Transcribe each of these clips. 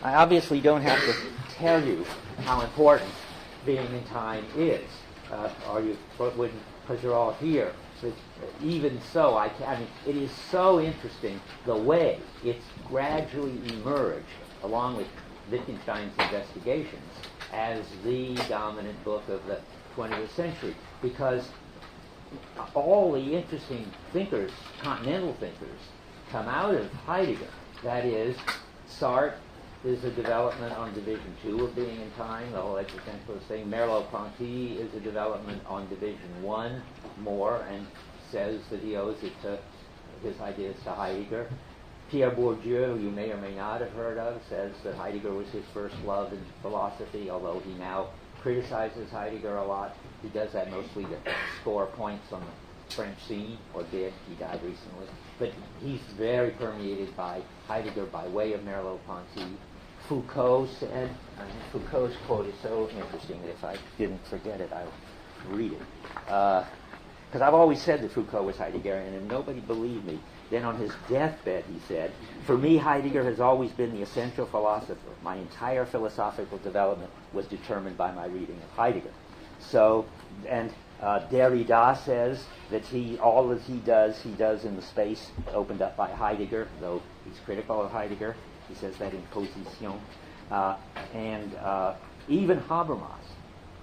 I obviously don't have to tell you how important being in time is, because you're all here. But even so, I mean, it is so interesting the way it's gradually emerged, along with Wittgenstein's investigations, as the dominant book of the 20th century, because all the interesting thinkers, continental thinkers, come out of Heidegger. That is, Sartre is a development on Division 2 of being in time, the whole existentialist thing. Merleau-Ponty is a development on Division 1 more, and says that he owes it to his ideas to Heidegger. Pierre Bourdieu, you may or may not have heard of, says that Heidegger was his first love in philosophy, although he now criticizes Heidegger a lot. He does that mostly to score points on the French scene, or did. He died recently. But he's very permeated by Heidegger by way of Merleau-Ponty. Foucault said, Foucault's quote is so interesting that if I didn't forget it, I would read it. Because I've always said that Foucault was Heideggerian, and nobody believed me. Then on his deathbed, he said, "For me, Heidegger has always been the essential philosopher. My entire philosophical development was determined by my reading of Heidegger." So, and Derrida says that all that he does in the space opened up by Heidegger, though he's critical of Heidegger. He says that in Position. And even Habermas,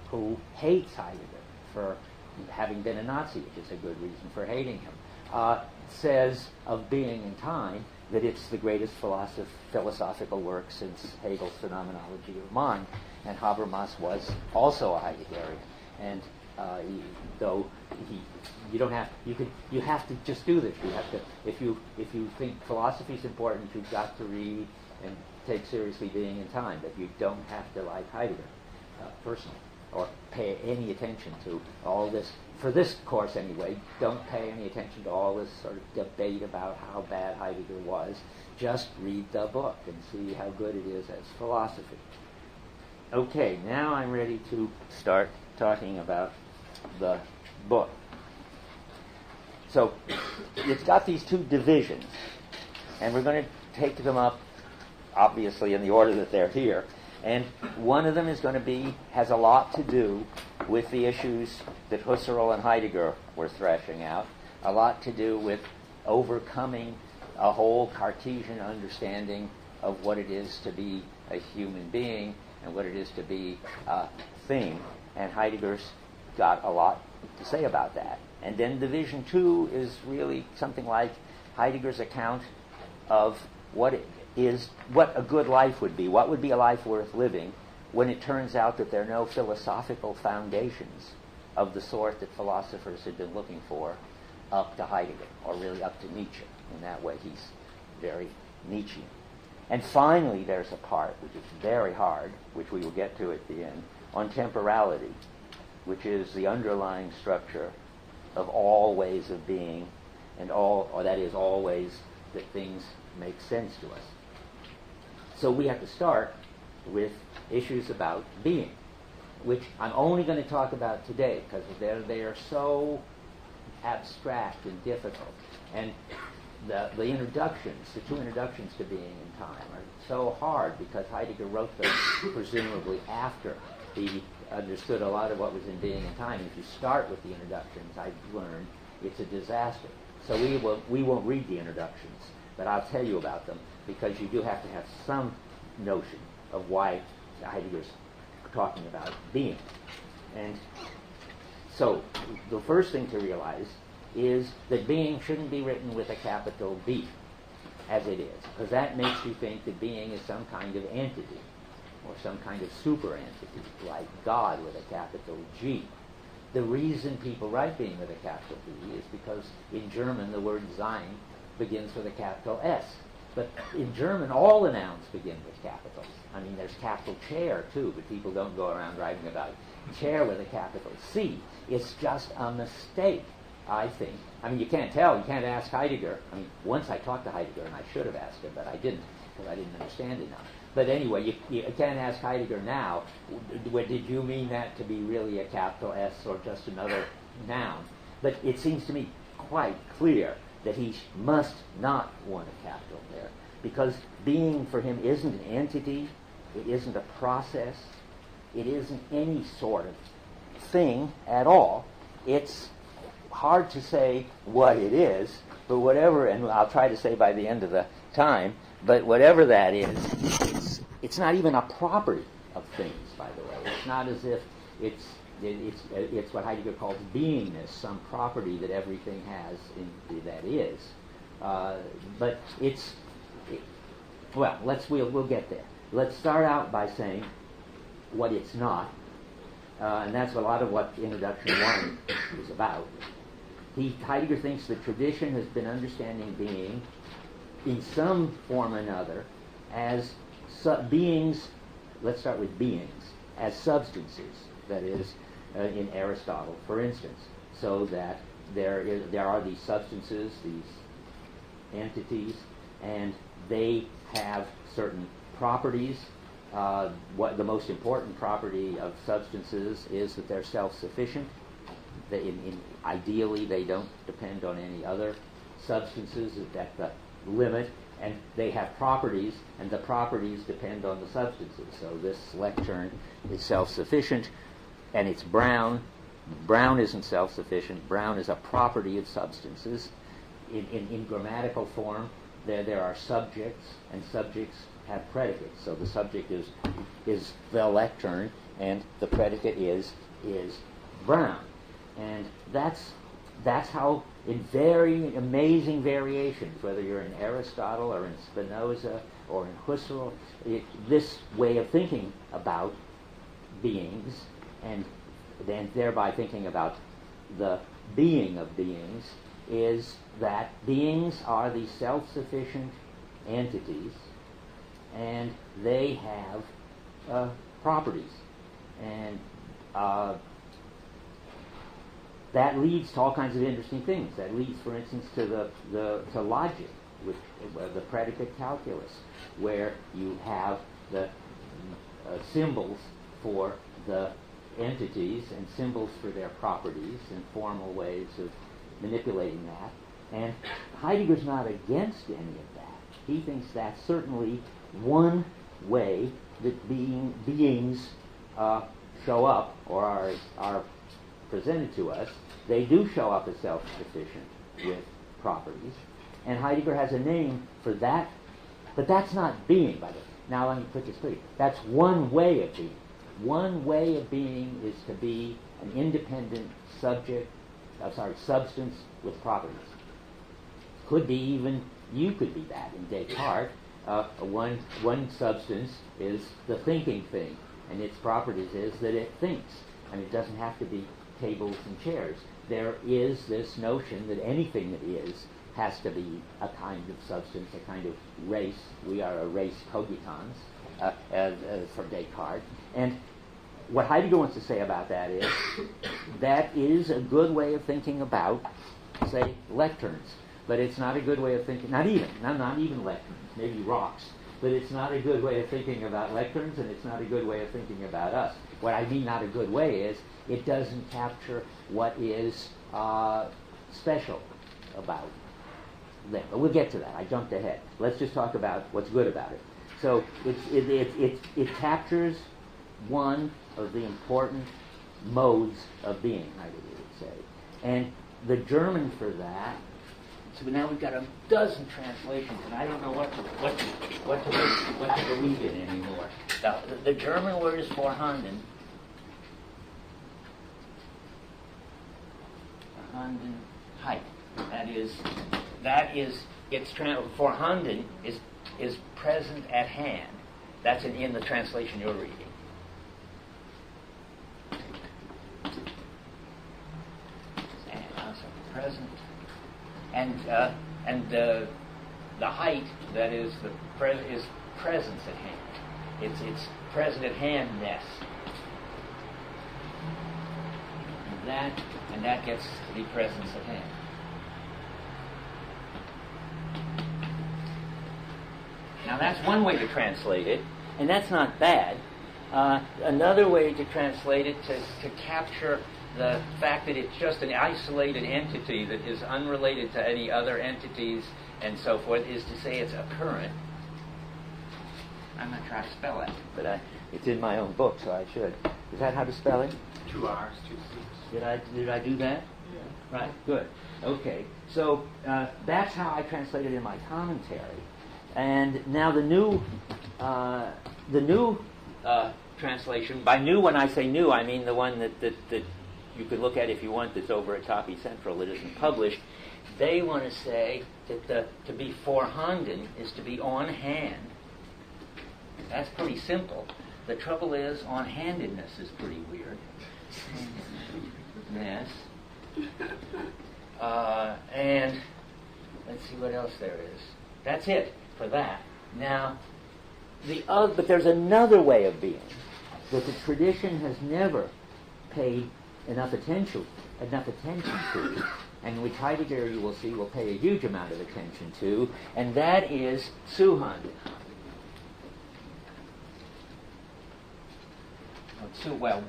who hates Heidegger for having been a Nazi, which is a good reason for hating him, says of Being in Time that it's the greatest philosophical work since Hegel's Phenomenology of Mind. And Habermas was also a Heideggerian. And you have to just do this. You have to, if you think philosophy is important, you've got to read and take seriously Being in Time. But you don't have to like Heidegger personally, or pay any attention to all this. For this course anyway, don't pay any attention to all this sort of debate about how bad Heidegger was. Just read the book and see how good it is as philosophy. Okay, now I'm ready to start talking about the book. So it's got these two divisions, and we're going to take them up, obviously, in the order that they're here. And one of them has a lot to do with the issues that Husserl and Heidegger were thrashing out, a lot to do with overcoming a whole Cartesian understanding of what it is to be a human being and what it is to be a thing. And Heidegger's got a lot to say about that. And then Division 2 is really something like Heidegger's account of what a good life would be. What would be a life worth living when it turns out that there are no philosophical foundations of the sort that philosophers had been looking for up to Heidegger, or really up to Nietzsche. In that way, he's very Nietzschean. And finally, there's a part which is very hard, which we will get to at the end, on temporality, which is the underlying structure of all ways of being, and all ways that things make sense to us. So we have to start with issues about being, which I'm only going to talk about today because they are so abstract and difficult. And the introductions, the two introductions to Being in Time, are so hard because Heidegger wrote them presumably after he understood a lot of what was in Being in Time. If you start with the introductions, I've learned it's a disaster. So we won't read the introductions, but I'll tell you about them because you do have to have some notion of why Heidegger's talking about being. And so the first thing to realize is that being shouldn't be written with a capital B, as it is, because that makes you think that being is some kind of entity, or some kind of super entity, like God with a capital G. The reason people write being with a capital B is because in German the word Sein begins with a capital S. But in German, all the nouns begin with capitals. I mean, there's capital chair, too, but people don't go around writing about chair with a capital C. It's just a mistake, I think. I mean, you can't tell. You can't ask Heidegger. I mean, once I talked to Heidegger, and I should have asked him, but I didn't, because I didn't understand it now. But anyway, you can't ask Heidegger now, did you mean that to be really a capital S or just another noun? But it seems to me quite clear that he must not want a capital there, because being for him isn't an entity, it isn't a process, it isn't any sort of thing at all. It's hard to say what it is, but whatever, and I'll try to say by the end of the time, but whatever that is, it's not even a property of things, by the way. It's not as if it's what Heidegger calls beingness, some property that everything has that is. But we'll get there. Let's start out by saying what it's not, and that's a lot of what Introduction 1 is about. Heidegger thinks the tradition has been understanding being in some form or another as beings. Let's start with beings as substances. That is, in Aristotle, for instance, so that there are these substances, these entities, and they have certain properties. What the most important property of substances is that they're self-sufficient. Ideally, they don't depend on any other substances at the limit, and they have properties, and the properties depend on the substances. So this lectern is self-sufficient, and it's brown. Brown isn't self-sufficient. Brown is a property of substances. In grammatical form, there are subjects, and subjects have predicates. So the subject is the lectern, and the predicate is brown. And that's how, in very amazing variations, whether you're in Aristotle or in Spinoza or in Husserl, this way of thinking about beings, and then thereby thinking about the being of beings, is that beings are these self-sufficient entities, and they have properties. And that leads to all kinds of interesting things. That leads, for instance, to logic with the predicate calculus, where you have the symbols for the entities and symbols for their properties and formal ways of manipulating that. And Heidegger's not against any of that. He thinks that's certainly one way that beings show up or are presented to us. They do show up as self-sufficient with properties, and Heidegger has a name for that, but that's not being, by the way. Now let me put this clear. That's one way of being. One way of being is to be an independent substance with properties. Could be even, you could be that in Descartes. One substance is the thinking thing, and its properties is that it thinks, and it doesn't have to be tables and chairs. There is this notion that anything that is has to be a kind of substance, a kind of race. We are a race cogitans for Descartes. And what Heidegger wants to say about that is a good way of thinking about, say, lecterns. But it's not a good way of thinking, not even lecterns, maybe rocks. But it's not a good way of thinking about lecterns, and it's not a good way of thinking about us. What I mean not a good way is it doesn't capture what is special about them. But we'll get to that. I jumped ahead. Let's just talk about what's good about it. So it captures one of the important modes of being, I would say. And the German for that, so now we've got a dozen translations, and I don't know what to believe in anymore. Now, the German word is vorhanden. Vorhandenheit. That is it's vorhanden is present at hand. That's in the translation you're reading. Present, and the height, that is is presence at hand. It's present at handness, and that gets to be presence at hand. Now that's one way to translate it, and that's not bad. Another way to translate it to capture the fact that it's just an isolated entity that is unrelated to any other entities and so forth is to say it's a current. I'm not sure how to spell that, but it's in my own book, so I should. Is that how to spell it? 2 R's, 2 C's. Did I do that? Yeah. Right, good. Okay, so that's how I translated in my commentary. And now the new translation, by new, when I say new, I mean the one that you could look at if you want, that's over at Copy Central, that isn't published. They want to say that to be vorhanden is to be on hand. That's pretty simple. The trouble is, on-handedness is pretty weird. Yes. And let's see what else there is. That's it for that. Now, but there's another way of being that the tradition has never paid enough attention to, and which Heidegger, you will see, will pay a huge amount of attention to, and that is Zuhanden.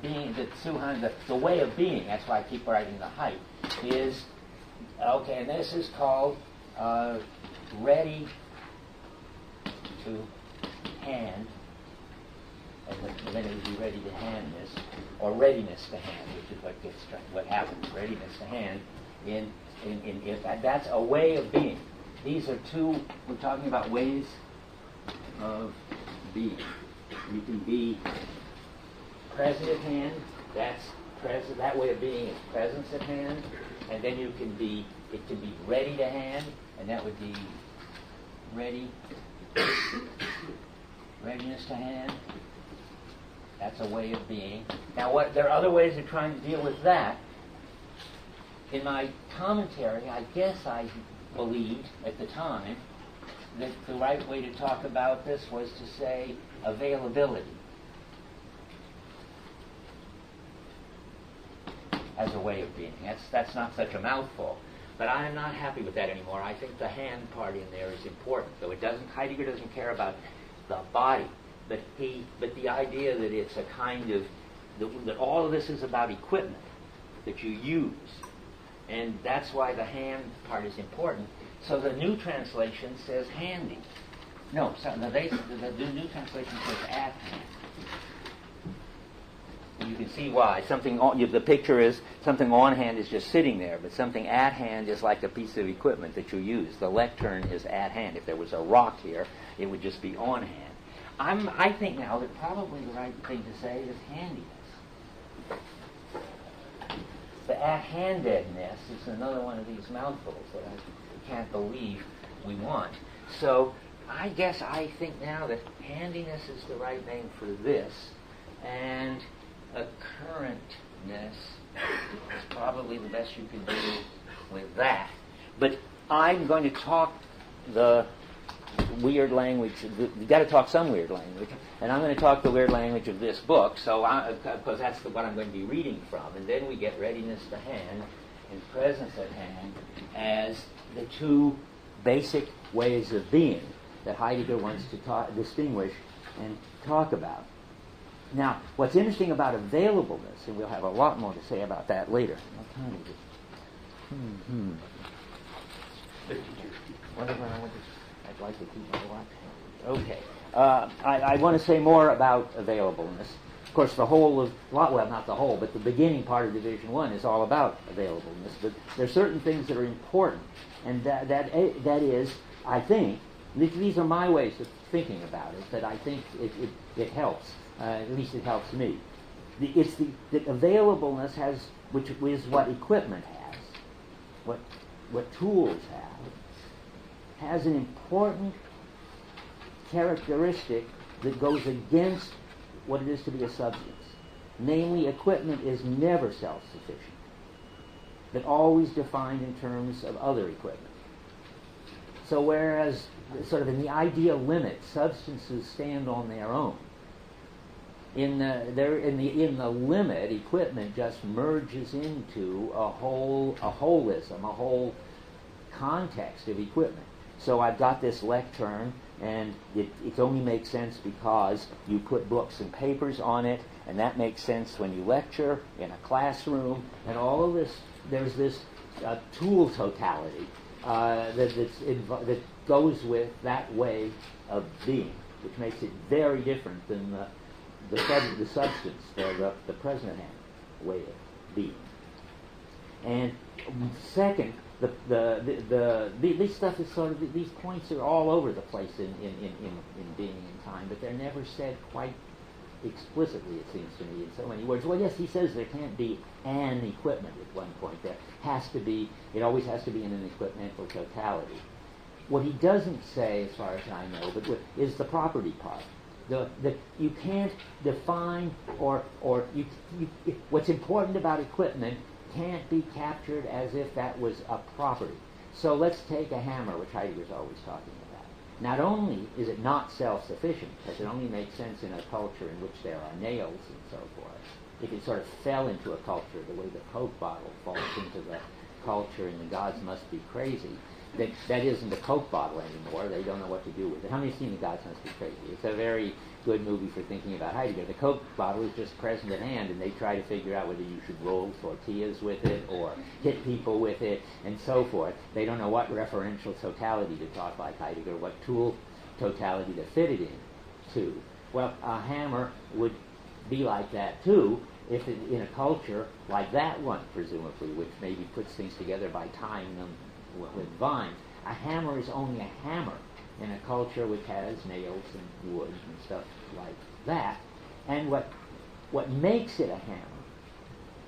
Being that Zuhanden, the way of being, that's why I keep writing the height, is, okay, and this is called ready to hand, and then it would be ready to hand this, or readiness to hand, which is what happens, readiness to hand, that's a way of being. These are two, we're talking about ways of being. You can be present at hand, that way of being is presence at hand, and then it can be ready to hand, and that would be readiness to hand. That's a way of being. Now, there are other ways of trying to deal with that. In my commentary, I guess I believed at the time that the right way to talk about this was to say availability as a way of being. That's not such a mouthful. But I am not happy with that anymore. I think the hand part in there is important. Though Heidegger doesn't care about the body, but the idea that it's a kind of, that all of this is about equipment that you use. And that's why the hand part is important. So the new translation says handy. No, the new translation says at hand. You can see why. The picture is something on hand is just sitting there, but something at hand is like a piece of equipment that you use. The lectern is at hand. If there was a rock here, it would just be on hand. I think now that probably the right thing to say is handiness. The at-handedness is another one of these mouthfuls that I can't believe we want. So I guess I think now that handiness is the right name for this, and occurrentness is probably the best you can do with that. But I'm going to talk the weird language. You've got to talk some weird language, and I'm going to talk the weird language of this book, because that's what I'm going to be reading from. And then we get readiness to hand and presence at hand as the two basic ways of being that Heidegger wants to distinguish and talk about. Now, what's interesting about availableness, and we'll have a lot more to say about that later. What time is it? I'd like to keep my watch. Okay. I want to say more about availableness. Of course, not the whole, but the beginning part of Division 1 is all about availableness. But there are certain things that are important, and that is, I think, these are my ways of thinking about it, that I think it helps. At least it helps me. That availableness which is what equipment has, what tools has an important characteristic that goes against what it is to be a substance. Namely, equipment is never self-sufficient, but always defined in terms of other equipment. So whereas, sort of in the ideal limit, substances stand on their own, in the limit, equipment just merges into a holism, a whole context of equipment. So I've got this lectern, and it only makes sense because you put books and papers on it, and that makes sense when you lecture in a classroom, and all of this. There's this tool totality that goes with that way of being. which makes it very different than the substance, the present hand way of being. And second, this stuff is sort of, these points are all over the place in being and time, but they're never said quite explicitly, it seems to me, in so many words. Well, yes, he says there can't be an equipment at one point. There has to be, it always has to be in an equipmental totality. What he doesn't say, as far as I know, but is the property part. You can't define what's important about equipment can't be captured as if that was a property. So let's take a hammer, which Heidegger's always talking about. Not only is it not self-sufficient, because it only makes sense in a culture in which there are nails and so forth. If it sort of fell into a culture the way the Coke bottle falls into the culture and the gods must be crazy, that isn't a Coke bottle anymore. They don't know what to do with it. How many have seen The Gods Must Be Crazy? It's a very good movie for thinking about Heidegger. The Coke bottle is just present at hand, and they try to figure out whether you should roll tortillas with it or hit people with it and so forth. They don't know what referential totality to talk like Heidegger, what tool totality to fit it in to. Well, a hammer would be like that too, if in a culture like that one, presumably, which maybe puts things together by tying them with vines. A hammer is only a hammer in a culture which has nails and wood and stuff like that. And what makes it a hammer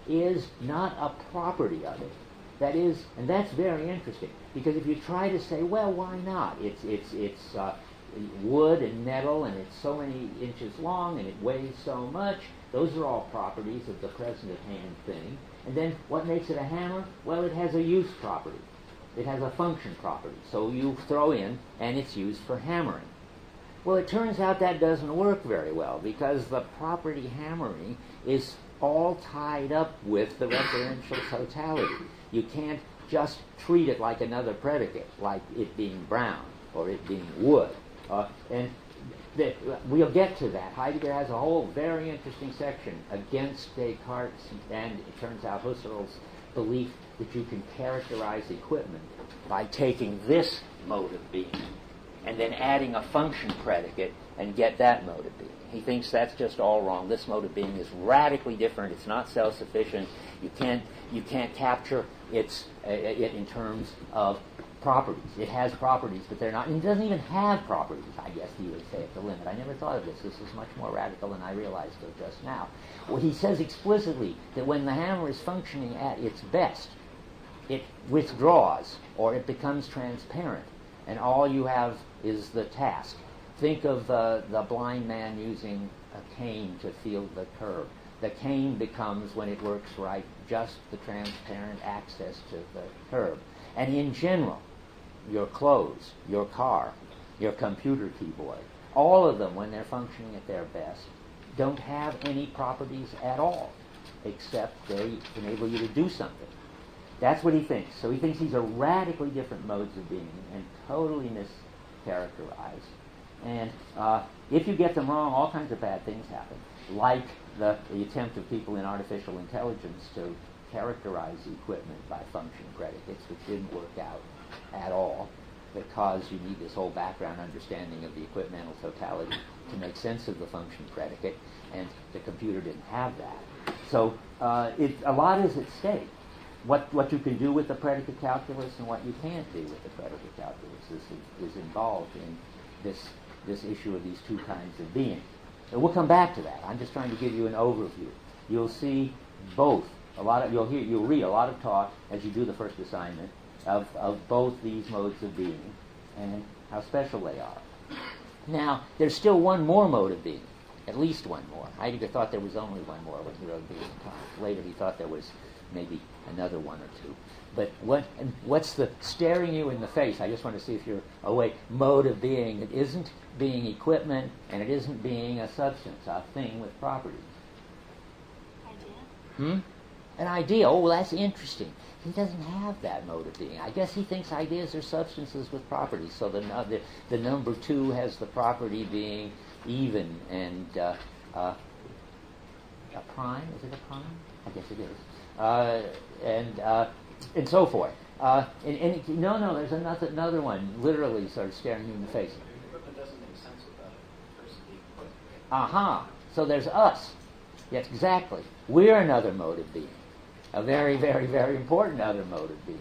is not a property of it. That is, and that's very interesting, because if you try to say, well, why not? It's wood and metal, and it's so many inches long, and it weighs so much. Those are all properties of the present at hand thing. And then what makes it a hammer? Well, it has a use property. It has a function property. So you throw in, and it's used for hammering. Well, it turns out that doesn't work very well, because the property hammering is all tied up with the referential totality. You can't just treat it like another predicate, like it being brown or it being wood. We'll get to that. Heidegger has a whole very interesting section against Descartes, and it turns out Husserl's belief that you can characterize equipment by taking this mode of being and then adding a function predicate and get that mode of being. He thinks that's just all wrong. This mode of being is radically different. It's not self-sufficient. You can't capture it in terms of properties. It has properties, but they're not. And it doesn't even have properties, I guess he would say at the limit. I never thought of this. This is much more radical than I realized till just now. Well, he says explicitly that when the hammer is functioning at its best, it withdraws or it becomes transparent, and all you have is the task. Think of the blind man using a cane to feel the curb. The cane becomes, when it works right, just the transparent access to the curb. And in general, your clothes, your car, your computer keyboard, all of them, when they're functioning at their best, don't have any properties at all, except they enable you to do something. That's what he thinks. So he thinks these are radically different modes of being and totally mischaracterized. And if you get them wrong, all kinds of bad things happen, like the attempt of people in artificial intelligence to characterize equipment by function predicates, which didn't work out at all, because you need this whole background understanding of the equipmental totality to make sense of the function predicate, and the computer didn't have that. So a lot is at stake. What you can do with the predicate calculus and what you can't do with the predicate calculus is involved in this issue of these two kinds of being. So we'll come back to that. I'm just trying to give you an overview. You'll see both. You'll read a lot of talk as you do the first assignment of both these modes of being and how special they are. Now, there's still one more mode of being, at least one more. Heidegger thought there was only one more when he wrote Being and Time. Later he thought there was maybe another one or two. But what's the staring you in the face? I just want to see if you're awake. Mode of being that isn't being equipment and it isn't being a substance, a thing with properties. Idea? An idea. Oh, well, that's interesting. He doesn't have that mode of being. I guess he thinks ideas are substances with properties. So the number 2 has the property being even and a prime. Is it a prime? I guess it is. And so forth. No, there's another one, literally sort of staring you in the face. Equipment doesn't make sense without it. aha, so there's us. Yes, exactly. We're another mode of being, a very, very, very important other mode of being.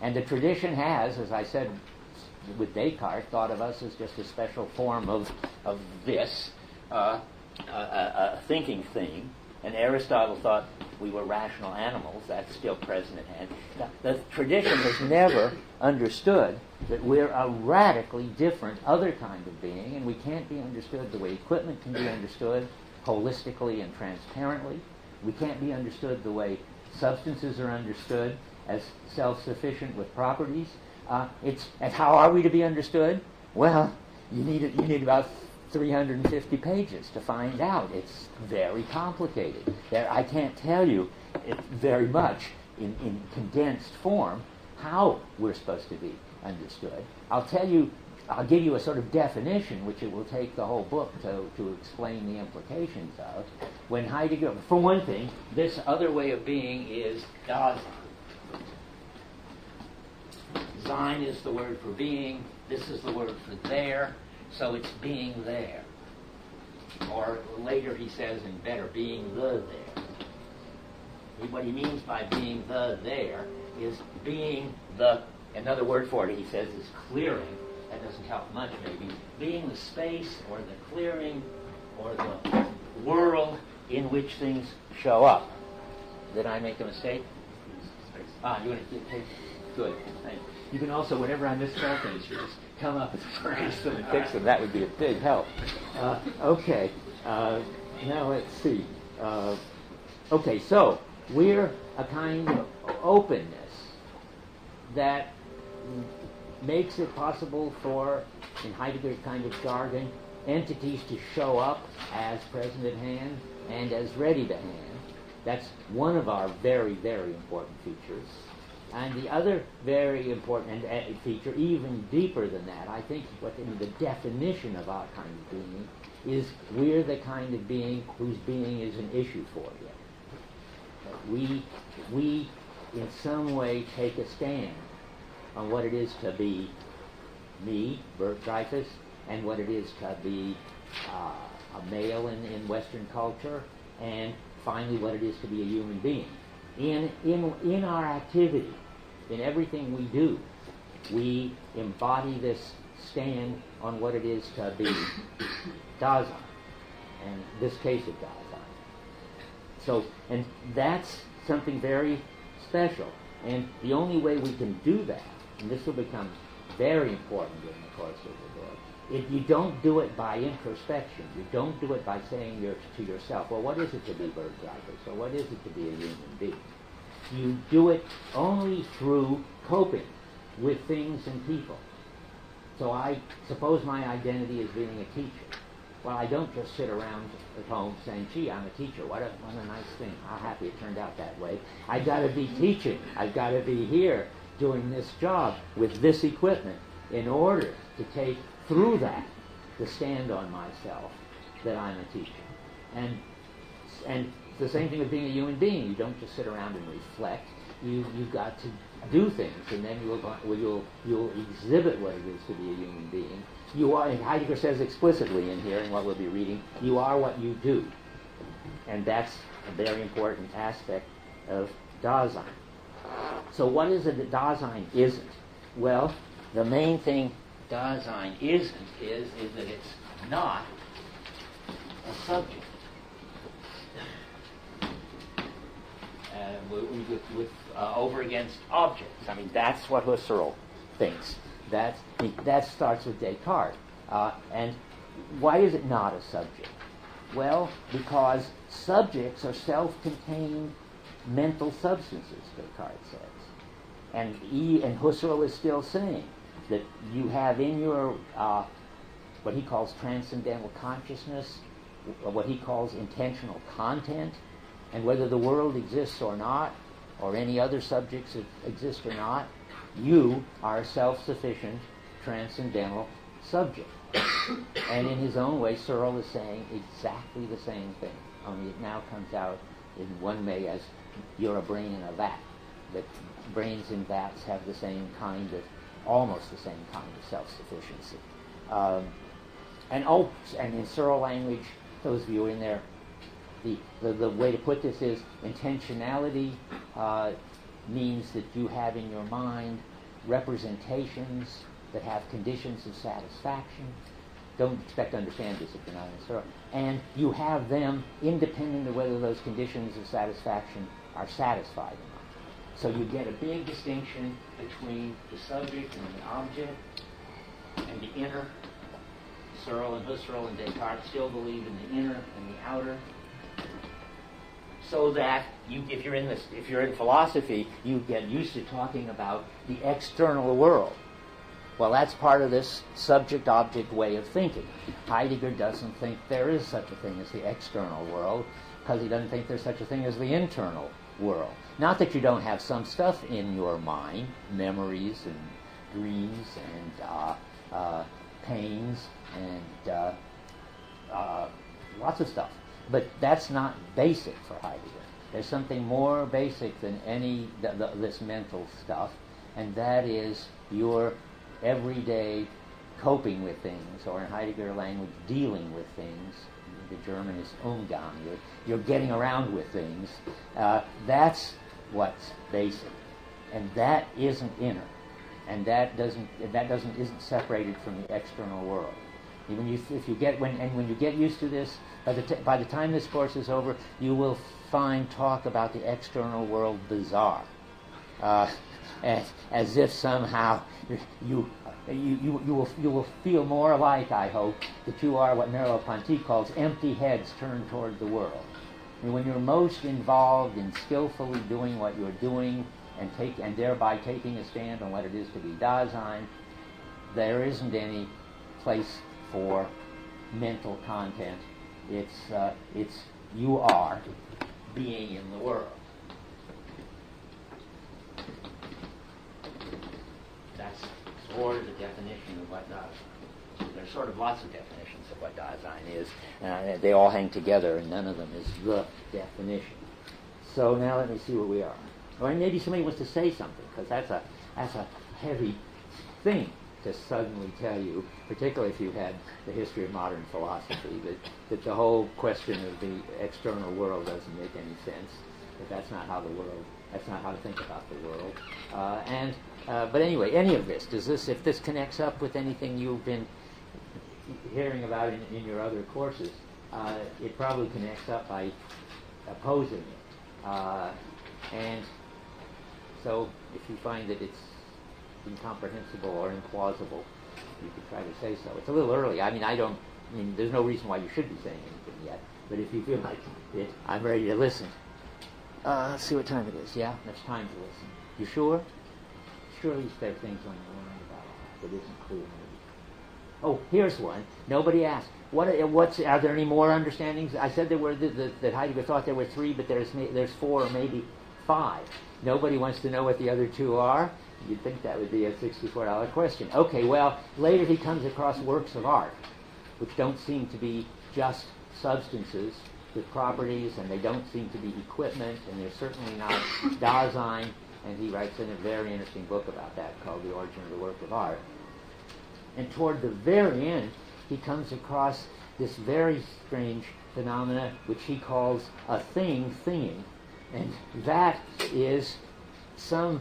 And the tradition has, as I said with Descartes, thought of us as just a special form of this, a thinking thing. And Aristotle thought we were rational animals. That's still present at hand. Now, the tradition has never understood that we're a radically different other kind of being, and we can't be understood the way equipment can be understood holistically and transparently. We can't be understood the way substances are understood as self-sufficient with properties. And how are we to be understood? Well, you need about 350 pages to find out. It's very complicated. I can't tell you it very much in condensed form how we're supposed to be understood. I'll give you a sort of definition, which it will take the whole book to explain the implications of. When Heidegger, for one thing, this other way of being is Dasein. Sein is the word for being. This is the word for there. So it's being there. Or later he says in better, being the there. What he means by being the there is being the, another word for it he says is clearing. That doesn't help much maybe. Being the space or the clearing or the world in which things show up. Did I make a mistake? You want to take? Good. Thanks. You can also, whenever I misspell things, you just come up and erase them and fix them. That would be a big help. Okay. Now let's see. Okay, so we're a kind of openness that makes it possible for, in Heidegger's kind of jargon, entities to show up as present at hand and as ready to hand. That's one of our very, very important features. And the other very important feature, even deeper than that, I think the definition of our kind of being is we're the kind of being whose being is an issue for you. We in some way take a stand on what it is to be me, Bert Dreyfus, and what it is to be a male in Western culture, and finally what it is to be a human being. In our activity, in everything we do, we embody this stand on what it is to be Dasein, and this case of Dasein. So, and that's something very special. And the only way we can do that, and this will become very important in the course of the book, you don't do it by introspection. You don't do it by saying to yourself, well, what is it to be Bert Dreyfus? Or what is it to be a human being? You do it only through coping with things and people. So I suppose my identity is being a teacher. Well, I don't just sit around at home saying, gee, I'm a teacher. What a nice thing. How happy it turned out that way. I've got to be teaching. I've got to be here doing this job with this equipment in order to take through that to stand on myself that I'm a teacher. And it's the same thing with being a human being. You don't just sit around and reflect. You've got to do things, and then you'll exhibit what it is to be a human being. You are, and Heidegger says explicitly in here, in what we'll be reading, you are what you do. And that's a very important aspect of Dasein. So what is it that Dasein isn't? Well, the main thing Dasein isn't is that it's not a subject. Over against objects. I mean, that's what Husserl thinks. That starts with Descartes. And why is it not a subject? Well, because subjects are self-contained mental substances, Descartes says. And Husserl is still saying that you have in your what he calls transcendental consciousness, what he calls intentional content, and whether the world exists or not, or any other subjects exist or not, you are a self-sufficient, transcendental subject. And in his own way, Searle is saying exactly the same thing, only it now comes out in one way as you're a brain in a vat. That brains in vats have the same kind of, almost the same kind of self-sufficiency. And in Searle language, those of you in there, the way to put this is intentionality means that you have in your mind representations that have conditions of satisfaction. Don't expect to understand this if you're not in this. And you have them independent of whether those conditions of satisfaction are satisfied or not. So you get a big distinction between the subject and the object and the inner. Searle and Husserl and Descartes still believe in the inner and the outer. So that if you're in philosophy, you get used to talking about the external world. Well, that's part of this subject-object way of thinking. Heidegger doesn't think there is such a thing as the external world, because he doesn't think there's such a thing as the internal world. Not that you don't have some stuff in your mind, memories and dreams and pains and lots of stuff. But that's not basic for Heidegger. There's something more basic than this mental stuff, and that is your everyday coping with things, or in Heidegger language, dealing with things. The German is Umgang. You're getting around with things. That's what's basic, and that isn't inner, and that isn't separated from the external world. When you get used to this, by the time this course is over, you will find talk about the external world bizarre, as if somehow you will feel more like, I hope, that you are what Merleau-Ponty calls empty heads turned toward the world. And when you're most involved in skillfully doing what you're doing and thereby taking a stand on what it is to be Dasein, there isn't any place for mental content. It's you are being in the world. That's sort of the definition of what Dasein. There's sort of lots of definitions of what Dasein is. They all hang together, and none of them is the definition. So now let me see where we are. Or maybe somebody wants to say something, because that's a heavy thing to suddenly tell you, particularly if you've had the history of modern philosophy, that the whole question of the external world doesn't make any sense, that's not how to think about the world. But anyway, any of this, if this connects up with anything you've been hearing about in your other courses, it probably connects up by opposing it. And so if you find that it's incomprehensible or implausible, you could try to say so. It's a little early. There's no reason why you should be saying anything yet. But if you feel like it, I'm ready to listen. Let's see what time it is. Yeah, there's time to listen. You sure? Surely there are things on your mind about it that isn't clear. Maybe. Oh, here's one. Nobody asked. Are there any more understandings? I said there were that Heidegger thought there were 3, but there's 4 or maybe 5. Nobody wants to know what the other 2 are. You'd think that would be a $64 question. Okay, well, later he comes across works of art, which don't seem to be just substances with properties, and they don't seem to be equipment, and they're certainly not Dasein, and he writes in a very interesting book about that called The Origin of the Work of Art. And toward the very end, he comes across this very strange phenomena which he calls a thinging, and that is some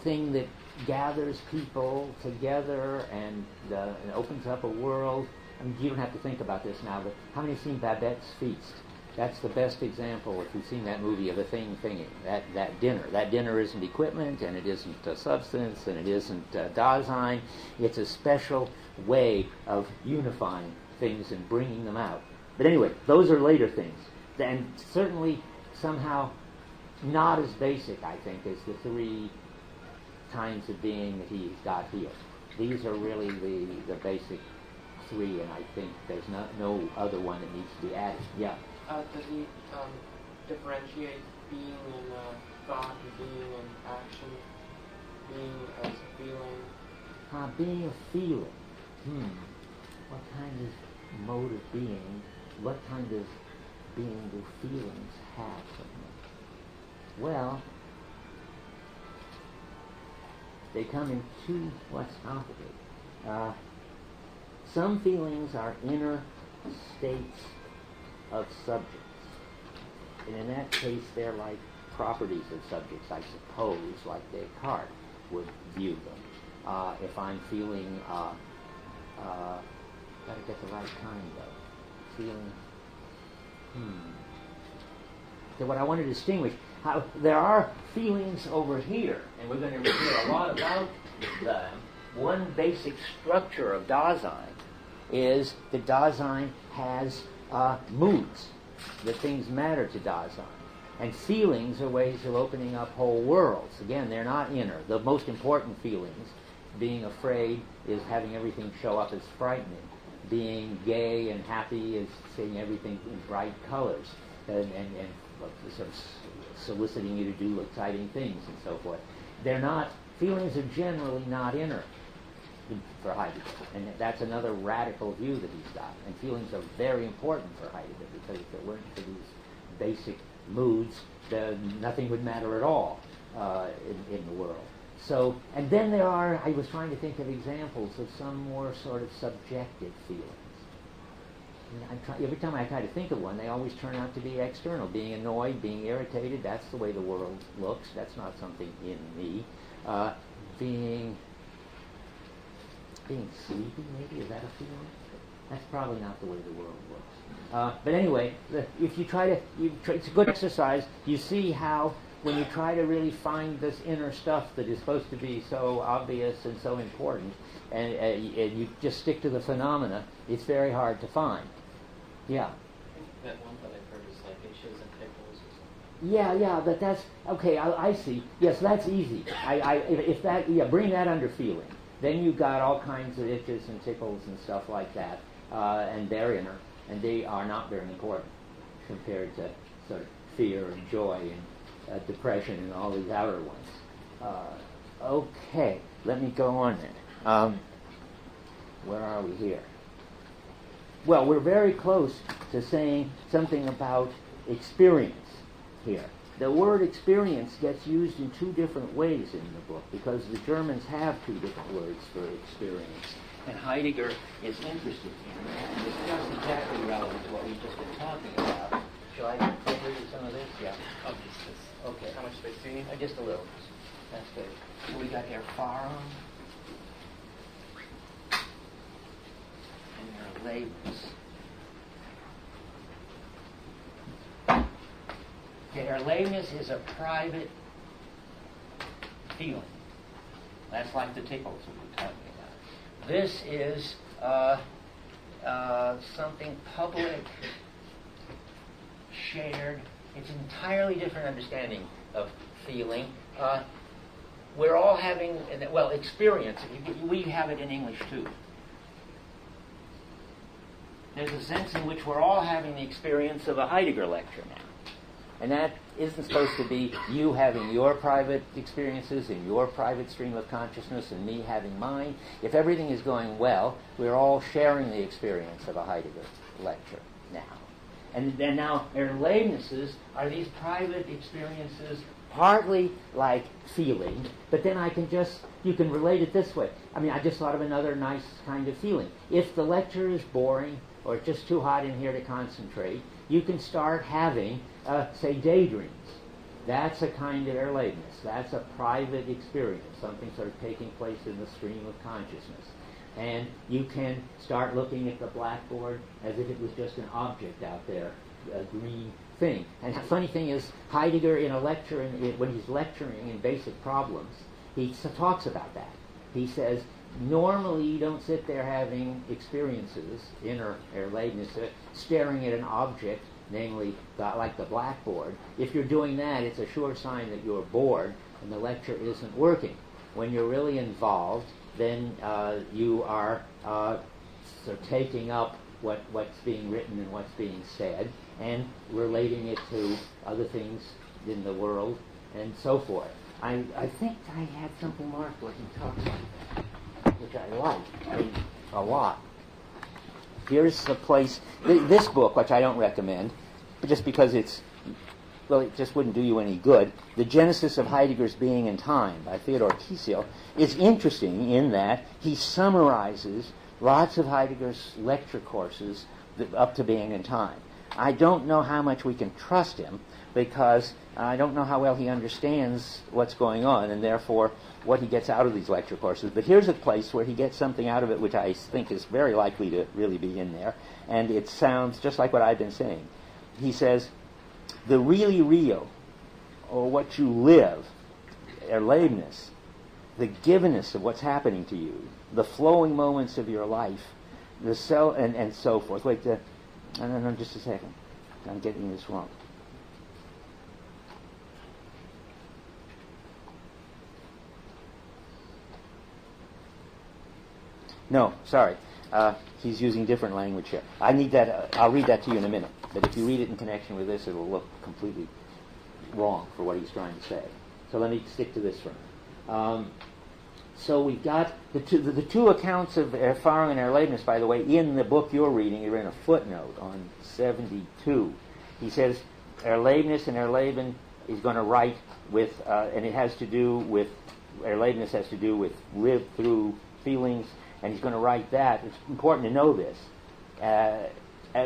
thing that gathers people together and opens up a world. You don't have to think about this now, but how many have seen Babette's Feast? That's the best example, if you've seen that movie, of a thinging. That dinner. That dinner isn't equipment, and it isn't a substance, and it isn't Dasein. It's a special way of unifying things and bringing them out. But anyway, those are later things. And certainly somehow not as basic, I think, as the 3 kinds of being that he's got here. These are really the basic 3, and I think there's no other one that needs to be added. Yeah? Does he differentiate being and thought, and being and action, being as a feeling? Being a feeling. What kind of mode of being, what kind of being do feelings have for him? Well, they come in 2, what's complicated. Some feelings are inner states of subjects. And in that case, they're like properties of subjects, I suppose, like Descartes would view them. If I'm feeling, gotta get the right kind of feeling. So what I want to distinguish, how there are feelings over here, and we're going to hear a lot about them. One basic structure of Dasein is that Dasein has moods, that things matter to Dasein. And feelings are ways of opening up whole worlds. Again, they're not inner. The most important feelings, being afraid, is having everything show up as frightening. Being gay and happy is seeing everything in bright colors and sort of soliciting you to do exciting things and so forth. They're not, feelings are generally not inner for Heidegger. And that's another radical view that he's got. And feelings are very important for Heidegger, because if it weren't for these basic moods, nothing would matter at all in the world. So, and then there are, I was trying to think of examples of some more sort of subjective feelings. And every time I try to think of one, they always turn out to be external. Being annoyed, being irritated, that's the way the world looks. That's not something in me. Being sleepy, maybe, is that a feeling? That's probably not the way the world looks. But anyway, if you try to, it's a good exercise. You see how when you try to really find this inner stuff that is supposed to be so obvious and so important, and you just stick to the phenomena, it's very hard to find. Yeah. I think that one that I've heard is like itches and pickles or something. Yeah, but that's okay. I see. Yes, that's easy. If that, bring that under feeling. Then you've got all kinds of itches and tickles and stuff like that, and they're inner, and they are not very important compared to sort of fear and joy and depression and all these outer ones. Okay, let me go on then. Where are we here? Well, we're very close to saying something about experience here. The word experience gets used in two different ways in the book, because the Germans have two different words for experience. And Heidegger is interested in that. And it's just exactly relevant to what we've just been talking about. Shall I get rid of some of this? Yeah. Oh, just this. Okay. How much space do you need? Just a little. That's good. We got Erfahrung and Erlebnis. Okay, Erlebnis is a private feeling. That's like the tickles we were talking about. This is something public, shared. It's an entirely different understanding of feeling. We're all having, well, experience. We have it in English too. There's a sense in which we're all having the experience of a Heidegger lecture now. And that isn't supposed to be you having your private experiences in your private stream of consciousness and me having mine. If everything is going well, we're all sharing the experience of a Heidegger lecture now. And now, Erlebnisses are these private experiences, partly like feeling, but then you can relate it this way. I mean, I just thought of another nice kind of feeling. If the lecture is boring or it's just too hot in here to concentrate, you can start having, say, daydreams. That's a kind of Erlebnis. That's a private experience, something sort of taking place in the stream of consciousness. And you can start looking at the blackboard as if it was just an object out there, a green thing. And the funny thing is, Heidegger in a lecture, when he's lecturing in Basic Problems, he talks about that. He says, normally you don't sit there having experiences, inner Erlebnis, staring at an object, namely like the blackboard. If you're doing that, it's a sure sign that you're bored and the lecture isn't working. When you're really involved, then you are sort of taking up what's being written and what's being said and relating it to other things in the world and so forth. I think I had something marked where he talks about that, which I like a lot. Here's the place, this book, which I don't recommend, but just because it just wouldn't do you any good. The Genesis of Heidegger's Being and Time by Theodor Kiesel is interesting in that he summarizes lots of Heidegger's lecture courses up to Being and Time. I don't know how much we can trust him, because I don't know how well he understands what's going on, and therefore what he gets out of these lecture courses. But here's a place where he gets something out of it which I think is very likely to really be in there, and it sounds just like what I've been saying. He says, the really real, or what you live, Erlebnis, the givenness of what's happening to you, the flowing moments of your life, the self, and so forth. Wait, no, just a second. I'm getting this wrong. No, sorry. He's using different language here. I need that. I'll read that to you in a minute. But if you read it in connection with this, it'll look completely wrong for what he's trying to say. So let me stick to this one. So we've got the two accounts of Erfahrung and Erlebnis, by the way, in the book you're reading. You're in a footnote on 72. He says Erlebnis and Erleben is going to write with, and it has to do with, Erlebnis has to do with live through feelings, and he's going to write that. It's important to know this,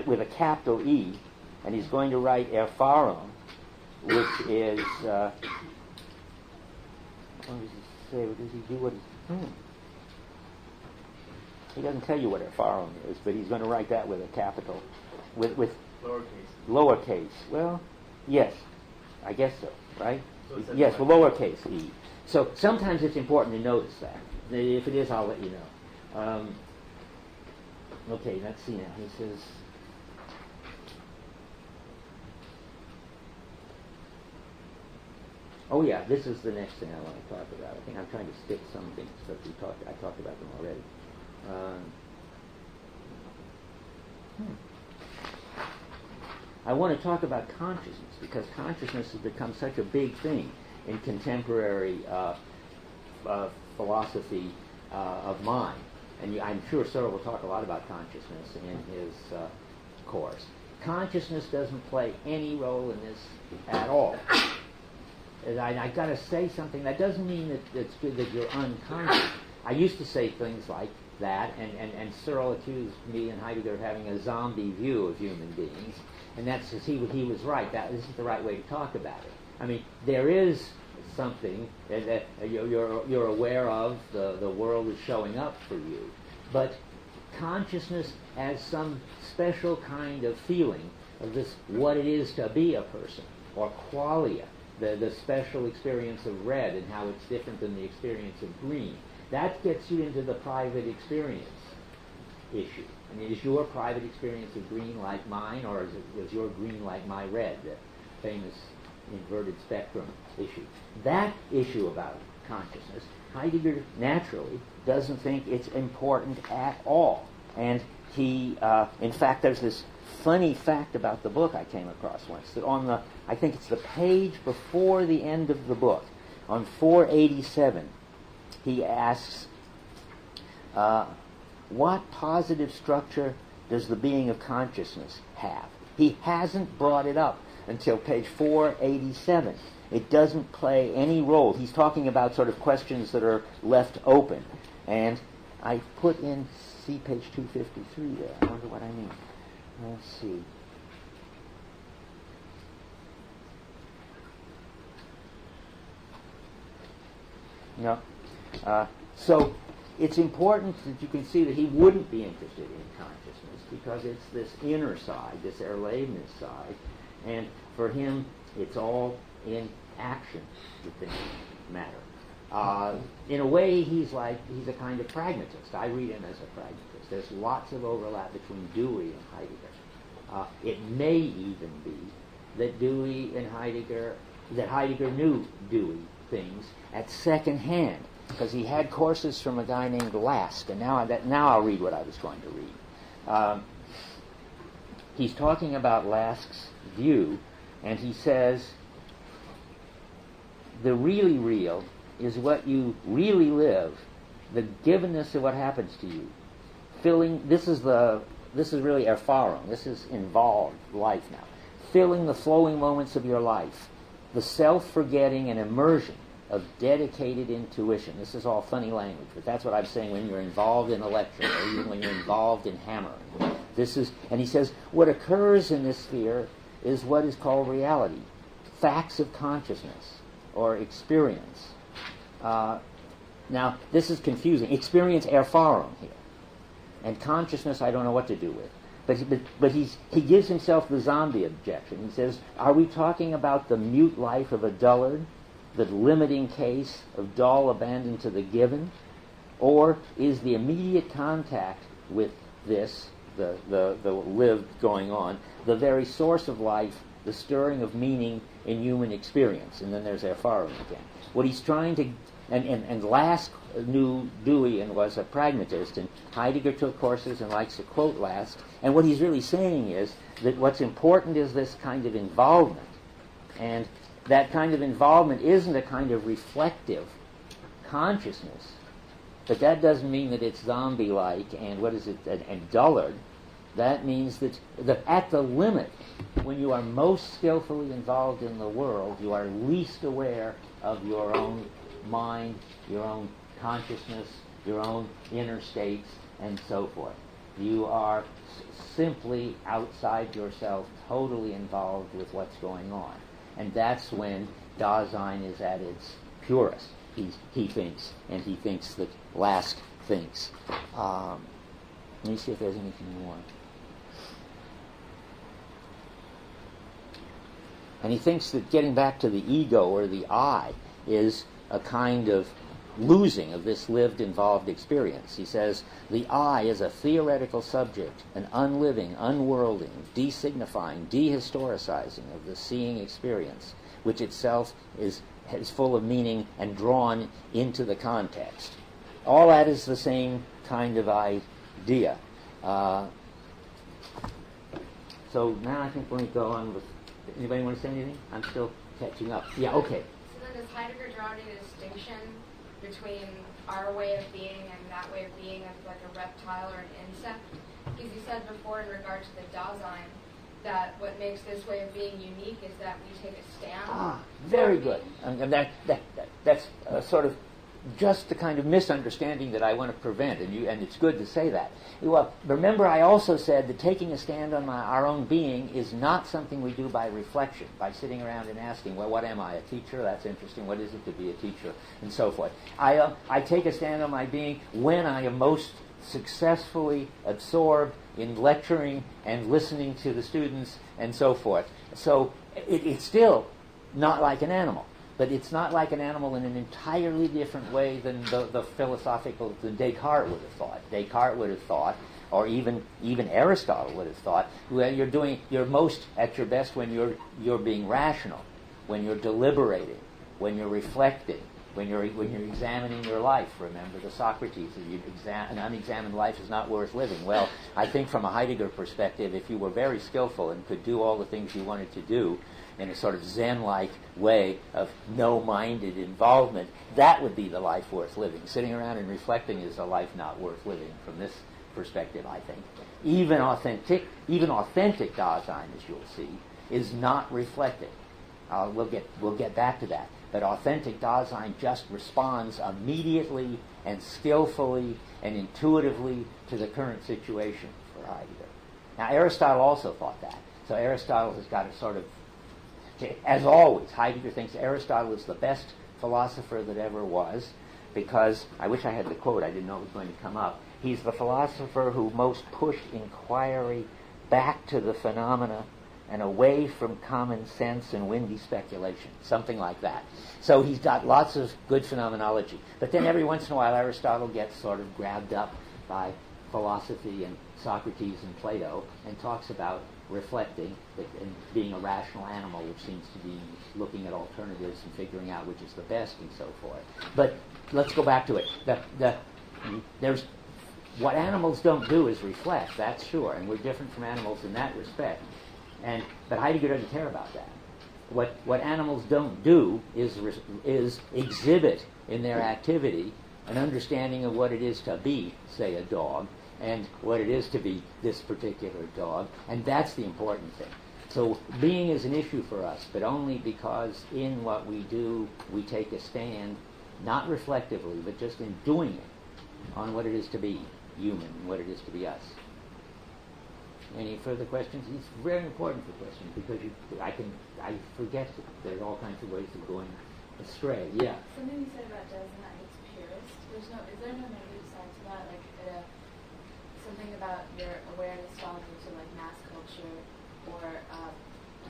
with a capital E, and he's going to write Erfahrung, which is, what does he say? What does he do? What he doesn't tell you what Erfahrung is, but he's going to write that with a capital, with lowercase. Well, yes, I guess so, right? So yes, with lowercase e. So sometimes it's important to notice that. If it is, I'll let you know. Okay, let's see now. He says, oh yeah, this is the next thing I want to talk about. I think I'm trying to stick some things, but I talked about them already. I want to talk about consciousness, because consciousness has become such a big thing in contemporary philosophy of mind. And I'm sure Searle will talk a lot about consciousness in his course. Consciousness doesn't play any role in this at all. And I've got to say something. That doesn't mean that it's good that you're unconscious. I used to say things like that, and Searle accused me and Heidegger of having a zombie view of human beings, and that's because he was right. That isn't the right way to talk about it. I mean, there is something that you're aware of. The world is showing up for you, but consciousness as some special kind of feeling of this, what it is to be a person, or qualia, the special experience of red and how it's different than the experience of green. That gets you into the private experience issue. I mean, is your private experience of green like mine, or is your green like my red, the famous inverted spectrum issue? That issue about consciousness, Heidegger naturally doesn't think it's important at all. And he, in fact, there's this funny fact about the book I came across once, that on the, I think it's the page before the end of the book, on 487, he asks, what positive structure does the being of consciousness have? He hasn't brought it up until page 487. It doesn't play any role. He's talking about sort of questions that are left open. And I put in, see page 253 there. I wonder what I mean. Let's see. No. So it's important that you can see that he wouldn't be interested in consciousness, because it's this inner side, this Erlebnis side, and for him it's all in action that things matter. In a way, he's a kind of pragmatist. I read him as a pragmatist. There's lots of overlap between Dewey and Heidegger. It may even be that Heidegger knew Dewey things at second hand, because he had courses from a guy named Lask, and now I'll read what I was going to read. He's talking about Lask's view, and he says, the really real is what you really live, the givenness of what happens to you. This is really Erfahrung. This is involved life now. Filling the flowing moments of your life, the self-forgetting and immersion of dedicated intuition. This is all funny language, but that's what I'm saying when you're involved in a lecture, or even when you're involved in hammering. And he says, what occurs in this sphere is what is called reality, facts of consciousness or experience. Now, this is confusing. Experience Erfahrung here. And consciousness I don't know what to do with. But he gives himself the zombie objection. He says, are we talking about the mute life of a dullard, the limiting case of dull abandoned to the given? Or is the immediate contact with this, the lived going on, the very source of life, the stirring of meaning in human experience? And then there's Erfahrung again. What he's trying to... And Lask knew Dewey and was a pragmatist, and Heidegger took courses and likes to quote Lask. And what he's really saying is that what's important is this kind of involvement. And that kind of involvement isn't a kind of reflective consciousness, but that doesn't mean that it's zombie-like and dullard. That means that at the limit, when you are most skillfully involved in the world, you are least aware of your own mind, your own consciousness, your own inner states, and so forth. You are simply outside yourself, totally involved with what's going on. And that's when Dasein is at its purest, he thinks, and he thinks that Lask thinks. Let me see if there's anything more. And he thinks that getting back to the ego or the I is a kind of losing of this lived involved experience. He says, the I is a theoretical subject, an unliving, unworlding, designifying, dehistoricizing of the seeing experience, which itself is full of meaning and drawn into the context. All that is the same kind of idea. So now I think we're going to go on with... Anybody want to say anything? I'm still catching up. Yeah, okay. So then does Heidegger draw any distinction between our way of being and that way of being as like a reptile or an insect? Because you said before in regard to the Dasein that what makes this way of being unique is that we take a stand. Very good. And that's sort of just the kind of misunderstanding that I want to prevent, and it's good to say that. Well, remember I also said that taking a stand on our own being is not something we do by reflection, by sitting around and asking, well, what am I, a teacher? That's interesting. What is it to be a teacher? And so forth. I take a stand on my being when I am most successfully absorbed in lecturing and listening to the students and so forth. So it's still not like an animal. But it's not like an animal in an entirely different way than the philosophical than Descartes would have thought. Descartes would have thought, or even Aristotle would have thought, well, you're most at your best when you're being rational, when you're deliberating, when you're reflecting, when you're examining your life. Remember the Socrates, an unexamined life is not worth living. Well, I think from a Heidegger perspective, if you were very skillful and could do all the things you wanted to do in a sort of Zen-like way of no-minded involvement, that would be the life worth living. Sitting around and reflecting is a life not worth living from this perspective, I think. Even authentic Dasein, as you'll see, is not reflecting. We'll get back to that. But authentic Dasein just responds immediately and skillfully and intuitively to the current situation for Heidegger. Now, Aristotle also thought that. So Aristotle has got a sort of... As always, Heidegger thinks Aristotle is the best philosopher that ever was, because, I wish I had the quote, I didn't know it was going to come up, he's the philosopher who most pushed inquiry back to the phenomena and away from common sense and windy speculation, something like that. So he's got lots of good phenomenology. But then every once in a while Aristotle gets sort of grabbed up by philosophy and Socrates and Plato and talks about reflecting and being a rational animal, which seems to be looking at alternatives and figuring out which is the best and so forth. But let's go back to it. There's what animals don't do is reflect, that's sure, and we're different from animals in that respect. But Heidegger doesn't care about that. What animals don't do is exhibit in their activity an understanding of what it is to be, say, a dog, and what it is to be this particular dog, and that's the important thing. So being is an issue for us, but only because in what we do we take a stand, not reflectively, but just in doing it, on what it is to be human and what it is to be us. Any further questions? It's very important for questions because I forget that there's all kinds of ways of going astray. Yeah. Something you said about Deleuze and that it's purist. Is there no negative side to that? Like something about your awareness falling into like mass culture or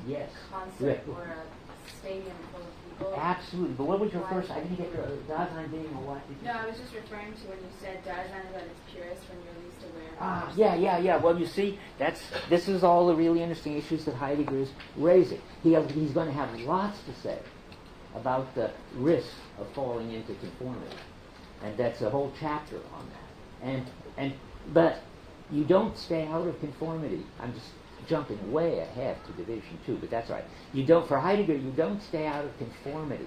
yes. concert or a stadium full of people. Absolutely. But what was your first? I didn't get the Dasein being a what? No, I was just referring to when you said Dasein is at its purest when you're least aware of yourself. Yeah. Well, you see, this is all the really interesting issues that Heidegger is raising. He's going to have lots to say about the risks of falling into conformity, and that's a whole chapter on that. But you don't stay out of conformity. I'm just jumping way ahead to division 2, but that's right. For Heidegger, you don't stay out of conformity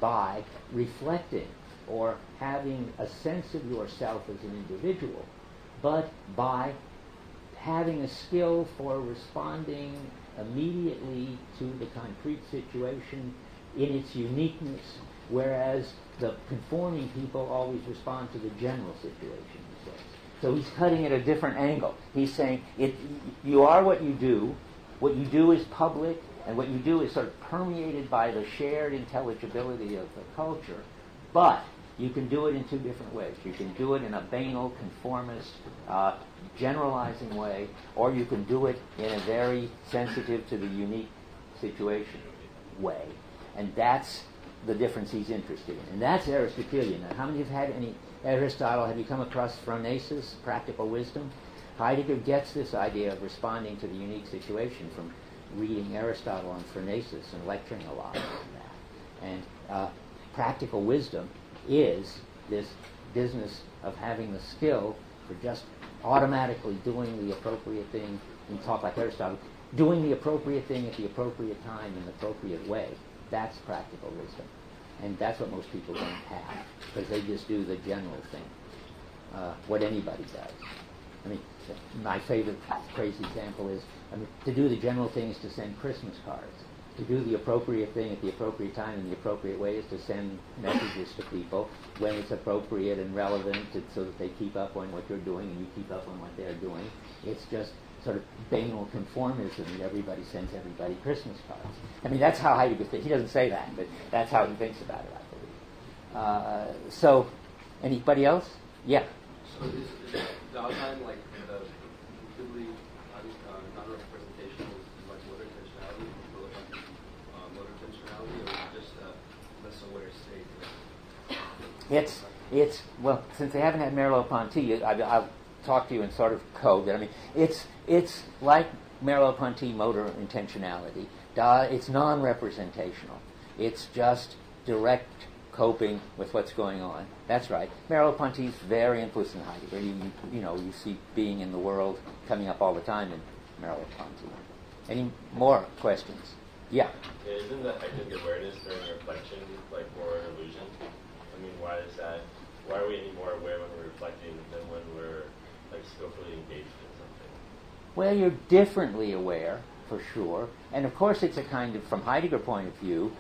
by reflecting or having a sense of yourself as an individual, but by having a skill for responding immediately to the concrete situation in its uniqueness, whereas the conforming people always respond to the general situation, he says. So he's cutting at a different angle. He's saying, you are what you do is public, and what you do is sort of permeated by the shared intelligibility of the culture, but you can do it in two different ways. You can do it in a banal, conformist, generalizing way, or you can do it in a very sensitive to the unique situation way. And that's the difference he's interested in. And that's Aristotelian. Now, how many have had any Aristotle? Have you come across phronesis, practical wisdom? Heidegger gets this idea of responding to the unique situation from reading Aristotle on phronesis and lecturing a lot on that. And practical wisdom is this business of having the skill for just automatically doing the appropriate thing, in talk like Aristotle, doing the appropriate thing at the appropriate time in the appropriate way. That's practical wisdom. And that's what most people don't have, because they just do the general thing, what anybody does. I mean, my favorite crazy example is, to do the general thing is to send Christmas cards. To do the appropriate thing at the appropriate time in the appropriate way is to send messages to people when it's appropriate and relevant, so that they keep up on what you're doing and you keep up on what they're doing. It's just sort of banal conformism that everybody sends everybody Christmas cards. I mean, that's how Heidegger thinks. He doesn't say that, but that's how he thinks about it, I believe. So, anybody else? Yeah. So is Dasein like completely non-representational, like motor intentionality, motor intentionality, or is it just a less aware state? It's well, since they haven't had Merleau-Ponty, I'll talk to you in sort of code. I mean, it's like Merleau-Ponty motor intentionality. It's non-representational. It's just direct coping with what's going on. That's right. Merleau-Ponty is very influenced in Heidegger. You see being in the world coming up all the time in Merleau-Ponty. Any more questions? Yeah. Isn't the hectic awareness during reflection like more an illusion? I mean, why is that? Why are we any more aware when we're reflecting than when we're like skillfully engaged in something? Well, you're differently aware, for sure. And of course it's a kind of, from Heidegger point of view,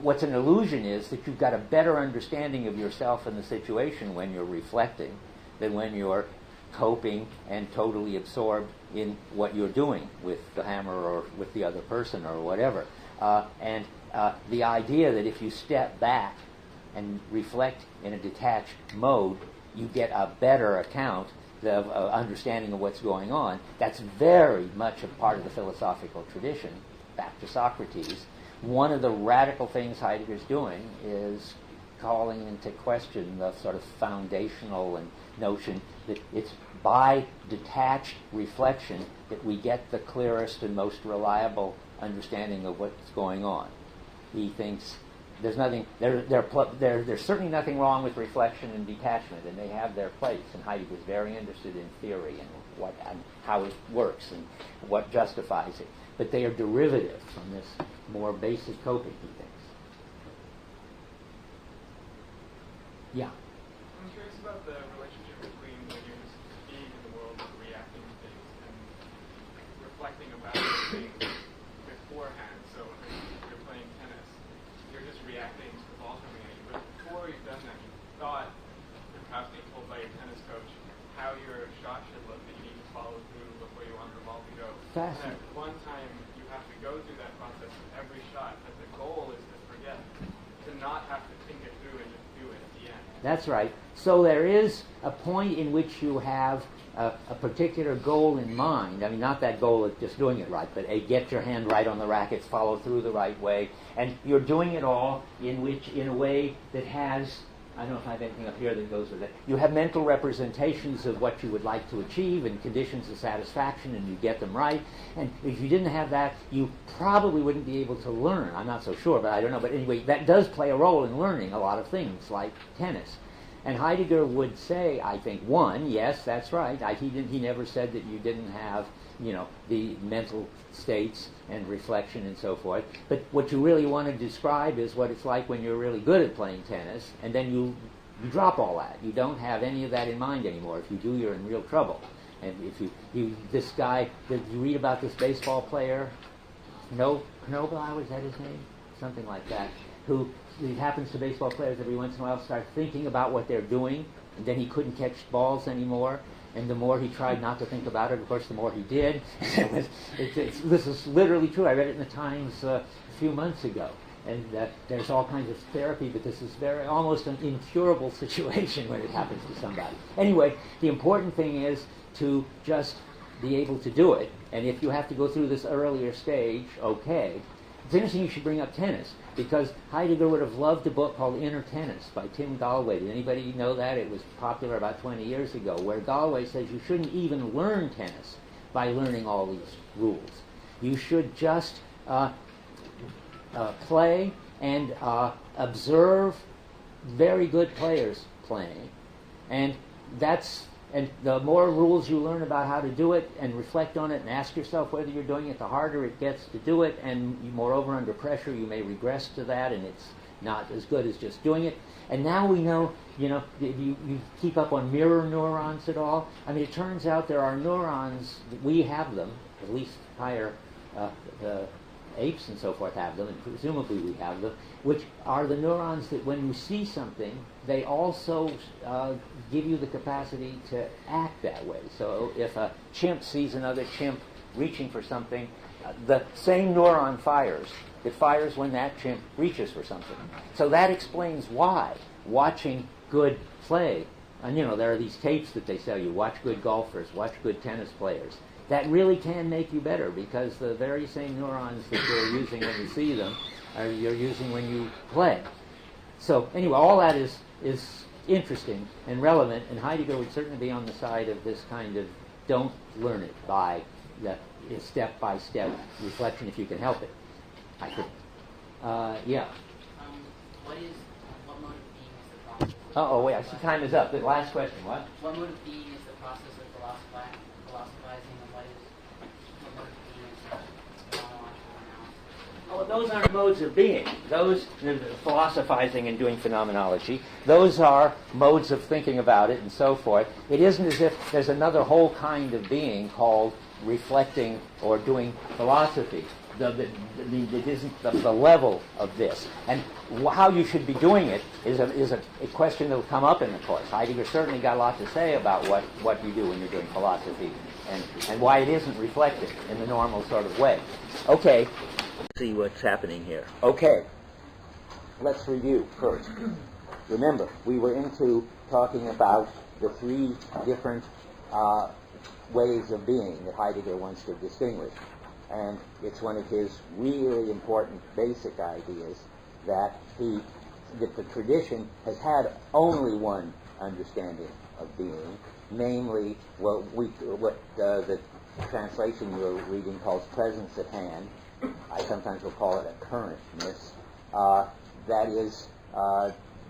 what's an illusion is that you've got a better understanding of yourself and the situation when you're reflecting than when you're coping and totally absorbed in what you're doing with the hammer or with the other person or whatever. And the idea that if you step back and reflect in a detached mode, you get a better account of understanding of what's going on. That's very much a part of the philosophical tradition. Back to Socrates. One of the radical things Heidegger's doing is calling into question the sort of foundational and notion that it's by detached reflection that we get the clearest and most reliable understanding of what's going on. He thinks there's nothing. There's certainly nothing wrong with reflection and detachment, and they have their place. And Heidegger is very interested in theory and how it works and what justifies it. But they are derivative from this more basic coping, he thinks. Yeah. I'm curious about the relationship between when you're just being in the world and reacting to things and reflecting about things beforehand. So if you're playing tennis, you're just reacting to the ball coming at you. But before you've done that, you thought, and perhaps being told by your tennis coach, how your shot should look, that you need to follow through before you want the ball to go process of every shot, that the goal is to forget, to not have to think it through and just do it at the end. That's right. So there is a point in which you have a particular goal in mind. I mean, not that goal of just doing it right, but get your hand right on the rackets, follow through the right way, and you're doing it all in a way that has, I don't know if I have anything up here that goes with it. You have mental representations of what you would like to achieve and conditions of satisfaction, and you get them right. And if you didn't have that, you probably wouldn't be able to learn. I'm not so sure, but I don't know. But anyway, that does play a role in learning a lot of things, like tennis. And Heidegger would say, I think, one, yes, that's right. He never said that you didn't have, the mental states and reflection and so forth. But what you really want to describe is what it's like when you're really good at playing tennis, and then you drop all that. You don't have any of that in mind anymore. If you do, you're in real trouble. And if this guy, did you read about this baseball player? Knobel, is that his name? Something like that. Who, it happens to baseball players every once in a while, start thinking about what they're doing, and then he couldn't catch balls anymore. And the more he tried not to think about it, of course, the more he did. This is literally true. I read it in the Times a few months ago. And there's all kinds of therapy, but this is almost an incurable situation when it happens to somebody. Anyway, the important thing is to just be able to do it. And if you have to go through this earlier stage, okay. It's interesting you should bring up tennis, because Heidegger would have loved a book called Inner Tennis by Tim Galway. Did anybody know that? It was popular about 20 years ago, where Galway says you shouldn't even learn tennis by learning all these rules. You should just play and observe very good players playing. And the more rules you learn about how to do it and reflect on it and ask yourself whether you're doing it, the harder it gets to do it. And moreover, under pressure, you may regress to that, and it's not as good as just doing it. And now we know, you keep up on mirror neurons at all. I mean, it turns out there are neurons, we have them, at least higher apes and so forth have them, and presumably we have them, which are the neurons that when you see something, they also give you the capacity to act that way. So if a chimp sees another chimp reaching for something, the same neuron fires. It fires when that chimp reaches for something. So that explains why watching good play, and there are these tapes that they sell you, watch good golfers, watch good tennis players. That really can make you better, because the very same neurons that you're using when you see them you're using when you play. So anyway, all that is interesting and relevant, and Heidegger would certainly be on the side of this kind of don't learn it by step-by-step reflection if you can help it, I think. Yeah. What mode of being is the process? Wait, I see time is up. The last question, what? What mode of being is the process of philosophizing, and what mode of being is phenomenological analysis? Oh, those aren't modes of being. Those, philosophizing and doing phenomenology, those are modes of thinking about it and so forth. It isn't as if there's another whole kind of being called reflecting or doing philosophy. It isn't the level of this. And how you should be doing it is a question that will come up in the course. Heidegger certainly got a lot to say about what you do when you're doing philosophy and why it isn't reflected in the normal sort of way. Okay, let's see what's happening here. Okay, let's review first. Remember, we were into talking about the three different ways of being that Heidegger wants to distinguish. And it's one of his really important basic ideas that the tradition has had only one understanding of being, namely what the translation you're reading calls presence at hand. I sometimes will call it a currentness. That is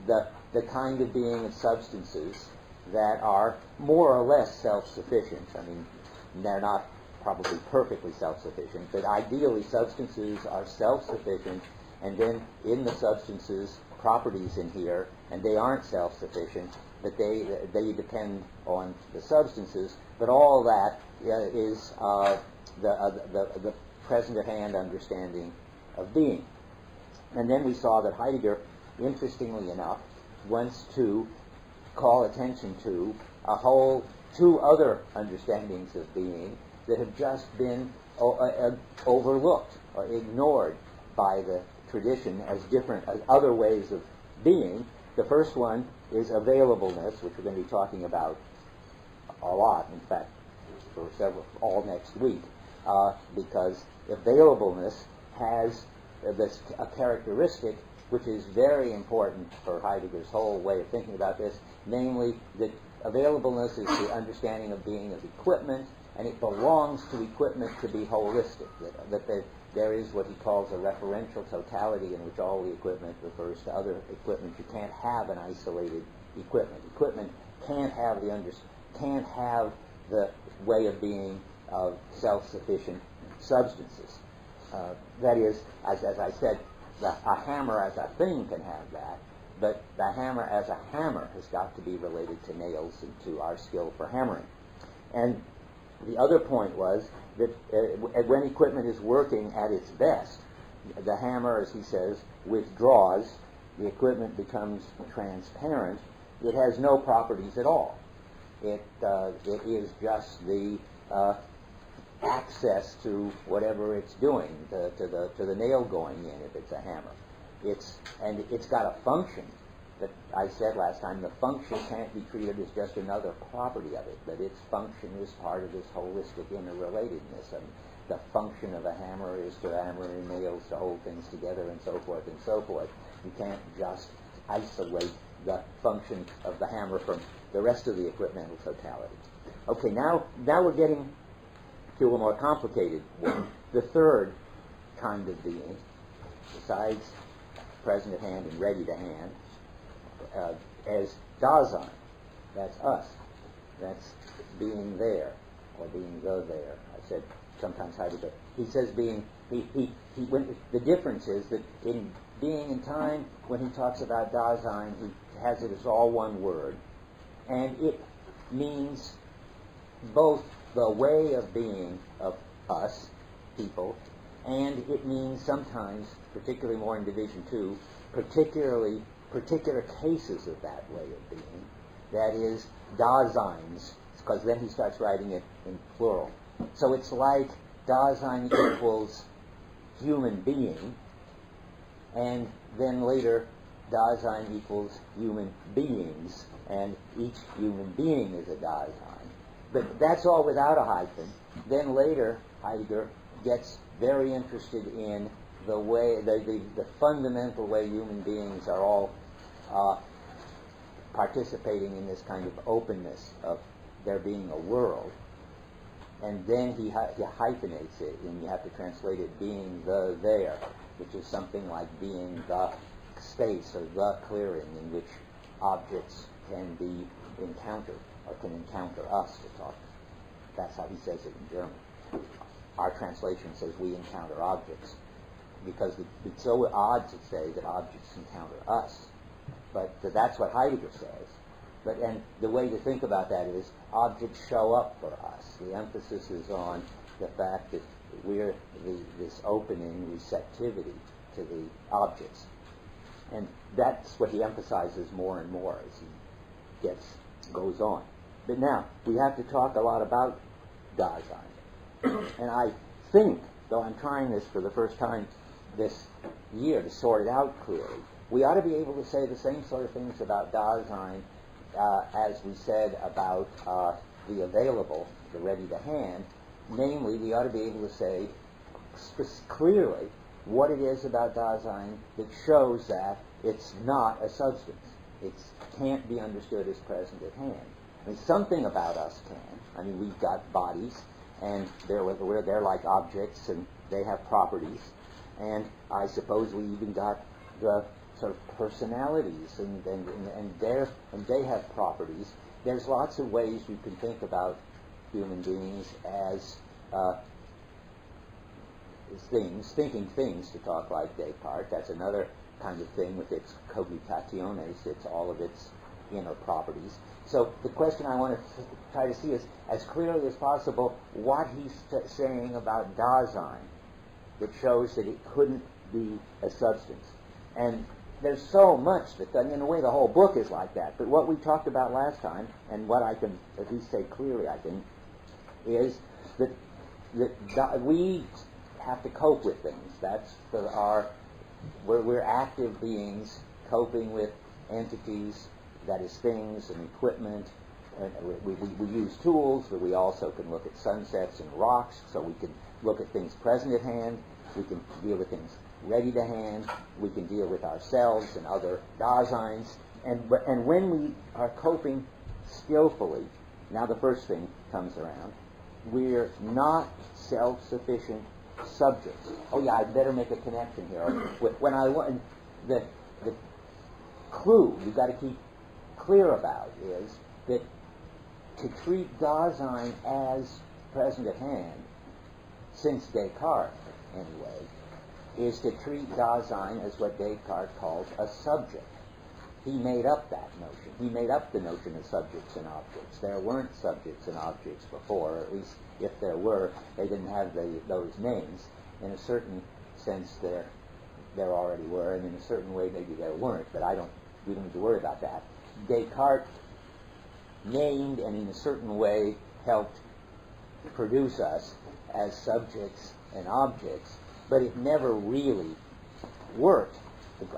the kind of being of substances that are more or less self-sufficient. I mean, they're not probably perfectly self-sufficient, but ideally substances are self-sufficient, and then in the substances properties in here, and they aren't self-sufficient, but they depend on the substances. But all that is the present at hand understanding of being. And then we saw that Heidegger, interestingly enough, wants to call attention to two other understandings of being that have just been overlooked. or ignored by the tradition as different, as other ways of being. The first one is availableness, which we're going to be talking about a lot, in fact, for all next week, because availableness has a characteristic which is very important for Heidegger's whole way of thinking about this, namely that availableness is the understanding of being of equipment, and it belongs to equipment to be holistic, that there is what he calls a referential totality in which all the equipment refers to other equipment. You can't have an isolated equipment. Equipment can't have the way of being of self-sufficient substances. That is, as I said, a hammer as a thing can have that, but the hammer as a hammer has got to be related to nails and to our skill for hammering. And the other point was that when equipment is working at its best, the hammer, as he says, withdraws, the equipment becomes transparent, it has no properties at all. It is just the access to whatever it's doing, to the nail going in if it's a hammer. It's got a function that I said last time. The function can't be treated as just another property of it, but its function is part of this holistic interrelatedness. And the function of a hammer is to hammer in nails, to hold things together, and so forth and so forth. You can't just isolate the function of the hammer from the rest of the equipmental totality. Okay, now we're getting to a more complicated one. The third kind of being, besides present at hand and ready to hand, as Dasein. That's us. That's being there, or being the there. I said sometimes Heidegger. He says being. The difference is that in being in time, when he talks about Dasein, he has it as all one word, and it means both the way of being of us, people, and it means sometimes, particularly more in Division 2, particular cases of that way of being. That is, Daseins, because then he starts writing it in plural. So it's like Dasein equals human being, and then later Dasein equals human beings, and each human being is a Dasein. But that's all without a hyphen. Then later, Heidegger gets very interested in the way, the fundamental way human beings are all participating in this kind of openness of there being a world. And then he hyphenates it, and you have to translate it being the there, which is something like being the space or the clearing in which objects can be encountered, or can encounter us to talk. That's how he says it in German. Our translation says we encounter objects, because it's so odd to say that objects encounter us. But that's what Heidegger says. And the way to think about that is objects show up for us. The emphasis is on the fact that we're this opening receptivity to the objects. And that's what he emphasizes more and more as he goes on. But now, we have to talk a lot about Dasein. And I think, though I'm trying this for the first time this year to sort it out clearly, we ought to be able to say the same sort of things about Dasein as we said about the available, the ready to hand. Namely, we ought to be able to say clearly what it is about Dasein that shows that it's not a substance. It can't be understood as present at hand. I mean, something about us can. I mean, we've got bodies, and they're like objects, and they have properties. And I suppose we even got the sort of personalities, and they have properties. There's lots of ways you can think about human beings as thinking things, to talk like Descartes. That's another kind of thing with its cogitationes, it's all of its inner properties. So the question I want to try to see is, as clearly as possible, what he's saying about Dasein that shows that it couldn't be a substance. And there's so much that, in a way, the whole book is like that. But what we talked about last time, and what I can at least say clearly, I think, is that we have to cope with things. That's we're active beings coping with entities, that is things and equipment. And we use tools, but we also can look at sunsets and rocks, so we can look at things present at hand. We can deal with things ready to hand. We can deal with ourselves and other Daseins. And when we are coping skillfully, now the first thing comes around, we're not self-sufficient subjects. Oh yeah, I better make a connection here. When I want the clue you've got to keep clear about is that to treat Dasein as present at hand, since Descartes anyway, is to treat Dasein as what Descartes calls a subject. He made up that notion. He made up the notion of subjects and objects. There weren't subjects and objects before, or at least if there were, they didn't have those names. In a certain sense, there already were, and in a certain way, maybe there weren't. But we don't need to worry about that. Descartes named and in a certain way helped produce us as subjects and objects, but it never really worked,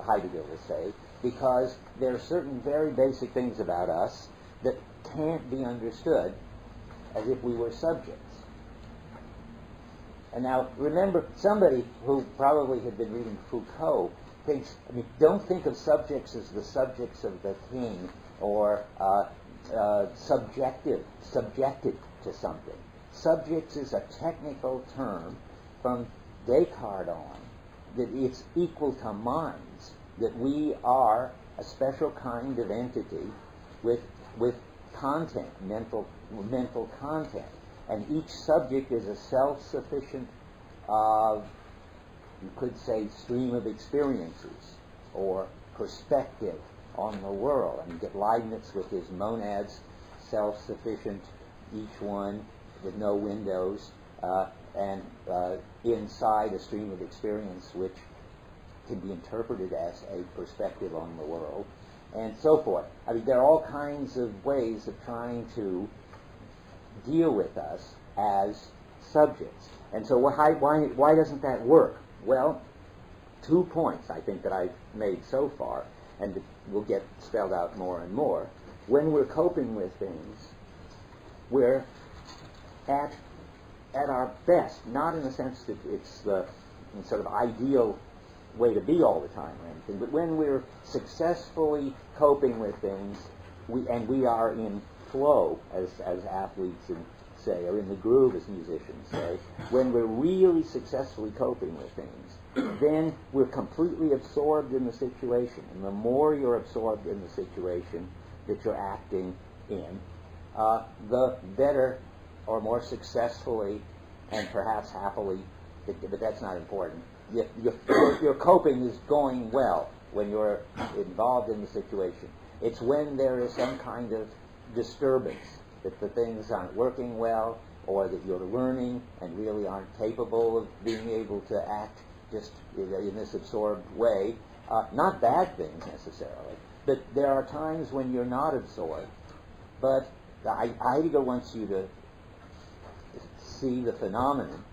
Heidegger will say, because there are certain very basic things about us that can't be understood as if we were subjects. And now, remember, somebody who probably had been reading Foucault thinks, don't think of subjects as the subjects of the king or subjected to something. Subjects is a technical term from Descartes on, that it's equal to minds, that we are a special kind of entity with content, mental content, and each subject is a self-sufficient, you could say, stream of experiences or perspective on the world. And you get Leibniz with his monads, self-sufficient, each one with no windows, and inside a stream of experience which can be interpreted as a perspective on the world, and so forth. There are all kinds of ways of trying to deal with us as subjects. And so why doesn't that work? Well, 2 points I think that I've made so far, and will get spelled out more and more. When we're coping with things, we're at our best, not in the sense that it's the sort of ideal way to be all the time or anything, but when we're successfully coping with things, we are in flow, as athletes say, or in the groove, as musicians say, when we're really successfully coping with things, then we're completely absorbed in the situation. And the more you're absorbed in the situation that you're acting in, the better or more successfully and perhaps happily, but that's not important. Your coping is going well when you're involved in the situation. It's when there is some kind of disturbance, that the things aren't working well, or that you're learning and really aren't capable of being able to act just in this absorbed way. Not bad things necessarily, but there are times when you're not absorbed. But Heidegger wants you to see the phenomenon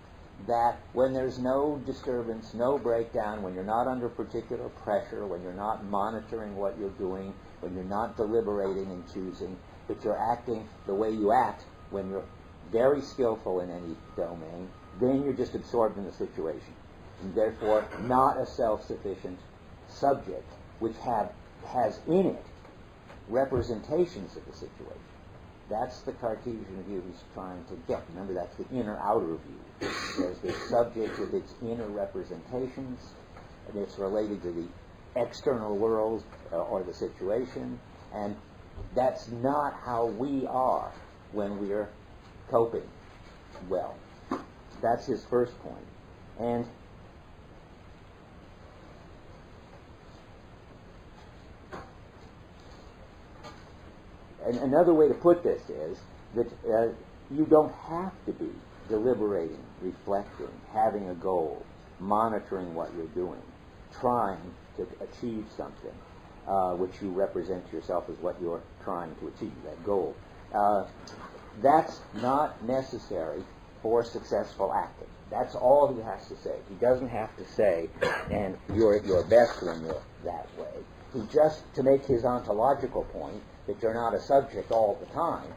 that when there's no disturbance, no breakdown, when you're not under particular pressure, when you're not monitoring what you're doing, when you're not deliberating and choosing, but you're acting the way you act when you're very skillful in any domain, then you're just absorbed in the situation, and therefore not a self-sufficient subject which has in it representations of the situation. That's the Cartesian view he's trying to get. Remember, that's the inner-outer view. There's the subject with its inner representations, and it's related to the external world or the situation, and that's not how we are when we're coping well. That's his first point. And another way to put this is that you don't have to be deliberating, reflecting, having a goal, monitoring what you're doing, trying to achieve something, which you represent yourself as what you're trying to achieve, that goal. That's not necessary for successful acting. That's all he has to say. He doesn't have to say, and you're at your best when you're that way. He just, to make his ontological point, that you're not a subject all the time,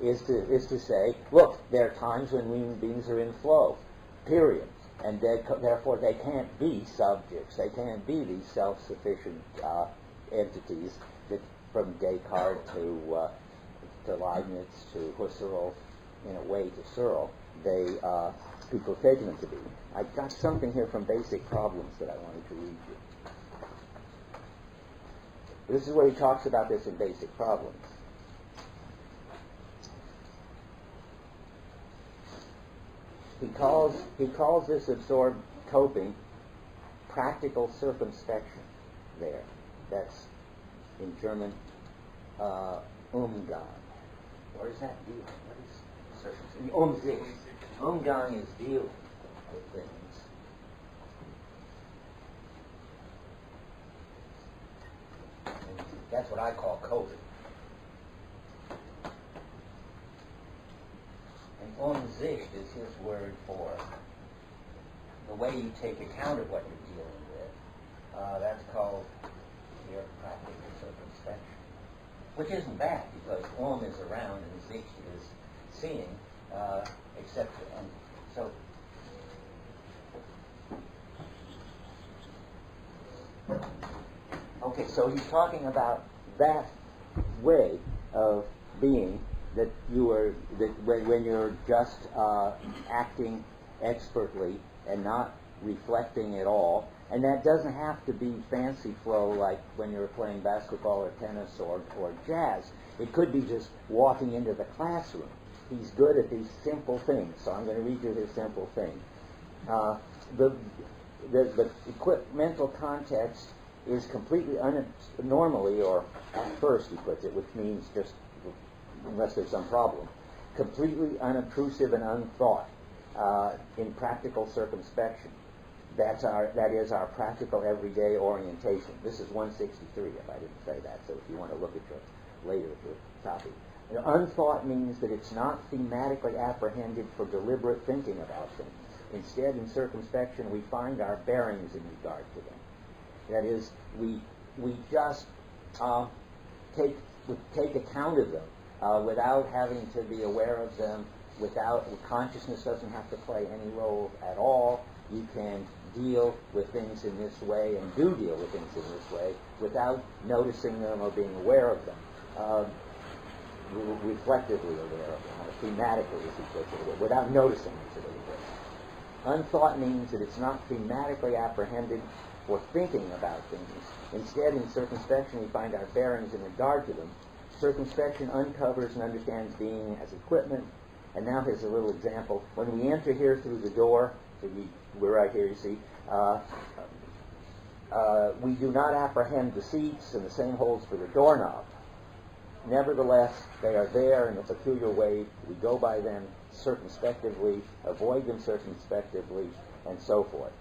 is to say, look, there are times when human beings are in flow, period. And therefore they can't be subjects. They can't be these self-sufficient entities that, from Descartes to Leibniz to Husserl, in a way to Searle, people have taken them to be. I've got something here from Basic Problems that I wanted to read you. This is where he talks about this in Basic Problems. He calls this absorbed coping practical circumspection there. That's in German Umgang. What does that deal? What is circumspection? Umsicht. Umgang is dealing with things. And that's what I call coping. And Umsicht is his word for the way you take account of what you're dealing with. That's called your practical circumspection, which isn't bad because is around and Sicht is seeing, except and so. Okay, so he's talking about that way of being that when you're just acting expertly and not reflecting at all, and that doesn't have to be fancy flow like when you're playing basketball or tennis or jazz. It could be just walking into the classroom. He's good at these simple things, so I'm going to read you his simple thing. The mental context is completely normally, or at first he puts it, which means just unless there's some problem, completely unobtrusive and unthought in practical circumspection. That is our practical everyday orientation. This is 163, if I didn't say that, so if you want to look at your later copy. Unthought means that it's not thematically apprehended for deliberate thinking about things. Instead, in circumspection, we find our bearings in regard to them. That is, we just take account of them without having to be aware of them. Without consciousness doesn't have to play any role at all. You can deal with things in this way and do deal with things in this way without noticing them or being aware of them, reflectively aware of them, or thematically, as he puts it, without noticing them. Unthought means that it's not thematically apprehended for thinking about things. Instead, in circumspection, we find our bearings in regard to them. Circumspection uncovers and understands being as equipment. And now here's a little example. When we enter here through the door, so we're right here, you see, we do not apprehend the seats, and the same holds for the doorknob. Nevertheless, they are there in a peculiar way. We go by them circumspectively, avoid them circumspectively, and so forth.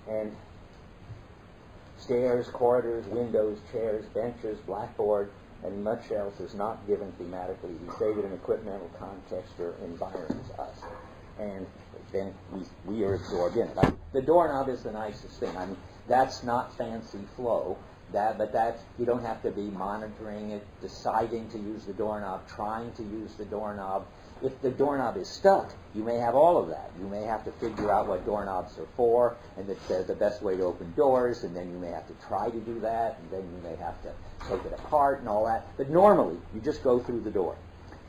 And stairs, corridors, windows, chairs, benches, blackboard, and much else is not given thematically. We say that an equipmental context or environs us. And then we are absorbed in it. The doorknob is the nicest thing. I mean, that's not fancy flow. But you don't have to be monitoring it, deciding to use the doorknob, trying to use the doorknob. If the doorknob is stuck, you may have all of that. You may have to figure out what doorknobs are for, and that the best way to open doors, and then you may have to try to do that, and then you may have to take it apart and all that. But normally, you just go through the door.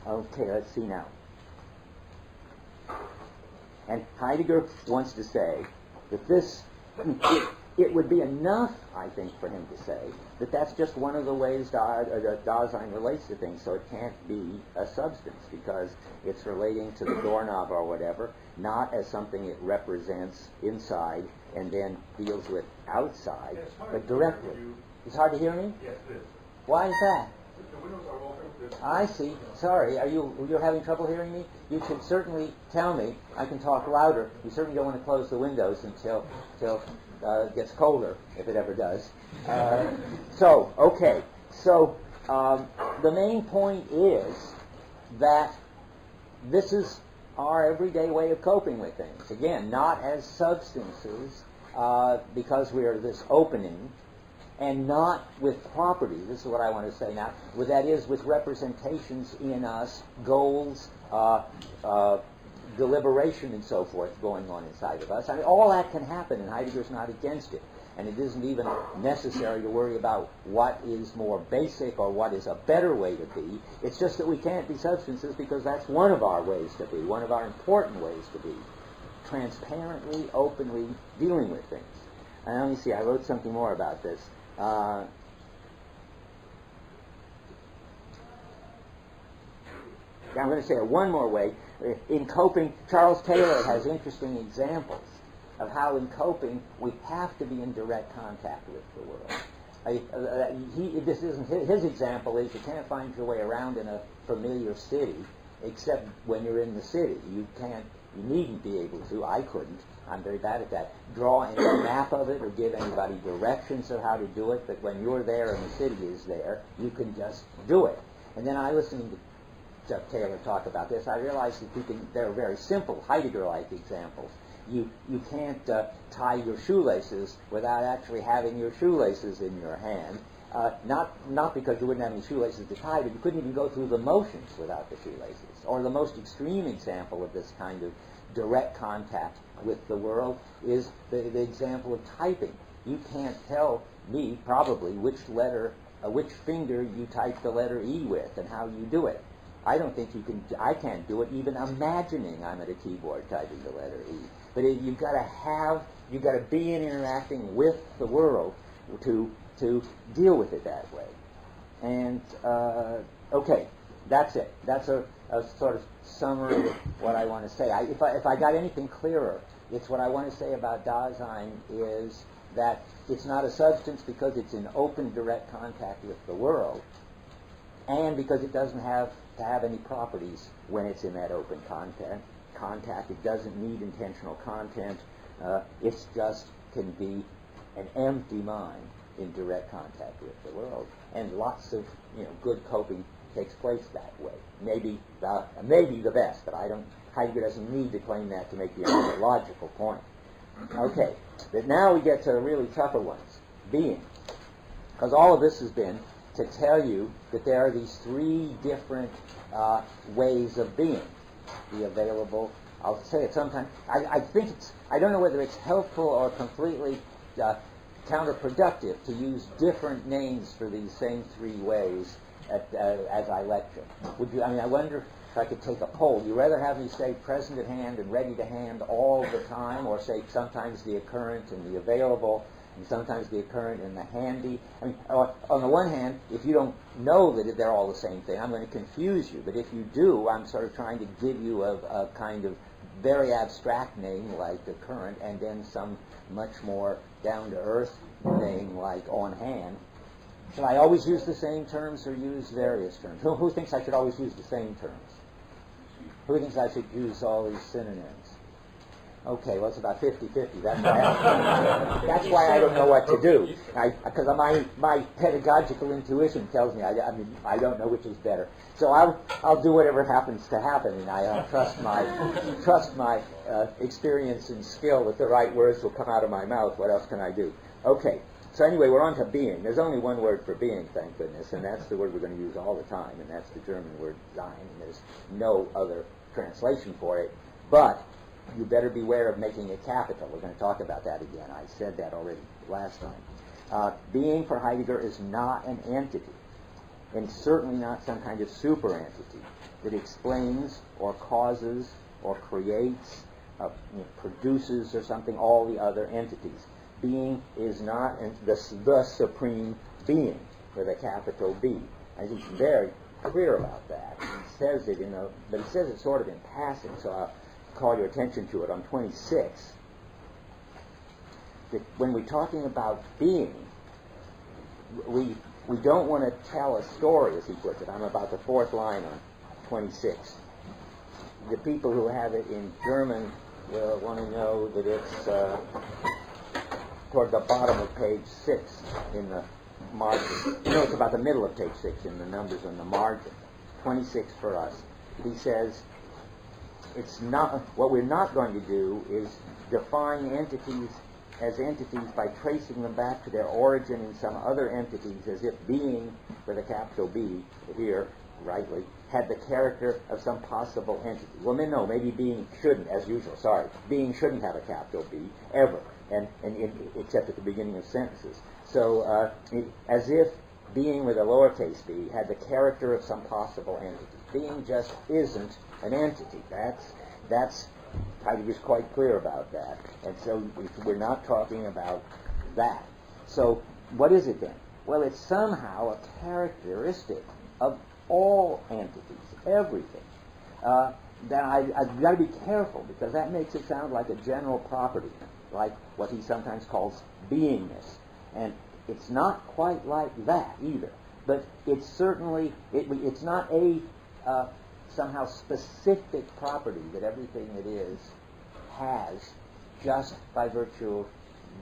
Okay, let's see now. And Heidegger wants to say that this, it would be enough, I think, for him to say that that's just one of the ways Dasein relates to things, so it can't be a substance because it's relating to the doorknob or whatever, not as something it represents inside and then deals with outside, but directly. It's hard to hear me? Yes, it is. Why is that? The windows are open. I see. Sorry. You're having trouble hearing me? You should certainly tell me. I can talk louder. You certainly don't want to close the windows until it gets colder, if it ever does. Okay. So the main point is that this is our everyday way of coping with things. Again, not as substances, because we are this opening, and not with property. This is what I want to say now. That is, with representations in us, goals, deliberation, and so forth going on inside of us. I mean, all that can happen, and Heidegger's not against it. And it isn't even necessary to worry about what is more basic or what is a better way to be. It's just that we can't be substances because that's one of our ways to be, one of our important ways to be, transparently, openly dealing with things. And let me see, I wrote something more about this. I'm going to say it one more way. In coping, Charles Taylor has interesting examples of how in coping we have to be in direct contact with the world. This isn't his example is you can't find your way around in a familiar city except when you're in the city. You needn't be able to. I couldn't. I'm very bad at that. Draw any map of it or give anybody directions of how to do it. But when you're there and the city is there, you can just do it. And then I listened to Chuck Taylor talk about this. I realized that there are very simple Heidegger-like examples. You can't tie your shoelaces without actually having your shoelaces in your hand. Not because you wouldn't have any shoelaces to tie, but you couldn't even go through the motions without the shoelaces. Or the most extreme example of this kind of direct contact with the world is the example of typing. You can't tell me probably which finger you type the letter E with and how you do it. I don't think you can. I can't do it even imagining I'm at a keyboard typing the letter E. But you've got to be interacting with the world to deal with it that way. And okay, that's it. That's a sort of summary of what I want to say. If I got anything clearer, it's what I want to say about Dasein is that it's not a substance because it's in open, direct contact with the world, and because it doesn't have to have any properties when it's in that open contact. It doesn't need intentional content. It just can be an empty mind in direct contact with the world. And lots of good coping takes place that way. Maybe the best, but Heidegger doesn't need to claim that to make the ontological point. Okay, but now we get to the really tougher ones, being. Because all of this has been to tell you that there are these three different ways of being. The available, I'll say it sometime. I don't know whether it's helpful or completely counterproductive to use different names for these same three ways as I lecture. I wonder if I could take a poll. Would you rather have me say present at hand and ready to hand all the time, or say sometimes the occurrent and the available, and sometimes the occurrent and the handy? On the one hand, if you don't know that they're all the same thing, I'm going to confuse you. But if you do, I'm sort of trying to give you a kind of very abstract name like the current, and then some much more down-to-earth name like on hand. Should I always use the same terms or use various terms? Who thinks I should always use the same terms? Who thinks I should use all these synonyms? Okay, well, it's about 50-50. That's why I don't know what to do. Because my pedagogical intuition tells me I don't know which is better. So I'll do whatever happens to happen, and I trust my experience and skill that the right words will come out of my mouth. What else can I do? Okay. So anyway, we're on to being. There's only one word for being, thank goodness, and that's the word we're going to use all the time, and that's the German word sein, and there's no other translation for it. But you better beware of making it capital. We're going to talk about that again. I said that already last time. Being for Heidegger is not an entity, and certainly not some kind of super entity that explains or causes or creates, produces or something all the other entities. Being is not the supreme being with a capital B. I think he's very clear about that. He says it but he says it sort of in passing, so I'll call your attention to it on 26. That when we're talking about being, we don't want to tell a story, as he puts it. I'm about the fourth line on 26. The people who have it in German will want to know that it's toward the bottom of page 6 in the margin. It's about the middle of page 6 in the numbers on the margin. 26 for us. He says, it's not, what we're not going to do is define entities as entities by tracing them back to their origin in some other entities, as if being, with a capital B here, rightly, had the character of some possible entity. Well, no, maybe being shouldn't, as usual, sorry. Being shouldn't have a capital B, ever, except at the beginning of sentences. So, as if being with a lowercase b had the character of some possible entity. Being just isn't an entity. That's Heidegger's quite clear about that. And so we're not talking about that. So what is it then? Well, it's somehow a characteristic of all entities, everything. That I've got to be careful, because that makes it sound like a general property, like what he sometimes calls beingness. And it's not quite like that either. But it's certainly, it's not a somehow specific property that everything that is has just by virtue of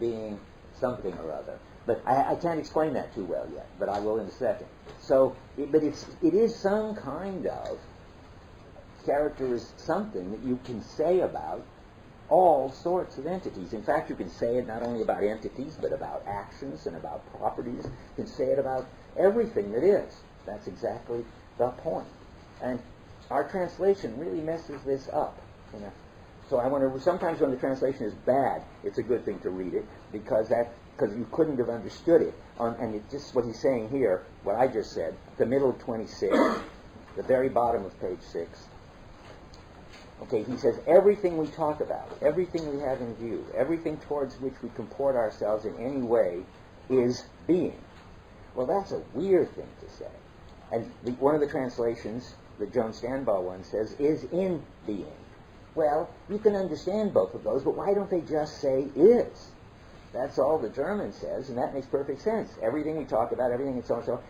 being something or other. But I can't explain that too well yet, but I will in a second. So, it is some kind of character, is something that you can say about all sorts of entities. In fact, you can say it not only about entities, but about actions and about properties. You can say it about everything that is. That's exactly the point. And our translation really messes this up. So I want to. Sometimes when the translation is bad, it's a good thing to read it, because you couldn't have understood it. And it's just what he's saying here, what I just said, the middle of 26, the very bottom of page 6. Okay, he says, everything we talk about, everything we have in view, everything towards which we comport ourselves in any way is being. Well, that's a weird thing to say. And one of the translations, the Joan Stanbaugh one, says, is in being. Well, you can understand both of those, but why don't they just say is? That's all the German says, and that makes perfect sense. Everything we talk about, everything and so on,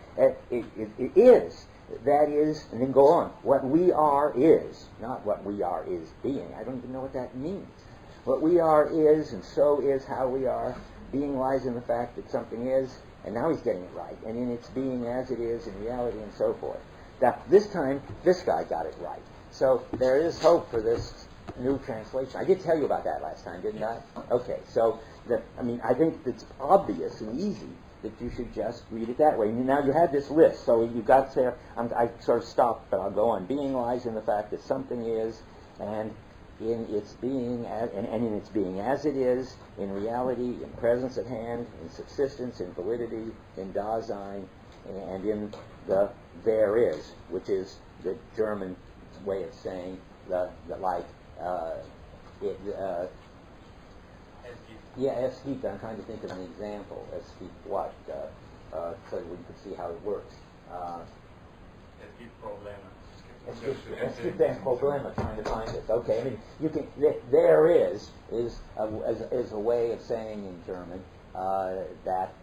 it is. That is, and then go on. What we are is, not what we are is being. I don't even know what that means. What we are is, and so is how we are. Being lies in the fact that something is, and now he's getting it right, and in its being as it is in reality and so forth. Now, this time, this guy got it right. So there is hope for this new translation. I did tell you about that last time, didn't I? Okay, so, I think it's obvious and easy that you should just read it that way. Now you have this list, so you got there. I sort of stopped, but I'll go on. Being lies in the fact that something is, and in its being, and in its being as it is, in reality, in presence at hand, in subsistence, in validity, in Dasein, and in the there is, which is the German way of saying es gibt. I'm trying to think of an example. Es gibt what? So we can see how it works. Es gibt Probleme. Es gibt ein Problem. I'm trying to find it. Okay, you can. There is a way of saying in German that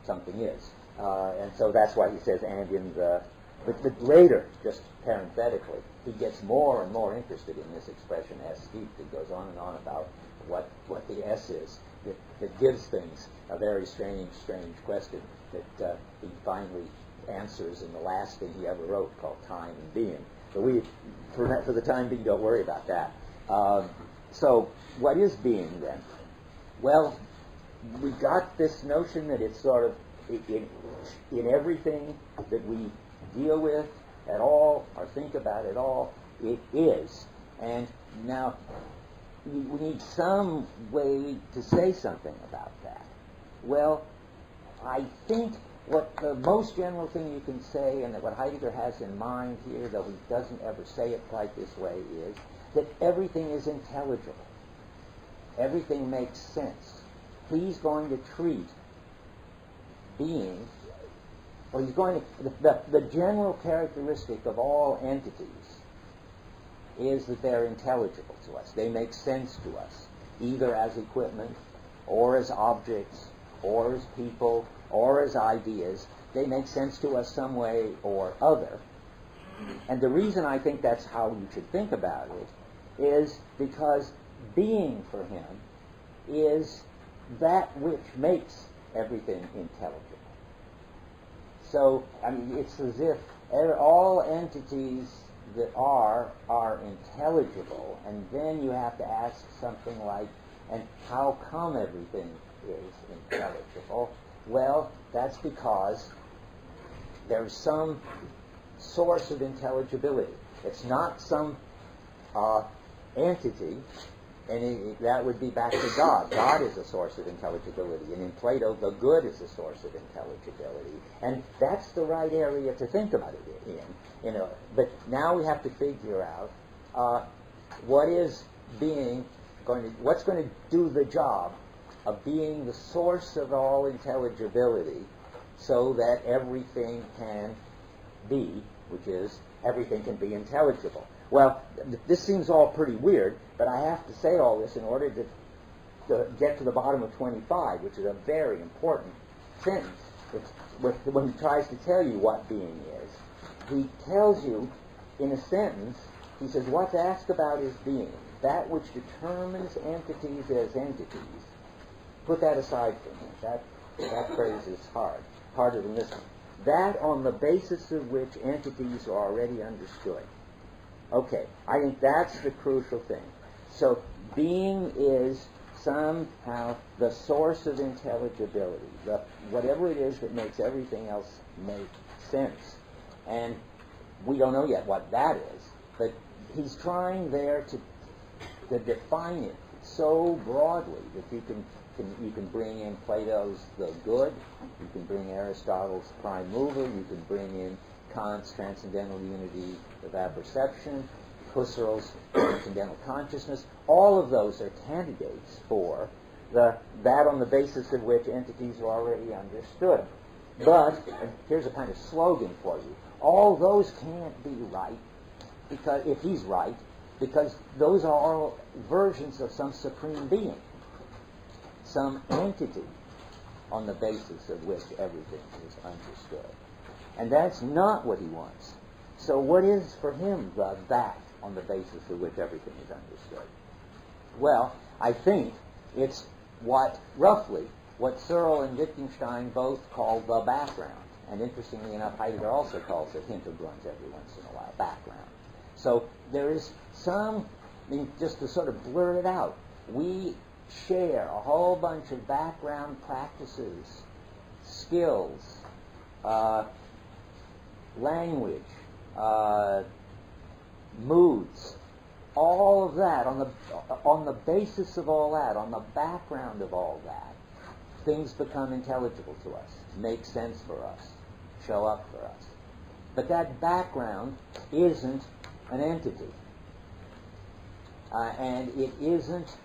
something is, and so that's why he says and in the. But later, just parenthetically, he gets more and more interested in this expression es gibt. It goes on and on about what the S is that gives things a very strange question that he finally answers in the last thing he ever wrote, called Time and Being. But for the time being, don't worry about that. So what is being then? Well, we got this notion that it's sort of in everything that we deal with at all or think about at all, it is. And now we need some way to say something about that. Well, I think what the most general thing you can say, and that what Heidegger has in mind here, though he doesn't ever say it quite this way, is that everything is intelligible. Everything makes sense. He's going to treat being, or he's going to, the general characteristic of all entities is that they're intelligible to us. They make sense to us, either as equipment, or as objects, or as people, or as ideas. They make sense to us some way or other. And the reason I think that's how you should think about it is because being for him is that which makes everything intelligible. So, it's as if all entities that are intelligible, and then you have to ask something like, and how come everything is intelligible? Well, that's because there's some source of intelligibility. It's not some entity, and that would be back to God. God is a source of intelligibility, and in Plato, the good is a source of intelligibility, and that's the right area to think about it in. But now we have to figure out what is being what's going to do the job of being the source of all intelligibility, so that everything can be, which is everything can be intelligible. Well, this seems all pretty weird, but I have to say all this in order to get to the bottom of 25, which is a very important sentence. When he tries to tell you what being is, he tells you in a sentence, he says, what's asked about is being, that which determines entities as entities. Put that aside for a minute. That phrase is harder than this one. That on the basis of which entities are already understood. Okay, I think that's the crucial thing. So being is somehow the source of intelligibility, whatever it is that makes everything else make sense. And we don't know yet what that is, but he's trying there to define it so broadly that you can bring in Plato's the good, you can bring Aristotle's prime mover, you can bring in Kant's transcendental unity of apperception, Husserl's transcendental consciousness. All of those are candidates for that on the basis of which entities are already understood. But, and here's a kind of slogan for you, all those can't be right, because if he's right, because those are all versions of some supreme being, some entity on the basis of which everything is understood. And that's not what he wants. So what is for him that on the basis of which everything is understood? Well, I think it's roughly what Searle and Wittgenstein both call the background. And interestingly enough, Heidegger also calls it Hintergrund every once in a while, background. So there is just to sort of blur it out, we share a whole bunch of background practices, skills, language, moods, all of that, on the basis of all that, on the background of all that, things become intelligible to us, make sense for us, show up for us. But that background isn't an entity. And it isn't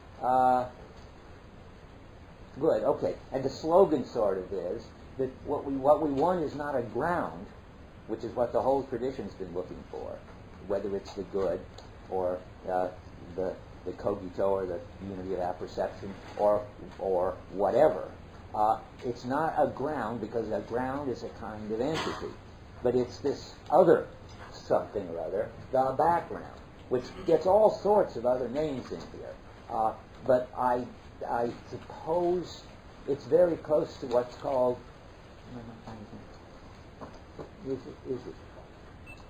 good. Okay, and the slogan sort of is that what we want is not a ground, which is what the whole tradition's been looking for, whether it's the good or the cogito or the unity of apperception or whatever. It's not a ground, because a ground is a kind of entity, but it's this other something or other, the background, which gets all sorts of other names in here. But I suppose it's very close to what's called. Is it?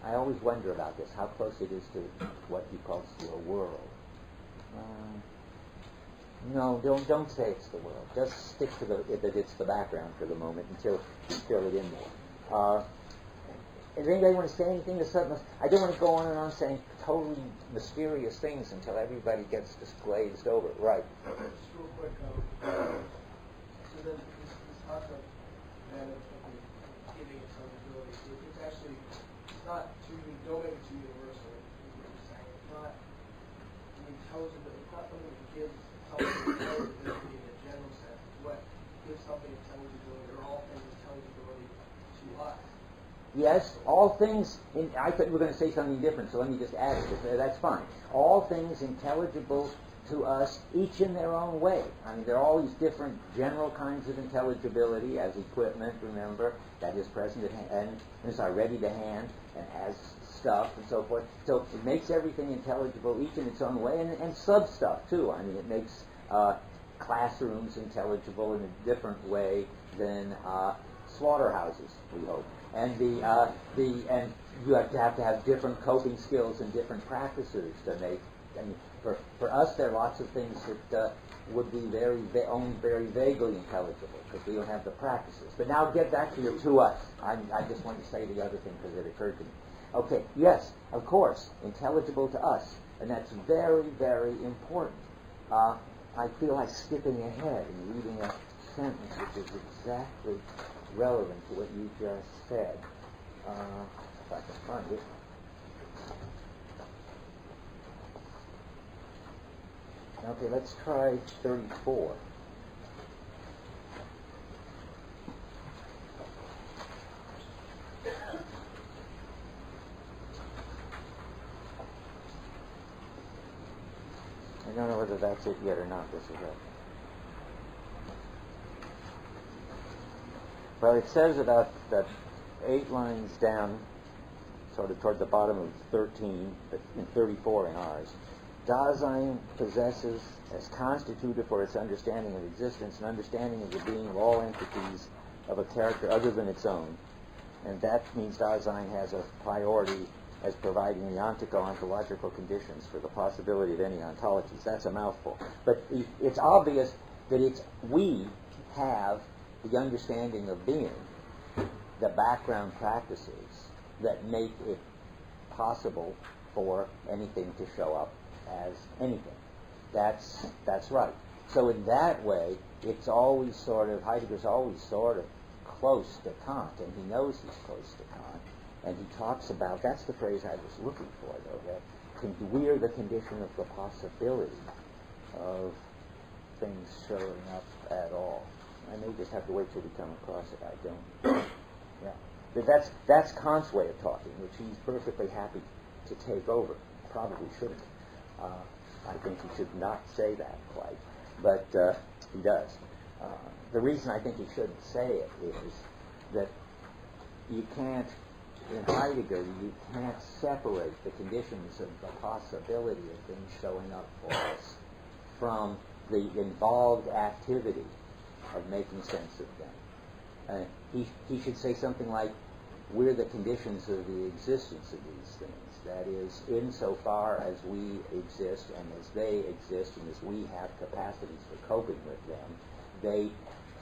I always wonder about this, how close it is to what he calls the world. No, don't say it's the world. Just stick to that it's the background for the moment until you fill it in more. Does anybody want to say anything to something? I don't want to go on and on saying totally mysterious things until everybody gets this glazed over. Right. Just real quick, so then this concept that of giving intelligibility, so it's actually, it's not don't make it too universal, is what you're saying. It's not intelligible, it's not something that gives something intelligibility in a general sense. It's what gives something intelligibility, or all things intelligibility to us. Yes, all things, I thought you were going to say something different, so let me just add it. That's fine. All things intelligible to us, each in their own way. I mean, there are all these different general kinds of intelligibility, as equipment, remember, that is present at hand, and is ready to hand, and has stuff, and so forth. So it makes everything intelligible, each in its own way, and sub-stuff, too. I mean, it makes classrooms intelligible in a different way than slaughterhouses, we hope. And and you have to have different coping skills and different practices to make. I mean, for us, there are lots of things that would be only very vaguely intelligible because we don't have the practices. But now get back to your to us. I just want to say the other thing because it occurred to me. Okay, yes, of course, intelligible to us, and that's very, very important. I feel like skipping ahead and reading a sentence which is exactly relevant to what you just said. If I can find it. Okay, let's try 34. I don't know whether that's it yet or not. This is it. Well, it says about 8 lines down, sort of toward the bottom of 13, but in 34 in ours. Dasein possesses, as constituted for its understanding of existence, an understanding of the being of all entities of a character other than its own. And that means Dasein has a priority as providing the ontological conditions for the possibility of any ontologies. That's a mouthful. But it's obvious that we have the understanding of being, the background practices that make it possible for anything to show up as anything. That's right. So in that way, it's always Heidegger's always sort of close to Kant, and he knows he's close to Kant, and he talks about, that's the phrase I was looking for, though, that we're the condition of the possibility of things showing up at all. I may just have to wait till we come across it. I don't. Yeah. But that's Kant's way of talking, which he's perfectly happy to take over. Probably shouldn't. I think he should not say that quite, but he does. The reason I think he shouldn't say it is that you can't, in Heidegger, you can't separate the conditions of the possibility of things showing up for us from the involved activity of making sense of them. He should say something like, we're the conditions of the existence of these things. That is, insofar as we exist and as they exist and as we have capacities for coping with them, they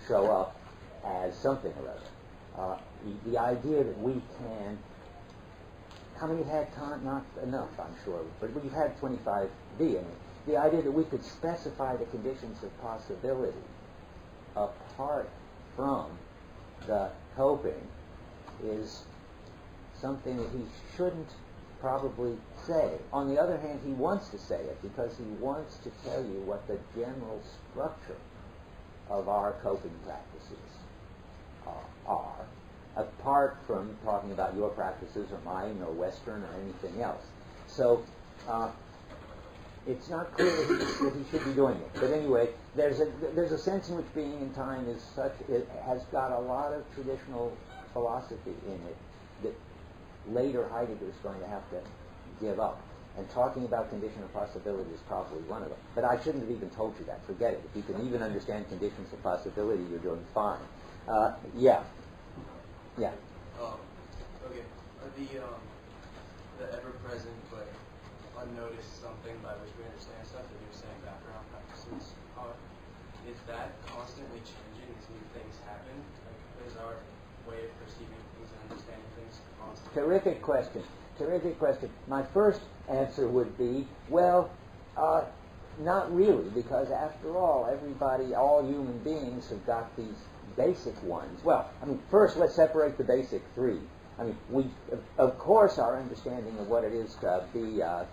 show up as something or other. The idea that we can, how many had Kant? Not enough, I'm sure, but you've had 25B. The idea that we could specify the conditions of possibility apart from the coping is something that he shouldn't probably say. On the other hand, he wants to say it because he wants to tell you what the general structure of our coping practices are, apart from talking about your practices or mine or Western or anything else. So it's not clear that he should be doing it. But anyway, there's a sense in which being in time is such, it has got a lot of traditional philosophy in it that later Heidegger is going to have to give up. And talking about condition of possibility is probably one of them. But I shouldn't have even told you that. Forget it. If you can even understand conditions of possibility, you're doing fine. Yeah. Okay. The ever-present but unnoticed something by which we understand stuff that you're saying background practices are, is that constantly changing as new things happen? Like, is our way of perceiving things and understanding things constantly? Terrific question. My first answer would be, well, not really, because after all, all human beings have got these basic ones. Well, first let's separate the basic three. We, of course, our understanding of what it is to be a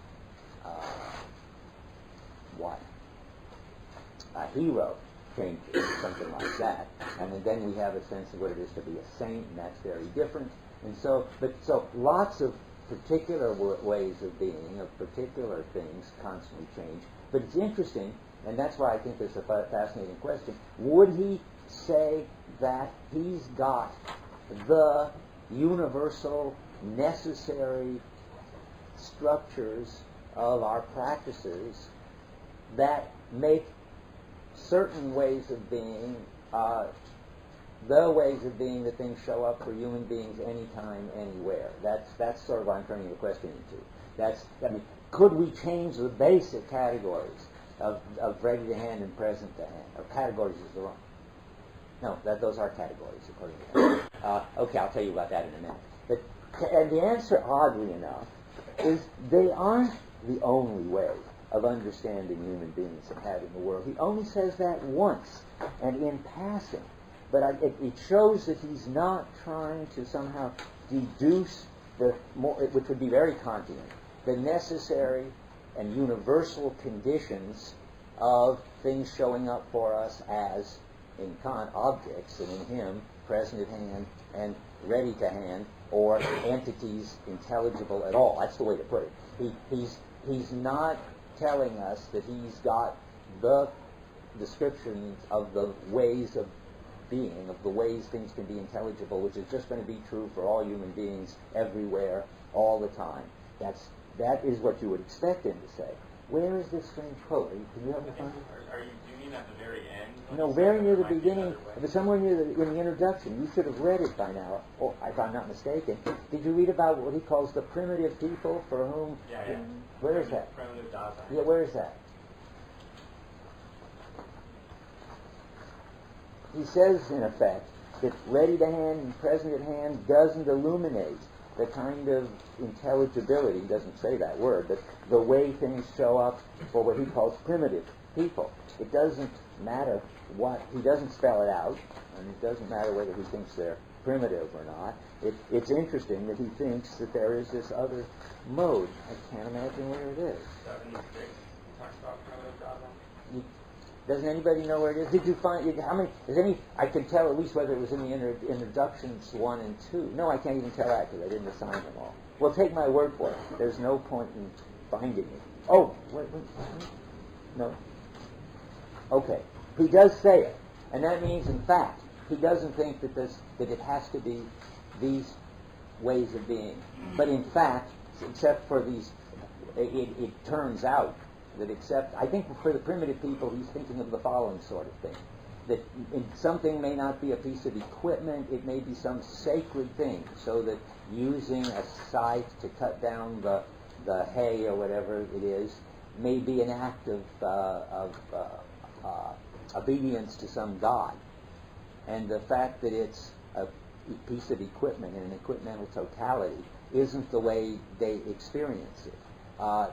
hero changes, something like that. And then we have a sense of what it is to be a saint, and that's very different. And so lots of particular ways of being, of particular things, constantly change. But it's interesting, and that's why I think this is a fascinating question. Would he say that he's got the universal, necessary structures of our practices that make certain ways of being the ways of being that things show up for human beings anytime, anywhere. That's sort of what I'm turning the question into. Could we change the basic categories of ready to hand and present to hand? Or categories is the wrong. No, those are categories according to that. Okay, I'll tell you about that in a minute. And the answer, oddly enough, is they aren't the only way of understanding human beings and having the world. He only says that once, and in passing. But it shows that he's not trying to somehow deduce which would be very Kantian, the necessary and universal conditions of things showing up for us as, in Kant, objects, and in him, present at hand and ready to hand, or entities intelligible at all. That's the way to put it. He's not telling us that he's got the descriptions of the ways of being, of the ways things can be intelligible, which is just going to be true for all human beings everywhere, all the time. That is what you would expect him to say. Where is this strange quote? Can you help me find it? Do you mean at the very end? No, very near the beginning, but somewhere near in the introduction. You should have read it by now, or if I'm not mistaken. Did you read about what he calls the primitive people for whom? Yeah. Where is that? Primitive Dasein. Yeah, where is that? He says, in effect, that ready to hand and present at hand doesn't illuminate the kind of intelligibility, he doesn't say that word, but the way things show up for what he calls primitive people. It doesn't matter what, he doesn't spell it out, and it doesn't matter whether he thinks they're primitive or not. It's interesting that he thinks that there is this other mode. I can't imagine where it is. 76 talks about primitive Dasein. Doesn't anybody know where it is? Did you find it? How many? I can tell at least whether it was in the introductions 1 and 2. No, I can't even tell that because I didn't assign them all. Well, take my word for it. There's no point in finding it. Oh, wait. No. Okay. He does say it, and that means, in fact, he doesn't think that it has to be these ways of being. But in fact, except for these, it turns out that I think for the primitive people, he's thinking of the following sort of thing. That something may not be a piece of equipment, it may be some sacred thing, so that using a scythe to cut down the hay or whatever it is may be an act of obedience to some god. And the fact that it's a piece of equipment in an equipmental totality isn't the way they experience it.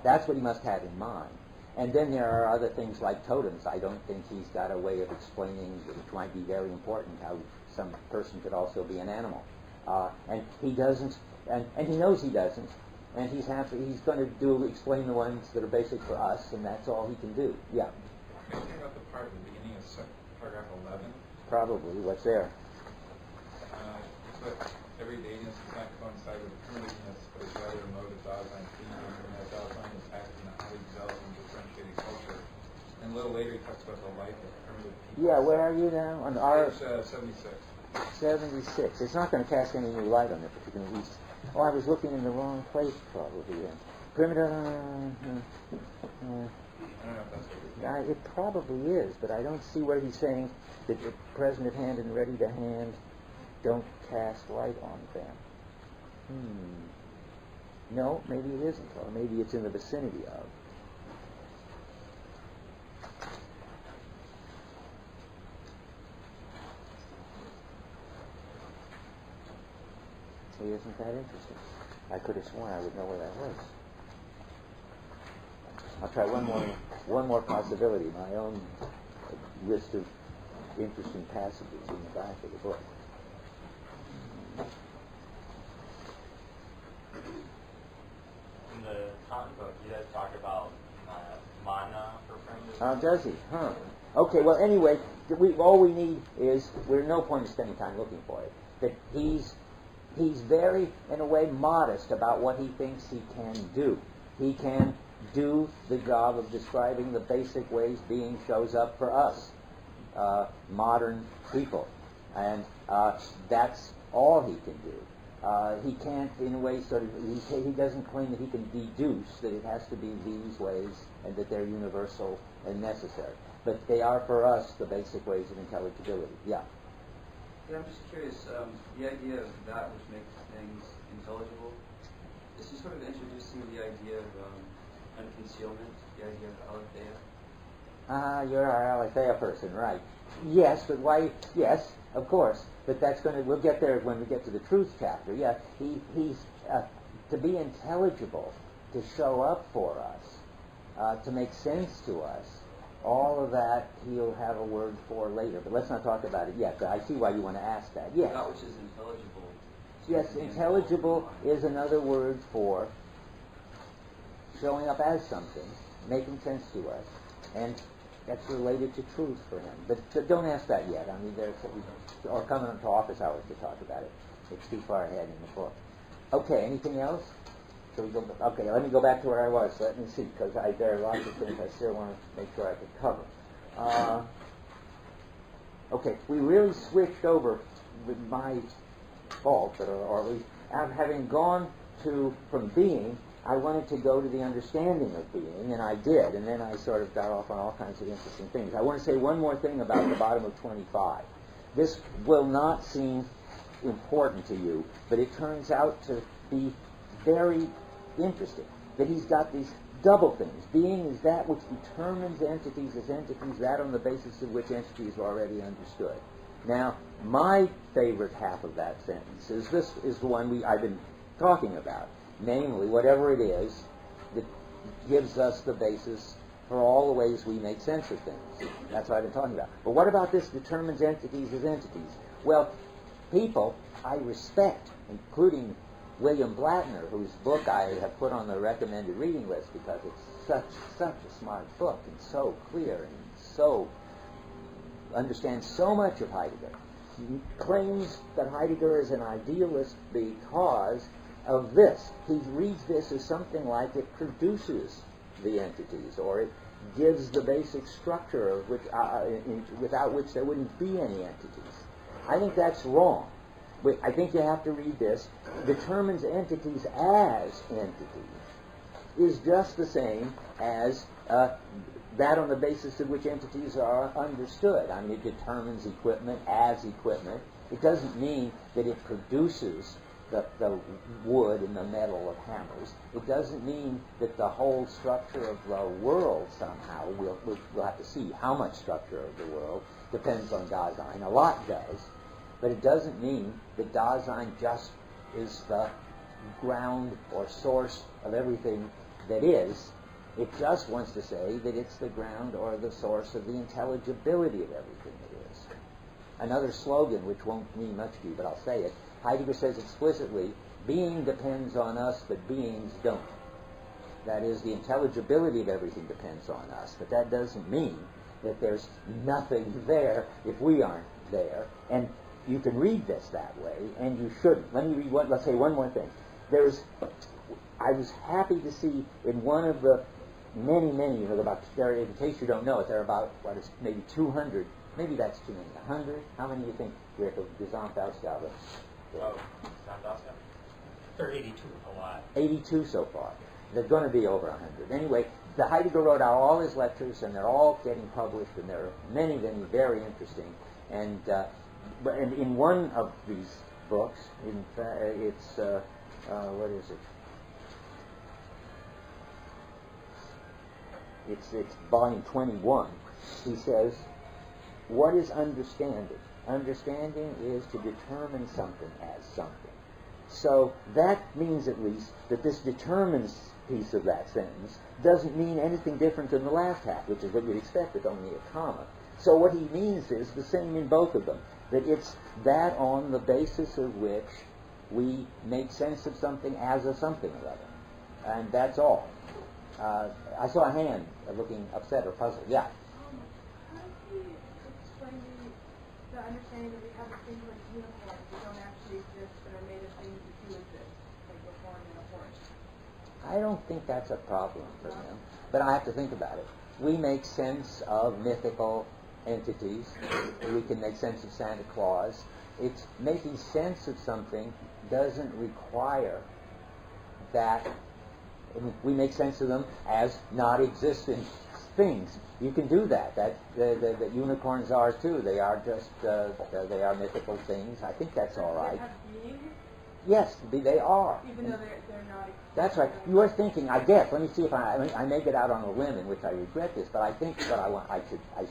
That's what he must have in mind. And then there are other things like totems. I don't think he's got a way of explaining, which might be very important, how some person could also be an animal. And he doesn't, and he knows he doesn't, and he's going to explain the ones that are basic for us, and that's all he can do. Yeah? Anything about the part at the beginning of paragraph 11? Probably. What's there? It's that everydayness does not coincide with primitiveness, but is rather a mode of Dasein thinking, and that Dasein is acting in a highly developed and differentiated culture. And a little later he talks about the life of primitive people. Yeah, where are you now? On page 76. 76. It's not going to cast any new light on it, but you can at least... Oh, I was looking in the wrong place, probably. Primitive... I don't know if that's what it probably is, but I don't see where he's saying that the present at hand and ready to hand don't cast light on them. No, maybe it isn't, or maybe it's in the vicinity of. See, isn't that interesting? I could have sworn I would know where that was. I'll try one more possibility, my own list of interesting passages in the back of the book. In the Kant book, he does talk about mana for primitive. Does he? Huh. Okay, well, anyway, all we need is, we're no point in spending time looking for it, that he's very, in a way, modest about what he thinks he can do. He can do the job of describing the basic ways being shows up for us, modern people. And that's all he can do. He can't, in a way, he doesn't claim that he can deduce that it has to be these ways and that they're universal and necessary. But they are, for us, the basic ways of intelligibility. Yeah? Yeah, I'm just curious, the idea of that which makes things intelligible, is he sort of introducing the idea of unconcealment, the idea of aletheia? You're our aletheia person, right. Yes, but why, yes, of course, but that's going to, we'll get there when we get to the truth chapter. Yeah, he's, to be intelligible, to show up for us, to make sense to us, all of that he'll have a word for later, but let's not talk about it yet. But I see why you want to ask that. Yes. That which is intelligible. Yes, intelligible is another word for showing up as something, making sense to us, and that's related to truth for him. But don't ask that yet. I mean, or come into office hours to talk about it. It's too far ahead in the book. Okay, anything else? Okay, let me go back to where I was. Let me see, because there are lots of things I still want to make sure I can cover. Okay, we really switched over with my fault, or at least having gone from being, I wanted to go to the understanding of being, and I did, and then I sort of got off on all kinds of interesting things. I want to say one more thing about the bottom of 25. This will not seem important to you, but it turns out to be very interesting, that he's got these double things. Being is that which determines entities as entities, that on the basis of which entities are already understood. Now, my favorite half of that sentence is the one I've been talking about, namely, whatever it is that gives us the basis for all the ways we make sense of things. That's what I've been talking about. But what about this determines entities as entities? Well, people I respect, including William Blattner, whose book I have put on the recommended reading list because it's such a smart book and so clear and so understands so much of Heidegger. He claims that Heidegger is an idealist because of this. He reads this as something like it produces the entities, or it gives the basic structure of which, without which there wouldn't be any entities. I think that's wrong. I think you have to read this. Determines entities as entities is just the same as that on the basis of which entities are understood. I mean, it determines equipment as equipment. It doesn't mean that it produces the wood and the metal of hammers. It doesn't mean that the whole structure of the world somehow, we'll have to see how much structure of the world depends on Dasein. A lot does. But it doesn't mean that Dasein just is the ground or source of everything that is. It just wants to say that it's the ground or the source of the intelligibility of everything that is. Another slogan, which won't mean much to you, but I'll say it. Heidegger says explicitly, being depends on us, but beings don't. That is, the intelligibility of everything depends on us, but that doesn't mean that there's nothing there if we aren't there. And you can read this that way, and you shouldn't. Let me read let's say one more thing. I was happy to see in one of the many, in case you don't know it, there are about, maybe 200, maybe that's too many, 100? How many do you think, Rick, of Gesamtausgabe? Oh, Gesamtausgabe? There are 82, a lot. 82 so far. There's going to be over 100. Anyway, the Heidegger wrote out all his lectures, and they're all getting published, and there are many, many very interesting. And in one of these books, it's, what is it? It's volume 21. He says, what is understanding? Understanding is to determine something as something. So that means at least that this determines piece of that sentence doesn't mean anything different than the last half, which is what you'd expect with only a comma. So what he means is the same in both of them, that it's that on the basis of which we make sense of something as a something or other. And that's all. I saw a hand looking upset or puzzled. Yeah? How do you explain the understanding that we have a thing like unicorns that don't actually exist but are made of things that do exist, like a horn and a horse? I don't think that's a problem for him, but I have to think about it. We make sense of mythical entities. We can make sense of Santa Claus. It's making sense of something doesn't require that we make sense of them as not existing things. You can do that. That unicorns are too. They are just they are mythical things. I think that's all right. They have being, Yes, they are. even though they're not. That's right. You are thinking, I guess. Let me see if I may get out on a limb in which I regret this, but I think what I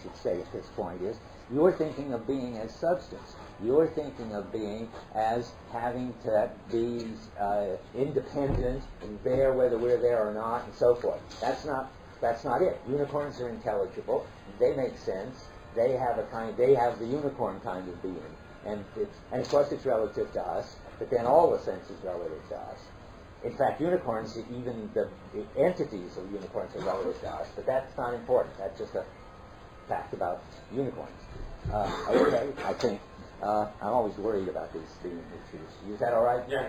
should say at this point is you're thinking of being as substance. You're thinking of being as having to be independent and there whether we're there or not, and so forth. That's not it. Unicorns are intelligible. They make sense. They have the unicorn kind of being, and of course it's relative to us. But then all the sense is relative to us. In fact, unicorns, even the entities of unicorns are relative to us, but that's not important. That's just a fact about unicorns. Okay, I think I'm always worried about these issues. Is that all right? Yeah,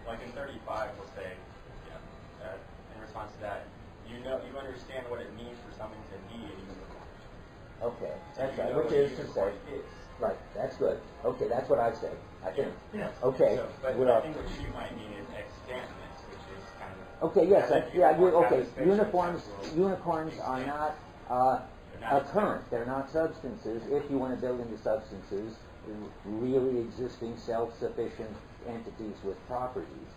like in 35, we'll say, in response to that, you understand what it means for something to be a unicorn. Okay, that's right. Which is to say, right. That's good. Okay, that's what I say. I think. Yeah. Okay. So, but I think what you might mean is extantness, which is kind of. Okay. Yes. Okay. Unicorns are not current. They're not substances. If you want to build into substances, really existing self-sufficient entities with properties,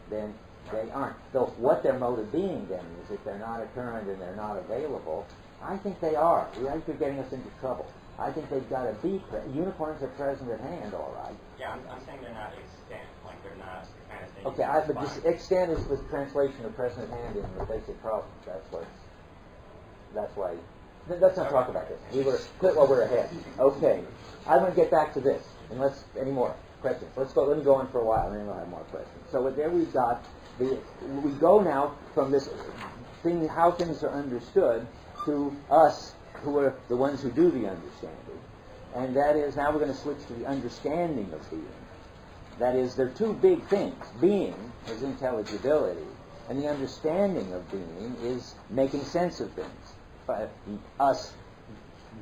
then they aren't. So what their mode of being then is, if they're not occurrent and they're not available, I think they are. I think they're getting us into trouble. I think they've got to be unicorns are present at hand, all right. Yeah, I'm saying they're not extant, like they're not the kind of thing. Okay, but just extant is the translation of present at hand in the basic problem. That's why. Let's not talk about this. We were quit while we're ahead. Okay, I want to get back to this. Unless any more questions, let's go. Let me go on for a while, and then we'll have more questions. So there we've got we go now from this thing, how things are understood, to us, who are the ones who do the understanding. And that is, now we're going to switch to the understanding of being. That is, there are two big things. Being is intelligibility, and the understanding of being is making sense of things. Us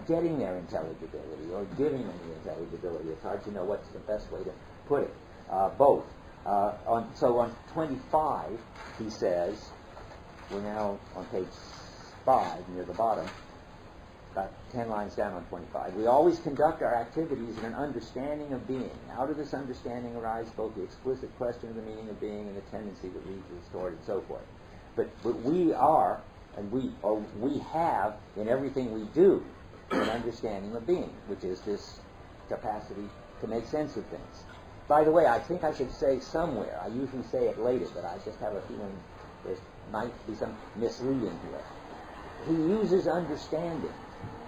getting their intelligibility, or giving them the intelligibility. It's hard to know what's the best way to put it. Both. So on 25, he says, we're now on page 5, near the bottom, about 10 lines down on 25. We always conduct our activities in an understanding of being. Out of this understanding arise both the explicit question of the meaning of being and the tendency that leads us toward, and so forth. But we are, and we have in everything we do an understanding of being, which is this capacity to make sense of things. By the way, I think I should say somewhere, I usually say it later, but I just have a feeling there might be some misleading here. He uses understanding,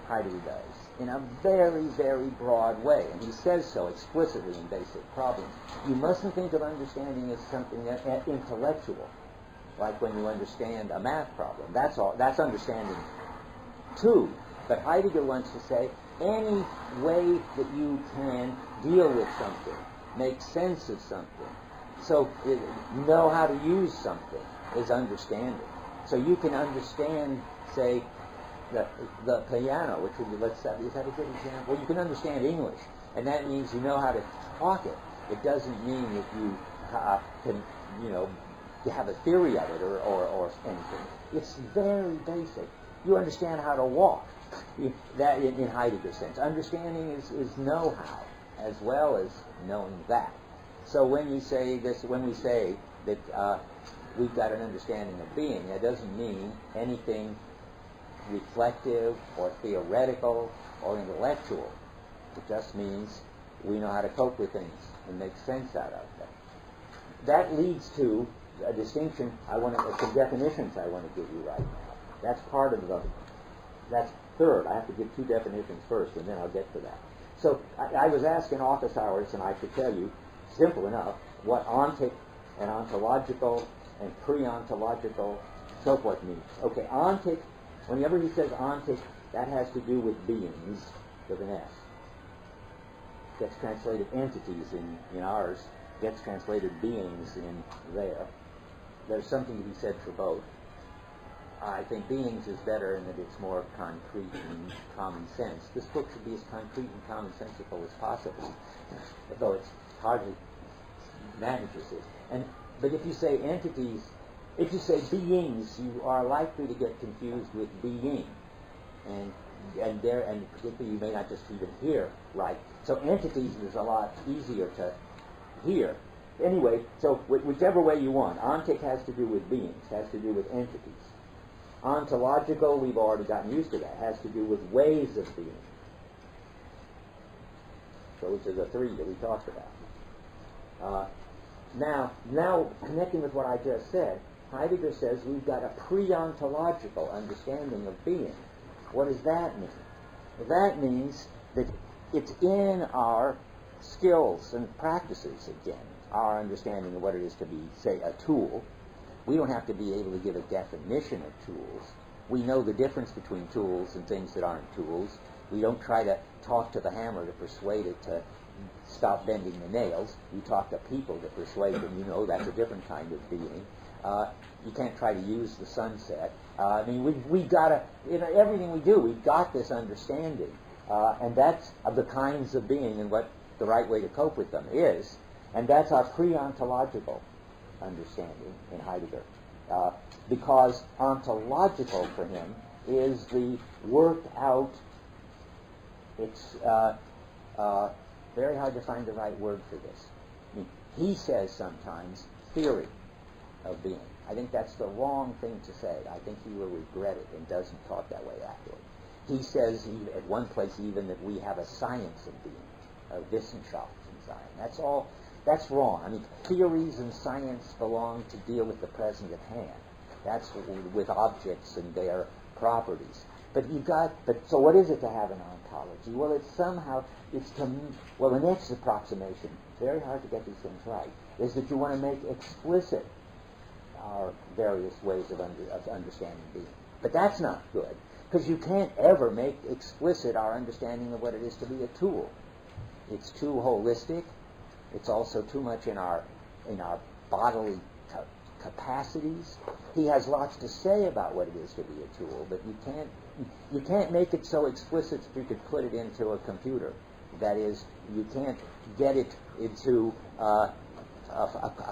Heidegger does, in a very, very broad way, and he says so explicitly in Basic Problems. You mustn't think of understanding as something intellectual, like when you understand a math problem. That's all. That's understanding too. But Heidegger wants to say any way that you can deal with something, make sense of something, so know how to use something is understanding. So you can understand, say, the piano, which would be, is that a good example? You can understand English, and that means you know how to talk it. It doesn't mean that you can, you have a theory of it or anything. It's very basic. You understand how to walk. That in Heidegger's sense. Understanding is know-how as well as knowing that. So when we say that we've got an understanding of being, that doesn't mean anything reflective or theoretical or intellectual. It just means we know how to cope with things and make sense out of them. That leads to a distinction some definitions I want to give you right now. That's part of that's third. I have to give two definitions first, and then I'll get to that. So I was asked in office hours, and I should tell you, simple enough, what ontic and ontological and pre-ontological, so forth means. Okay, ontic, whenever he says ontic, that has to do with beings with an S. Gets translated entities in ours, gets translated beings in there. There's something to be said for both. I think beings is better in that it's more concrete and common sense. This book should be as concrete and commonsensical as possible, though it's hardly manages it. But if you say entities, if you say beings, you are likely to get confused with being. and particularly you may not just even hear right. So entities is a lot easier to hear. Anyway, so whichever way you want. Ontic has to do with beings, has to do with entities. Ontological, we've already gotten used to that, has to do with ways of being. So which are the three that we talked about. Now, connecting with what I just said, Heidegger says we've got a pre-ontological understanding of being. What does that mean? Well, that means that it's in our skills and practices again, our understanding of what it is to be, say, a tool. We don't have to be able to give a definition of tools. We know the difference between tools and things that aren't tools. We don't try to talk to the hammer to persuade it to stop bending the nails. We talk to people to persuade them. You know, that's a different kind of being. You can't try to use the sunset. I mean, we've got to, in everything we do, we've got this understanding. And that's of the kinds of being and what the right way to cope with them is. And that's our pre-ontological understanding in Heidegger. Because ontological for him is the worked out, it's very hard to find the right word for this. I mean, he says sometimes theory of being. I think that's the wrong thing to say. I think he will regret it and doesn't talk that way afterward. He says at one place even that we have a science of being, a Wissenschaftssein. That's all. That's wrong. I mean, theories and science belong to deal with the present at hand. That's with objects and their properties. But so what is it to have an ontology? Well, the next approximation, very hard to get these things right, is that you want to make explicit our various ways of understanding being. But that's not good, because you can't ever make explicit our understanding of what it is to be a tool. It's too holistic. It's also too much in our bodily capacities. He has lots to say about what it is to be a tool, but you can't make it so explicit that you could put it into a computer. That is, you can't get it into a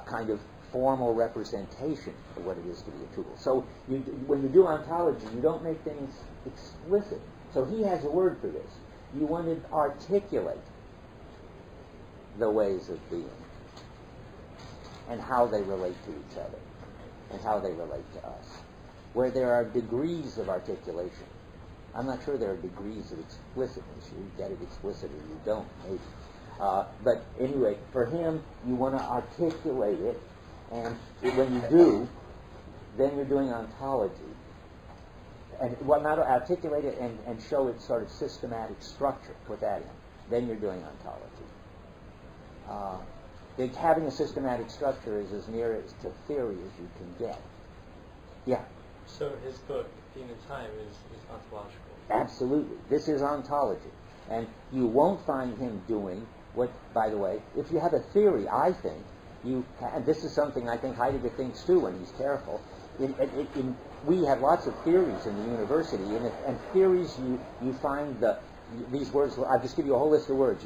kind of formal representation of what it is to be a tool. So when you do ontology, you don't make things explicit. So he has a word for this. You want to articulate the ways of being and how they relate to each other and how they relate to us. Where there are degrees of articulation. I'm not sure there are degrees of explicitness. You get it explicit or you don't, maybe. But anyway, for him, you want to articulate it, and when you do, then you're doing ontology. And not articulate it and show its sort of systematic structure, put that in. Then you're doing ontology. Having a systematic structure is as near as to theory as you can get. Yeah? So his book, Being and Time, is ontological. Absolutely. This is ontology. And you won't find him doing what, by the way, if you have a theory, I think, and this is something I think Heidegger thinks too when he's careful, we have lots of theories in the university, and theories you find these words. I'll just give you a whole list of words.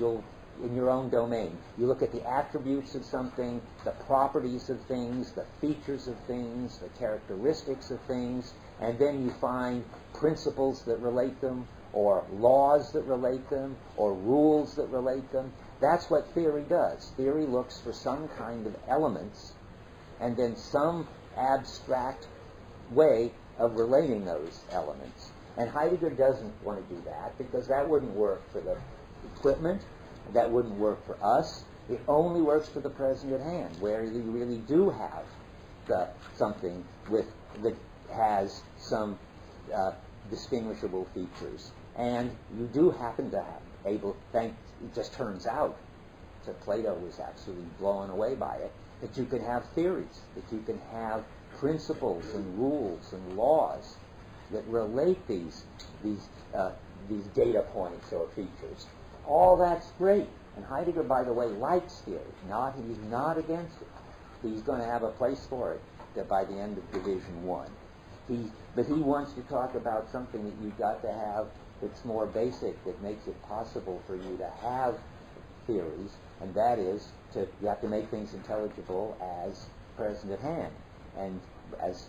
In your own domain, you look at the attributes of something, the properties of things, the features of things, the characteristics of things, and then you find principles that relate them, or laws that relate them, or rules that relate them. That's what theory does. Theory looks for some kind of elements, and then some abstract way of relating those elements. And Heidegger doesn't want to do that, because that wouldn't work for the equipment. That wouldn't work for us. It only works for the present at hand, where you really do have something that has some distinguishable features, and you do happen to it just turns out that Plato was absolutely blown away by it, that you can have theories, that you can have principles and rules and laws that relate these data points or features. All that's great. And Heidegger, by the way, likes theory. He's not against it. He's going to have a place for it by the end of Division 1. But he wants to talk about something that you've got to have that's more basic, that makes it possible for you to have theories, and that is you have to make things intelligible as present at hand, and as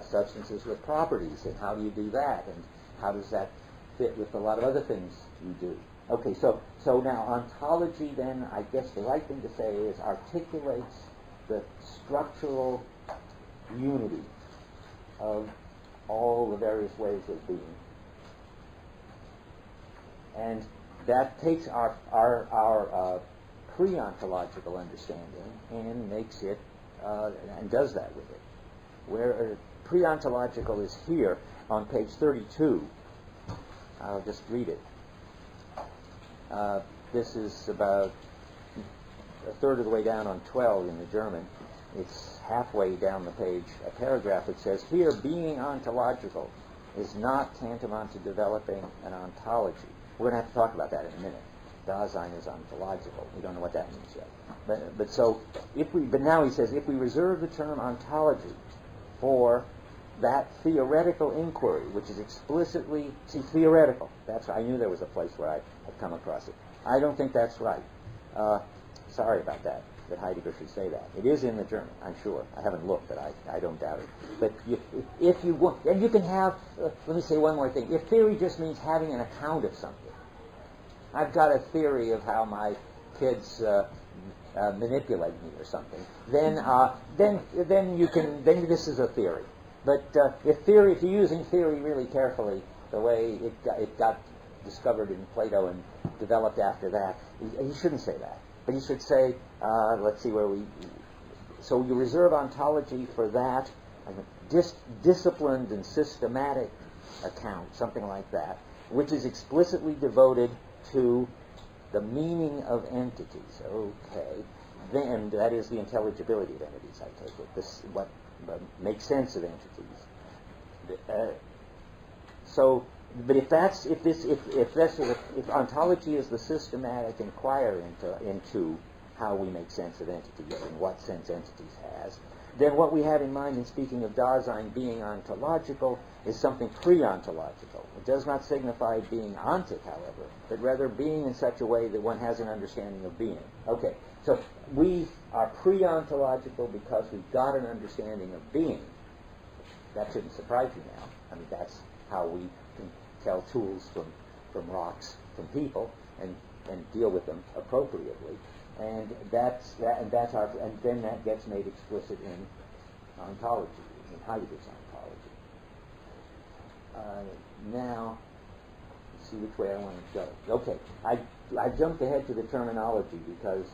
substances with properties. And how do you do that? And how does that fit with a lot of other things you do. Okay, so now ontology then, I guess the right thing to say is articulates the structural unity of all the various ways of being. And that takes our pre-ontological understanding and makes it, and does that with it. Where pre-ontological is here on page 32. I'll just read it. This is about a third of the way down on 12 in the German. It's halfway down the page, a paragraph that says, here, being ontological is not tantamount to developing an ontology. We're going to have to talk about that in a minute. Dasein is ontological. We don't know what that means yet. But now he says, if we reserve the term ontology for that theoretical inquiry, which is explicitly, theoretical. I knew there was a place where I had come across it. I don't think that's right. Sorry about that Heidegger should say that. It is in the German, I'm sure. I haven't looked, but I don't doubt it. But if you want, and you can have, let me say one more thing. If theory just means having an account of something, I've got a theory of how my kids manipulate me or something, then this is a theory. But if you're using theory really carefully, the way it got discovered in Plato and developed after that, he shouldn't say that. But he should say, let's see where we... So you reserve ontology for that, disciplined and systematic account, something like that, which is explicitly devoted to the meaning of entities. Okay. Then that is the intelligibility of entities, I take it. This what makes sense of entities. But if ontology is the systematic inquiry into how we make sense of entities and what sense entities has, then what we have in mind in speaking of Dasein being ontological is something pre-ontological. It does not signify being ontic, however, but rather being in such a way that one has an understanding of being. Okay, so we are pre-ontological because we've got an understanding of being. That shouldn't surprise you now. I mean, that's how we can tell tools from rocks, from people, and deal with them appropriately. And then that gets made explicit in ontology, in Heidegger's ontology. Now, let's see which way I want to go. Okay, I jumped ahead to the terminology because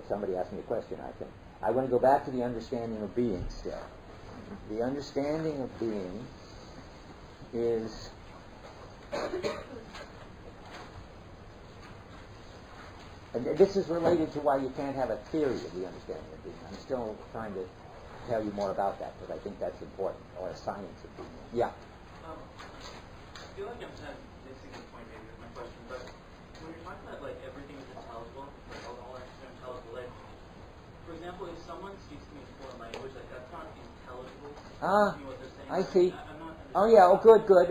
somebody asked me a question, I think. I want to go back to the understanding of being still. The understanding of being is and this is related to why you can't have a theory of the understanding of being. I'm still trying to tell you more about that because I think that's important, or a science of being. Yeah? I feel like I'm kind of missing the point maybe with my question, but when you're talking about like everything is intelligible, like all actions are intelligible, like for example, if someone speaks to me in foreign language, like that's not intelligible to me what they're saying. I see. I'm not Oh yeah, good.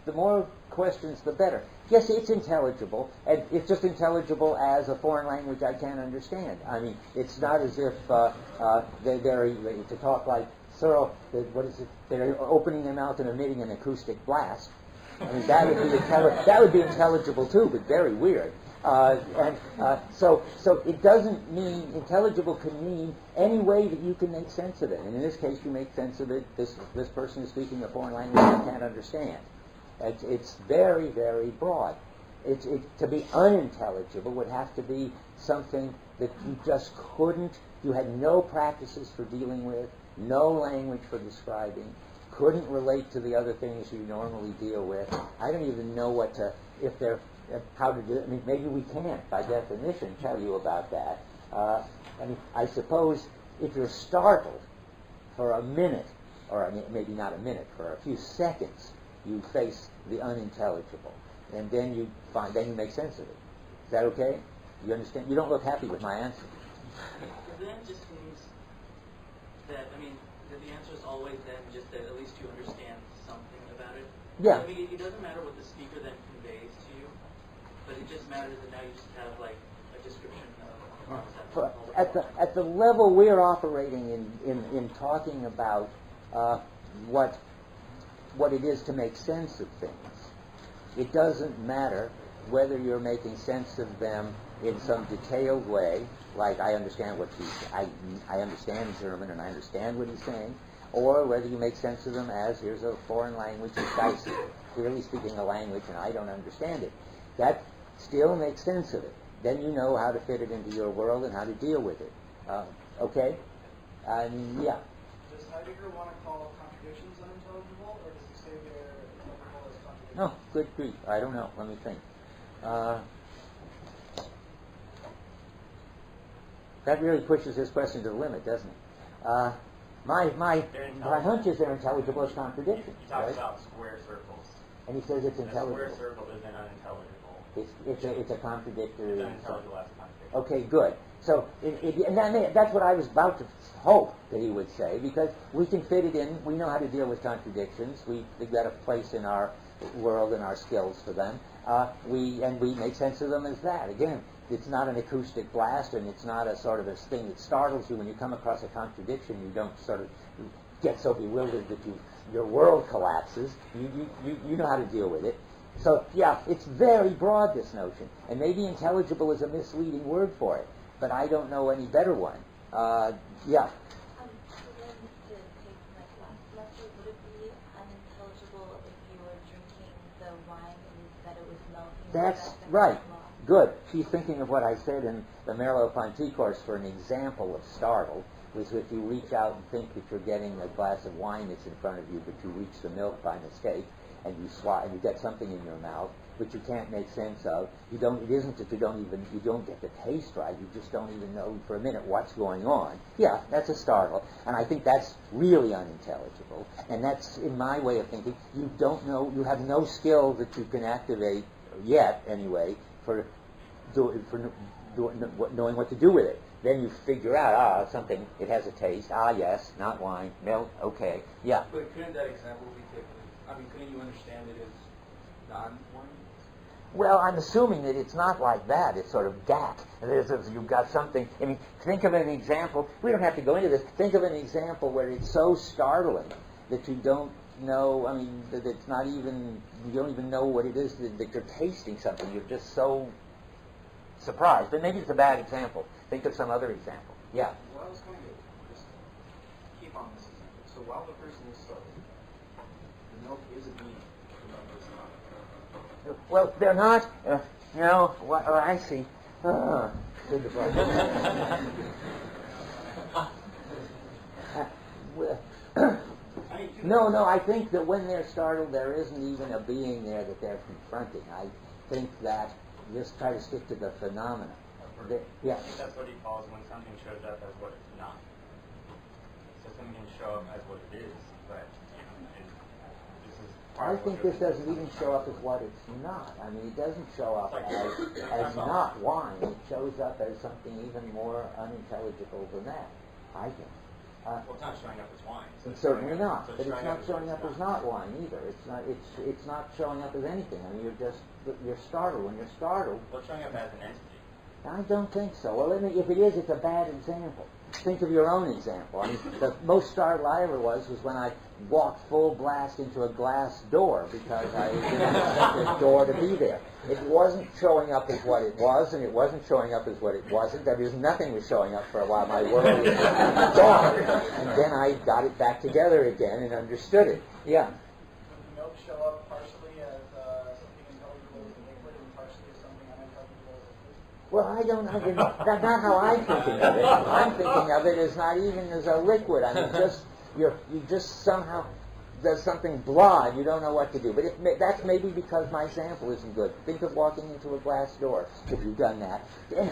The more questions, the better. Yes, it's intelligible, and it's just intelligible as a foreign language I can't understand. I mean, it's not as if they're to talk like Searle. What is it? They're opening their mouth and emitting an acoustic blast. I mean, that would be intelligible too, but very weird. So it doesn't mean intelligible can mean any way that you can make sense of it. And in this case, you make sense of it. This person is speaking a foreign language I can't understand. It's very, very broad. To be unintelligible would have to be something that you just couldn't. You had no practices for dealing with, no language for describing, couldn't relate to the other things you normally deal with. I don't even know how to do it. I mean, maybe we can't, by definition, tell you about that. I suppose if you're startled for a minute, or maybe not a minute, for a few seconds, you face the unintelligible, and then you make sense of it. Is that okay? You understand? You don't look happy with my answer. Then just means that that the answer is always then just that at least you understand something about it. Yeah. I mean, it doesn't matter what the speaker then conveys to you, but it just matters that now you just have like a description of concept. At the level we're operating in talking about what it is to make sense of things, it doesn't matter whether you're making sense of them in some detailed way, like I understand I understand German and I understand what he's saying, or whether you make sense of them as here's a foreign language, this guy's clearly speaking a language and I don't understand it. That still makes sense of it. Then you know how to fit it into your world and how to deal with it. Okay? Yeah. Does Heidegger want to call contradictions unintelligible, or does he say they're intelligible as contradictions? No, good grief. I don't know. Let me think. That really pushes this question to the limit, doesn't it? My hunch is they're intelligible as contradictions. He talks right? about square circles. And he says it's A intelligible. square circle isn't unintelligible. It's a contradictory. It's unintelligible as a contradiction. Okay, good. So that's what I was about to hope that he would say, because we can fit it in. We know how to deal with contradictions. We've got a place in our world and our skills for them. We make sense of them as that. Again, it's not an acoustic blast, and it's not a sort of a thing that startles you when you come across a contradiction. You don't sort of get so bewildered that your world collapses. You know how to deal with it. So, yeah, it's very broad, this notion. And maybe intelligible is a misleading word for it, but I don't know any better one. Yeah. So then to take my last lecture, would it be unintelligible if you were drinking the wine and that it was melting? That's right. Good. She's thinking of what I said in the Merleau-Ponty course for an example of startle, was if you reach out and think that you're getting a glass of wine that's in front of you, but you reach the milk by mistake, and you get something in your mouth, which you can't make sense of. It isn't that you don't get the taste right. You just don't even know for a minute what's going on. Yeah, that's a startle, and I think that's really unintelligible. And that's, in my way of thinking, you don't know. You have no skill that you can activate yet, anyway, for knowing what to do with it. Then you figure out, something, it has a taste. Yes, not wine, milk, okay, yeah. But couldn't that example be taken? Couldn't you understand it as non-wine? Well, I'm assuming that it's not like that. It's sort of DAC. You've got something. Think of an example. We don't have to go into this. Think of an example where it's so startling that you don't know. That it's not even. You don't even know what it is that you're tasting something. You're just so surprised. But maybe it's a bad example. Think of some other example. Yeah. Well, I was going to just keep on this example. So while the person is startled, the milk is a bean. The milk is not. Well, they're not. I see. No, I think that when they're startled, there isn't even a being there that they're confronting. I think that just try to stick to the phenomena. Yeah. That's what he calls when something shows up as what it's not. So something can show up as what it is, but this is. I think this doesn't even show up as what it's not. It doesn't show up as not wine. It shows up as something even more unintelligible than that, I think. Well, it's not showing up as wine. So it's certainly not. But it's not showing up as not wine either. It's not showing up as anything. You're startled. When you're startled. Well, it's showing up as an entity. I don't think so. Well, if it is, it's a bad example. Think of your own example. The most startled I ever was when I walked full blast into a glass door because I didn't expect this door to be there. It wasn't showing up as what it was, and it wasn't showing up as what it wasn't. That is, nothing was showing up for a while. My world was gone. And then I got it back together again and understood it. Yeah. Would the milk show up partially as something intelligible as a liquid and partially as something unintelligible as a fluid? Well, I don't know. That's not how I'm thinking of it. I'm thinking of it as not even as a liquid. You just somehow does something blah, and you don't know what to do. But that's maybe because my example isn't good. Think of walking into a glass door, if you've done that.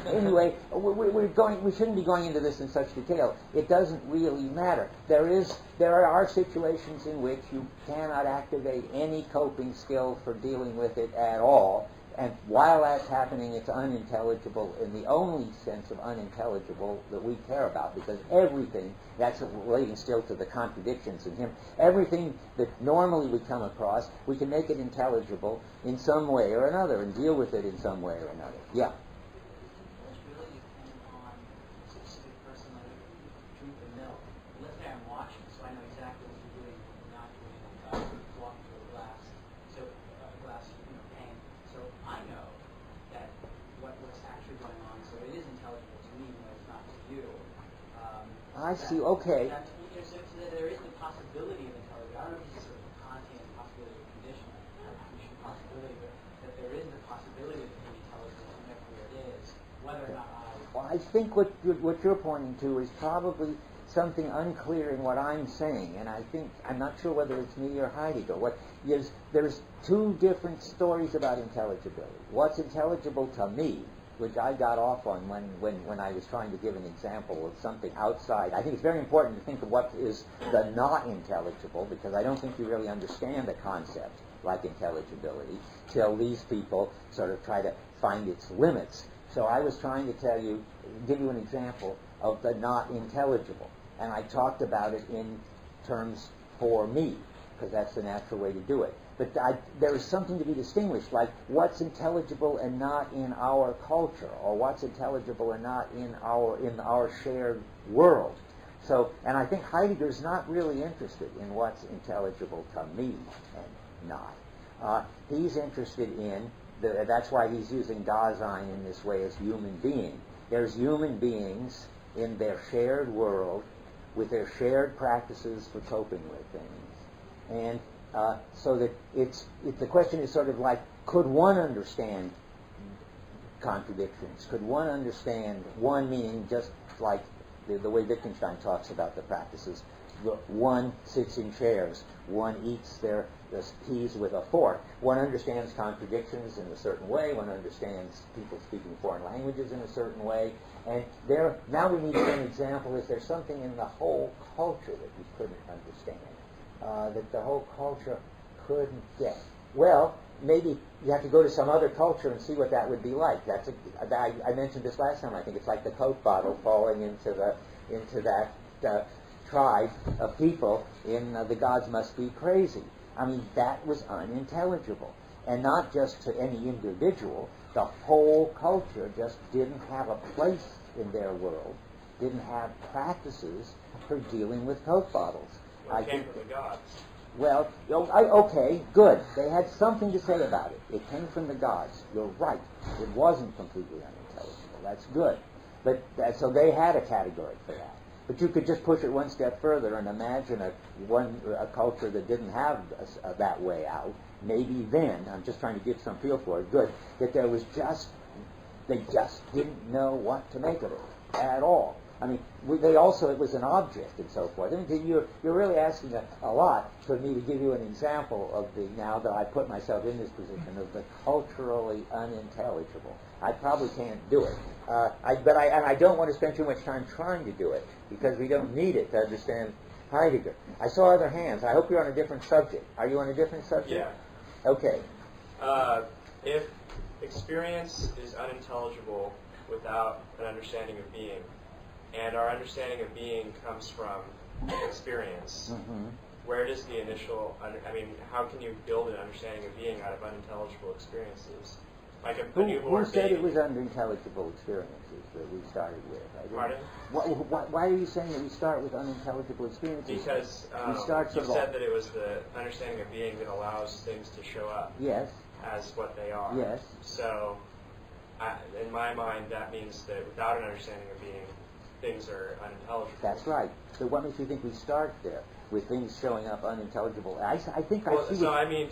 Anyway, we shouldn't be going into this in such detail. It doesn't really matter. There are situations in which you cannot activate any coping skill for dealing with it at all. And while that's happening, it's unintelligible in the only sense of unintelligible that we care about, because everything, that's relating still to the contradictions in him, everything that normally we come across, we can make it intelligible in some way or another and deal with it in some way or another. Yeah. It's really dependent on a specific person, like drink the milk. Let's say I'm watching, so I know exactly what you're doing, what you're not doing. Walk into a glass, so a glass, pan I see. Okay. And, so there is the possibility of intelligence. I don't know if this is sort of a Kantian possibility or condition, possibility, but that there is the possibility of being intelligent, and therefore it is, whether or not Well, I think what you're pointing to is probably something unclear in what I'm saying, and I'm not sure whether it's me or Heidegger. There's two different stories about intelligibility. What's intelligible to me, which I got off on when I was trying to give an example of something outside. I think it's very important to think of what is the not intelligible, because I don't think you really understand the concept like intelligibility till these people sort of try to find its limits. So I was trying to give you an example of the not intelligible. And I talked about it in terms for me, because that's the natural way to do it. But there is something to be distinguished, like what's intelligible and not in our culture, or what's intelligible and not in our shared world. So, and I think Heidegger's not really interested in what's intelligible to me and not. He's interested in, that's why he's using Dasein in this way as human being. There's human beings in their shared world with their shared practices for coping with things. And so that the question is sort of like, could one understand contradictions? Could one understand one meaning just like the way Wittgenstein talks about the practices? One sits in chairs. One eats their peas with a fork. One understands contradictions in a certain way. One understands people speaking foreign languages in a certain way. And now we need an example. Is there something in the whole culture that we couldn't understand? That the whole culture couldn't get? Well, maybe you have to go to some other culture and see what that would be like. I mentioned this last time. I think it's like the Coke bottle falling into that tribe of people in The Gods Must Be Crazy. I mean, that was unintelligible. And not just to any individual. The whole culture just didn't have a place in their world, didn't have practices for dealing with Coke bottles. Well, it came from the gods. Well, okay, good. They had something to say about it. It came from the gods. You're right. It wasn't completely unintelligible. That's good. But so they had a category for that. But you could just push it one step further and imagine a culture that didn't have that way out. Maybe then, I'm just trying to give some feel for it, good, that they just didn't know what to make of it at all. I mean, it was an object and so forth. I mean, you're really asking a lot for me to give you an example of now that I put myself in this position, of the culturally unintelligible. I probably can't do it. But I don't want to spend too much time trying to do it, because we don't need it to understand Heidegger. I saw other hands. I hope you're on a different subject. Are you on a different subject? Yeah. Okay. If experience is unintelligible without an understanding of being, and our understanding of being comes from experience, where does the initial, how can you build an understanding of being out of unintelligible experiences? Like who said it was unintelligible experiences that we started with? Pardon? Why are you saying that we start with unintelligible experiences? Because you said that it was the understanding of being that allows things to show up. Yes. As what they are. Yes. So, in my mind, that means that without an understanding of being, things are unintelligible. That's right. So what makes you think we start there, with things showing up unintelligible? I think well, I see. So I mean,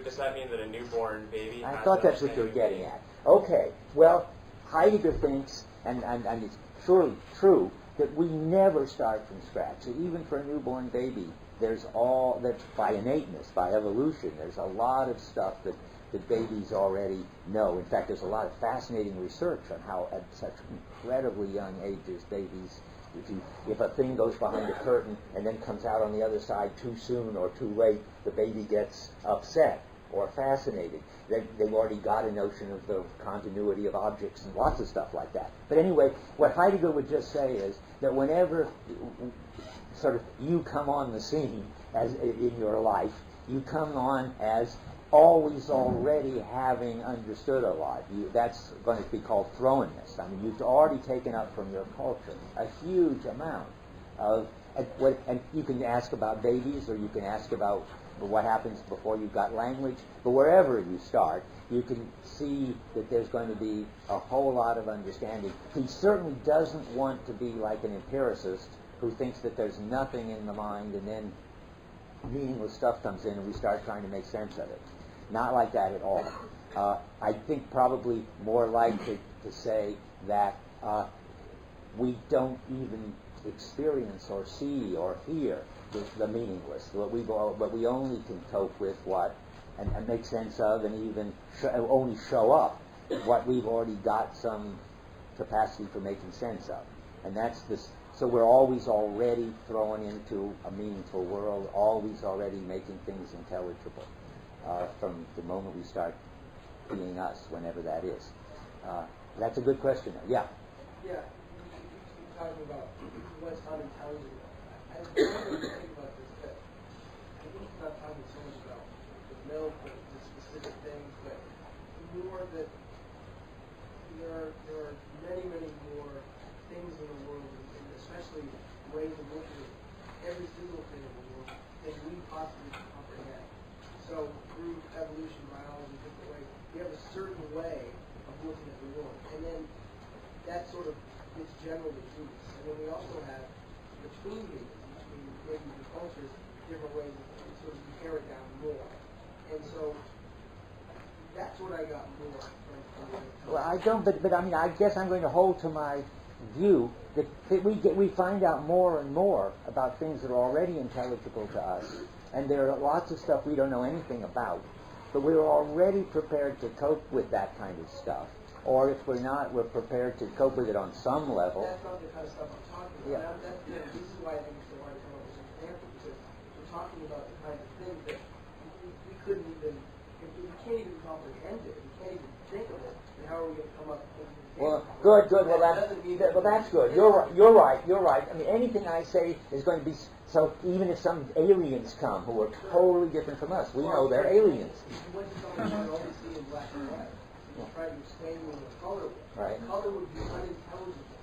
does that mean that a newborn baby? I thought that's what you're getting at. Okay. Well, Heidegger thinks, and it's surely true, that we never start from scratch. So even for a newborn baby, that's by innateness, by evolution. There's a lot of stuff that babies already know. In fact, there's a lot of fascinating research on how at such incredibly young ages babies, if a thing goes behind a curtain and then comes out on the other side too soon or too late, the baby gets upset or fascinated. They've already got a notion of the continuity of objects and lots of stuff like that. But anyway, what Heidegger would just say is that whenever sort of you come on the scene as in your life, you come on as always already having understood a lot. That's going to be called thrownness. I mean, you've already taken up from your culture a huge amount of, and you can ask about babies, or you can ask about what happens before you've got language, but wherever you start, you can see that there's going to be a whole lot of understanding. He certainly doesn't want to be like an empiricist who thinks that there's nothing in the mind, and then meaningless stuff comes in and we start trying to make sense of it. Not like that at all. I think probably more likely to say that we don't even experience or see or hear the meaningless. But we only can cope with what and make sense of, and even only show up what we've already got some capacity for making sense of. And that's this. So we're always already thrown into a meaningful world, always already making things intelligible from the moment we start being us, whenever that is. That's a good question. Yeah. Yeah. You're talking about what's unintelligible. I don't really think about this, but I think it's not talking so much about the milk or the specific things, but more that there are many, many more things in the world, and especially ways of looking at every single thing in the world that we possibly can comprehend. So through evolution, biology, different ways, we have a certain way of looking at the world, and then that sort of gets generally truths. And then we also have between humans, between maybe the cultures, different ways of sort of pare it down more. And so that's what I got more from Well, I don't, but I mean, I guess I'm going to hold to my view that we find out more and more about things that are already intelligible to us, and there are lots of stuff we don't know anything about, but we're already prepared to cope with that kind of stuff. Or if we're not, we're prepared to cope with it on some level. That's not the kind of stuff I'm talking about. Yeah. This is why I think it's so hard to come up with an example, because we're talking about the kind of things that we couldn't even, if we can't even comprehend it, we can't even think of it, then how are we going to come up with an example? Well, good. Well, that's good. You're right. I mean, anything I say is going to be so. Even if some aliens come who are totally different from us, we know they're aliens. What does someone only see in black and white? You try to explain to them what color was. Right. Color would be unintelligible.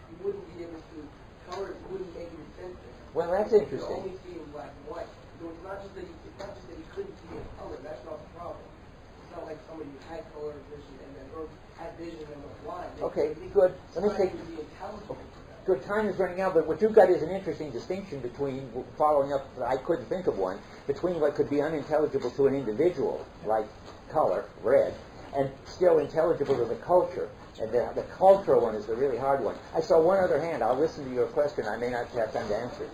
You wouldn't be able to color. It wouldn't make any sense. Well, that's interesting. You only see in black and white. So it's not just that you couldn't see in color. That's not the problem. It's not like somebody who had color vision or had vision and was blind. Okay, good. Let me take. Good, time is running out, but what you've got is an interesting distinction between, following up, I couldn't think of one, between what could be unintelligible to an individual, like color, red, and still intelligible to the culture. And the cultural one is the really hard one. I saw one other hand. I'll listen to your question. I may not have time to answer it.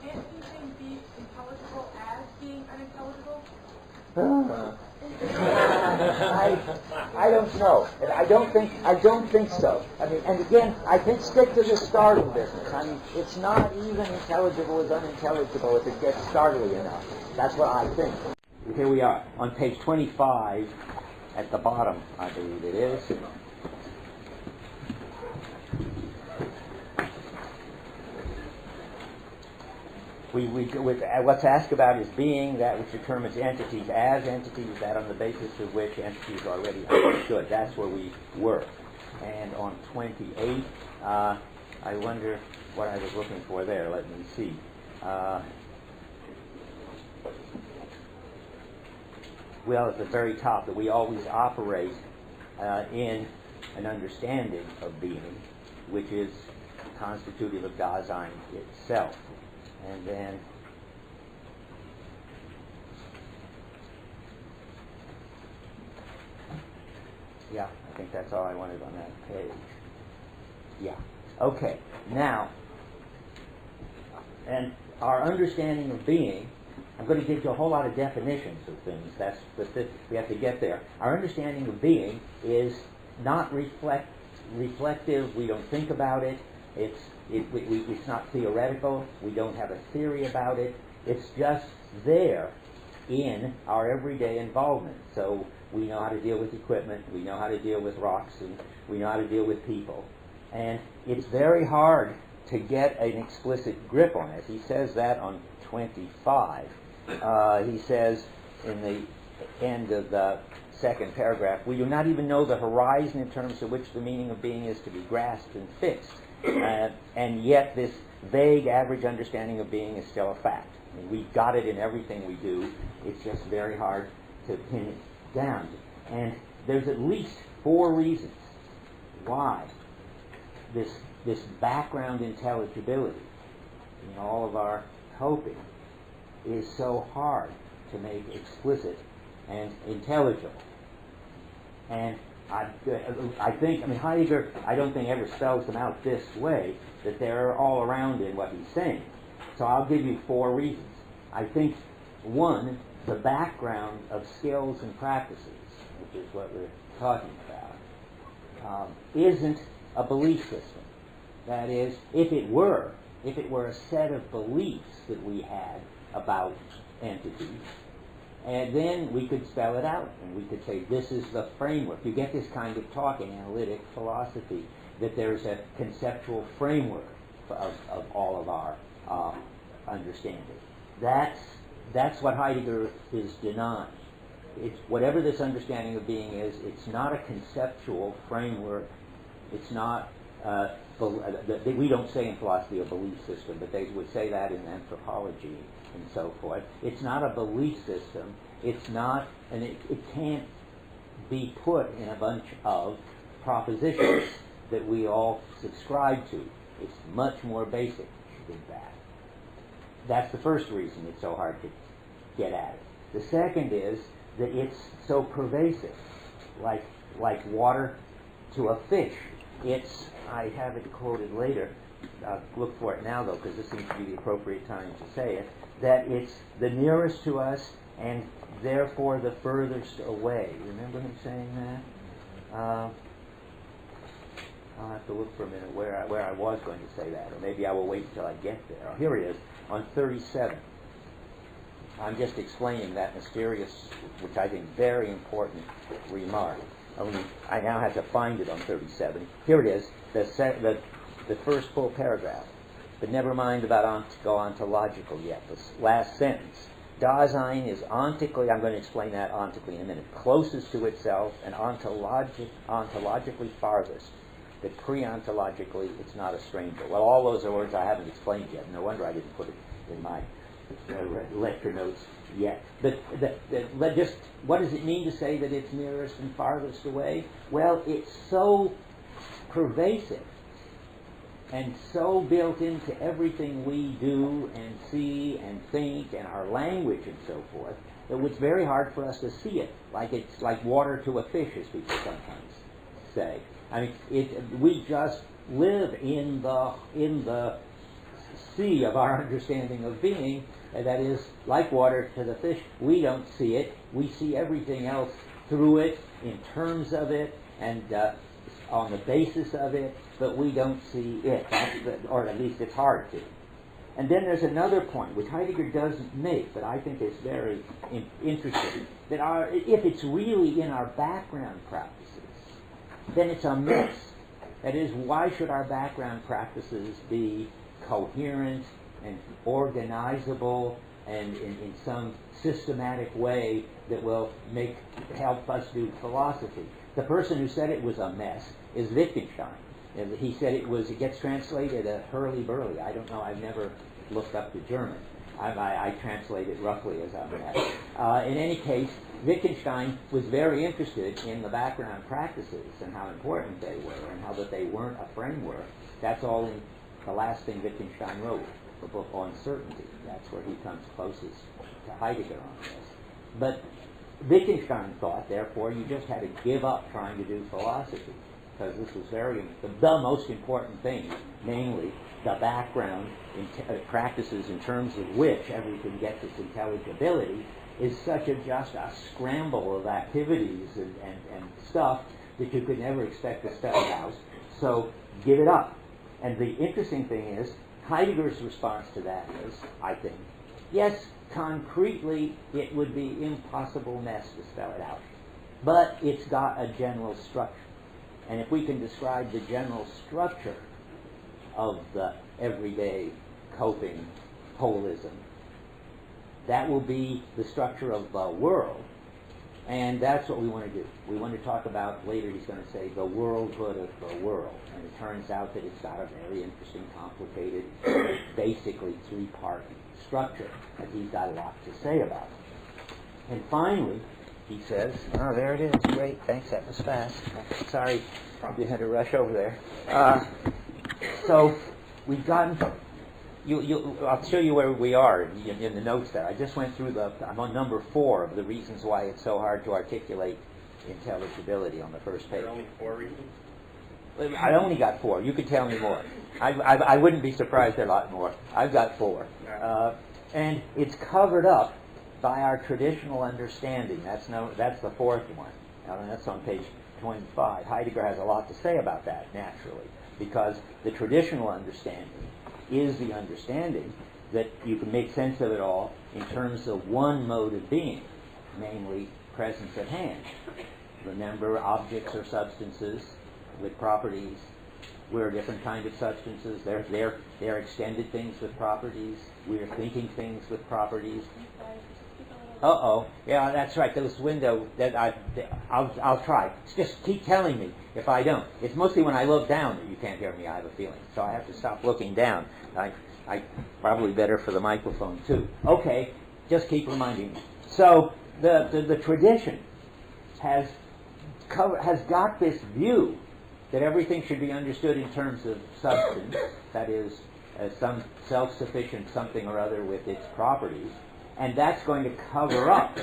Can't anything be intelligible as being unintelligible? I don't know. I don't think so. I mean, and again, I think stick to the startle business. I mean, it's not even intelligible as unintelligible if it gets startly enough. That's what I think. Here we are on page 25 at the bottom, I believe it is. What's asked about is being that which determines entities as entities, that on the basis of which entities are already understood. That's where we were. And on 28, I wonder what I was looking for there. Let me see. Well, at the very top, that we always operate in an understanding of being, which is constitutive of Dasein itself. And then yeah, I think that's all I wanted on that page. Yeah. Okay. Now, and our understanding of being, I'm going to give you a whole lot of definitions of things. We have to get there. Our understanding of being is not reflective. We don't think about it. It's not theoretical. We don't have a theory about it. It's just there in our everyday involvement. So we know how to deal with equipment. We know how to deal with rocks. And we know how to deal with people. And it's very hard to get an explicit grip on it. He says that on 25. He says in the end of the second paragraph, we do not even know the horizon in terms of which the meaning of being is to be grasped and fixed. And yet this vague average understanding of being is still a fact. I mean, we've got it in everything we do. It's just very hard to pin it down. And there's at least 4 reasons why this background intelligibility in all of our coping is so hard to make explicit and intelligible. And I think, Heidegger, I don't think ever spells them out this way, that they're all around in what he's saying. So I'll give you 4 reasons. I think, 1, the background of skills and practices, which is what we're talking about, isn't a belief system. That is, if it were a set of beliefs that we had about entities, and then we could spell it out, and we could say, this is the framework. You get this kind of talk in analytic philosophy, that there's a conceptual framework of all of our understanding. That's what Heidegger is denying. It's whatever this understanding of being is, it's not a conceptual framework. It's not, we don't say in philosophy a belief system, but they would say that in anthropology and so forth. It's not a belief system. It's not, and it can't be put in a bunch of propositions that we all subscribe to. It's much more basic than that. That's the first reason it's so hard to get at it. The second is that it's so pervasive, like water to a fish. I have it quoted later, I'll look for it now though, because this seems to be the appropriate time to say it, that it's the nearest to us and therefore the furthest away. Remember him saying that? I'll have to look for a minute where I was going to say that, or maybe I will wait until I get there. Oh, here it is, on 37. I'm just explaining that mysterious, which I think very important remark. I now have to find it on 37. Here it is, the first full paragraph. But never mind about ontological yet. The last sentence. Dasein is ontically, I'm going to explain that ontically in a minute, closest to itself and ontologically farthest. That pre-ontologically, it's not a stranger. Well, all those are words I haven't explained yet. No wonder I didn't put it in my lecture notes yet. But just what does it mean to say that it's nearest and farthest away? Well, it's so pervasive and so built into everything we do and see and think and our language and so forth that it's very hard for us to see it. Like it's like water to a fish, as people sometimes say. We just live in the sea of our understanding of being. That is, like water to the fish, we don't see it. We see everything else through it, in terms of it, and on the basis of it, but we don't see it, or at least it's hard to. And then there's another point, which Heidegger doesn't make, but I think is very interesting, that if it's really in our background practices, then it's a mess. That is, why should our background practices be coherent and organizable and in some systematic way that will help us do philosophy? The person who said it was a mess is Wittgenstein. And he said it gets translated a hurly-burly. I don't know, I've never looked up the German. I translate it roughly as I'm at. In any case, Wittgenstein was very interested in the background practices and how important they were and how that they weren't a framework. That's all in the last thing Wittgenstein wrote, the book on certainty. That's where he comes closest to Heidegger on this. But Wittgenstein thought, therefore, you just had to give up trying to do philosophy, because this was the most important thing, namely the background practices in terms of which everything gets its intelligibility, is such just a scramble of activities and stuff that you could never expect to spell it out. So give it up. And the interesting thing is, Heidegger's response to that is, I think, yes, concretely it would be impossible mess to spell it out, but it's got a general structure. And if we can describe the general structure of the everyday coping holism, that will be the structure of the world. And that's what we want to do. We want to talk about, later he's going to say, the worldhood of the world. And it turns out that it's got a very interesting, complicated, basically three-part structure. And he's got a lot to say about it. And finally, he says, oh, there it is. Great. Thanks. That was fast. Sorry, probably had to rush over there. So we've gotten. I'll show you where we are in the notes there. I just went through I'm on number 4 of the reasons why it's so hard to articulate intelligibility on the first page. There are only 4 reasons? I only got 4. You could tell me more. I wouldn't be surprised there are a lot more. I've got 4. And it's covered up by our traditional understanding. That's the 4th one. And that's on page 25. Heidegger has a lot to say about that, naturally, because the traditional understanding is the understanding that you can make sense of it all in terms of one mode of being, namely presence at hand. Remember, objects are substances with properties. We're a different kind of substances. They're extended things with properties. We're thinking things with properties. Yeah, that's right. Those window that I'll try. Just keep telling me if I don't. It's mostly when I look down that you can't hear me. I have a feeling, so I have to stop looking down. I probably better for the microphone too. Okay, just keep reminding me. So the tradition has got this view that everything should be understood in terms of substance, that is, as some self-sufficient something or other with its properties, and that's going to cover up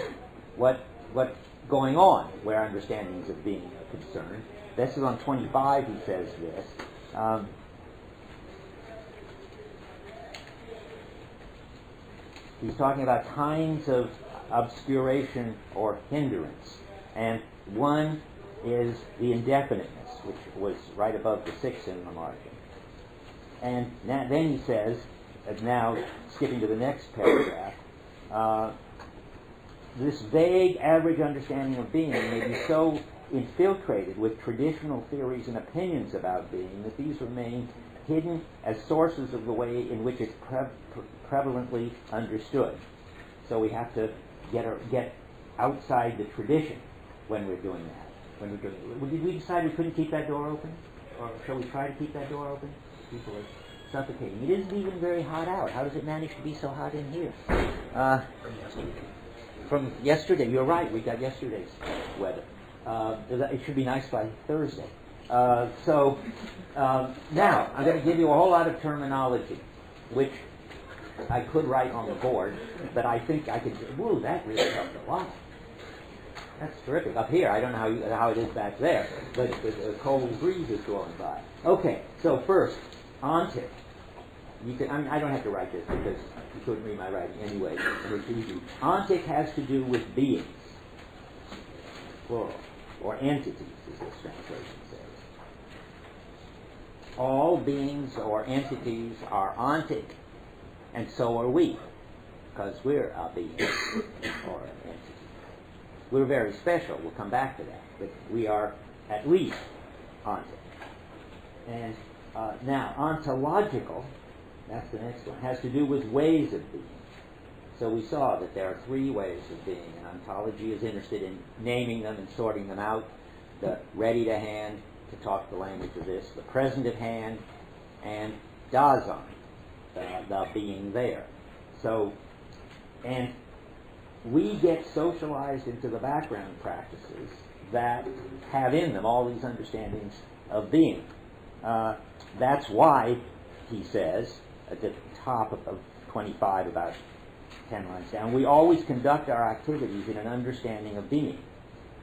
what's going on where understandings of being are concerned. This is on 25, he says this. He's talking about kinds of obscuration or hindrance, and one is the indefiniteness, which was right above the 6 in the margin. And then he says, now skipping to the next paragraph, this vague average understanding of being may be so infiltrated with traditional theories and opinions about being that these remain hidden as sources of the way in which it's prevalently understood. So we have to get outside the tradition when we're doing that. Did we decide we couldn't keep that door open? Or shall we try to keep that door open? People are suffocating. It isn't even very hot out. How does it manage to be so hot in here? From yesterday. You're right. We got yesterday's weather. It should be nice by Thursday. Now, I'm going to give you a whole lot of terminology, which I could write on the board, but I think I could. Whoa, that really helped a lot. That's terrific. Up here, I don't know how it is back there, but a cold breeze is going by. Okay, so first, ontic. I don't have to write this because you couldn't read my writing anyway. It's easy. Ontic has to do with beings, plural, or entities, as this translation says. All beings or entities are ontic, and so are we, because we're a being or an entity. We're very special. We'll come back to that. But we are at least ontic. And now, ontological, that's the next one, has to do with ways of being. So we saw that there are 3 ways of being, and ontology is interested in naming them and sorting them out. The ready to hand, to talk the language of this, the present at hand, and Dasein, the being there. So, and we get socialized into the background practices that have in them all these understandings of being. That's why, he says, at the top of 25, about 10 lines down, we always conduct our activities in an understanding of being.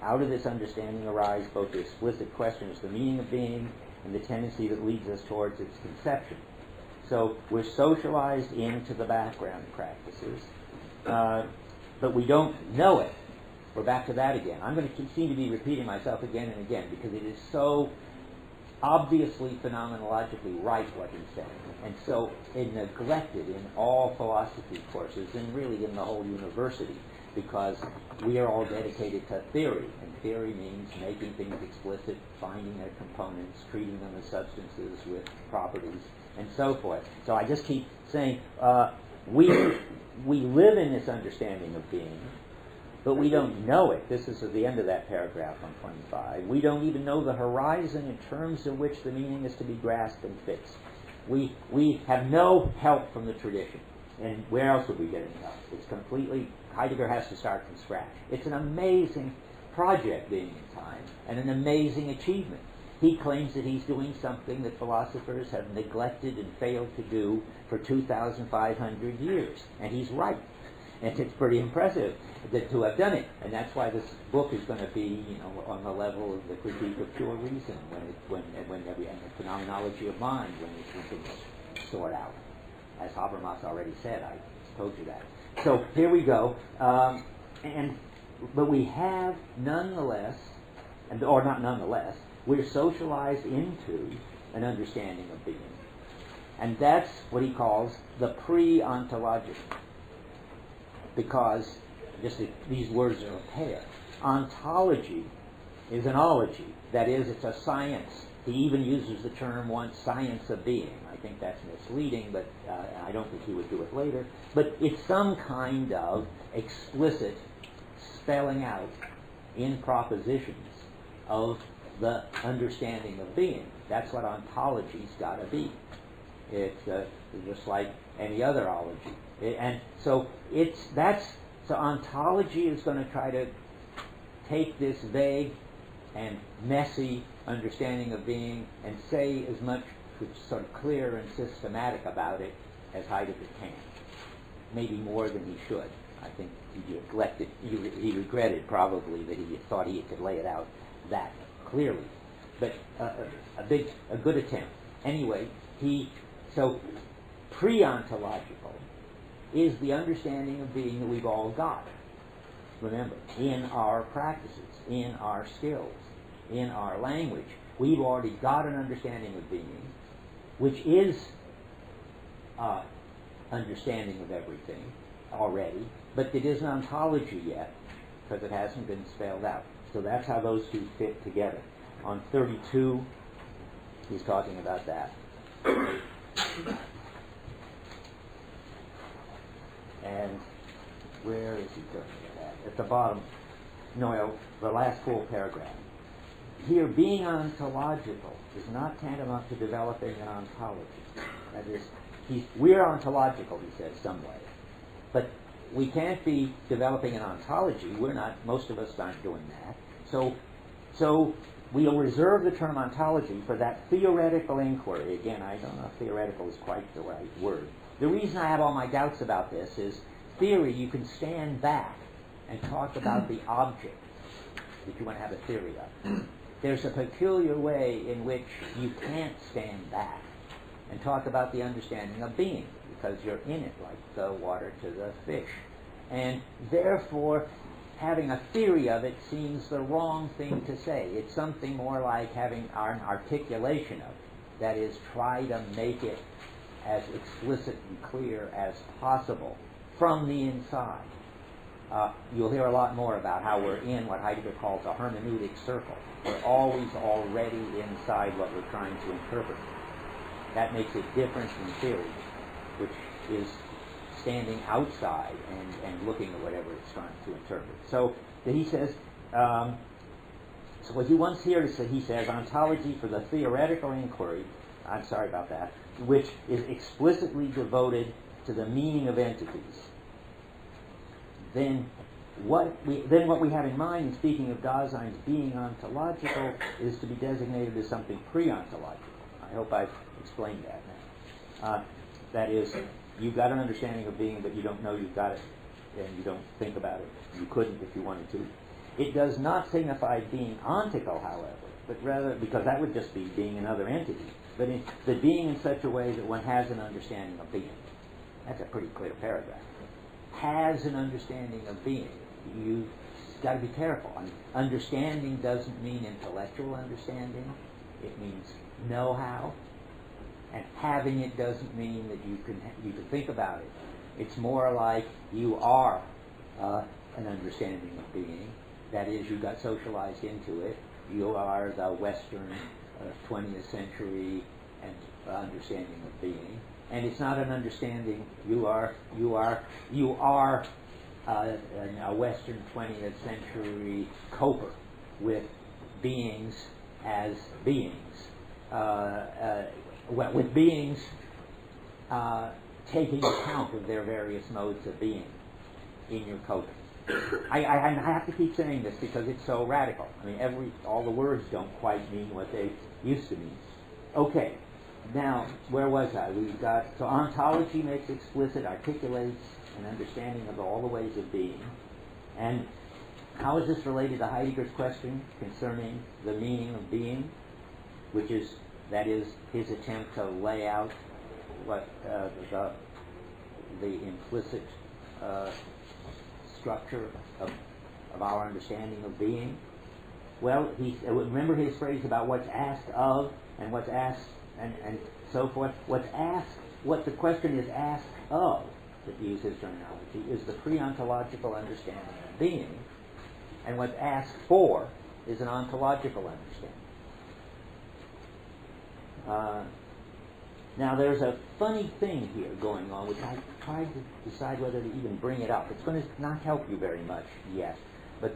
Out of this understanding arise both the explicit questions, the meaning of being, and the tendency that leads us towards its conception. So we're socialized into the background practices, but we don't know it. We're back to that again. I'm going to seem to be repeating myself again and again because it is so obviously phenomenologically right what he's saying, and so neglected in all philosophy courses and really in the whole university, because we are all dedicated to theory, and theory means making things explicit, finding their components, treating them as substances with properties, and so forth. So I just keep saying, we live in this understanding of being, but we don't know it. This is at the end of that paragraph on 25. We don't even know the horizon in terms of which the meaning is to be grasped and fixed. We have no help from the tradition. And where else would we get any help? It's completely, Heidegger has to start from scratch. It's an amazing project, being in time, and an amazing achievement. he claims that he's doing something that philosophers have neglected and failed to do for 2,500 years. And he's right. And it's pretty impressive to have done it. And that's why this book is going to be, on the level of the critique of pure reason, and the phenomenology of mind, when we can sort out. As Habermas already said, I told you that. So here we go. But we have nonetheless, or not nonetheless, we're socialized into an understanding of being. And that's what he calls the pre-ontological. Because these words are a pair. Ontology is an ology. That is, it's a science. He even uses the term once, science of being. I think that's misleading, but I don't think he would do it later. But it's some kind of explicit spelling out in propositions of the understanding of being. That's what ontology's got to be. It's just like any other ology. So ontology is going to try to take this vague and messy understanding of being and say as much sort of clear and systematic about it as Heidegger can. Maybe more than he should. I think he regretted probably that he thought he could lay it out that clearly. But a good attempt. Anyway, so pre-ontological is the understanding of being that we've all got. Remember, in our practices, in our skills, in our language, we've already got an understanding of being, which is understanding of everything already, but it isn't ontology yet, because it hasn't been spelled out. So that's how those two fit together. On 32, he's talking about that. And where is he talking about? At the bottom, the last full paragraph. Here, being ontological is not tantamount to developing an ontology. That is, we're ontological, he says, some way. But we can't be developing an ontology. We're not, most of us aren't doing that. So we'll reserve the term ontology for that theoretical inquiry. Again, I don't know if theoretical is quite the right word. The reason I have all my doubts about this is theory, you can stand back and talk about the object that you want to have a theory of. There's a peculiar way in which you can't stand back and talk about the understanding of being, because you're in it, like the water to the fish. And therefore, having a theory of it seems the wrong thing to say. It's something more like having an articulation of it. That is, try to make it as explicit and clear as possible from the inside. You'll hear a lot more about how we're in what Heidegger calls a hermeneutic circle. We're always already inside what we're trying to interpret. That makes it different from theory, which is standing outside and looking at whatever it's trying to interpret. So he says, so what he wants here to say, he says, ontology for the theoretical inquiry, I'm sorry about that, which is explicitly devoted to the meaning of entities. Then what we have in mind in speaking of Dasein's being ontological is to be designated as something pre-ontological. I hope I've explained that now. That is, you've got an understanding of being, but you don't know you've got it, and you don't think about it. You couldn't if you wanted to. It does not signify being ontical, however, but rather, because that would just be being another entity, but being in such a way that one has an understanding of being. That's a pretty clear paragraph. Has an understanding of being. You've got to be careful. Understanding doesn't mean intellectual understanding. It means know-how. And having it doesn't mean that you can think about it. It's more like you are an understanding of being. That is, you got socialized into it. You are the Western 20th century and understanding of being. And it's not an understanding. You are a Western 20th century coper with beings as beings. With beings taking account of their various modes of being in your coping. I have to keep saying this because it's so radical. I mean, all the words don't quite mean what they used to mean. Okay, now, where was I? So ontology makes explicit, articulates an understanding of all the ways of being. And how is this related to Heidegger's question concerning the meaning of being, that is his attempt to lay out what the implicit structure of our understanding of being? Well, remember his phrase about what's asked of and what's asked and so forth. What the question is asked of, to use his terminology, is the pre-ontological understanding of being, and what's asked for is an ontological understanding. Now, there's a funny thing here going on, which I tried to decide whether to even bring it up. It's going to not help you very much yet,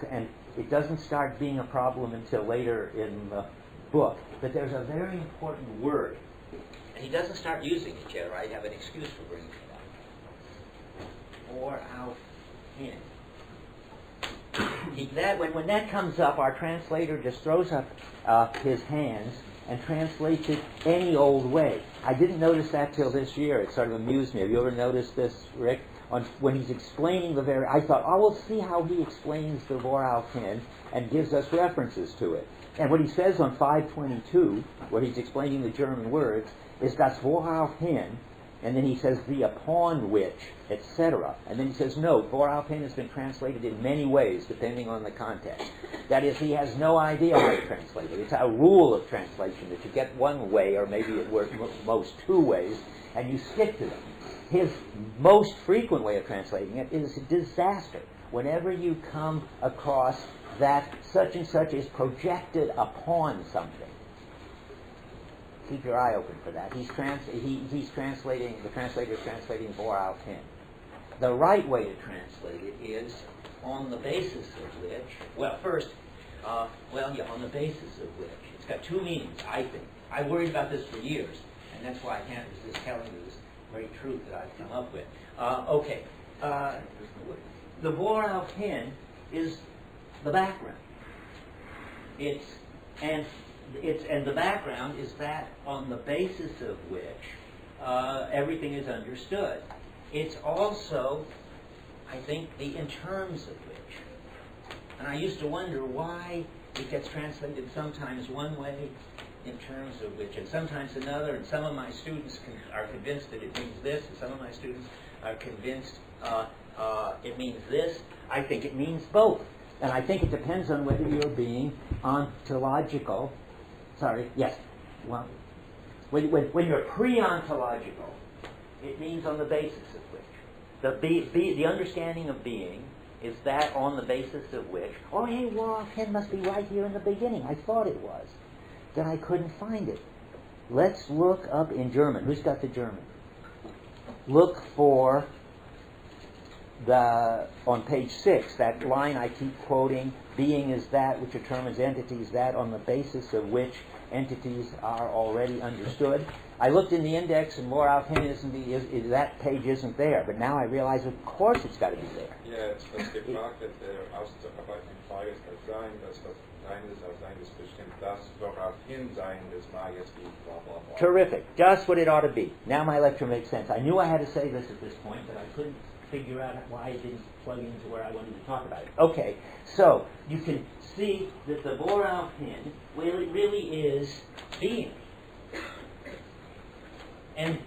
and it doesn't start being a problem until later in the book. But there's a very important word, and he doesn't start using it yet, or I'd have an excuse for bringing it up. Or out in. When that comes up, our translator just throws up his hands and translates it any old way. I didn't notice that till this year. It sort of amused me. Have you ever noticed this, Rick? When he's explaining I thought, we'll see how he explains the Voralpin and gives us references to it. And what he says on 522, where he's explaining the German words, is das Voralpin, and then he says the upon which, etc. And then he says, no, Voralpin has been translated in many ways, depending on the context. That is, he has no idea how to translate it. It's a rule of translation that you get one way, or maybe it works most two ways, and you stick to them. His most frequent way of translating it is a disaster. Whenever you come across that such and such is projected upon something, keep your eye open for that. The translator is translating Voralpin. The right way to translate it is on the basis of which, on the basis of which. It's got two meanings, I think. I worried about this for years, and that's why I can't resist telling you this very truth that I've come up with. The Voralpin is the background. And the background is that on the basis of which everything is understood. It's also, I think, the in terms of which. And I used to wonder why it gets translated sometimes one way, in terms of which, and sometimes another, and some of my students are convinced that it means this, and some of my students are convinced it means this. I think it means both. And I think it depends on whether you're being ontological. Well, when you're pre-ontological, it means on the basis of which. The understanding of being is that on the basis of which, Voralpin must be right here in the beginning. I thought it was. Then I couldn't find it. Let's look up in German. Who's got the German? Look for on page 6, that line I keep quoting, being is that which determines entities, that on the basis of which entities are already understood. I looked in the index, and Voralpin that page isn't there, but now I realize, of course, it's got to be there. Ja, es wird gefragt, auszuarbeiten Frage ist das Sein, das was Sein ist, als Sein ist bestimmt, das Voralpin Sein des Magiers wie blah blah blah. Terrific. Just what it ought to be. Now my lecture makes sense. I knew I had to say this at this point, but I couldn't figure out why it didn't plug into where I wanted to talk about it. Okay, so you can see that the Voralpin really is being. And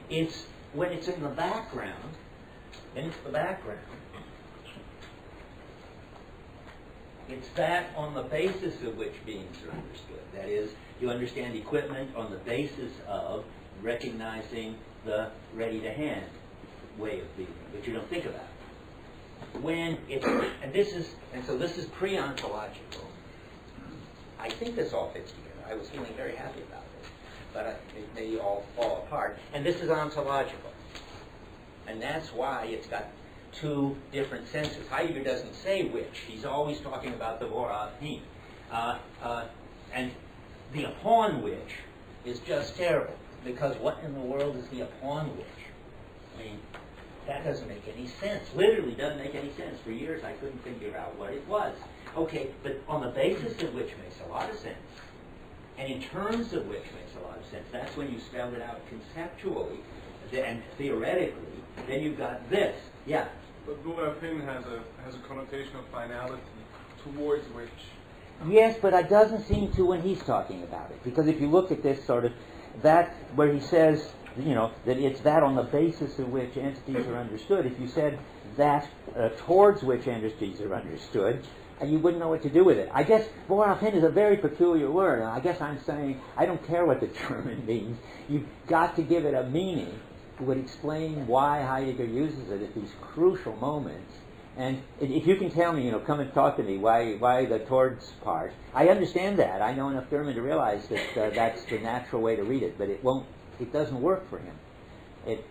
when it's in the background, it's that on the basis of which beings are understood. That is, you understand equipment on the basis of recognizing the ready-to-hand way of being, but you don't think about it. So this is pre-ontological. I think this all fits together. I was feeling very happy about it, but it may all fall apart. And this is ontological, and that's why it's got two different senses. Heidegger doesn't say which. He's always talking about the Voralpin. And the upon which is just terrible, because what in the world is the upon which? I mean, that doesn't make any sense. Literally doesn't make any sense. For years I couldn't figure out what it was. Okay, but on the basis of which makes a lot of sense, and in terms of which makes a lot of sense, that's when you spell it out conceptually and theoretically, then you've got this. Yeah? But Bourafin has a connotation of finality towards which. Yes, but it doesn't seem to when he's talking about it. Because if you look at this sort of, that where he says, that it's that on the basis of which entities are understood. If you said that towards which entities are understood, you wouldn't know what to do with it. I guess Bourafin is a very peculiar word. And I guess I'm saying, I don't care what the German means. You've got to give it a meaning that would explain why Heidegger uses it at these crucial moments. And if you can tell me, come and talk to me, why the towards part, I understand that. I know enough German to realize that that's the natural way to read it, but it doesn't work for him.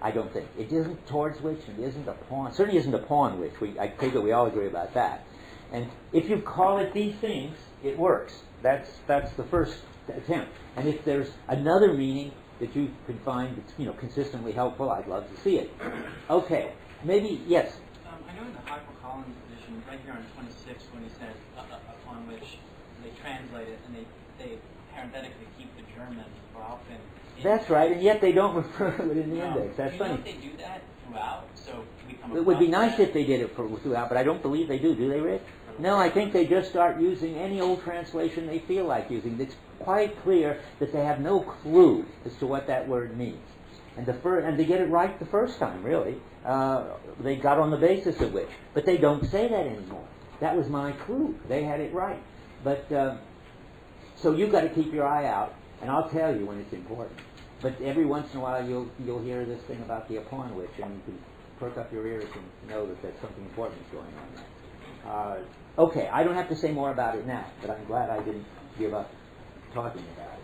I don't think. It isn't towards which, it isn't upon, certainly isn't upon which. I think that we all agree about that. And if you call it these things, it works. That's the first attempt. And if there's another meaning that you can find that's consistently helpful, I'd love to see it. Okay, maybe yes. I know in the HarperCollins edition, right here on 26, when he says upon which they translate it and they parenthetically keep the German for often. That's right, and yet they don't refer to it in the index. That's funny. Do you know if they do that throughout? So we come it would be nice if they did it throughout, but I don't believe they do. Do they, Rick? No, I think they just start using any old translation they feel like using. It's quite clear that they have no clue as to what that word means. And they get it right the first time, really. They got on the basis of which. But they don't say that anymore. That was my clue. They had it right. But so you've got to keep your eye out, and I'll tell you when it's important. But every once in a while you'll hear this thing about the upon which, and you can perk up your ears and know that there's something important going on there. Okay, I don't have to say more about it now, but I'm glad I didn't give up talking about it.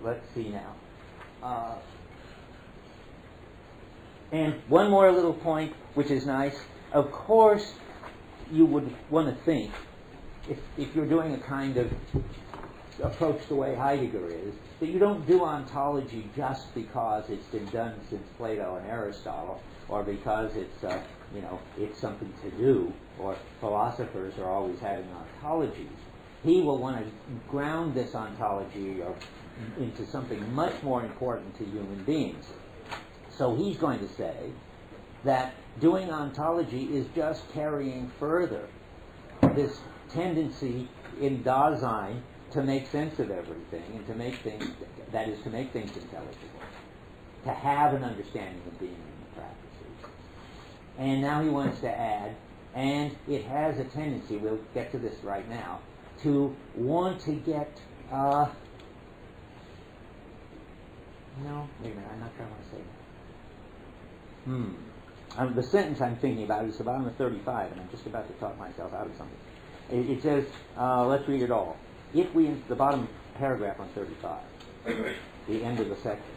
Let's see now. And one more little point, which is nice. Of course, you would want to think, if you're doing a kind of approach the way Heidegger is, that you don't do ontology just because it's been done since Plato and Aristotle, or because it's something to do, or philosophers are always having ontologies. He will want to ground this ontology into something much more important to human beings. So he's going to say that doing ontology is just carrying further this tendency in Dasein to make sense of everything and to make things, that is, to make things intelligible, to have an understanding of being in the practices. And now he wants to add, and it has a tendency, we'll get to this right now, to want to get, no, wait a minute, I'm not sure I want to say that. The sentence I'm thinking about is the bottom of 35, and I'm just about to talk myself out of something. It says, let's read it all. If we, the bottom paragraph on 35, the end of the section,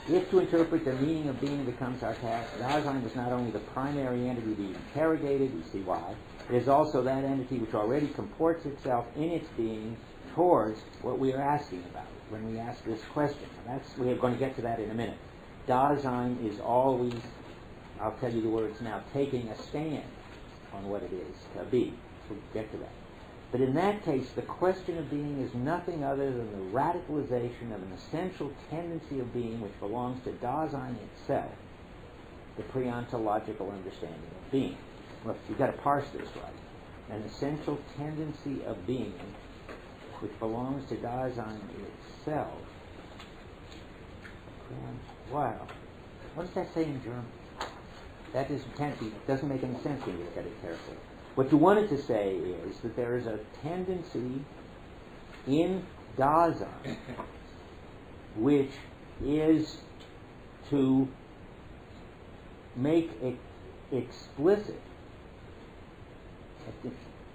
if to interpret the meaning of being becomes our task, Dasein is not only the primary entity being interrogated, we see why, it is also that entity which already comports itself in its being towards what we are asking about when we ask this question. And we are going to get to that in a minute. Dasein is always, I'll tell you the words now, taking a stand on what it is to be. We'll get to that. But in that case, the question of being is nothing other than the radicalization of an essential tendency of being which belongs to Dasein itself, the pre-ontological understanding of being. Look, you've got to parse this right. An essential tendency of being which belongs to Dasein itself. Wow. What does that say in German? That doesn't make any sense when you look at it carefully. What you wanted to say is that there is a tendency in Dasein which is to make it explicit the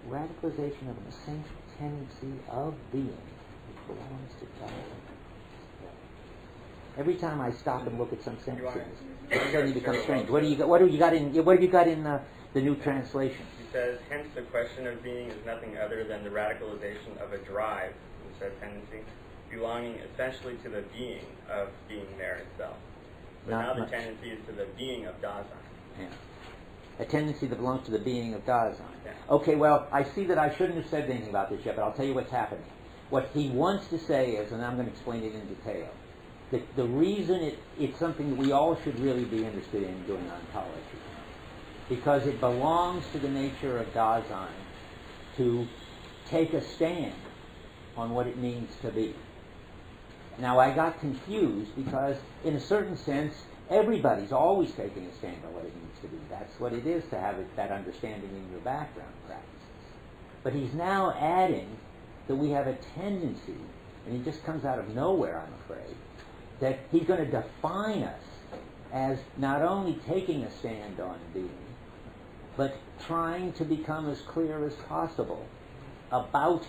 radicalization of an essential tendency of being which belongs to Dasein. Every time I stop and look at some sentences, it suddenly becomes strange. What have you got in the new translation? He says, hence the question of being is nothing other than the radicalization of a drive, instead of tendency, belonging essentially to the being of being there itself. But Not now the much. tendency is to the being of Dasein. Yeah. A tendency that belongs to the being of Dasein. Yeah. Okay, well, I see that I shouldn't have said anything about this yet, but I'll tell you what's happening. What he wants to say is, and I'm going to explain it in detail, that the reason it's something that we all should really be interested in doing ontology, because it belongs to the nature of Dasein to take a stand on what it means to be. Now, I got confused because, in a certain sense, everybody's always taking a stand on what it means to be. That's what it is to have that understanding in your background practices. But he's now adding that we have a tendency, and it just comes out of nowhere, I'm afraid, that he's going to define us as not only taking a stand on being, but trying to become as clear as possible about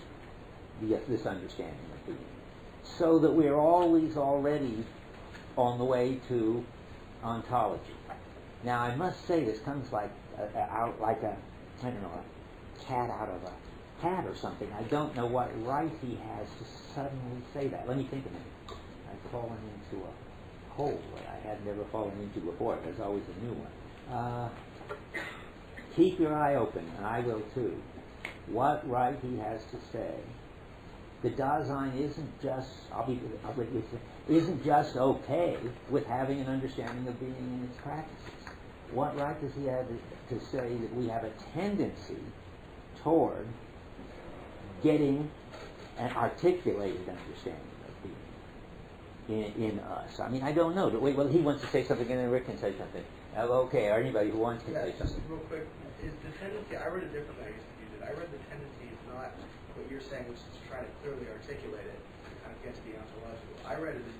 this understanding of being, so that we're always already on the way to ontology. Now, I must say, this comes like a cat out of a hat or something. I don't know what right he has to suddenly say that. Let me think a minute. I've fallen into a hole that I had never fallen into before. There's always a new one. Keep your eye open, and I will too. What right he has to say. The Dasein isn't just okay with having an understanding of being in its practices. What right does he have to say that we have a tendency toward getting an articulated understanding of being in us? I mean, I don't know. Wait, well, he wants to say something, and then Rick can say something. Okay, or anybody who wants to say something. Just real quick, is the tendency, I read it differently, I guess, if you did. I read the tendency is not what you're saying, which is to try to clearly articulate it and kind of get to the ontological. I read it as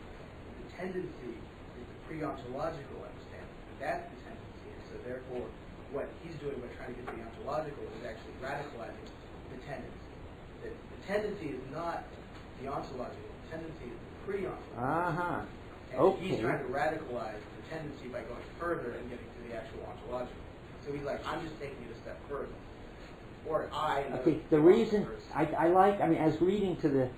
the tendency is the pre-ontological understanding. That's the tendency. And so therefore, what he's doing by trying to get to the ontological is actually radicalizing the tendency. The tendency is not the ontological. The tendency is the pre-ontological. Uh-huh. And Okay. he's trying to radicalize the tendency by going further and getting to the actual ontological. So he's like, I'm just taking it a step further. Or Okay, the reason I like, I mean, as reading to the,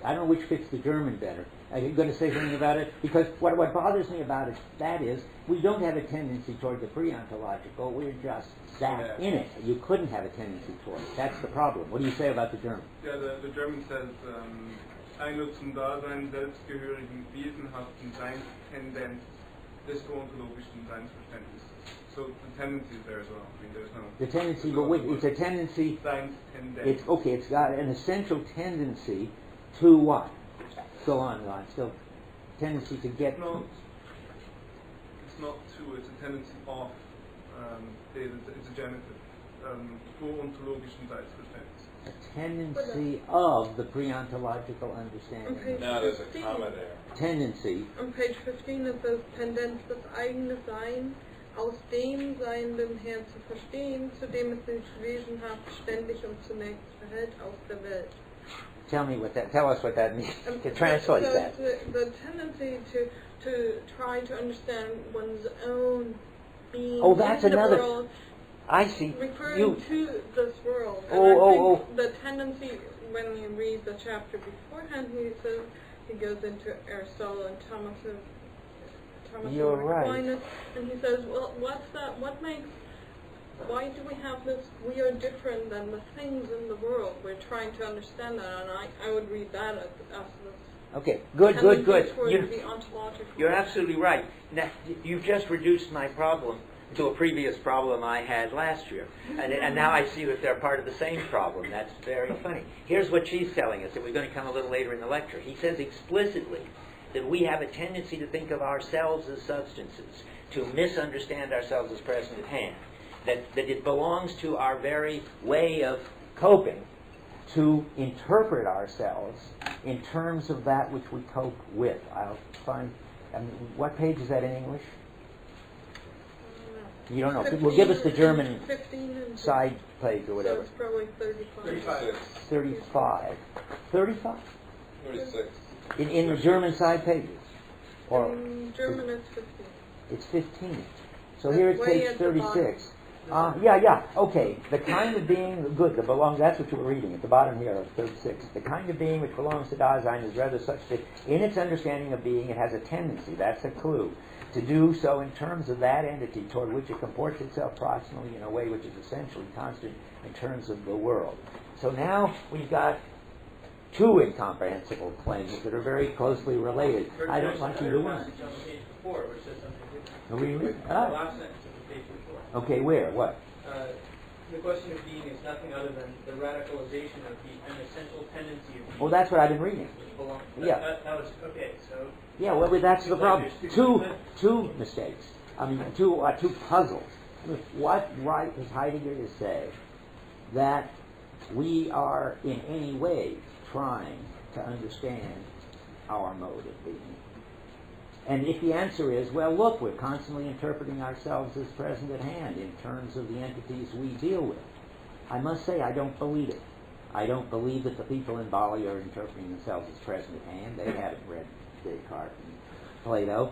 I don't know which fits the German better. Are you going to say something about it? Because what bothers me about it, that is, we don't have a tendency toward the pre-ontological, we're just that in it. You couldn't have a tendency toward it. That's the problem. What do you say about the German? Yeah, the German says, eine zum Dasein selbstgehörigen wesenhaften Seinstendenz des ontologischen Seinsverständnisses. So the tendency is there as well. I mean, there's no... The tendency, but wait, it's a tendency, it's, okay, it's got an essential tendency to what? Go on, Ron, still, tendency to get... It's not to, it's a tendency of, it's a genitive, ontologischen Seinsverständnis. A tendency of the pre-ontological understanding. No, there's a comma there. Tendency. On page 15 it says, Tendenz das eigene Sein aus dem seienden Herrn zu verstehen, zu dem es sich wesenhaft, ständig und zunächst verhält aus der Welt. Tell us what that means. To translate so that. The tendency to try to understand one's own being That's in the another. world, I see. referring to this world. And I think the tendency, when you read the chapter beforehand, he goes into Aristotle and Thomas You're right. Aquinas, and he says, well, what's that? Why do we have this? We are different than the things in the world. We're trying to understand that, and I would read that as this. Okay, good. You're absolutely right. Now, you've just reduced my problem to a previous problem I had last year. And now I see that they're part of the same problem. That's very funny. Here's what she's telling us, and we're going to come a little later in the lecture. He says explicitly that we have a tendency to think of ourselves as substances, to misunderstand ourselves as present at hand, that it belongs to our very way of coping to interpret ourselves in terms of that which we cope with. I'll find, what page is that in English? You don't know. 15, Well, give us the German 15 side page or whatever. So it's probably 35. 35. 35? 36. In the German side pages? Or In German it's 15. it's 15. So here it's Way page at the bottom. 36. Okay. The kind of being, good, that belongs, that's what you were reading at the bottom here of 36. The kind of being which belongs to Dasein is rather such that in its understanding of being it has a tendency, that's a clue, to do so in terms of that entity toward which it comports itself proximately in a way which is essentially constant in terms of the world. So now we've got two incomprehensible claims that are very closely related. I don't want you to win. Really? The last sentence of page before. Okay, where? What? The question of being is nothing other than the radicalization of an essential tendency of being. Well, that's what I've been reading. That was, okay, so. Yeah, well, that's the problem. Two mistakes. I mean, two puzzles. What right is Heidegger to say that we are in any way trying to understand our mode of being? And if the answer is, well, look, we're constantly interpreting ourselves as present at hand in terms of the entities we deal with, I must say I don't believe it. I don't believe that the people in Bali are interpreting themselves as present at hand. They haven't read Descartes and Plato.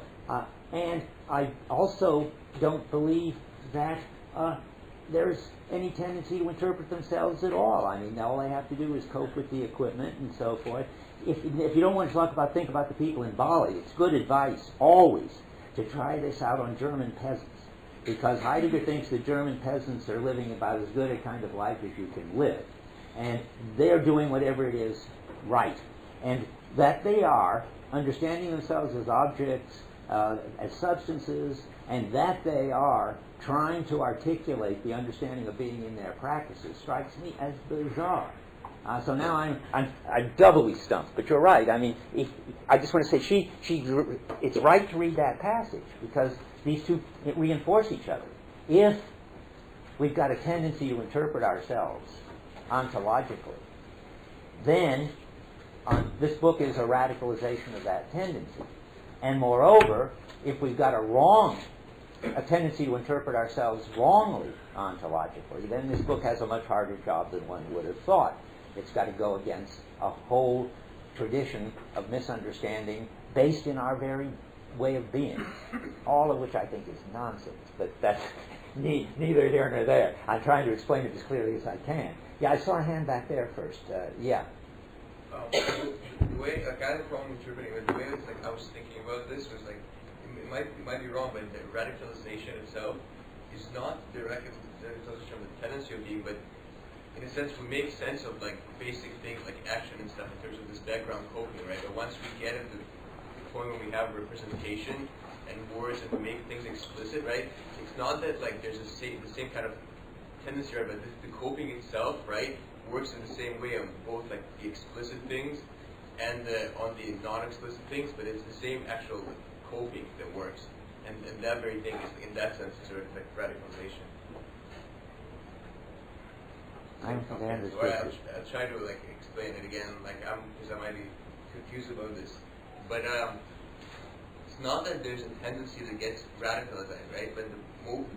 And I also don't believe that there's any tendency to interpret themselves at all. I mean, all they have to do is cope with the equipment and so forth. If you don't want to think about the people in Bali, it's good advice always to try this out on German peasants, because Heidegger thinks the German peasants are living about as good a kind of life as you can live, and they're doing whatever it is right, and that they are understanding themselves as objects, as substances, and that they are trying to articulate the understanding of being in their practices strikes me as bizarre. So now I'm doubly stumped. But you're right. I mean, I just want to say it's right to read that passage because these two reinforce each other. If we've got a tendency to interpret ourselves ontologically, then this book is a radicalization of that tendency. And moreover, if we've got a tendency to interpret ourselves wrongly ontologically, then this book has a much harder job than one would have thought. It's got to go against a whole tradition of misunderstanding based in our very way of being, all of which I think is nonsense, but that's neither here nor there. I'm trying to explain it as clearly as I can. Yeah, I saw a hand back there first. Yeah. The way, I had a problem interpreting it. The way I was thinking about this was it might be wrong, but the radicalization itself is not the radicalization of the tendency of being, but in a sense, we make sense of basic things like action and stuff in terms of this background coping, right? But once we get into the point where we have representation and words and we make things explicit, right? It's not that there's the same kind of tendency, right? But the coping itself, right, works in the same way on both the explicit things and on the non-explicit things, but it's the same actual coping that works, and that very thing is in that sense sort of radicalization. I don't think I understood. I'll try to explain it again, because I might be confused about this. But it's not that there's a tendency that gets radicalized, right? But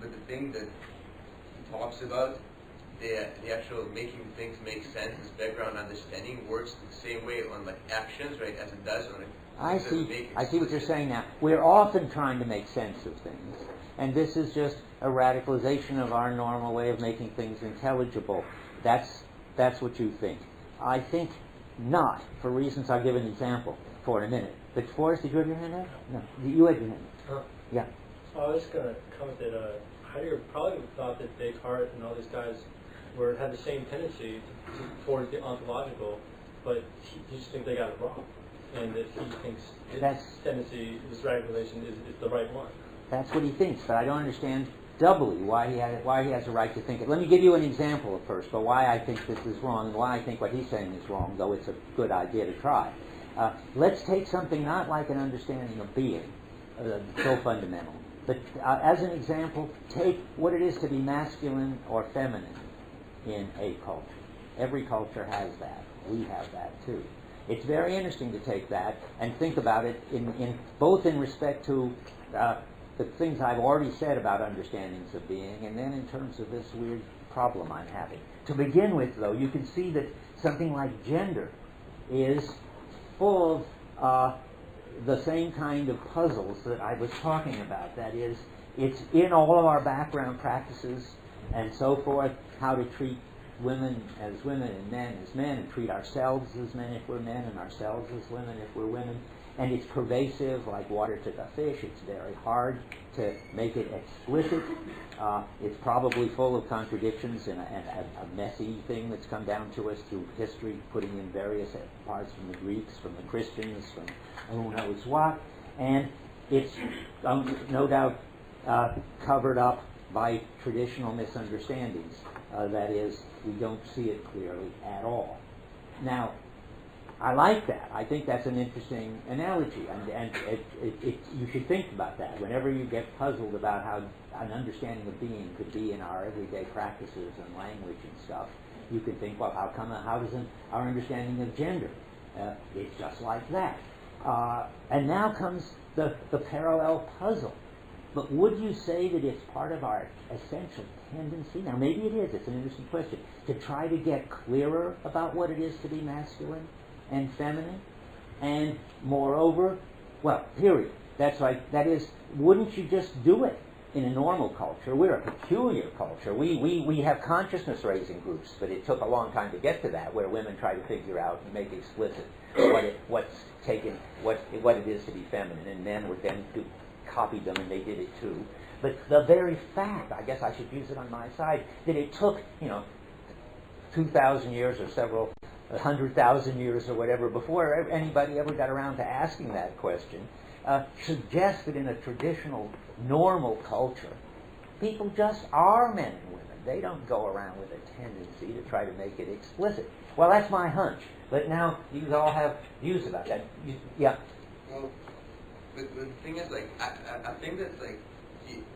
the thing that he talks about, the actual making things make sense, this background understanding works the same way on actions, right, as it does on I see what you're saying now. We're often trying to make sense of things, and this is just a radicalization of our normal way of making things intelligible. That's what you think. I think not, for reasons I'll give an example for in a minute. But Forrest, did you have your hand up? No. You had your hand up. Yeah. I was just going to comment that Heidegger probably thought that Descartes and all these guys had the same tendency towards the ontological, but he just thinks they got it wrong. And that he thinks his tendency, his radicalization, is the right one. That's what he thinks, but I don't understand doubly why he has a right to think it. Let me give you an example at first, but why I think this is wrong and why I think what he's saying is wrong, though it's a good idea to try. Let's take something not like an understanding of being, so fundamental, but as an example, take what it is to be masculine or feminine in a culture. Every culture has that. We have that too. It's very interesting to take that and think about it in both in respect to the things I've already said about understandings of being, and then in terms of this weird problem I'm having. To begin with, though, you can see that something like gender is full of the same kind of puzzles that I was talking about. That is, it's in all of our background practices and so forth, how to treat women as women and men as men, and treat ourselves as men if we're men and ourselves as women if we're women. And it's pervasive like water to the fish. It's very hard to make it explicit. It's probably full of contradictions and a messy thing that's come down to us through history, putting in various parts from the Greeks, from the Christians, from who knows what. And it's no doubt covered up by traditional misunderstandings. That is, we don't see it clearly at all. Now, I like that. I think that's an interesting analogy, and you should think about that. Whenever you get puzzled about how an understanding of being could be in our everyday practices and language and stuff, you can think, well, how does our understanding of gender? It's just like that. And now comes the parallel puzzle. But would you say that it's part of our essential tendency? Now, maybe it is. It's an interesting question. To try to get clearer about what it is to be masculine and feminine, and moreover, well, period. That's right. That is, wouldn't you just do it in a normal culture? We're a peculiar culture. We have consciousness-raising groups, but it took a long time to get to that, where women try to figure out and make explicit what it is to be feminine, and men would then copy them, and they did it too. But the very fact, I guess I should use it on my side, that it took 2,000 years or several 100,000 years or whatever before anybody ever got around to asking that question, suggests that in a traditional, normal culture, people just are men and women. They don't go around with a tendency to try to make it explicit. Well, that's my hunch. But now you all have views about that. Yeah. Well, the thing is, I think that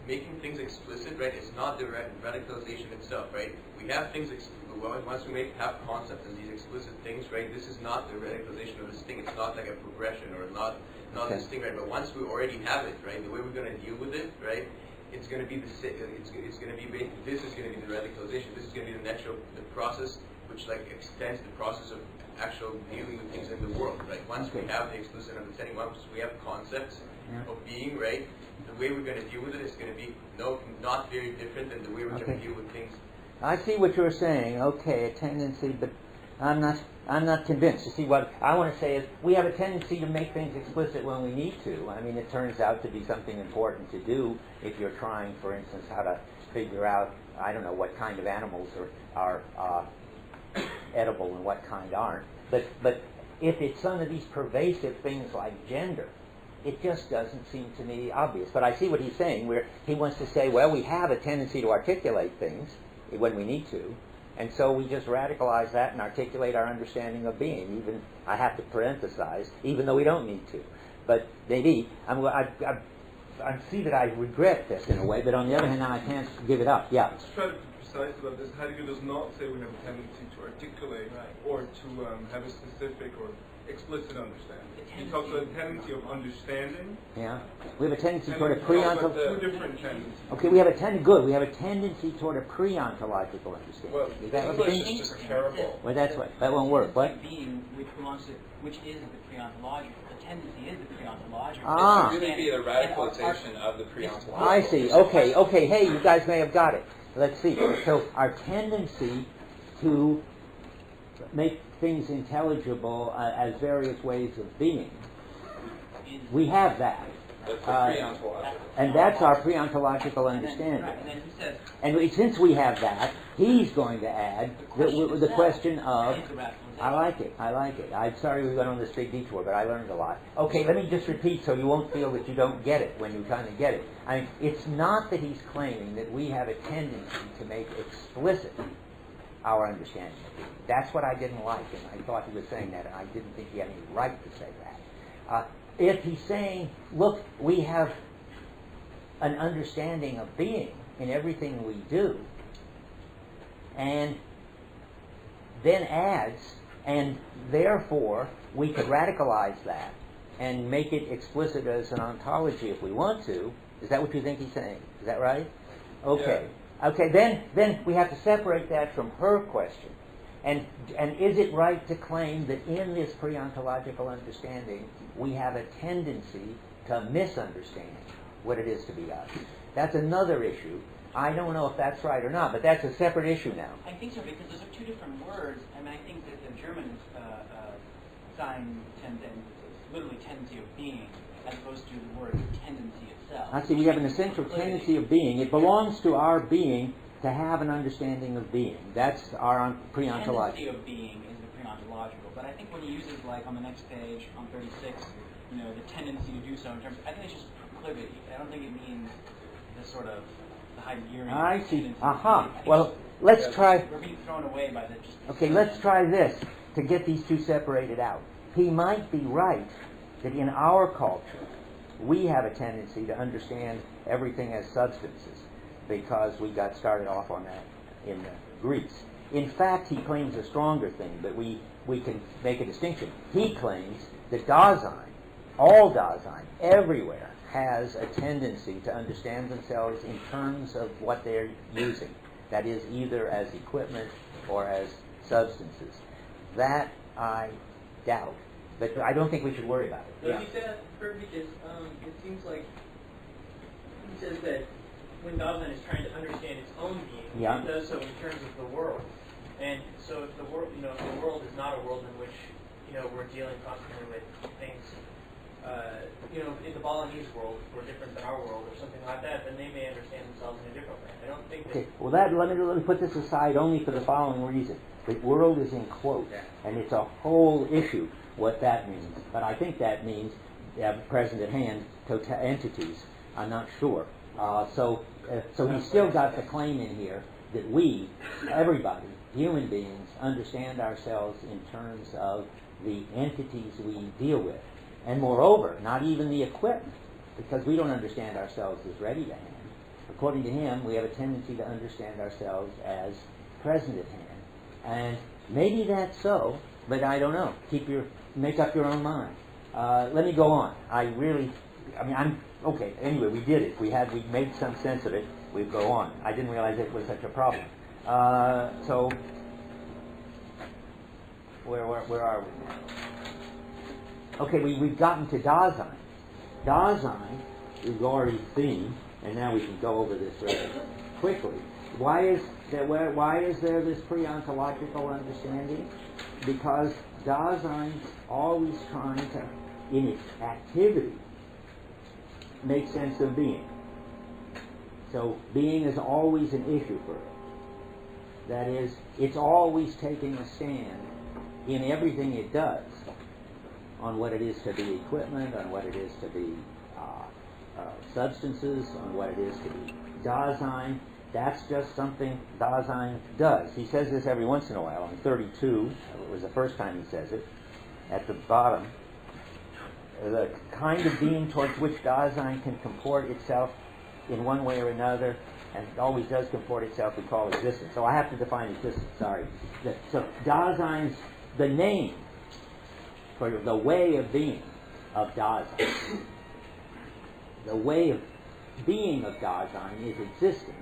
making things explicit, right, is not the radicalization itself, right? We have things once we have concepts and these explicit things, right? This is not the radicalization of this thing. It's not like a progression or not Okay. this thing, right? But once we already have it, right, the way we're going to deal with it, right, it's going to be it's going to be basically, this is going to be the radicalization. This is going to be the process which extends the process of actual dealing with things in the world, right? Once we have the explicit understanding, once we have concepts of being, right, the way we're going to deal with it is going to be not very different than the way we're going to deal with things. I see what you're saying. Okay, a tendency, but I'm not convinced. You see, what I want to say is we have a tendency to make things explicit when we need to. I mean, it turns out to be something important to do if you're trying, for instance, how to figure out, I don't know, what kind of animals are edible and what kind aren't. But if it's some of these pervasive things like gender, it just doesn't seem to me obvious. But I see what he's saying, where he wants to say, well, we have a tendency to articulate things when we need to, and so we just radicalize that and articulate our understanding of being. Even, I have to parenthesize, even though we don't need to. But maybe, I see that I regret this in a way, but on the other hand, now I can't give it up. Yeah? To try to be precise about this, Heidegger does not say we have a tendency to articulate or to have a specific or explicit understanding. He talks about a tendency of understanding. Yeah. We have a tendency toward a pre-ontological... Two different tendencies. Okay, we have a tendency toward a pre-ontological understanding. Well, is that what English is just terrible. Well, that's what. That won't work. What? Being which is the pre-ontological. The tendency is the pre-ontological. It should really be the radicalization of the pre-ontological. I see. Okay. Hey, you guys may have got it. Let's see. So our tendency to make things intelligible as various ways of being, we have that. And that's our pre-ontological understanding. And since we have that, he's going to add the question of... I like it. I'm sorry we went on this big detour, but I learned a lot. Okay, let me just repeat so you won't feel that you don't get it when you kind of get it. I mean, it's not that he's claiming that we have a tendency to make explicit our understanding of being. That's what I didn't like, and I thought he was saying that, and I didn't think he had any right to say that. If he's saying, look, we have an understanding of being in everything we do, and then adds, and therefore we could radicalize that and make it explicit as an ontology if we want to, is that what you think he's saying? Is that right? Okay. Yeah. Okay, then we have to separate that from her question. And is it right to claim that in this pre-ontological understanding we have a tendency to misunderstand what it is to be us? That's another issue I don't know if that's right or not, but that's a separate issue now. I think so, because those are two different words. I mean, I think that the German sign literally tendency of being, as opposed to the word tendency itself. I see we have an essential tendency of being. It belongs to our being to have an understanding of being. That's our pre-ontological. Tendency of being is the pre-ontological, but I think when he uses, like on the next page, on 36, the tendency to do so in terms, I think it's just proclivity. I don't think it means the sort of the Heideggerian. I see. tendency. Aha. Well, let's try. We're being thrown away by the. Okay, let's try this to get these two separated out. He might be right that in our culture we have a tendency to understand everything as substances because we got started off on that in Greece. In fact, he claims a stronger thing, but we can make a distinction. He claims that Dasein, all Dasein, everywhere, has a tendency to understand themselves in terms of what they're using. That is, either as equipment or as substances. That I doubt. But I don't think we should worry about it. So he said because it seems like he says that when Dasein is trying to understand its own being, it does so in terms of the world. And so if the world, if the world is not a world in which we're dealing constantly with things, if the Balinese world were different than our world or something like that, then they may understand themselves in a different way. I don't think that. Okay. Well, let me put this aside only for the following reason: the world is in quotes, and it's a whole issue what that means. But I think that means present at hand entities. I'm not sure. So he's still got the claim in here that we, everybody, human beings, understand ourselves in terms of the entities we deal with. And moreover, not even the equipment, because we don't understand ourselves as ready to hand. According to him, we have a tendency to understand ourselves as present at hand. And maybe that's so, but I don't know. Make up your own mind. Let me go on. Okay, anyway, we did it. We made some sense of it. We go on. I didn't realize it was such a problem. So, where are we now? Okay, we've gotten to Dasein. Dasein we've already seen, and now we can go over this very quickly. Why is there this pre-ontological understanding? Because Dasein's always trying to, in its activity, make sense of being. So being is always an issue for it. That is, it's always taking a stand in everything it does on what it is to be equipment, on what it is to be substances, on what it is to be Dasein. That's just something Dasein does. He says this every once in a while. On 32, it was the first time he says it, at the bottom, the kind of being towards which Dasein can comport itself in one way or another, and it always does comport itself, we call existence. So I have to define existence, sorry. So Dasein's, the name for the way of being of Dasein. The way of being of Dasein is existence,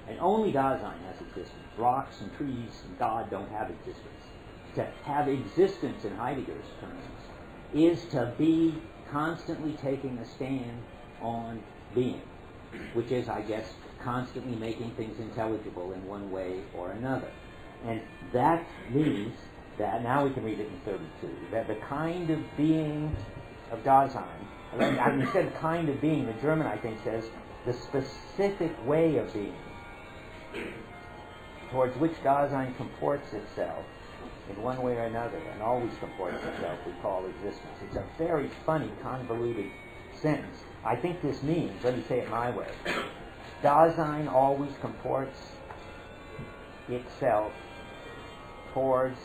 and only Dasein has existence. Rocks and trees and God don't have existence. To have existence in Heidegger's terms is to be constantly taking a stand on being, which is, I guess, constantly making things intelligible in one way or another. And that means that, now we can read it in 32, that the kind of being of Dasein, instead of kind of being, the German, I think, says the specific way of being towards which Dasein comports itself in one way or another, and always comports itself, we call existence. It's a very funny, convoluted sentence. I think this means, let me say it my way, Dasein always comports itself towards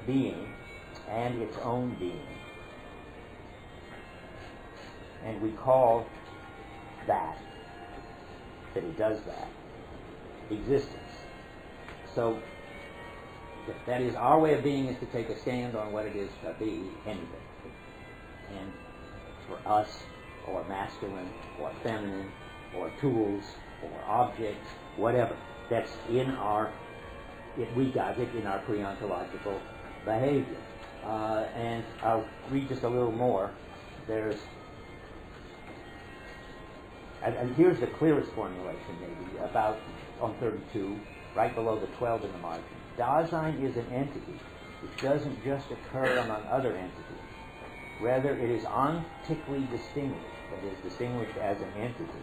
being and its own being. And we call that it does that, existence. So, that is, our way of being is to take a stand on what it is to be anything. And for us, or masculine, or feminine, or tools, or objects, whatever, that's in our, we got it in our pre-ontological behavior. And I'll read just a little more. There's, and here's the clearest formulation maybe, about on 32, right below the 12 in the margin. Dasein is an entity which doesn't just occur among other entities. Rather, it is ontically distinguished, that is, distinguished as an entity,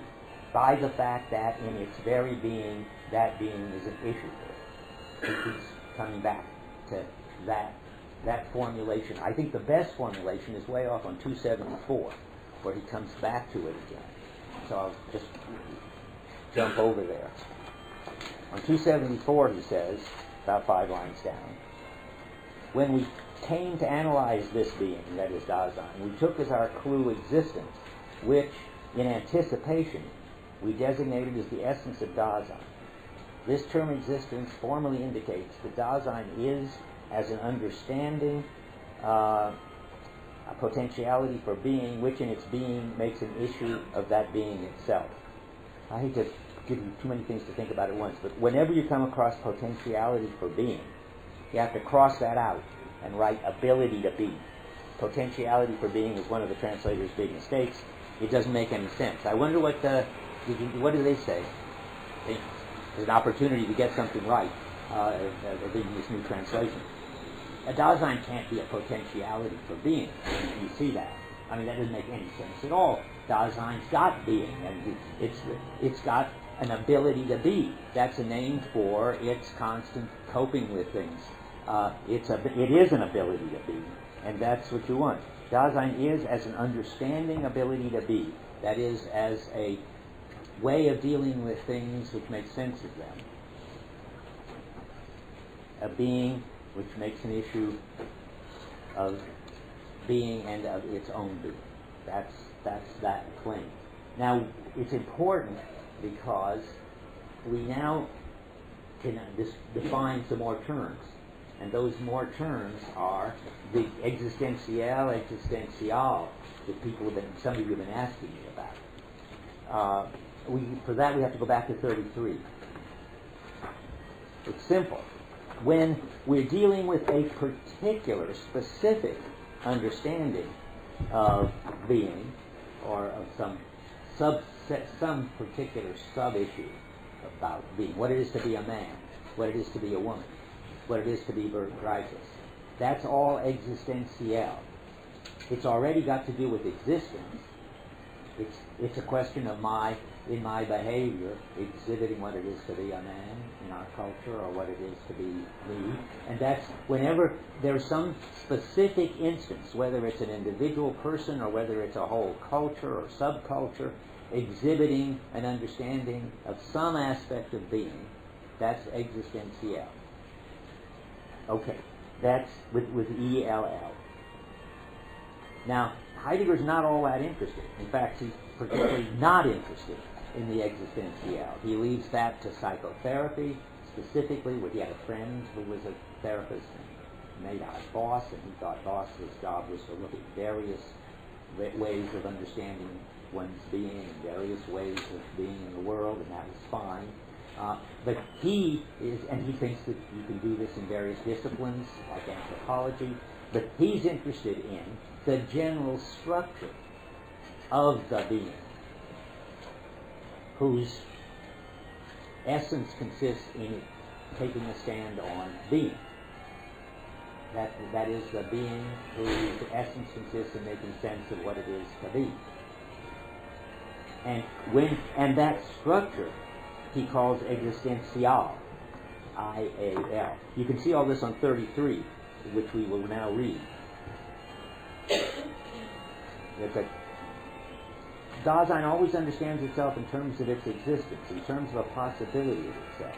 by the fact that in its very being, that being is an issue for it. He keeps coming back to that formulation. I think the best formulation is way off on 274, where he comes back to it again. So I'll just jump over there. On 274, he says, about 5 lines down, when we came to analyze this being, that is Dasein, we took as our clue existence, which, in anticipation, we designated as the essence of Dasein. This term existence formally indicates that Dasein is, as an understanding, a potentiality for being, which in its being makes an issue of that being itself. I hate to give you too many things to think about at once, but whenever you come across potentiality for being, you have to cross that out and write ability to be. Potentiality for being is one of the translator's big mistakes. It doesn't make any sense. I wonder what do they say? There's an opportunity to get something right in this new translation. A Dasein can't be a potentiality for being. You see that. I mean, that doesn't make any sense at all. Dasein's got being, and it's got an ability to be. That's a name for its constant coping with things. It is an ability to be, and that's what you want. Dasein is as an understanding ability to be. That is, as a way of dealing with things which make sense of them. A being which makes an issue of being and of its own being. That's that claim. Now, it's important because we now can define some more terms. And those more terms are the existential, that some of you have been asking me about. For that, we have to go back to 33. It's simple. When we're dealing with a particular, specific understanding of being, or of some particular sub-issue about being, what it is to be a man, what it is to be a woman, what it is to be Dreyfus. That's all existential. It's already got to do with existence. It's a question of in my behavior, exhibiting what it is to be a man in our culture, or what it is to be me. And that's whenever there's some specific instance, whether it's an individual person or whether it's a whole culture or subculture, exhibiting an understanding of some aspect of being, that's existential. Okay, that's with ELL. Now, Heidegger's not all that interested. In fact, he's particularly not interested in the existential. He leaves that to psychotherapy, specifically where he had a friend who was a therapist and made out a boss, and he thought Boss's job was to look at various ways of understanding one's being and various ways of being in the world, and that was fine. But he thinks that you can do this in various disciplines, like anthropology, but he's interested in the general structure of the being, whose essence consists in taking a stand on being. That is the being whose essence consists in making sense of what it is to be. And that structure he calls existential, I-A-L. You can see all this on 33, which we will now read. Dasein always understands itself in terms of its existence, in terms of a possibility of itself.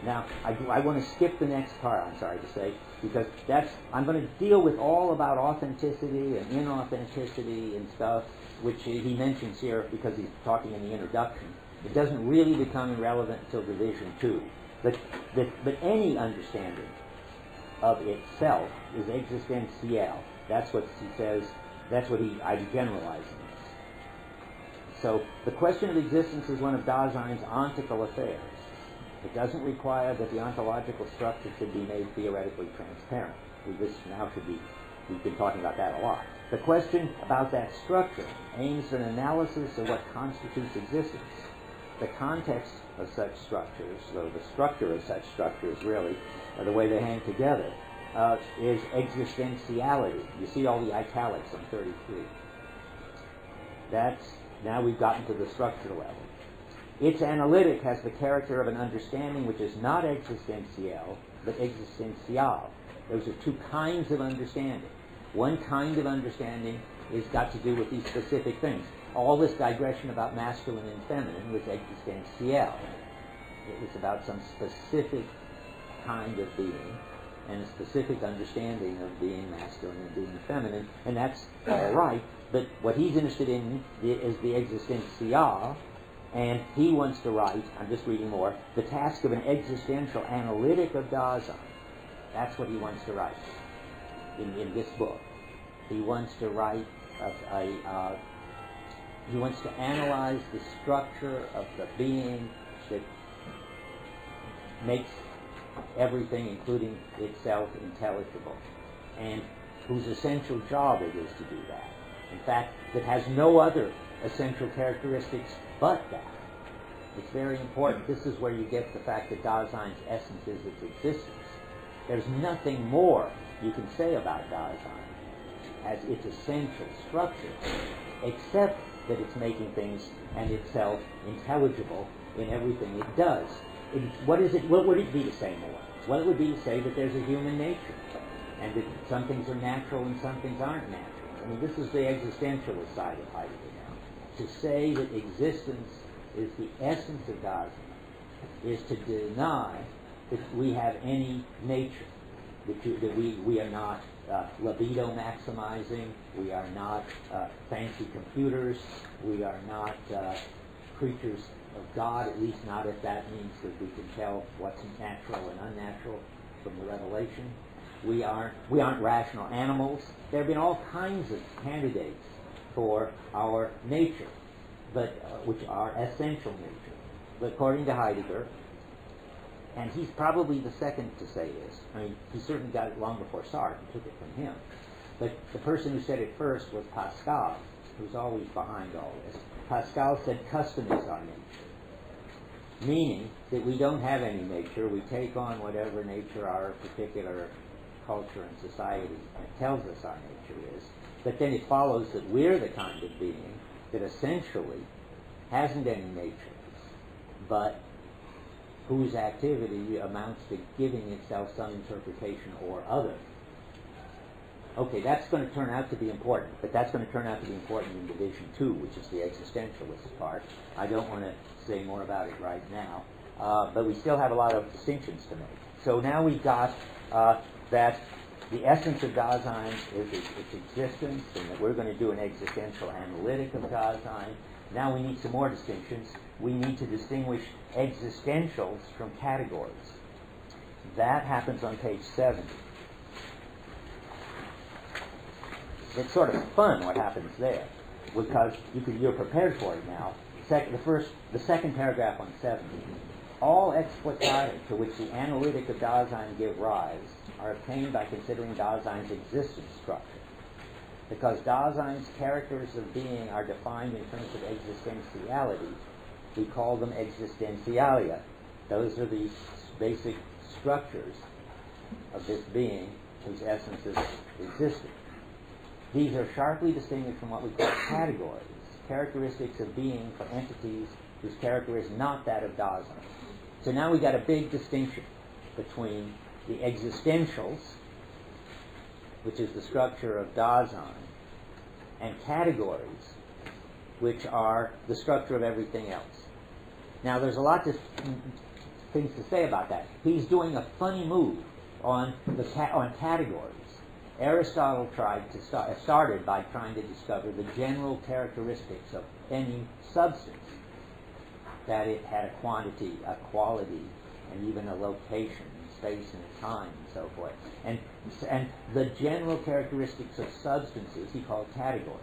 Now, I want to skip the next part, I'm sorry to say, because I'm going to deal with all about authenticity and inauthenticity and stuff, which he mentions here because he's talking in the introduction. It doesn't really become relevant until Division 2. But any understanding of itself is existential. That's what he says, I'm generalizing this. So the question of existence is one of Dasein's ontical affairs. It doesn't require that the ontological structure should be made theoretically transparent. We've been talking about that a lot. The question about that structure aims at an analysis of what constitutes existence. The context of such structures, or the structure of such structures really, or the way they hang together, is existentiality. You see all the italics on 33. Now we've gotten to the structure level. Its analytic has the character of an understanding which is not existential, but existential. Those are two kinds of understanding. One kind of understanding is got to do with these specific things. All this digression about masculine and feminine was existential. It was about some specific kind of being and a specific understanding of being masculine and being feminine, and that's all right. But what he's interested in is the existential, and he wants to write, I'm just reading more, the task of an existential analytic of Dasein. That's what he wants to write in this book. He wants to write he wants to analyze the structure of the being that makes everything, including itself, intelligible, and whose essential job it is to do that. In fact, that has no other essential characteristics but that. It's very important. This is where you get the fact that Dasein's essence is its existence. There's nothing more you can say about Dasein as its essential structure, except that it's making things and itself intelligible in everything it does. What would it be to say more? Well, it would be to say that there's a human nature, and that some things are natural and some things aren't natural. I mean, this is the existentialist side of Heidegger now. To say that existence is the essence of Dasein is to deny that we have any nature, that we are not libido maximizing, we are not fancy computers, we are not creatures of God, at least not if that means that we can tell what's natural and unnatural from the revelation. We aren't rational animals. There have been all kinds of candidates for our nature, but which are essential nature. But according to Heidegger, and he's probably the second to say this. I mean, he certainly got it long before Sartre and took it from him. But the person who said it first was Pascal, who's always behind all this. Pascal said custom is our nature, meaning that we don't have any nature. We take on whatever nature our particular culture and society tells us our nature is. But then it follows that we're the kind of being that essentially hasn't any nature, but whose activity amounts to giving itself some interpretation or other. Okay, that's going to turn out to be important, but that's going to turn out to be important in Division 2, which is the existentialist part. I don't want to say more about it right now, but we still have a lot of distinctions to make. So now we've got that the essence of Dasein is its existence, and that we're going to do an existential analytic of Dasein. Now we need some more distinctions. We need to distinguish existentials from categories. That happens on page 70. It's sort of fun what happens there, because you're prepared for it now. The second paragraph on 70. All explicata to which the analytic of Dasein give rise are obtained by considering Dasein's existence structure. Because Dasein's characters of being are defined in terms of existentiality, we call them existentialia. Those are the basic structures of this being whose essence is existence. These are sharply distinguished from what we call categories, characteristics of being for entities whose character is not that of Dasein. So now we've got a big distinction between the existentials, which is the structure of Dasein, and categories, which are the structure of everything else. Now, there's a lot of things to say about that. He's doing a funny move on categories. Aristotle started by trying to discover the general characteristics of any substance, that it had a quantity, a quality, and even a location, space and time, and so forth. And the general characteristics of substances he called categories.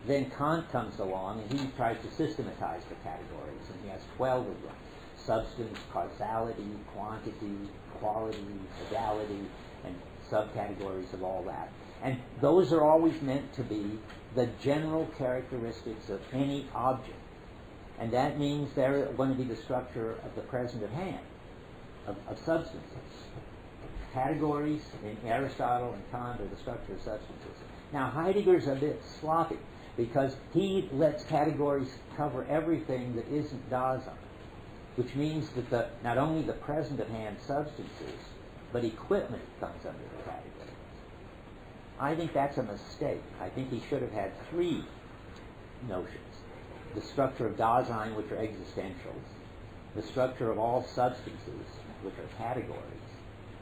Then Kant comes along and he tries to systematize the categories, and he has 12 of them. Substance, causality, quantity, quality, modality, and subcategories of all that. And those are always meant to be the general characteristics of any object. And that means they're going to be the structure of the present at hand, of substances. Categories in Aristotle and Kant are the structure of substances. Now Heidegger's a bit sloppy because he lets categories cover everything that isn't Dasein, which means that not only the present at hand substances, but equipment comes under the category. I think that's a mistake. I think he should have had three notions. The structure of Dasein, which are existentials, the structure of all substances, which are categories,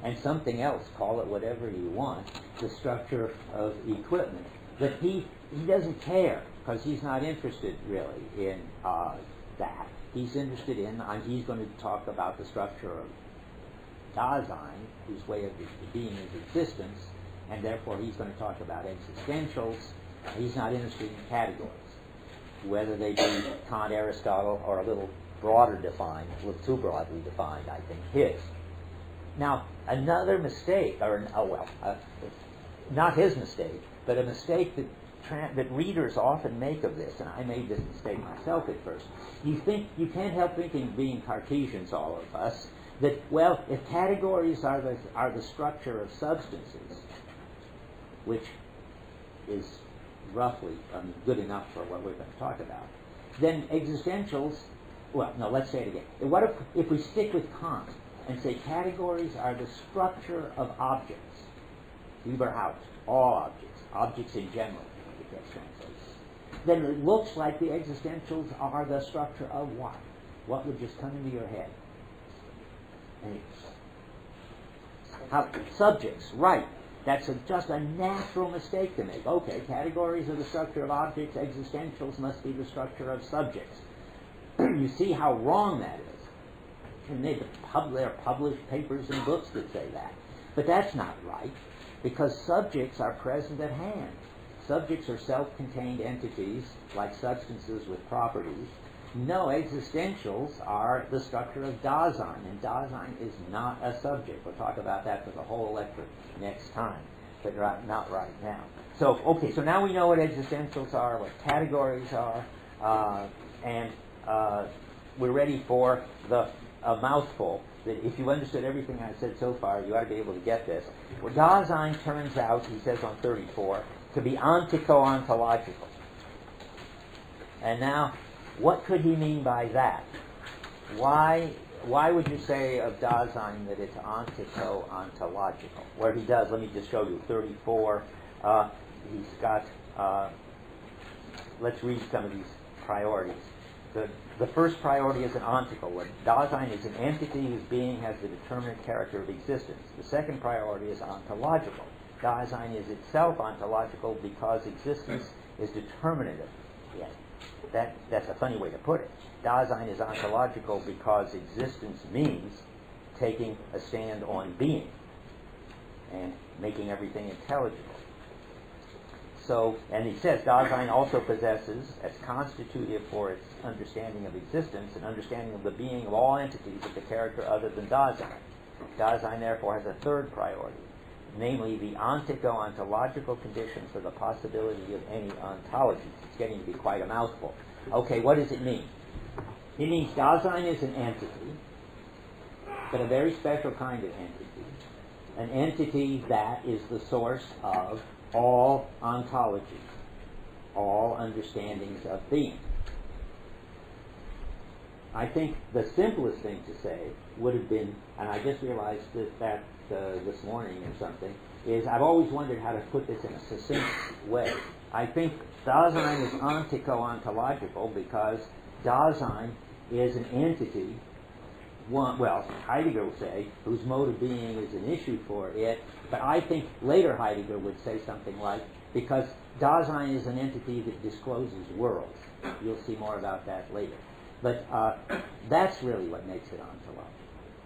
and something else, call it whatever you want, the structure of equipment. But he doesn't care, because he's not interested really in that. He's interested in, he's going to talk about the structure of Dasein, whose way of being is existence, and therefore he's going to talk about existentials. He's not interested in categories, whether they be Kant, Aristotle, or a little broader defined, a little too broadly defined, I think, his. Now, another mistake, not his mistake, but a mistake that readers often make of this, and I made this mistake myself at first. You can't help thinking, being Cartesians, all of us, that, well, if categories are the structure of substances, which is roughly good enough for what we're going to talk about, then existentials, let's say it again. What if we stick with Kant and say categories are the structure of objects? Hubert, all objects in general, if that translates. Then it looks like the existentials are the structure of what? What would just come into your head? Subjects, right. That's just a natural mistake to make. Okay, categories are the structure of objects, existentials must be the structure of subjects. You see how wrong that is. And there are published papers and books that say that. But that's not right, because subjects are present at hand. Subjects are self-contained entities, like substances with properties. No, existentials are the structure of Dasein, and Dasein is not a subject. We'll talk about that for the whole lecture next time, but not right now. So, okay, so now we know what existentials are, what categories are, and we're ready for a mouthful. That if you understood everything I said so far, you ought to be able to get this. Well, Dasein turns out, he says on 34, to be ontico-ontological. And now, what could he mean by that? Why would you say of Dasein that it's ontico-ontological? Where he does, let me just show you, 34, he's got, let's read some of these priorities. The first priority is an ontical, where Dasein is an entity whose being has the determinate character of existence. The second priority is ontological. Dasein is itself ontological because existence is determinative. Yes. That's a funny way to put it. Dasein is ontological because existence means taking a stand on being and making everything intelligible. So, and he says Dasein also possesses, as constitutive for its understanding of existence, an understanding of the being of all entities of the character other than Dasein. Dasein therefore has a third priority, namely the ontico-ontological condition for the possibility of any ontology. It's getting to be quite a mouthful. Okay, what does it mean? It means Dasein is an entity, but a very special kind of entity. An entity that is the source of all ontologies, all understandings of being. I think the simplest thing to say would have been, and I just realized that this morning or something, is I've always wondered how to put this in a succinct way. I think Dasein is ontico-ontological because Dasein is an entity, Heidegger will say, whose mode of being is an issue for it, but I think later Heidegger would say something like, because Dasein is an entity that discloses worlds. You'll see more about that later. But that's really what makes it ontological.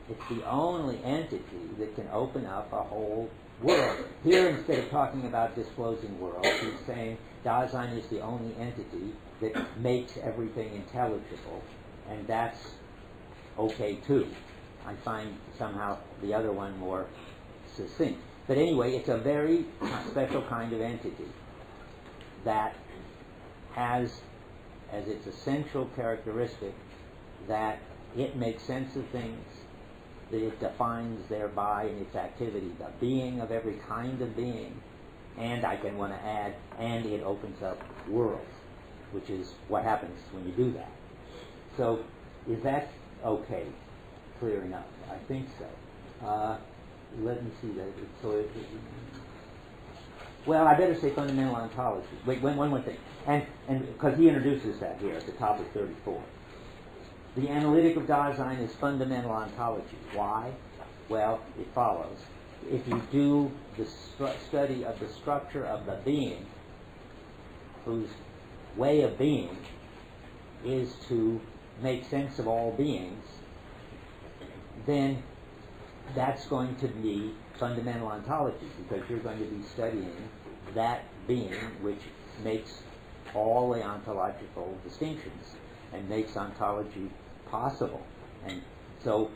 It's the only entity that can open up a whole world. Here, instead of talking about disclosing worlds, he's saying Dasein is the only entity that makes everything intelligible, and that's okay too. I find somehow the other one more succinct. But anyway, it's a very special kind of entity that has as its essential characteristic that it makes sense of things, that it defines thereby in its activity the being of every kind of being, and I can want to add, and it opens up worlds, which is what happens when you do that. So, is that okay? Clear enough? I think so. Let me see that. Well, I better say fundamental ontology. Wait, one more thing. And because he introduces that here at the top of 34. The analytic of Dasein is fundamental ontology. Why? Well, it follows. If you do the study of the structure of the being, whose way of being is to make sense of all beings, then that's going to be fundamental ontology, because you're going to be studying that being which makes all the ontological distinctions and makes ontology possible. And so,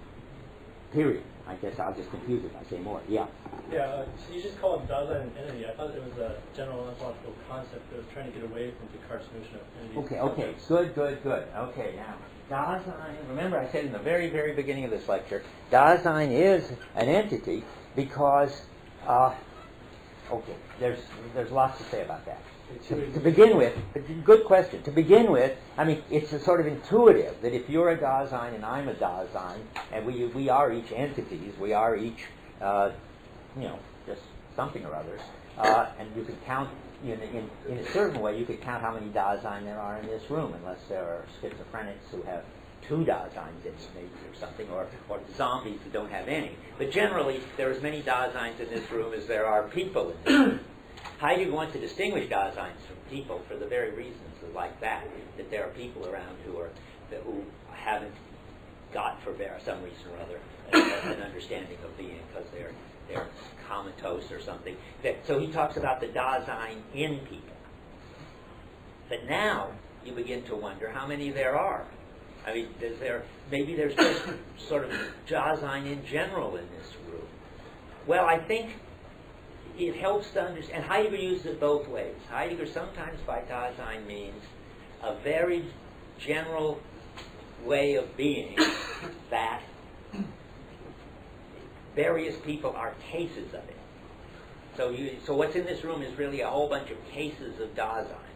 period. I guess I'll just confuse it. I say more. Yeah. Yeah. So you just call it Dasein an entity. I thought it was a general ontological concept that was trying to get away from Descartes' notion of entity. Okay. Good. Okay, now Dasein. Remember, I said in the very, very beginning of this lecture, Dasein is an entity because. There's lots to say about that. To begin with, good question. To begin with, I mean, it's a sort of intuitive that if you're a Dasein and I'm a Dasein, and we are each entities, we are each, just something or others, and you can count, in a certain way, you could count how many Dasein there are in this room, unless there are schizophrenics who have 2 Daseins in maybe or something, or zombies who don't have any. But generally, there are as many Daseins in this room as there are people in this room. Heidegger wants to distinguish Daseins from people for the very reasons like that there are people around who haven't got, for some reason or other, an understanding of being because they're comatose or something. So he talks about the Dasein in people. But now you begin to wonder how many there are. I mean, maybe there's just sort of Dasein in general in this room. Well, I think it helps to understand, and Heidegger uses it both ways. Heidegger sometimes by Dasein means a very general way of being that various people are cases of it. So what's in this room is really a whole bunch of cases of Dasein.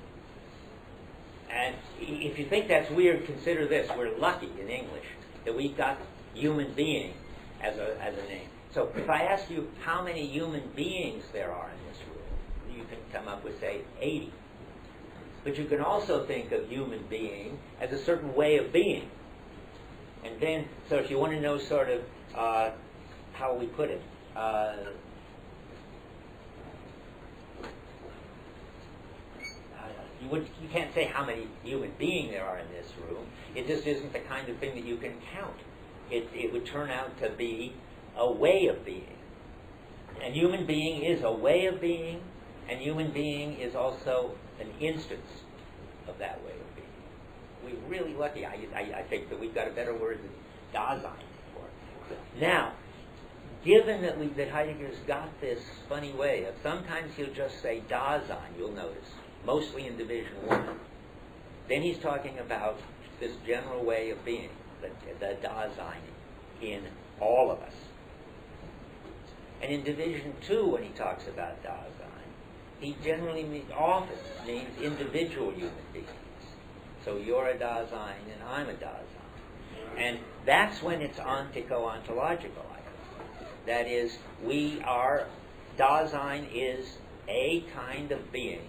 And if you think that's weird, consider this. We're lucky in English that we've got human being as a name. So if I ask you how many human beings there are in this room, you can come up with, say, 80. But you can also think of human being as a certain way of being. And then, so if you want to know sort of, how we put it, you can't say how many human beings there are in this room. It just isn't the kind of thing that you can count. It would turn out to be a way of being. And human being is a way of being, and human being is also an instance of that way of being. We're really lucky, I think, that we've got a better word than Dasein for it. Now, given that Heidegger's got this funny way of, sometimes he'll just say Dasein, you'll notice, mostly in Division 1. Then he's talking about this general way of being, the Dasein in all of us. And in Division 2, when he talks about Dasein, he generally often means individual human beings. So you're a Dasein and I'm a Dasein. And that's when it's ontico-ontological. That is, Dasein is a kind of being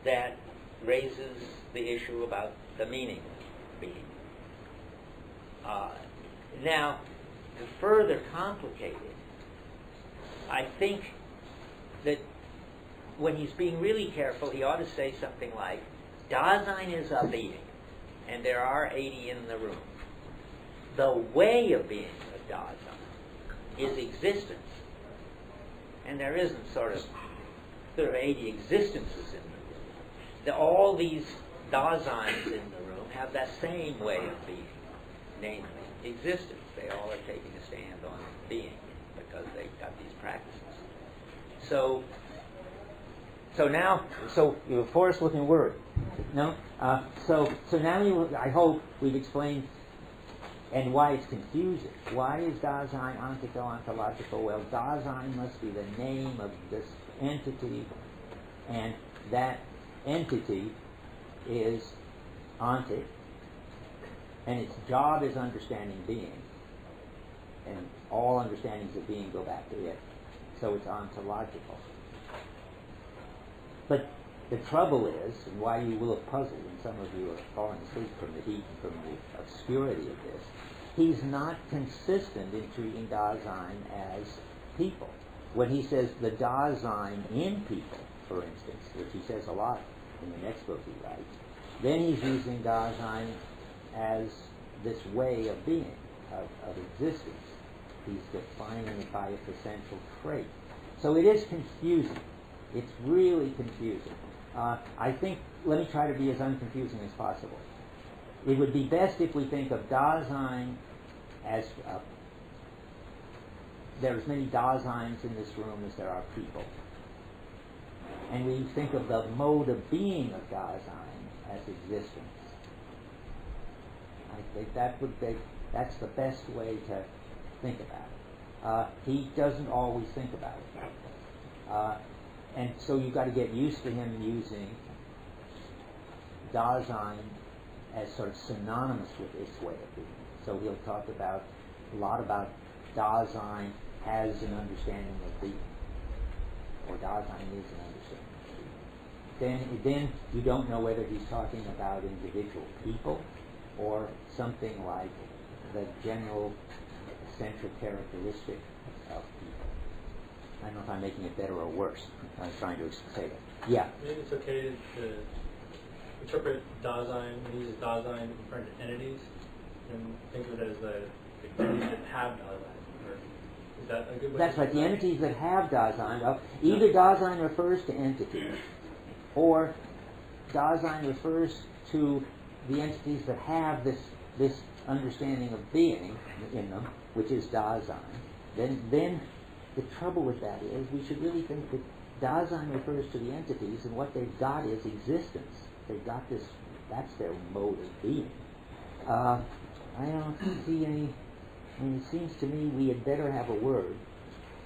that raises the issue about the meaning of being. Now, to further complicate it, I think that when he's being really careful, he ought to say something like, Dasein is a being, and there are 80 in the room. The way of being of Dasein is existence. And there isn't there are 80 existences in the room. All these Daseins in the room have that same way of being, namely existence. They all are taking a stand on being. because they've got these practices. So forest-looking word. No? So now I hope we've explained and why it's confusing. Why is Dasein ontological? Well, Dasein must be the name of this entity, and that entity is ontic, and its job is understanding being, and all understandings of being go back to it. So it's ontological. But the trouble is, and why you will have puzzled, and some of you are falling asleep from the heat and from the obscurity of this, he's not consistent in treating Dasein as people. When he says the Dasein in people, for instance, which he says a lot in the next book he writes, then he's using Dasein as this way of being, of existence. He's defining it by its essential trait. So it is confusing. It's really confusing. I think, let me try to be as unconfusing as possible. It would be best if we think of Dasein as, there are as many Daseins in this room as there are people. And we think of the mode of being of Dasein as existence. I think that's the best way to think about it. He doesn't always think about it. And so you've got to get used to him using Dasein as sort of synonymous with its way of being. So he'll talk a lot about Dasein as an understanding of being, or Dasein is an understanding of being. Then you don't know whether he's talking about individual people or something like the general essential characteristic of people. I don't know if I'm making it better or worse. I'm trying to say that. Yeah. Maybe it's okay to interpret Dasein, when he uses Dasein referring to entities, and think of it as the entities that have Dasein. Is that a good way? That's right. The entities that have Dasein, well, either Dasein refers to entities, or Dasein refers to the entities that have this understanding of being in them, which is Dasein. Then the trouble with that is we should really think that Dasein refers to the entities, and what they've got is existence. They've got this, that's their mode of being. I don't see any, it seems to me we had better have a word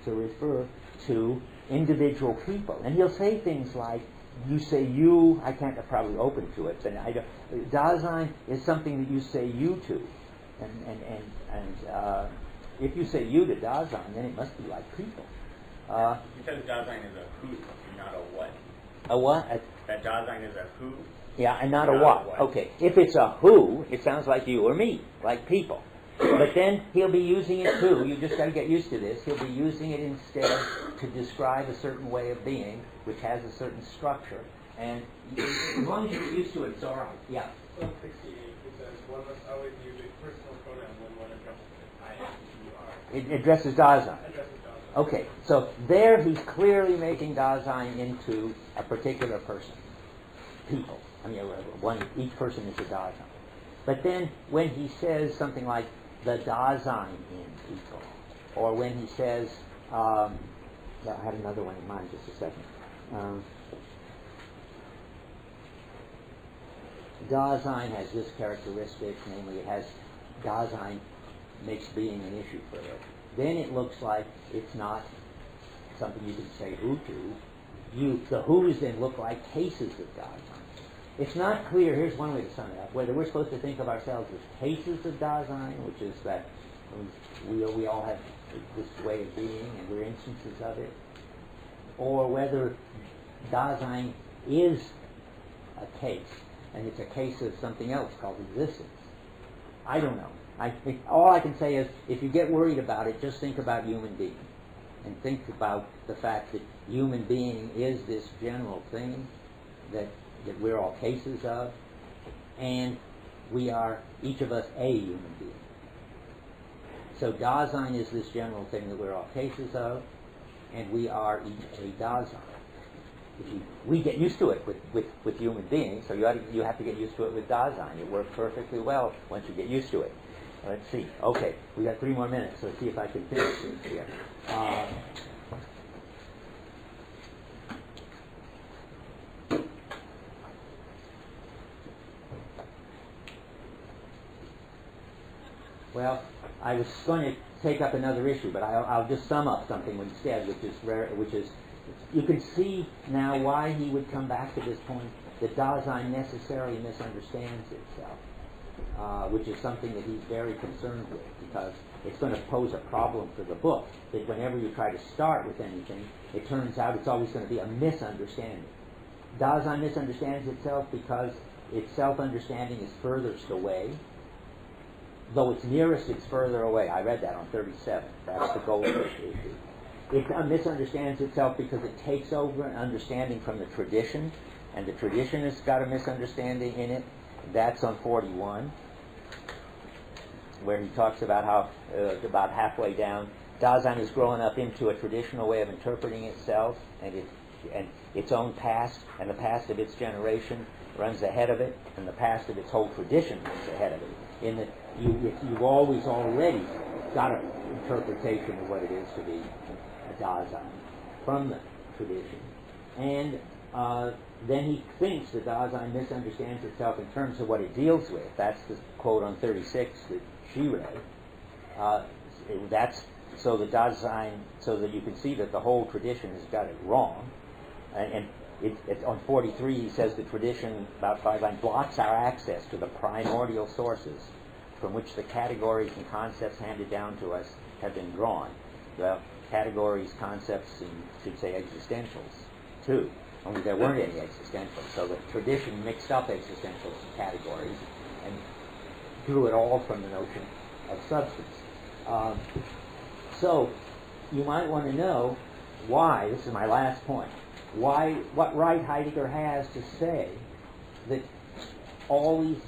to refer to individual people. And he'll say things like, you say you, I can't probably open to it, but Dasein is something that you say you to. And if you say you to Dasein, then it must be like people. Because Dasein is a who, not a what. A what? That Dasein is a who. Yeah, and not a what. Okay. If it's a who, it sounds like you or me, like people. But then he'll be using it too. You just got to get used to this. He'll be using it instead to describe a certain way of being, which has a certain structure. And as long as you get used to it, it's all right. Yeah. 168, it says one must always use a personal pronoun when one addresses it. It addresses Dasein. Okay, so there he's clearly making Dasein into a particular person, people. I mean, each person is a Dasein. But then when he says something like the Dasein in people, or when he says, I had another one in mind, just a second. Dasein has this characteristic, namely Dasein makes being an issue for it. Then it looks like it's not something you can say who to. The who's then look like cases of Dasein. It's not clear, here's one way to sum it up, whether we're supposed to think of ourselves as cases of Dasein, which is that we all have this way of being and we're instances of it, or whether Dasein is a case, and it's a case of something else called existence. I don't know. I think all I can say is, if you get worried about it, just think about human being, and think about the fact that human being is this general thing that we're all cases of, and we are, each of us, a human being. So Dasein is this general thing that we're all cases of, and we are each a Dasein. We get used to it with human beings, so you have to get used to it with Dasein. It works perfectly well once you get used to it. Let's see. Okay, we got 3 more minutes. So let's see if I can finish this here. Well, I was going to take up another issue, but I'll just sum up something instead, which is you can see now why he would come back to this point that Dasein necessarily misunderstands itself, which is something that he's very concerned with, because it's going to pose a problem for the book, that whenever you try to start with anything, it turns out it's always going to be a misunderstanding. Dasein misunderstands itself because its self-understanding is furthest away. Though it's nearest, it's further away. I read that on 37. That's the goal of it. It misunderstands itself because it takes over an understanding from the tradition, and the tradition has got a misunderstanding in it. That's on 41, where he talks about how, about halfway down, Dasein is growing up into a traditional way of interpreting itself, and its own past, and the past of its generation runs ahead of it, and the past of its whole tradition runs ahead of it. In that you've always already got an interpretation of what it is to be a Dasein from the tradition. And then he thinks that Dasein misunderstands itself in terms of what it deals with. That's the quote on 36 that she read. That's so that Dasein, so that you can see that the whole tradition has got it wrong. And on 43 he says the tradition, about 5 lines, blocks our access to the primordial sources from which the categories and concepts handed down to us have been drawn. Well, categories, concepts, and should say existentials, too. Only there weren't any existentials. So the tradition mixed up existentials and categories and drew it all from the notion of substance. So you might want to know why, this is my last point, what right Heidegger has to say that all these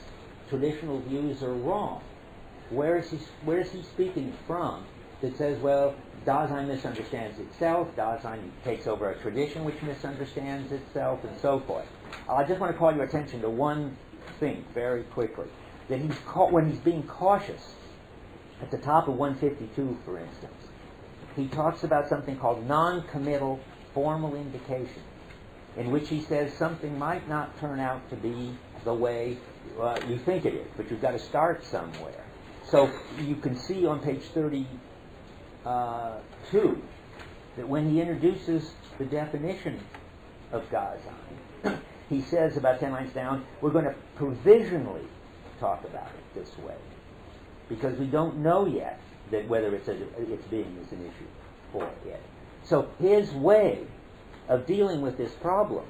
traditional views are wrong. Where is he speaking from that says, well, Dasein misunderstands itself, Dasein takes over a tradition which misunderstands itself, and so forth. I just want to call your attention to one thing very quickly. That when he's being cautious, at the top of 152, for instance, he talks about something called non-committal formal indication, in which he says something might not turn out to be the way you think it is, but you've got to start somewhere. So you can see on page 32 that when he introduces the definition of Dasein, he says about 10 lines down, we're going to provisionally talk about it this way, because we don't know yet that whether its being is an issue for it. So his way of dealing with this problem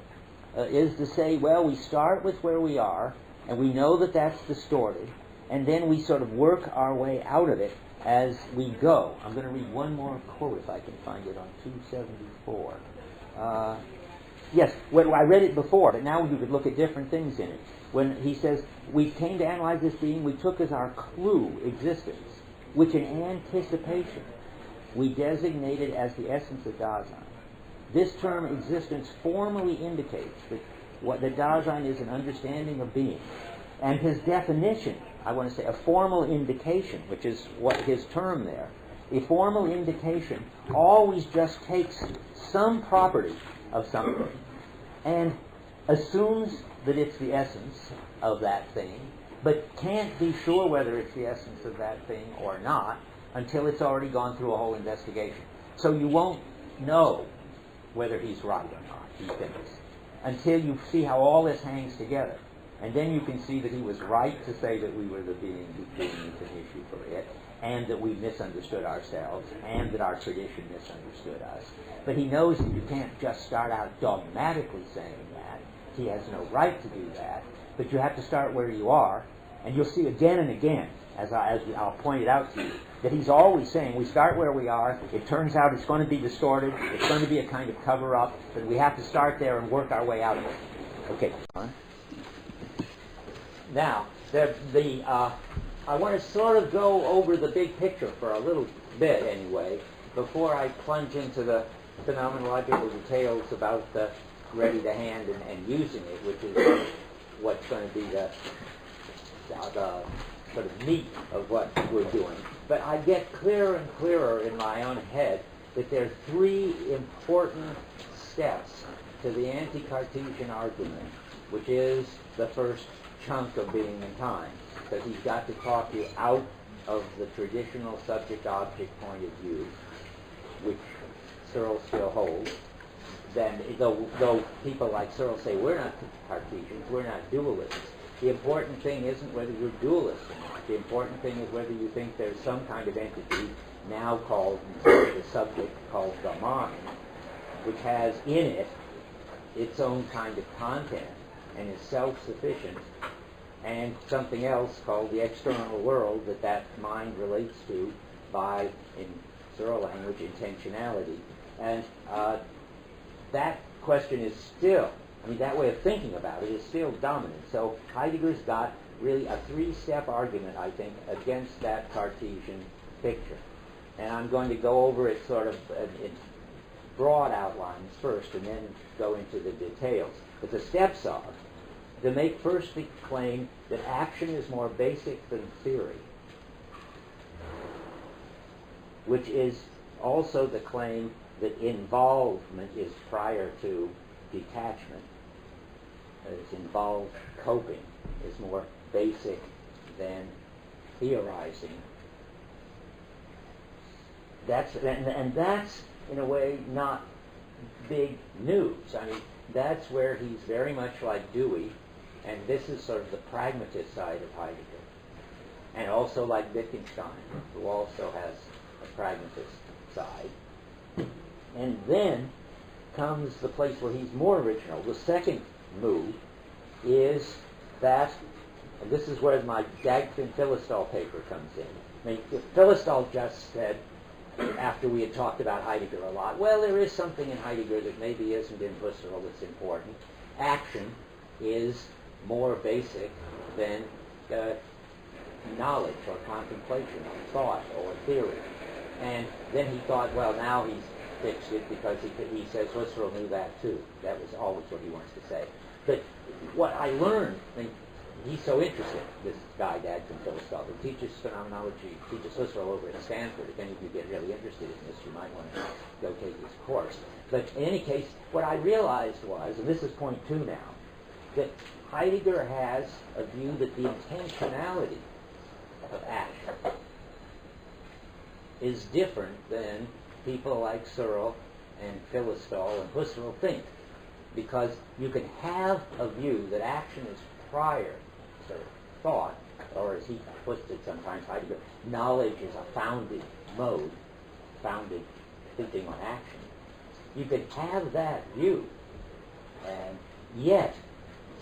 is to say, well, we start with where we are, and we know that that's distorted, and then we sort of work our way out of it as we go. I'm going to read one more quote if I can find it on 274. Yes, well, I read it before, but now you could look at different things in it. When he says, we came to analyze this being, we took as our clue existence, which in anticipation we designated as the essence of Dasein. This term existence formally indicates that Dasein is an understanding of being. And his definition, I want to say a formal indication, which is what his term there, a formal indication always just takes some property of something and assumes that it's the essence of that thing, but can't be sure whether it's the essence of that thing or not until it's already gone through a whole investigation. So you won't know whether he's right or not, he thinks, until you see how all this hangs together. And then you can see that he was right to say that we were the being whose being is an issue for it, and that we misunderstood ourselves, and that our tradition misunderstood us. But he knows that you can't just start out dogmatically saying that. He has no right to do that. But you have to start where you are, and you'll see again and again, as I'll point it out to you, that he's always saying, we start where we are, it turns out it's going to be distorted, it's going to be a kind of cover-up, but we have to start there and work our way out of it. Okay. Now, I want to sort of go over the big picture for a little bit, anyway, before I plunge into the phenomenological details about the ready-to-hand and using it, which is what's going to be the sort of meat of what we're doing. But I get clearer and clearer in my own head that there are three important steps to the anti-Cartesian argument, which is the first chunk of being in time, because he's got to talk you out of the traditional subject-object point of view, which Searle still holds. Then, though people like Searle say, we're not Cartesians, we're not dualists, the important thing isn't whether you're dualists or not. The important thing is whether you think there's some kind of entity now called, the subject, called the mind, which has in it its own kind of content and is self-sufficient, and something else called the external world that mind relates to by, in Searle language, intentionality. And that question is still, that way of thinking about it is still dominant. So Heidegger's got really a three-step argument, I think, against that Cartesian picture. And I'm going to go over it sort of in broad outlines first and then go into the details. But the steps are to make first the claim that action is more basic than theory, which is also the claim that involvement is prior to detachment. It's involved coping is more basic than theorizing. That's in a way not big news. That's where he's very much like Dewey, and this is sort of the pragmatist side of Heidegger, and also like Wittgenstein, who also has a pragmatist side. And then comes the place where he's more original. The second move is that, and this is where my Dagfin-Philistol paper comes in. Philistol just said, after we had talked about Heidegger a lot, well, there is something in Heidegger that maybe isn't in Husserl that's important. Action is more basic than knowledge or contemplation or thought or theory. And then he thought, well, now he's fixed it because he says Husserl knew that too. That was always what he wants to say. But what I learned, and he's so interested, this guy, Dagfin-Philistol, who teaches phenomenology, teaches Husserl over at Stanford. If any of you get really interested in this, you might want to go take his course. But in any case, what I realized was, and this is point 2 now, that Heidegger has a view that the intentionality of action is different than people like Searle and Philistol and Husserl think. Because you can have a view that action is prior to thought, or as he puts it sometimes, Heidegger, knowledge is a founded mode, founded thinking on action. You could have that view and yet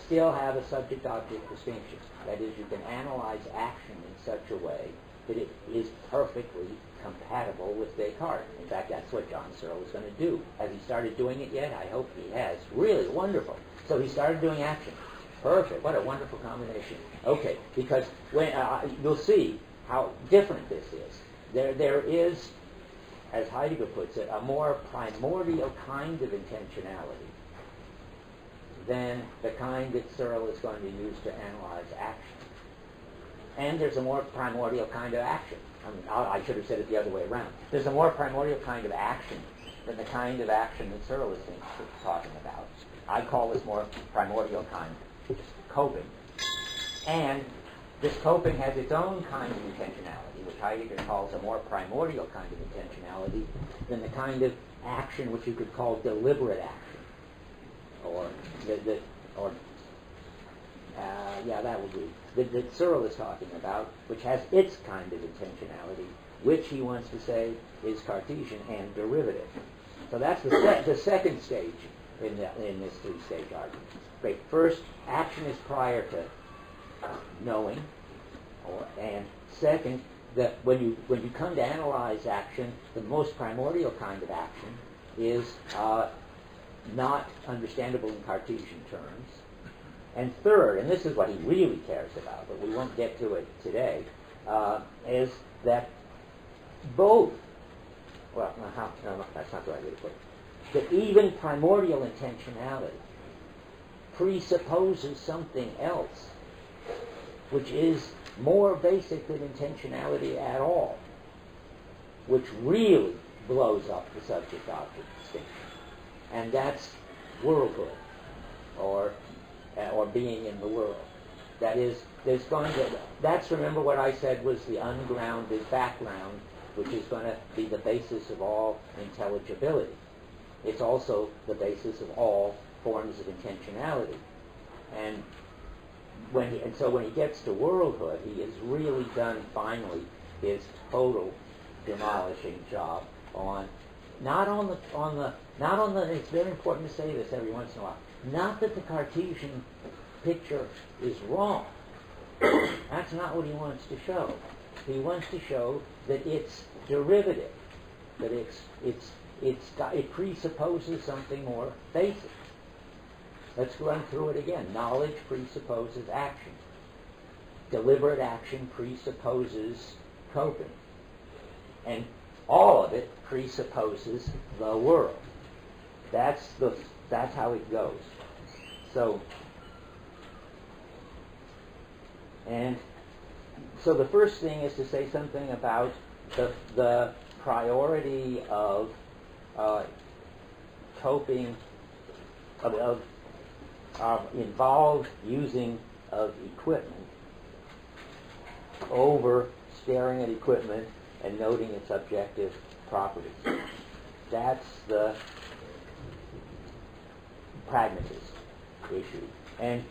still have a subject-object distinction. That is, you can analyze action in such a way that it is perfectly compatible with Descartes. In fact, that's what John Searle was going to do. Has he started doing it yet? I hope he has. Really wonderful. So he started doing action. Perfect. What a wonderful combination. Okay, because when you'll see how different this is. There is, as Heidegger puts it, a more primordial kind of intentionality than the kind that Searle is going to use to analyze action. And there's a more primordial kind of action. I should have said it the other way around. There's a more primordial kind of action than the kind of action that Searle is talking about. I call this more primordial kind coping. And this coping has its own kind of intentionality, which Heidegger calls a more primordial kind of intentionality than the kind of action which you could call deliberate action. That would be that Searle is talking about, which has its kind of intentionality, which he wants to say is Cartesian and derivative. So that's the second stage in this three-stage argument. Great. First, action is prior to knowing, and second, that when you come to analyze action, the most primordial kind of action is not understandable in Cartesian terms. And third, and this is what he really cares about, but we won't get to it today, is that both, that's not the right way to put it, that even primordial intentionality presupposes something else, which is more basic than intentionality at all, which really blows up the subject-object distinction. And that's worldhood, or being in the world. That is, that's, remember what I said was the ungrounded background, which is going to be the basis of all intelligibility. It's also the basis of all forms of intentionality. And so when he gets to worldhood, he has really done finally his total demolishing job on it's very important to say this every once in a while, not that the Cartesian picture is wrong. That's not what he wants to show. He wants to show that it's derivative, that it presupposes something more basic. Let's run through it again. Knowledge presupposes action. Deliberate action presupposes coping. And all of it presupposes the world. That's how it goes. So the first thing is to say something about the priority of coping, of involved using of equipment over staring at equipment and noting its objective properties. That's the pragmatist issue. And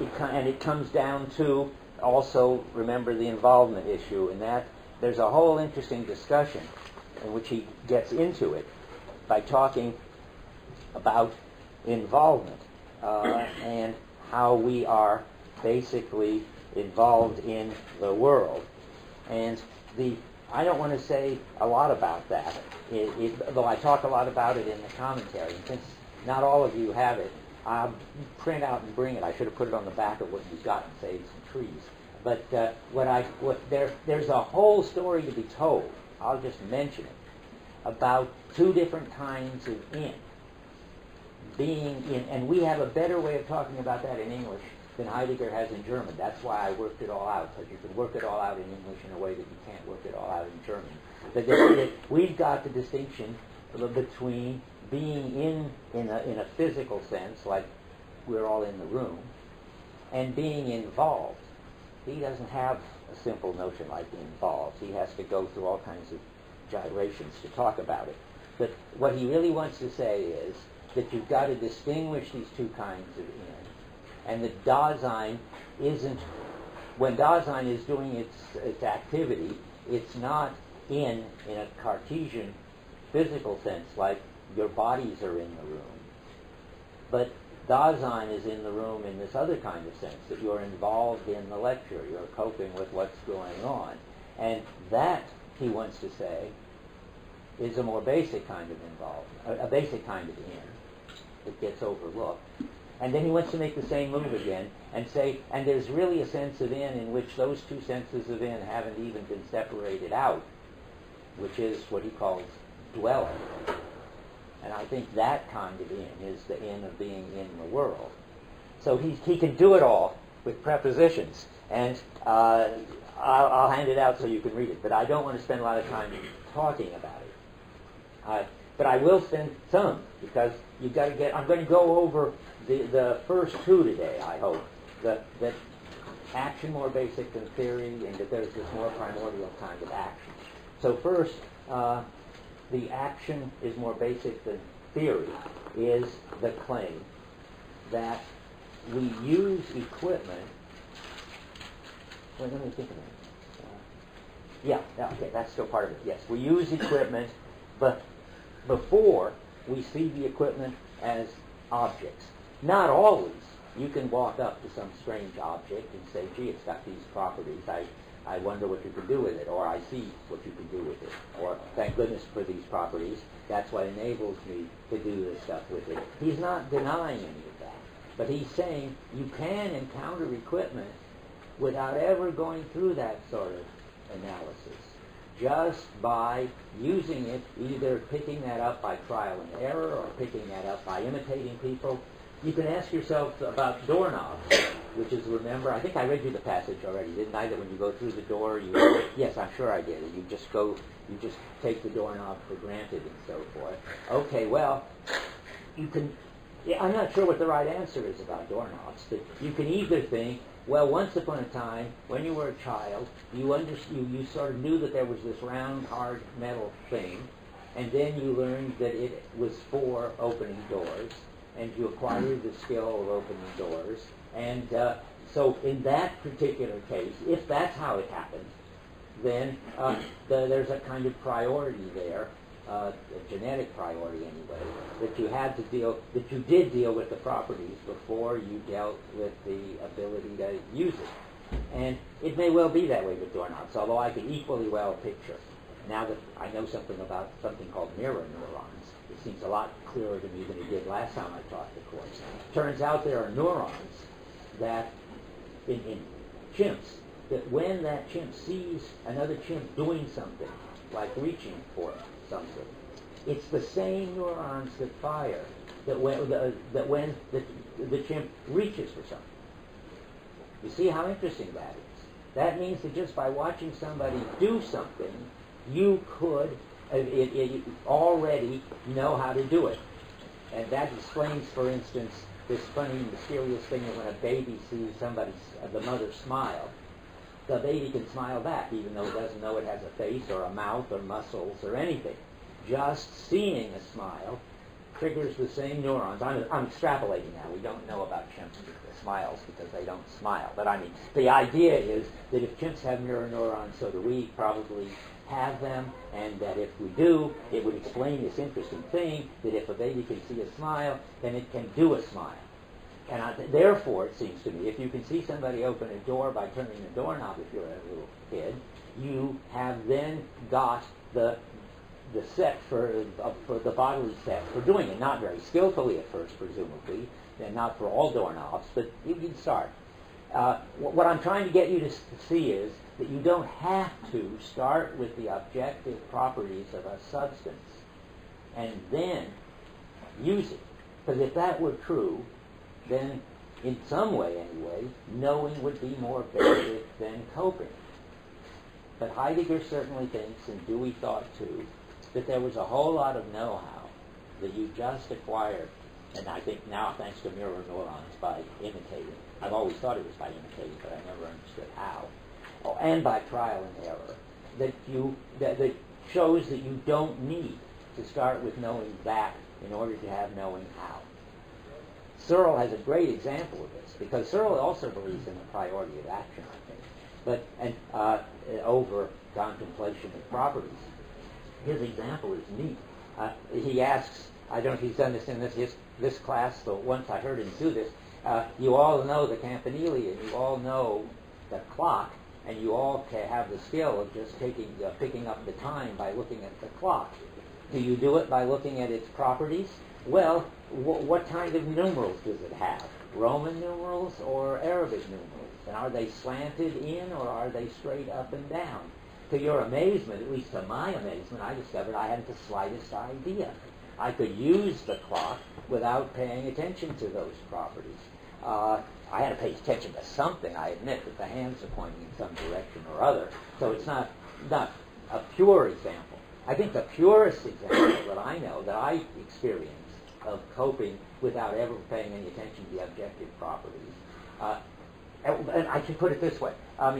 it comes down to also, remember, the involvement issue, and that there's a whole interesting discussion in which he gets into it by talking about involvement and how we are basically involved in the world. And I don't want to say a lot about that, though I talk a lot about it in the commentary. And since not all of you have it, I'll print out and bring it. I should have put it on the back of what you've got and saved some trees. But there's a whole story to be told. I'll just mention it about two different kinds of in. Being in, and we have a better way of talking about that in English than Heidegger has in German. That's why I worked it all out, because you can work it all out in English in a way that you can't work it all out in German. But we've got the distinction between being in a physical sense, like we're all in the room, and being involved. He doesn't have a simple notion like involved. He has to go through all kinds of gyrations to talk about it. But what he really wants to say is that you've got to distinguish these two kinds of in. And that Dasein isn't, when Dasein is doing its activity, it's not in a Cartesian physical sense, like your bodies are in the room. But Dasein is in the room in this other kind of sense, that you're involved in the lecture, you're coping with what's going on. And that, he wants to say, is a more basic kind of involvement, a basic kind of in that gets overlooked. And then he wants to make the same move again and say, and there's really a sense of in which those two senses of in haven't even been separated out, which is what he calls dwelling. And I think that kind of in is the in of being in the world. So he can do it all with prepositions. And I'll hand it out so you can read it. But I don't want to spend a lot of time talking about it. But I will spend some, because you've got to get, I'm going to go over the first two today, I hope. That action more basic than theory, and that there's this more primordial kind of action. So first, the action is more basic than theory is the claim that we use equipment. Wait, let me think of it. Okay, that's still part of it. Yes, we use equipment, but before we see the equipment as objects. Not always. You can walk up to some strange object and say, gee, it's got these properties. I wonder what you can do with it, or I see what you can do with it, or thank goodness for these properties. That's what enables me to do this stuff with it. He's not denying any of that, but he's saying you can encounter equipment without ever going through that sort of analysis, just by using it, either picking that up by trial and error or picking that up by imitating people. You can ask yourself about doorknobs. which is, remember, I think I read you the passage already, didn't I? That when you go through the door, yes, I'm sure I did. You just take the doorknob for granted and so forth. Okay, well, you can. Yeah, I'm not sure what the right answer is about doorknobs. But you can either think, well, once upon a time, when you were a child, you sort of knew that there was this round, hard metal thing, and then you learned that it was for opening doors, and you acquired the skill of opening doors. And so in that particular case, if that's how it happened, then there's a kind of priority there, a genetic priority anyway, that you did deal with the properties before you dealt with the ability to use it. And it may well be that way with doorknobs, although I could equally well picture, now that I know something about something called mirror neurons, it seems a lot clearer to me than it did last time I taught the course. Turns out there are neurons that, in chimps, that when that chimp sees another chimp doing something, like reaching for something, it's the same neurons that fire that when the chimp reaches for something. You see how interesting that is? That means that just by watching somebody do something, you could already know how to do it. And that explains, for instance, this funny, mysterious thing that when a baby sees the mother smile, the baby can smile back, even though it doesn't know it has a face or a mouth or muscles or anything. Just seeing a smile triggers the same neurons. I'm extrapolating now. We don't know about chimps with smiles because they don't smile. But I mean, the idea is that if chimps have mirror neurons, so do we probably have them, and that if we do, it would explain this interesting thing, that if a baby can see a smile, then it can do a smile. And therefore, it seems to me, if you can see somebody open a door by turning the doorknob if you're a little kid, you have then got the set for the bodily set for doing it. Not very skillfully at first, presumably, and not for all doorknobs, but you can start. What I'm trying to get you to see is that you don't have to start with the objective properties of a substance and then use it. Because if that were true, then in some way anyway, knowing would be more basic than coping. But Heidegger certainly thinks, and Dewey thought too, that there was a whole lot of know-how that you just acquired, and I think now thanks to mirror neurons, by imitating. I've always thought it was by imitating, but I never understood how. Oh, and by trial and error, that shows that you don't need to start with knowing that in order to have knowing how. Searle has a great example of this, because Searle also believes in the priority of action, I think, over contemplation of properties. His example is neat. He asks, I don't know if he's done this in this class, but once I heard him do this, you all know the campanile, and you all know the clock, and you all have the skill of just picking up the time by looking at the clock. Do you do it by looking at its properties? Well, what kind of numerals does it have? Roman numerals or Arabic numerals? And are they slanted in or are they straight up and down? To your amazement, at least to my amazement, I discovered I hadn't the slightest idea. I could use the clock without paying attention to those properties. I had to pay attention to something, I admit, that the hands are pointing in some direction or other. So it's not a pure example. I think the purest example that I know, that I experienced, of coping without ever paying any attention to the objective properties. And I can put it this way. I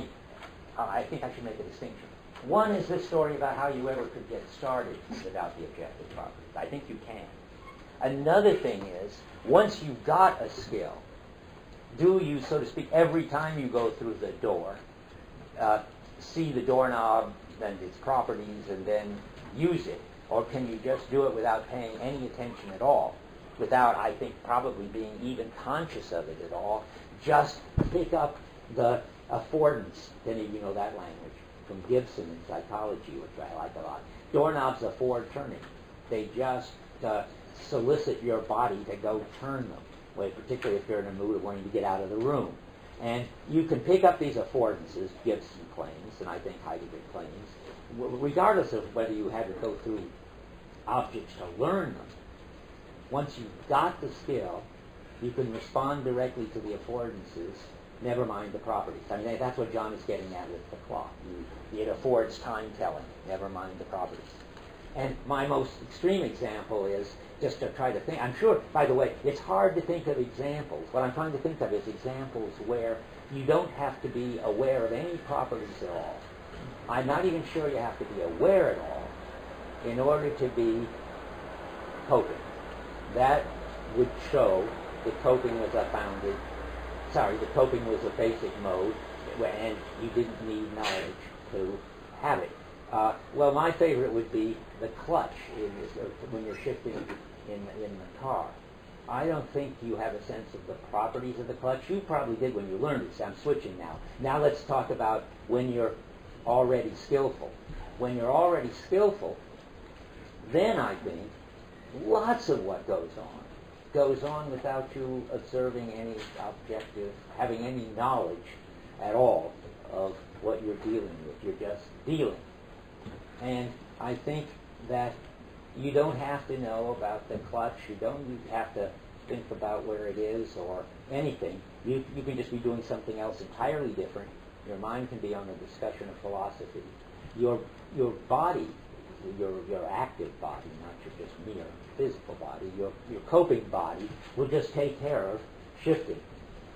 think I should make a distinction. One is this story about how you ever could get started without the objective properties. I think you can. Another thing is, once you've got a skill, do you, so to speak, every time you go through the door, see the doorknob and its properties and then use it? Or can you just do it without paying any attention at all, without, I think, probably being even conscious of it at all? Just pick up the affordance, any of you know that language, from Gibson in psychology, which I like a lot. Doorknobs afford turning. They just solicit your body to go turn them, particularly if you're in a mood of wanting to get out of the room. And you can pick up these affordances, Gibson claims, and I think Heidegger claims, regardless of whether you had to go through objects to learn them. Once you've got the skill, you can respond directly to the affordances never mind the properties. I mean, that's what John is getting at with the clock. It affords time telling, never mind the properties. And my most extreme example is, just to try to think, I'm sure, by the way, it's hard to think of examples. What I'm trying to think of is examples where you don't have to be aware of any properties at all. I'm not even sure you have to be aware at all in order to be coping. That would show that coping was the coping was a basic mode, and you didn't need knowledge to have it. Well, my favorite would be the clutch when you're shifting in the car. I don't think you have a sense of the properties of the clutch. You probably did when you learned it. So I'm switching now. Now let's talk about when you're already skillful. When you're already skillful, then I think lots of what goes on without you observing any objective, having any knowledge at all of what you're dealing with. You're just dealing. And I think that you don't have to know about the clutch. You don't have to think about where it is or anything. You can just be doing something else entirely different. Your mind can be on a discussion of philosophy. Your body, your active body, not your just mere physical body, your coping body will just take care of shifting.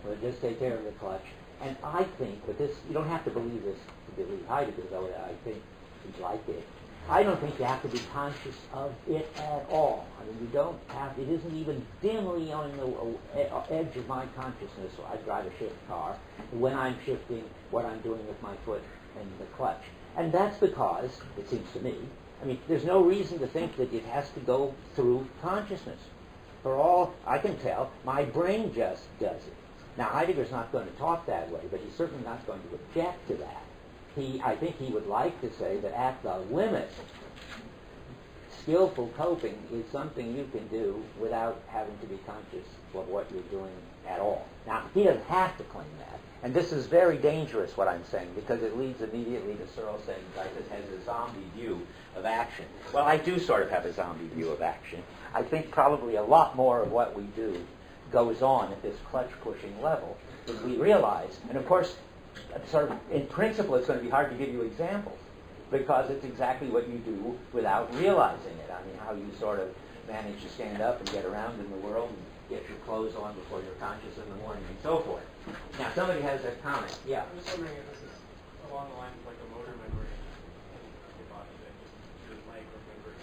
Will just take care of the clutch. And I think, but this, you don't have to believe this to believe Heidegger, though I think he's like it. I don't think you have to be conscious of it at all. I mean, you don't have, it isn't even dimly on the edge of my consciousness. So I drive a shift car. When I'm shifting, what I'm doing with my foot and the clutch. And that's because, it seems to me, I mean, there's no reason to think that it has to go through consciousness. For all I can tell, my brain just does it. Now, Heidegger's not going to talk that way, but he's certainly not going to object to that. I think he would like to say that at the limit, skillful coping is something you can do without having to be conscious of what you're doing at all. Now, he doesn't have to claim that. And this is very dangerous, what I'm saying, because it leads immediately to Searle saying Dreyfus has a zombie view of action. Well, I do sort of have a zombie view of action. I think probably a lot more of what we do goes on at this clutch-pushing level than we realize. And of course, sort of in principle, it's going to be hard to give you examples because it's exactly what you do without realizing it. I mean, how you sort of manage to stand up and get around in the world and get your clothes on before you're conscious in the morning and so forth. Now, somebody has a comment. Yeah? I'm just wondering if this is along the lines of like a motor memory in your body that just your leg remembers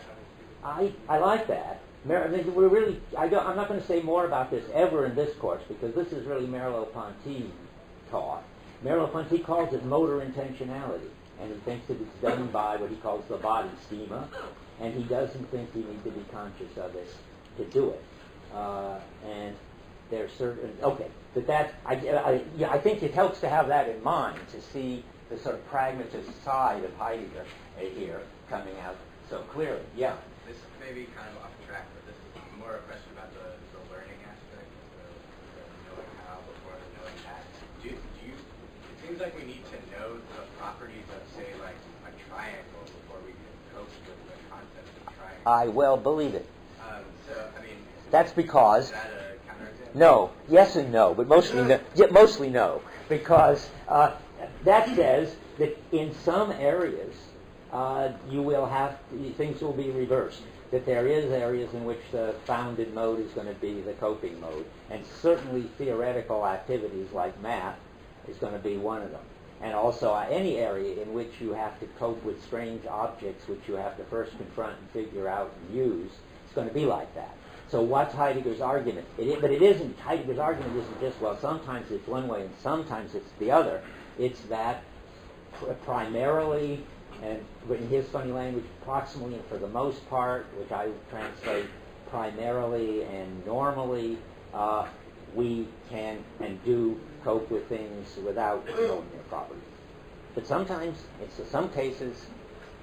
having to do. I like that. We're really. I'm not going to say more about this ever in this course because this is really Merleau-Ponty taught. Merleau-Ponty calls it motor intentionality, and he thinks that it's done by what he calls the body schema, and he doesn't think you need to be conscious of it to do it. And there's certain but I think it helps to have that in mind to see the sort of pragmatist side of Heidegger here coming out so clearly. Yeah. This may be kind of off track, but this is more a question about the learning aspect, the knowing how before the knowing that. Do you? It seems like we need to know the properties of, say, like a triangle before we can cope with the concept of triangle. I well believe it. So, I mean, that's because. Is that a counterexample? No, yes and no, but mostly no, because that says that in some areas you will have things will be reversed. That there is areas in which the founded mode is going to be the coping mode, and certainly theoretical activities like math is going to be one of them. And also any area in which you have to cope with strange objects which you have to first confront and figure out and use, it's going to be like that. So what's Heidegger's argument? Heidegger's argument isn't just, well, sometimes it's one way and sometimes it's the other. It's that primarily, and in his funny language, proximally and for the most part, which I would translate primarily and normally, we can and do cope with things without knowing their properties. But sometimes, in some cases,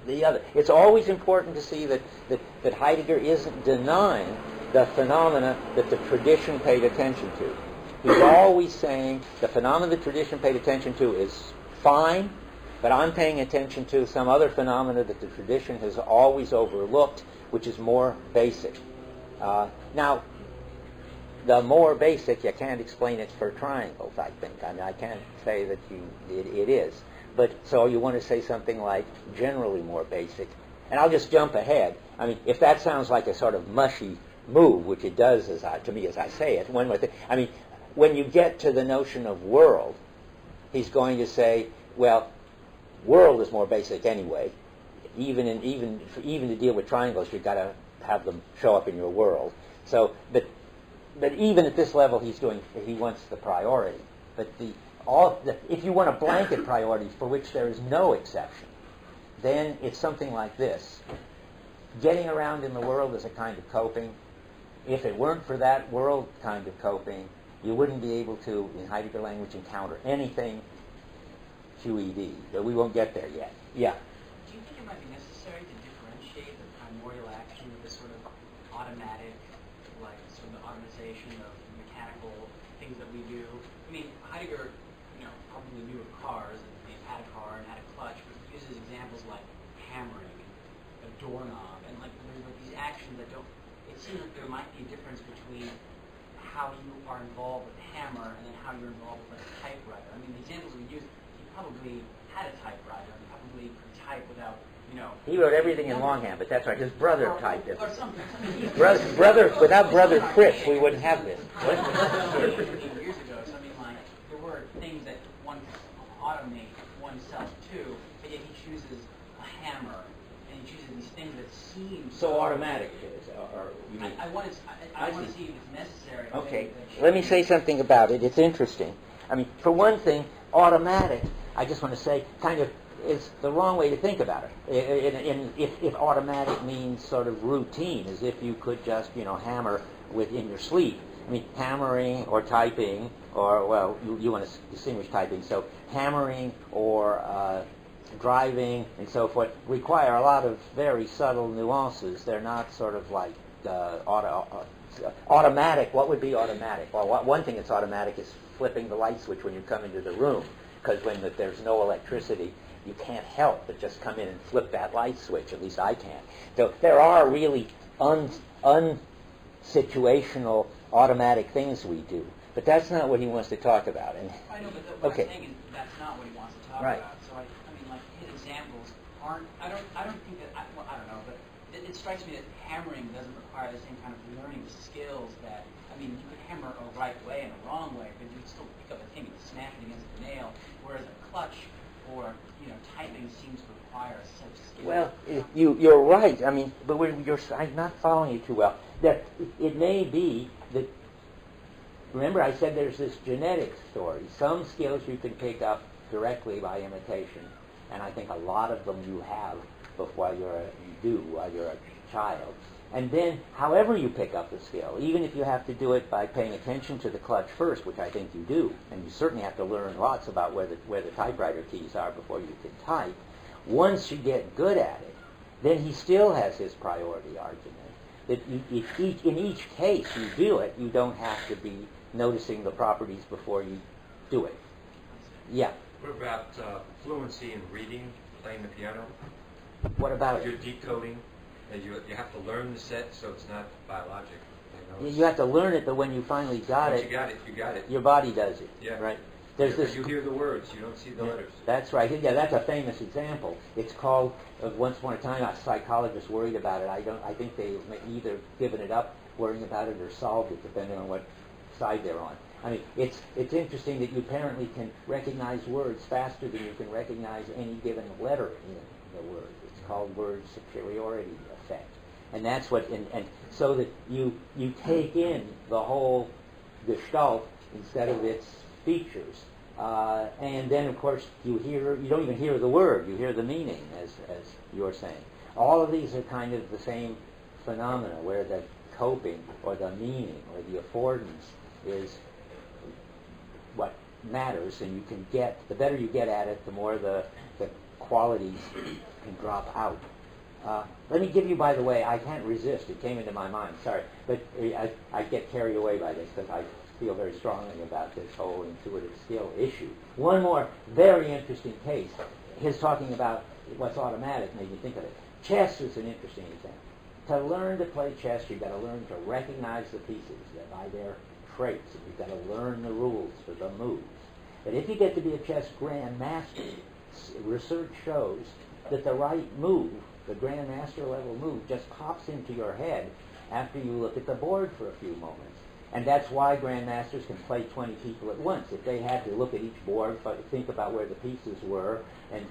the other. It's always important to see that Heidegger isn't denying the phenomena that the tradition paid attention to. He's always saying the phenomena the tradition paid attention to is fine, but I'm paying attention to some other phenomena that the tradition has always overlooked, which is more basic. Now, the more basic, you can't explain it for triangles, I think. I mean, I can't say that it is. But so you want to say something like generally more basic. And I'll just jump ahead. I mean, if that sounds like a sort of mushy move, which it does to me as I say it, one more thing. I mean, when you get to the notion of world, he's going to say, well, world is more basic anyway. Even to deal with triangles, you've got to have them show up in your world. So, but even at this level, he wants the priority. But if you want a blanket priority for which there is no exception, then it's something like this. Getting around in the world is a kind of coping. If it weren't for that world kind of coping, you wouldn't be able to, in Heidegger language, encounter anything QED. But we won't get there yet. Yeah. Do you think it might be necessary to differentiate the primordial action with this sort of automatic, like sort of the automatization of mechanical things that we do? I mean, Heidegger, probably knew of cars and had a car and had a clutch, but he uses examples like hammering and a doorknob and like these actions that don't. It seems like there might be a difference between how you are involved with the hammer and then how you're involved with a typewriter. I mean, the examples we use, he probably had a typewriter and probably could type without, He wrote everything in longhand, but that's right. His brother typed it. Or something. Without brother Chris, we wouldn't have this. Years ago, so I mean, like, there were things that one could automate oneself to, but yet he chooses a hammer and he chooses these things that seem so automatic. I want to see if it's necessary. Okay, let me say something about it. It's interesting. I mean, for one thing, automatic, I just want to say, kind of is the wrong way to think about it. If automatic means sort of routine, as if you could just, hammer in your sleep. I mean, hammering or typing, or, well, you want to distinguish typing, so hammering or driving and so forth require a lot of very subtle nuances. They're not sort of like automatic. What would be automatic? Well, one thing that's automatic is flipping the light switch when you come into the room, because when there's no electricity, you can't help but just come in and flip that light switch. At least I can't. So there are really unsituational automatic things we do, but that's not what he wants to talk about. And I know, but what I'm saying is that's not what he wants to talk about. So I mean, like his examples aren't. I don't think that. I don't know, but it strikes me that hammering doesn't require the same kind of learning skills that. I mean, you could hammer a right way and a wrong way, but you could still pick up a thing and smash it against the nail. Whereas a clutch or typing seems to require a set of skills. Well, you're right. I mean, but I'm not following you too well. That it may be that. Remember, I said there's this genetic story. Some skills you can pick up directly by imitation, and I think a lot of them you have while you're a child. And then, however you pick up the skill, even if you have to do it by paying attention to the clutch first, which I think you do, and you certainly have to learn lots about where the typewriter keys are before you can type. Once you get good at it, then he still has his priority argument. That in each case you do it, you don't have to be noticing the properties before you do it. Yeah. What about fluency in reading, playing the piano? What about if you're decoding? And you have to learn the set, so it's not biologic. You have to learn it, but when you finally got it, you got it. Your body does it. Yeah. Right. You hear the words, you don't see the letters. That's right. Yeah, that's a famous example. It's called. Once upon a time, a psychologist worried about it. I think they've either given it up, worrying about it, or solved it, depending on what side they're on. I mean, it's interesting that you apparently can recognize words faster than you can recognize any given letter in the word. It's called word superiority effect, and that's what. And so that you take in the whole gestalt instead of its features, and then of course you don't even hear the word, you hear the meaning, as you're saying. All of these are kind of the same phenomena, where the coping or the meaning or the affordance is what matters, and the better you get at it, the more the qualities can drop out. Let me give you, by the way, I can't resist, it came into my mind, sorry, but I get carried away by this because I feel very strongly about this whole intuitive skill issue. One more very interesting case. His talking about what's automatic made me think of it. Chess is an interesting example. To learn to play chess, you've got to learn to recognize the pieces by their traits, and you've got to learn the rules for the moves. But if you get to be a chess grandmaster, research shows that the right move, the grandmaster level move, just pops into your head after you look at the board for a few moments. And that's why grandmasters can play 20 people at once. If they had to look at each board, think about where the pieces were, and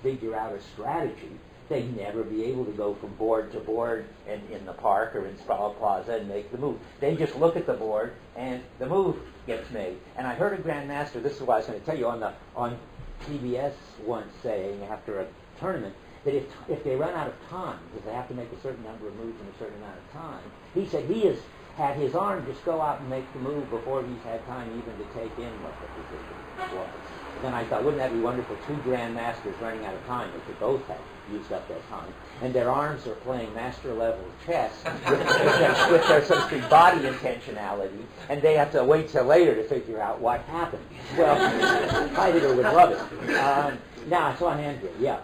figure out a strategy, they'd never be able to go from board to board in the park or in Sproul Plaza and make the move. They just look at the board and the move gets made. And I heard a grandmaster, this is what I was going to tell you, on PBS once saying after a tournament, that if they run out of time, because they have to make a certain number of moves in a certain amount of time, he said he has had his arm just go out and make the move before he's had time even to take in what the position was. Then I thought, wouldn't that be wonderful? Two grandmasters running out of time, if they both have used up their time, and their arms are playing master-level chess with their so to speak body intentionality, and they have to wait till later to figure out what happened. Well, Heidegger would love it. Now, it's on Andrew. Yeah.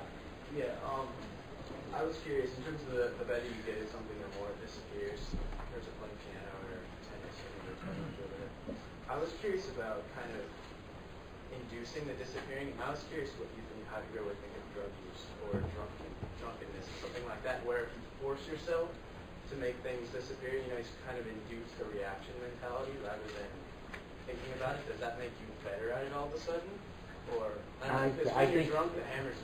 Yeah. I was curious in terms of the better you get at something, the more it disappears. In terms of playing piano or tennis or whatever. I was curious about kind of inducing the disappearing. I was curious what you think Heidegger would think of drug use or drunkenness or something like that, where if you force yourself to make things disappear, you kind of induce the reaction mentality rather than thinking about it. Does that make you better at it all of a sudden? Or because when you're drunk, the hammer's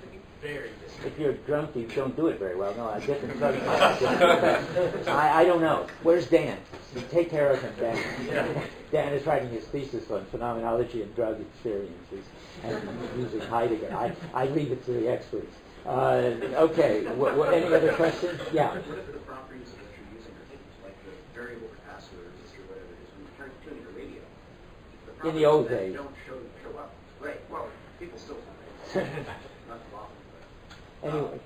very disappearing. If you're drunk, you don't do it very well. No, I different I don't know. Where's Dan? Take care of him, Dan. Dan is writing his thesis on phenomenology of drug experiences and using Heidegger. I leave it to the experts. Okay. Any other questions? Yeah. What if the properties that you're using are things like the variable capacitor resistor, whatever it is, when you're tuning your radio? In the old days. Don't show up. Right. Well, people still tune it. Not the problem. Anyway.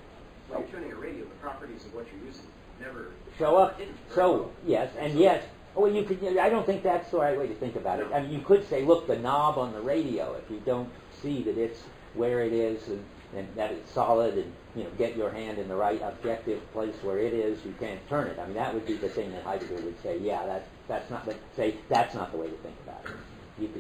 When you're tuning a radio, the properties of what you're using never show up. So, yes, and yet, well, you could. I don't think that's the right way to think about it. I mean, you could say, look, the knob on the radio, if you don't see that it's where it is and that it's solid and, get your hand in the right objective place where it is, you can't turn it. I mean, that would be the thing that Heidegger would say, yeah, that's not the way to think about it.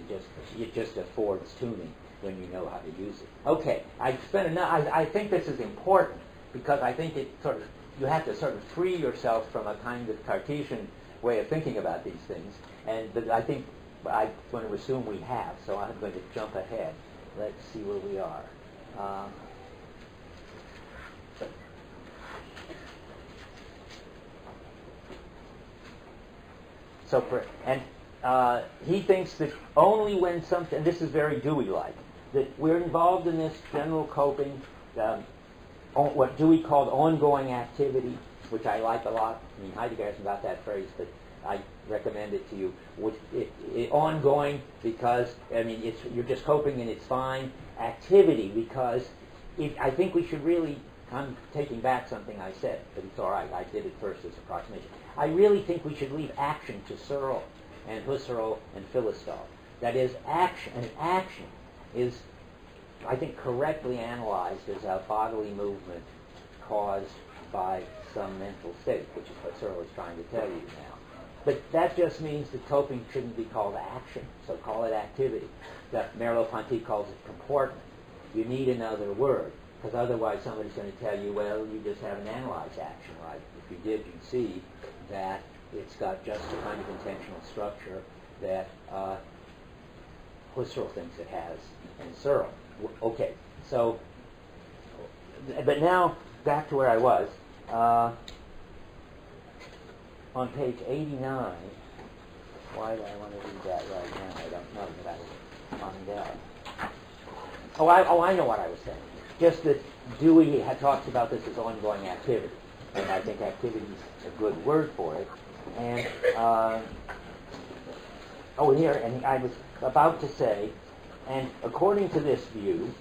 It just affords tuning when you know how to use it. Okay, I think this is important because I think you have to sort of free yourself from a kind of Cartesian way of thinking about these things, and I think I'm going to assume we have, so I'm going to jump ahead. Let's see where we are. He thinks that only when something, and this is very Dewey-like, that we're involved in this general coping, what Dewey called ongoing activity, which I like a lot. I mean, Heidegger hasn't got that phrase, but I recommend it to you. Ongoing because, you're just coping and it's fine. Activity because I think we should really, I'm taking back something I said, but it's all right. I did it first as approximation. I really think we should leave action to Searle and Husserl and Philistov. That is, action. And action is, I think, correctly analyzed as a bodily movement caused by some mental state, which is what Searle is trying to tell you now. But that just means that coping shouldn't be called action, so call it activity. That Merleau-Ponty calls it comportment. You need another word, because otherwise somebody's going to tell you, well, you just haven't analyzed action right. If you did, you'd see that it's got just the kind of intentional structure that Husserl thinks it has in Searle. Okay, so, but now back to where I was. On page 89, why do I want to read that right now? I don't know, but I will find out. I know what I was saying. Just that Dewey had talked about this as ongoing activity, and I think activity is a good word for it. And and I was about to say, and according to this view,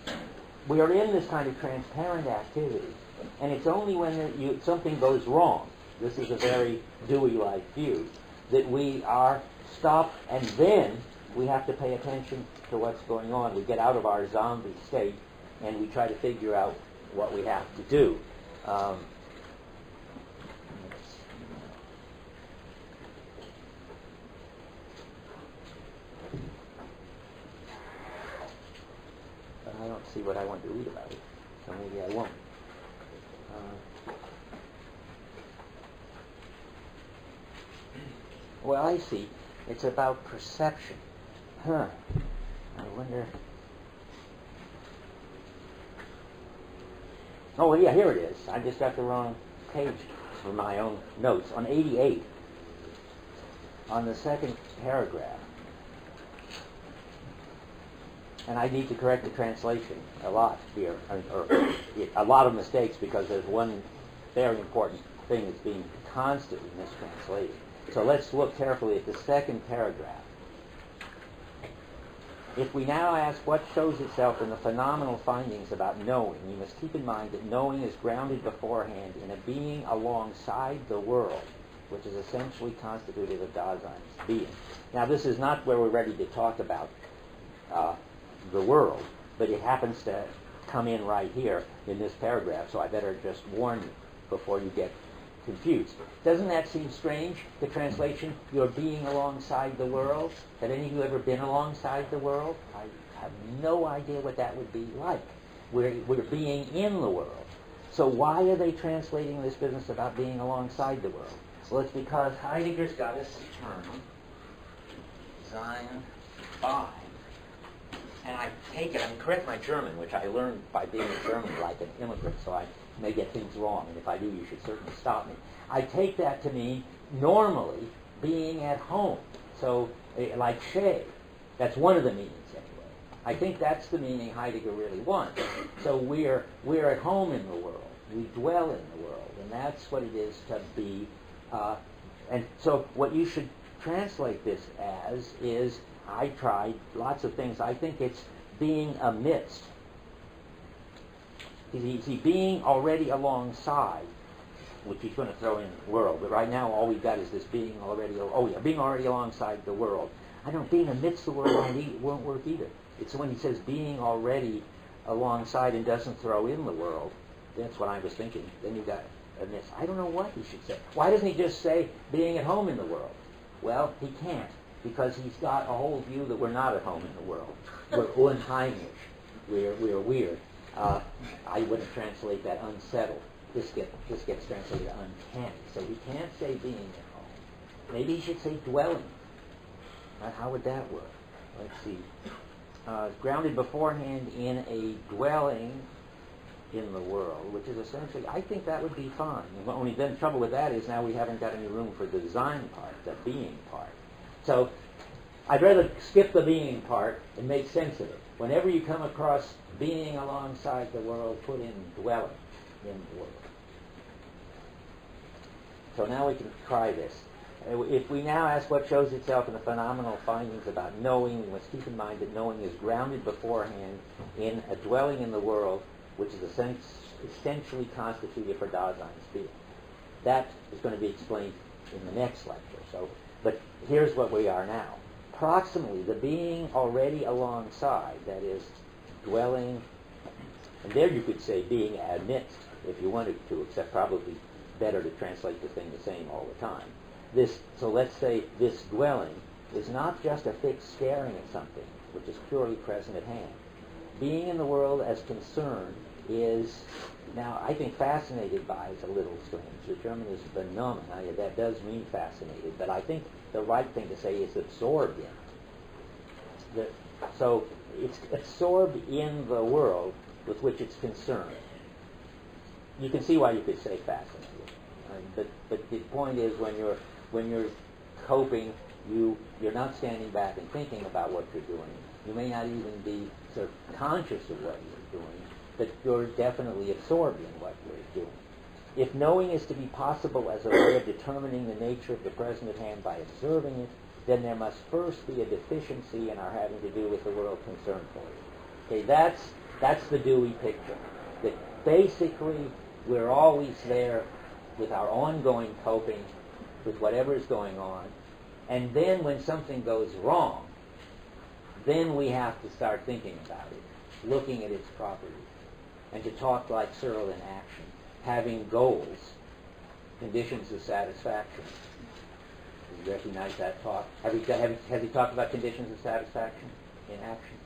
we are in this kind of transparent activity, and it's only when something goes wrong, this is a very Dewey-like view, that we are stopped, and then we have to pay attention to what's going on. We get out of our zombie state, and we try to figure out what we have to do. I don't see what I want to read about it, so maybe I won't. Well, I see. It's about perception. I wonder... Oh, yeah, here it is. I just got the wrong page for my own notes. On 88, on the second paragraph, and I need to correct the translation a lot here, or a lot of mistakes, because there's one very important thing that's being constantly mistranslated. So let's look carefully at the second paragraph. If we now ask what shows itself in the phenomenal findings about knowing, you must keep in mind that knowing is grounded beforehand in a being alongside the world, which is essentially constitutive of Dasein's being. Now, this is not where we're ready to talk about the world, but it happens to come in right here in this paragraph, so I better just warn you before you get confused. Doesn't that seem strange, the translation, your being alongside the world? Have any of you ever been alongside the world? I have no idea what that would be like. We're being in the world. So why are they translating this business about being alongside the world? Well, it's because Heidegger's got us a term, Sein by. And I take it, correct my German, which I learned by being a German like an immigrant, so I may get things wrong, and if I do, you should certainly stop me. I take that to mean normally being at home. So, like Shea, that's one of the meanings anyway. I think that's the meaning Heidegger really wants. So we're at home in the world. We dwell in the world, and that's what it is to be. And so what you should translate this as is, I tried lots of things. I think it's being amidst. See, being already alongside, which he's going to throw in the world. But right now, all we've got is this being already. Being already alongside the world. I don't. Being amidst the world won't work either. It's when he says being already alongside and doesn't throw in the world. That's what I was thinking. Then you got amidst. I don't know what he should say. Why doesn't he just say being at home in the world? Well, he can't, because he's got a whole view that we're not at home in the world. We're unheimisch. We're weird. I wouldn't translate that unsettled. This gets translated uncanny. So he can't say being at home. Maybe he should say dwelling. How would that work? Let's see. Grounded beforehand in a dwelling in the world, which is essentially, I think that would be fine. The only then trouble with that is now we haven't got any room for the design part, the being part. So I'd rather skip the being part and make sense of it. Whenever you come across being alongside the world, put in dwelling in the world. So now we can try this. If we now ask what shows itself in the phenomenal findings about knowing, we must keep in mind that knowing is grounded beforehand in a dwelling in the world, which is essentially constituted for Dasein's being. That is going to be explained in the next lecture. But here's what we are now. Proximally, the being already alongside, that is, dwelling, and there you could say being amidst, if you wanted to, except probably better to translate the thing the same all the time. So let's say this dwelling is not just a fixed staring at something, which is purely present at hand. Being in the world as concerned is, now I think fascinated by is a little strange. The German is benommen. That does mean fascinated, but I think the right thing to say is absorbed in. So it's absorbed in the world with which it's concerned. You can see why you could say fascinated. But the point is, when you're coping, you're not standing back and thinking about what you're doing. You may not even be sort of conscious of what you're doing, but you're definitely absorbed in what you're doing. If knowing is to be possible as a way of determining the nature of the present at hand by observing it, then there must first be a deficiency in our having to do with the world concerned for it. Okay, that's the Dewey picture. That basically we're always there with our ongoing coping with whatever is going on, and then when something goes wrong, then we have to start thinking about it, looking at its properties, and to talk like Searle in action, having goals, conditions of satisfaction. Do you recognize that talk? Has he talked about conditions of satisfaction in action?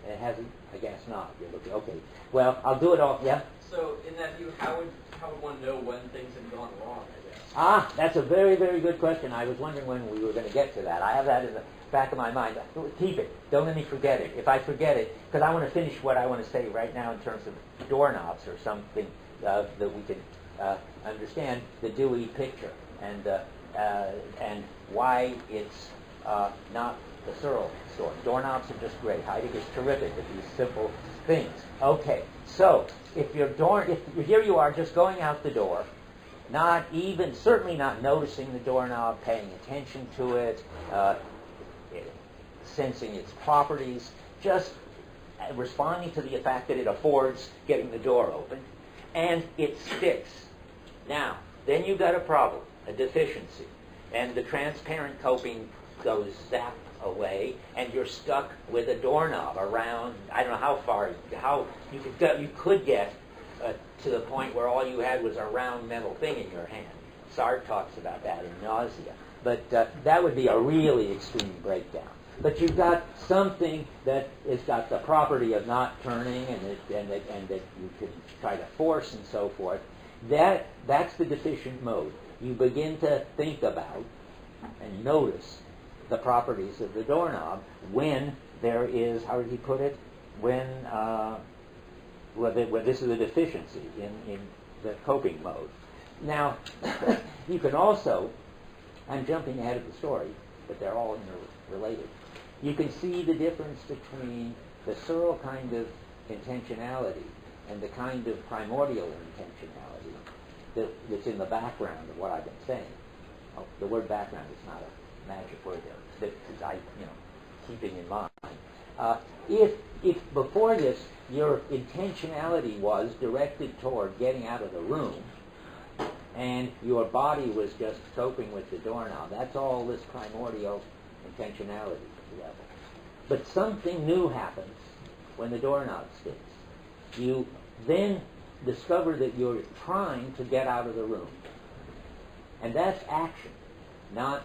It hasn't? I guess not. You're looking, okay. Well, I'll do it all. Yeah? So in that view, how would one know when things had gone wrong, I guess? Ah, that's a very, very good question. I was wondering when we were going to get to that. I have that in the back of my mind. Keep it. Don't let me forget it. If I forget it, because I want to finish what I want to say right now in terms of doorknobs or something that we can understand the Dewey picture and why it's not the Searle story. Doorknobs are just great. Heidegger's terrific at these simple things. Okay, so if here you are just going out the door, certainly not noticing the doorknob, paying attention to it, sensing its properties, just responding to the fact that it affords getting the door open, and it sticks. Now, then you've got a problem, a deficiency, and the transparent coping goes zapped away, and you're stuck with a doorknob around, I don't know how far, you could get to the point where all you had was a round metal thing in your hand. Sartre talks about that in Nausea. But that would be a really extreme breakdown. But you've got something that has got the property of not turning and that you could try to force and so forth. That's the deficient mode. You begin to think about and notice the properties of the doorknob when there is, how did he put it? When this is a deficiency in the coping mode. Now, you can also, I'm jumping ahead of the story, but they're all interrelated. You can see the difference between the Searle kind of intentionality and the kind of primordial intentionality that's in the background of what I've been saying. Oh, the word background is not a magic word there, that keeping in mind. If before this your intentionality was directed toward getting out of the room, and your body was just coping with the doorknob, that's all this primordial intentionality level. But something new happens when the doorknob sticks. You then discover that you're trying to get out of the room. And that's action, not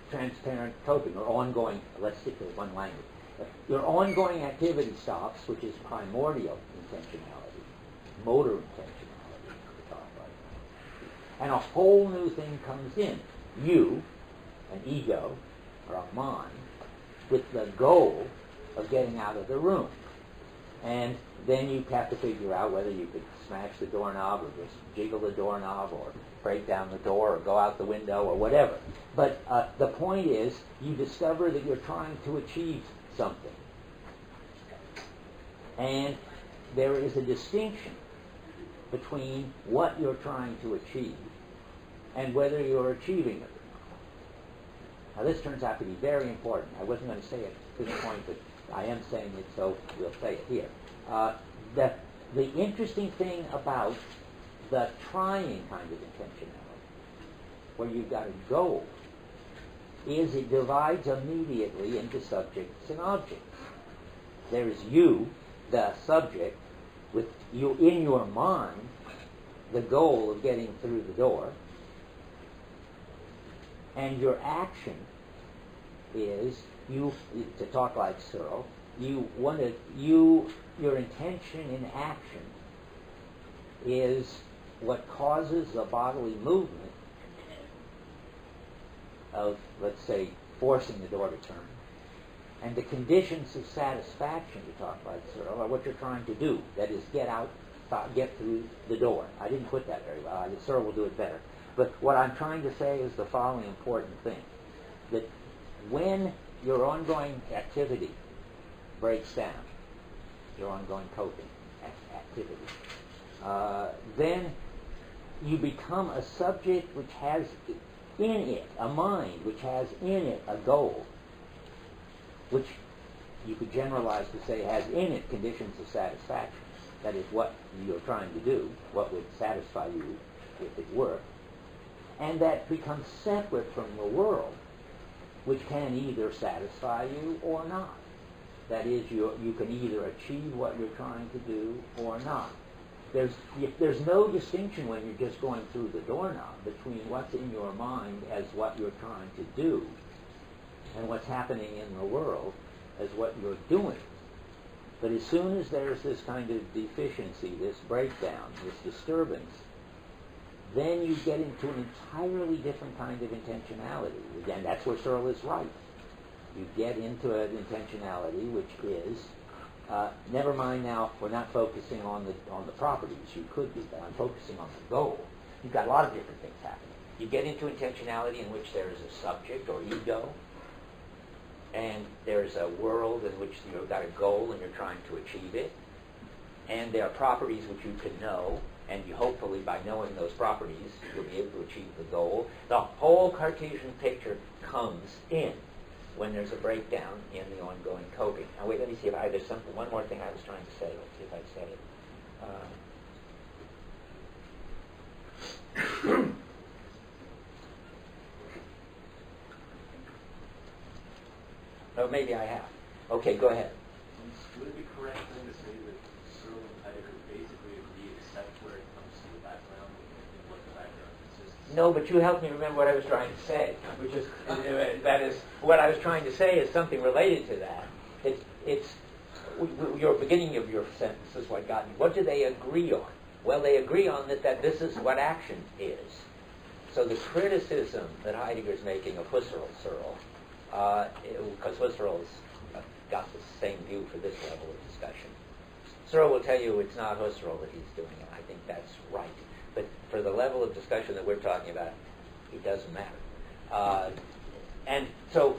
transparent coping or ongoing, let's stick to one language. Your ongoing activity stops, which is primordial intentionality, motor intentionality, to talk about. And a whole new thing comes in. You, an ego, or a mind, with the goal of getting out of the room. And then you have to figure out whether you could smash the doorknob or just jiggle the doorknob or break down the door or go out the window or whatever. But the point is, you discover that you're trying to achieve something. And there is a distinction between what you're trying to achieve and whether you're achieving it. Now this turns out to be very important. I wasn't going to say it to this point, but I am saying it, so we'll say it here. The interesting thing about the trying kind of intentionality, where you've got a goal, is it divides immediately into subjects and objects. There's you, the subject, with you in your mind, the goal of getting through the door, and your action is, you, to talk like Searle, your intention in action is what causes the bodily movement of, let's say, forcing the door to turn. And the conditions of satisfaction, to talk like Searle, are what you're trying to do. That is, get through the door. I didn't put that very well. Searle will do it better. But what I'm trying to say is the following important thing. That when your ongoing activity breaks down, your ongoing coping activity, then you become a subject which has in it, a mind which has in it a goal, which you could generalize to say has in it conditions of satisfaction. That is what you're trying to do, what would satisfy you if it were. And that becomes separate from the world, which can either satisfy you or not. That is, you can either achieve what you're trying to do or not. There's no distinction when you're just going through the doorknob between what's in your mind as what you're trying to do and what's happening in the world as what you're doing. But as soon as there's this kind of deficiency, this breakdown, this disturbance, then you get into an entirely different kind of intentionality. Again, that's where Searle is right. You get into an intentionality which is, never mind now, we're not focusing on the properties. You could be, but I'm focusing on the goal. You've got a lot of different things happening. You get into intentionality in which there is a subject or ego, and there's a world in which you've got a goal and you're trying to achieve it, and there are properties which you can know, and you hopefully by knowing those properties you'll be able to achieve the goal. The whole Cartesian picture comes in when there's a breakdown in the ongoing coping. Now wait, let me see if there's something, one more thing I was trying to say. Let's see if I said it. Oh, maybe I have. Okay, go ahead. Would it be correct then to say that Searle and Heidegger basically agree except where it comes to the background and what the background consists of? No, but you helped me remember what I was trying to say, which is, that is, what I was trying to say is something related to that. It's your beginning of your sentence is what got me. What do they agree on? Well, they agree on that this is what action is. So the criticism that Heidegger's making of Husserl, because Husserl's got the same view for this level of discussion. Searle will tell you it's not Husserl that he's doing it. I think that's right. But for the level of discussion that we're talking about, it doesn't matter. And so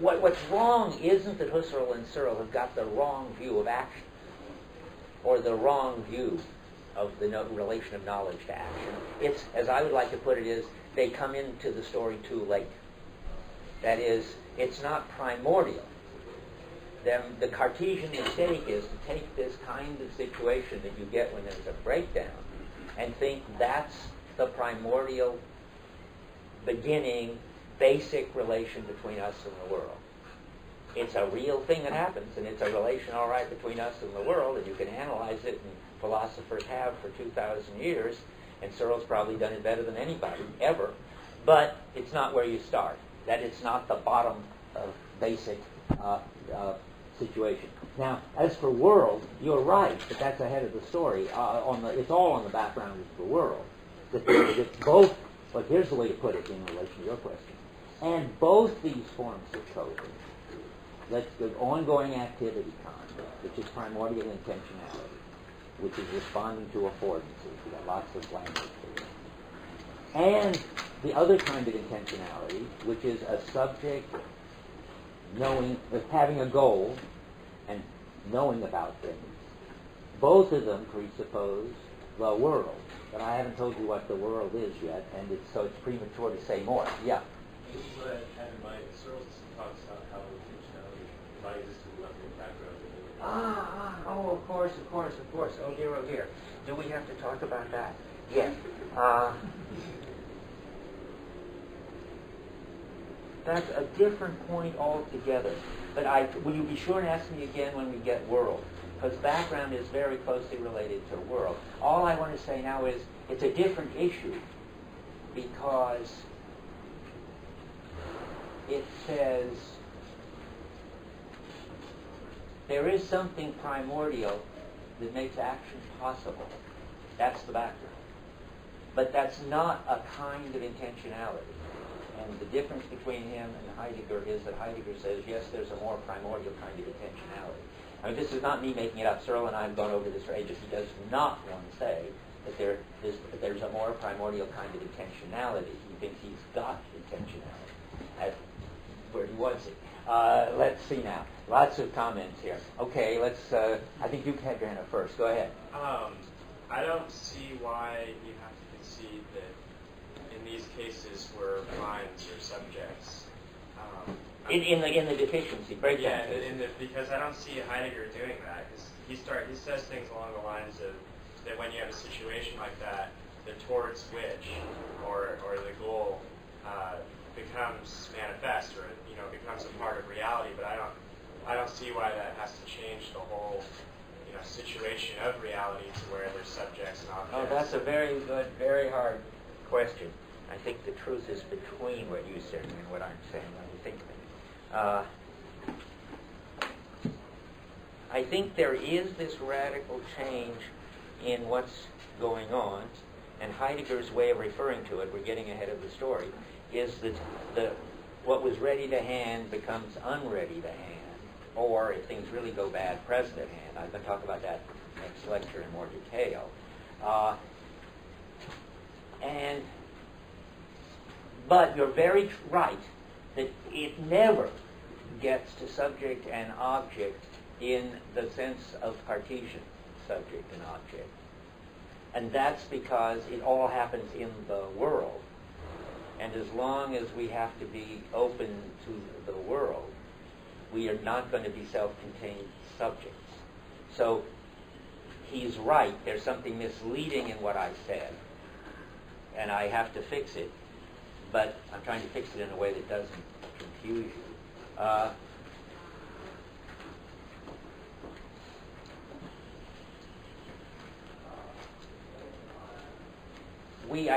what's wrong isn't that Husserl and Searle have got the wrong view of action or the wrong view of the relation of knowledge to action. It's, as I would like to put it, is they come into the story too late. That is, it's not primordial. The Cartesian mistake is to take this kind of situation that you get when there's a breakdown and think that's the primordial beginning, basic relation between us and the world. It's a real thing that happens, and it's a relation, all right, between us and the world, and you can analyze it, and philosophers have for 2,000 years, and Searle's probably done it better than anybody, ever, but it's not where you start. That it's not the bottom of basic situation. Now, as for world, you're right, but that's ahead of the story. It's all on the background of the world. It's both, but here's the way to put it in relation to your question. And both these forms of coping, that's the ongoing activity kind, which is primordial intentionality, which is responding to affordances. We've got lots of language for it. And the other kind of intentionality, which is a subject knowing, having a goal and knowing about things. Both of them presuppose the world. But I haven't told you what the world is yet, and so it's premature to say more. Yeah? This is what I had in mind. Searle talks about how intentionality rises to the level of background. Oh, of course. Oh dear. Do we have to talk about that? Yes. That's a different point altogether. But will you be sure and ask me again when we get world? Because background is very closely related to world. All I want to say now is it's a different issue because it says there is something primordial that makes action possible. That's the background. But that's not a kind of intentionality. And the difference between him and Heidegger is that Heidegger says, yes, there's a more primordial kind of intentionality. I mean, this is not me making it up. Searle and I have gone over this for ages. He does not want to say that there's a more primordial kind of intentionality. He thinks he's got intentionality at where he wants it. Let's see now. Lots of comments here. Okay, I think you had your hand up first. Go ahead. I don't see why you have to concede that in these cases where minds are subjects. In the deficiency breakdown. Yeah, because I don't see Heidegger doing that. He says things along the lines of that when you have a situation like that, the towards which or the goal becomes manifest or becomes a part of reality. But I don't see why that has to change the whole situation of reality to where there's subjects and objects. Oh, that's a very good, very hard question. I think the truth is between what you said and what I'm saying. What do you think of it? I think there is this radical change in what's going on, and Heidegger's way of referring to it, we're getting ahead of the story, is that what was ready to hand becomes unready to hand, or if things really go bad, present at hand. I'm going to talk about that next lecture in more detail. But you're very right that it never gets to subject and object in the sense of Cartesian subject and object. And that's because it all happens in the world. And as long as we have to be open to the world, we are not going to be self-contained subjects. So he's right. There's something misleading in what I said, and I have to fix it. But I'm trying to fix it in a way that doesn't confuse you.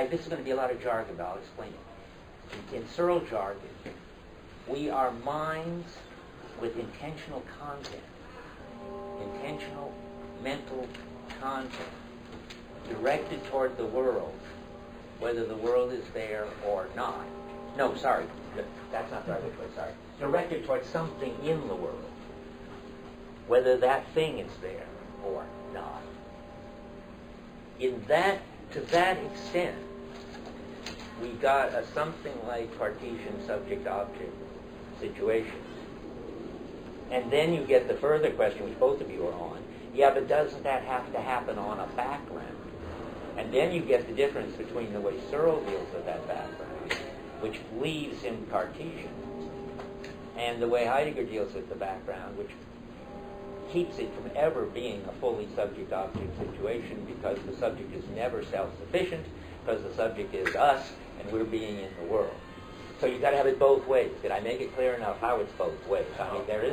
This is going to be a lot of jargon, but I'll explain it. In Searle jargon, we are minds with intentional content, intentional mental content, directed toward the world, whether the world is there or not. No, sorry, that's not the right way, sorry. Directed toward something in the world, whether that thing is there or not. To that extent, we got a something like Cartesian subject-object situation. And then you get the further question, which both of you are on, yeah, but doesn't that have to happen on a background? And then you get the difference between the way Searle deals with that background, which leaves him Cartesian, and the way Heidegger deals with the background, which keeps it from ever being a fully subject-object situation, because the subject is never self-sufficient, because the subject is us, and we're being in the world. So you've got to have it both ways. Did I make it clear enough how it's both ways? I mean, there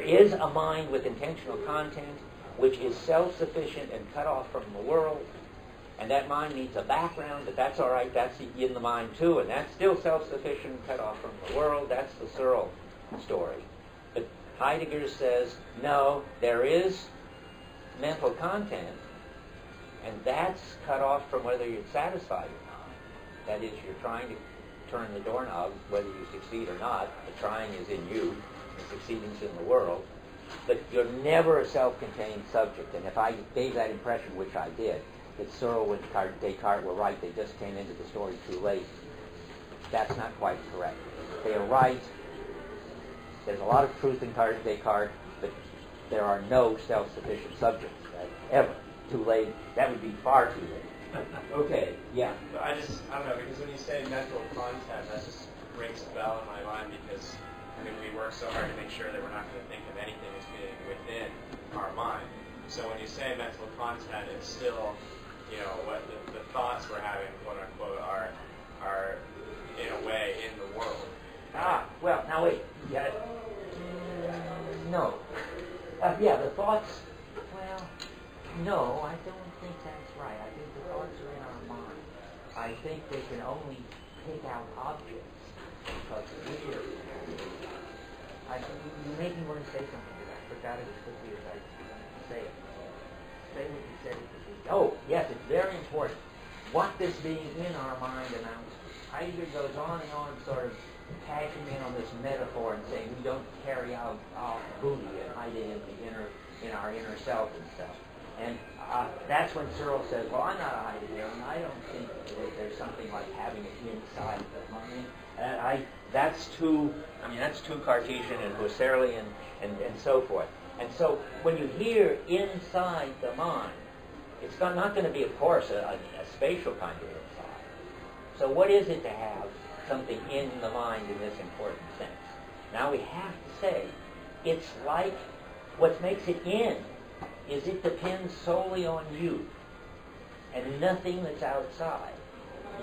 is a mind with intentional content, which is self-sufficient and cut off from the world, and that mind needs a background, but that's all right, that's in the mind too, and that's still self-sufficient, cut off from the world. That's the Searle story. But Heidegger says, no, there is mental content, and that's cut off from whether you're satisfied or not. That is, you're trying to turn the doorknob, whether you succeed or not. The trying is in you, the succeeding is in the world. But you're never a self-contained subject, and if I gave that impression, which I did, that Searle and Descartes were right, they just came into the story too late, that's not quite correct. They are right. There's a lot of truth in Descartes, but there are no self-sufficient subjects, ever. Too late. That would be far too late. Okay, yeah. I don't know, because when you say mental content, that just rings a bell in my mind, because we work so hard to make sure that we're not going to think of anything as being within our mind. So when you say mental content, it's still, what the thoughts we're having, quote unquote, are in a way in the world. Well, now wait. Yeah. No. The thoughts, well, no, I don't think that's right. I think the thoughts are in our mind. I think they can only pick out objects because we're... You made me want to say something, but I forgot it as quickly as I was going to say it. Say what you said. Oh, yes, it's very important. What this being in our mind amounts to. Heidegger goes on and on, sort of cashing in on this metaphor and saying we don't carry out booty and hide it in our inner self and stuff. And that's when Searle says, well, I'm not a Heidegger, and I don't think that there's something like having it inside the mind. That's too Cartesian and Husserlian and so forth. And so when you hear inside the mind, it's not going to be, of course, a spatial kind of inside. So what is it to have something in the mind in this important sense? Now we have to say, it's like what makes it in is it depends solely on you and nothing that's outside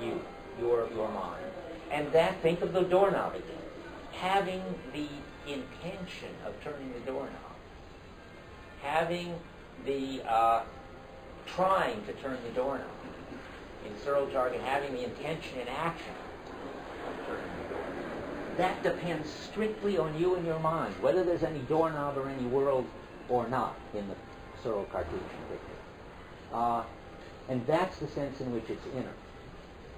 you, your mind. And that, think of the doorknob again. Having the intention of turning the doorknob. Having the trying to turn the doorknob. In Searle jargon, having the intention and action of turning the doorknob. That depends strictly on you and your mind. Whether there's any doorknob or any world or not in the Searle Cartesian picture. And that's the sense in which it's inner.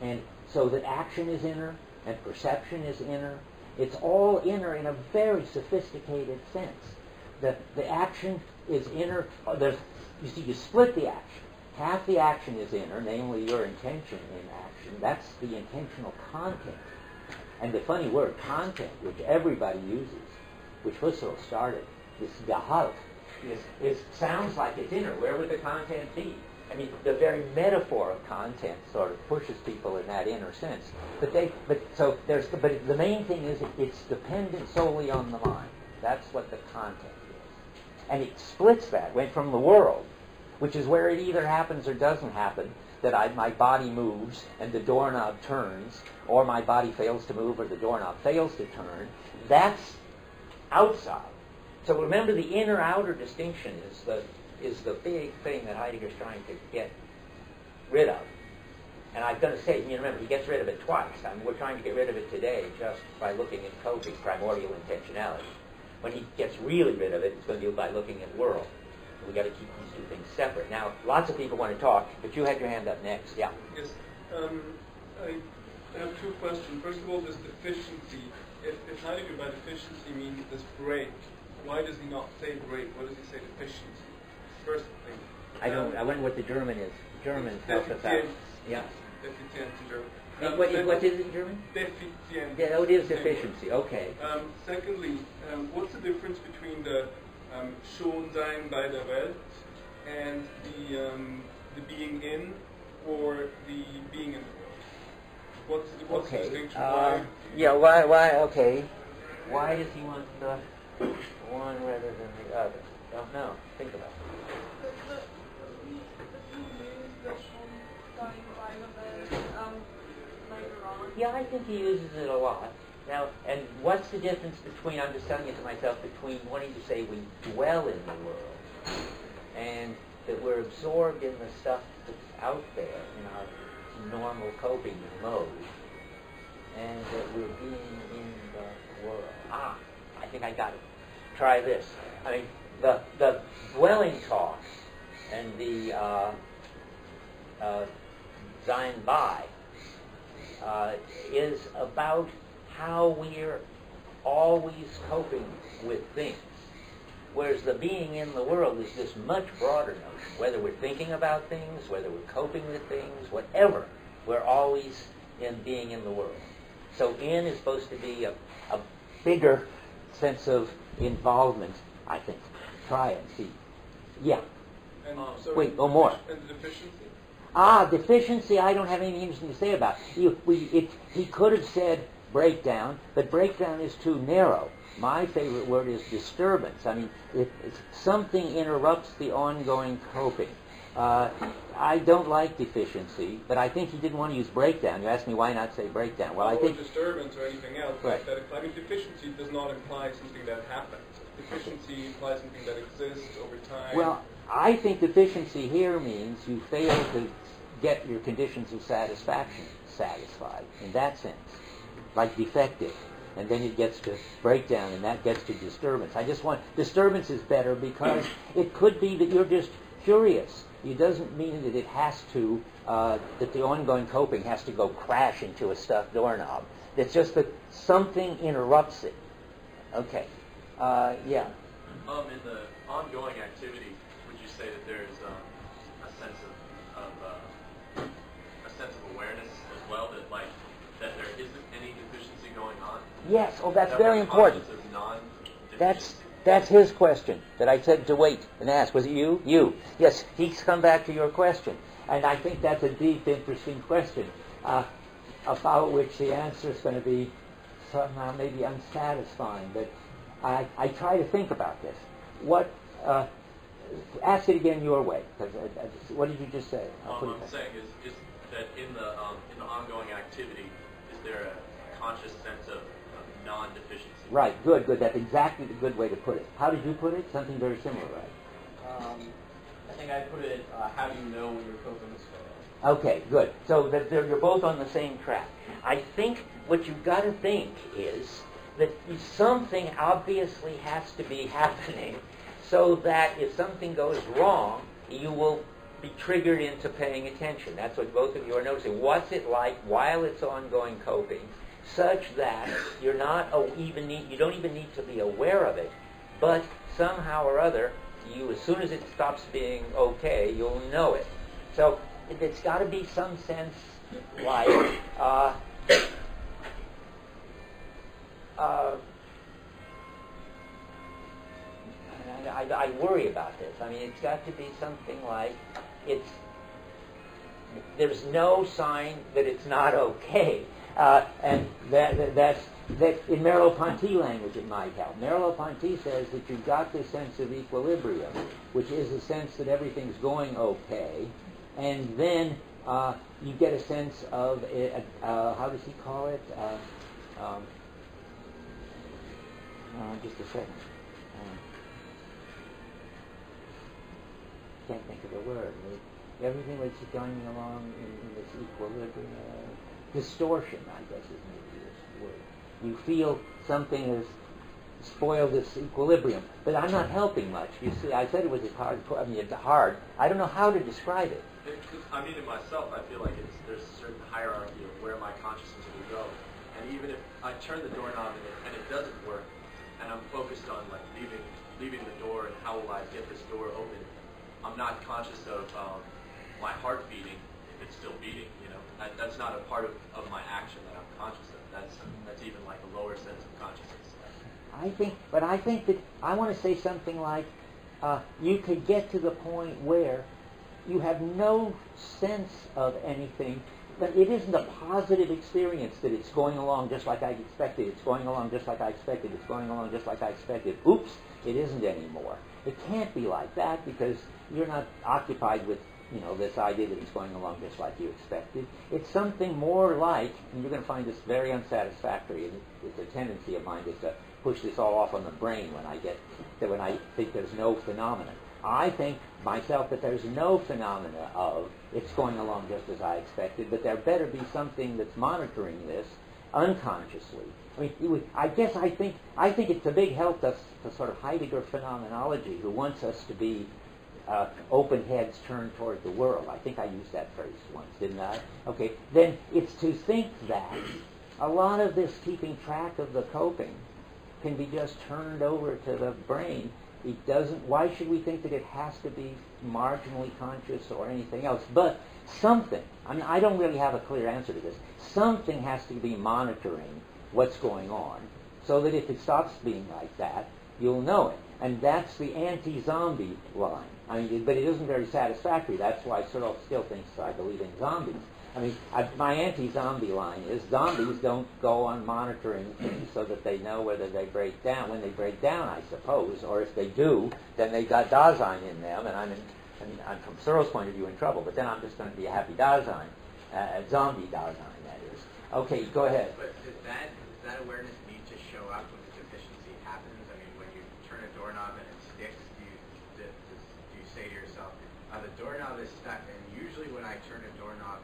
And so that action is inner, and perception is inner. It's all inner in a very sophisticated sense. The action is inner. You see, you split the action. Half the action is inner, namely your intention in action. That's the intentional content. And the funny word, content, which everybody uses, which Husserl started, this Gehalt, sounds like it's inner. Where would the content be? I mean, the very metaphor of content sort of pushes people in that inner sense. But the main thing is it's dependent solely on the mind. That's what the content is. And it splits that, went from the world, which is where it either happens or doesn't happen, that my body moves and the doorknob turns, or my body fails to move or the doorknob fails to turn. That's outside. So remember, the inner-outer distinction is the big thing that Heidegger's trying to get rid of. And I'm going to say, remember, he gets rid of it twice. We're trying to get rid of it today just by looking at coping, primordial intentionality. When he gets really rid of it, it's going to be by looking at world. We've got to keep these two things separate. Now, lots of people want to talk, but you had your hand up next. Yeah. Yes. I have two questions. First of all, this deficiency. If Heidegger by deficiency means this break, why does he not say break? Why does he say deficiency? First thing. I wonder what the German is. German tells us out. Yeah. Deficiency in German. What is it in German? Deficiency. Yeah, it is deficiency. Okay. Secondly, what's the difference between the Schon-Sein bei der Welt and the being in or the being in the world? What's the distinction? Why? Okay. Why does he want the one rather than the other? Don't know. Think about it. Yeah, I think he uses it a lot. Now, and what's the difference between, I'm just telling it to myself, between wanting to say we dwell in the world and that we're absorbed in the stuff that's out there in our normal coping mode, and that we're being in the world. I think I got it. Try this. I mean, the dwelling talk and the Sein bei is about how we're always coping with things. Whereas the being in the world is this much broader notion. Whether we're thinking about things, whether we're coping with things, whatever, we're always being in the world. So in is supposed to be a bigger sense of involvement, I think. Try it, see. Yeah. And wait, no more. And the deficiency? Deficiency, I don't have anything interesting to say about. He could have said breakdown, but breakdown is too narrow. My favorite word is disturbance. I mean, if something interrupts the ongoing coping. I don't like deficiency, but I think he didn't want to use breakdown. You asked me why not say breakdown. Well, I think disturbance or anything else. Right. I mean, deficiency does not imply something that happens. Deficiency implies something that exists over time. Well, I think deficiency here means you fail to get your conditions of satisfaction satisfied, in that sense, like defective. And then it gets to breakdown, and that gets to disturbance. Disturbance is better because it could be that you're just curious. It doesn't mean that it has to, that the ongoing coping has to go crash into a stuffed doorknob. It's just that something interrupts it. Okay. Yeah. In the ongoing activity, would you say that there's a sense of awareness as well, that there isn't any deficiency going on? Yes. Oh, that's very important. That's his question that I said to wait and ask. Was it you? You. Yes. He's come back to your question, and I think that's a deep, interesting question about which the answer is going to be somehow maybe unsatisfying. But I try to think about this. Ask it again your way. What did you just say? What I'm saying is that in the ongoing activity, is there a conscious sense of non-deficiency? Right. Good. That's exactly the good way to put it. How did you put it? Something very similar, right? I think I put it, how do you know when your coping is failed? Okay, good. So you're both on the same track. I think what you've got to think is that something obviously has to be happening so that if something goes wrong, you will be triggered into paying attention. That's what both of you are noticing. What's it like while it's ongoing coping, such that you don't even need to be aware of it, but somehow or other, as soon as it stops being okay, you'll know it. So it's got to be some sense like I worry about this. I mean, it's got to be something like there's no sign that it's not okay. And that's in Merleau-Ponty language it might help. Merleau-Ponty says that you've got this sense of equilibrium, which is a sense that everything's going okay, and then you get a sense of, how does he call it? Just a second. Can't think of the word. Everything was going along in this equilibrium. Distortion, I guess, is maybe this word. You feel something has spoiled this equilibrium, but I'm not helping much. You see, I said it was hard. It's hard. I don't know how to describe it. I mean, in myself, I feel like there's a certain hierarchy of where my consciousness will go. And even if I turn the doorknob and it doesn't work, and I'm focused on like leaving the door and how will I get this door open, I'm not conscious of my heart beating if it's still beating. That's not a part of my action that I'm conscious of. That's even like a lower sense of consciousness. I think that I want to say something like you could get to the point where you have no sense of anything, but it isn't a positive experience that it's going along just like I expected. It's going along just like I expected. It's going along just like I expected. Oops, it isn't anymore. It can't be like that because you're not occupied with this idea that it's going along just like you expected. It's something more like, and you're going to find this very unsatisfactory, and it's a tendency of mine is to push this all off on the brain when I think there's no phenomenon. I think myself that there's no phenomena of it's going along just as I expected, but there better be something that's monitoring this unconsciously. I mean, I think it's a big help to sort of Heidegger phenomenology, who wants us to be open heads turned toward the world. I think I used that phrase once, didn't I? Okay, then it's to think that a lot of this keeping track of the coping can be just turned over to the brain. It doesn't. Why should we think that it has to be marginally conscious or anything else? But something. I mean, I don't really have a clear answer to this. Something has to be monitoring what's going on, so that if it stops being like that, you'll know it. And that's the anti-zombie line. I mean, but it isn't very satisfactory. That's why Searle still thinks I believe in zombies. I mean, my anti-zombie line is zombies don't go on monitoring things so that they know whether they break down. When they break down, I suppose, or if they do, then they got Dasein in them, and I'm from Searle's point of view in trouble. But then I'm just going to be a happy Dasein, zombie Dasein, that is. Okay, go ahead. But does that awareness need to show up when the deficiency happens? I mean, when you turn a doorknob and it sticks, do you say to yourself, the doorknob is stuck, and usually when I turn a doorknob,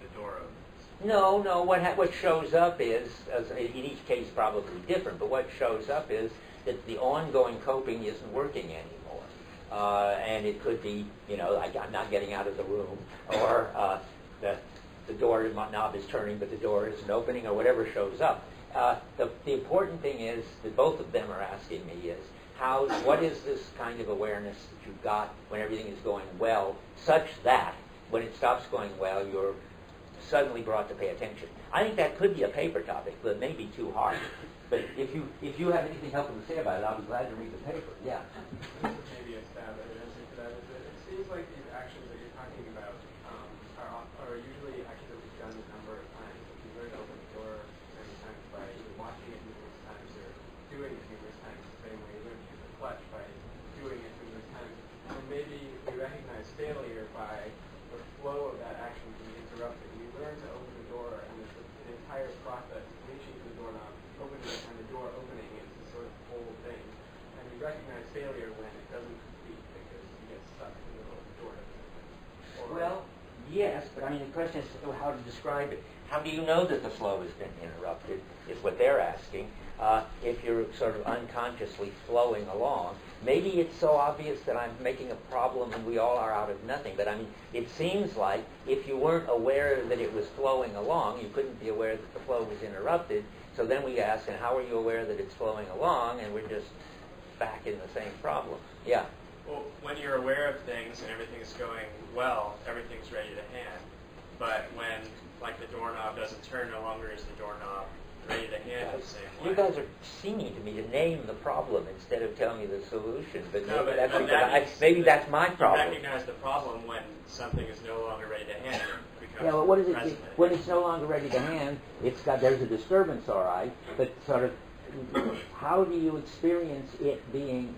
the door opens? No. What shows up is, in each case probably different, but what shows up is that the ongoing coping isn't working anymore. And it could be, like I'm not getting out of the room, or the door knob is turning but the door isn't opening, or whatever shows up. The important thing is that both of them are asking me is, what is this kind of awareness that you've got when everything is going well, such that when it stops going well, you're suddenly brought to pay attention. I think that could be a paper topic, but it may be too hard. But if you have anything helpful to say about it, I'll be glad to read the paper. Yeah. Maybe a stab at an answer to that is that it seems like these actions that you're talking about are usually actions that we've done a number of times. If you learn to open the door many times by either watching it numerous times or doing it numerous times, the same way you learn to use the clutch by doing it numerous times. Or maybe we recognize failure by the flow of that action being interrupted. We learn to open the door, and it's an entire process, reaching to the doorknob, opening it, and the door opening is this sort of whole thing. And we recognize failure when it doesn't complete because you get stuck in the middle of the door. Well, yes, but I mean the question is how to describe it. How do you know that the flow has been interrupted is what they're asking. If you're sort of unconsciously flowing along, maybe it's so obvious that I'm making a problem and we all are out of nothing. But I mean, it seems like if you weren't aware that it was flowing along, you couldn't be aware that the flow was interrupted. So then we ask, and how are you aware that it's flowing along? And we're just back in the same problem. Yeah. Well, when you're aware of things and everything's going well, everything's ready to hand. But when, like, the doorknob doesn't turn, no longer is the doorknob ready to hand in the same way. You guys are seeming to me to name the problem instead of telling me the solution. But No, maybe, but that's, that maybe that's my problem. You recognize the problem when something is no longer ready to hand. It becomes Yeah, well, what is it? present. When it's no longer ready to hand, there's a disturbance, all right. But sort of, how do you experience it being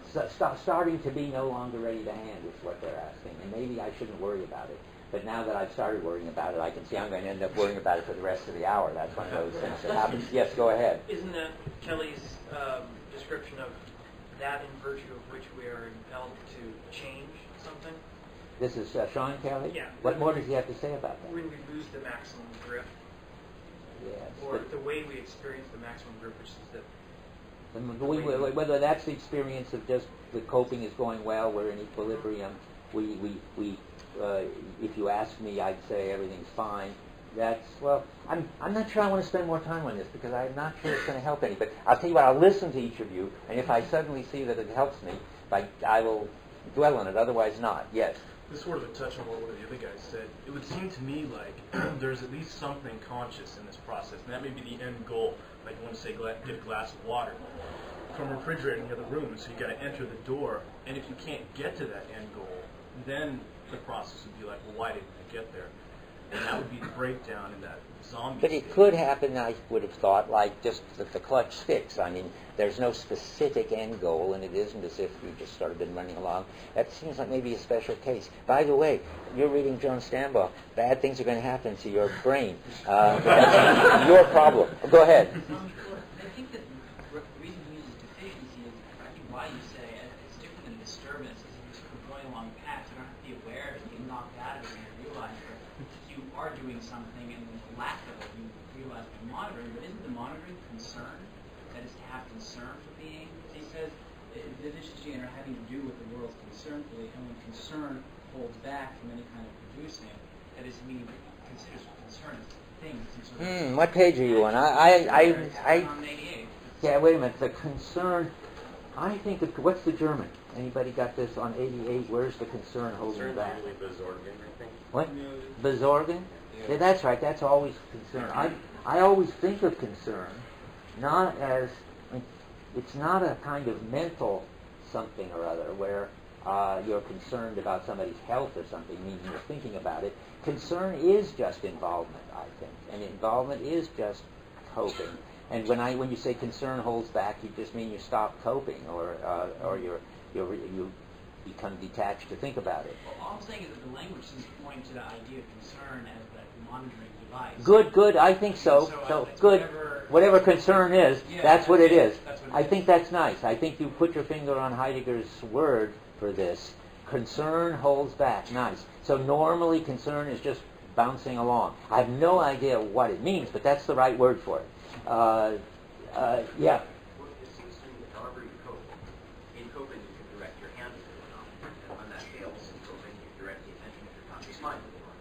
starting to be no longer ready to hand? Is what they're asking, and maybe I shouldn't worry about it. But now that I've started worrying about it, I can see I'm going to end up worrying about it for the rest of the hour. That's one of those things that happens. Yes, go ahead. Isn't that Kelly's description of that in virtue of which we are impelled to change something? This is Sean Kelly? Yeah. What more does he have to say about that? When we lose the maximum grip, Yes. or the way we experience the maximum grip, which is Whether that's the experience of just the coping is going well, we're in equilibrium, if you ask me, I'd say everything's fine. I'm not sure I want to spend more time on this because I'm not sure it's going to help any. But I'll tell you what, I'll listen to each of you, and if I suddenly see that it helps me, I will dwell on it, otherwise not. Yes? This sort of a touch on what one of the other guys said. It would seem to me like there's at least something conscious in this process, and that may be the end goal. Like you want to say, get a glass of water from a refrigerator in the other room, so you got to enter the door. And if you can't get to that end goal, then the process would be like, well, why didn't I get there? And that would be the breakdown in that zombie But it could happen, I would have thought, like just that the clutch sticks. I mean, there's no specific end goal, and it isn't as if you just sort of been running along. That seems like maybe a special case. By the way, you're reading John Stambaugh. Bad things are going to happen to your brain. That's your problem. Go ahead. I think that the reason he uses deficiency is, I think why you say it's different than disturbance. Is if you're going along a path, you don't have to be aware of it, you get knocked out of it, and you realize that you are doing something, and the lack of it, you realize you're monitoring. But isn't the monitoring concern? That is to have concern for being? He says the deficiency are having to do with the world's concern fully, and when concern holds back from any kind of producing, that is, he considers concern as things. What page are you on? Yeah, wait a minute. The concern, I think, what's the German? Anybody got this on 88? Where's the concern holding back? Besorgen, I think. What? Besorgen? Yeah, that's right. That's always concern. I always think of concern not as, it's not a kind of mental something or other where you're concerned about somebody's health or something, meaning you're thinking about it. Concern is just involvement, I think, and involvement is just coping. And when you say concern holds back, you just mean you stop coping, or you become detached to think about it. Well, all I'm saying is that the language seems to point to the idea of concern as the monitoring device. Good. I think so. So good. Whatever concern is, that's what it is. I think that's nice. I think you put your finger on Heidegger's word for this. Concern holds back. Nice. So normally concern is just bouncing along. I have no idea what it means, but that's the right word for it. Yeah. It seems to me that however you cope, in coping you can direct your hand to the doorknob, and when that fails in coping you direct the attention of your conscious mind to the doorknob.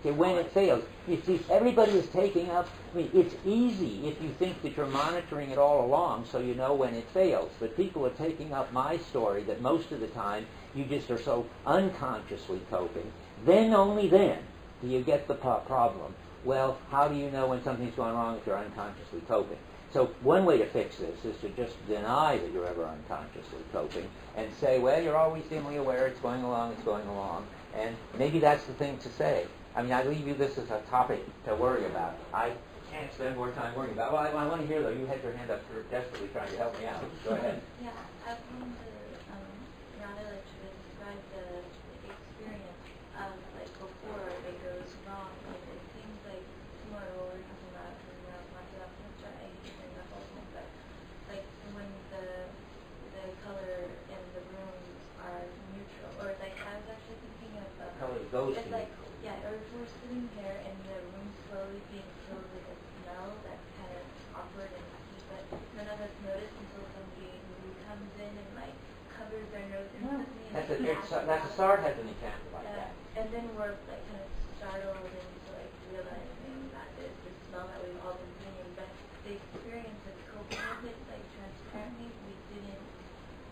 Okay, when it fails. You see, everybody is taking up, it's easy if you think that you're monitoring it all along so you know when it fails. But people are taking up my story that most of the time you just are so unconsciously coping. Then, only then, do you get the problem. Well, how do you know when something's going wrong if you're unconsciously coping? So one way to fix this is to just deny that you're ever unconsciously coping and say, well, you're always dimly aware it's going along. And maybe that's the thing to say. I mean, I leave you this as a topic to worry about. I can't spend more time worrying about it. Well, I want to hear, though. You had your hand up. You're desperately trying to help me out. Go ahead. Yeah, I wanted rather to describe the experience of, like, before it goes wrong. Like, it seems like similar to what we were talking about but like when the color in the rooms are neutral, or like I was actually thinking of color goes it's to like or if we're sitting here and the room slowly being filled with a smell that's kind of awkward and icky, but none of us notice until somebody who comes in and like covers their nose instantly. That's a start has an example like that. And then we're like kind of startled into like realizing that it's the smell that we've all been feeling. But the experience of coping with it, like transparently,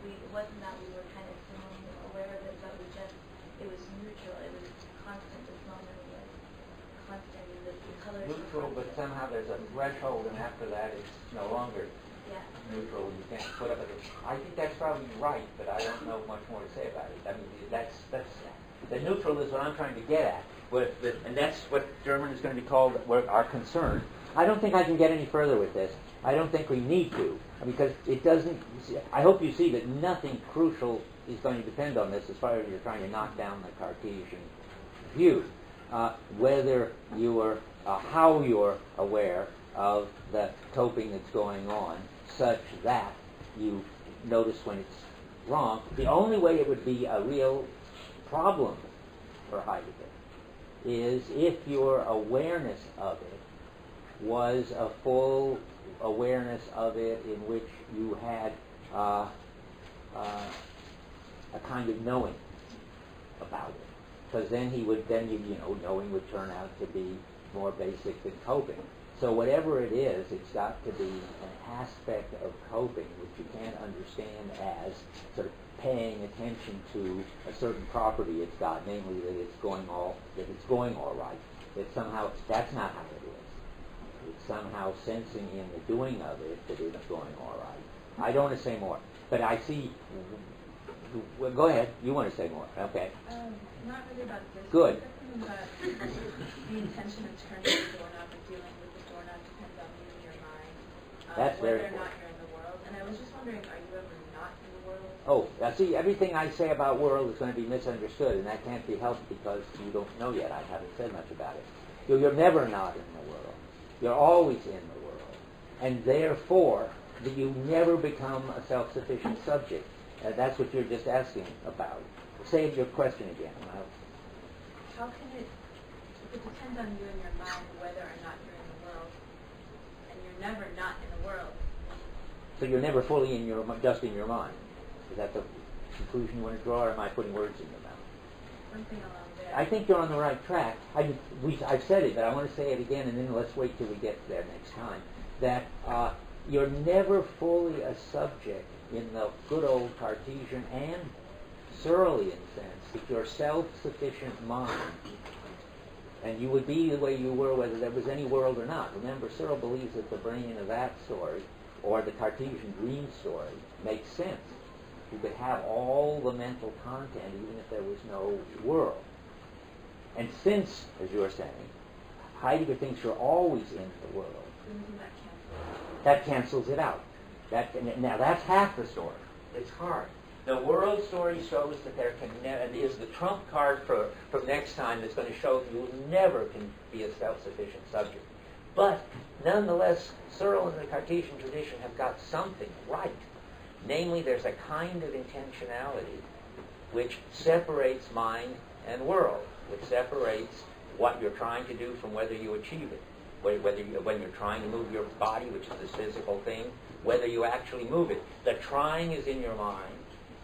it wasn't that we were kind of feeling aware of it, but it was neutral. It was constant. The smell was constant. The colors Neutral, but somehow there's a threshold, and after that it's no longer neutral. You can't put up with it. I think that's probably right, but I don't know much more to say about it. I mean, that's the neutral is what I'm trying to get at, and that's what German is going to be called our concern. I don't think I can get any further with this. I don't think we need to, because it doesn't. I hope you see that nothing crucial is going to depend on this as far as you're trying to knock down the Cartesian view. Whether you are, how you're aware of the coping that's going on, such that you notice when it's wrong. The only way it would be a real problem for Heidegger is if your awareness of it was a full awareness of it in which you had a kind of knowing about it. Because then knowing would turn out to be more basic than coping. So whatever it is, it's got to be an aspect of coping which you can't understand as sort of paying attention to a certain property it's got, namely that it's going all right. That somehow that's not how it is. It's somehow sensing in the doing of it that it's going all right. I don't want to say more, but I see. Well, go ahead. You want to say more? Okay. Not really about this. Good. But the intention of turning the doorknob and dealing with the doorknob depends on you and your mind. That's very important. Whether or not you're in the world. And I was just wondering, are you ever not in the world? Oh, now see, everything I say about world is going to be misunderstood, and that can't be helped because you don't know yet. I haven't said much about it. You're never not in the world. You're always in the world. And therefore, you never become a self-sufficient subject. That's what you're just asking about. Say your question again. How can it depends on you and your mind whether or not you're in the world, and you're never not in the world. So you're never fully just in your mind. Is that the conclusion you want to draw, or am I putting words in your mouth? Something along there. I think you're on the right track. I've said it, but I want to say it again, and then let's wait till we get there next time. That you're never fully a subject in the good old Cartesian and Searlean sense, that your self-sufficient mind, and you would be the way you were whether there was any world or not. Remember, Searle believes that the brain of that story, or the Cartesian dream story, makes sense. You could have all the mental content even if there was no world. And since, as you're saying, Heidegger thinks you're always in the world, that cancels it out. Now that's half the story. It's hard. The world story shows that there can never, is the trump card for next time that's going to show that you never can be a self-sufficient subject. But nonetheless, Searle and the Cartesian tradition have got something right. Namely, there's a kind of intentionality which separates mind and world, which separates what you're trying to do from whether you achieve it. When you're trying to move your body, which is this physical thing, whether you actually move it. The trying is in your mind,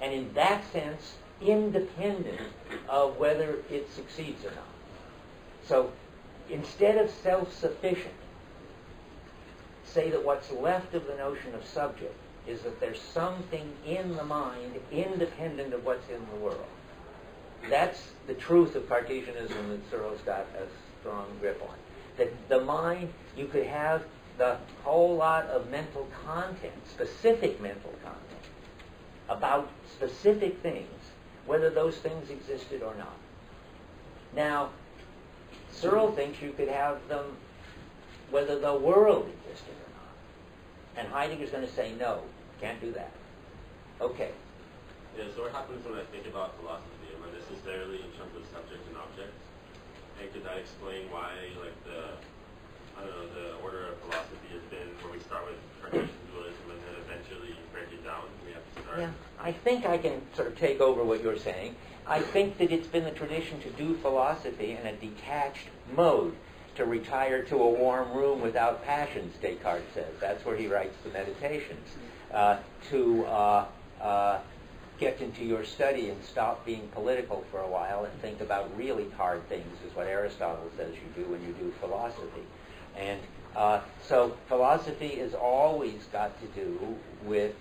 and in that sense, independent of whether it succeeds or not. So, instead of self-sufficient, say that what's left of the notion of subject is that there's something in the mind independent of what's in the world. That's the truth of Cartesianism that Searle's got a strong grip on. That the mind, you could have the whole lot of mental content, specific mental content, about specific things, whether those things existed or not. Now, Searle thinks you could have them whether the world existed or not. And Heidegger's going to say, no, can't do that. Okay. Yeah, so what happens when I think about philosophy? Am I necessarily in terms of subject and object? And could that explain why, like, the order of philosophy has been where we start with Cartesian dualism and then eventually break it down? We have to start. Yeah, I think I can sort of take over what you're saying. I think that it's been the tradition to do philosophy in a detached mode, to retire to a warm room without passions, Descartes says. That's where he writes the Meditations. To get into your study and stop being political for a while and think about really hard things, is what Aristotle says you do when you do philosophy. And so philosophy has always got to do with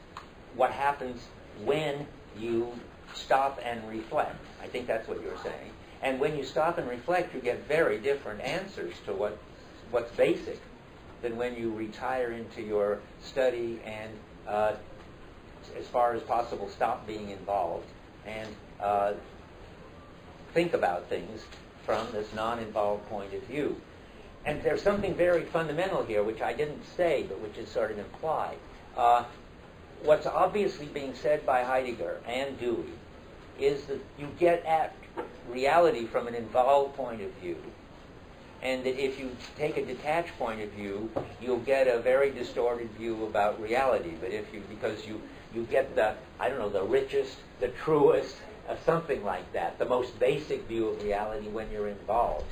what happens when you stop and reflect. I think that's what you're saying. And when you stop and reflect, you get very different answers to what's basic than when you retire into your study and, as far as possible, stop being involved and think about things from this non-involved point of view. And there's something very fundamental here, which I didn't say, but which is sort of implied. What's obviously being said by Heidegger and Dewey is that you get at reality from an involved point of view, and that if you take a detached point of view, you'll get a very distorted view about reality. But because you get the richest, the truest, something like that, the most basic view of reality when you're involved,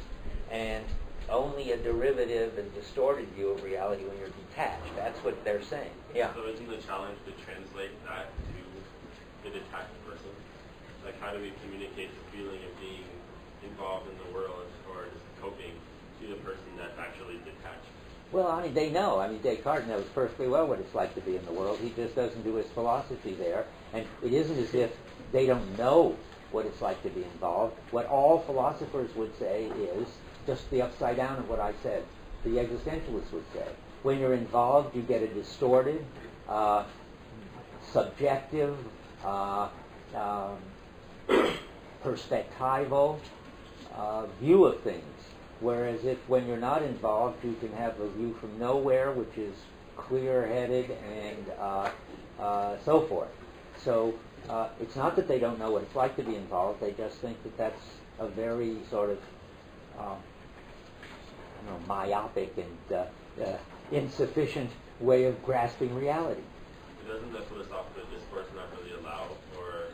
and only a derivative and distorted view of reality when you're detached. That's what they're saying. Yeah. So isn't the challenge to translate that to the detached person? Like, how do we communicate the feeling of being involved in the world or just coping to the person that's actually detached? Well, I mean, they know. I mean, Descartes knows perfectly well what it's like to be in the world. He just doesn't do his philosophy there. And it isn't as if they don't know what it's like to be involved. What all philosophers would say is just the upside down of what I said. The existentialists would say. When you're involved, you get a distorted, subjective, perspectival view of things. Whereas when you're not involved, you can have a view from nowhere, which is clear-headed and so forth. So it's not that they don't know what it's like to be involved. They just think that that's a very sort of myopic and insufficient way of grasping reality. Doesn't the philosophical discourse not really allow for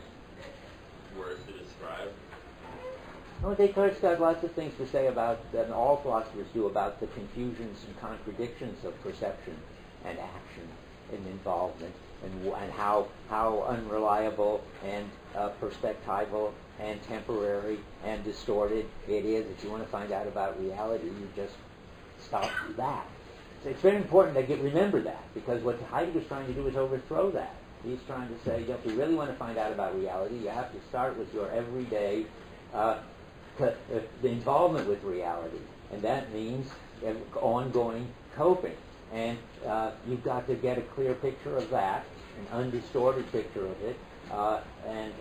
words to describe? Well, Descartes got lots of things to say about, and all philosophers do, about the confusions and contradictions of perception and action and involvement, and how unreliable and perspectival and temporary and distorted it is. If you want to find out about reality, you just stop that. So it's very important to remember that, because what Heidegger's trying to do is overthrow that. He's trying to say, if you really want to find out about reality, you have to start with your everyday the involvement with reality, and that means ongoing coping. And you've got to get a clear picture of that, an undistorted picture of it, and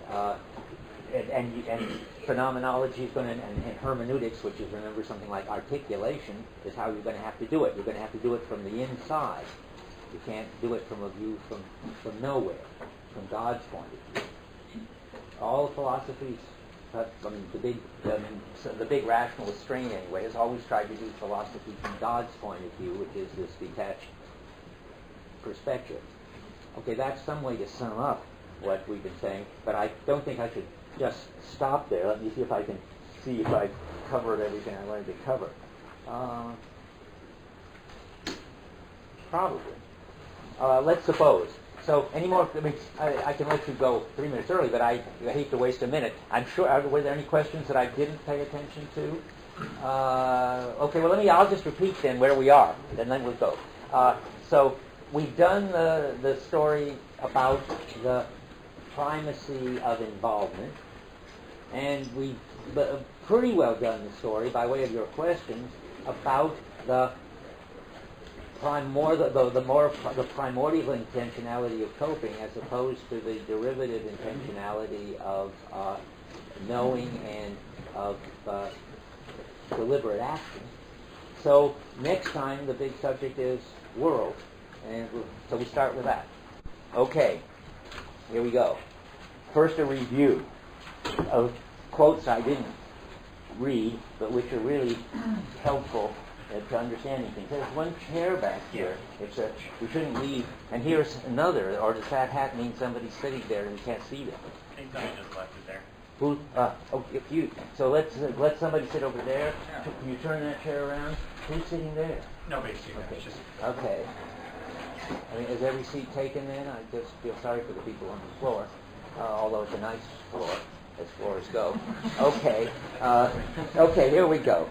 phenomenology is going to, and hermeneutics, which is, remember, something like articulation, is how you're going to have to do it. You're going to have to do it from the inside. You can't do it from a view from nowhere, from God's point of view. All philosophies, the big rationalist strain anyway, has always tried to do philosophy from God's point of view, which is this detached perspective. Okay, that's some way to sum up what we've been saying, but I don't think I should just stop there. Let me see if I covered everything I wanted to cover. Probably. Let's suppose. So, any more? I can let you go 3 minutes early, but I hate to waste a minute. I'm sure. Were there any questions that I didn't pay attention to? Okay. Well, I'll just repeat then where we are, and then we'll go. So, we've done the story about the primacy of involvement, and we've pretty well done the story, by way of your questions, about the primordial intentionality of coping, as opposed to the derivative intentionality of knowing and of deliberate action. So next time the big subject is world, and so we start with that. Okay, here we go. First, a review of quotes I didn't read, but which are really helpful to understanding things. There's one chair back here. We shouldn't leave. And here's another. Or does that hat mean somebody's sitting there and we can't see them? I think somebody just left it there. Who? If you. So let somebody sit over there. Can you turn that chair around? Who's sitting there? Nobody's sitting there. Okay. It's just Okay. I mean, is every seat taken then? I just feel sorry for the people on the floor, although it's a nice floor, as floors go. Okay, okay, here we go.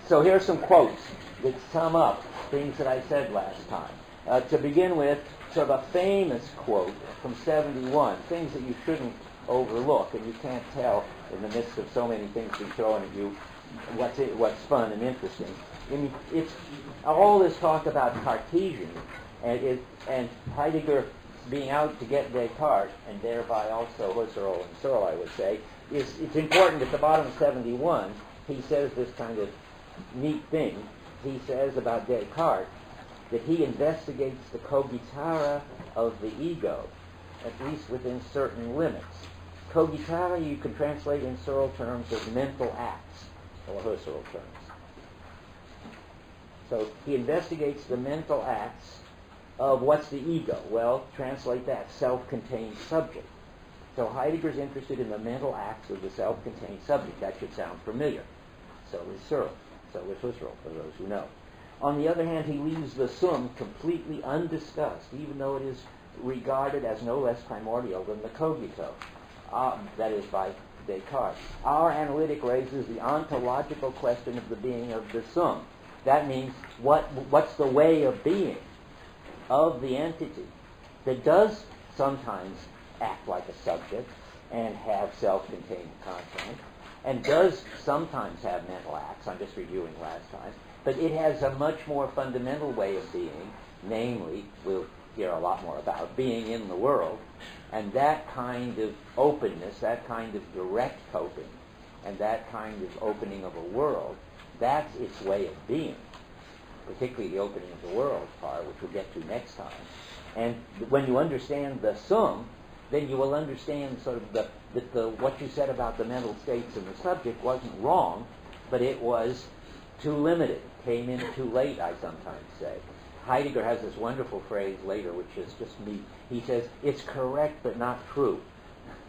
So here's some quotes that sum up things that I said last time. To begin with, sort of a famous quote from 71, things that you shouldn't overlook, and you can't tell in the midst of so many things being thrown at you what's fun and interesting. I mean, it's all this talk about Cartesian and Heidegger being out to get Descartes, and thereby also Husserl and Searle, I would say, it's important. At the bottom of 71, he says this kind of neat thing. He says about Descartes that he investigates the cogitare of the ego, at least within certain limits. Cogitare you can translate in Searle terms as mental acts, or Husserl terms. So he investigates the mental acts of what's the ego? Well, translate that, self-contained subject. So Heidegger's interested in the mental acts of the self-contained subject. That should sound familiar. So is Searle. So is Husserl, for those who know. On the other hand, he leaves the sum completely undiscussed, even though it is regarded as no less primordial than the cogito. That is by Descartes. Our analytic raises the ontological question of the being of the sum. That means what's the way of being of the entity that does sometimes act like a subject and have self-contained content, and does sometimes have mental acts. I'm just reviewing last time. But it has a much more fundamental way of being, namely, we'll hear a lot more about, being in the world, and that kind of openness, that kind of direct coping, and that kind of opening of a world, that's its way of being, particularly the opening of the world part, which we'll get to next time. And when you understand the sum, then you will understand sort of that what you said about the mental states and the subject wasn't wrong, but it was too limited, came in too late, I sometimes say. Heidegger has this wonderful phrase later, which is just neat. He says, it's correct but not true.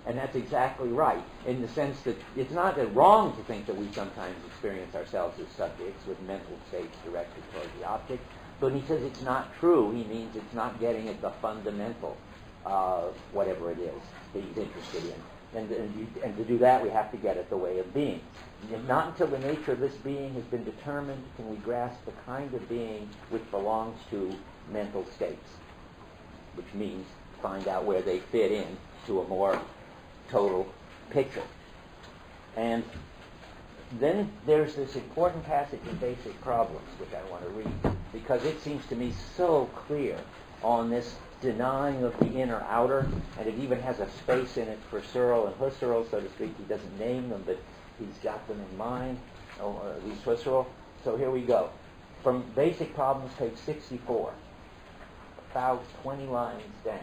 And that's exactly right, in the sense that it's not wrong to think that we sometimes experience ourselves as subjects with mental states directed toward the object. But when he says it's not true, he means it's not getting at the fundamental, whatever it is that he's interested in. And to do that, we have to get at the way of being. And not until the nature of this being has been determined can we grasp the kind of being which belongs to mental states, which means find out where they fit in to a more total picture. And then there's this important passage in Basic Problems, which I want to read, because it seems to me so clear on this denying of the inner outer, and it even has a space in it for Searle and Husserl, so to speak. He doesn't name them, but he's got them in mind, or at least Husserl. So here we go. From Basic Problems, page 64, about 20 lines down.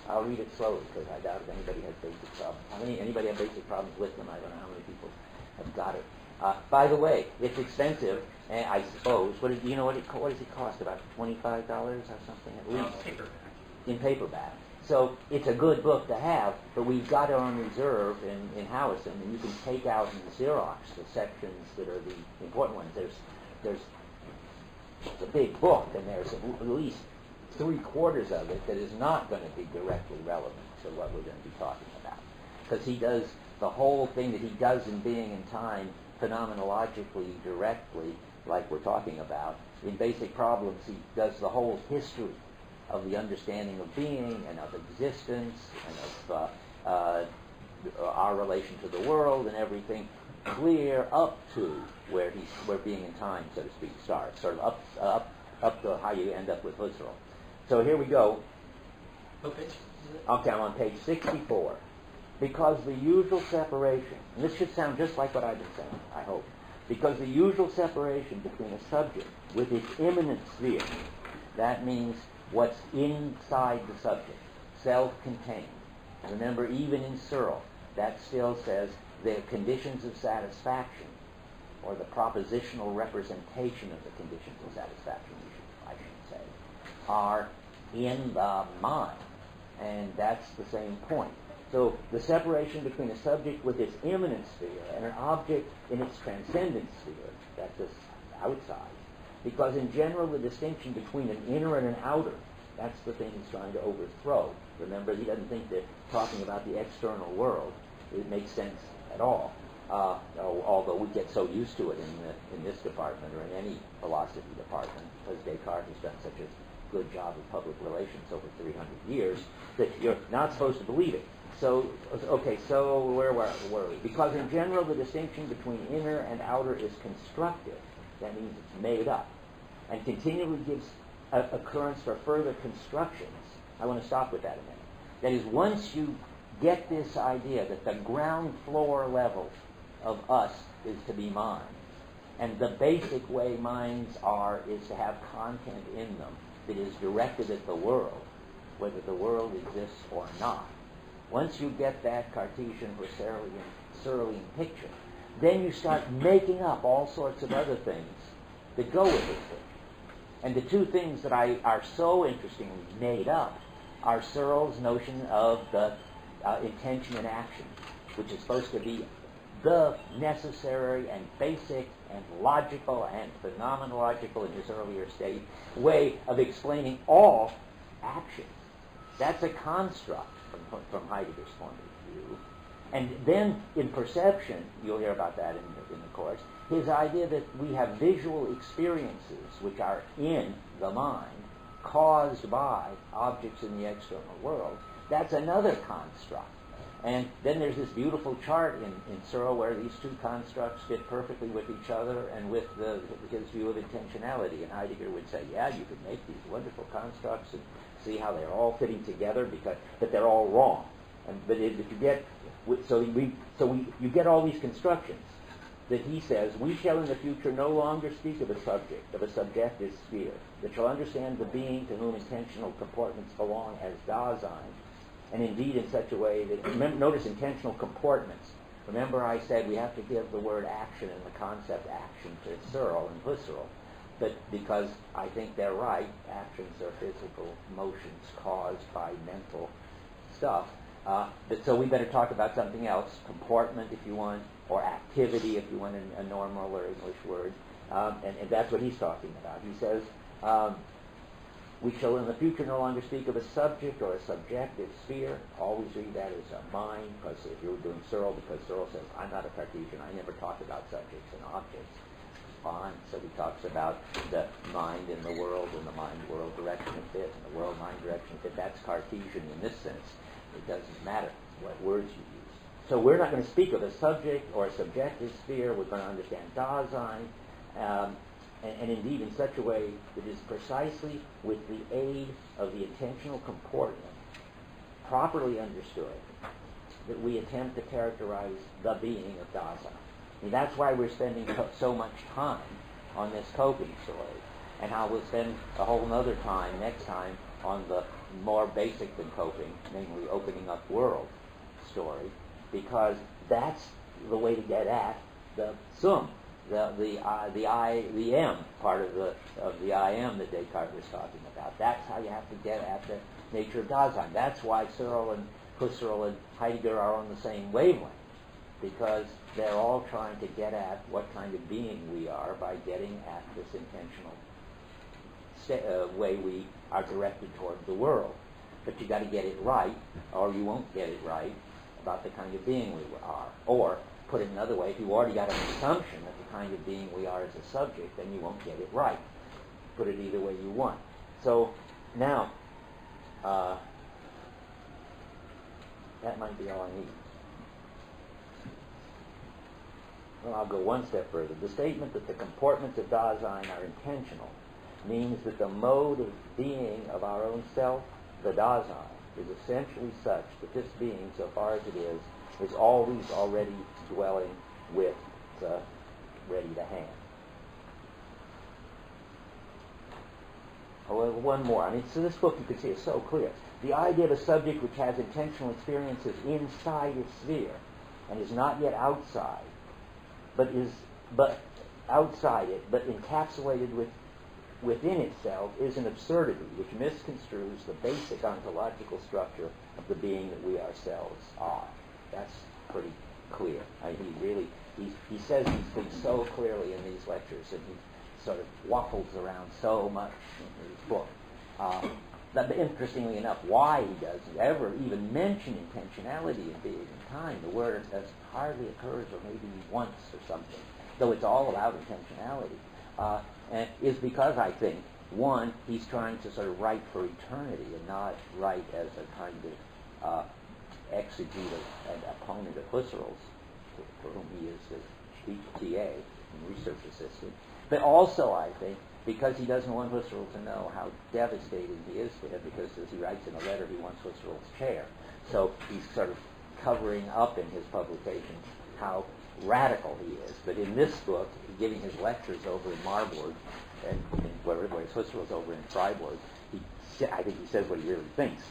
I'll read it slowly, because I doubt if anybody has basic problems. Anybody have basic problems with them? I don't know how many people have got it. By the way, it's expensive, I suppose. What does it cost? About $25 or something at least? Paperback. In paperback. So it's a good book to have, but we've got it on reserve in Howison, and you can take out in the Xerox the sections that are the important ones. There's a big book, and there's at least 3/4 of it that is not going to be directly relevant to what we're going to be talking about. Because he does the whole thing that he does in Being and Time phenomenologically directly, like we're talking about. In Basic Problems, he does the whole history of the understanding of being and of existence and of our relation to the world and everything, clear up to where Being and Time, so to speak, starts, sort of up to how you end up with Husserl. So here we go. Okay. Okay, I'm on page 64. Because the usual separation, and this should sound just like what I've been saying, I hope, because the usual separation between a subject with its immanent sphere, that means what's inside the subject, self-contained. And remember, even in Searle, that still says the conditions of satisfaction, or the propositional representation of the conditions of satisfaction, I should say, are in the mind. And that's the same point. So the separation between a subject with its immanent sphere and an object in its transcendent sphere, that's just outside, because in general the distinction between an inner and an outer, that's the thing he's trying to overthrow. Remember, he doesn't think that talking about the external world, it makes sense at all. Although we get so used to it in this department or in any philosophy department, because Descartes has done such a good job of public relations over 300 years, that you're not supposed to believe it. So, okay, so where were we? Because in general the distinction between inner and outer is constructive. That means it's made up, and continually gives occurrence for further constructions. I want to stop with that a minute. That is, once you get this idea that the ground floor level of us is to be mind, and the basic way minds are is to have content in them that is directed at the world, whether the world exists or not. Once you get that Cartesian Husserlian picture, then you start making up all sorts of other things that go with this picture. And the two things that are so interestingly made up are Searle's notion of the intention and action, which is supposed to be the necessary and basic and logical and phenomenological in his earlier state way of explaining all actions. That's a construct from Heidegger's point of view. And then in perception, you'll hear about that in the course, his idea that we have visual experiences which are in the mind, caused by objects in the external world, that's another construct. And then there's this beautiful chart in Searle where these two constructs fit perfectly with each other and with his view of intentionality. And Heidegger would say, yeah, you could make these wonderful constructs and see how they're all fitting together, but they're all wrong. But if you get you get all these constructions that he says, we shall in the future no longer speak of a subject, of a subjective sphere, that shall understand the being to whom intentional comportments belong as Dasein, and indeed in such a way that, notice intentional comportments. Remember I said we have to give the word action and the concept action to Searle and Husserl, but because I think they're right, actions are physical motions caused by mental stuff. So we better talk about something else, comportment if you want, or activity if you want a normal or English word. And that's what he's talking about. He says, we shall in the future no longer speak of a subject or a subjective sphere. Always read that as a mind, because if you were doing Searle, because Searle says, I'm not a Cartesian, I never talk about subjects and objects. Fine. So he talks about the mind in the world and the mind-world direction and fit, and the world-mind direction and fit. That's Cartesian in this sense. It doesn't matter what words you use. So we're not going to speak of a subject or a subjective sphere. We're going to understand Dasein, and indeed in such a way that is precisely with the aid of the intentional comportment, properly understood, that we attempt to characterize the being of Dasein. And that's why we're spending so much time on this coping story, and how we'll spend a whole other time next time on the more basic than coping, namely opening up world story, because that's the way to get at the sum, the M part of the I am that Descartes was talking about. That's how you have to get at the nature of Dasein. That's why Searle and Husserl and Heidegger are on the same wavelength, because they're all trying to get at what kind of being we are by getting at this intentional way we are directed toward the world. But you got to get it right, or you won't get it right about the kind of being we are. Or, put it another way, if you already got an assumption of the kind of being we are as a subject, then you won't get it right. Put it either way you want. So, now, that might be all I need. Well, I'll go one step further. The statement that the comportments of Dasein are intentional means that the mode of being of our own self, the Dasein, is essentially such that this being, so far as it is always already dwelling with the ready to hand. Oh, one more. I mean, so this book, you can see, is so clear. The idea of a subject which has intentional experiences inside its sphere and is not yet outside, but outside it, but encapsulated within itself, is an absurdity which misconstrues the basic ontological structure of the being that we ourselves are. That's pretty clear. He says these things so clearly in these lectures, and sort of waffles around so much in his book. But interestingly enough, why he doesn't ever even mention intentionality in Being and Time, the word that hardly occurs or maybe once or something, though it's all about intentionality, and is because I think, one, he's trying to sort of write for eternity and not write as a kind of exegete and opponent of Husserl's, for whom he is the TA and research assistant. But also, I think, because he doesn't want Husserl to know how devastating he is to him, because as he writes in a letter, he wants Husserl's chair. So he's sort of covering up in his publications how radical he is. But in this book, giving his lectures over in Marburg, and whereas Husserl's over in Freiburg, I think he says what he really thinks.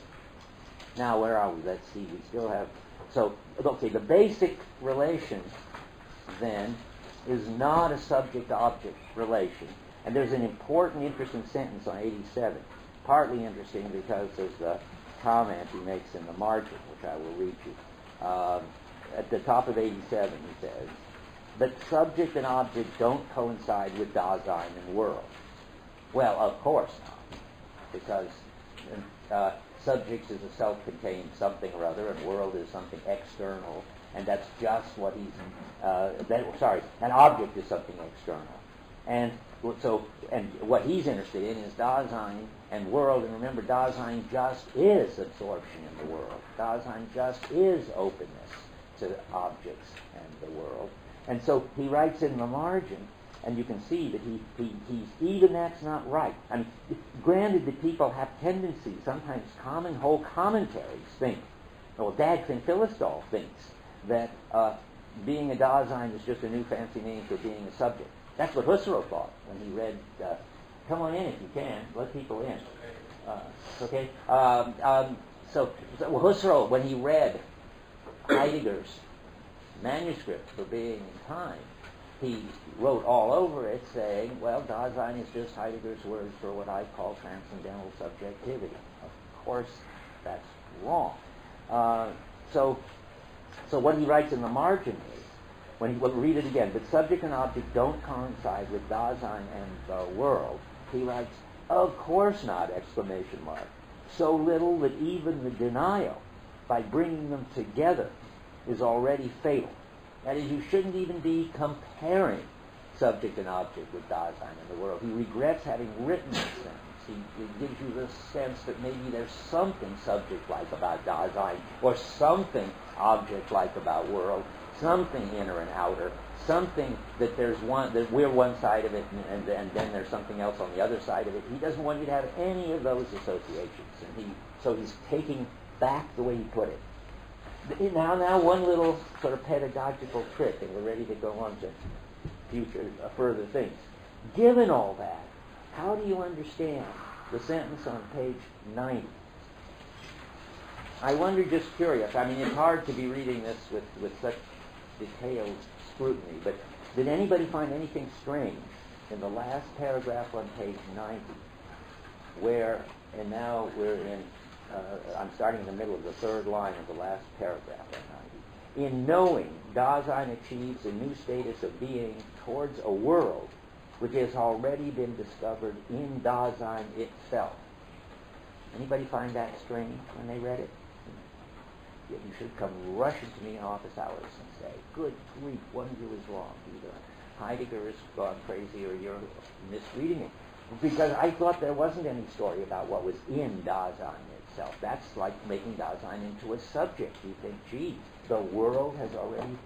Now, where are we? Let's see. We still have... So, okay, the basic relation, then, is not a subject-object relation. And there's an important, interesting sentence on 87. Partly interesting because there's the comment he makes in the margin, which I will read you. At the top of 87, he says, "But subject and object don't coincide with Dasein and world." Well, of course not, because subject is a self-contained something or other, and world is something external, and that's just what he's... an object is something external. And so, and what he's interested in is Dasein and world, and remember, Dasein just is absorption in the world. Dasein just is openness to objects and the world. And so he writes in the margin, and you can see that he's even that's not right. I mean, granted that people have tendencies, sometimes whole commentaries think, well, Dagfinn Philistol thinks that being a Dasein is just a new fancy name for being a subject. That's what Husserl thought when he read, come on in if you can, let people in. Okay? So Husserl, when he read Heidegger's manuscript for Being in Time, he wrote all over it saying, well, Dasein is just Heidegger's word for what I call transcendental subjectivity. Of course, that's wrong. So what he writes in the margin is, we'll read it again, but subject and object don't coincide with Dasein and the world. He writes, of course not, exclamation mark. So little that even the denial, by bringing them together, is already fatal. That is, you shouldn't even be comparing subject and object with Dasein and the world. He regrets having written this sentence. He gives you the sense that maybe there's something subject-like about Dasein, or something object-like about world, something inner and outer, something that there's one, that we're one side of it, and then there's something else on the other side of it. He doesn't want you to have any of those associations, and so he's taking back the way he put it. Now, one little sort of pedagogical trick, and we're ready to go on to further things. Given all that, how do you understand the sentence on page 90? I wonder, just curious, I mean, it's hard to be reading this with such detailed scrutiny, but did anybody find anything strange in the last paragraph on page 90, where, and now we're in, I'm starting in the middle of the third line of the last paragraph on 90. In knowing, Dasein achieves a new status of being towards a world which has already been discovered in Dasein itself. Anybody find that strange when they read it? You should come rushing to me in office hours and say, good grief, one of you is wrong. Either Heidegger has gone crazy or you're misreading it. Because I thought there wasn't any story about what was in Dasein itself. That's like making Dasein into a subject. You think, gee, the world has already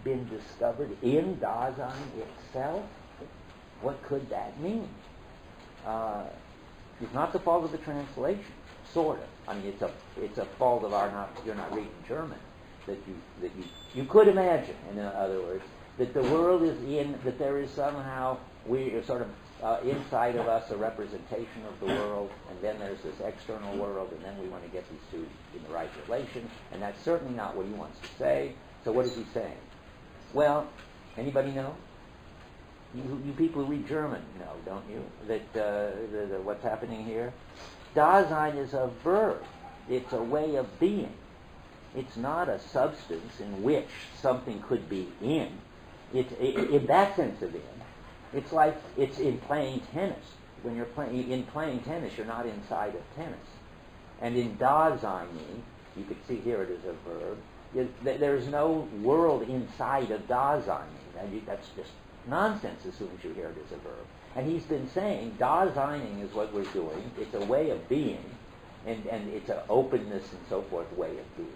been discovered in Dasein itself? What could that mean? It's not the fault of the translation, sort of. I mean, it's a fault of you're not reading German. That you could imagine, in other words, that the world is that there is somehow, we are sort of inside of us a representation of the world, and then there's this external world, and then we want to get these two in the right relation, and that's certainly not what he wants to say. So what is he saying? Well, anybody know? You people who read German know, don't you, that what's happening here? Dasein is a verb. It's a way of being. It's not a substance in which something could be in. It's in that sense of in. It's like it's in playing tennis. When you're playing tennis, you're not inside of tennis. And in Daseining, you could see here it is a verb. There's no world inside of Daseining. That's just nonsense as soon as you hear it as a verb. And he's been saying Daseining is what we're doing. It's a way of being, and it's an openness and so forth way of being.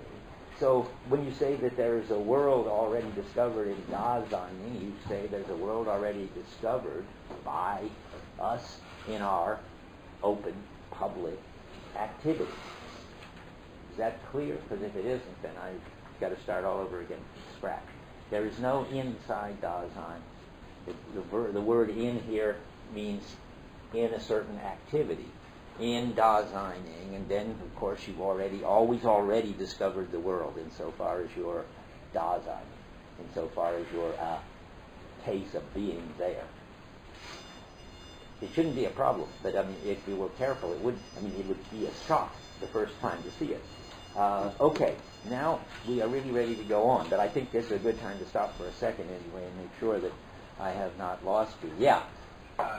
So when you say that there is a world already discovered in Daseining, you say there's a world already discovered by us in our open public activity. Is that clear? Because if it isn't, then I've got to start all over again from scratch. There is no inside Dasein. The word in here means in a certain activity. In Daseining, and then of course you've already discovered the world insofar as your Dasein, insofar as your case of being there. It shouldn't be a problem, but I mean, if you were careful, it would be a shock the first time to see it. Okay, now we are really ready to go on, but I think this is a good time to stop for a second anyway and make sure that I have not lost you. Yeah. Maybe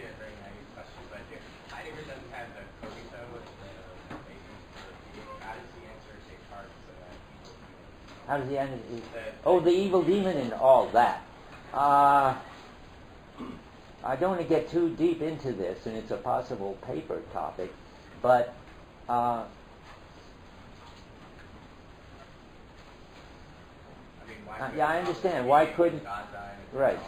a very naive question, but if Heidegger doesn't have the cogito with the basis for being, how does the answer take part of that evil demon? How does the answer? The evil demon and all that. I don't want to get too deep into this, and it's a possible paper topic, but yeah, I understand. Why couldn't... Right.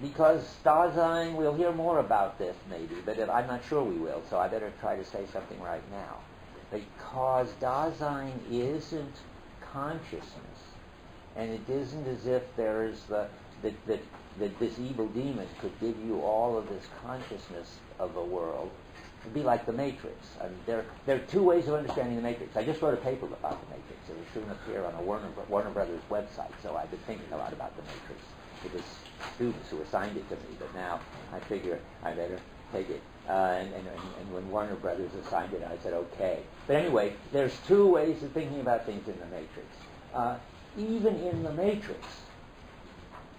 Because Dasein, we'll hear more about this maybe, but I'm not sure we will, so I better try to say something right now. Because Dasein isn't consciousness, and it isn't as if there is that this evil demon could give you all of this consciousness of a world. It'd be like the Matrix. I mean, there are two ways of understanding the Matrix. I just wrote a paper about the Matrix. It was soon appear on a Warner Brothers website, so I've been thinking a lot about the Matrix. It was students who assigned it to me, but now I figure I better take it. And when Warner Brothers assigned it, I said, okay. But anyway, there's two ways of thinking about things in the Matrix. Even in the Matrix,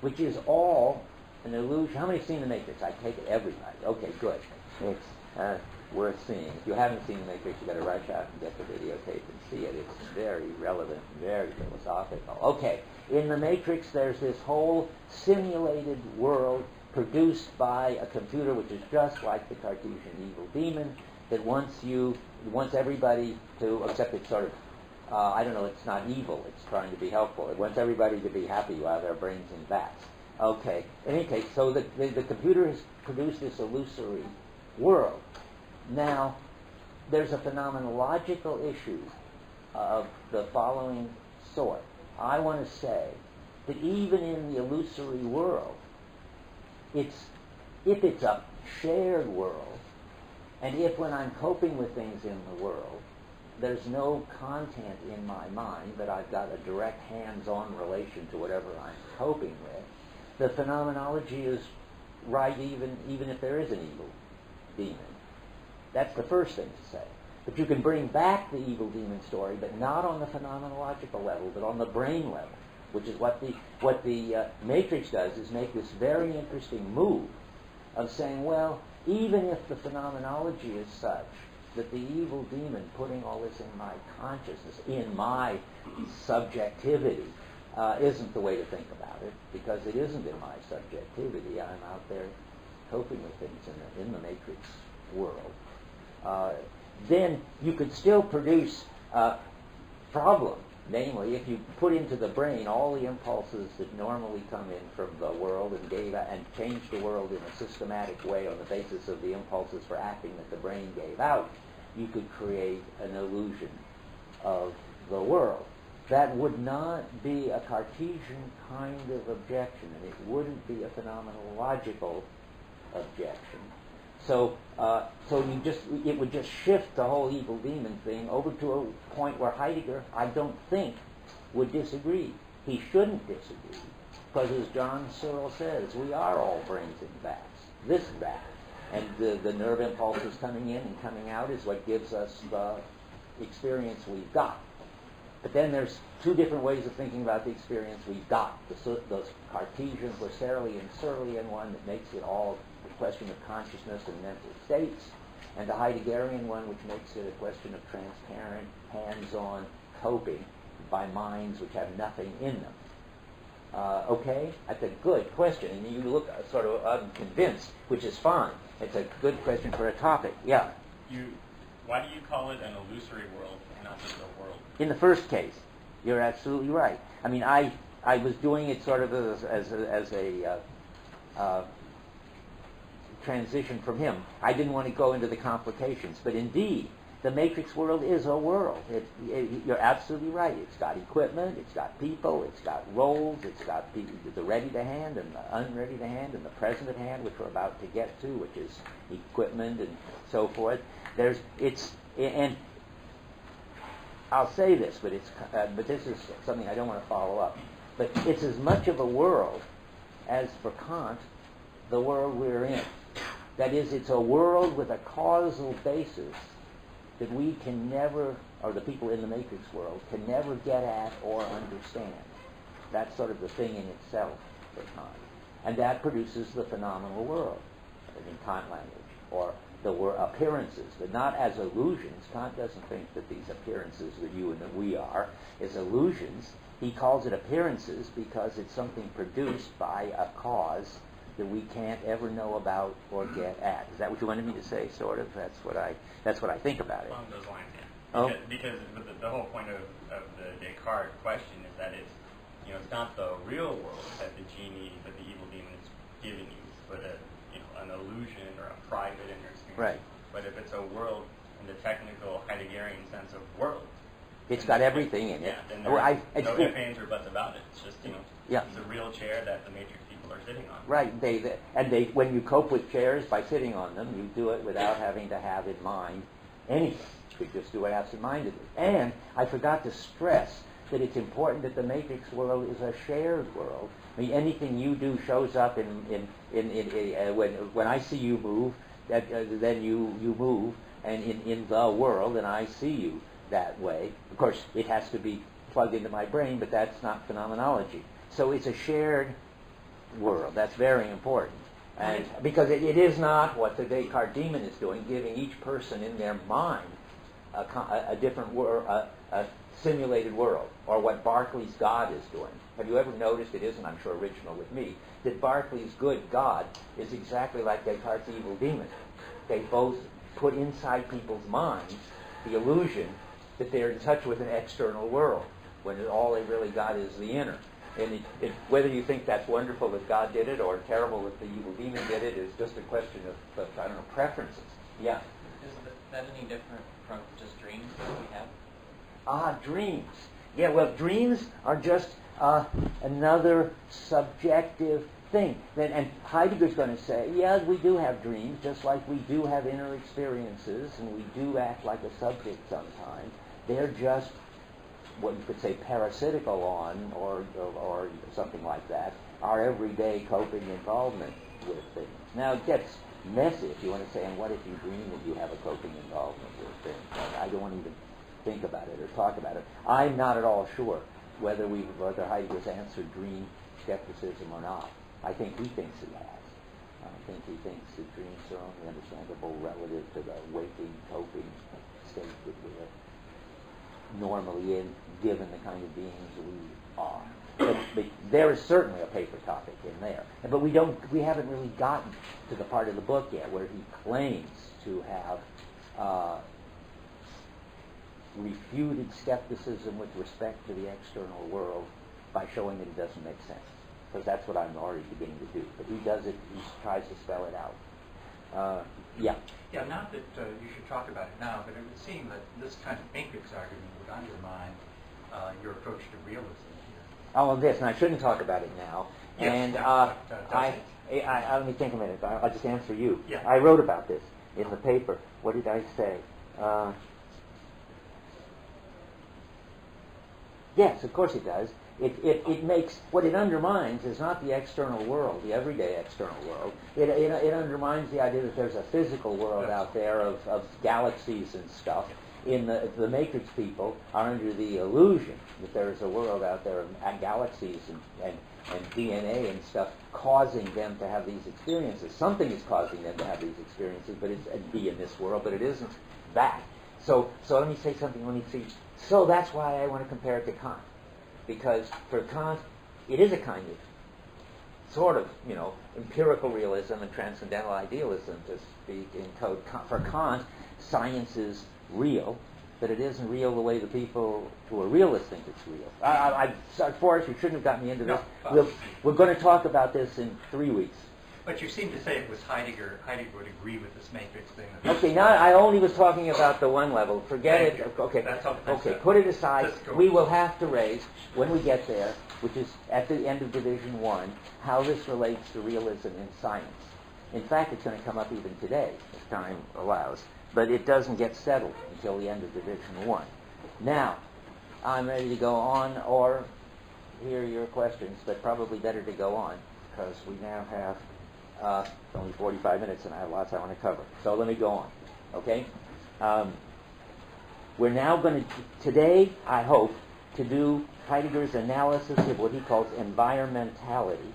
which is all an illusion. How many have seen the Matrix? I take it everybody. Okay, good. It's worth seeing. If you haven't seen the Matrix, you've got to rush out and get the videotape and see it. It's very relevant, very philosophical. Okay, in the Matrix, there's this whole simulated world produced by a computer, which is just like the Cartesian evil demon, that wants everybody to, except it's sort of, it's not evil, it's trying to be helpful. It wants everybody to be happy while their brains in vats. Okay, in any case, so the computer has produced this illusory world. Now, there's a phenomenological issue of the following sort. I want to say that even in the illusory world, if it's a shared world, and if when I'm coping with things in the world, there's no content in my mind, but I've got a direct hands-on relation to whatever I'm coping with, the phenomenology is right even if there is an evil demon. That's the first thing to say. But you can bring back the evil demon story, but not on the phenomenological level, but on the brain level, which is what the Matrix does, is make this very interesting move of saying, well, even if the phenomenology is such that the evil demon putting all this in my consciousness, in my subjectivity, isn't the way to think about it, because it isn't in my subjectivity. I'm out there coping with things in the Matrix world. Then you could still produce a problem. Namely, if you put into the brain all the impulses that normally come in from the world and change the world in a systematic way on the basis of the impulses for acting that the brain gave out, you could create an illusion of the world. That would not be a Cartesian kind of objection, and it wouldn't be a phenomenological objection. So it would just shift the whole evil demon thing over to a point where Heidegger, I don't think, would disagree. He shouldn't disagree, because as John Searle says, we are all brains in vats, this vat, and the nerve impulses coming in and coming out is what gives us the experience we've got. But then there's two different ways of thinking about the experience we've got. Those Cartesian, Husserlian, Searlean one that makes it all a question of consciousness and mental states, and the Heideggerian one which makes it a question of transparent, hands-on coping by minds which have nothing in them. Okay? That's a good question. And you look sort of unconvinced, which is fine. It's a good question for a topic. Yeah? Why do you call it an illusory world and not just a world? In the first case, you're absolutely right. I mean, I was doing it sort of as a transition from him. I didn't want to go into the complications, but indeed, the matrix world is a world. You're absolutely right. It's got equipment, it's got people, it's got roles, it's got the ready to hand and the unready to hand and the present at hand, which we're about to get to, which is equipment and so forth. And I'll say this, but this is something I don't want to follow up. But it's as much of a world as for Kant, the world we're in. That is, it's a world with a causal basis that we can never, or the people in the matrix world, can never get at or understand. That's sort of the thing in itself for Kant. And that produces the phenomenal world, in Kant language, or the appearances, but not as illusions. Kant doesn't think that these appearances that you and that we are is illusions. He calls it appearances because it's something produced by a cause that we can't ever know about or get at. Is that what you wanted me to say? Sort of. That's what I think about it. Along those lines, yeah. Because the whole point of the Descartes question is that it's not the real world that the genie, that the evil demon is giving you, but an illusion or a private inner experience. Right. But if it's a world in the technical Heideggerian sense of world, it's got everything in it. Yeah, then there's no ifs, ands, or buts about it. It's just it's a real chair that the matrix people are sitting on. Right. They when you cope with chairs by sitting on them, you do it without having to have in mind anything. You just do it absent-mindedly. And I forgot to stress that it's important that the matrix world is a shared world. I mean, anything you do shows up when I see you move, then you move, and in the world, and I see you that way. Of course, it has to be plugged into my brain, but that's not phenomenology. So it's a shared world. That's very important. And because it is not what the Descartes demon is doing, giving each person in their mind a different world, a simulated world, or what Berkeley's God is doing. Have you ever noticed, it isn't, I'm sure, original with me, that Berkeley's good God is exactly like Descartes' evil demon. They both put inside people's minds the illusion that they're in touch with an external world, when all they really got is the inner. And whether you think that's wonderful that God did it or terrible that the evil demon did it is just a question of I don't know, preferences. Yeah? Is that any different from just dreams that we have? Dreams. Yeah, well, dreams are just another subjective thing. And Heidegger's going to say, yeah, we do have dreams, just like we do have inner experiences, and we do act like a subject sometimes. They're just what you could say parasitical on, or something like that, our everyday coping involvement with things. Now, it gets messy if you want to say, and what if you dream that you have a coping involvement with things? I don't want to even think about it or talk about it. I'm not at all sure whether Heidegger's answered dream skepticism or not. I think he thinks he has. I think he thinks that dreams are only understandable relative to the waking, coping state that we're normally in, given the kind of beings we are. But there is certainly a paper topic in there. But we haven't really gotten to the part of the book yet where he claims to have refuted skepticism with respect to the external world by showing that it doesn't make sense. Because that's what I'm already beginning to do. But he does it, he tries to spell it out. Yeah. Yeah, not that you should talk about it now, but it would seem that this kind of matrix argument would undermine your approach to realism here. All of this, and I shouldn't talk about it now. Yes, and let me think a minute. I'll just answer you. Yeah. I wrote about this in the paper. What did I say? Yes, of course it does. It makes, what it undermines is not the external world, the everyday external world. It undermines the idea that there's a physical world out there of galaxies and stuff. in the Matrix people are under the illusion that there is a world out there and galaxies and DNA and stuff causing them to have these experiences. Something is causing them to have these experiences, but it's be in this world, but it isn't that. So let me say something. Let me see. So that's why I want to compare it to Kant, because for Kant, it is a kind of sort of, empirical realism and transcendental idealism, to speak in code. For Kant, science is real, but it isn't real the way the people who are realists think it's real. Forrest, you shouldn't have got me into this. We're going to talk about this in 3 weeks. But you seem to say it was Heidegger. Heidegger would agree with this matrix thing. Okay, now I only was talking about the one level. Forget it. Okay, put it aside. We will have to raise, when we get there, which is at the end of Division 1, how this relates to realism in science. In fact, it's going to come up even today, if time allows. But it doesn't get settled until the end of Division 1. Now, I'm ready to go on or hear your questions, but probably better to go on, because we now have only 45 minutes and I have lots I want to cover. So let me go on, okay? We're now going to, today, I hope, to do Heidegger's analysis of what he calls environmentality,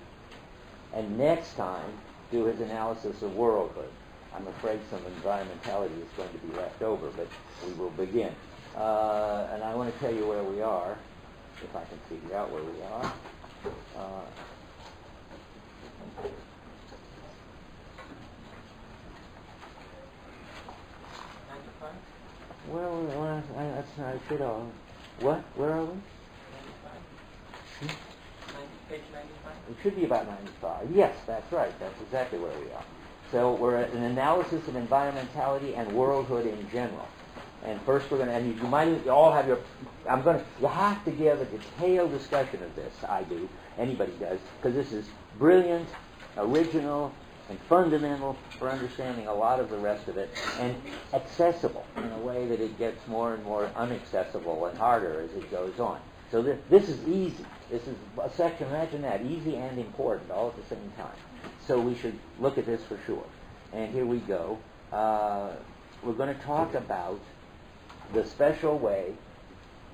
and next time do his analysis of worldhood. I'm afraid some environmentality is going to be left over, but we will begin. And I want to tell you where we are, if I can figure out where we are. Well, that's not a good all. What? Where are we? Page 95? It should be about 95. Yes, that's right. That's exactly where we are. So we're at an analysis of environmentality and worldhood in general. And first we're going to, and you might all have your, you have to give a detailed discussion of this, I do, anybody does, because this is brilliant, original, and fundamental for understanding a lot of the rest of it, and accessible in a way that it gets more and more unaccessible and harder as it goes on. So this is easy. This is a section, imagine that, easy and important all at the same time. So we should look at this for sure. And here we go. We're going to talk about the special way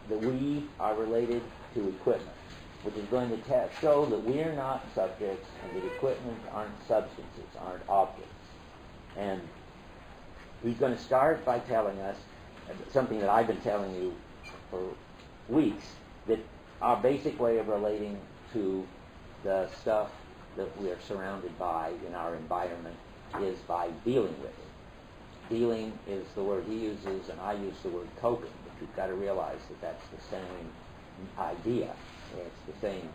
that we are related to equipment, which is going to show that we're not subjects and that equipment aren't substances, aren't objects. And he's going to start by telling us something that I've been telling you for weeks, that our basic way of relating to the stuff that we are surrounded by in our environment is by dealing with it. Dealing is the word he uses, and I use the word coping, but you've got to realize that that's the same idea. It's the same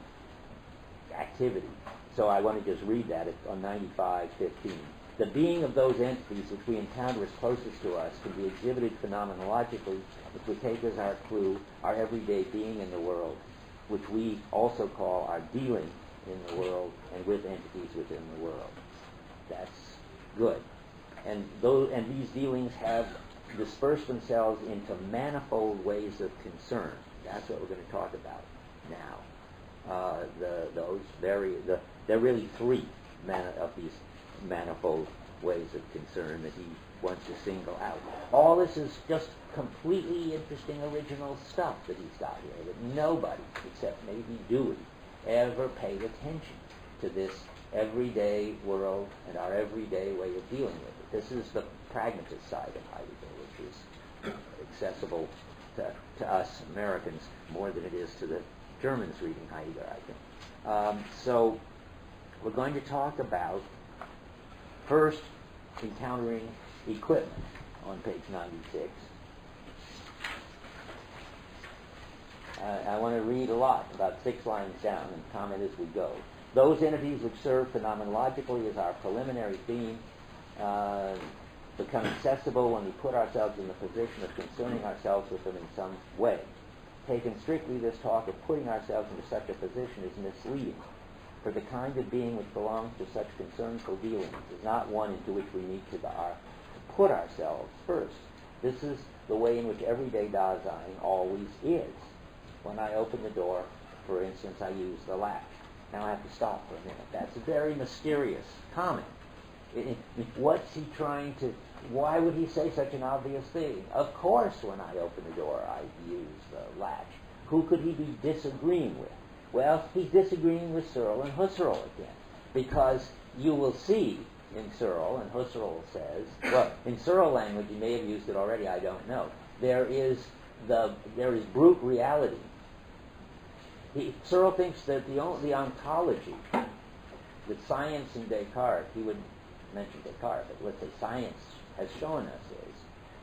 activity. So I want to just read that on 95:15. The being of those entities which we encounter as closest to us can be exhibited phenomenologically if we take as our clue our everyday being in the world, which we also call our dealing in the world and with entities within the world. That's good. And these dealings have dispersed themselves into manifold ways of concern. That's what we're going to talk about now. There are really three of these manifold ways of concern that he wants to single out. All this is just completely interesting, original stuff that he's got here that nobody, except maybe Dewey, ever paid attention to this everyday world and our everyday way of dealing with it. This is the pragmatist side of Heidegger, which is accessible to us Americans more than it is to the Germans reading Heidegger, I think. So we're going to talk about first encountering equipment on page 96. I want to read a lot, about 6 lines down, and comment as we go. Those entities which serve phenomenologically as our preliminary theme become accessible when we put ourselves in the position of concerning ourselves with them in some way. Taken strictly, this talk of putting ourselves into such a position is misleading, for the kind of being which belongs to such concernful dealings is not one into which we need to put ourselves first. This is the way in which everyday Dasein always is. When I open the door, for instance, I use the latch. Now I have to stop for a minute. That's a very mysterious comment. What's he trying to... Why would he say such an obvious thing? Of course, when I open the door, I use the latch. Who could he be disagreeing with? Well, he's disagreeing with Searle and Husserl again, because you will see in Searle, and Husserl says, well, in Searle language, you may have used it already, I don't know, there is brute reality. Searle thinks that the ontology that science and Descartes, he would mention Descartes, but let's say science has shown us is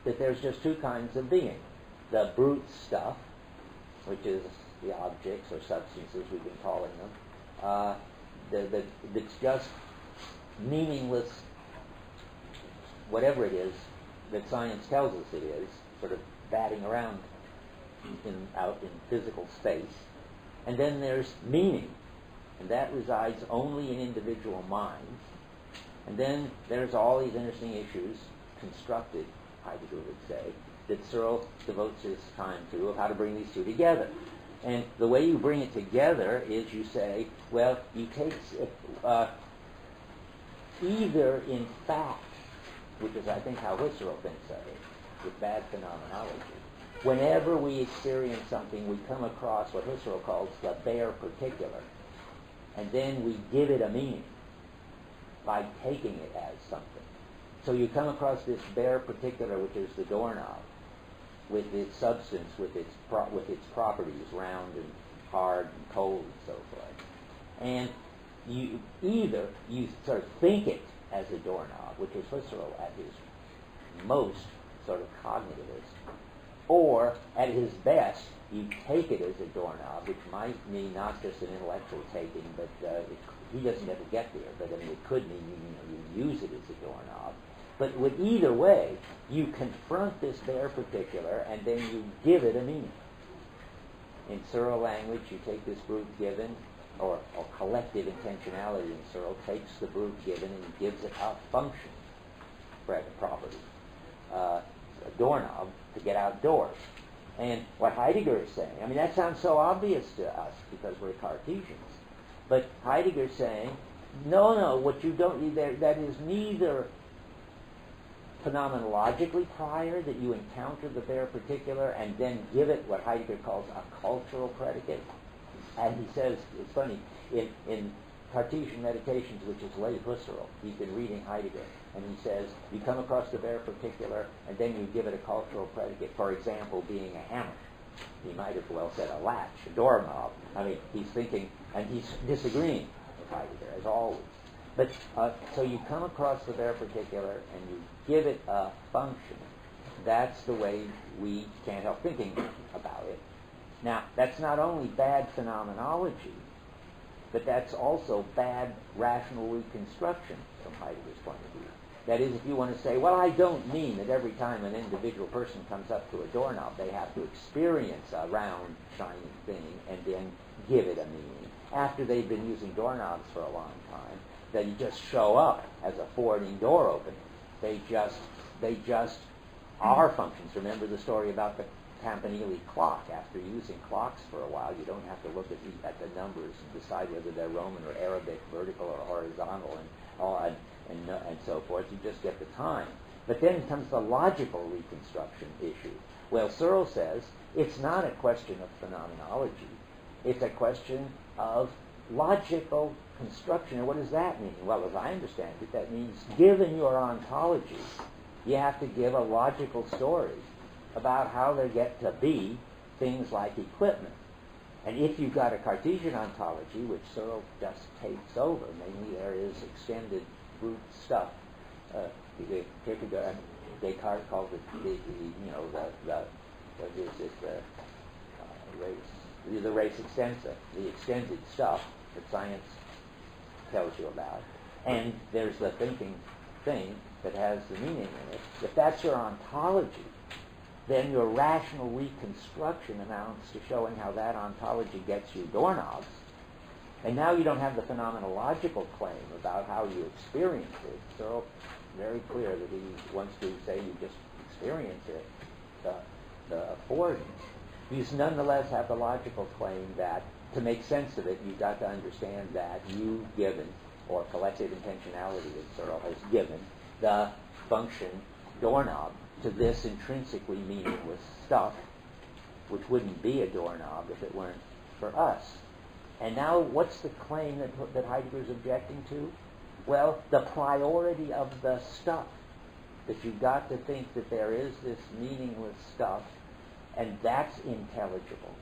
that there's just two kinds of being. The brute stuff, which is the objects or substances we've been calling them, that's just meaningless, whatever it is that science tells us it is, sort of batting around out in physical space. And then there's meaning, and that resides only in individual minds. And then there's all these interesting issues, constructed, Heidegger would say, that Searle devotes his time to, of how to bring these two together. And the way you bring it together is you say, well, you take either in fact, which is I think how Husserl thinks of it, with bad phenomenology. Whenever we experience something, we come across what Husserl calls the bare particular, and then we give it a meaning by taking it as something. So you come across this bare particular, which is the doorknob, with its substance, with its properties, round and hard and cold and so forth. And you sort of think it as a doorknob, which is Husserl at his most sort of cognitivist, or at his best, you take it as a doorknob, which might mean not just an intellectual taking, but he doesn't ever get there, but I mean it could mean you use it as a doorknob. But with either way, you confront this bare particular and then you give it a meaning. In Searle language, you take this brute given, or collective intentionality in Searle takes the brute given and gives it a function, property, a doorknob to get outdoors. And what Heidegger is saying, I mean that sounds so obvious to us because we're Cartesians, but Heidegger's saying, no, what you don't, that is neither phenomenologically prior, that you encounter the bare particular and then give it what Heidegger calls a cultural predicate. And he says, it's funny, in Cartesian Meditations, which is late Husserl, he's been reading Heidegger, and he says, you come across the bare particular and then you give it a cultural predicate, for example, being a hammer. He might as well said a latch, a doorknob. I mean, he's thinking, and he's disagreeing with Heidegger, as always. But so you come across the bare particular and you give it a function. That's the way we can't help thinking about it. Now, that's not only bad phenomenology, but that's also bad rational reconstruction from Heidegger's point of view. That is, if you want to say, well, I don't mean that every time an individual person comes up to a doorknob, they have to experience a round, shiny thing and then give it a meaning. After they've been using doorknobs for a long time, they just show up as a forwarding door opening. They just are functions. Remember the story about the Campanile clock. After using clocks for a while, you don't have to look at the numbers and decide whether they're Roman or Arabic, vertical or horizontal, and so forth. You just get the time. But then comes the logical reconstruction issue. Well, Searle says it's not a question of phenomenology. It's a question of logical construction. And what does that mean? Well, as I understand it, that means given your ontology, you have to give a logical story about how they get to be things like equipment. And if you've got a Cartesian ontology, which Searle just takes over, mainly there is extended brute stuff. Descartes calls it the res extensa, the extended stuff that science tells you about. And there's the thinking thing that has the meaning in it. If that's your ontology, then your rational reconstruction amounts to showing how that ontology gets you doorknobs. And now you don't have the phenomenological claim about how you experience it. So very clear that he wants to say you just experience it, the affordance. You nonetheless have the logical claim that to make sense of it, you've got to understand that you given or collective intentionality that Searle has given, the function doorknob to this intrinsically meaningless stuff, which wouldn't be a doorknob if it weren't for us. And now what's the claim that Heidegger's objecting to? Well, the priority of the stuff. That you've got to think that there is this meaningless stuff, and that's intelligible.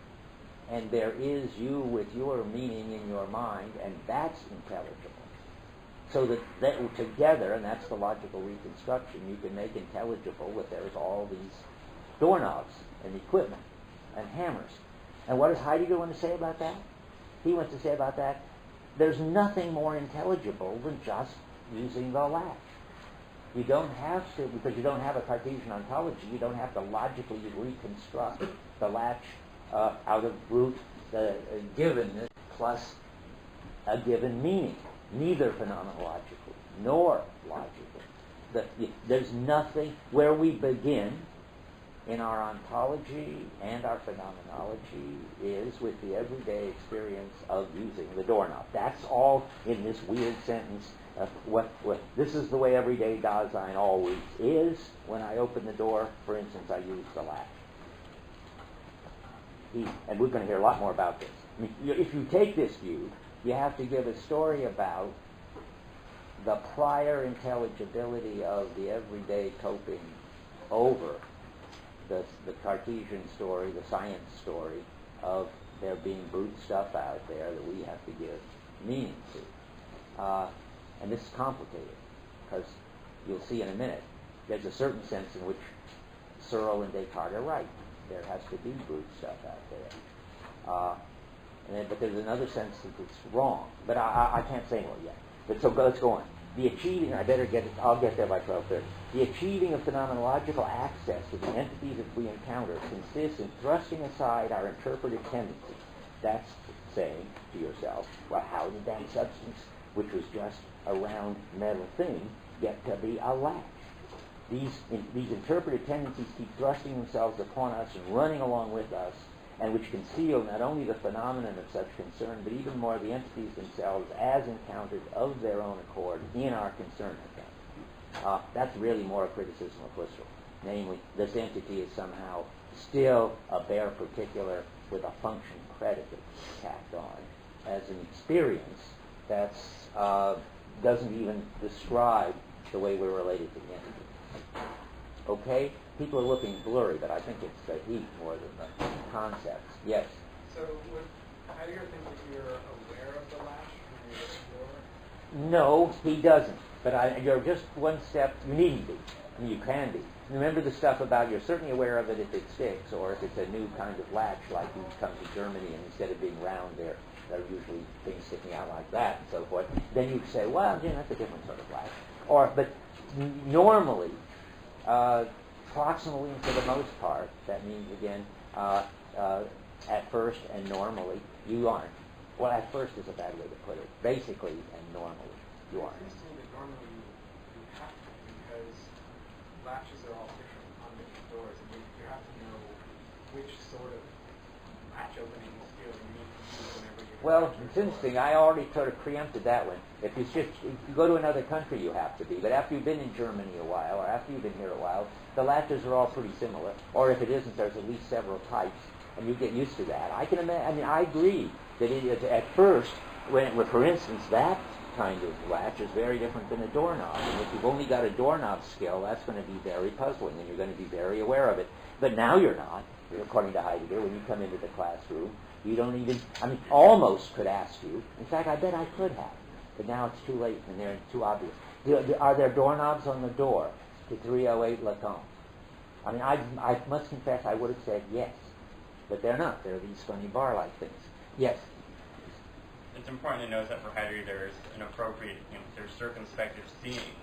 And there is you with your meaning in your mind, and that's intelligible. So that together, and that's the logical reconstruction, you can make intelligible that there's all these doorknobs and equipment and hammers. And what does Heidegger want to say about that? He wants to say about that, there's nothing more intelligible than just using the latch. You don't have to, because you don't have a Cartesian ontology, you don't have to logically reconstruct the latch out of root givenness plus a given meaning, neither phenomenologically nor logically. There's nothing where we begin in our ontology and our phenomenology is with the everyday experience of using the doorknob. That's all in this weird sentence. What this is the way everyday Dasein always is. When I open the door, for instance, I use the latch. And we're going to hear a lot more about this. I mean, if you take this view, you have to give a story about the prior intelligibility of the everyday coping over the Cartesian story, the science story of there being brute stuff out there that we have to give meaning to. And this is complicated, because you'll see in a minute, there's a certain sense in which Searle and Descartes are right. There has to be brute stuff out there. But there's another sense that it's wrong. But I can't say more yet. But so let's go on. The achieving, I'll get there by 12:30. The achieving of phenomenological access to the entities that we encounter consists in thrusting aside our interpretive tendencies. That's saying to yourself, well, how did that substance, which was just a round metal thing, get to be a latch? These interpretive tendencies keep thrusting themselves upon us and running along with us, and which conceal not only the phenomenon of such concern, but even more the entities themselves as encountered of their own accord in our concern with them. That's really more a criticism of Husserl. Namely, this entity is somehow still a bare particular with a function predicate tacked on as an experience that doesn't even describe the way we're related to the entity. Okay? People are looking blurry, but I think it's the heat more than the concepts. Yes? So would Heidegger think that you're aware of the latch when you open the door? No, he doesn't. But you're just one step, you needn't be. I mean, you can be. Remember the stuff about you're certainly aware of it if it sticks, or if it's a new kind of latch, like you come to Germany and instead of being round there are usually things sticking out like that and so forth. Then you'd say, well, yeah, that's a different sort of latch. But normally, proximally and for the most part, that means again, at first and normally, you aren't. Well, at first is a bad way to put it. Basically and normally, you aren't. It seems to me that normally you have to, because latches are all different on different doors, and you have to know which sort of latch opening skill you need to use whenever you're... Well, it's interesting. I already sort of preempted that one. If you go to another country, you have to be. But after you've been in Germany a while, or after you've been here a while, the latches are all pretty similar. Or if it isn't, there's at least several types, and you get used to that. I can imagine. I mean, I agree that it is at first, for instance, that kind of latch is very different than a doorknob. And if you've only got a doorknob skill, that's going to be very puzzling, and you're going to be very aware of it. But now you're not, according to Heidegger. When you come into the classroom, you don't even, almost could ask you. In fact, I bet I could have. But now it's too late, and they're too obvious. Are there doorknobs on the door to 308 Lacan? I must confess I would have said yes. But they're not. They're these funny bar-like things. Yes? It's important to note that for Heidegger there's an appropriate, there's circumspective seeing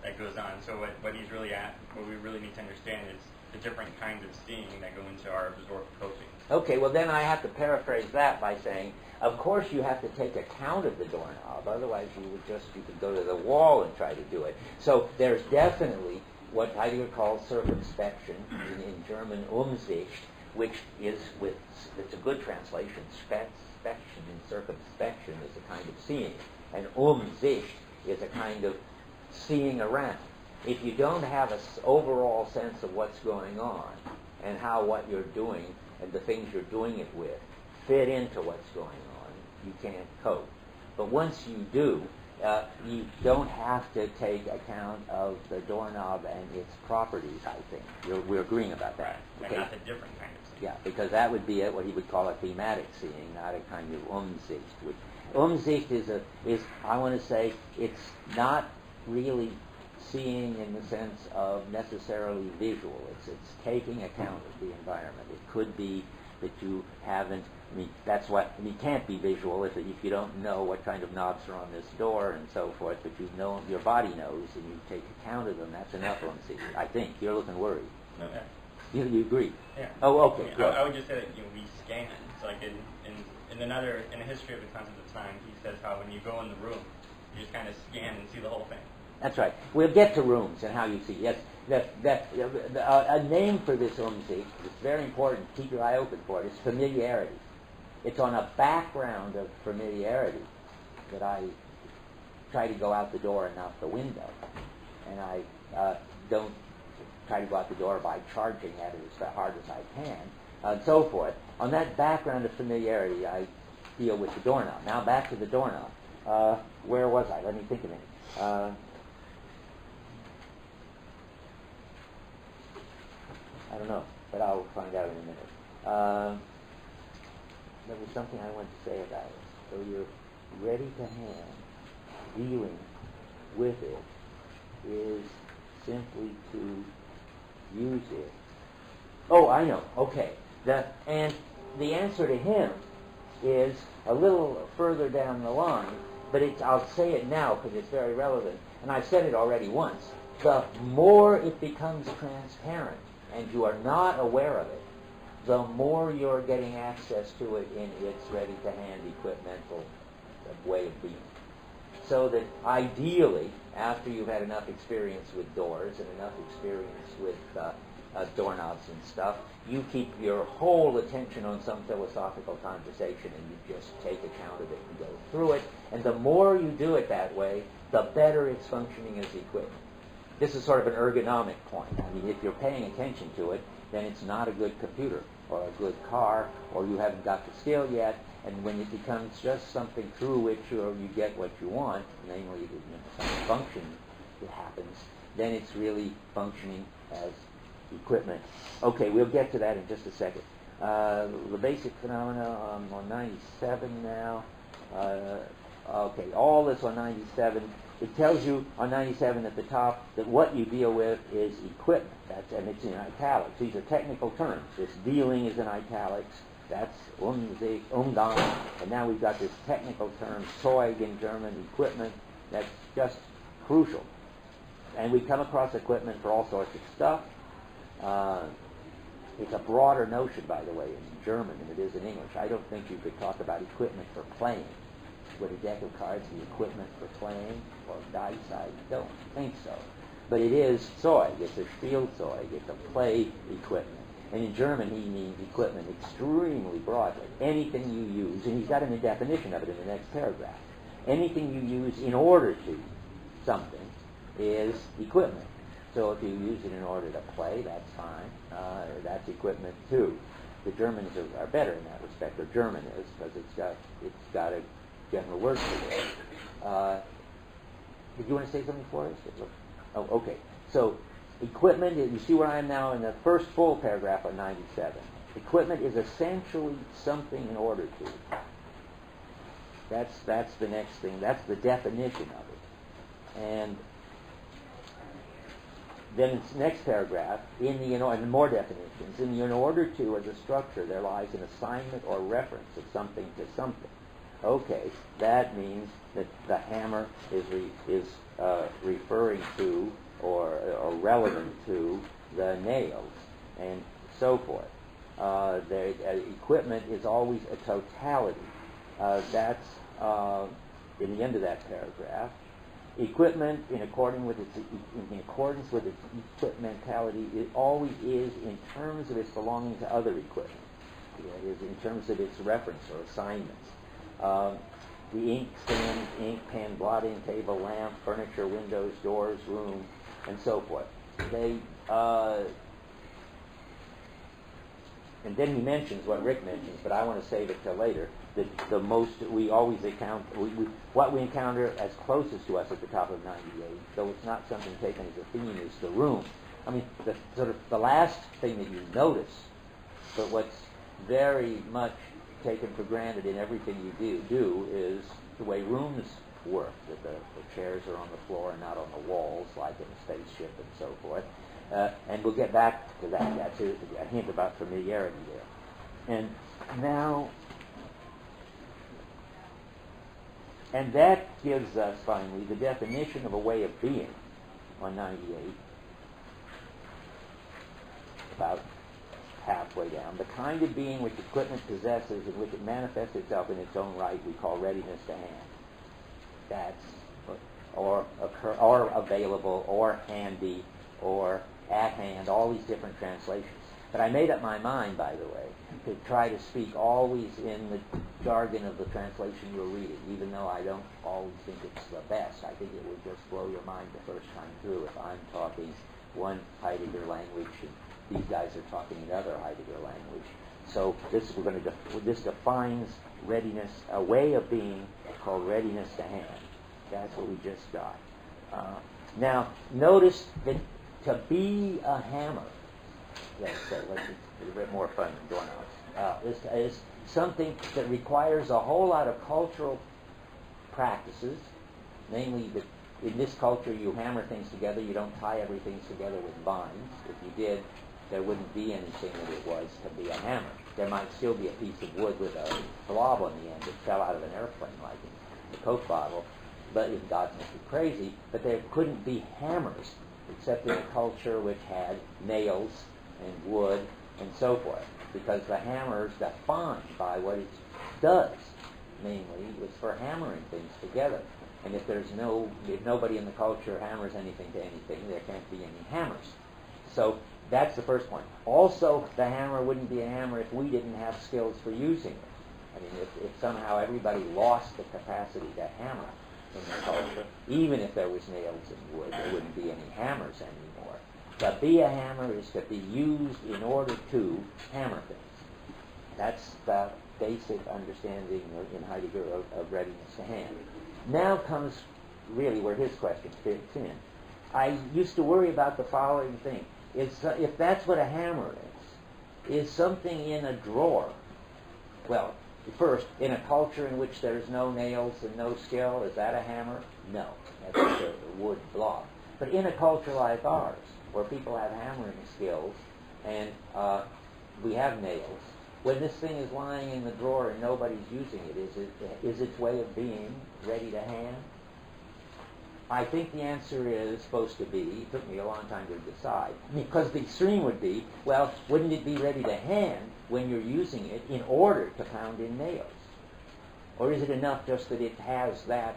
that goes on. So what he's really what we really need to understand is the different kinds of seeing that go into our absorbed coping. Okay, well then I have to paraphrase that by saying, of course you have to take account of the doorknob, otherwise you could go to the wall and try to do it. So there's definitely what Heidegger calls circumspection, in German Umsicht, which is it's a good translation, Spetz, inspection and circumspection is a kind of seeing. And Sicht is a kind of seeing around. If you don't have an overall sense of what's going on and how what you're doing and the things you're doing it with fit into what's going on, you can't cope. But once you do, you don't have to take account of the doorknob and its properties, I think. We're agreeing about that. Right. Okay? And that's a different kind of seeing. Yeah, because that would be what he would call a thematic seeing, not a kind of Umsicht. Which Umsicht is I want to say, it's not really seeing in the sense of necessarily visual. It's taking account of the environment. It could be that you haven't, that's what, you can't be visual if you don't know what kind of knobs are on this door and so forth, but you know, your body knows and you take account of them. That's enough Umsicht, I think. You're looking worried. Okay. You agree? Yeah. Oh, okay. I would just say that we scan. So like in a history of the concept of time, he says how when you go in the room, you just kind of scan and see the whole thing. That's right. We'll get to rooms and how you see. Yes, a name for this Umsicht, it's very important, keep your eye open for it, is familiarity. It's on a background of familiarity that I try to go out the door and not the window. And I don't try to go out the door by charging at it as hard as I can, and so forth. On that background of familiarity, I deal with the doorknob. Now back to the doorknob. Where was I? Let me think a minute. I don't know, but I'll find out in a minute. There was something I wanted to say about it. So you're ready to hand. Dealing with it is simply to use it. Oh, I know. Okay. And the answer to him is a little further down the line, but I'll say it now because it's very relevant. And I've said it already once. The more it becomes transparent, and you are not aware of it, the more you're getting access to it in its ready-to-hand equipmental way of being. So that ideally, after you've had enough experience with doors and enough experience with doorknobs and stuff, you keep your whole attention on some philosophical conversation and you just take account of it and go through it. And the more you do it that way, the better it's functioning as equipment. This is sort of an ergonomic point. I mean, if you're paying attention to it, then it's not a good computer or a good car, or you haven't got the skill yet. And when it becomes just something through which you get what you want, namely some function that happens, then it's really functioning as equipment. Okay, we'll get to that in just a second. The basic phenomena on 97 now. Okay, all this on 97. It tells you on 97 at the top that what you deal with is equipment. And it's in italics. These are technical terms. This dealing is in italics. That's Umgang. And now we've got this technical term, Zeug in German, equipment. That's just crucial. And we come across equipment for all sorts of stuff. It's a broader notion, by the way, in German than it is in English. I don't think you could talk about equipment for playing. Would a deck of cards be equipment for playing or dice? I don't think so. But it is Zeug. It's a Spielzeug. It's a play equipment. And in German, he means equipment extremely broadly. Anything you use, and he's got a definition of it in the next paragraph. Anything you use in order to something is equipment. So if you use it in order to play, that's fine. That's equipment too. The Germans are better in that respect, or German is, because it's got a general word for it. Did you want to say something for us? Oh, okay. So equipment, you see where I am now in the first full paragraph on 97. Equipment is essentially something in order to. That's the next thing. That's the definition of it. And then in the next paragraph, and more definitions, in the in order to as a structure, there lies an assignment or reference of something to something. Okay, that means that the hammer is referring to or relevant to the nails and so forth. The equipment is always a totality. That's in the end of that paragraph. Equipment, in accordance with its equipmentality, it always is in terms of its belonging to other equipment. It is in terms of its reference or assignments. the ink stand, ink pen, blotting table, lamp, furniture, windows, doors, room, and so forth. They and then he mentions what Rick mentions, but I want to save it till later. That the most we always encounter, what we encounter as closest to us at the top of 98, though it's not something taken as a theme, is the room. I mean, the sort of the last thing that you notice, but what's very much taken for granted in everything you do is the way rooms work. That the chairs are on the floor and not on the walls, like in a spaceship and so forth. And we'll get back to that. That's a hint about familiarity there. And now, and that gives us finally the definition of a way of being on 98, about halfway down. The kind of being which equipment possesses and which it manifests itself in its own right we call readiness to hand. That's or available or handy or at hand, all these different translations. But I made up my mind, by the way, to try to speak always in the jargon of the translation you're reading, even though I don't always think it's the best. I think it would just blow your mind the first time through if I'm talking one Heidegger language and these guys are talking another Heidegger language. So this defines readiness, a way of being called readiness to hand. That's what we just got. Now, notice that to be a hammer, let's be a bit more fun than doorknobs, is something that requires a whole lot of cultural practices, namely that in this culture you hammer things together, you don't tie everything together with binds. If you did, there wouldn't be anything that it was to be a hammer. There might still be a piece of wood with a blob on the end that fell out of an airplane, like in the Coke bottle, but if God makes it crazy, but there couldn't be hammers except in a culture which had nails and wood and so forth, because the hammer is defined by what it does, namely, it's for hammering things together. And if nobody in the culture hammers anything to anything, there can't be any hammers. So that's the first point. Also, the hammer wouldn't be a hammer if we didn't have skills for using it. I mean, if somehow everybody lost the capacity to hammer in the culture, even if there was nails and wood, there wouldn't be any hammers anymore. To be a hammer is to be used in order to hammer things. That's the basic understanding in Heidegger of readiness to hand. Now comes really where his question fits in. I used to worry about the following thing. If that's what a hammer is something in a drawer, well, first, in a culture in which there's no nails and no skill, is that a hammer? No. That's just a wood blob. But in a culture like ours, where people have hammering skills and we have nails, when this thing is lying in the drawer and nobody's using it, is its way of being ready to hand? I think the answer is supposed to be, it took me a long time to decide, because the extreme would be, well, wouldn't it be ready to hand when you're using it in order to pound in nails? Or is it enough just that it has that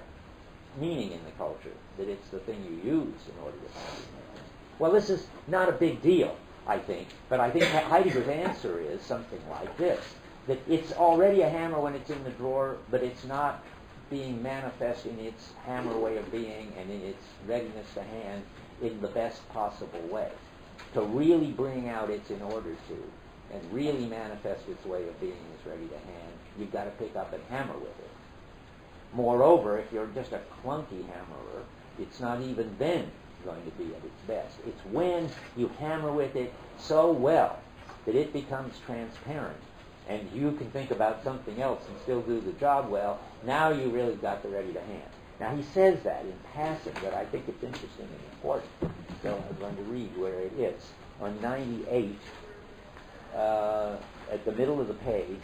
meaning in the culture, that it's the thing you use in order to pound in nails? Well, this is not a big deal, I think, but I think Heidegger's answer is something like this, that it's already a hammer when it's in the drawer, but it's not being manifest in its hammer way of being and in its readiness to hand in the best possible way. To really bring out its in order to and really manifest its way of being is ready to hand, you've got to pick up and hammer with it. Moreover, if you're just a clunky hammerer, it's not even then going to be at its best. It's when you hammer with it so well that it becomes transparent and you can think about something else and still do the job well. Now you really got the ready to hand. Now he says that in passing, but I think it's interesting and important. So I'm going to read where it is. On 98, at the middle of the page,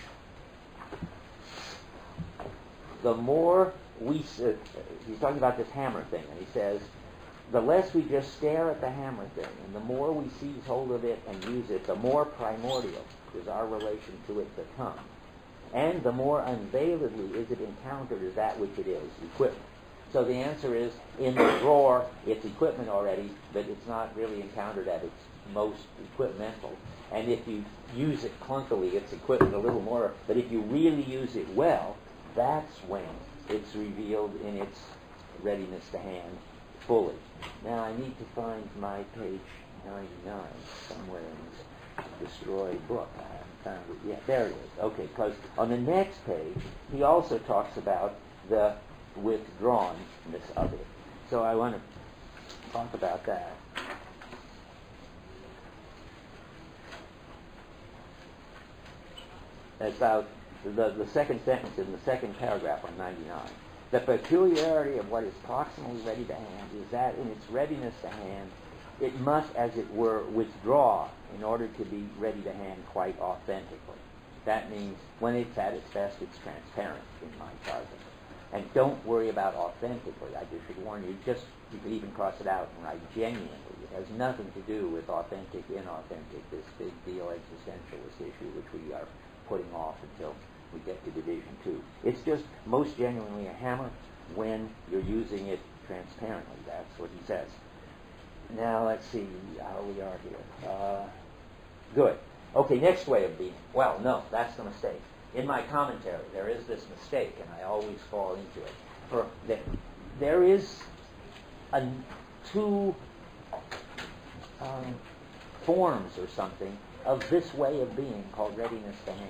the more we, he's talking about this hammer thing, and he says, the less we just stare at the hammer thing, and the more we seize hold of it and use it, the more primordial is our relation to it become. And the more unveiledly is it encountered as that which it is, equipment. So the answer is, in the drawer, it's equipment already, but it's not really encountered at its most equipmental. And if you use it clunkily, it's equipment a little more. But if you really use it well, that's when it's revealed in its readiness to hand fully. Now I need to find my page 99 somewhere in this destroyed book. I haven't found it yet. There it is. Okay, because on the next page, he also talks about the withdrawnness of it. So I want to talk about that. About the second sentence in the second paragraph on 99. The peculiarity of what is proximally ready to hand is that in its readiness to hand, it must, as it were, withdraw in order to be ready to hand quite authentically. That means when it's at its best, it's transparent in my argument. And don't worry about authentically. I just should warn you, you could even cross it out and write genuinely. It has nothing to do with authentic, inauthentic, this big deal existentialist issue, which we are putting off until we get to Division 2. It's just most genuinely a hammer when you're using it transparently. That's what he says. Now let's see how we are here. Good. Okay, next way of being. Well, no, that's the mistake. In my commentary, there is this mistake, and I always fall into it. There is two forms or something of this way of being called readiness to hand.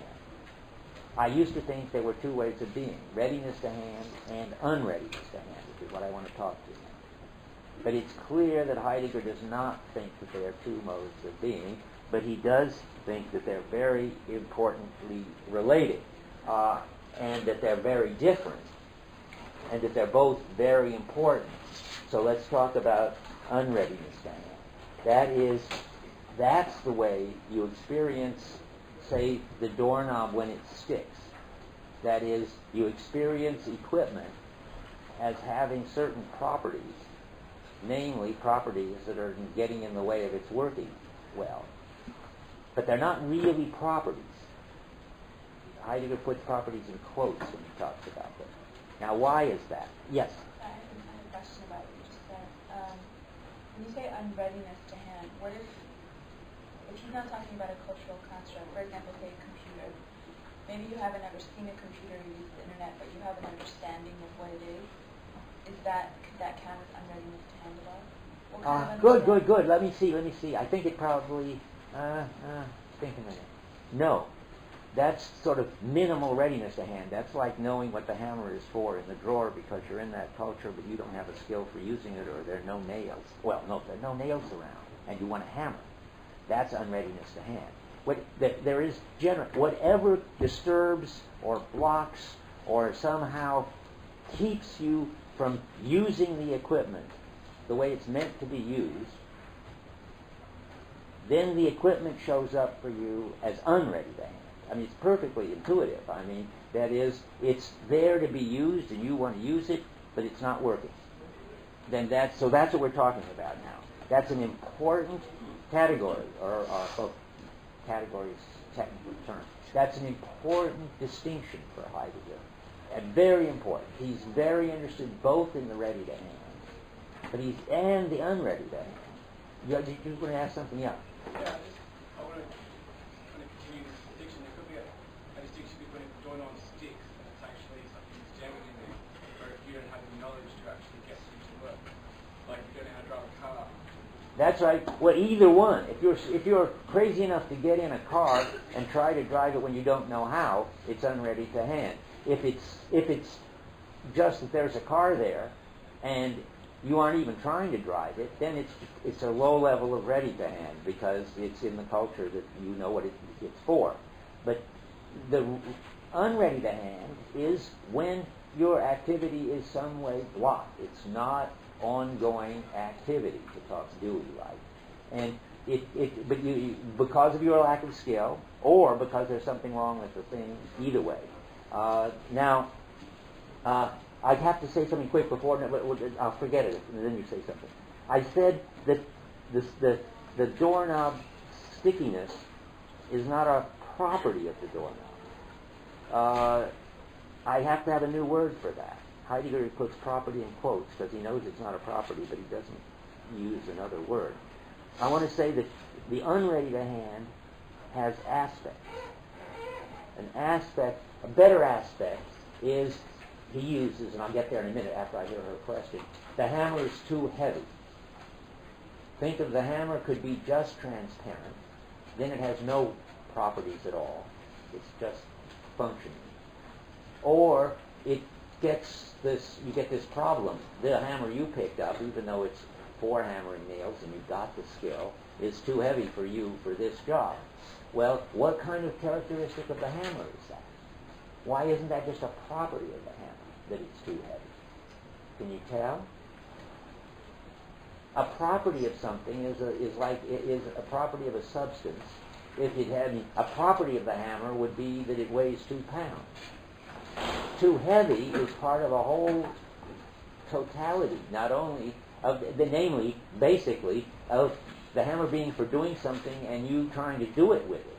I used to think there were two ways of being, readiness to hand and unreadiness to hand, which is what I want to talk to you now. But it's clear that Heidegger does not think that there are two modes of being, but he does think that they're very importantly related, and that they're very different, and that they're both very important. So let's talk about unreadiness to hand. That's the way you experience, say, the doorknob when it sticks. That is, you experience equipment as having certain properties, namely properties that are getting in the way of its working well. But they're not really properties. Heidegger puts properties in quotes when he talks about them. Now, why is that? Yes? I have a question about what you just said. When you say unreadiness to hand, what if he's not talking about a cultural construct, for example, say a computer. Maybe you haven't ever seen a computer or used the internet, but you have an understanding of what it is. Could that count as unreadiness to hand at all? Good. Let me see. I think it probably, think a minute. No. That's sort of minimal readiness to hand. That's like knowing what the hammer is for in the drawer because you're in that culture, but you don't have a skill for using it, or there are no nails. Well, no, there are no nails around, and you want a hammer. That's unreadiness to hand. There is whatever disturbs or blocks or somehow keeps you from using the equipment the way it's meant to be used, then the equipment shows up for you as unready to hand. I mean, it's perfectly intuitive. I mean, that is, it's there to be used and you want to use it, but it's not working. That's what we're talking about now. That's an important category, or category is a technical term. That's an important distinction for Heidegger, and very important. He's very interested both in the ready to hand, and the unready to hand. You're going to ask something else. Yeah, I want to kind of continue this distinction. There could be a distinction between it going on sticks and it's actually something that's genuine there, or if you don't have the knowledge to actually get things to work, like if you don't know how to drive a car. That's right. Well, either one. If you're crazy enough to get in a car and try to drive it when you don't know how, it's unready to hand. If it's just that there's a car there and you aren't even trying to drive it, then it's a low level of ready to hand because it's in the culture that you know what it's for. But the unready to hand is when your activity is some way blocked. It's not ongoing activity, to talk Dewey like, and because of your lack of skill, or because there's something wrong with the thing. Either way. Now, I'd have to say something quick before. I'll forget it, and then you say something. I said that the doorknob stickiness is not a property of the doorknob. I have to have a new word for that. Heidegger puts property in quotes because he knows it's not a property, but he doesn't use another word. I want to say that the unready to hand has aspects. A better aspect is he uses, and I'll get there in a minute after I hear her question, the hammer is too heavy. Think of the hammer could be just transparent, then it has no properties at all. It's just functioning. Or it gets this, you get this problem. The hammer you picked up, even though it's 4 hammering nails and you've got the skill, is too heavy for you for this job. Well, what kind of characteristic of the hammer is that? Why isn't that just a property of the hammer, that it's too heavy? Can you tell? A property of something is a property of a substance. If it had a property of the hammer would be that it weighs 2 pounds. Too heavy is part of a whole totality, not only of namely, basically, of the hammer being for doing something and you trying to do it with it.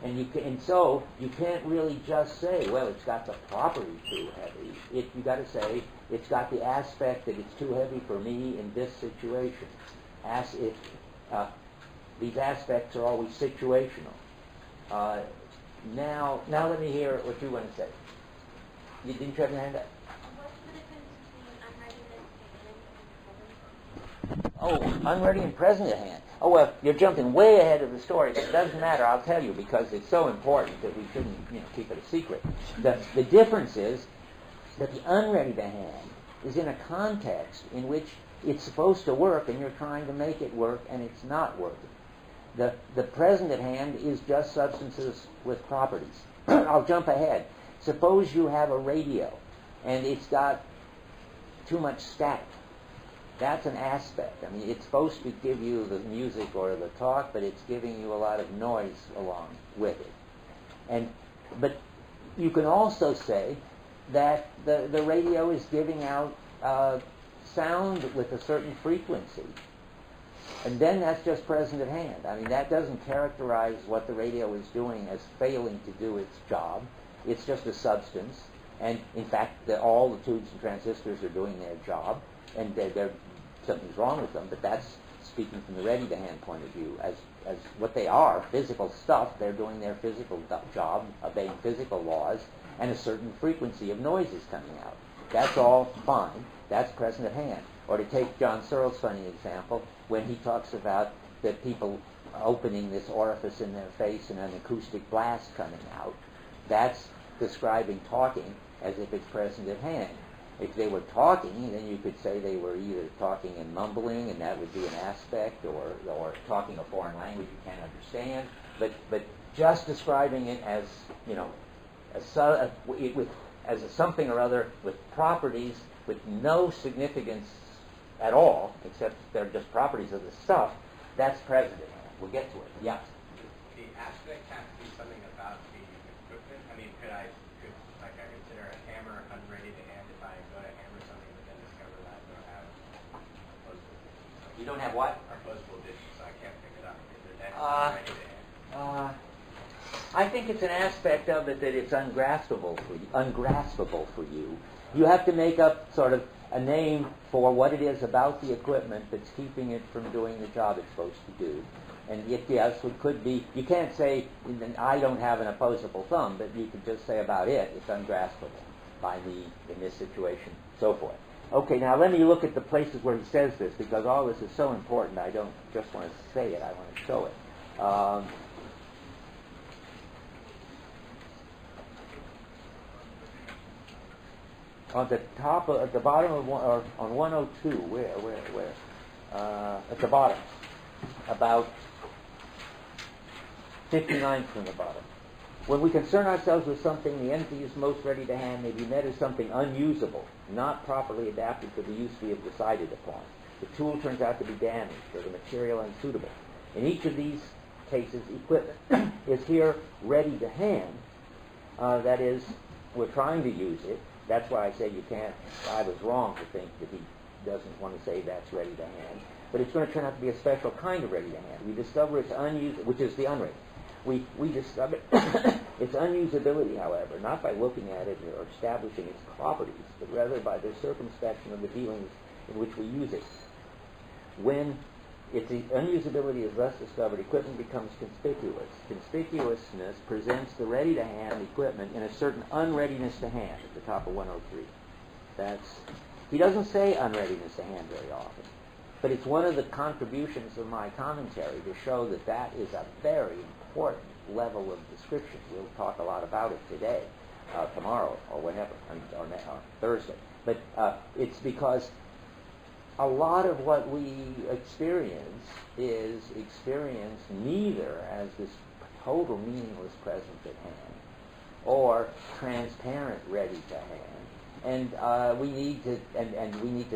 And so you can't really just say, well, it's got the property too heavy. You got to say it's got the aspect that it's too heavy for me in this situation. These aspects are always situational. Now let me hear what you want to say. You didn't have your hand up? Oh, unready and present at hand. Oh, well, you're jumping way ahead of the story. It doesn't matter, I'll tell you, because it's so important that we shouldn't keep it a secret. The difference is that the unready to hand is in a context in which it's supposed to work and you're trying to make it work and it's not working. The present at hand is just substances with properties. I'll jump ahead. Suppose you have a radio and it's got too much static. That's an aspect. I mean, it's supposed to give you the music or the talk, but it's giving you a lot of noise along with it. But you can also say that the radio is giving out sound with a certain frequency. And then that's just present at hand. I mean, that doesn't characterize what the radio is doing as failing to do its job. It's just a substance. And, in fact, all the tubes and transistors are doing their job. And something's wrong with them, but that's speaking from the ready-to-hand point of view. As what they are, physical stuff, they're doing their physical job, obeying physical laws, and a certain frequency of noise is coming out. That's all fine. That's present at hand. Or to take John Searle's funny example, when he talks about the people opening this orifice in their face and an acoustic blast coming out, that's describing talking as if it's present at hand. If they were talking, then you could say they were either talking and mumbling, and that would be an aspect, or talking a foreign language you can't understand. But just describing it as as a something or other with properties with no significance at all, except they're just properties of the stuff, that's present at hand. We'll get to it. Yeah. The aspect has to be something about the equipment. I mean, could I consider a hammer unready to hand if I go to hammer something but then discover that I don't have opposable dishes? You don't have what? Opposable dishes, so I can't pick it up. Is it that unready to hand? I think it's an aspect of it that it's ungraspable for you. You have to make up sort of a name for what it is about the equipment that's keeping it from doing the job it's supposed to do. And yes, it could be, you can't say, I don't have an opposable thumb, but you could just say about it, it's ungraspable by me in this situation, so forth. Okay, now let me look at the places where he says this, because all this is so important, I don't just want to say it, I want to show it. On the top, at the bottom of on 102, where? At the bottom, about 59 from the bottom. When we concern ourselves with something, the entity is most ready to hand may be met as something unusable, not properly adapted for the use we have decided upon. The tool turns out to be damaged, or the material unsuitable. In each of these cases, equipment is here ready to hand. That is, we're trying to use it. That's why I say you can't. I was wrong to think that he doesn't want to say that's ready to hand. But it's going to turn out to be a special kind of ready to hand. We discover its unusable, which is the unready. We discover its unusability, however, not by looking at it or establishing its properties, but rather by the circumspection of the dealings in which we use it. When Its unusability is thus discovered. Equipment becomes conspicuous. Conspicuousness presents the ready-to-hand equipment in a certain unreadiness to hand at the top of 103. He doesn't say unreadiness to hand very often, but it's one of the contributions of my commentary to show that that is a very important level of description. We'll talk a lot about it today, tomorrow, or whenever, or Thursday. But it's because a lot of what we experience is experienced neither as this total meaningless present at hand or transparent ready to hand. And we need to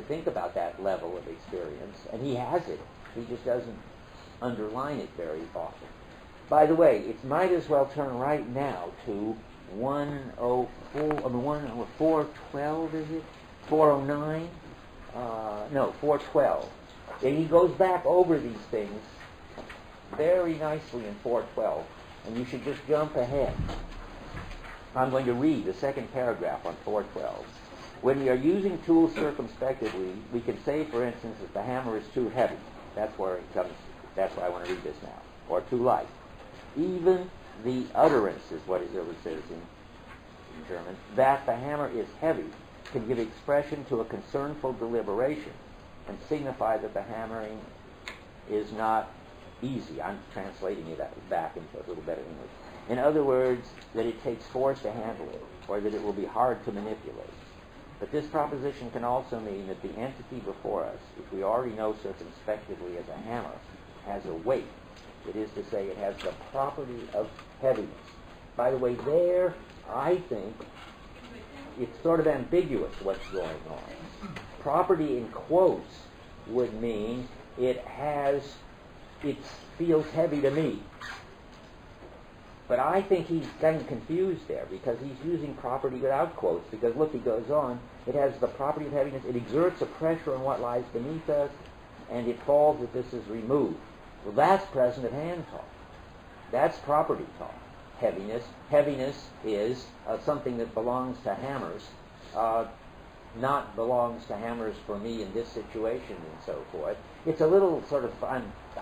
think about that level of experience. And he has it. He just doesn't underline it very often. By the way, it might as well turn right now to 412, is it? 409? No, 412. And he goes back over these things very nicely in 412. And you should just jump ahead. I'm going to read the second paragraph on 412. When we are using tools circumspectively, we can say, for instance, that the hammer is too heavy. That's where it comes. That's why I want to read this now. Or too light. Even the utterance is what it really says in German, that the hammer is heavy can give expression to a concernful deliberation and signify that the hammering is not easy. I'm translating it back into a little better English. In other words, that it takes force to handle it, or that it will be hard to manipulate. But this proposition can also mean that the entity before us, which we already know circumspectively as a hammer, has a weight. It is to say, it has the property of heaviness. By the way, there, I think, it's sort of ambiguous what's going on. Property in quotes would mean it feels heavy to me. But I think he's getting confused there because he's using property without quotes. Because look, he goes on, it has the property of heaviness, it exerts a pressure on what lies beneath us, and it falls if this is removed. Well, that's present at hand talk. That's property talk. Heaviness is something that belongs to hammers, not belongs to hammers for me in this situation and so forth. It's a little sort of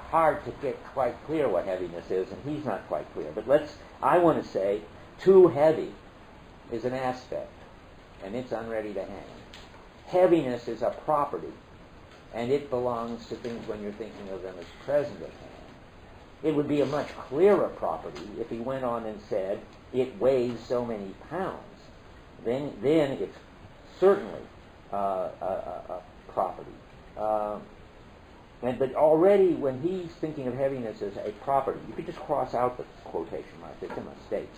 hard to get quite clear what heaviness is, and he's not quite clear. But I want to say, too heavy is an aspect, and it's unready to hand. Heaviness is a property, and it belongs to things when you're thinking of them as present at hand. It would be a much clearer property if he went on and said, it weighs so many pounds. Then it's certainly a property. But already when he's thinking of heaviness as a property, you could just cross out the quotation mark. It's a mistake.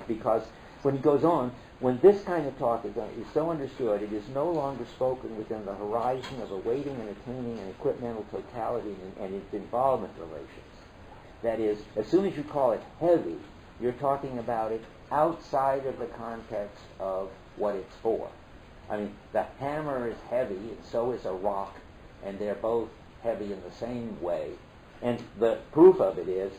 Because when he goes on, when this kind of talk is so understood, it is no longer spoken within the horizon of awaiting and attaining an equipmental totality and its involvement relations. That is, as soon as you call it heavy, you're talking about it outside of the context of what it's for. I mean, the hammer is heavy, and so is a rock, and they're both heavy in the same way. And the proof of it is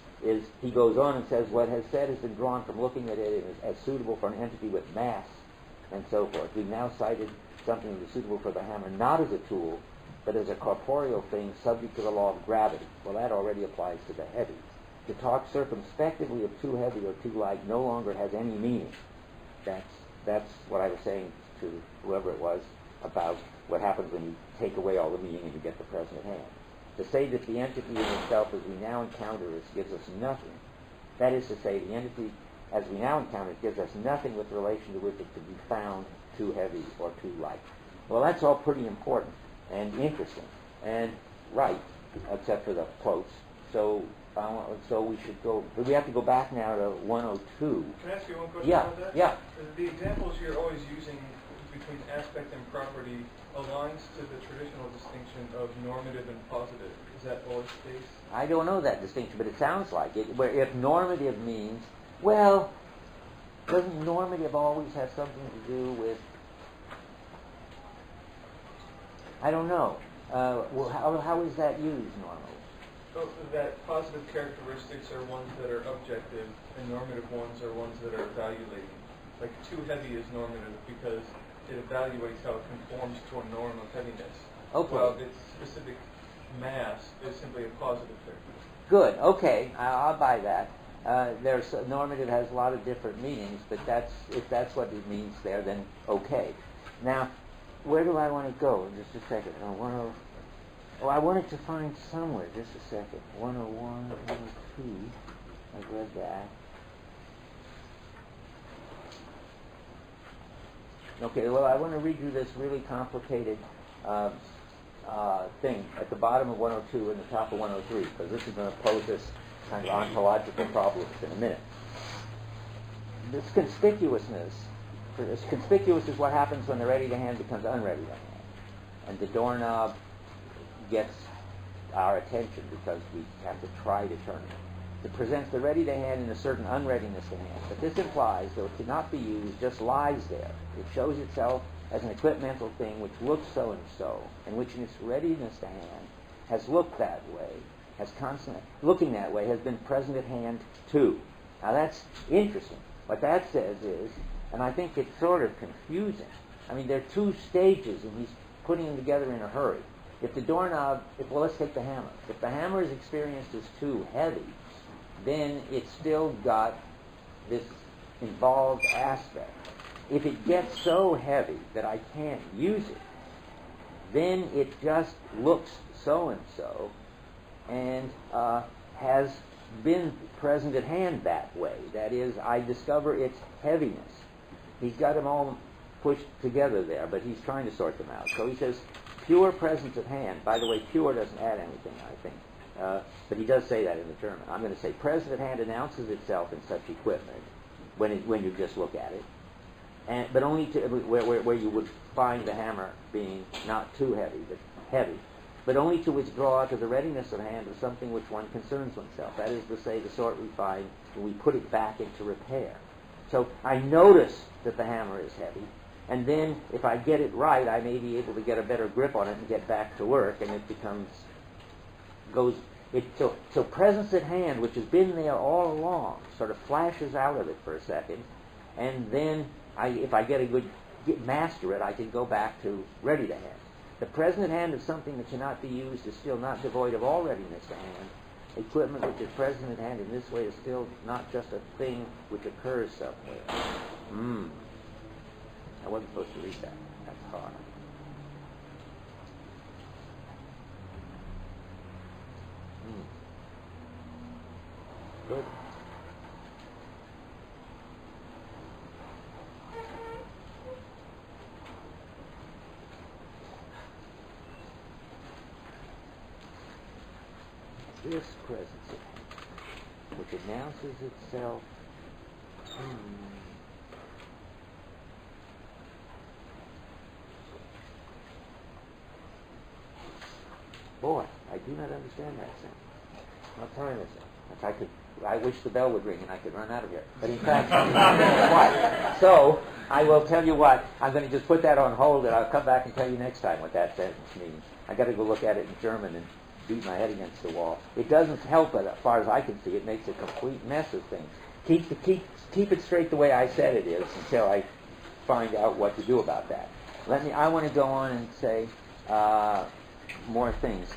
he goes on and says what has said has been drawn from looking at it as suitable for an entity with mass, and so forth. We've now cited something that is suitable for the hammer, not as a tool, but as a corporeal thing subject to the law of gravity. Well, that already applies to the heavy. To talk circumspectively of too heavy or too light no longer has any meaning. That's what I was saying to whoever it was about what happens when you take away all the meaning and you get the present at hand. To say that the entity in itself as we now encounter it gives us nothing. That is to say, the entity as we now encounter it gives us nothing with relation to which it could be found too heavy or too light. Well, that's all pretty important and interesting and right, except for the quotes. So we should go. We have to go back now to 102. Can I ask you one question about that? Yeah. The examples you're always using between aspect and property aligns to the traditional distinction of normative and positive. Is that always the case? I don't know that distinction, but it sounds like it. Where if normative means, well, doesn't normative always have something to do with? I don't know. How is that used normally? So that positive characteristics are ones that are objective, and normative ones are ones that are evaluating. Like too heavy is normative because it evaluates how it conforms to a norm of heaviness. Okay. Well, it's specific mass is simply a causative term. Good. Okay, I'll buy that. There's normative has a lot of different meanings, but if that's what it means there, then okay. Now, where do I want to go? Just a second. I wanted to find somewhere. Just a second. 101, 102. I've read that. Okay, well, I want to read you this really complicated thing at the bottom of 102 and the top of 103, because this is going to pose us kind of ontological problems in a minute. This conspicuousness is what happens when the ready-to-hand becomes unready-to-hand. And the doorknob gets our attention because we have to try to turn it. It presents the ready-to-hand in a certain unreadiness to hand. But this implies, though it cannot be used, just lies there. It shows itself as an equipmental thing which looks so and so, and which in its readiness to hand has looked that way, looking that way, has been present at hand too. Now that's interesting. What that says is, and I think it's sort of confusing, I mean there are two stages and he's putting them together in a hurry. If the doorknob, let's take the hammer. If the hammer is experienced as too heavy, then it's still got this involved aspect. If it gets so heavy that I can't use it, then it just looks so-and-so and has been present at hand that way. That is, I discover its heaviness. He's got them all pushed together there, but he's trying to sort them out. So he says, pure presence at hand. By the way, pure doesn't add anything, I think. But he does say that in the German. I'm going to say present at hand announces itself in such equipment when you just look at it, but only to where you would find the hammer being not too heavy, but only to withdraw to the readiness of hand of something which one concerns oneself. That is to say, the sort we find when we put it back into repair. So I notice that the hammer is heavy, and then if I get it right, I may be able to get a better grip on it and get back to work, and it so presence at hand, which has been there all along, sort of flashes out of it for a second, and then if I master it, I can go back to ready to hand. The present at hand of something that cannot be used is still not devoid of all readiness to hand. Equipment which is present at hand in this way is still not just a thing which occurs somewhere. I wasn't supposed to read that. That's hard. Good. This presence, which announces itself. Boy, I do not understand that sentence. What time is it? I wish the bell would ring and I could run out of here. But in fact, what? So, I will tell you what, I'm going to just put that on hold and I'll come back and tell you next time what that sentence means. I've got to go look at it in German and beat my head against the wall. It doesn't help it as far as I can see. It makes a complete mess of things. Keep it straight the way I said it is until I find out what to do about that. I want to go on and say more things.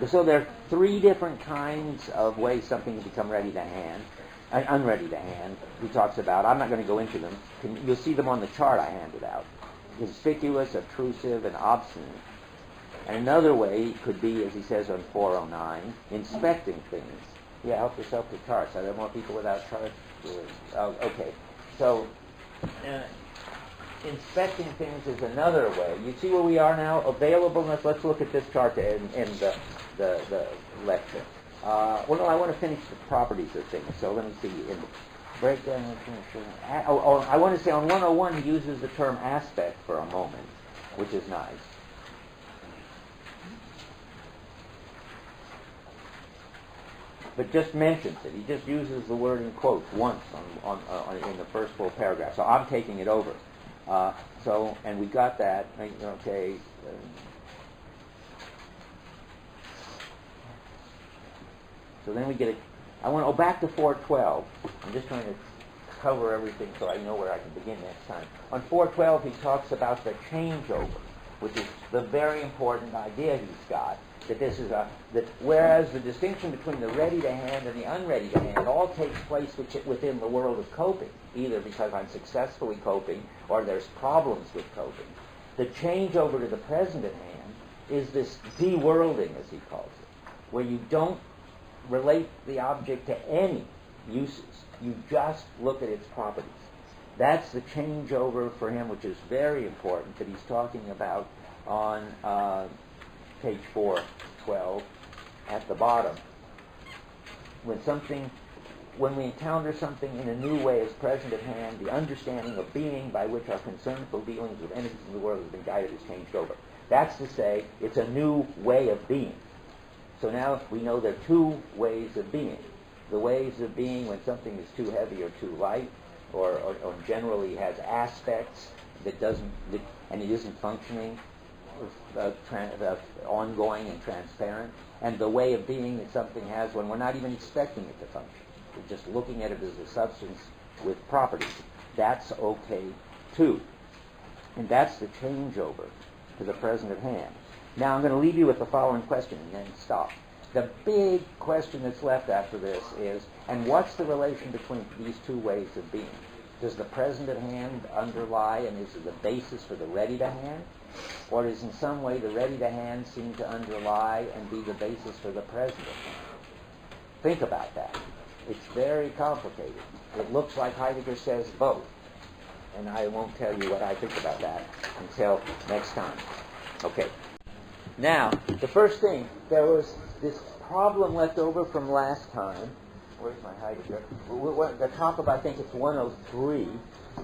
So there are three different kinds of ways something can become ready to hand, unready to hand. He talks about. I'm not going to go into them. You'll see them on the chart I handed out. Conspicuous, obtrusive, and obstinate. And another way could be, as he says on 409, inspecting things. Yeah, help yourself to charts. Are there more people without charts? Oh, okay. So inspecting things is another way. You see where we are now? Availableness. Let's look at this chart to end the lecture. I want to finish the properties of things. So let me see. In breakdown. I want to say on 101 he uses the term aspect for a moment, which is nice. But just mentions it. He just uses the word in quotes once in the first full paragraph. So I'm taking it over. And we got that. Okay. So then we get it. I want to go back to 412. I'm just trying to cover everything so I know where I can begin next time. On 412, he talks about the changeover, which is the very important idea he's got, that this is that whereas the distinction between the ready to hand and the unready to hand all takes place within the world of coping, either because I'm successfully coping or there's problems with coping. The change over to the present at hand is this de-worlding, as he calls it, where you don't relate the object to any uses. You just look at its properties. That's the changeover for him, which is very important, that he's talking about on page 412 at the bottom. When we encounter something in a new way as present at hand, the understanding of being by which our concernful dealings with entities in the world has been guided is changed over. That's to say, it's a new way of being. So now we know there are two ways of being. The ways of being when something is too heavy or too light, or generally has aspects and it isn't functioning, ongoing and transparent, and the way of being that something has when we're not even expecting it to function. We're just looking at it as a substance with properties. That's okay too. And that's the changeover to the present at hand. Now I'm going to leave you with the following question and then stop. The big question that's left after this is, and what's the relation between these two ways of being? Does the present at hand underlie and is it the basis for the ready to hand? Or does in some way the ready to hand seem to underlie and be the basis for the present at hand? Think about that. It's very complicated. It looks like Heidegger says both. And I won't tell you what I think about that until next time. Okay. Now, the first thing, there was this problem left over from last time. Where's my Heidegger? The top of, I think it's 103,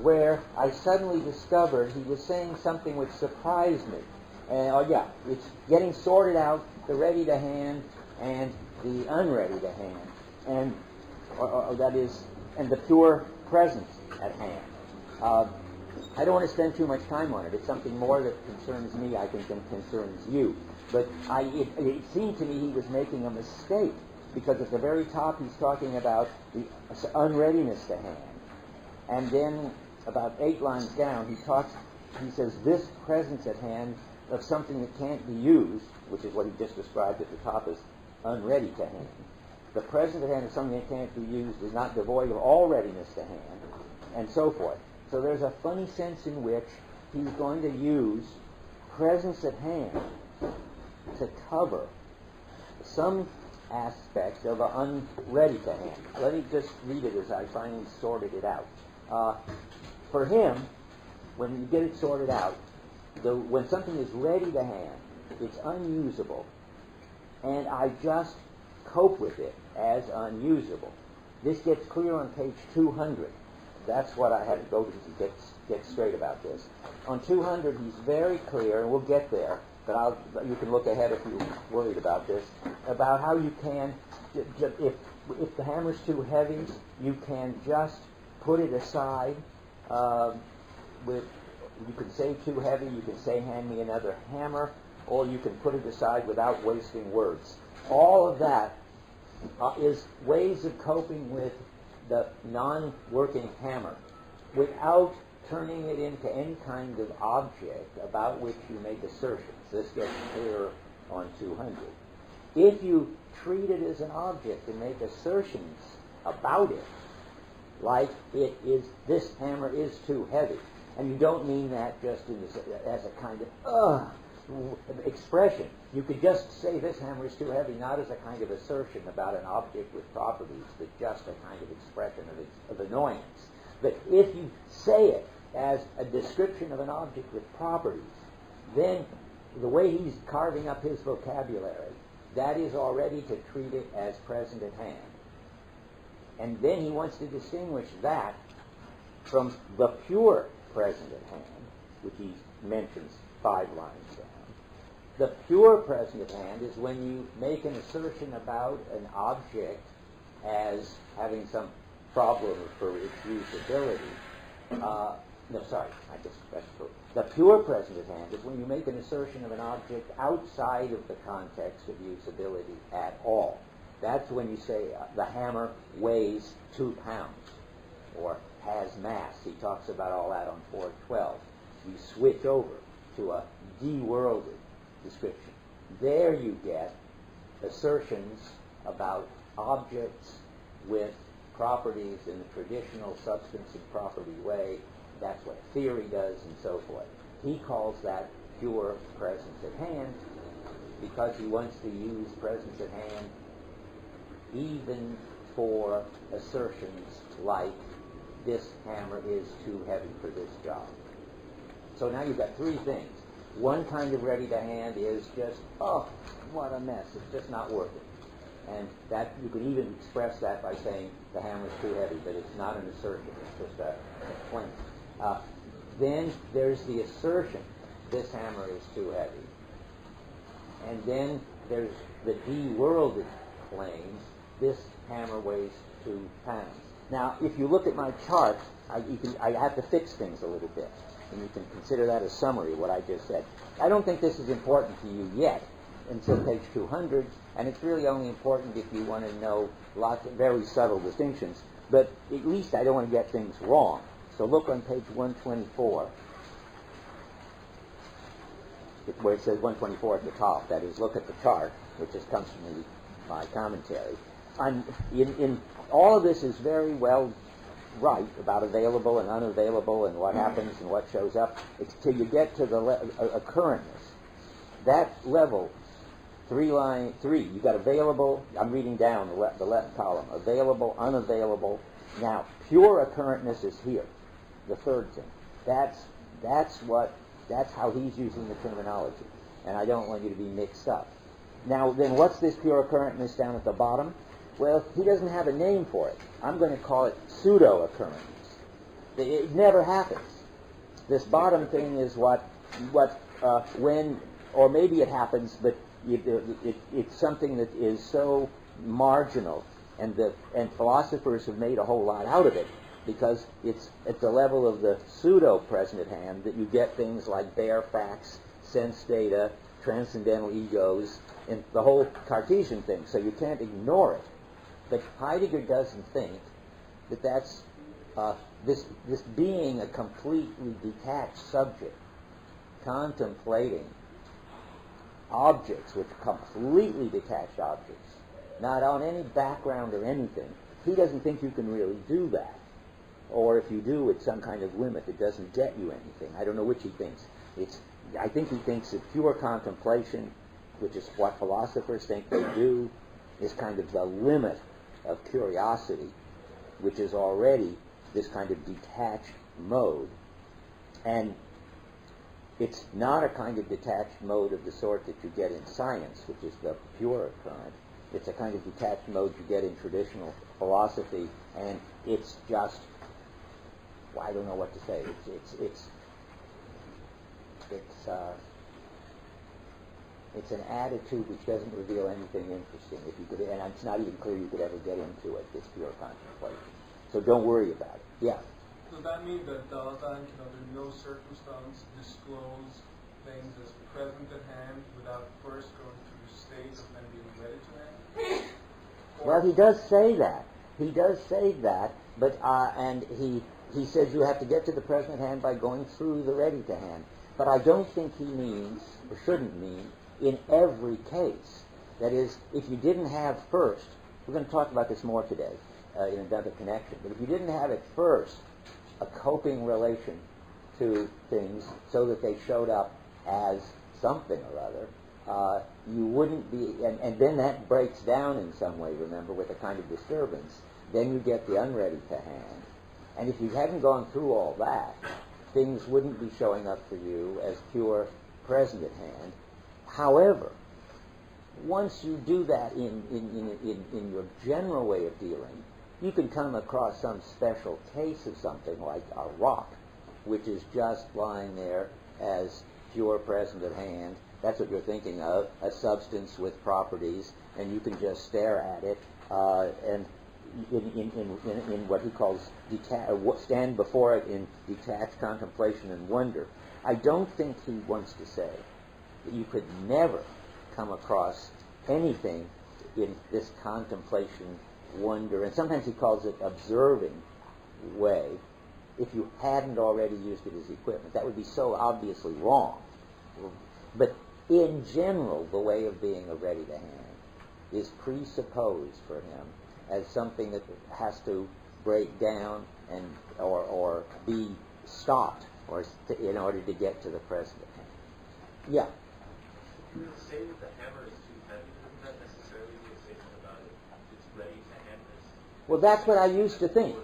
where I suddenly discovered he was saying something which surprised me. It's getting sorted out, the ready to hand and the unready to hand, and and the pure presence at hand. I don't want to spend too much time on it. It's something more that concerns me, I think, than concerns you. But it seemed to me he was making a mistake, because at the very top he's talking about the unreadiness to hand. And then about 8 lines down he says this presence at hand of something that can't be used, which is what he just described at the top as unready to hand. The present at hand of something that can't be used is not devoid of all readiness to hand, and so forth. So there's a funny sense in which he's going to use presence at hand to cover some aspect of unready to hand. Let me just read it as I finally sorted it out. For him, when you get it sorted out, when something is ready to hand, it's unusable, and I just cope with it as unusable. This gets clear on page 200. That's what I had to go to get straight about this. On 200, he's very clear, and we'll get there, but you can look ahead if you're worried about this, about how you can, if the hammer's too heavy, you can just put it aside you can say too heavy, you can say hand me another hammer, or you can put it aside without wasting words. All of that is ways of coping with the non-working hammer without turning it into any kind of object about which you make assertions. This gets clearer on 200. If you treat it as an object and make assertions about it, like this hammer is too heavy, and you don't mean that just as a kind of expression. You could just say this hammer is too heavy, not as a kind of assertion about an object with properties, but just a kind of expression of annoyance. But if you say it as a description of an object with properties, then the way he's carving up his vocabulary, that is already to treat it as present at hand. And then he wants to distinguish that from the pure present at hand, which he mentions 5 lines down. The pure present at hand is when you make an assertion about an object as having some problem for its usability. The pure present at hand is when you make an assertion of an object outside of the context of usability at all. That's when you say the hammer weighs 2 pounds or has mass. He talks about all that on 412. You switch over. to a de-worlded description. There you get assertions about objects with properties in the traditional substance and property way. That's what theory does, and so forth. He calls that pure presence at hand because he wants to use presence at hand even for assertions like this hammer is too heavy for this job. So now you've got three things. One kind of ready to hand is just, oh, what a mess. It's just not worth it. And that you could even express that by saying the hammer's too heavy, but it's not an assertion. It's just a complaint. Then there's the assertion, this hammer is too heavy. And then there's the de-worlded claim, this hammer weighs 2 pounds. Now, if you look at my chart, I have to fix things a little bit, and you can consider that a summary of what I just said. I don't think this is important to you yet until page 200, and it's really only important if you want to know lots of very subtle distinctions, but at least I don't want to get things wrong. So look on page 124, where it says 124 at the top. That is, look at the chart, which just comes from my commentary. In all of this is very well right about available and unavailable and what happens and what shows up. It's till you get to the occurrentness. That level, 3, you've got available, I'm reading down the left column, available, unavailable. Now, pure occurrentness is here, the third thing. That's how he's using the terminology, and I don't want you to be mixed up. Now, then what's this pure occurrentness down at the bottom? Well, he doesn't have a name for it. I'm going to call it pseudo-occurrence. It never happens. This bottom thing is when, or maybe it happens, but it's something that is so marginal, and philosophers have made a whole lot out of it, because it's at the level of the pseudo-present at hand that you get things like bare facts, sense data, transcendental egos, and the whole Cartesian thing, so you can't ignore it. But Heidegger doesn't think that that's this being a completely detached subject, contemplating objects, which are completely detached objects, not on any background or anything. He doesn't think you can really do that. Or if you do, it's some kind of limit. It doesn't get you anything. I don't know which he thinks. I think he thinks that pure contemplation, which is what philosophers think they do, is kind of the limit of curiosity, which is already this kind of detached mode. And it's not a kind of detached mode of the sort that you get in science, which is the pure current. It's a kind of detached mode you get in traditional philosophy, and it's just, well, I don't know what to say. It's an attitude which doesn't reveal anything interesting. And it's not even clear you could ever get into it, this pure contemplation. So don't worry about it. Yeah. Does that mean that Dasein can under no circumstance disclose things as present at hand without first going through the stage of them being ready to hand? Well, he does say that. He does say that, but and he says you have to get to the present at hand by going through the ready to hand. But I don't think he means, or shouldn't mean, in every case. That is, if you didn't have first, we're going to talk about this more today in another connection, but if you didn't have at first a coping relation to things so that they showed up as something or other, you wouldn't be, and then that breaks down in some way, remember, with a kind of disturbance. Then you get the unready to hand. And if you hadn't gone through all that, things wouldn't be showing up for you as pure present at hand. However, once you do that in your general way of dealing, you can come across some special case of something like a rock, which is just lying there as pure present at hand. That's what you're thinking of, a substance with properties, and you can just stare at it, and in what he calls stand before it in detached contemplation and wonder. I don't think he wants to say that you could never come across anything in this contemplation, wonder, and sometimes he calls it observing way, if you hadn't already used it as equipment. That would be so obviously wrong. But in general, the way of being a ready-to-hand is presupposed for him as something that has to break down and or be stopped in order to get to the present at hand. Yeah. If you say that the hammer is too heavy, wouldn't that necessarily be a statement about its ready-to-handness? Well, that's what I used to think.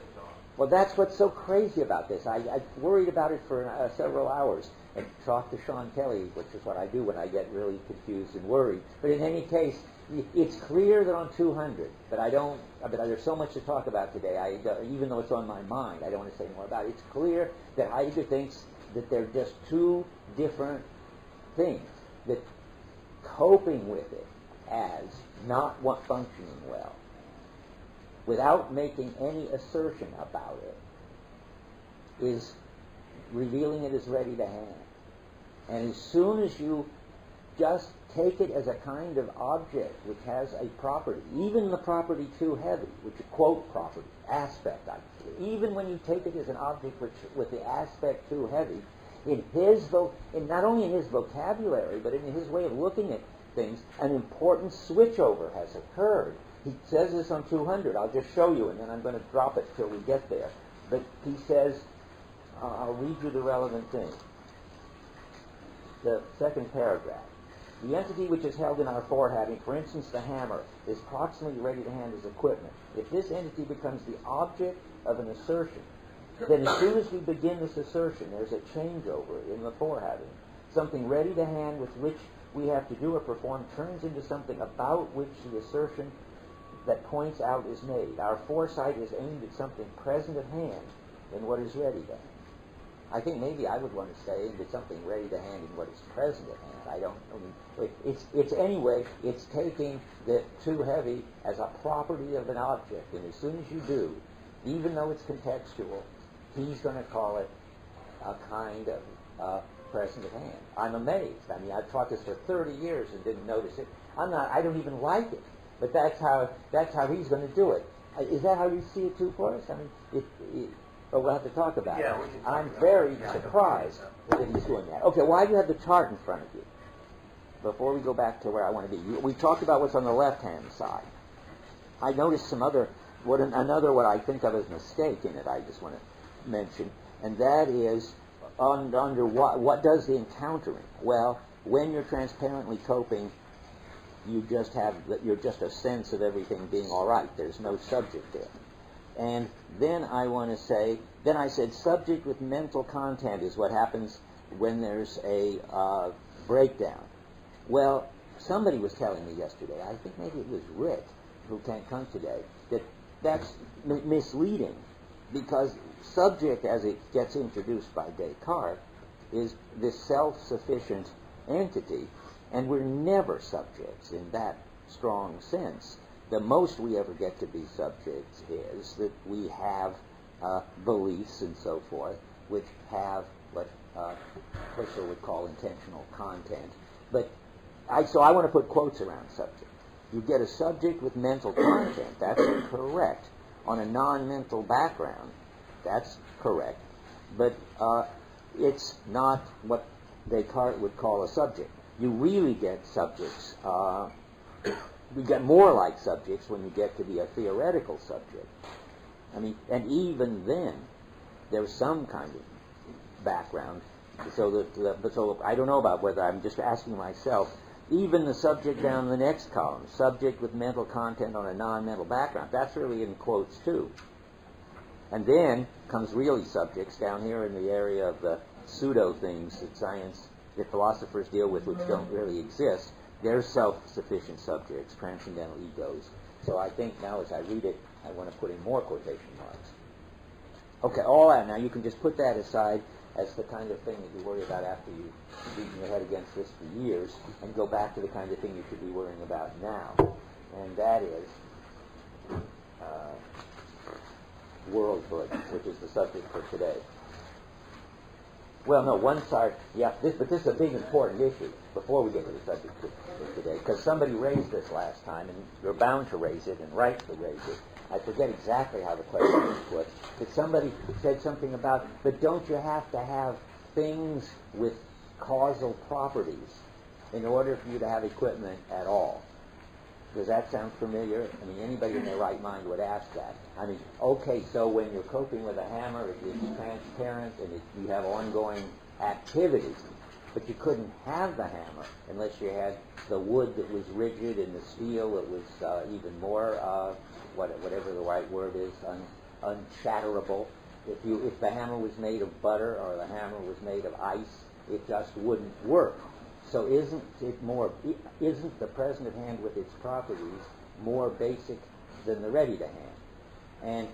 Well, that's what's so crazy about this. I worried about it for several hours and talked to Sean Kelly, which is what I do when I get really confused and worried. But in any case, it's clear that on 200, but there's so much to talk about today, even though it's on my mind, I don't want to say more about it. It's clear that Heidegger thinks that they're just two different things, that coping with it as not functioning well, without making any assertion about it, is revealing it as ready to hand. And as soon as you just take it as a kind of object which has a property, even the property too heavy, which is quote property, aspect, even when you take it as an object which with the aspect too heavy, not only in his vocabulary, but in his way of looking at things, an important switchover has occurred. He says this on 200. I'll just show you, and then I'm going to drop it till we get there. But he says, I'll read you the relevant thing. The second paragraph. The entity which is held in our forehaving, for instance the hammer, is proximally ready to hand as equipment. If this entity becomes the object of an assertion, then as soon as we begin this assertion, there's a changeover in the forehaving. Something ready to hand with which we have to do or perform turns into something about which the assertion that points out is made. Our foresight is aimed at something present at hand in what is ready to hand. I think maybe I would want to say that something ready to hand in what is present at hand. It's taking the too heavy as a property of an object, and as soon as you do, even though it's contextual, he's going to call it a kind of present at hand. I'm amazed. I mean, I've taught this for 30 years and didn't notice it. I don't even like it, but that's how he's going to do it. Is that how you see it too, Forrest? I mean, but we'll have to talk about it. I'm very surprised that he's doing that. Okay, why do you have the chart in front of you? Before we go back to where I want to be, we talked about what's on the left-hand side. I noticed what I think of as a mistake in it. I just want to mention, and that is under what does the encountering? Well, when you're transparently coping, you're just a sense of everything being all right. There's no subject there. And then I said subject with mental content is what happens when there's a breakdown. Well, somebody was telling me yesterday, I think maybe it was Rick, who can't come today, that's misleading, because subject, as it gets introduced by Descartes, is this self-sufficient entity, and we're never subjects in that strong sense. The most we ever get to be subjects is that we have beliefs and so forth, which have what Husserl would call intentional content. So I want to put quotes around subject. You get a subject with mental content, that's correct. On a non-mental background, that's correct. But it's not what Descartes would call a subject. You really get subjects. You get more like subjects when you get to be a theoretical subject. I mean, and even then, there's some kind of background. So I don't know about whether I'm just asking myself. Even the subject down in the next column, subject with mental content on a non-mental background, that's really in quotes too. And then comes really subjects down here in the area of the pseudo things that philosophers deal with, which don't really exist. They're self-sufficient subjects, transcendental egos. So I think now as I read it, I want to put in more quotation marks. Okay, all that. Now you can just put that aside as the kind of thing that you worry about after you've beaten your head against this for years, and go back to the kind of thing you should be worrying about now. And that is worldhood, which is the subject for today. Well, no, but this is a big important issue before we get to the subject for today, because somebody raised this last time, and you're bound to raise it, and right to raise it. I forget exactly how the question was put, but somebody said something about, but don't you have to have things with causal properties in order for you to have equipment at all. Does that sound familiar? I mean, anybody in their right mind would ask that. I mean, okay, so when you're coping with a hammer, it's transparent and you have ongoing activity, but you couldn't have the hammer unless you had the wood that was rigid and the steel that was even more, whatever the right word is, unshatterable. If the hammer was made of butter or the hammer was made of ice, it just wouldn't work. So isn't the present at hand with its properties more basic than the ready to hand? And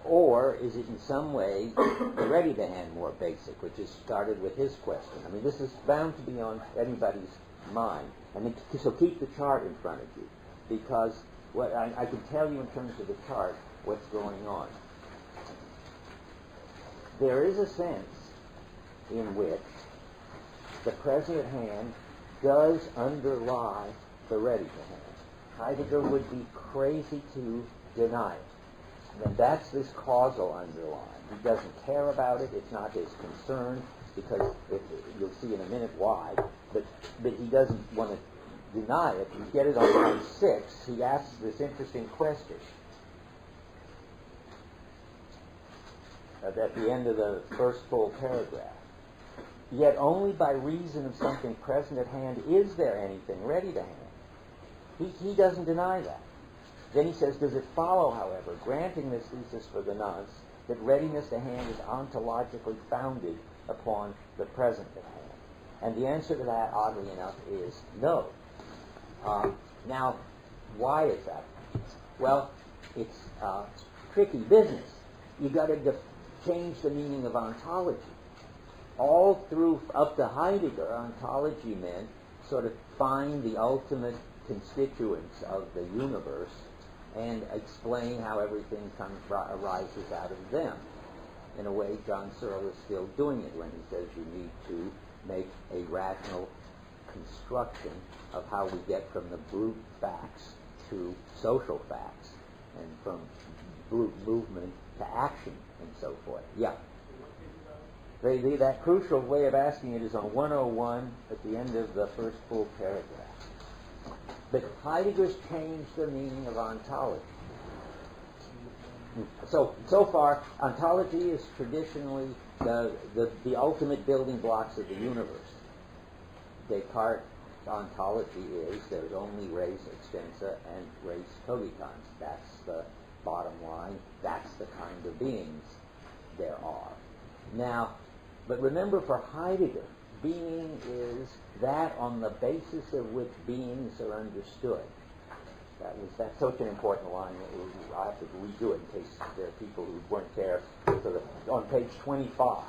or is it in some way the ready to hand more basic, which is started with his question? I mean, this is bound to be on anybody's mind. I mean, so keep the chart in front of you, because what I can tell you in terms of the chart what's going on. There is a sense in which the present at hand does underlie the ready to hand. Heidegger would be crazy to deny it. And that's this causal underlying. He doesn't care about it. It's not his concern, because you'll see in a minute why. But he doesn't want to deny it. You get it on page 6. He asks this interesting question at the end of the first full paragraph. Yet only by reason of something present at hand is there anything ready to hand. He doesn't deny that. Then he says, does it follow, however, granting this thesis for the nonce, that readiness to hand is ontologically founded upon the present at hand? And the answer to that, oddly enough, is no. Now, why is that? Well, it's tricky business. You've got to change the meaning of ontology. All through, up to Heidegger, ontology meant sort of find the ultimate constituents of the universe and explain how everything arises out of them. In a way, John Searle is still doing it when he says you need to make a rational construction of how we get from the brute facts to social facts, and from brute movement to action, and so forth. Yeah. That crucial way of asking it is on 101 at the end of the first full paragraph. But Heidegger's changed the meaning of ontology. So far, ontology is traditionally the ultimate building blocks of the universe. Descartes' ontology is there's only res extensa and res cogitans. That's the bottom line. That's the kind of beings there are. Now, but remember, for Heidegger, being is that on the basis of which beings are understood. That's such an important line that I have to redo it in case there are people who weren't there. On page 25,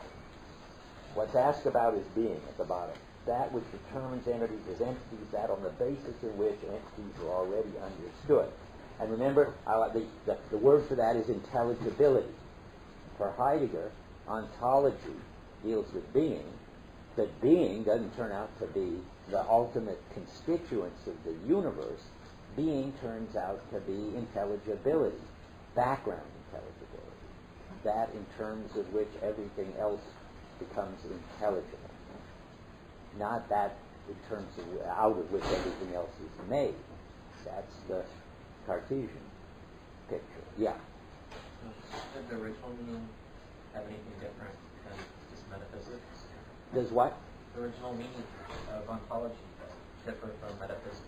what's asked about is being at the bottom. That which determines entities as entities, that on the basis in which entities are already understood. And remember, the word for that is intelligibility. For Heidegger, ontology deals with being, but being doesn't turn out to be the ultimate constituents of the universe. Being turns out to be intelligibility, background intelligibility, that in terms of which everything else becomes intelligible. Not that in terms of out of which everything else is made. That's the Cartesian picture. Yeah. Does the original meaning have anything different than just metaphysics? Does what? The original meaning of ontology differ from metaphysics?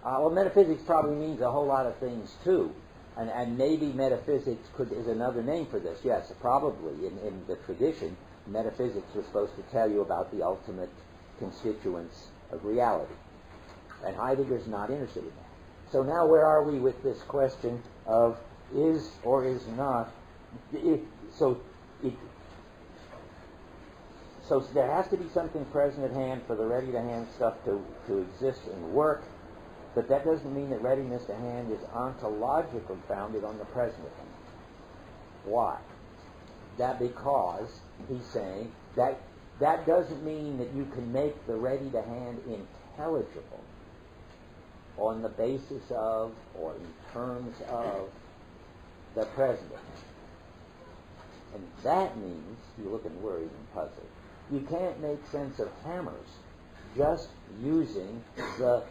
Well, metaphysics probably means a whole lot of things too, and maybe metaphysics is another name for this. Yes, probably in the tradition, metaphysics was supposed to tell you about the ultimate constituents of reality, and Heidegger's not interested in that. So now, where are we with this question of is or is not? So there has to be something present at hand for the ready-to-hand stuff to exist and work. But that doesn't mean that readiness to hand is ontologically founded on the present at hand. Why? That because he's saying that doesn't mean that you can make the ready to hand intelligible on the basis of or in terms of the present at hand. And that means, you're looking worried and puzzled, you can't make sense of hammers just using the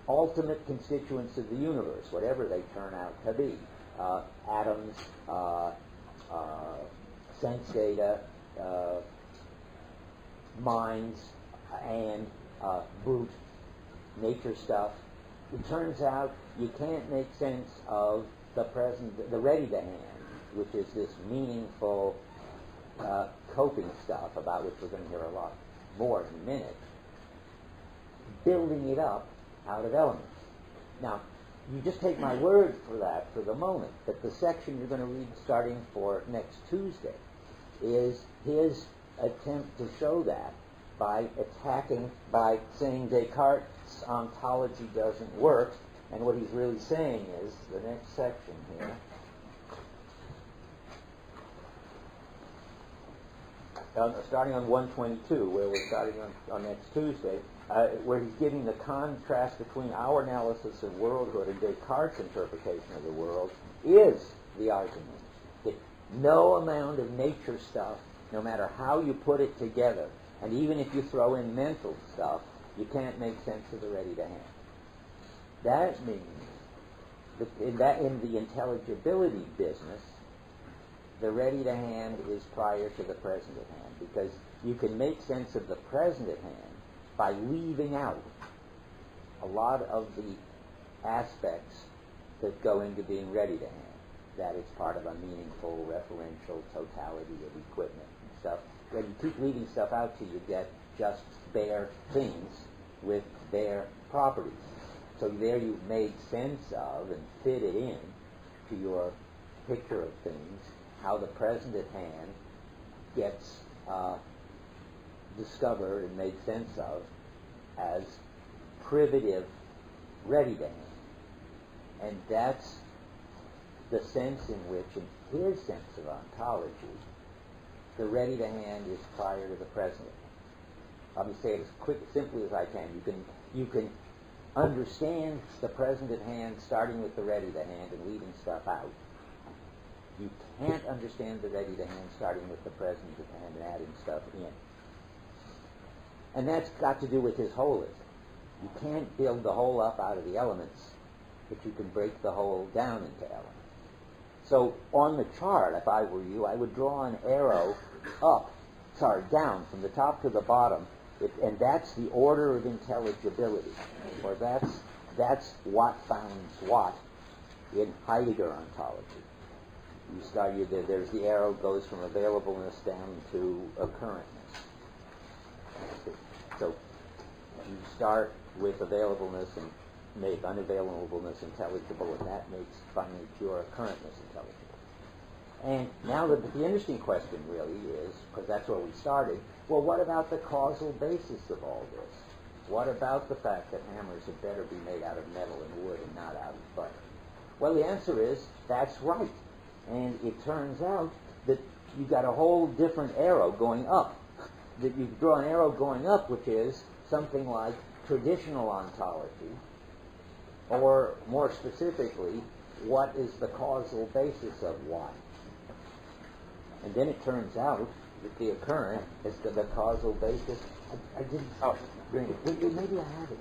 ultimate constituents of the universe, whatever they turn out to be. Atoms, sense data, minds, and brute nature stuff. It turns out you can't make sense of the present, the ready to hand, which is this meaningful coping stuff about which we're going to hear a lot more in a minute, building it up out of elements. Now, you just take my word for that for the moment, but the section you're going to read starting for next Tuesday is his attempt to show that by saying Descartes' ontology doesn't work, and what he's really saying is, the next section here, starting on 122, where we're starting on next Tuesday, where he's giving the contrast between our analysis of worldhood and Descartes' interpretation of the world, is the argument that no amount of nature stuff, no matter how you put it together, and even if you throw in mental stuff, you can't make sense of the ready to hand. That means that in the intelligibility business, the ready to hand is prior to the present at hand, because you can make sense of the present at hand by leaving out a lot of the aspects that go into being ready to hand. That it's part of a meaningful referential totality of equipment and stuff. When you keep leaving stuff out till you get just bare things with bare properties. So there you've made sense of and fit it in to your picture of things, how the present at hand gets discovered and made sense of as privative ready to hand. And that's the sense in which, in his sense of ontology, the ready to hand is prior to the present. Let me say it as simply as I can. You can understand the present at hand starting with the ready to hand and leaving stuff out. You can't understand the ready to hand starting with the present at hand and adding stuff in. And that's got to do with his holism. You can't build the whole up out of the elements, but you can break the whole down into elements. So on the chart, if I were you, I would draw an arrow down from the top to the bottom, and that's the order of intelligibility, or that's what founds what in Heidegger ontology. There's the arrow goes from availableness down to occurrentness. So you start with availableness and make unavailableness intelligible, and that makes finally pure occurrentness intelligible. And now the interesting question really is, because that's where we started, well, what about the causal basis of all this? What about the fact that hammers had better be made out of metal and wood and not out of butter? Well, the answer is, that's right. And it turns out that you've got a whole different arrow going up. That you draw an arrow going up, which is something like traditional ontology, or more specifically, what is the causal basis of what? And then it turns out that the occurrent is the causal basis. I didn't bring it. Maybe I have it.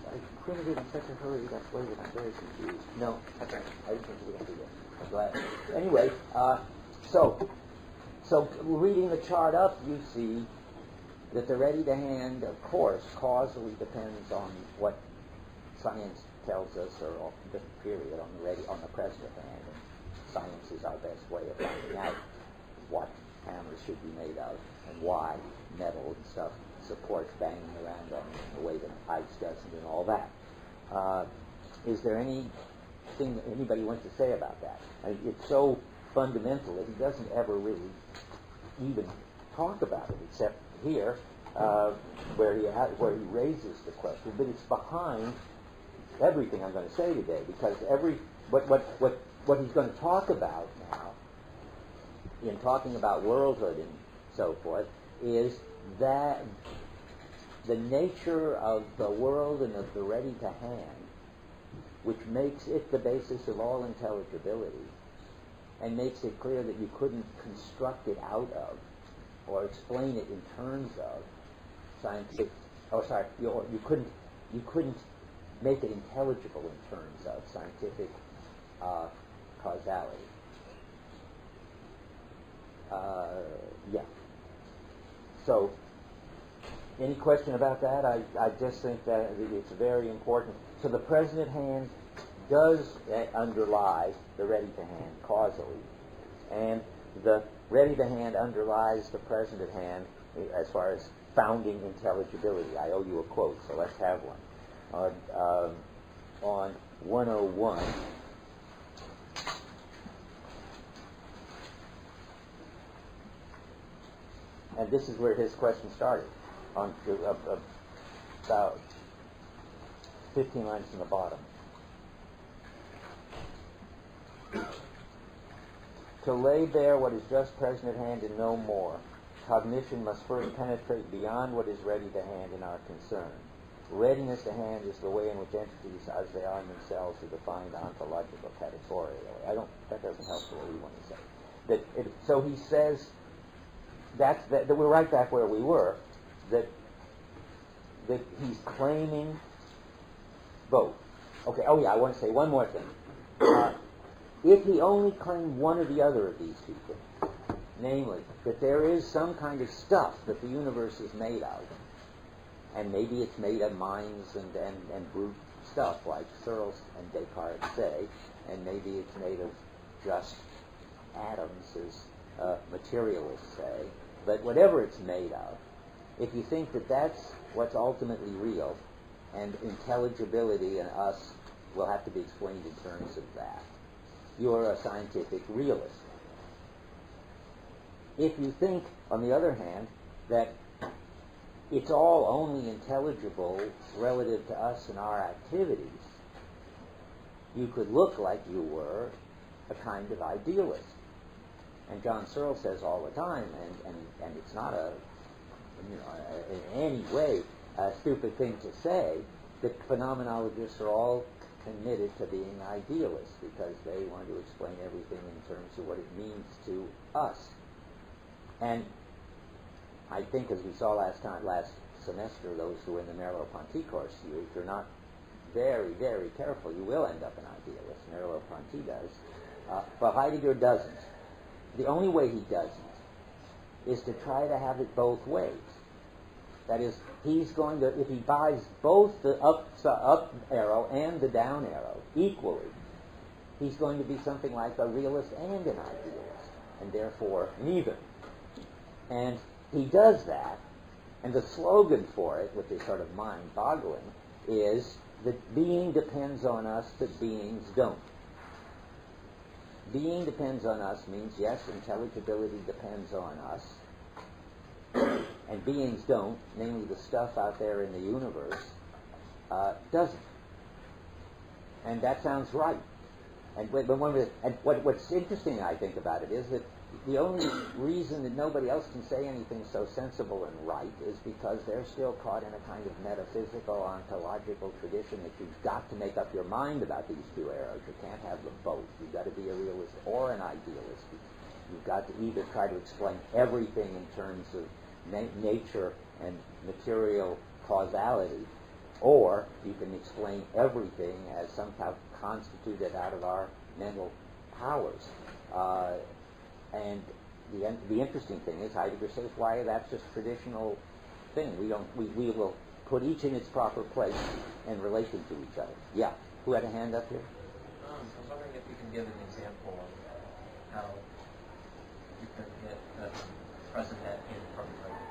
I printed it in such a hurry that way that I'm very confused. No, okay. I didn't think we were going to do that. I'm glad. Anyway, so reading the chart up, you see that the ready to hand, of course, causally depends on what science tells us, or just period, on the present hand. And science is our best way of finding out what hammers should be made of and why metal and stuff supports banging around on the way that ice doesn't and all that. Is there anything that anybody wants to say about that? It's so fundamental that he doesn't ever really even talk about it, except here, where he raises the question. But it's behind everything I'm going to say today, because what he's going to talk about now, in talking about worldhood and so forth, is that the nature of the world and of the ready to hand, which makes it the basis of all intelligibility, and makes it clear that you couldn't construct it out of or explain it in terms of scientific. Oh, sorry, you couldn't make it intelligible in terms of scientific causality. Yeah. So, any question about that? I just think that it's very important. So the present at hand does underlie the ready to hand causally, and the ready to hand underlies the present at hand as far as founding intelligibility. I owe you a quote, so let's have one. On 101, and this is where his question started, on about 15 lines from the bottom. To lay bare what is just present at hand and no more, cognition must first penetrate beyond what is ready to hand in our concern. Readiness to hand is the way in which entities, as they are in themselves, are defined ontological categorially. That doesn't help what we want to say. So he says that we're right back where we were, that he's claiming both. Okay, oh yeah, I want to say one more thing. If he only claimed one or the other of these two things, namely, that there is some kind of stuff that the universe is made of, and maybe it's made of minds and brute stuff, like Searle and Descartes say, and maybe it's made of just atoms, as materialists say, but whatever it's made of, if you think that that's what's ultimately real, and intelligibility and us will have to be explained in terms of that, you're a scientific realist. If you think, on the other hand, that it's all only intelligible relative to us and our activities, you could look like you were a kind of idealist. And John Searle says all the time, and it's not in any way a stupid thing to say, that phenomenologists are all committed to being idealists because they want to explain everything in terms of what it means to us. And I think, as we saw last semester, those who are in the Merleau-Ponty course, if you're not very, very careful, you will end up an idealist. Merleau-Ponty does. But Heidegger doesn't. The only way he doesn't is to try to have it both ways. That is, he's going to, if he buys both the up arrow and the down arrow equally, he's going to be something like a realist and an idealist, and therefore neither. And he does that, and the slogan for it, which is sort of mind-boggling, is that being depends on us, but beings don't. Being depends on us means, yes, intelligibility depends on us, and beings don't, namely the stuff out there in the universe, doesn't. And that sounds right. And what's interesting, I think, about it is that the only reason that nobody else can say anything so sensible and right is because they're still caught in a kind of metaphysical, ontological tradition that you've got to make up your mind about these two arrows. You can't have them both. You've got to be a realist or an idealist. You've got to either try to explain everything in terms of nature and material causality, or you can explain everything as somehow constituted out of our mental powers. And the interesting thing is, Heidegger says, why that's just traditional thing. We will put each in its proper place in relation to each other. Yeah. Who had a hand up here? I was wondering if you can give an example of how you can get the present hand from the ready.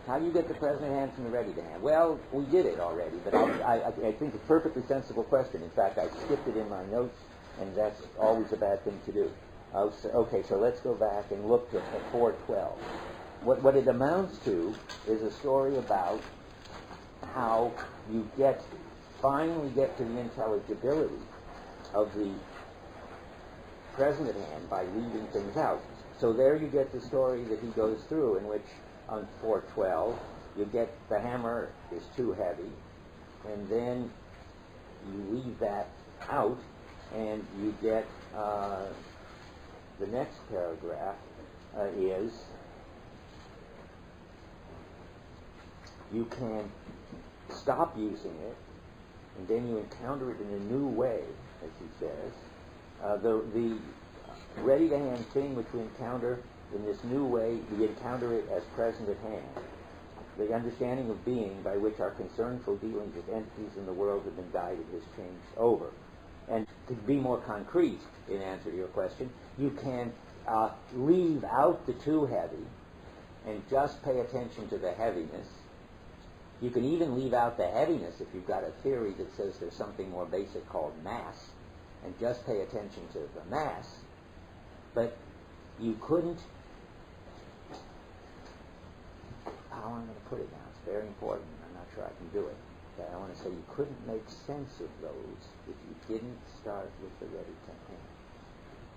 How do you get the present hand from the ready to hand? Well, we did it already, but I think it's a perfectly sensible question. In fact, I skipped it in my notes, and that's always a bad thing to do. Okay, so let's go back and look at 412. What it amounts to is a story about how you finally get to the intelligibility of the present at hand by leaving things out. So there you get the story that he goes through, in which on 412 you get the hammer is too heavy, and then you leave that out, and you get the next paragraph is you can stop using it, and then you encounter it in a new way, as he says. The ready-to-hand thing which we encounter in this new way, we encounter it as present at hand. The understanding of being by which our concernful dealings with entities in the world have been guided has changed over. And to be more concrete in answer to your question, you can leave out the too heavy and just pay attention to the heaviness. You can even leave out the heaviness if you've got a theory that says there's something more basic called mass, and just pay attention to the mass. But you couldn't, how am I going to put it now? It's very important. I'm not sure I can do it. But I want to say you couldn't make sense of those if you didn't start with the ready-to-hand.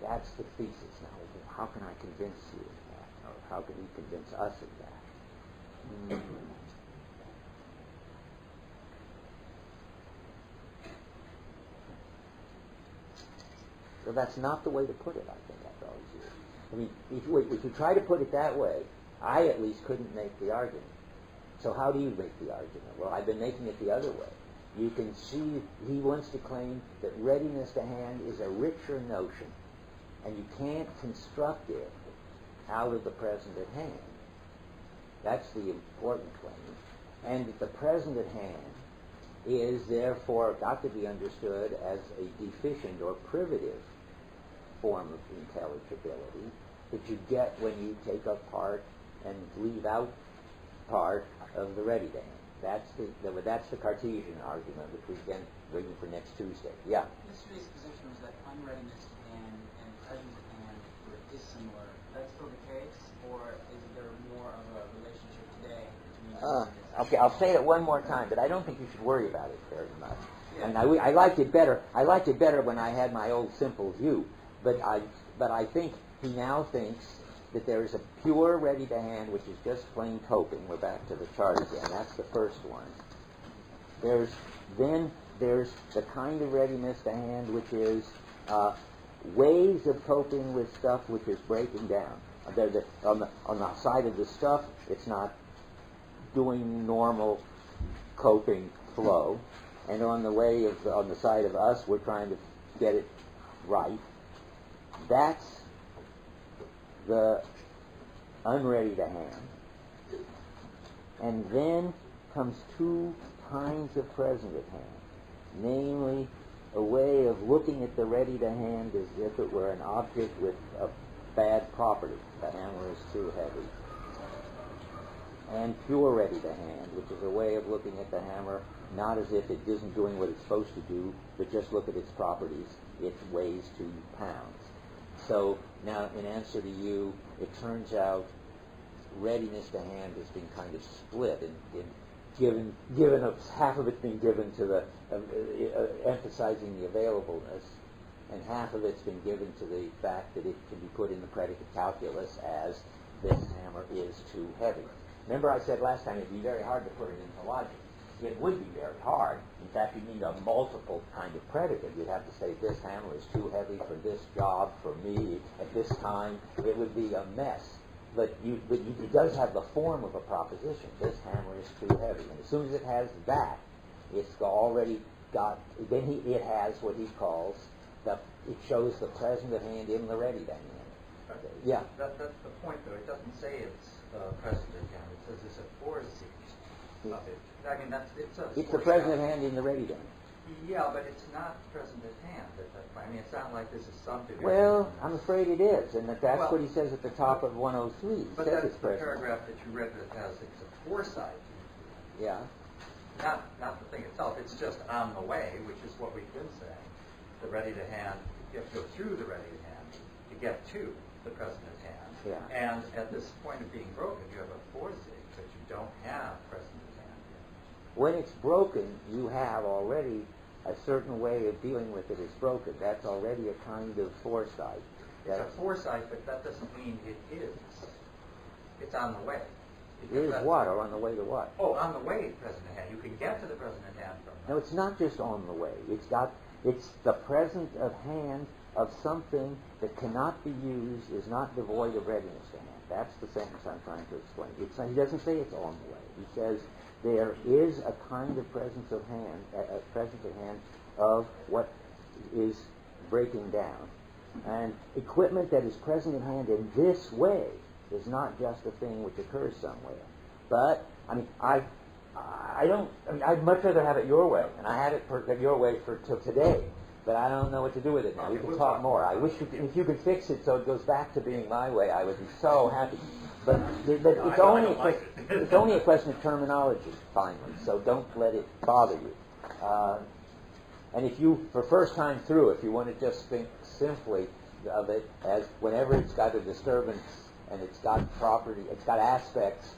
That's the thesis. Now, how can I convince you of that? Or how can you convince us of that? So that's not the way to put it, I think, after all these years. I mean, if you try to put it that way, I at least couldn't make the argument. So how do you make the argument? Well, I've been making it the other way. You can see he wants to claim that readiness to hand is a richer notion, and you can't construct it out of the present at hand. That's the important claim. And that the present at hand is therefore got to be understood as a deficient or privative form of intelligibility that you get when you take up part and leave out part of the ready-to-hand. That's the Cartesian argument, which we've been waiting for next Tuesday. Yeah? Yesterday's position was that unreadiness to hand and presence at hand were dissimilar. That's still the case, or is there more of a relationship today between Okay, I'll say it one more time, but I don't think you should worry about it very much. Yeah. And I liked it better. I liked it better when I had my old simple view, but I think he now thinks that there is a pure ready-to-hand, which is just plain coping. We're back to the chart again. That's the first one. There's the kind of readiness to hand which is ways of coping with stuff which is breaking down. On the side of the stuff, it's not doing normal coping flow, and on the side of us, we're trying to get it right. That's the unready to hand. And then comes two kinds of present at hand, namely a way of looking at the ready to hand as if it were an object with a bad property. The hammer is too heavy. And pure ready to hand, which is a way of looking at the hammer not as if it isn't doing what it's supposed to do, but just look at its properties. It weighs 2 pounds. So now, in answer to you, it turns out readiness to hand has been kind of split and given half of it's been given to the emphasizing the availableness, and half of it's been given to the fact that it can be put in the predicate calculus as this hammer is too heavy. Remember I said last time it'd be very hard to put it into logic. It would be very hard. In fact, you'd need a multiple kind of predicate. You'd have to say this hammer is too heavy for this job, for me, at this time. It would be a mess. But it does have the form of a proposition. This hammer is too heavy. And as soon as it has that, it's already got, then it has what he calls, it shows the present at hand in the ready to hand. Yeah? That's the point, though. It doesn't say it's present at hand. It says it's a foresee of it. I mean, it's the present at hand in the ready to hand. Yeah, but it's not present at hand at that point. I mean, it's not like this is subdivision. Well, I'm afraid it is, and that's what he says at the top of 103. But that's the paragraph that you read that has it's a foresight. Yeah. Not the thing itself. It's just on the way, which is what we've been saying. The ready to hand, you have to go through the ready to hand to get to the present at hand. Yeah. And at this point of being broken, you have a foresee, but you don't have present at hand yet. When it's broken, you have already a certain way of dealing with it is broken. That's already a kind of foresight. It's a foresight, but that doesn't mean it is. It's on the way. It is what, or on the way to what? Oh, on the way, present at hand. You can get to the present at hand from that. No, it's not just on the way. It's the present of hand of something that cannot be used, is not devoid of readiness to hand. That's the sentence I'm trying to explain. He doesn't say it's on the way. He says there is a kind of presence of hand, of what is breaking down. And equipment that is present at hand in this way is not just a thing which occurs somewhere. But, I'd much rather have it your way, and I had it your way till today, but I don't know what to do with it now. We can talk more. I wish if you could fix it so it goes back to being my way, I would be so happy. But it's only a question of terminology, finally, so don't let it bother you. And if you, for first time through, if you want to just think simply of it as whenever it's got a disturbance and it's got property, it's got aspects,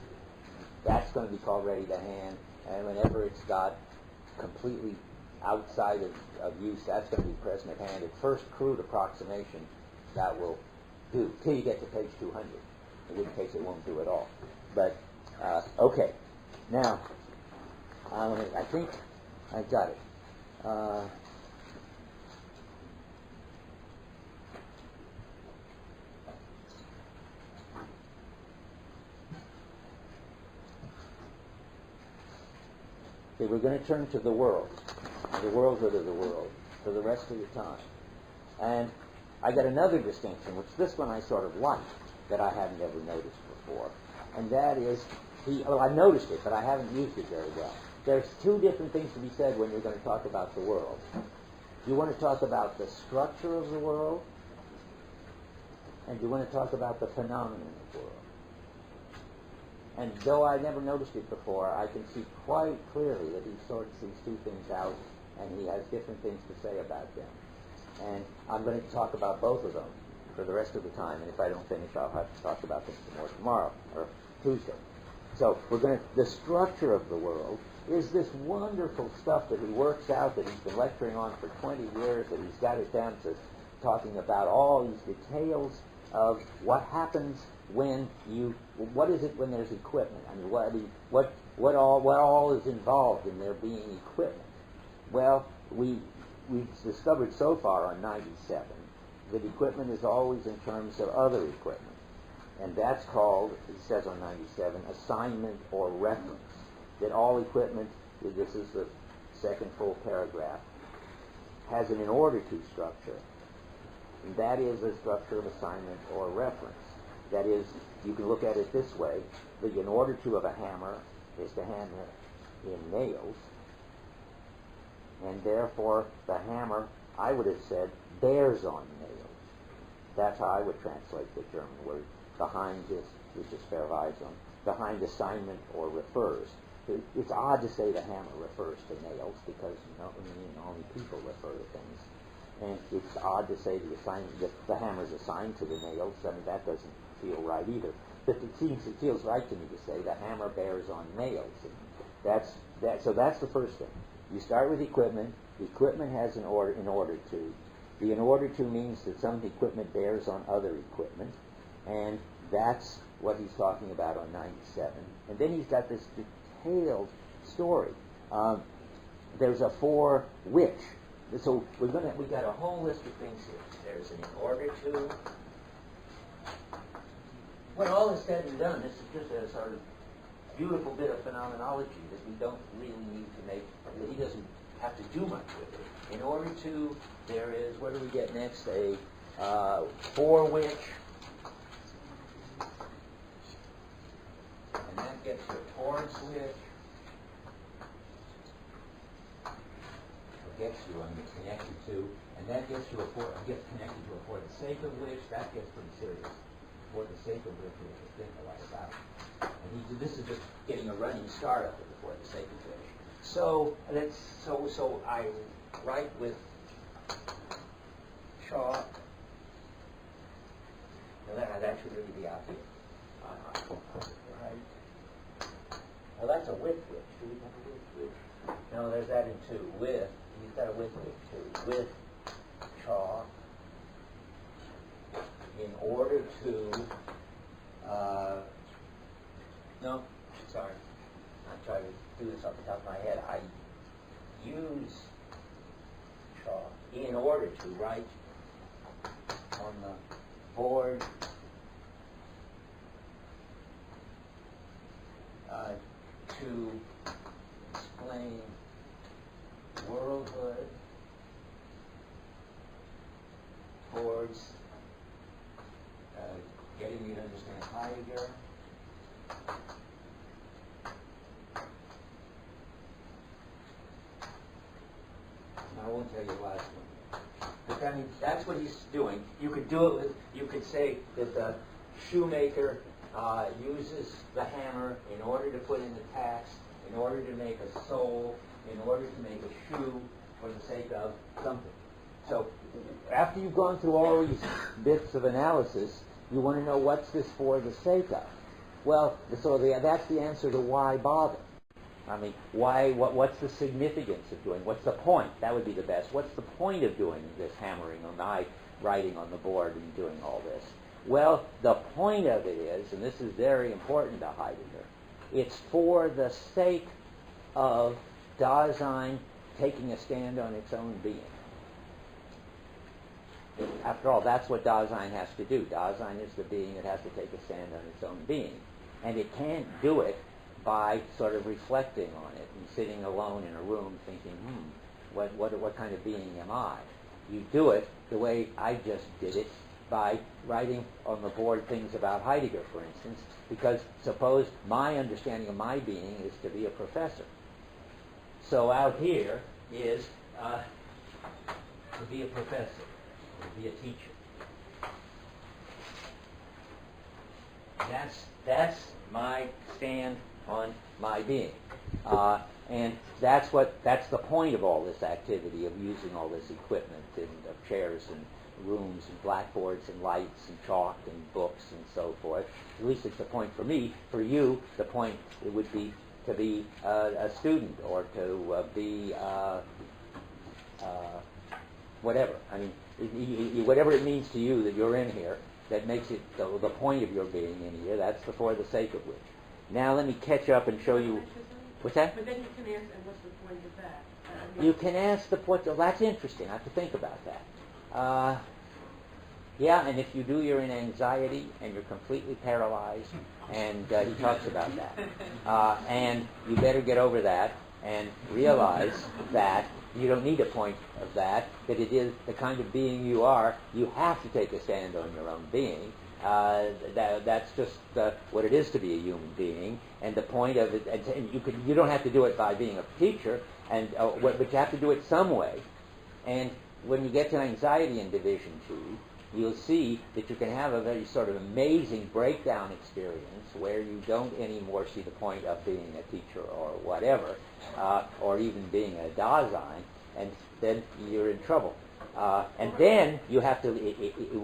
that's going to be called ready to hand. And whenever it's got completely outside of use, that's going to be present at hand. At first crude approximation, that will do, till you get to page 200, in which case it won't do at all. But, okay. Now, I think I've got it. Okay, we're going to turn to the world. The world of the world for the rest of the time. And I got another distinction, which this one I sort of like, that I hadn't ever noticed before. And that is, I've noticed it, but I haven't used it very well. There's two different things to be said when you're going to talk about the world. You want to talk about the structure of the world, and you want to talk about the phenomenon of the world. And though I never noticed it before, I can see quite clearly that he sorts these two things out, and he has different things to say about them. And I'm going to talk about both of them for the rest of the time, and if I don't finish, I'll have to talk about them some more tomorrow, or Tuesday. So the structure of the world is this wonderful stuff that he works out, that he's been lecturing on for 20 years, that he's got it down to talking about all these details of what happens when what is it when there's equipment? I mean, what all is involved in there being equipment? Well, we've discovered so far on 97 that equipment is always in terms of other equipment. And that's called, it says on 97, assignment or reference. That all equipment, this is the second full paragraph, has an in order to structure. And that is a structure of assignment or reference. That is, you can look at it this way. The in order to of a hammer is to hammer in nails. And therefore, the hammer, I would have said, bears on nails. That's how I would translate the German word. Behind this, which is verweisung, behind assignment or refers. It's odd to say the hammer refers to nails because only people refer to things. And it's odd to say the hammer is assigned to the nails. I mean, that doesn't feel right either. But it feels right to me to say the hammer bears on nails. And so that's the first thing. You start with equipment. The equipment has an order in order to. The in order to means that some equipment bears on other equipment. And that's what he's talking about on 97. And then he's got this detailed story. There's a for which. So we got a whole list of things here. There's an in order to. When all is said and done, this is just a sort of beautiful bit of phenomenology that we don't really need to make, that he doesn't have to do much with it. In order to, there is, what do we get next? A for which. And that gets you towards which. Gets you, connected to, and that gets you gets connected to a for the sake of which. That gets pretty serious. For the sake of which we have to think a lot about. And this is just getting a running start of it for the sake of which. So I write with chalk. That should really be out here. Right. Well, that's a with which. Do we have a with which? No, there's that in two. With. He's got a with which too. With chalk. In order to. No, sorry. I'm trying to do this off the top of my head. I use chalk in order to write on the board to explain worldhood towards getting you to understand Heidegger. I won't tell you the last one. But I mean, that's what he's doing. You could do it with, you could say that the shoemaker uses the hammer in order to put in the tacks, in order to make a sole, in order to make a shoe for the sake of something. So after you've gone through all these bits of analysis, you want to know what's this for the sake of. Well, so that's the answer to why bother. I mean, why? What's the significance of doing? What's the point? That would be the best. What's the point of doing this hammering on the writing on the board and doing all this? Well, the point of it is, and this is very important to Heidegger, it's for the sake of Dasein taking a stand on its own being. After all, that's what Dasein has to do. Dasein is the being that has to take a stand on its own being. And it can't do it by sort of reflecting on it and sitting alone in a room thinking, what kind of being am I? You do it the way I just did it, by writing on the board things about Heidegger, for instance, because suppose my understanding of my being is to be a professor. So out here is to be a professor, to be a teacher. That's my stand on my being. And that's the point of all this activity, of using all this equipment and of chairs and rooms and blackboards and lights and chalk and books and so forth. At least it's the point for me. For you, the point it would be to be a student or to be whatever. I mean, whatever it means to you that you're in here, that makes it the point of your being in here. That's for the sake of which. Now let me catch up and show you. What's that? But then you can ask, and what's the point of that? You can ask the point. Well, that's interesting. I have to think about that. Yeah, and if you do, you're in anxiety and you're completely paralyzed, and he talks about that. And you better get over that and realize that you don't need a point of that it is the kind of being you are. You have to take a stand on your own being. That's just what it is to be a human being, and the point of it. And you don't have to do it by being a teacher, but you have to do it some way. And when you get to anxiety in Division 2, you'll see that you can have a very sort of amazing breakdown experience where you don't anymore see the point of being a teacher or whatever, or even being a Dasein, and then you're in trouble. And then you have to,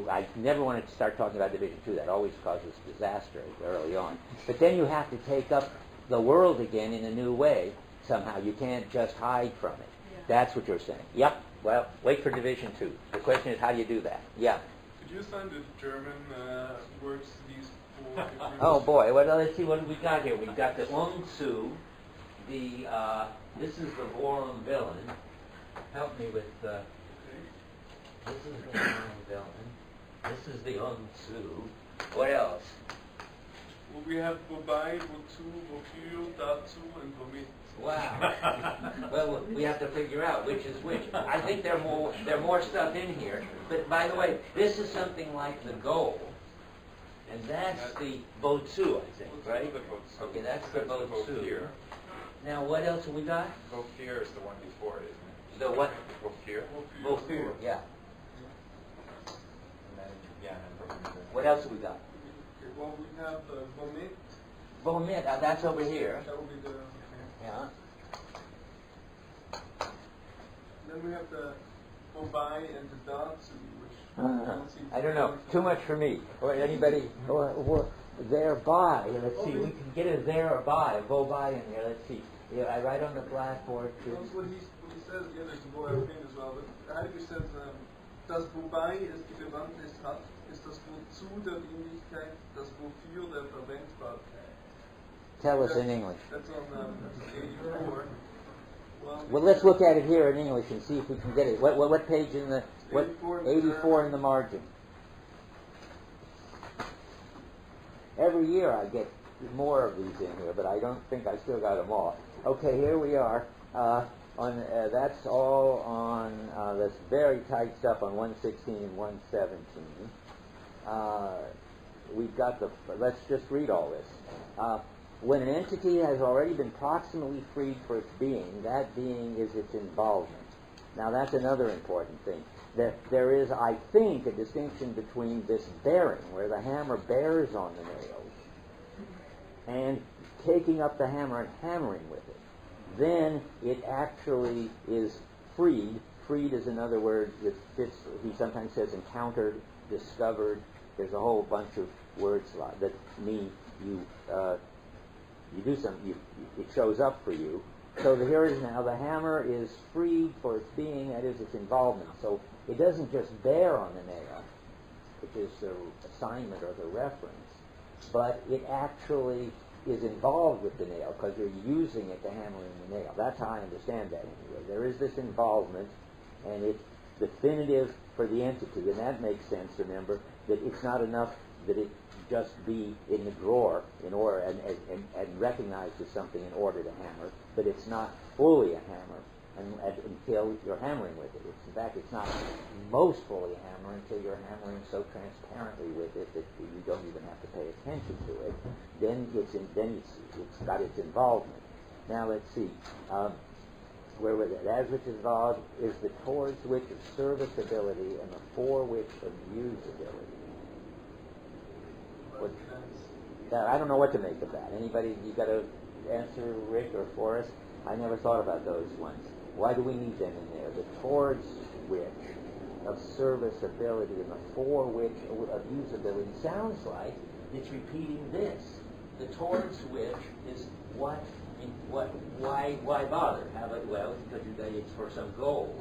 I never wanted to start talking about Division 2. That always causes disaster early on. But then you have to take up the world again in a new way somehow. You can't just hide from it. Yeah. That's what you're saying. Yep. Well, wait for Division 2. The question is, how do you do that? Yeah. Could you assign the German words to these four? Oh boy. Well, let's see what we got here. We've got the Zu, this is the Vorum villain. Help me with this is the Vorum villain. This is the Zu. What else? Well, we have Wobei, Wozu, Wofür, Dazu, and Womit. Wow. Well, we have to figure out which is which. I think there are more stuff in here. But by the way, this is something like the goal, and that's the Wozu, I think, right? Okay, that's the Wozu. Now, what else have we got? Wofür is the one before it, isn't it? The what? Wofür. Wofür, yeah. And then what else have we got? Okay, well, we have Womit. Womit, that's over here. That will be the... Yeah. Then we have the Wobei and the Dazu, which I don't know. Too much for me. Or anybody? Or thereby. Let's see. We can get a thereby, a Wobei in here. Let's see. Yeah, I write on the blackboard. That's what he says. Yeah, there's the Wobei thing as well. But Heidegger says, das Wobei es die Bewandtnis hat, ist das Wozu der Dienlichkeit, das Wofür der Verwendbarkeit. Tell us in English. That's on 84. Well, let's look at it here in English and see if we can get it. What page in the... 84 in the margin. Every year I get more of these in here, but I don't think I still got them all. Okay, here we are. That's all on this very tight stuff on 116 and 117. We've got let's just read all this. When an entity has already been proximately freed for its being, that being is its involvement. Now that's another important thing. That there is, I think, a distinction between this bearing, where the hammer bears on the nails, and taking up the hammer and hammering with it. Then it actually is freed. Freed is another word that fits, he sometimes says encountered, discovered. There's a whole bunch of words that mean you do something, it shows up for you. So here is now the hammer is freed for its being, that is its involvement. So it doesn't just bear on the nail, which is the assignment or the reference, but it actually is involved with the nail because you're using it to hammer in the nail. That's how I understand that anyway. There is this involvement, and it's definitive for the entity, and that makes sense, remember, that it's not enough that it just be in the drawer in order and recognized as something in order to hammer, but it's not fully a hammer until you're hammering with it. In fact, it's not most fully a hammer until you're hammering so transparently with it that you don't even have to pay attention to it. Then it's got its involvement. Now let's see. Where was it? As which is involved is the towards which of serviceability and the for which of usability. I don't know what to make of that. Anybody, you got to answer, Rick or Forrest? I never thought about those ones. Why do we need them in there? The towards which of serviceability and the for which of usability sounds like it's repeating this. The towards which is why bother? Well, because it's for some goal.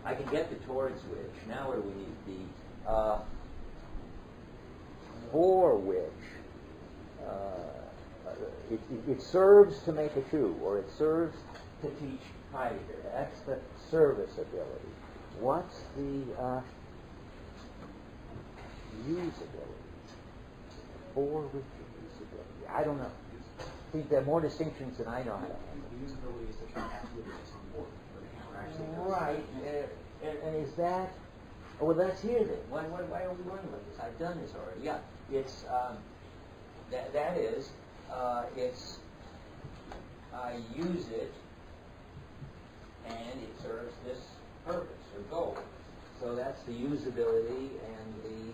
I can get the towards which. Now what do we need? The for which it serves to make a shoe, or it serves to teach Heidegger. That's the serviceability. What's the usability? For which usability? I don't know. See, there are more distinctions than I know how to handle. The usability is the term afterwards is important, but the hammer actually goes. Right. And is that... Oh, well, that's here then. Why are we running with this? I've done this already. Yeah, it's... That is, it's... I use it, and it serves this purpose or goal. So that's the usability and the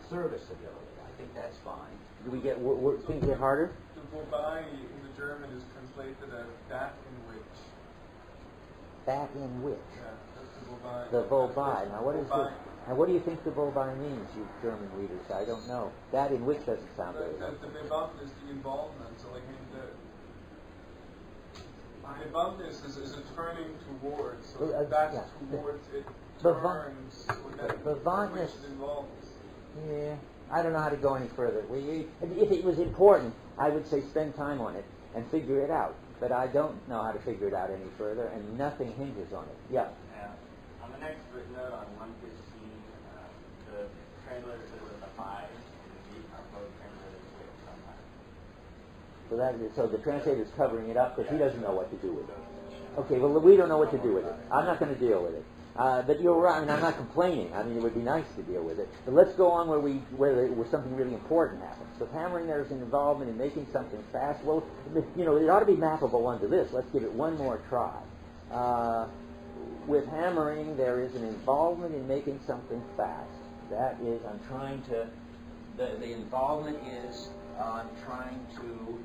serviceability. I think that's fine. Do we get things get harder? The wobei in the German is translated as that in which. That in which? Yeah, that's the wobei. The wobei. Now what is this? Now what do you think the wobei means, you German readers? I don't know. That in which doesn't sound very good. The bebumped is the involvement. So like the bebumptness is a turning towards. So that's towards it turns. Bebumptness. Yeah. I don't know how to go any further. If it was important, I would say spend time on it and figure it out. But I don't know how to figure it out any further, and nothing hinges on it. Yeah. On the next footnote on 115, the translator says that the 5 and the V are both translated with sometimes. So the translator's covering it up because he doesn't know what to do with it. Okay, well, we don't know what to do with it. I'm not going to deal with it. But you're right. I mean, I'm not complaining. I mean, it would be nice to deal with it. But let's go on where something really important happens. With hammering, there's an involvement in making something fast. Well, it ought to be mappable onto this. Let's give it one more try. With hammering, there is an involvement in making something fast. That is, I'm trying to. The involvement is I'm trying to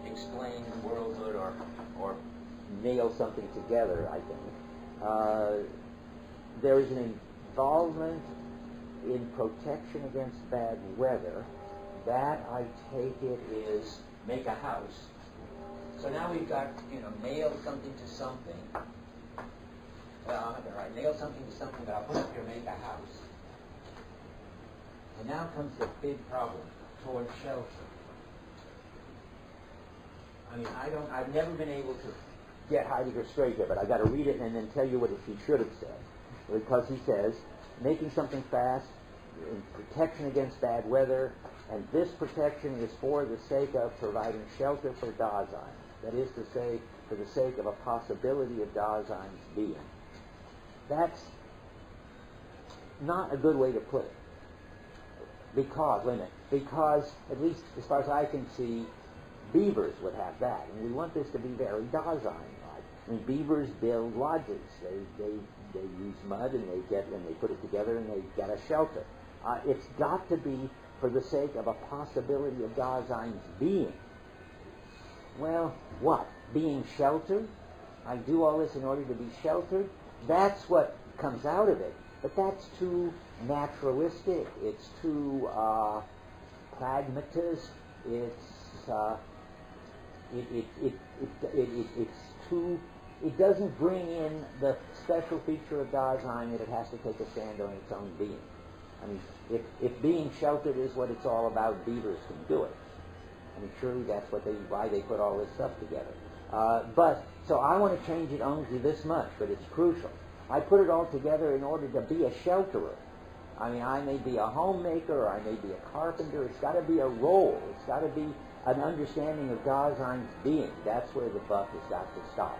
explain worldhood or nail something together, I think. There is an involvement in protection against bad weather. That, I take it, is make a house. So now we've got, nail something to something. Well, right, nail something to something, but I'll put up here, make a house. And now comes the big problem, towards shelter. I mean, I've never been able to get Heidegger straight here, but I've got to read it and then tell you what he should have said. Because he says, making something fast, in protection against bad weather, And this protection is for the sake of providing shelter for Dasein. That is to say, for the sake of a possibility of Dasein's being. That's not a good way to put it. Because, wait a minute, because, at least as far as I can see, beavers would have that. And we want this to be very Dasein-like. I mean, beavers build lodges. They use mud and they put it together and they get a shelter. It's got to be for the sake of a possibility of Dasein's being. Well, what? Being sheltered? I do all this in order to be sheltered? That's what comes out of it. But that's too naturalistic. It's too pragmatist. It's too. It doesn't bring in the special feature of Dasein that it has to take a stand on its own being. I mean, if being sheltered is what it's all about, beavers can do it. I mean, surely that's why they put all this stuff together. So I want to change it only this much, but it's crucial. I put it all together in order to be a shelterer. I mean, I may be a homemaker, or I may be a carpenter. It's got to be a role. It's got to be an understanding of Dasein's being. That's where the buck has got to stop.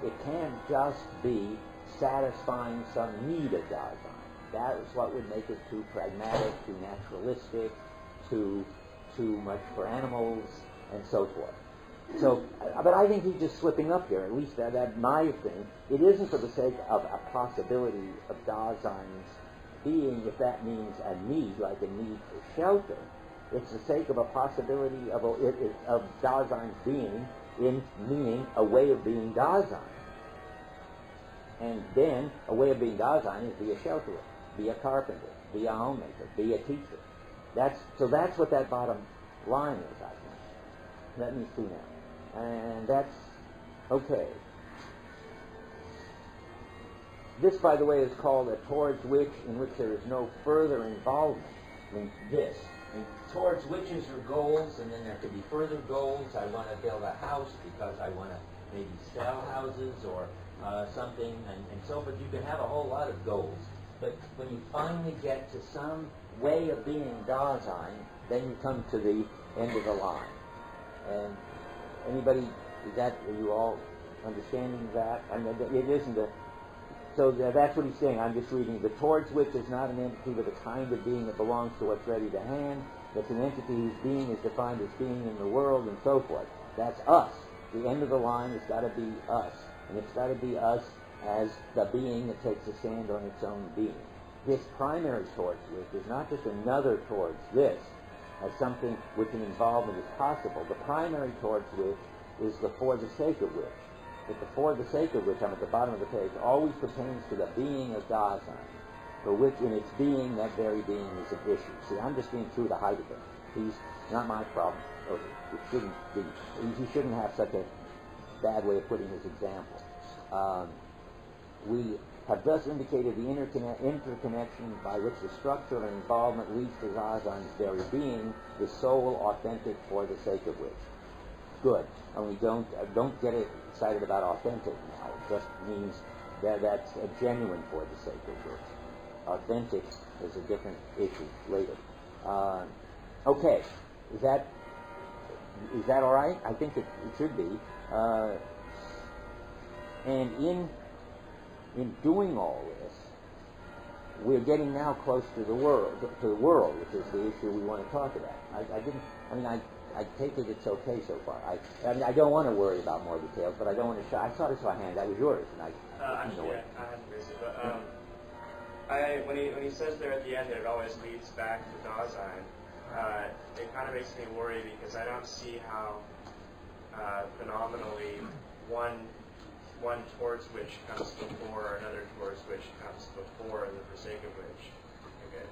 It can't just be satisfying some need of Dasein. That is what would make it too pragmatic, too naturalistic, too much for animals, and so forth. So, but I think he's just slipping up here. At least that's my thing. It isn't for the sake of a possibility of Dasein's being, if that means a need, like a need for shelter. It's the sake of a possibility of Dasein's being, in meaning a way of being Dasein. And then a way of being Dasein is be a shelterer, be a carpenter, be a homemaker, be a teacher. That's what that bottom line is, I think. Let me see now. And that's okay. This, by the way, is called a towards which, in which there is no further involvement. I mean, this. I mean, towards whiches are goals, and then there could be further goals. I want to build a house because I want to maybe sell houses or something, and so forth. You can have a whole lot of goals. But when you finally get to some way of being Dasein, then you come to the end of the line. And anybody, are you all understanding that? I mean, it isn't a... So that's what he's saying. I'm just reading. The towards which is not an entity but a kind of being that belongs to what's ready to hand. That's an entity whose being is defined as being in the world and so forth. That's us. The end of the line has got to be us. And it's got to be us as the being that takes a stand on its own being. This primary towards which is not just another towards this, as something which an involvement is possible. The primary towards which is the for the sake of which. But the for the sake of which, I'm at the bottom of the page, always pertains to the being of Dasein, for which in its being, that very being is an issue. See, I'm just being true to Heidegger. He's not my problem. Or it shouldn't be. He shouldn't have such a bad way of putting his example. We have thus indicated the interconnection by which the structure of an involvement leads to Dasein's very being, the sole authentic for the sake of which. Good. And we don't get excited about authentic now. It just means that that's a genuine for the sake of which. Authentic is a different issue later. Okay. Is that all right? I think it should be. And in doing all this, we're getting now close to the world, which is the issue we want to talk about. I take it it's okay so far. I don't want to worry about more details, but I don't want to show. I saw this in my hand. That was yours, and I hadn't raised it, but when he says there at the end that it always leads back to Dasein, it kind of makes me worry because I don't see how phenomenally one towards which comes before another towards which comes before the for sake of which. Okay,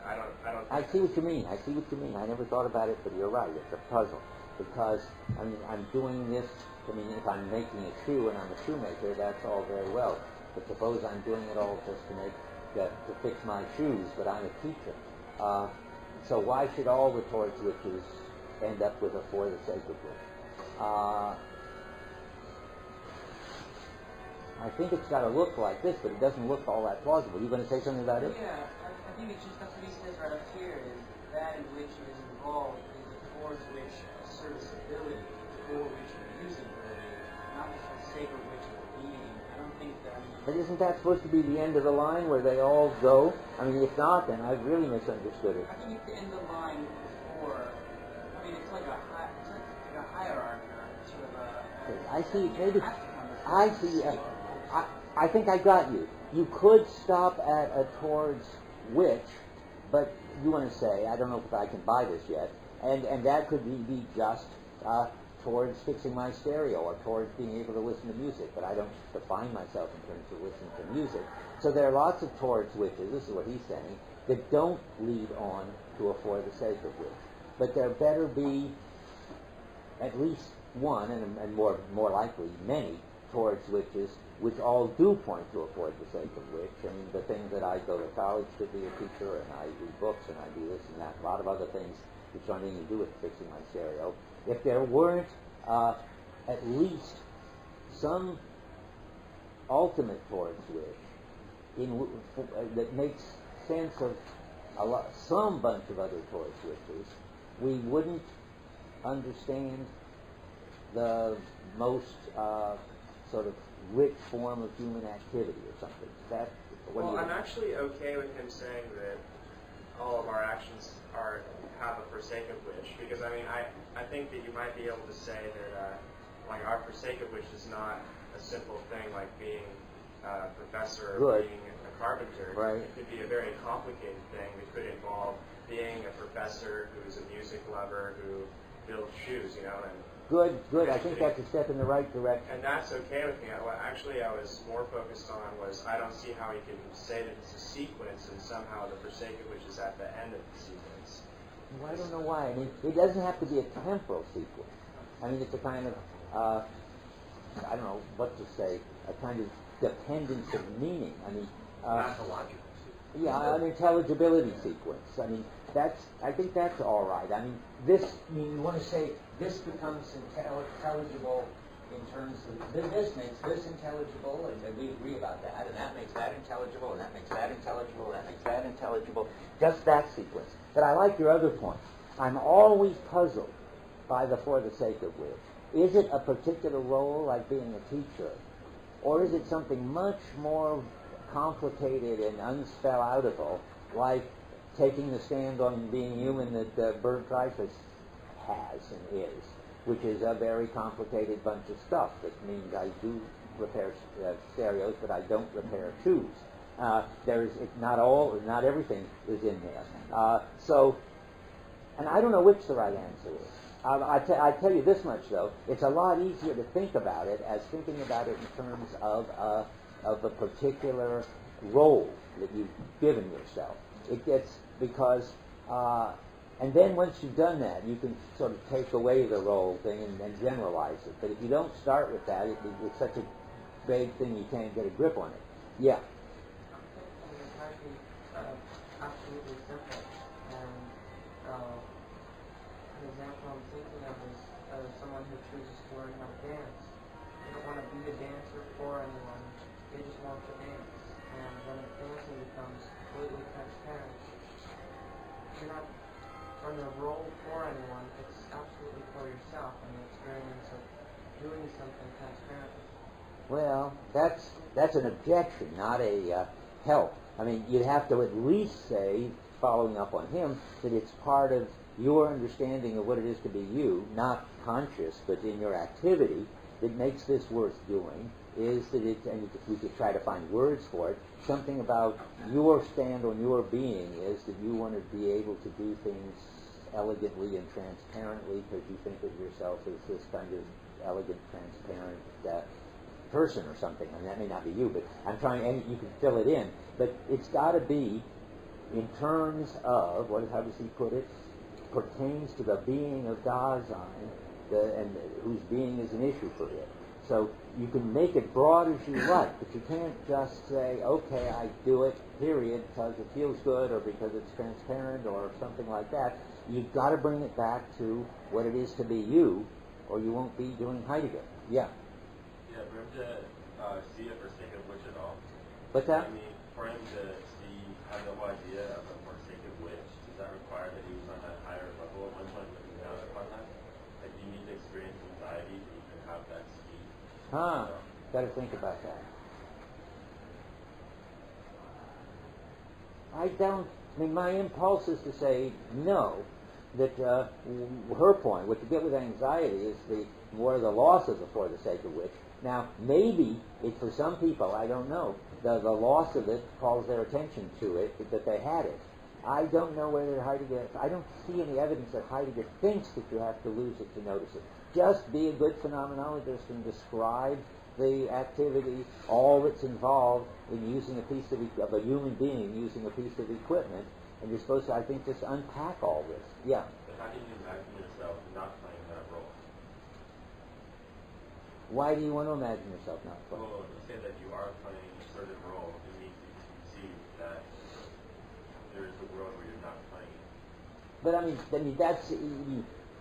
I see what you mean. I never thought about it, but you're right. It's a puzzle because I'm doing this. If I'm making a shoe and I'm a shoemaker, that's all very well. But suppose I'm doing it all just to fix my shoes, but I'm a teacher. So why should all the towards whiches end up with a for the sake of which? I think it's got to look like this, but it doesn't look all that plausible. You going to say something about it? Yeah, I think it's just that's what he says right up here, is that in which it is involved towards which serviceability, for which usability, not for the sake of which it's being. I don't think that. But isn't that supposed to be the end of the line where they all go? I mean, if not, then I've really misunderstood it. I think it's the end of the line for. I mean, it's like a hierarchy, sort of a. I see. Maybe. I see. I think I got you. You could stop at a towards which, but you want to say, I don't know if I can buy this yet, and that could be just towards fixing my stereo or towards being able to listen to music, but I don't define myself in terms of listening to music. So there are lots of towards whiches, this is what he's saying, that don't lead on to a for the sake of which. But there better be at least one, and more likely many, towards whiches, which all do point to a for the sake of which. I mean, the things that I go to college to be a teacher, and I read books, and I do this and that, a lot of other things which don't have anything to do with fixing my stereo. If there weren't at least some ultimate towards which, that makes sense of some bunch of other towards whiches, we wouldn't understand the most sort of rich form of human activity or something. Well, I'm actually okay with him saying that all of our actions have a for sake of which, because I mean, I think that you might be able to say that like our for sake of which is not a simple thing like being a professor or being a carpenter. Right. It could be a very complicated thing that could involve being a professor who's a music lover who builds shoes, you know. And Good. I think that's a step in the right direction. And that's okay with me. What actually I was more focused on was I don't see how he can say that it's a sequence and somehow the for sake of which is at the end of the sequence. Well, I don't know why. I mean, it doesn't have to be a temporal sequence. I mean, it's a kind of, I don't know what to say, a kind of dependence of meaning. I mean, Pathological sequence. Yeah, an intelligibility sequence. I mean, I think that's all right. I mean, you want to say this becomes intelligible in terms of, this makes this intelligible, and we agree about that, and that makes that intelligible, and that makes that intelligible, and that makes that intelligible. Just that sequence. But I like your other point. I'm always puzzled by the for the sake of which. Is it a particular role, like being a teacher, or is it something much more complicated and unspell-outable, like taking the stand on being human that Bert Dreyfus has and is, which is a very complicated bunch of stuff. That means I do repair stereos, but I don't repair shoes. Not everything is in there. And I don't know which the right answer is. I tell you this much, though. It's a lot easier to think about it as thinking about it in terms of a particular role that you've given yourself. It gets, because, and then once you've done that, you can sort of take away the role thing and generalize it. But if you don't start with that, it's such a vague thing you can't get a grip on it. Yeah. It's actually absolutely simple. And an example I'm thinking of is someone who chooses to learn how to dance. They don't want to be a dancer for anyone. They just want to dance. And when dancing becomes completely transparent, you're not trying to role for anyone. It's absolutely for yourself and the experience of doing something transparently. Well, that's an objection, not a help. I mean, you'd have to at least say, following up on him, that it's part of your understanding of what it is to be you, not conscious, but in your activity, that makes this worth doing, is that it, and we could try to find words for it, something about your stand on your being is that you want to be able to do things elegantly and transparently because you think of yourself as this kind of elegant, transparent person or something. And that may not be you, but I'm trying, and you can fill it in. But it's got to be in terms of, how does he put it? Pertains to the being of Dasein, and whose being is an issue for him. So you can make it broad as you like, but you can't just say, okay, I do it, period, because it feels good or because it's transparent or something like that. You've got to bring it back to what it is to be you, or you won't be doing Heidegger. Yeah. Yeah, for him to see a for sake of which at all. What's that? I mean, for him to have no idea of a for sake of which, does that require that he was on a higher level at one point looking down upon Got to think about that. My impulse is to say no, that her point, what you get with anxiety is the loss of it for the sake of which. Now, maybe for some people, I don't know, the loss of it calls their attention to it, that they had it. I don't know whether Heidegger, I don't see any evidence that Heidegger thinks that you have to lose it to notice it. Just be a good phenomenologist and describe the activity, all that's involved in using a piece of a human being using a piece of equipment, and you're supposed to, I think, just unpack all this. Yeah. But how do you imagine yourself not playing that role? Why do you want to imagine yourself not playing? Well, you say that you are playing a certain role. It means you see that there is a world where you're not playing it. But that's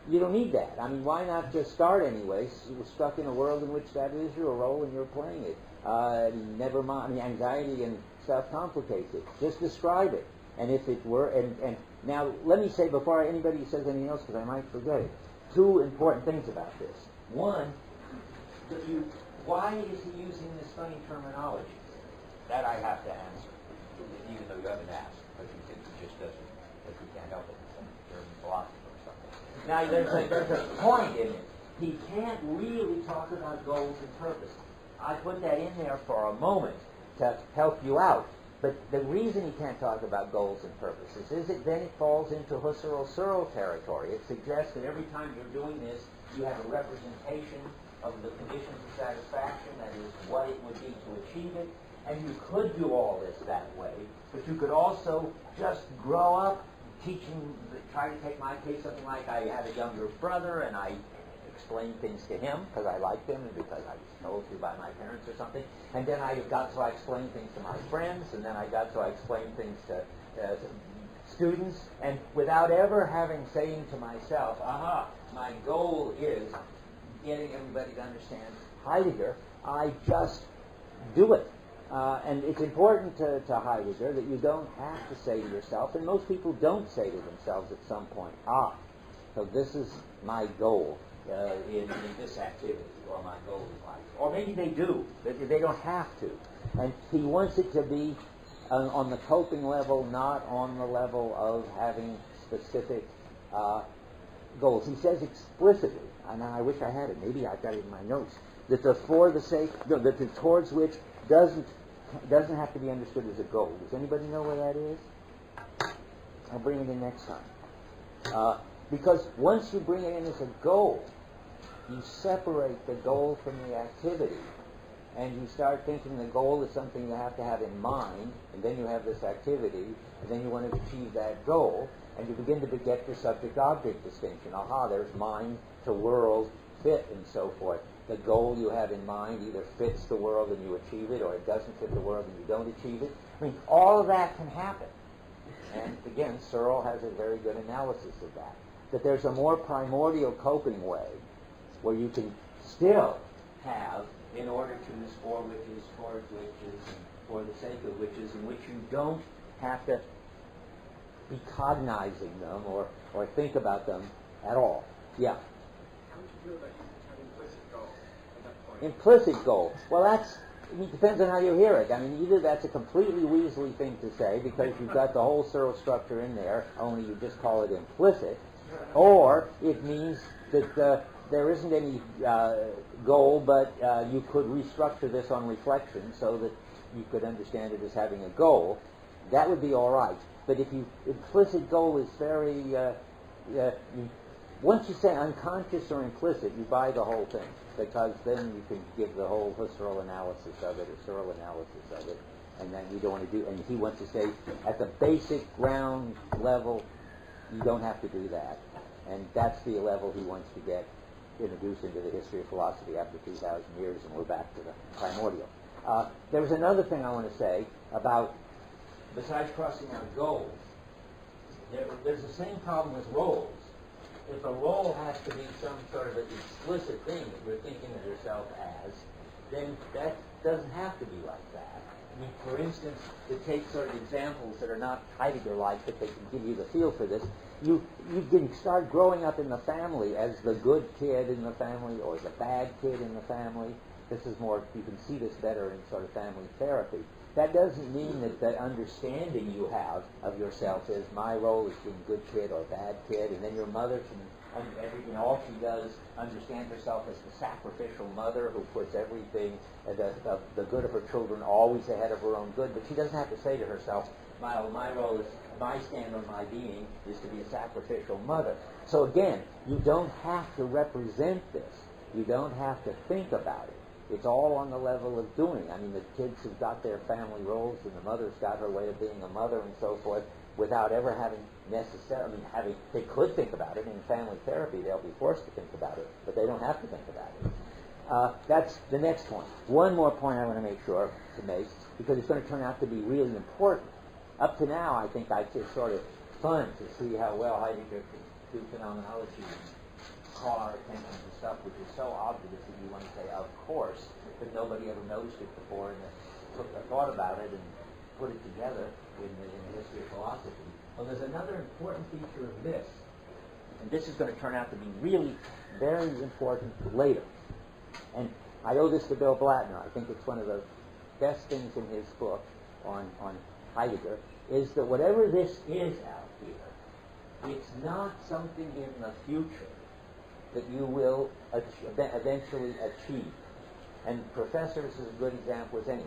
you don't need that. Why not just start anyway? You're stuck in a world in which that is your role and you're playing it. Never mind. Anxiety and stuff complicates it. Just describe it. And if it were, and now let me say before anybody says anything else, because I might forget it, two important things about this. One, why is he using this funny terminology? That I have to answer, even though you haven't asked, but you think he just doesn't, but you can't help it. Some German philosopher or something. Now there's a point in it. He can't really talk about goals and purpose. I put that in there for a moment to help you out. But the reason he can't talk about goals and purposes is that then it falls into Husserl-Searle territory. It suggests that every time you're doing this, you have a representation of the conditions of satisfaction, that is, what it would be to achieve it. And you could do all this that way, but you could also just grow up teaching, try to take my case, something like I had a younger brother and I explained things to him because I liked him and because I was told to by my parents or something. And then I got to explain things to my friends, and then I got to explain things to students, and without ever saying to myself, my goal is getting everybody to understand Heidegger, I just do it. And it's important to Heidegger that you don't have to say to yourself, and most people don't say to themselves at some point, so this is my goal in this activity, or my goal in life. Or maybe they do, but they don't have to. And he wants it to be on the coping level, not on the level of having specific goals. He says explicitly, and I wish I had it, maybe I've got it in my notes, that the for the sake, that the towards which doesn't have to be understood as a goal. Does anybody know where that is? I'll bring it in next time. Because once you bring it in as a goal, you separate the goal from the activity, and you start thinking the goal is something you have to have in mind, and then you have this activity, and then you want to achieve that goal, and you begin to get the subject-object distinction. There's mind to world, fit, and so forth. The goal you have in mind either fits the world and you achieve it, or it doesn't fit the world and you don't achieve it. All of that can happen. And again, Searle has a very good analysis of that. That there's a more primordial coping way where you can still have in order to, for whiches, towards whiches, and for the sake of whiches, in which you don't have to be cognizing them or think about them at all. Yeah? How would you feel about using the term implicit goal at that point? Implicit goal. Well, it depends on how you hear it. Either that's a completely weaselly thing to say because you've got the whole Searle structure in there, only you just call it implicit, or it means that there isn't any goal, but you could restructure this on reflection so that you could understand it as having a goal. That would be all right. But if implicit goal is very, once you say unconscious or implicit, you buy the whole thing, because then you can give the whole Husserl analysis of it, or Searle analysis of it, and then you don't want to do, and he wants to say at the basic ground level, you don't have to do that. And that's the level he wants to get introduced into the history of philosophy after 2,000 years, and we're back to the primordial. There was another thing I want to say about, besides crossing out goals, there's the same problem with roles. If a role has to be some sort of an explicit thing that you're thinking of yourself as, then that doesn't have to be like that. For instance, to take sort of examples that are not Heidegger-like, but they can give you the feel for this, you can start growing up in the family as the good kid in the family or the bad kid in the family, this is more, you can see this better in sort of family therapy. That doesn't mean that the understanding you have of yourself is my role is being good kid or bad kid, and then your mother can, everything, all she does, understand herself as the sacrificial mother who puts everything, the good of her children always ahead of her own good, but she doesn't have to say to herself, my role is, my stand on my being is to be a sacrificial mother. So again, you don't have to represent this. You don't have to think about it. It's all on the level of doing. I mean, the kids have got their family roles, and the mother's got her way of being a mother and so forth, without ever having necessarily, they could think about it. In family therapy, they'll be forced to think about it, but they don't have to think about it. That's the next point. One more point I want to make sure to make, because it's going to turn out to be really important. Up to now, I think it's just sort of fun to see how well Heidegger can do phenomenology and call our attention to stuff which is so obvious that you want to say, of course, but nobody ever noticed it before and thought about it and put it together in the history of philosophy. Well, there's another important feature of this, and this is going to turn out to be really very important later. And I owe this to Bill Blattner. I think it's one of the best things in his book on Heidegger, is that whatever this is out here, it's not something in the future that you will eventually achieve. And professors is a good example as any.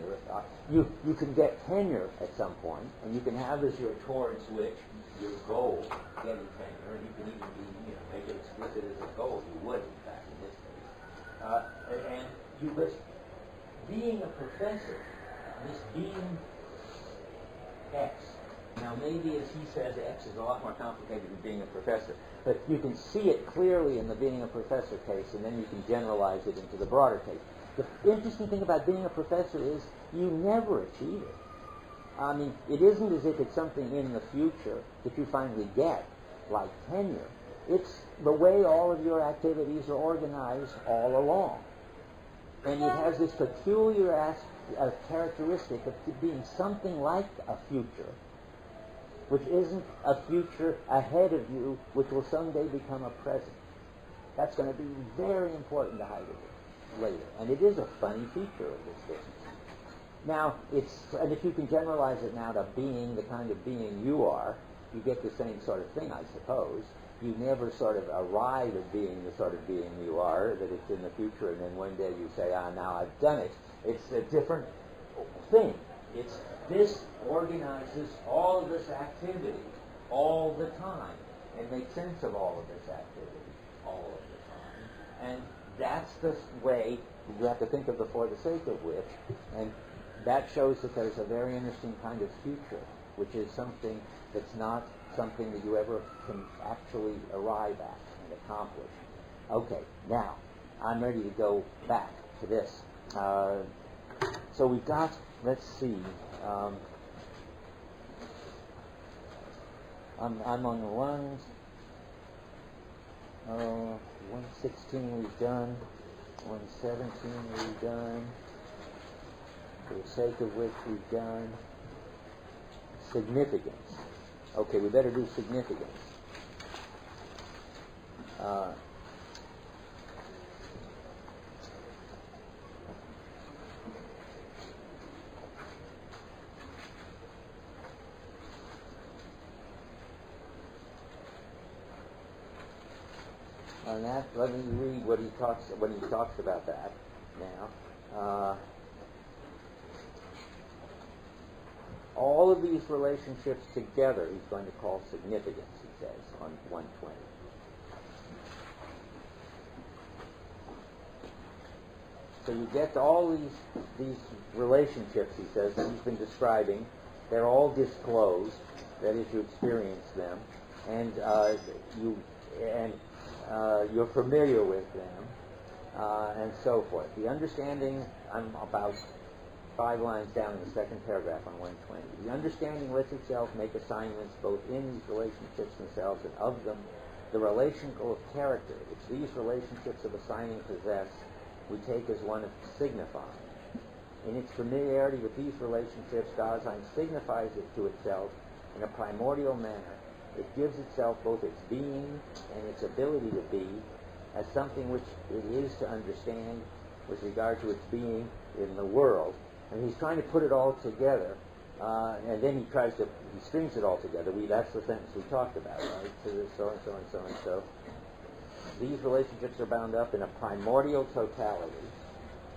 You can get tenure at some point, and you can have as your towards which your goal, getting tenure, and you can even be, make it explicit as a goal. You would, in fact, in this case. But being a professor, this being X. Now, maybe, as he says, X is a lot more complicated than being a professor. But you can see it clearly in the being a professor case, and then you can generalize it into the broader case. The interesting thing about being a professor is you never achieve it. I mean, it isn't as if it's something in the future that you finally get, like tenure. It's the way all of your activities are organized all along. And it has this peculiar characteristic of being something like a future, which isn't a future ahead of you, which will someday become a present. That's going to be very important to Heidegger later. And it is a funny feature of this business. Now, and if you can generalize it now to being the kind of being you are, you get the same sort of thing, I suppose. You never sort of arrive at being the sort of being you are, that it's in the future, and then one day you say, now I've done it. It's a different thing. This organizes all of this activity all the time and makes sense of all of this activity all of the time. And that's the way you have to think of the for the sake of which. And that shows that there's a very interesting kind of future, which is something that's not something that you ever can actually arrive at and accomplish. Okay, now, I'm ready to go back to this. So we've got, let's see, I'm on the 116 we've done, 117 we've done, for the sake of which we've done significance. Okay, we better do significance. On that, let me read what he talks when he talks about that now. All of these relationships together he's going to call significance, he says, on 120. So you get all these relationships, he says, that he's been describing. They're all disclosed, that is, you experience them, and you're familiar with them, and so forth. The understanding, I'm about 5 lines down in the second paragraph on 120. The understanding lets itself make assignments both in these relationships themselves and of them. The relational character which these relationships of assigning possess, we take as one of signifying. In its familiarity with these relationships, Dasein signifies it to itself in a primordial manner. It gives itself both its being and its ability to be as something which it is to understand with regard to its being in the world. And he's trying to put it all together, and then he strings it all together. That's the sentence we talked about, right? So there's so and so and so and so. These relationships are bound up in a primordial totality.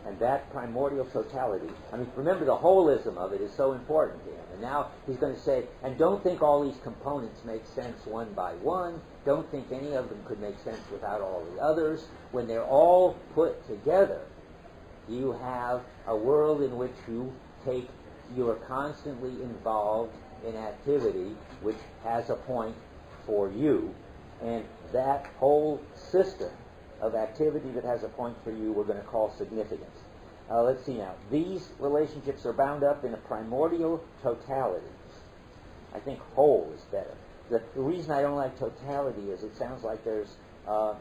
And that primordial totality, I mean, remember the holism of it is so important to him. And now he's going to say, and don't think all these components make sense one by one. Don't think any of them could make sense without all the others. When they're all put together, you have a world in which you are constantly involved in activity which has a point for you. And that whole system of activity that has a point for you we're going to call significance. Let's see now. These relationships are bound up in a primordial totality. I think whole is better. The reason I don't like totality is it sounds like there's, well,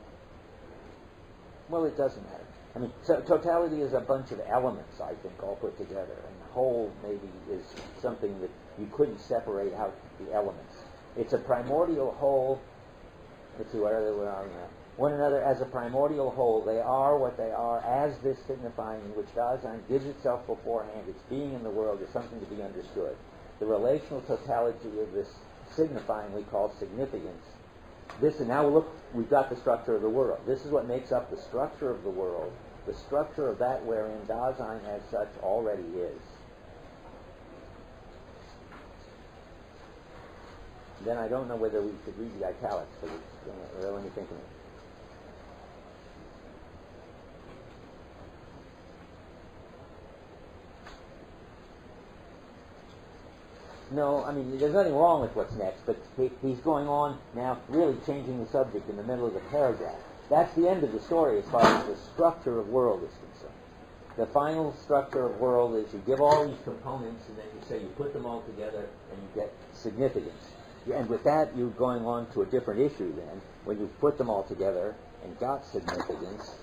it doesn't matter. I mean, so totality is a bunch of elements, I think, all put together. And whole maybe is something that you couldn't separate out the elements. It's a primordial whole. Let's see, what are they? One another as a primordial whole, they are what they are, as this signifying in which Dasein gives itself beforehand, its being in the world is something to be understood. The relational totality of this signifying we call significance. This, and now look, we've got the structure of the world. This is what makes up the structure of the world, the structure of that wherein Dasein as such already is. Then I don't know whether we should read the italics for this. What do you think of it? No, I mean, there's nothing wrong with what's next, but he's going on now, really changing the subject in the middle of the paragraph. That's the end of the story as far as the structure of world is concerned. The final structure of world is you give all these components, and then you say you put them all together, and you get significance. And with that, you're going on to a different issue then. When you've put them all together and got significance,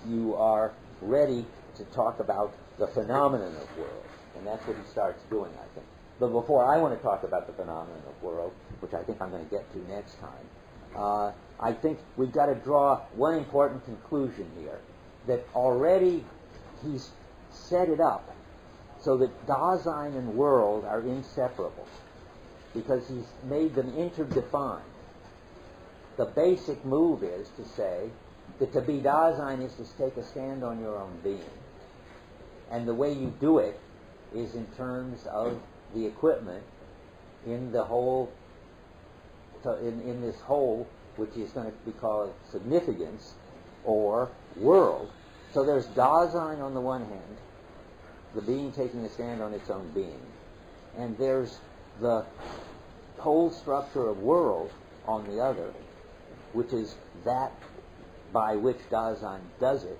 you are ready to talk about the phenomenon of world. And that's what he starts doing, I think. But before I want to talk about the phenomenon of world, which I think I'm going to get to next time, I think we've got to draw one important conclusion here, that already he's set it up so that Dasein and world are inseparable, because he's made them interdefined. The basic move is to say that to be Dasein is to take a stand on your own being. And the way you do it is in terms of the equipment in the whole, in this whole, which is going to be called significance or world. So there's Dasein on the one hand, the being taking a stand on its own being, and there's the whole structure of world on the other, which is that by which Dasein does it.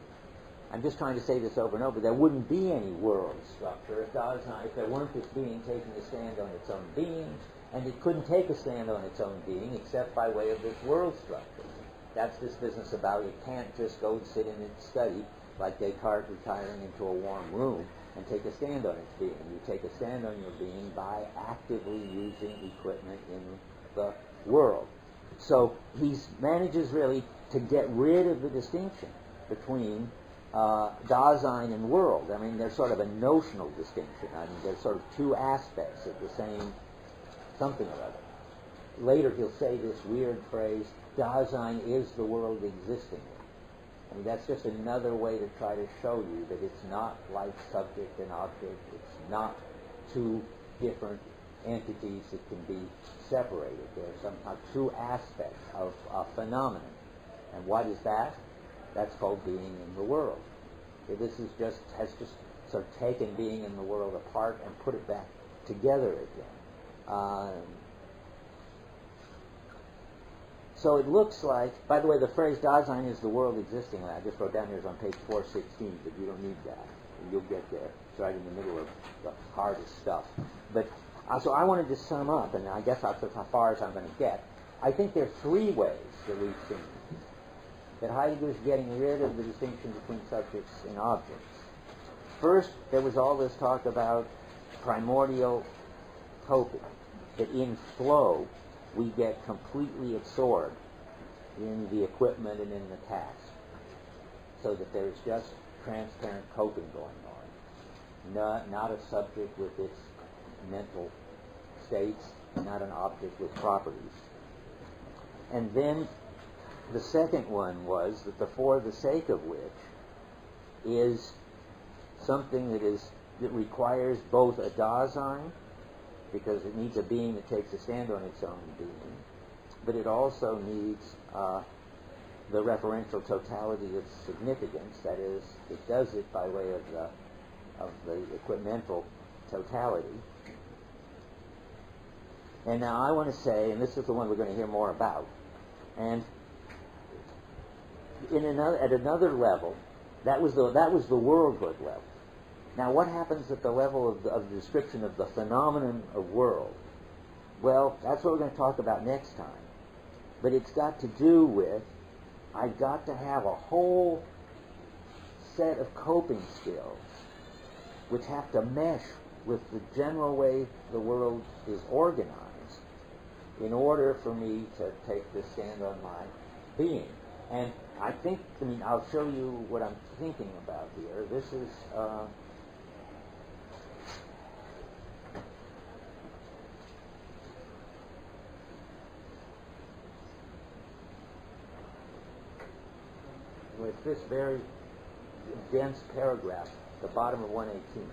I'm just trying to say this over and over. There wouldn't be any world structure if there weren't this being taking a stand on its own being, and it couldn't take a stand on its own being except by way of this world structure. That's this business about it can't just go and sit in its study like Descartes retiring into a warm room and take a stand on its being. You take a stand on your being by actively using equipment in the world. So he manages really to get rid of the distinction between Dasein and world. I mean, there's sort of a notional distinction. I mean, there's sort of two aspects of the same something or other. Later he'll say this weird phrase, Dasein is the world existing. I mean, that's just another way to try to show you that it's not like subject and object. It's not two different entities that can be separated. There's somehow two aspects of a phenomenon. And what is that? That's called being in the world. Okay, this is has just sort of taken being in the world apart and put it back together again. So it looks like, by the way, the phrase Dasein is the world existing, I just wrote down here, is on page 416, but you don't need that. You'll get there. It's right in the middle of the hardest stuff. But so I wanted to sum up, and I guess that's as far as I'm going to get. I think there are three ways that we've seen that Heidegger is getting rid of the distinction between subjects and objects. First, there was all this talk about primordial coping, that in flow we get completely absorbed in the equipment and in the task. so that there's just transparent coping going on. Not a subject with its mental states, not an object with properties. And then the second one was that the for the sake of which is something that requires both a Dasein, because it needs a being that takes a stand on its own being, but it also needs the referential totality of significance. That is, it does it by way of the equimental totality. And now I want to say, and this is the one we're going to hear more about, and at another level, that was the worldhood level. Now, what happens at the level of the description of the phenomenon of world? Well, that's what we're going to talk about next time. But it's got to do with, I've got to have a whole set of coping skills which have to mesh with the general way the world is organized in order for me to take this stand on my being. And I'll show you what I'm thinking about here. This is with this very dense paragraph, the bottom of 118.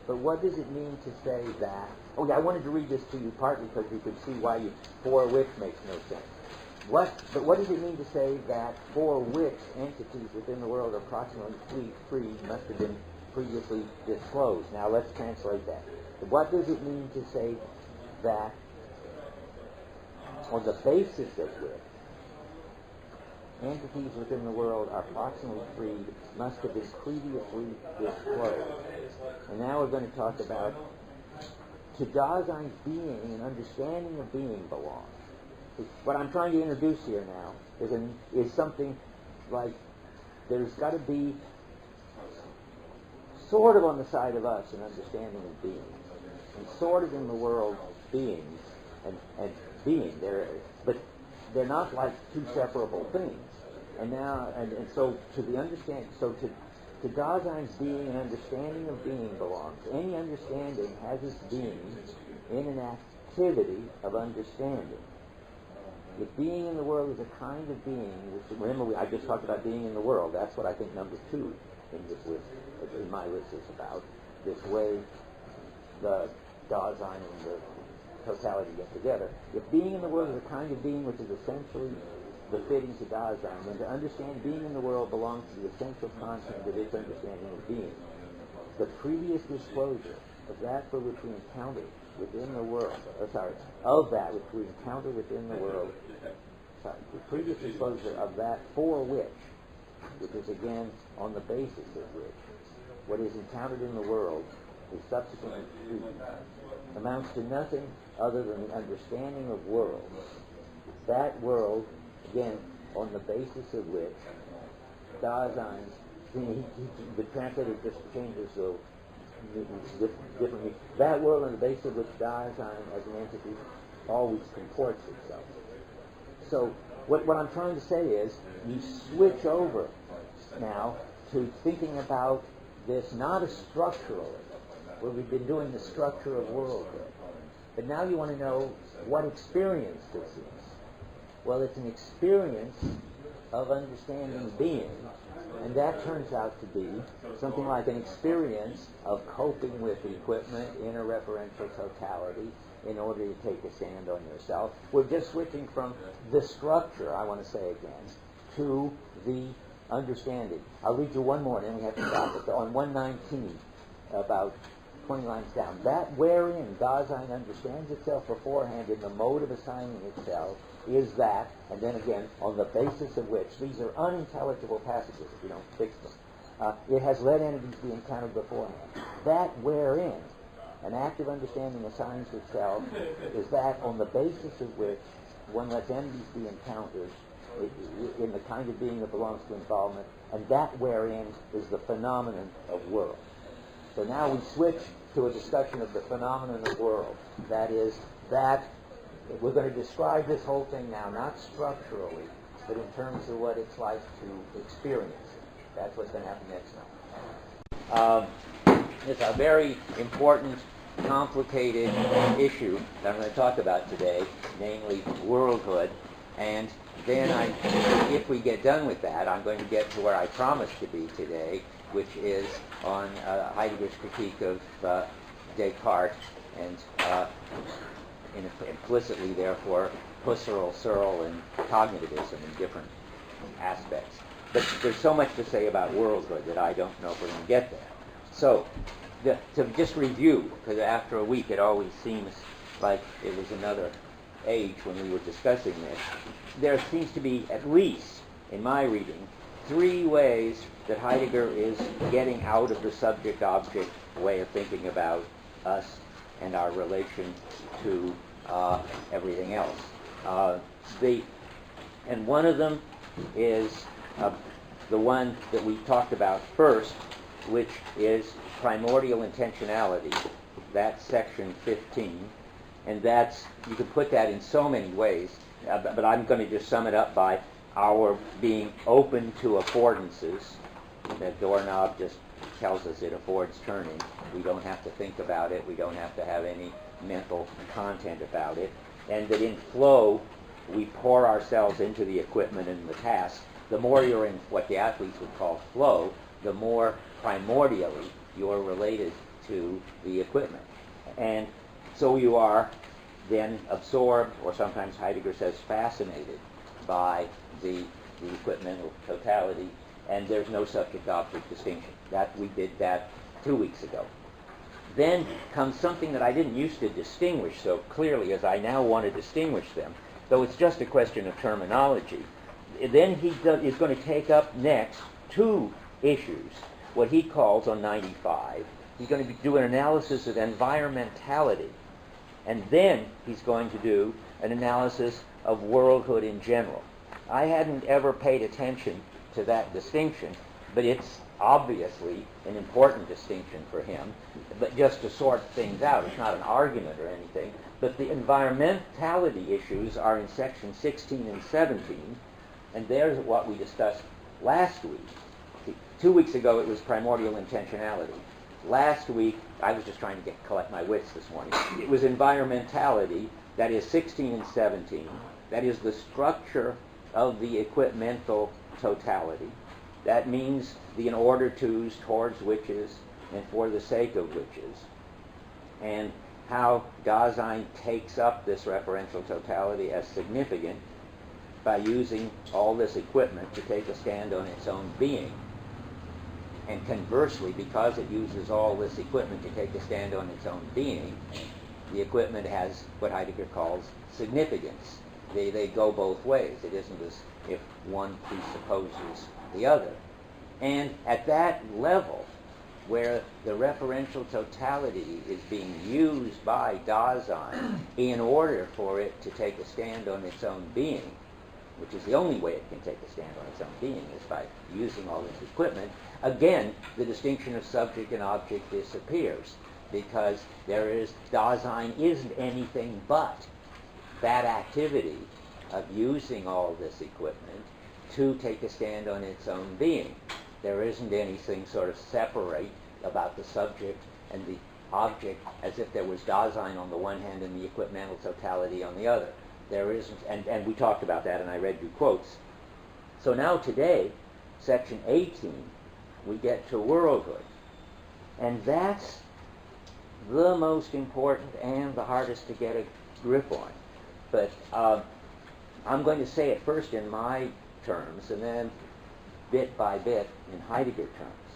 But what does it mean to say that? Oh yeah, I wanted to read this to you partly because you could see why for which makes no sense. But what does it mean to say that for which entities within the world are approximately free must have been previously disclosed? Now let's translate that. What does it mean to say that on the basis of which entities within the world are approximately freed must have been previously disclosed? And now we're going to talk about to Dasein's being and understanding of being belongs. What I'm trying to introduce here now is something like there's got to be sort of on the side of us an understanding of being, and sort of in the world beings and being. But they're not like two separable things. And now and so to the understanding, so to Dasein's being and understanding of being belongs. Any understanding has its being in an activity of understanding. If being in the world is a kind of being, which, remember I just talked about being in the world, that's what I think number 2 in this list, in my list is about, this way the Dasein and the totality get together. If being in the world is a kind of being which is essentially befitting to Dasein, then to understand being in the world belongs to the essential content of its understanding of being. The previous disclosure of that for which we encounter within the world, of that which we encounter within the world, the previous disclosure of that for which is again on the basis of which what is encountered in the world is subsequently amounts to nothing other than the understanding of world. That world, again, on the basis of which Dasein's, the translator just changes so differently. That world on the basis of which Dasein as an entity always comports itself. So what I'm trying to say is you switch over now to thinking about this not as structurally, where we've been doing the structure of worldhood, but now you want to know what experience this is. Well, it's an experience of understanding being, and that turns out to be something like an experience of coping with the equipment in a referential totality in order to take a stand on yourself. We're just switching from the structure, I want to say again, to the understanding. I'll read you one more, and then we have to stop it. On 119, about 20 lines down, that wherein Dasein understands itself beforehand in the mode of assigning itself is that, and then again, on the basis of which, these are unintelligible passages if you don't fix them, it has let entities be encountered beforehand. That wherein an active understanding assigns itself is that on the basis of which one lets entities be encountered in the kind of being that belongs to involvement, and that wherein is the phenomenon of world. So now we switch to a discussion of the phenomenon of world. That is, that we're going to describe this whole thing now, not structurally, but in terms of what it's like to experience it. That's what's going to happen next time. It's a very important, complicated issue that I'm going to talk about today, namely worldhood. And then if we get done with that, I'm going to get to where I promised to be today, which is on Heidegger's critique of Descartes, and implicitly, therefore, Husserl, Searle, and cognitivism in different aspects. But there's so much to say about worldhood that I don't know if we're going to get there. So, to just review, because after a week it always seems like it was another age when we were discussing this, there seems to be, at least in my reading, 3 ways that Heidegger is getting out of the subject-object way of thinking about us and our relation to everything else. And one of them is the one that we talked about first, which is primordial intentionality. That's section 15. And that's, you could put that in so many ways, but I'm going to just sum it up by our being open to affordances. That doorknob just tells us it affords turning. We don't have to think about it. We don't have to have any mental content about it. And that in flow, we pour ourselves into the equipment and the task. The more you're in what the athletes would call flow, the more primordially you're related to the equipment. And so you are then absorbed, or sometimes Heidegger says fascinated, by the equipmental totality, and there's no subject-object distinction. We did that 2 weeks ago. Then comes something that I didn't used to distinguish so clearly as I now want to distinguish them, though it's just a question of terminology. Then he is going to take up next 2 issues, what he calls on 95. He's going to do an analysis of environmentality, and then he's going to do an analysis of worldhood in general. I hadn't ever paid attention to that distinction, but it's obviously an important distinction for him. But just to sort things out, it's not an argument or anything, but the environmentality issues are in section 16 and 17, and there's what we discussed last week. 2 weeks ago it was primordial intentionality. Last week, I was just trying to collect my wits this morning. It was environmentality, that is 16 and 17. That is the structure of the equipmental totality. That means the in order tos towards whiches and for the sake of whiches. And how Dasein takes up this referential totality as significant by using all this equipment to take a stand on its own being. And conversely, because it uses all this equipment to take a stand on its own being, the equipment has what Heidegger calls significance. They go both ways. It isn't as if one presupposes the other. And at that level, where the referential totality is being used by Dasein in order for it to take a stand on its own being, which is the only way it can take a stand on its own being, is by using all this equipment, again, the distinction of subject and object disappears, because Dasein isn't anything but that activity of using all this equipment to take a stand on its own being. There isn't anything sort of separate about the subject and the object, as if there was Dasein on the one hand and the equipmental totality on the other. There isn't, and we talked about that, and I read you quotes. So now today, section 18, we get to worldhood. And that's the most important and the hardest to get a grip on. But I'm going to say it first in my terms, and then bit by bit in Heidegger terms.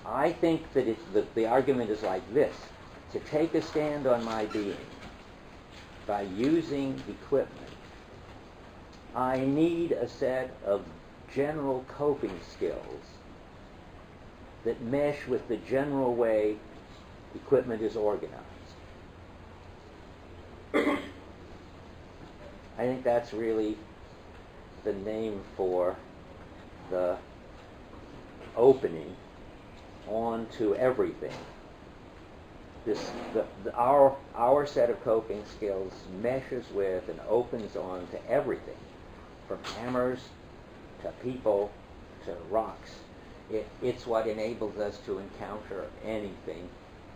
I think that the argument is like this: to take a stand on my being by using equipment, I need a set of general coping skills that mesh with the general way equipment is organized. I think that's really the name for the opening onto everything. Our set of coping skills meshes with and opens on to everything, from hammers to people to rocks. It's what enables us to encounter anything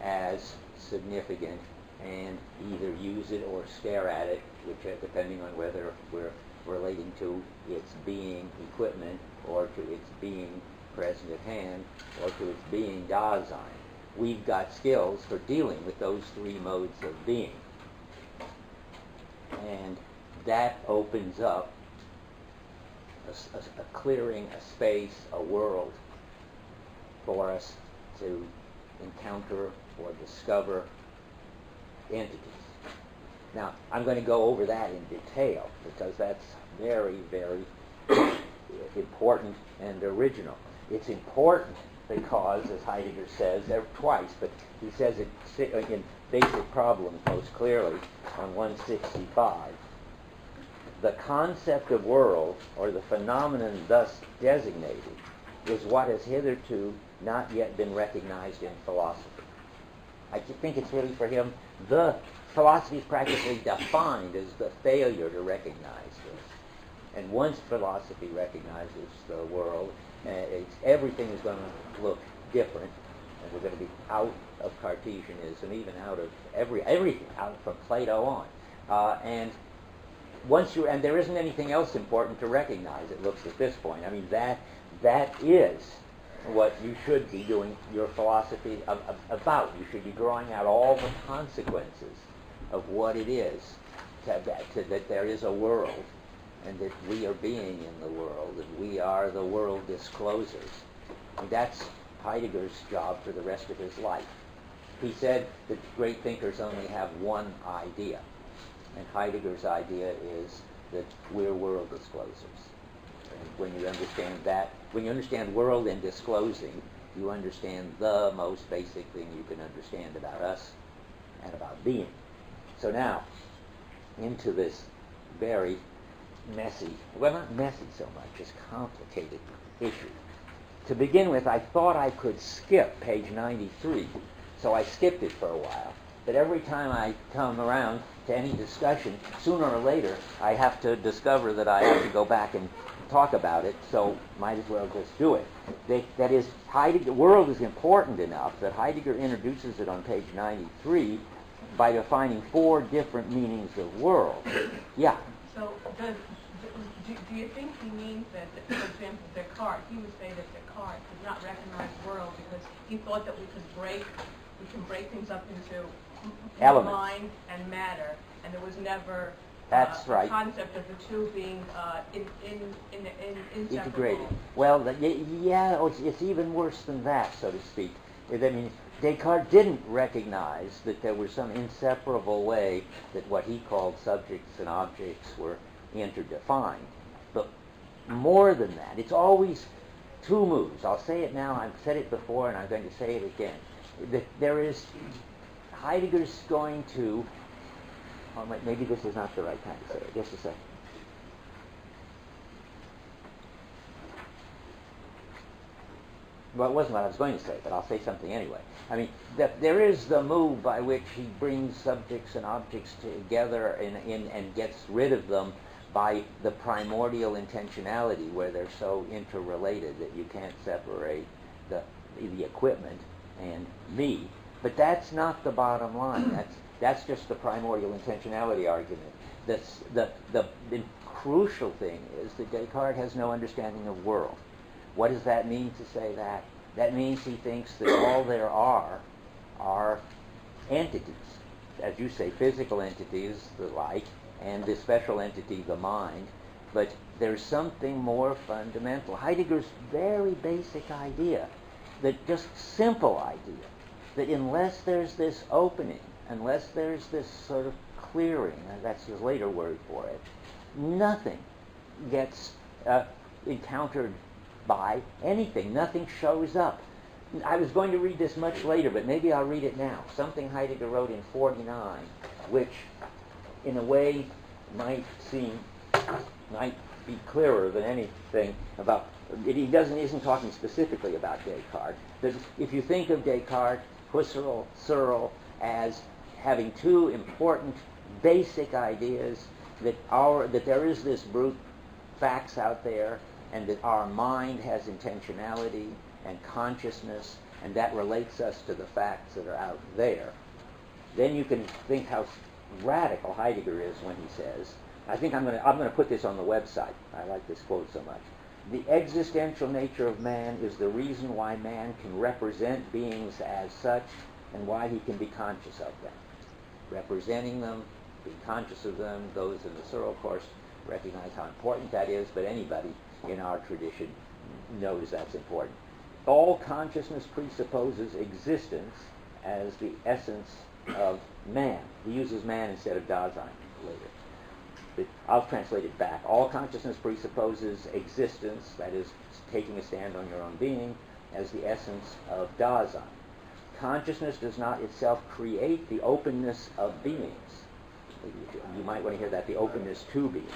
as significant and either use it or stare at it, which depending on whether we're relating to its being equipment or to its being present at hand or to its being Dasein. We've got skills for dealing with those three modes of being. And that opens up a clearing, a space, a world for us to encounter or discover entities. Now, I'm going to go over that in detail because that's very, very important and original. It's important because, as Heidegger says twice, but he says it in Basic Problems most clearly on 165, the concept of world, or the phenomenon thus designated, is what has hitherto not yet been recognized in philosophy. I think it's really for him, the philosophy is practically defined as the failure to recognize this. And once philosophy recognizes the world, everything is going to look different, and we're going to be out of Cartesianism, even out of everything, out from Plato on. And there isn't anything else important to recognize, it looks at this point. I mean, that is what you should be doing your philosophy about. You should be drawing out all the consequences of what it is that there is a world, and that we are being in the world, and we are the world disclosers. And that's Heidegger's job for the rest of his life. He said that great thinkers only have one idea, and Heidegger's idea is that we're world disclosers. And when you understand that, when you understand world and disclosing, you understand the most basic thing you can understand about us and about being. So now, into this very messy, well, not messy so much, just complicated issue. To begin with, I thought I could skip page 93, so I skipped it for a while. But every time I come around to any discussion, sooner or later, I have to discover that I have to go back and talk about it, so might as well just do it. That is, Heidegger, world is important enough that Heidegger introduces it on page 93 by defining 4 different meanings of world. Yeah? So do you think he means that, for example, Descartes, he would say that Descartes could not recognize world because he thought that we can break things up into elements, mind and matter, and there was never That's right. the concept of the two being inseparable. Integrated. Well, it's even worse than that, so to speak. I mean, Descartes didn't recognize that there was some inseparable way that what he called subjects and objects were interdefined. But more than that, it's always 2 moves. I'll say it now, I've said it before, and I'm going to say it again. There is, Heidegger's going to, maybe this is not the right time to say it, just a second. Well, it wasn't what I was going to say, but I'll say something anyway. I mean, there is the move by which he brings subjects and objects together and gets rid of them by the primordial intentionality, where they're so interrelated that you can't separate the equipment and me. But that's not the bottom line. That's just the primordial intentionality argument. The crucial thing is that Descartes has no understanding of world. What does that mean to say that? That means he thinks that all there are entities. As you say, physical entities, the like, and the special entity, the mind. But there's something more fundamental. Heidegger's very basic idea, just simple idea, that unless there's this opening, unless there's this sort of clearing, and that's his later word for it, nothing gets encountered by anything. Nothing shows up. I was going to read this much later, but maybe I'll read it now. Something Heidegger wrote in 49, which in a way might be clearer than anything about, isn't talking specifically about Descartes. But if you think of Descartes, Husserl, Searle as having 2 important basic ideas, that there is this brute facts out there, and that our mind has intentionality, and consciousness, and that relates us to the facts that are out there, then you can think how radical Heidegger is when he says, I think I'm going to put this on the website. I like this quote so much. The existential nature of man is the reason why man can represent beings as such and why he can be conscious of them. Representing them, being conscious of them, those in the Searle course recognize how important that is, but anybody in our tradition knows that's important. All consciousness presupposes existence as the essence of man. He uses man instead of Dasein later. But I'll translate it back. All consciousness presupposes existence, that is, taking a stand on your own being, as the essence of Dasein. Consciousness does not itself create the openness of beings. You might want to hear that, the openness to beings.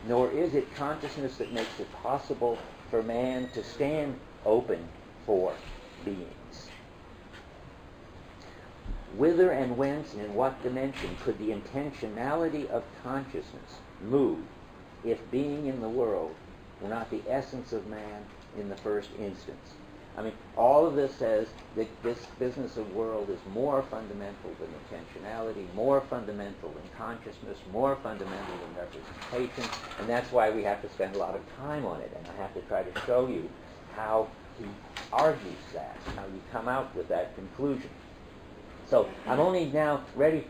Nor is it consciousness that makes it possible for man to stand open for beings. Whither and whence and in what dimension could the intentionality of consciousness move if being in the world were not the essence of man in the first instance? I mean, all of this says that this business of world is more fundamental than intentionality, more fundamental than consciousness, more fundamental than representation, and that's why we have to spend a lot of time on it, and I have to try to show you how he argues that, how you come out with that conclusion. So I'm only now ready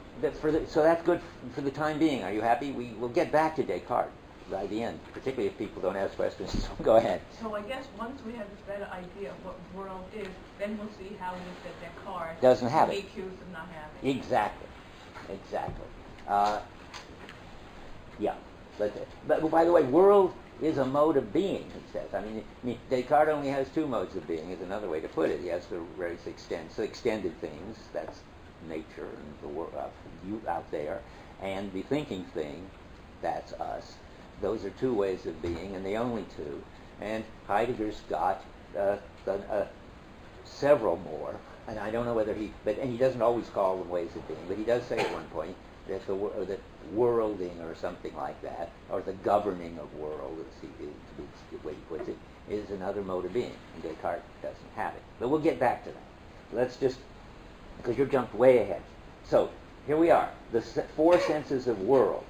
so that's good for the time being. Are you happy? We will get back to Descartes by the end, particularly if people don't ask questions. So go ahead. So I guess once we have this better idea of what world is, then we'll see how it is that Descartes doesn't have can it. be accused of not having it. Exactly. Yeah. But by the way, world is a mode of being, he says. I mean, Descartes only has two modes of being, is another way to put it. He has the very extended things, that's nature and the world out there, and the thinking thing, that's us. Those are two ways of being, and the only two. And Heidegger's got several more, and I don't know whether and he doesn't always call them ways of being, but he does say at one point that that worlding or something like that, or the governing of world, to be the way he puts it, is another mode of being, and Descartes doesn't have it. But we'll get back to that. Let's just, because you're jumped way ahead. So, here we are, the four senses of world.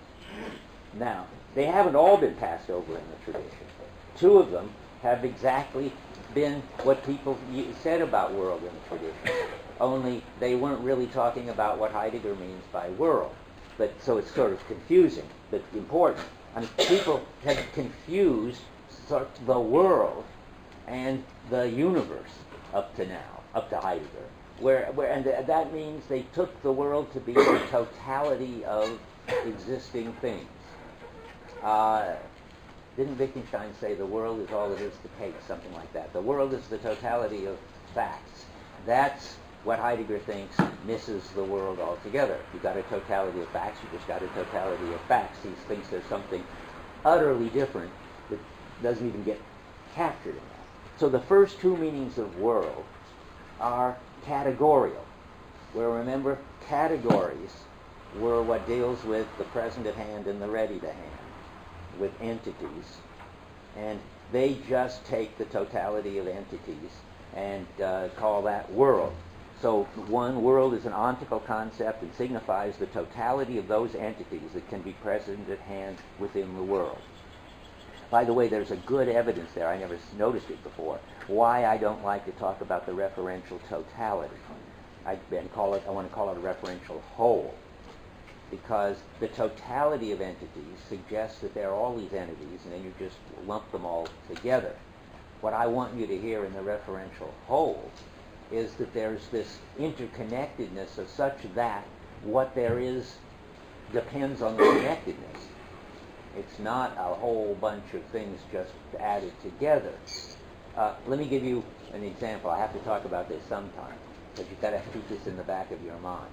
Now, they haven't all been passed over in the tradition. Two of them have exactly been what people said about world in the tradition, only they weren't really talking about what Heidegger means by world. But so it's sort of confusing, but important. I mean, people have confused the world and the universe up to now, up to Heidegger, and that means they took the world to be the totality of existing things. Didn't Wittgenstein say the world is all there is to take, something like that? The world is the totality of facts. That's what Heidegger thinks misses the world altogether. You've got a totality of facts, you just got a totality of facts. He thinks there's something utterly different that doesn't even get captured in that. So the first two meanings of world are categorial, where remember, categories were what deals with the present at hand and the ready to hand, with entities, and they just take the totality of entities and call that world. So one, world is an ontical concept and signifies the totality of those entities that can be present at hand within the world. By the way, there's a good evidence there, I never noticed it before, why I don't like to talk about the referential totality. I want to call it a referential whole, because the totality of entities suggests that there are all these entities, and then you just lump them all together. What I want you to hear in the referential whole is that there's this interconnectedness of such that what there is depends on the connectedness. It's not a whole bunch of things just added together. Let me give you an example. I have to talk about this sometime, but you've got to keep this in the back of your mind.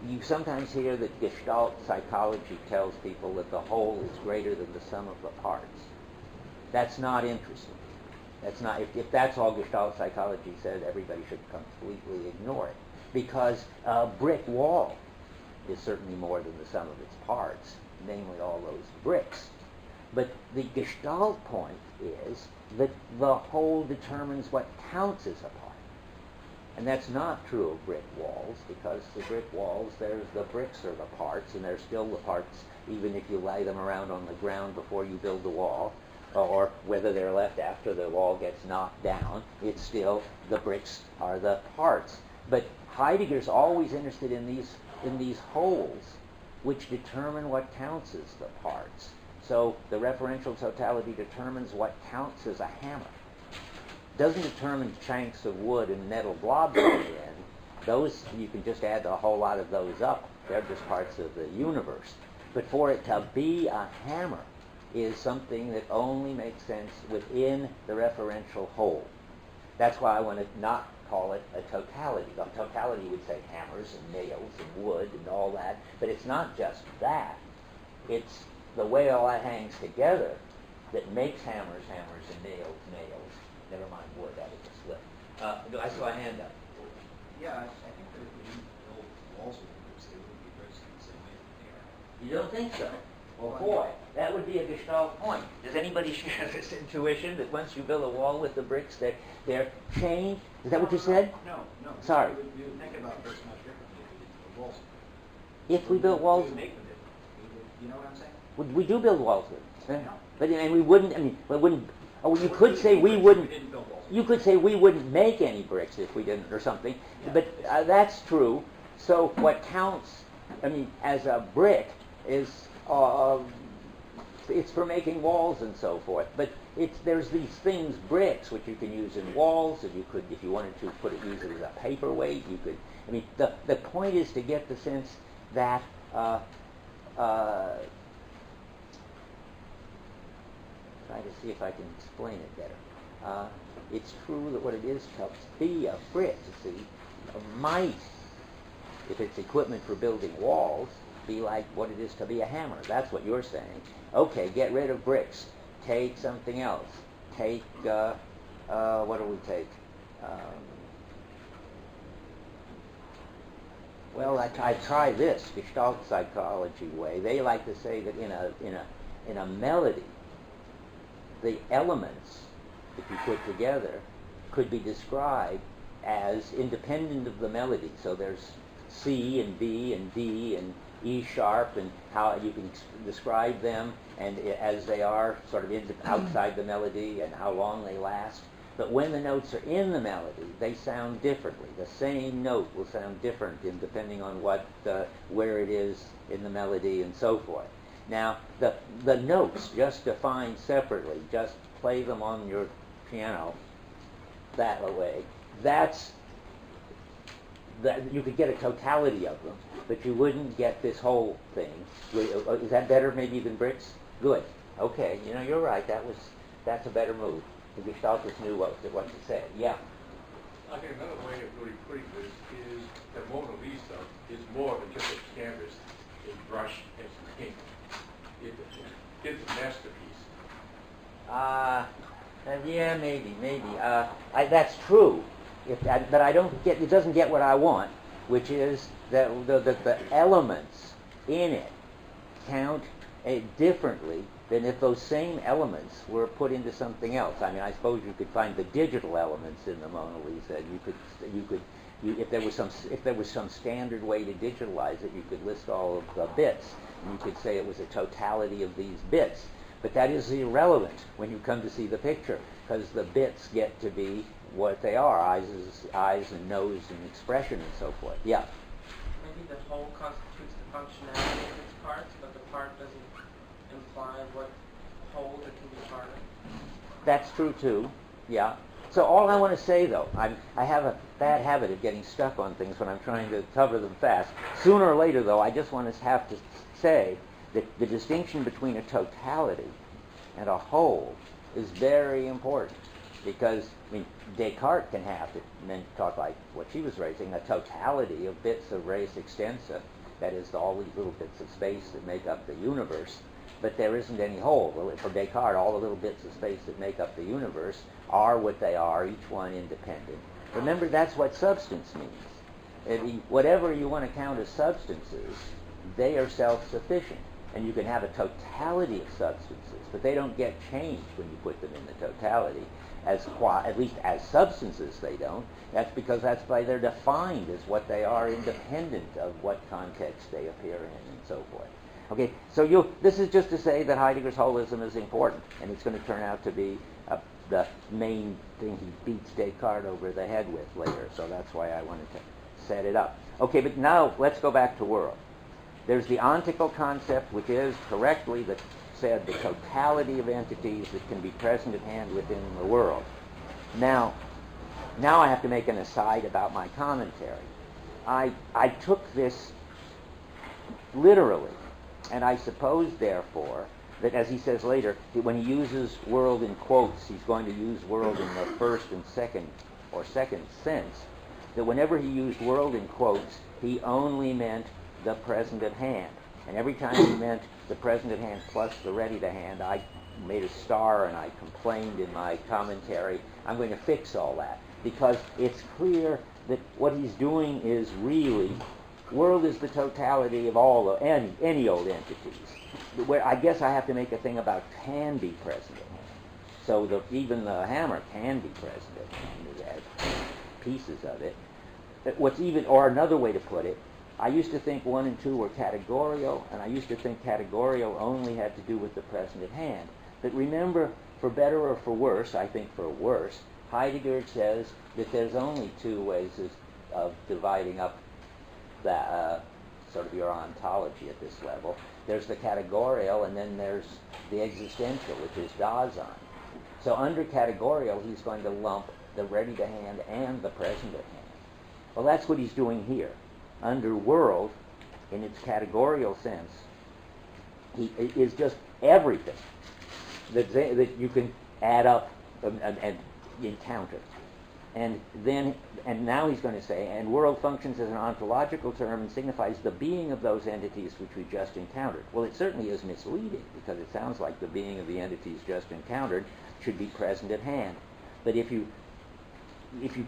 You sometimes hear that Gestalt psychology tells people that the whole is greater than the sum of the parts. That's not interesting. That's not. If that's all Gestalt psychology said, everybody should completely ignore it, because a brick wall is certainly more than the sum of its parts, namely all those bricks. But the Gestalt point is that the whole determines what counts as a part. And that's not true of brick walls, because the brick walls, there's the bricks are the parts, and they're still the parts even if you lay them around on the ground before you build the wall, or whether they're left after the wall gets knocked down, it's still the bricks are the parts. But Heidegger's always interested in these wholes, which determine what counts as the parts. So the referential totality determines what counts as a hammer. Doesn't determine chunks of wood and metal blobs at the end. Those, you can just add a whole lot of those up. They're just parts of the universe. But for it to be a hammer is something that only makes sense within the referential whole. That's why I want to not call it a totality. The totality would say hammers and nails and wood and all that, but it's not just that. It's the way all that hangs together that makes hammers, hammers, and nails, nails. Never mind wood, that was a slip. I saw a hand up. Yeah, I think that if we didn't build walls with bricks, they wouldn't be bricks in the same way that they are. You don't think so? Well, boy, that would be a Gestalt point. Does anybody share this intuition that once you build a wall with the bricks, that they're changed? Is that what you said? No. Sorry. You would think about bricks much differently if we didn't build walls. If we built walls, We would make them different. You know what I'm saying? we do build walls with them. No. But and we wouldn't. I mean, we wouldn't. Oh, you could say we wouldn't. You could say we wouldn't make any bricks if we didn't, or something. Yeah, but that's true. So what counts, I mean, as a brick is it's for making walls and so forth. But there's these things, bricks, which you can use in walls. And you could, if you wanted to use it as a paperweight, you could. I mean, the point is to get the sense that. Try to see if I can explain it better. It's true that what it is to be a brick, you see, might, if it's equipment for building walls, be like what it is to be a hammer. That's what you're saying. Okay, get rid of bricks. Take something else. Take, what do we take? Well, I try this Gestalt psychology way. They like to say that in a melody, the elements that you put together could be described as independent of the melody. So there's C and B and D and E sharp, and how you can describe them and as they are sort of outside the melody and how long they last. But when the notes are in the melody, they sound differently. The same note will sound different depending on where it is in the melody and so forth. Now, the notes, just defined separately, just play them on your piano that way. You could get a totality of them, but you wouldn't get this whole thing. Is that better maybe than bricks? Good. Okay, you're right. That's a better move. The Gestaltists knew what to say. Yeah. I think another way of really putting this is that Mona Lisa is more than just a canvas, a brush, and some ink. It's a masterpiece. Yeah, maybe. That's true. But I don't get. It doesn't get what I want, which is that the elements in it count differently than if those same elements were put into something else. I mean, I suppose you could find the digital elements in the Mona Lisa. If there was some standard way to digitalize it, you could list all of the bits, and you could say it was a totality of these bits. But that is irrelevant when you come to see the picture, because the bits get to be what they are: eyes and nose and expression and so forth. Yeah. Maybe the whole constitutes the functionality of its parts, but the part doesn't imply what whole it can be part of. That's true too. Yeah. So all I want to say, though, I have a bad habit of getting stuck on things when I'm trying to cover them fast. Sooner or later, though, I just want to have to say that the distinction between a totality and a whole is very important, because Descartes can have it, and then talk like what she was raising, a totality of bits of res extensa, that is, all these little bits of space that make up the universe, but there isn't any whole. Well, for Descartes, all the little bits of space that make up the universe are what they are, each one independent. Remember, that's what substance means. Whatever you want to count as substances, they are self-sufficient. And you can have a totality of substances, but they don't get changed when you put them in the totality. At least as substances they don't. That's because that's why they're defined as what they are, independent of what context they appear in and so forth. Okay, so this is just to say that Heidegger's holism is important, and it's going to turn out to be the main thing he beats Descartes over the head with later, so that's why I wanted to set it up. Okay, but now let's go back to world. There's the ontical concept, which is correctly said the totality of entities that can be present at hand within the world. Now I have to make an aside about my commentary. I took this literally, and I suppose, therefore, that as he says later, that when he uses world in quotes, he's going to use world in the first and second sense, that whenever he used world in quotes, he only meant the present at hand. And every time he meant the present at hand plus the ready to hand, I made a star and I complained in my commentary. I'm going to fix all that, because it's clear that what he's doing is really, world is the totality of any old entities. Where I guess I have to make a thing about can be present at hand. So even the hammer can be present at hand. It has pieces of it. Or another way to put it, I used to think 1 and 2 were categorial, and I used to think categorial only had to do with the present at hand. But remember, for better or for worse, I think for worse, Heidegger says that there's only 2 ways of dividing up that sort of your ontology at this level. There's the categorial, and then there's the existential, which is Dasein. So under categorial, he's going to lump the ready to hand and the present at hand. Well, that's what he's doing here. Under world, in its categorial sense, he is just everything that you can add up and encounter. And now he's going to say, and world functions as an ontological term and signifies the being of those entities which we just encountered. Well, it certainly is misleading, because it sounds like the being of the entities just encountered should be present at hand. But if you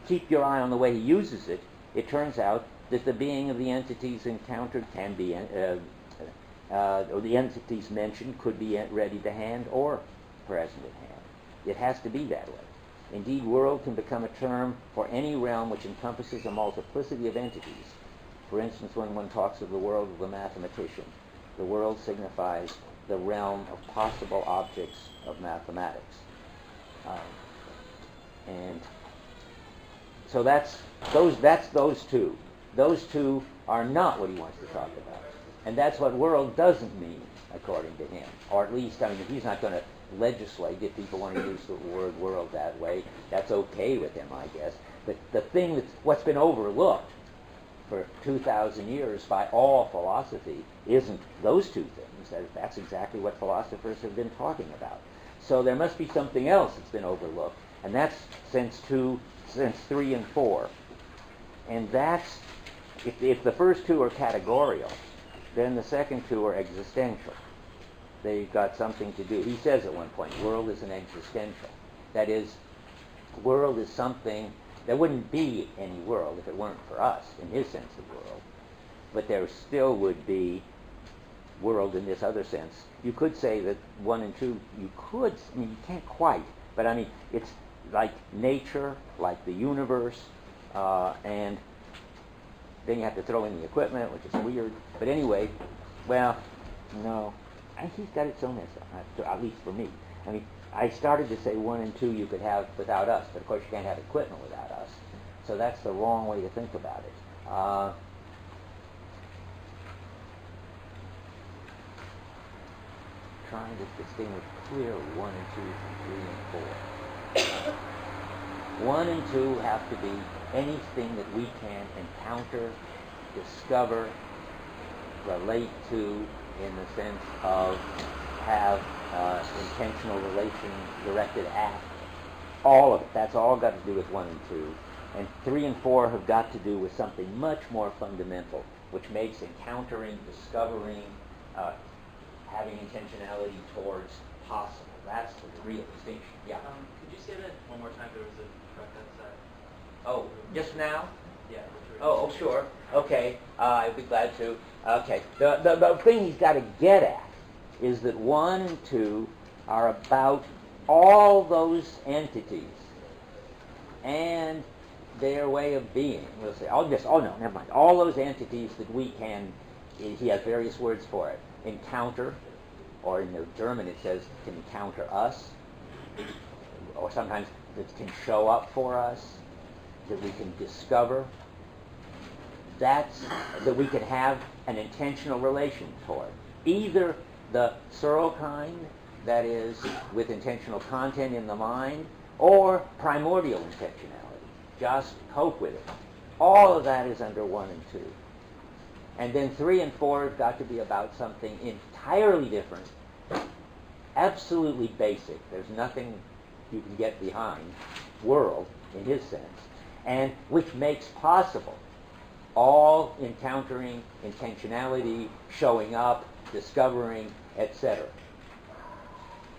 keep your eye on the way he uses it, it turns out that the being of the entities encountered can be, or the entities mentioned could be ready to hand or present at hand. It has to be that way. Indeed, world can become a term for any realm which encompasses a multiplicity of entities. For instance, when one talks of the world of the mathematician, the world signifies the realm of possible objects of mathematics. And so that's those 2. Those 2 are not what he wants to talk about. And that's what world doesn't mean, according to him. Or at least, he's not going to legislate if people want to use the word world that way. That's okay with him, I guess. But the thing what's been overlooked for 2,000 years by all philosophy isn't those 2 things. That's exactly what philosophers have been talking about. So there must be something else that's been overlooked, and that's sense 3 and 4. And that's, if the first 2 are categorial, then the second 2 are existential. They've got something to do. He says at one point, world is an existential. That is, world is something, there wouldn't be any world if it weren't for us, in his sense of world. But there still would be world in this other sense. You could say that 1 and 2, you can't quite, but it's like nature, like the universe, and then you have to throw in the equipment, which is weird. But anyway, well, no. He's got its own essence, at least for me. I started to say 1 and 2 you could have without us, but of course you can't have equipment without us. So that's the wrong way to think about it. Trying to distinguish clearly 1 and 2 from 3 and 4. 1 and 2 have to be anything that we can encounter, discover, relate to, in the sense of have intentional relation directed at. All of it. That's all got to do with 1 and 2. And 3 and 4 have got to do with something much more fundamental, which makes encountering, discovering, having intentionality towards possible. That's the real distinction. Yeah. Could you say that one more time? There was a correct outside. Oh, just now? Yeah. Oh, sure. Okay, I'd be glad to. Okay, the thing he's got to get at is that 1 and 2 are about all those entities and their way of being. We'll say, no, never mind. All those entities that we can, he has various words for it, encounter, or in the German it says can encounter us, or sometimes that can show up for us, that we can discover, that we can have an intentional relation toward. Either the Searle kind, that is, with intentional content in the mind, or primordial intentionality. Just cope with it. All of that is under 1 and 2. And then 3 and 4 have got to be about something entirely different, absolutely basic. There's nothing you can get behind world, in his sense, and which makes possible all encountering, intentionality, showing up, discovering, etc.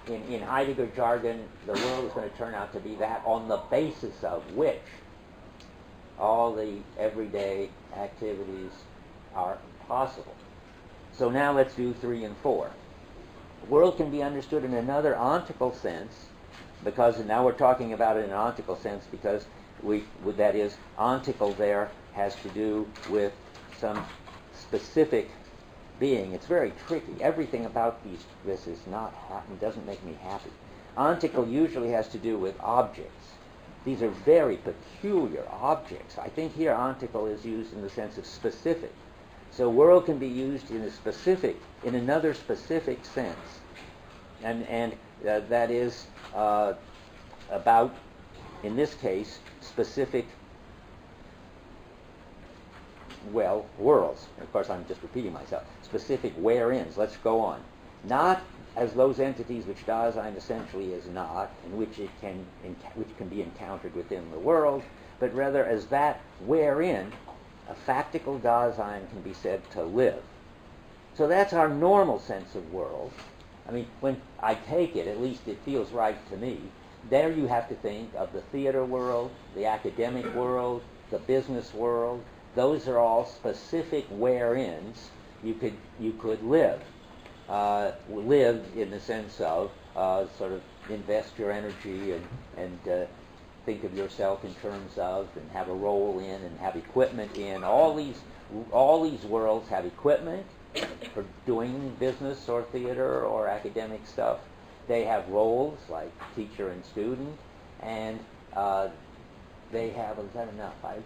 In Heidegger jargon, the world is going to turn out to be that on the basis of which all the everyday activities are possible. So now let's do 3 and 4. The world can be understood in another ontical sense, because now we're talking about it in an ontical sense because that is, ontical there has to do with some specific being. It's very tricky. Everything about this is not happy, doesn't make me happy. Ontical usually has to do with objects. These are very peculiar objects. I think here ontical is used in the sense of specific. So world can be used in another specific sense. And that is about, in this case, specific, worlds. Of course, I'm just repeating myself. Specific whereins. Let's go on. Not as those entities which Dasein essentially is not, and which can be encountered within the world, but rather as that wherein a factical Dasein can be said to live. So that's our normal sense of world. I mean, when I take it, at least it feels right to me, there you have to think of the theater world, the academic world, the business world. Those are all specific whereins you could live. Live in the sense of sort of invest your energy and think of yourself in terms of, and have a role in, and have equipment in. All these worlds have equipment for doing business or theater or academic stuff. They have roles like teacher and student, and they have, is that enough? I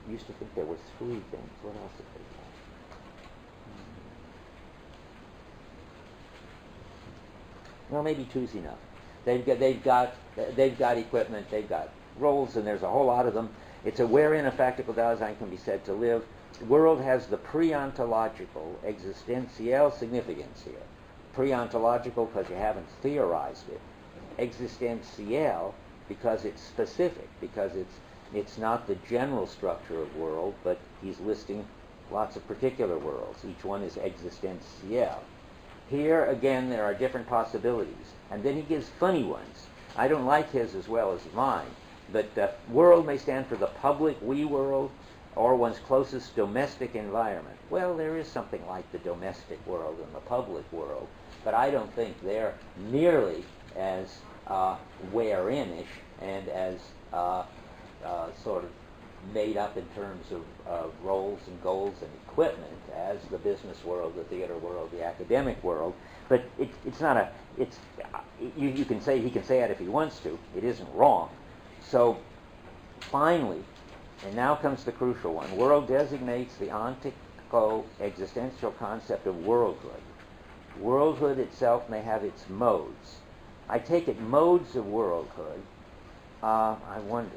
used to think there were 3 things. What else did they have? Well, maybe 2's enough. They've got equipment, they've got roles, and there's a whole lot of them. It's a wherein a factical Dasein can be said to live. The world has the pre-ontological, existential significance here. Pre-ontological because you haven't theorized it. Existential because it's specific, because it's not the general structure of world, but he's listing lots of particular worlds. Each one is existential. Here, again, there are different possibilities. And then he gives funny ones. I don't like his as well as mine. But world may stand for the public we world, or one's closest domestic environment. Well, there is something like the domestic world and the public world, but I don't think they're nearly as wherein-ish and as sort of made up in terms of roles and goals and equipment as the business world, the theater world, the academic world. But it's not a, it's, you can say, he can say it if he wants to. It isn't wrong. So finally, and now comes the crucial one, world designates the ontico-existential concept of worldhood. Worldhood itself may have its modes. I take it modes of worldhood, I wonder.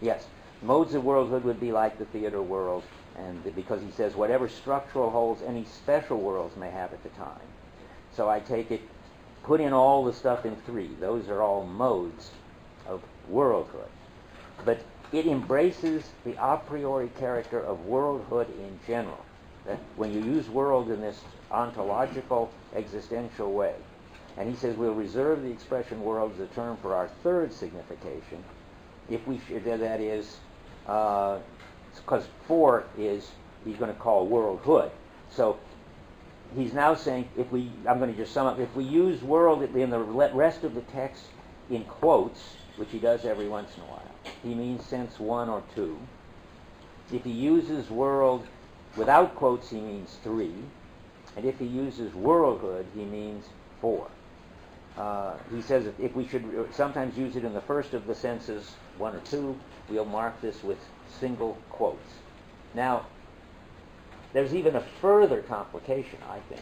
Yes, modes of worldhood would be like the theater world, and because he says whatever structural holds any special worlds may have at the time. So I take it, put in all the stuff in 3. Those are all modes of worldhood. But it embraces the a priori character of worldhood in general. That when you use world in this ontological, existential way. And he says we'll reserve the expression world as a term for our 3rd signification, if we should, that is, because 4 is, he's going to call worldhood. So he's now saying, I'm going to just sum up, if we use world in the rest of the text in quotes, which he does every once in a while, he means sense 1 or 2. If he uses world without quotes, he means 3. And if he uses worldhood, he means 4. He says if we should sometimes use it in the first of the senses, 1 or 2, we'll mark this with single quotes. Now, there's even a further complication, I think,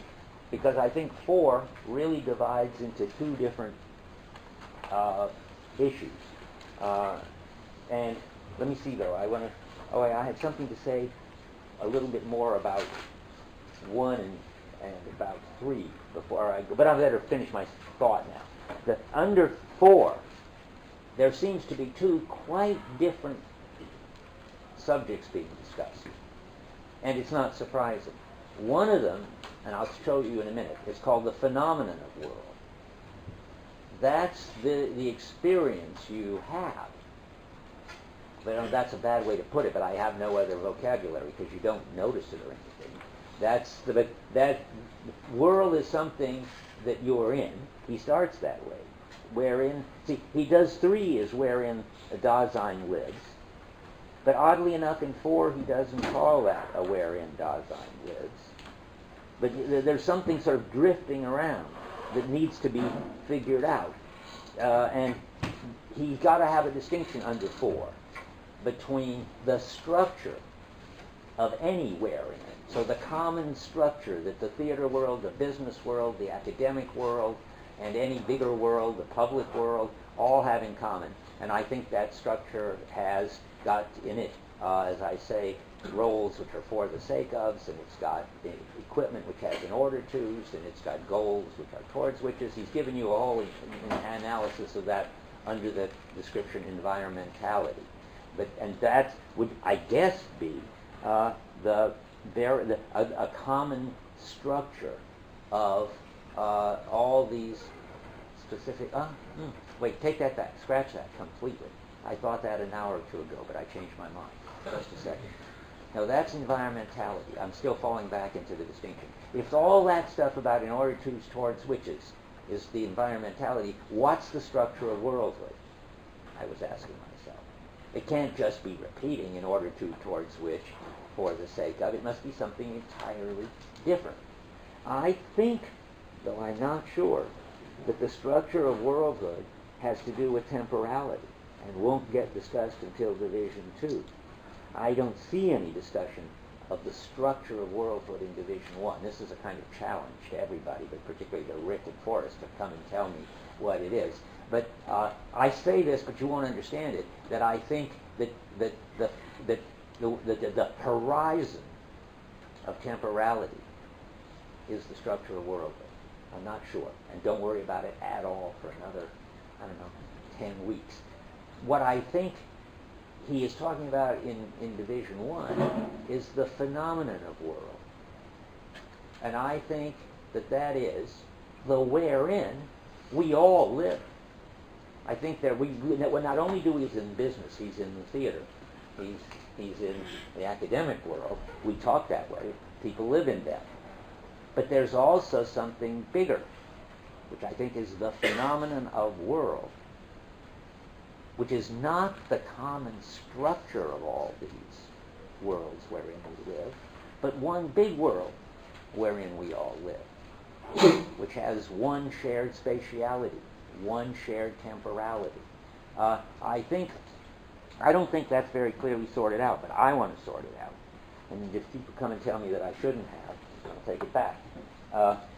because I think 4 really divides into 2 different issues. And let me see, though. I had something to say a little bit more about 1 and about 3 before I go. But I better finish my thought now. Under 4, there seems to be 2 quite different subjects being discussed. And it's not surprising. One of them, and I'll show you in a minute, is called the phenomenon of world. That's the experience you have. But that's a bad way to put it, but I have no other vocabulary because you don't notice it or anything. That world is something that you're in. He starts that way. Wherein, see, he does 3 is wherein a Dasein lives. But oddly enough, in 4, he doesn't call that a wherein Dasein lives. But there's something sort of drifting around that needs to be figured out. And he's got to have a distinction under 4 between the structure of any wherein. So the common structure that the theater world, the business world, the academic world, and any bigger world, the public world, all have in common. And I think that structure has got in it, as I say, roles which are for the sake ofs, and it's got the equipment which has in order tos, and it's got goals which are towards whiches. He's given you a whole analysis of that under the description environmentality. And that would, I guess, be a common structure of all these specific... wait, take that back. Scratch that completely. I thought that an hour or 2 ago, but I changed my mind. Just a second. Now, that's environmentality. I'm still falling back into the distinction. If all that stuff about in order to's towards whiches is the environmentality, what's the structure of worldhood? I was asking myself. It can't just be repeating in order to towards which for the sake of. It must be something entirely different. I think, though I'm not sure, that the structure of worldhood has to do with temporality and won't get discussed until Division 2. I don't see any discussion of the structure of worldhood in Division 1. This is a kind of challenge to everybody, but particularly to Rick and Forrest, to come and tell me what it is. But I say this, but you won't understand it, that I think that the horizon of temporality is the structure of worldhood. I'm not sure. And don't worry about it at all for another, 10 weeks. What I think he is talking about in Division 1 is the phenomenon of world. And I think that is the wherein we all live. I think that not only do he's in business, he's in the theater, he's in the academic world. We talk that way. People live in that. But there's also something bigger, which I think is the phenomenon of world, which is not the common structure of all these worlds wherein we live, but one big world wherein we all live, which has one shared spatiality, one shared temporality. I don't think that's very clearly sorted out, but I want to sort it out. And if people come and tell me that I shouldn't have, I'll take it back.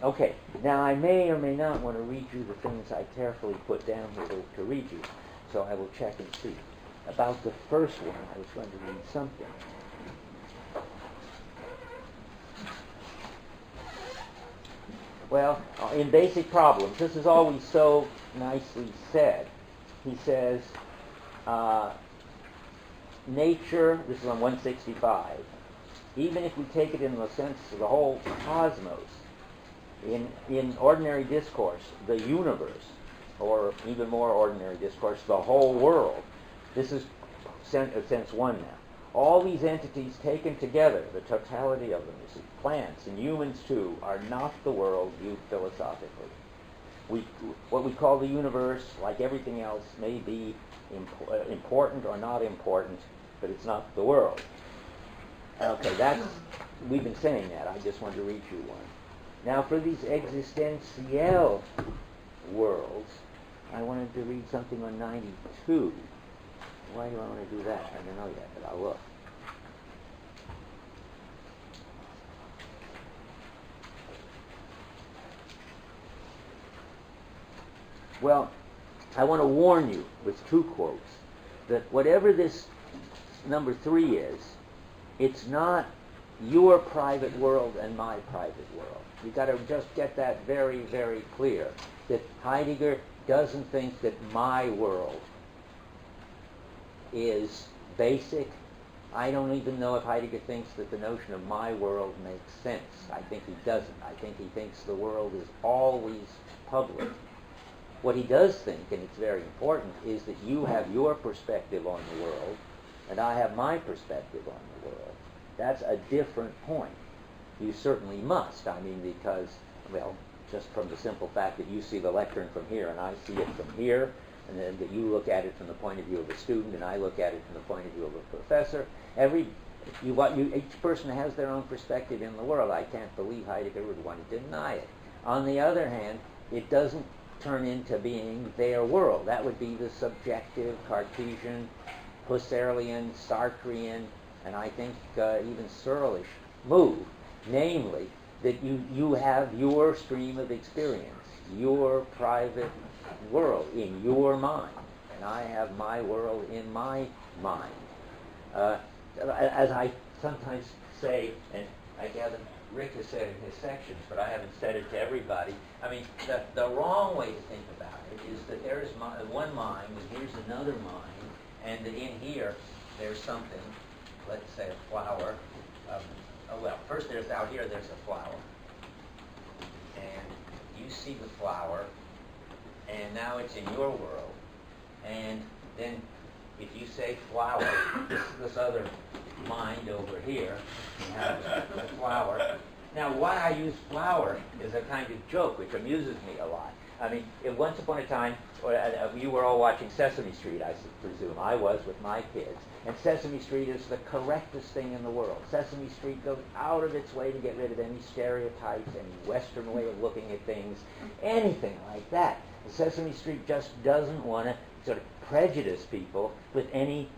Okay, now I may or may not want to read you the things I carefully put down here to read you, so I will check and see. About the first one, I was going to read something. Well, in basic problems, this is always so nicely said. He says, nature, this is on 165, even if we take it in the sense of the whole cosmos, in ordinary discourse, the universe, or even more ordinary discourse, the whole world, this is sense 1 now. all these entities taken together, the totality of them, you see, plants and humans too, are not the world viewed philosophically. What we call the universe, like everything else, may be important or not important, but it's not the world. Okay, we've been saying that. I just wanted to read you one. Now, for these existential worlds, I wanted to read something on 92. Why do I want to do that? I don't know yet, but I'll look. Well, I want to warn you with two quotes that whatever this number 3 is, it's not your private world and my private world. You've got to just get that very, very clear, that Heidegger doesn't think that my world is basic. I don't even know if Heidegger thinks that the notion of my world makes sense. I think he doesn't. I think he thinks the world is always public. What he does think, and it's very important, is that you have your perspective on the world, and I have my perspective on the world. That's a different point. You certainly must. I mean, because, well, just from the simple fact that you see the lectern from here and I see it from here, and then that you look at it from the point of view of a student and I look at it from the point of view of a professor. Each person has their own perspective in the world. I can't believe Heidegger would want to deny it. On the other hand, it doesn't turn into being their world. That would be the subjective, Cartesian, Husserlian, Sartrean, and I think even Searleish move, namely that you have your stream of experience, your private world in your mind, and I have my world in my mind. As I sometimes say, and I gather Rick has said in his sections, but I haven't said it to everybody. I mean, the wrong way to think about it is that there is one mind, and here's another mind, and that in here there's something, let's say a flower. First out here there's a flower, and you see the flower, and now it's in your world, and then if you say flower, this other mind over here has the flower. Now, why I use flower is a kind of joke which amuses me a lot. I mean, once upon a time, you were all watching Sesame Street, I presume. I was with my kids. And Sesame Street is the correctest thing in the world. Sesame Street goes out of its way to get rid of any stereotypes, any Western way of looking at things, anything like that. Sesame Street just doesn't want to sort of prejudice people with any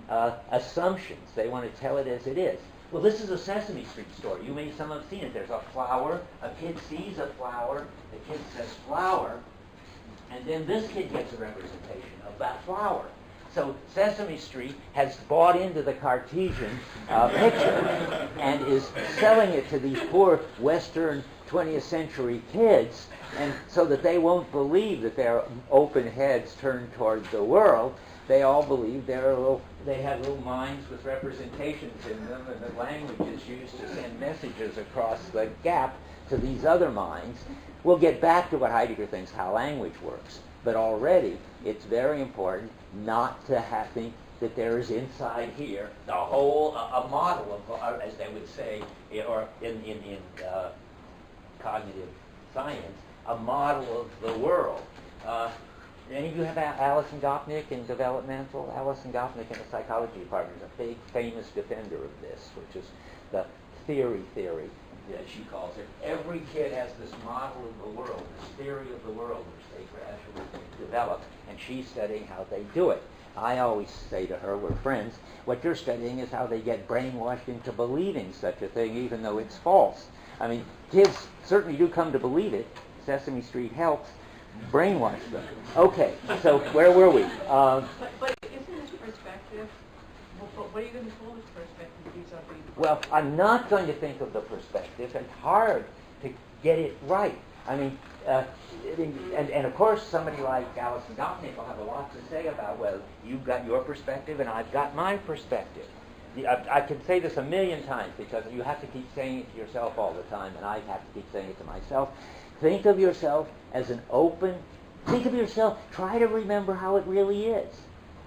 assumptions. They want to tell it as it is. Well, this is a Sesame Street story. You may some have seen it. There's a flower. A kid sees a flower. The kid says flower. And then this kid gets a representation of that flower. So Sesame Street has bought into the Cartesian picture and is selling it to these poor Western 20th century kids, and so that they won't believe that their open heads turned toward the world. They all believe they have little minds with representations in them, and the language is used to send messages across the gap to these other minds. We'll get back to what Heidegger thinks how language works, but already it's very important not to think that there is inside here the whole a model of, as they would say, or in cognitive science, a model of the world. Any of you have Alison Gopnik in developmental? Alison Gopnik in the psychology department is a big, famous defender of this, which is the theory, as she calls it. Every kid has this model of the world, this theory of the world, which they gradually develop, and she's studying how they do it. I always say to her, we're friends, what you're studying is how they get brainwashed into believing such a thing, even though it's false. I mean, kids certainly do come to believe it. Sesame Street helps brainwash them. Okay, so where were we? But isn't this perspective, what are you going to call this perspective vis-a-vis? Well, I'm not going to think of the perspective. It's hard to get it right. I mean, and of course, somebody like Alison Gopnik will have a lot to say about, well, you've got your perspective and I've got my perspective. I can say this a million times because you have to keep saying it to yourself all the time, and I have to keep saying it to myself. Think of yourself as an open, think of yourself, try to remember how it really is.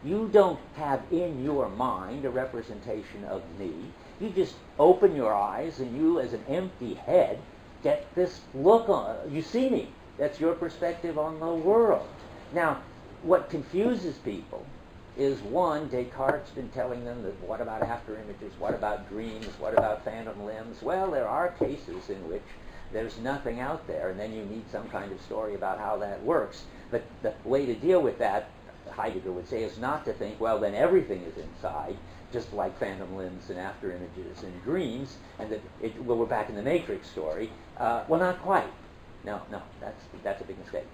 You don't have in your mind a representation of me. You just open your eyes and you, as an empty head, get this look on. You see me. That's your perspective on the world. Now, what confuses people is, one, Descartes' been telling them that what about after images, what about dreams, what about phantom limbs? Well, there are cases in which there's nothing out there, and then you need some kind of story about how that works. But the way to deal with that, Heidegger would say, is not to think, well, then everything is inside, just like phantom limbs and after images and dreams, and that well, we're back in the Matrix story. Well, not quite. No, that's a big mistake.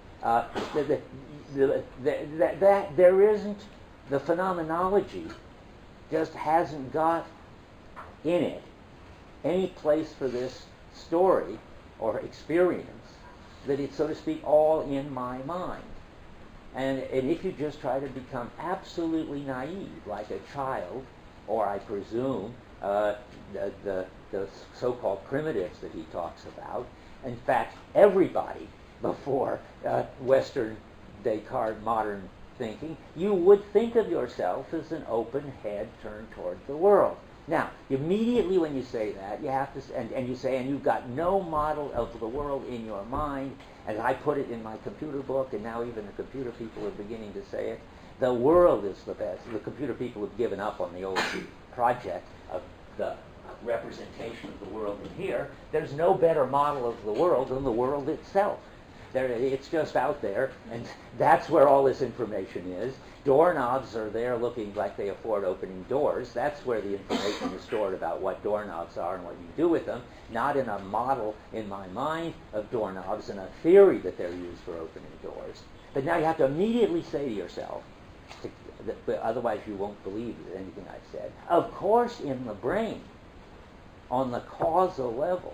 There isn't, the phenomenology just hasn't got in it any place for this story or experience that it's, so to speak, all in my mind. And if you just try to become absolutely naive, like a child, or I presume the so-called primitives that he talks about, in fact, everybody before Western Descartes modern thinking, you would think of yourself as an open head turned toward the world. Now, immediately when you say that, you have to, and you say, and you've got no model of the world in your mind, as I put it in my computer book, and now even the computer people are beginning to say it, the world is the best. The computer people have given up on the old project of the representation of the world in here. There's no better model of the world than the world itself. It's just out there, and that's where all this information is. Doorknobs are there looking like they afford opening doors. That's where the information is stored about what doorknobs are and what you do with them, not in a model in my mind of doorknobs and a theory that they're used for opening doors. But now you have to immediately say to yourself, but otherwise you won't believe anything I've said, of course in the brain, on the causal level,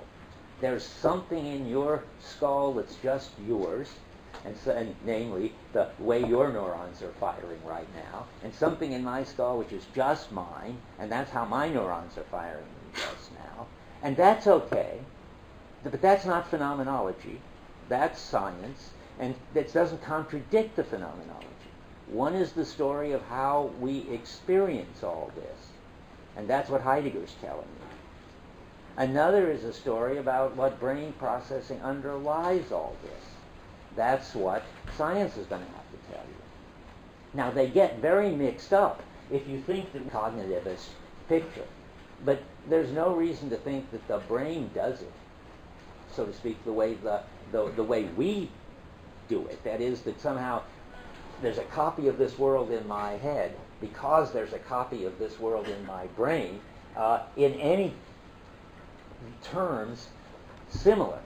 there's something in your skull that's just yours, and namely the way your neurons are firing right now, and something in my skull which is just mine, and that's how my neurons are firing just now. And that's okay, but that's not phenomenology. That's science, and it doesn't contradict the phenomenology. One is the story of how we experience all this, and that's what Heidegger's telling me. Another is a story about what brain processing underlies all this. That's what science is going to have to tell you. Now, they get very mixed up if you think the cognitivist picture, but there's no reason to think that the brain does it, so to speak, the way we do it. That is, that somehow there's a copy of this world in my head because there's a copy of this world in my brain in any terms similar.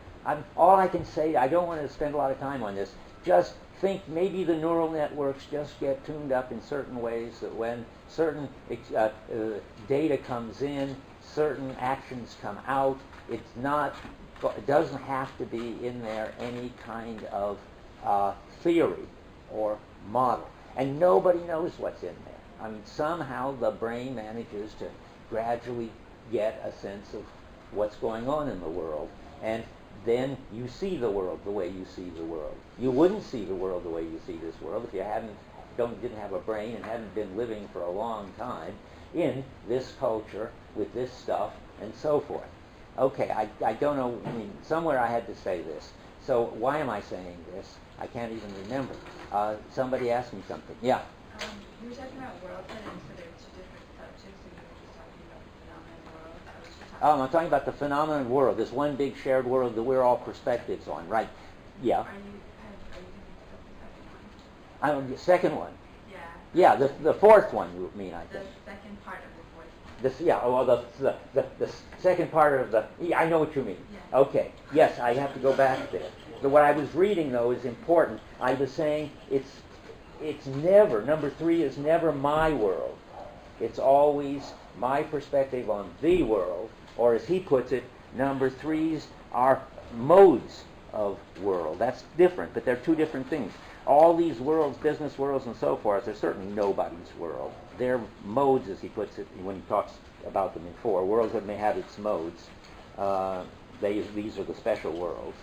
All I can say, I don't want to spend a lot of time on this, just think maybe the neural networks just get tuned up in certain ways that when certain data comes in, certain actions come out, it doesn't have to be in there any kind of theory or model. And nobody knows what's in there. I mean, somehow the brain manages to gradually get a sense of what's going on in the world, and then you see the world the way you see the world. You wouldn't see the world the way you see this world if you didn't have a brain and hadn't been living for a long time in this culture with this stuff and so forth. Okay, I don't know, I mean, somewhere I had to say this. So why am I saying this? I can't even remember. Somebody asked me something. Yeah? You were talking about worldhood, and so there are two different subjects, and you were just talking about the phenomenon world. I was just talking I'm talking about the phenomenon world, this one big shared world that we're all perspectives on, right? Yeah. Are you going to discuss the second one? The second one? Yeah. Yeah, the fourth one, you mean, I think. The second part of the fourth one. The second part of the, I know what you mean. Yeah. Okay, yes, I have to go back there. What I was reading, though, is important. I was saying it's never, number 3 is never my world. It's always my perspective on the world, or as he puts it, number 3s are modes of world. That's different, but they're two different things. All these worlds, business worlds and so forth, are certainly nobody's world. They're modes, as he puts it, when he talks about them in 4. Worlds that may have its modes. These are the special worlds.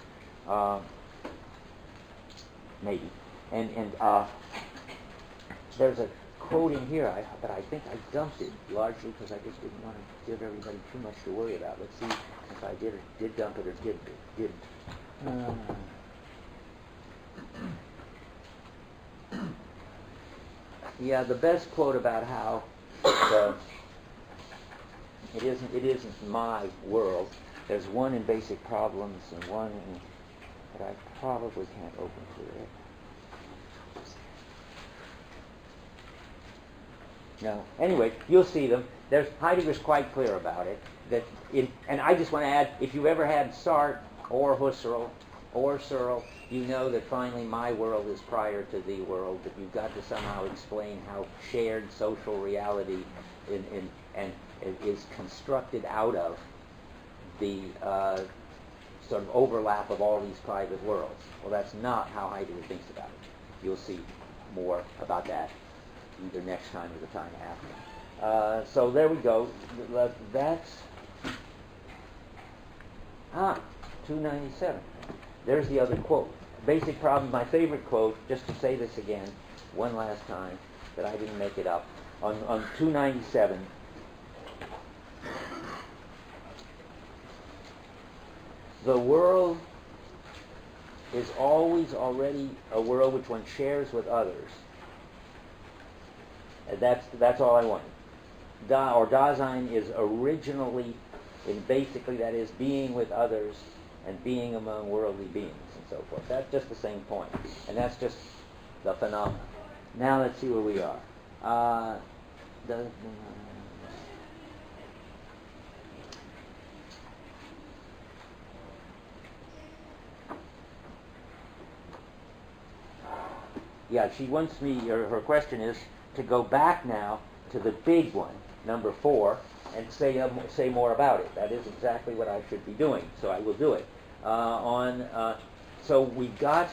Maybe. And there's a quoting here, but I think I dumped it largely because I just didn't want to give everybody too much to worry about. Let's see if I did dump it or didn't. Yeah, the best quote about how it isn't my world. There's one in Basic Problems and one in, but I probably can't open to it. No. Anyway, you'll see them. Heidegger's quite clear about it. And I just want to add, if you've ever had Sartre or Husserl or Searle, you know that finally my world is prior to the world, that you've got to somehow explain how shared social reality is constructed out of the sort of overlap of all these private worlds. Well, that's not how Heidegger thinks about it. You'll see more about that either next time or the time after. So there we go. That's 297. There's the other quote. Basic Problem, my favorite quote, just to say this again one last time, that I didn't make it up. On 297, the world is always already a world which one shares with others. And that's all I wanted. Dasein is originally, basically that is being with others and being among worldly beings and so forth. That's just the same point. And that's just the phenomenon. Now let's see where we are. Yeah, she wants me, her question is to go back now to the big one, number 4, and say more about it. That is exactly what I should be doing, so I will do it. So we got,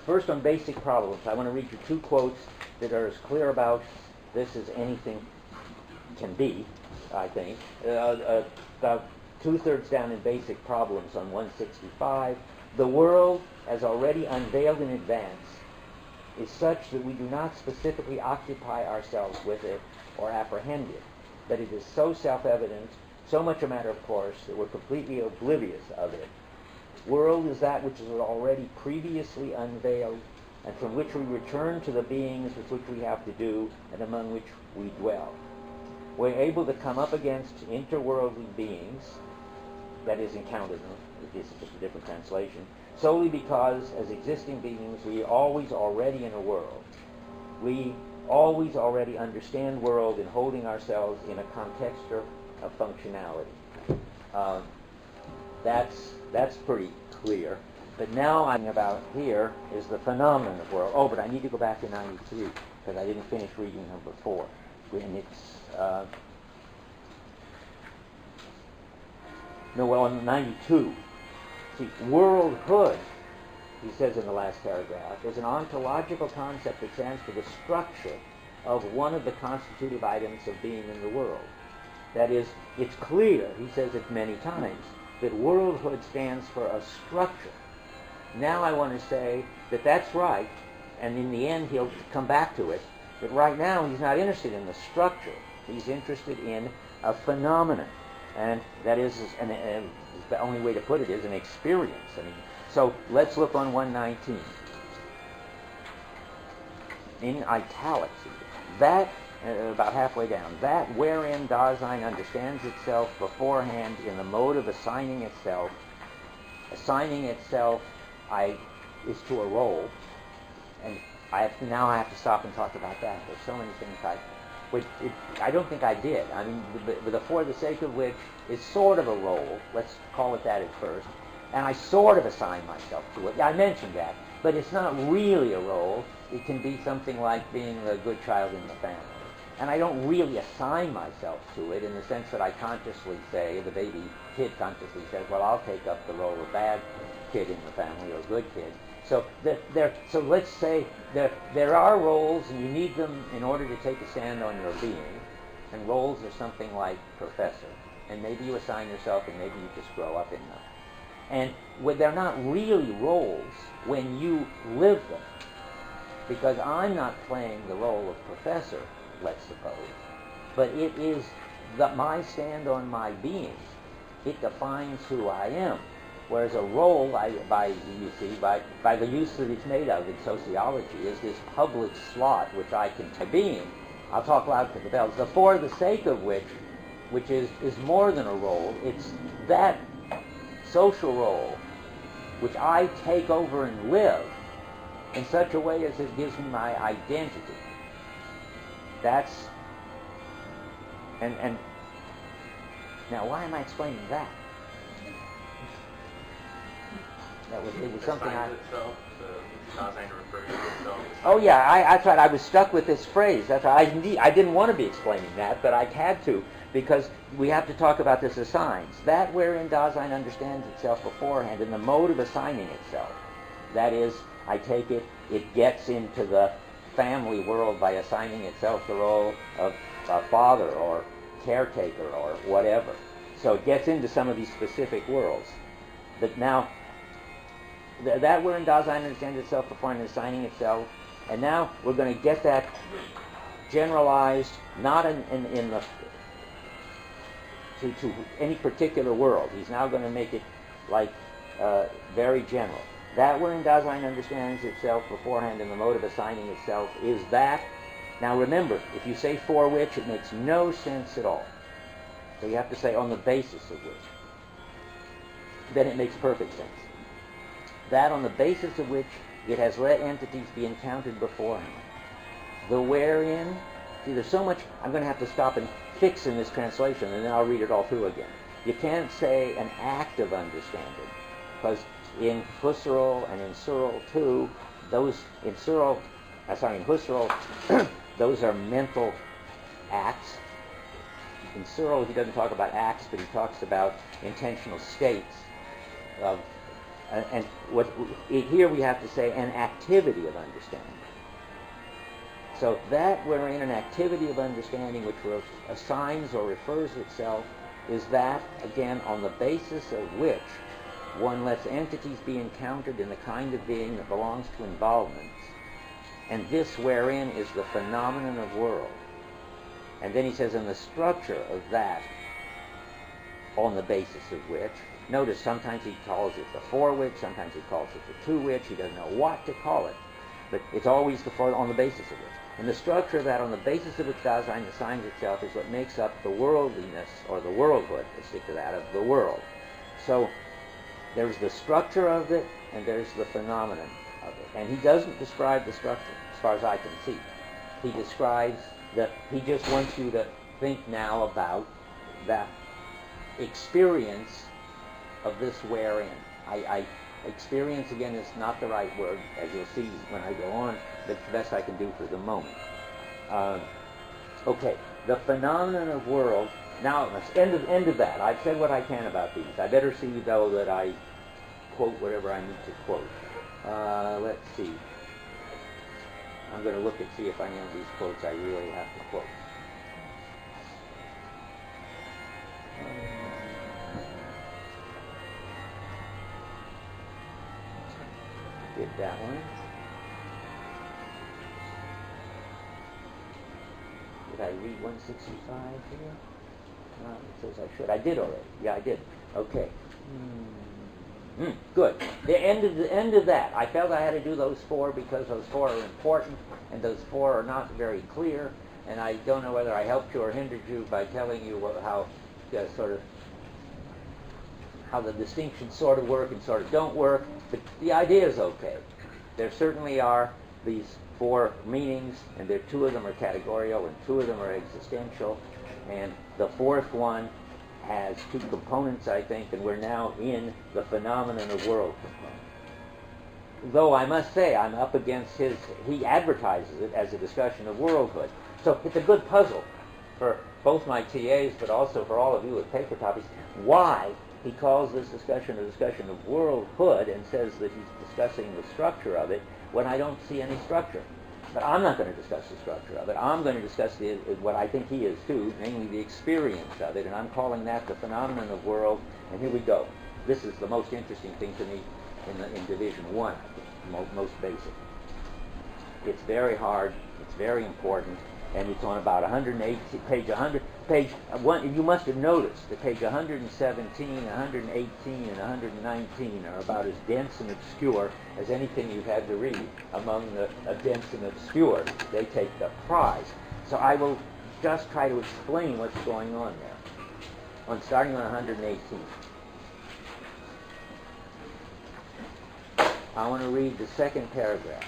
first on Basic Problems, I want to read you 2 quotes that are as clear about this as anything can be, I think. About 2/3 down in Basic Problems on 165, the world, as already unveiled in advance, is such that we do not specifically occupy ourselves with it or apprehend it, but it is so self-evident, so much a matter of course, that we're completely oblivious of it. World is that which is already previously unveiled, and from which we return to the beings with which we have to do, and among which we dwell. We're able to come up against interworldly beings, that is, encounter them, this is just a different translation, solely because, as existing beings, we are always already in a world. We always already understand world in holding ourselves in a context of functionality. That's pretty clear. But now I'm about here is the phenomenon of world. Oh, but I need to go back to 93 because I didn't finish reading number 4. And it's on 92. See, worldhood, he says in the last paragraph, is an ontological concept that stands for the structure of one of the constitutive items of being in the world. That is, it's clear, he says it many times, that worldhood stands for a structure. Now I want to say that that's right, and in the end he'll come back to it, that right now he's not interested in the structure. He's interested in a phenomenon. And that is, the only way to put it is an experience. So let's look on 119. In italics, that, about halfway down, that wherein Dasein understands itself beforehand in the mode of assigning itself is to a role, and now I have to stop and talk about that. There's so many things I don't think I did. But for the sake of which is sort of a role, let's call it that at first, and I sort of assign myself to it. Yeah, I mentioned that, but it's not really a role. It can be something like being the good child in the family. And I don't really assign myself to it in the sense that I consciously say, the baby kid consciously says, well, I'll take up the role of bad kid in the family or good kid. So let's say there are roles, and you need them in order to take a stand on your being. And roles are something like professor. And maybe you assign yourself, and maybe you just grow up in them. And they're not really roles when you live them. because I'm not playing the role of professor, let's suppose, but it is my stand on my being. It defines who I am. Whereas a role, by the use that it's made of in sociology, is this public slot which I can being. I'll talk loud to the bells. The for the sake of which is more than a role. It's that social role which I take over and live in such a way as it gives me my identity. That's and now why am I explaining that? It was something I... Oh yeah, I thought I was stuck with this phrase. That's why I didn't want to be explaining that, but I had to, because we have to talk about this as signs. That wherein Dasein understands itself beforehand in the mode of assigning itself. That is, I take it gets into the family world by assigning itself the role of father or caretaker or whatever. So it gets into some of these specific worlds. But now, that wherein Dasein understands itself beforehand is assigning itself, and now we're going to get that generalized, not in the to any particular world. He's now going to make it like very general. That wherein Dasein understands itself beforehand in the mode of assigning itself is that. Now remember, if you say for which, it makes no sense at all. So you have to say on the basis of which. Then it makes perfect sense. That on the basis of which it has let entities be encountered beforehand. The wherein, see, there's so much, I'm going to have to stop and fix in this translation, and then I'll read it all through again. You can't say an act of understanding, because in Husserl and in Searle too, those, in Husserl, those are mental acts. In Searle, he doesn't talk about acts, but he talks about intentional states of, and here we have to say an activity of understanding. So that wherein an activity of understanding which assigns or refers itself is that, again, on the basis of which one lets entities be encountered in the kind of being that belongs to involvements. And this wherein is the phenomenon of world. And then he says, in the structure of that, on the basis of which, notice sometimes he calls it the for which, sometimes he calls it the to which, he doesn't know what to call it, but it's always the for on the basis of which. And the structure of that, on the basis of which Dasein assigns itself, is what makes up the worldliness, or the worldhood, let's stick to that, of the world. So there's the structure of it, and there's the phenomenon of it. And he doesn't describe the structure, as far as I can see. He describes that he just wants you to think now about that experience of this wherein. Experience, again, is not the right word, as you'll see when I go on, but it's the best I can do for the moment. Okay, the phenomenon of world. Now, end of that. I've said what I can about these. I better see, though, that I quote whatever I need to quote. Let's see. I'm going to look and see if any of these quotes I really have to quote. Did that one. Did I read 165 here? No, it says I should. I did already. Yeah, I did. Okay. Good. The end of that. I felt I had to do those four because those four are important, and those four are not very clear. And I don't know whether I helped you or hindered you by telling you how how the distinctions sort of work and sort of don't work. But the idea is okay. There certainly are these four meanings, and two of them are categorical, and two of them are existential, and the fourth one has two components, I think, and we're now in the phenomenon of world component. Though I must say, I'm up against he advertises it as a discussion of worldhood. So it's a good puzzle for both my TAs, but also for all of you with paper copies, why he calls this discussion a discussion of worldhood and says that he's discussing the structure of it when I don't see any structure. But I'm not going to discuss the structure of it. I'm going to discuss what I think he is too, namely the experience of it, and I'm calling that the phenomenon of world. And here we go. This is the most interesting thing to me in Division 1, I think, most basic. It's very hard. It's very important, and it's on about 180, page 1. You must have noticed that page 117, 118, and 119 are about as dense and obscure as anything you've had to read among the dense and obscure. They take the prize. So I will just try to explain what's going on there. Starting on 118. I want to read the second paragraph.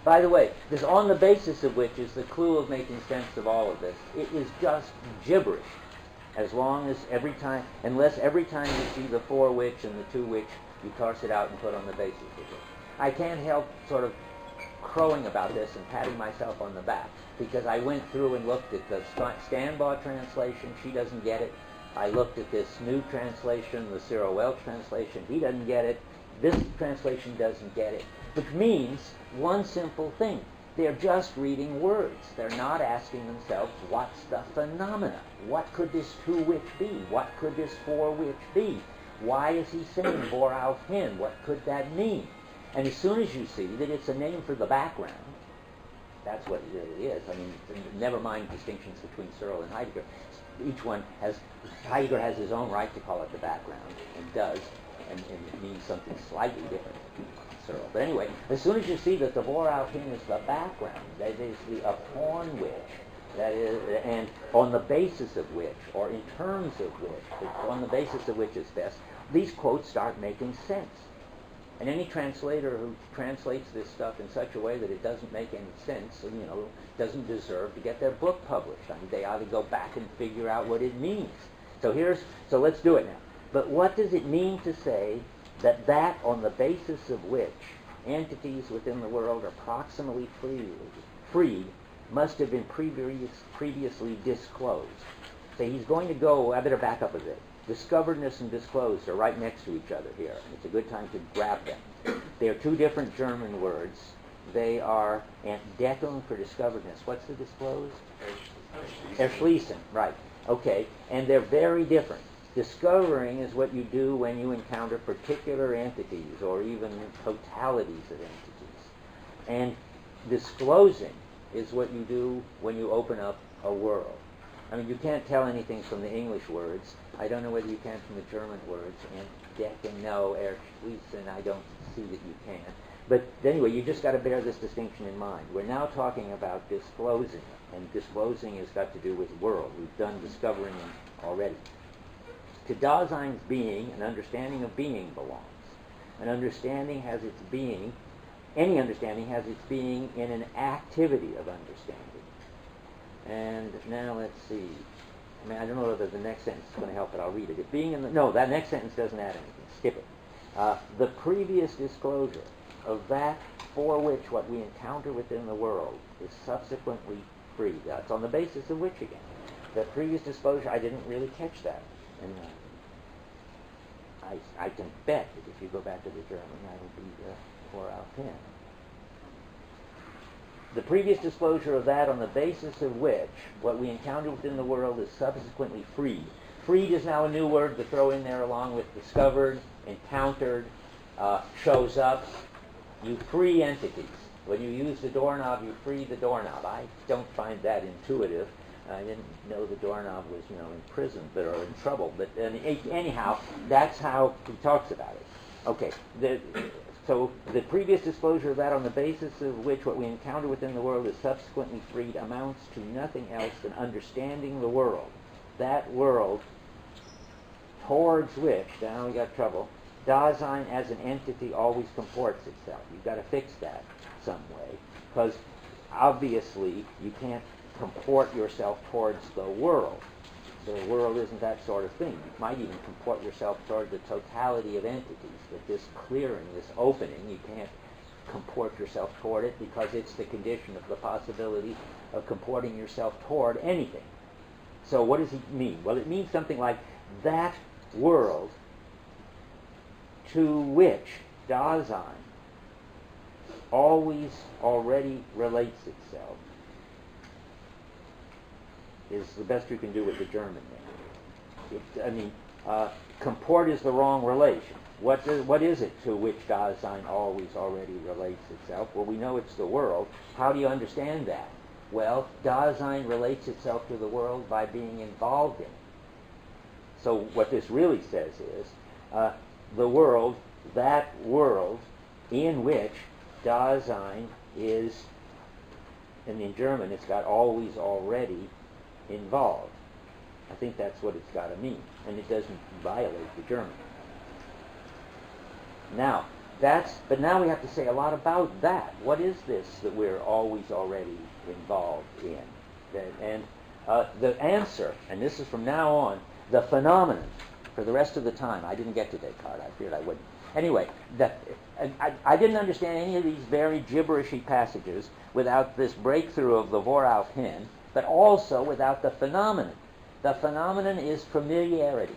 By the way, this on the basis of which is the clue of making sense of all of this. It is just gibberish, as long as unless every time you see the for which and the to which, you toss it out and put on the basis of it. I can't help sort of crowing about this and patting myself on the back, because I went through and looked at the Stanbaugh translation. She doesn't get it. I looked at this new translation, the Cyril Welch translation. He doesn't get it. This translation doesn't get it. Which means one simple thing. They're just reading words. They're not asking themselves, what's the phenomena? What could this to which be? What could this for which be? Why is he saying vor auf hin? What could that mean? And as soon as you see that it's a name for the background, that's what it really is. I mean, never mind distinctions between Searle and Heidegger. Heidegger has his own right to call it the background, and does, and it means something slightly different from Searle. But anyway, as soon as you see that the vor auf hin is the background, that is the upon which, that is, and on the basis of which, or in terms of which, on the basis of which is best, these quotes start making sense. And any translator who translates this stuff in such a way that it doesn't make any sense, doesn't deserve to get their book published. I mean, they ought to go back and figure out what it means. So let's do it now. But what does it mean to say that on the basis of which entities within the world are proximally freed must have been previously disclosed? So he's going to go, I better back up a bit. Discoveredness and disclosed are right next to each other here. It's a good time to grab them. They are two different German words. They are Entdeckung for discoveredness. What's the disclosed? Erschließen, right. Okay, and they're very different. Discovering is what you do when you encounter particular entities or even totalities of entities. And disclosing is what you do when you open up a world. I mean, you can't tell anything from the English words. I don't know whether you can from the German words. Entdecken, no. Erschließen, I don't see that you can. But anyway, you just got to bear this distinction in mind. We're now talking about disclosing, and disclosing has got to do with world. We've done discovering already. To Dasein's being, an understanding of being belongs. An understanding has its being, any understanding has its being in an activity of understanding. And now let's see. I mean, I don't know whether the next sentence is going to help, but I'll read it. That next sentence doesn't add anything. Skip it. The previous disclosure of that for which what we encounter within the world is subsequently free. That's on the basis of which again? The previous disclosure, I didn't really catch that. And I can bet that if you go back to the German, that'll be vor auf hin. The previous disclosure of that on the basis of which what we encounter within the world is subsequently freed. Freed is now a new word to throw in there along with discovered, encountered, shows up. You free entities. When you use the doorknob, you free the doorknob. I don't find that intuitive. I didn't know the doorknob was, in prison or in trouble. But anyhow, that's how he talks about it. Okay. So the previous disclosure of that on the basis of which what we encounter within the world is subsequently freed amounts to nothing else than understanding the world. That world towards which, now we got trouble, Dasein as an entity always comports itself. You've got to fix that some way, because obviously you can't comport yourself towards the world. The world isn't that sort of thing. You might even comport yourself toward the totality of entities, but this clearing, this opening, you can't comport yourself toward it because it's the condition of the possibility of comporting yourself toward anything. So what does it mean? Well, it means something like that world to which Dasein always already relates itself is the best you can do with the German there. Comport is the wrong relation. What is it to which Dasein always already relates itself? Well, we know it's the world. How do you understand that? Well, Dasein relates itself to the world by being involved in it. So what this really says is the world, that world in which Dasein is, and in German it's got always already involved. I think that's what it's got to mean, and it doesn't violate the German. Now, but now we have to say a lot about that. What is this that we're always already involved in? And the answer, and this is from now on, the phenomenon, for the rest of the time, I didn't get to Descartes, I feared I wouldn't. Anyway, I didn't understand any of these very gibberishy passages without this breakthrough of the Worauf hin, but also without the phenomenon. The phenomenon is familiarity,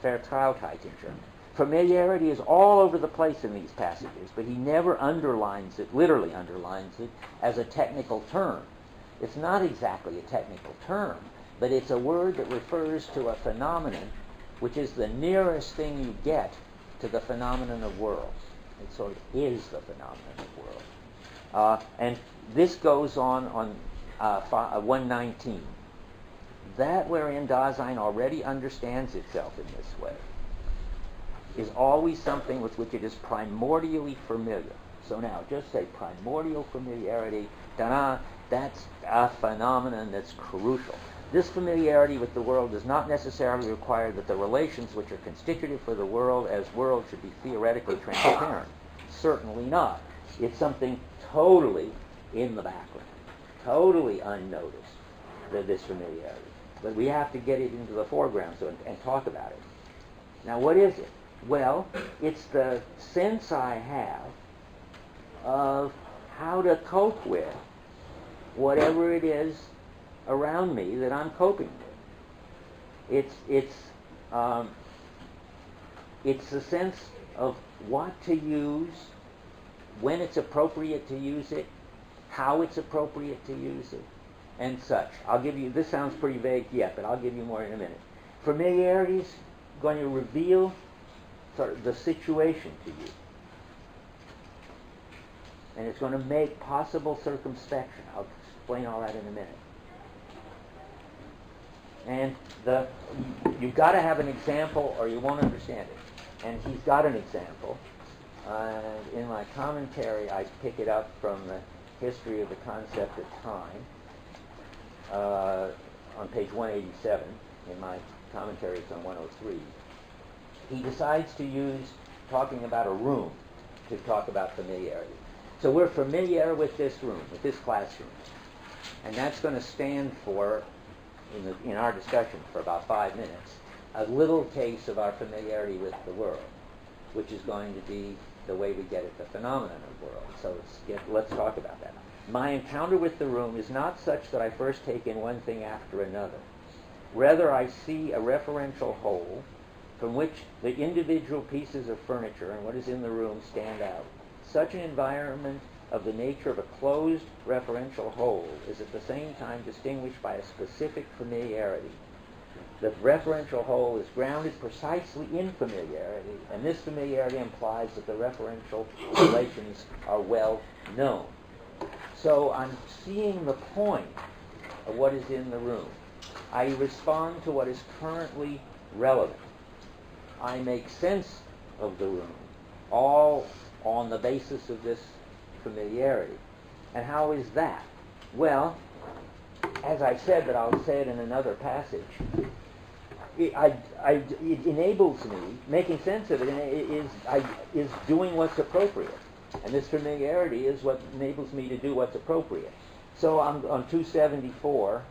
Vertrautheit in German. Familiarity is all over the place in these passages, but he never underlines it, literally underlines it, as a technical term. It's not exactly a technical term, but it's a word that refers to a phenomenon which is the nearest thing you get to the phenomenon of worlds. It sort of is the phenomenon of worlds. And this goes on 119. That wherein Dasein already understands itself in this way is always something with which it is primordially familiar. So now, just say primordial familiarity, ta-da, that's a phenomenon that's crucial. This familiarity with the world does not necessarily require that the relations which are constitutive for the world as world should be theoretically transparent. Certainly not. It's something totally in the background, totally unnoticed, this familiarity. But we have to get it into the foreground and talk about it. Now, what is it? Well, it's the sense I have of how to cope with whatever it is around me that I'm coping with. It's the sense of what to use, when it's appropriate to use it, how it's appropriate to use it, and such. I'll give you, this sounds pretty vague yet, but I'll give you more in a minute. Familiarity is going to reveal sort of the situation to you. And it's going to make possible circumspection. I'll explain all that in a minute. And you've got to have an example or you won't understand it. And he's got an example. In my commentary, I pick it up from the History of the Concept of Time on page 187. In my commentary, it's on 103. He decides to use talking about a room to talk about familiarity. So we're familiar with this room, with this classroom. And that's going to stand for, in our discussion for about 5 minutes, a little case of our familiarity with the world, which is going to be the way we get at the phenomenon of the world. So let's talk about that. My encounter with the room is not such that I first take in one thing after another. Rather, I see a referential whole from which the individual pieces of furniture and what is in the room stand out. Such an environment of the nature of a closed referential whole is at the same time distinguished by a specific familiarity. The referential whole is grounded precisely in familiarity, and this familiarity implies that the referential relations are well known. So I'm seeing the point of what is in the room. I respond to what is currently relevant. I make sense of the room, all on the basis of this familiarity. And how is that? Well, as I said, but I'll say it in another passage, it enables me, making sense of it is doing what's appropriate. And this familiarity is what enables me to do what's appropriate. So I'm on 274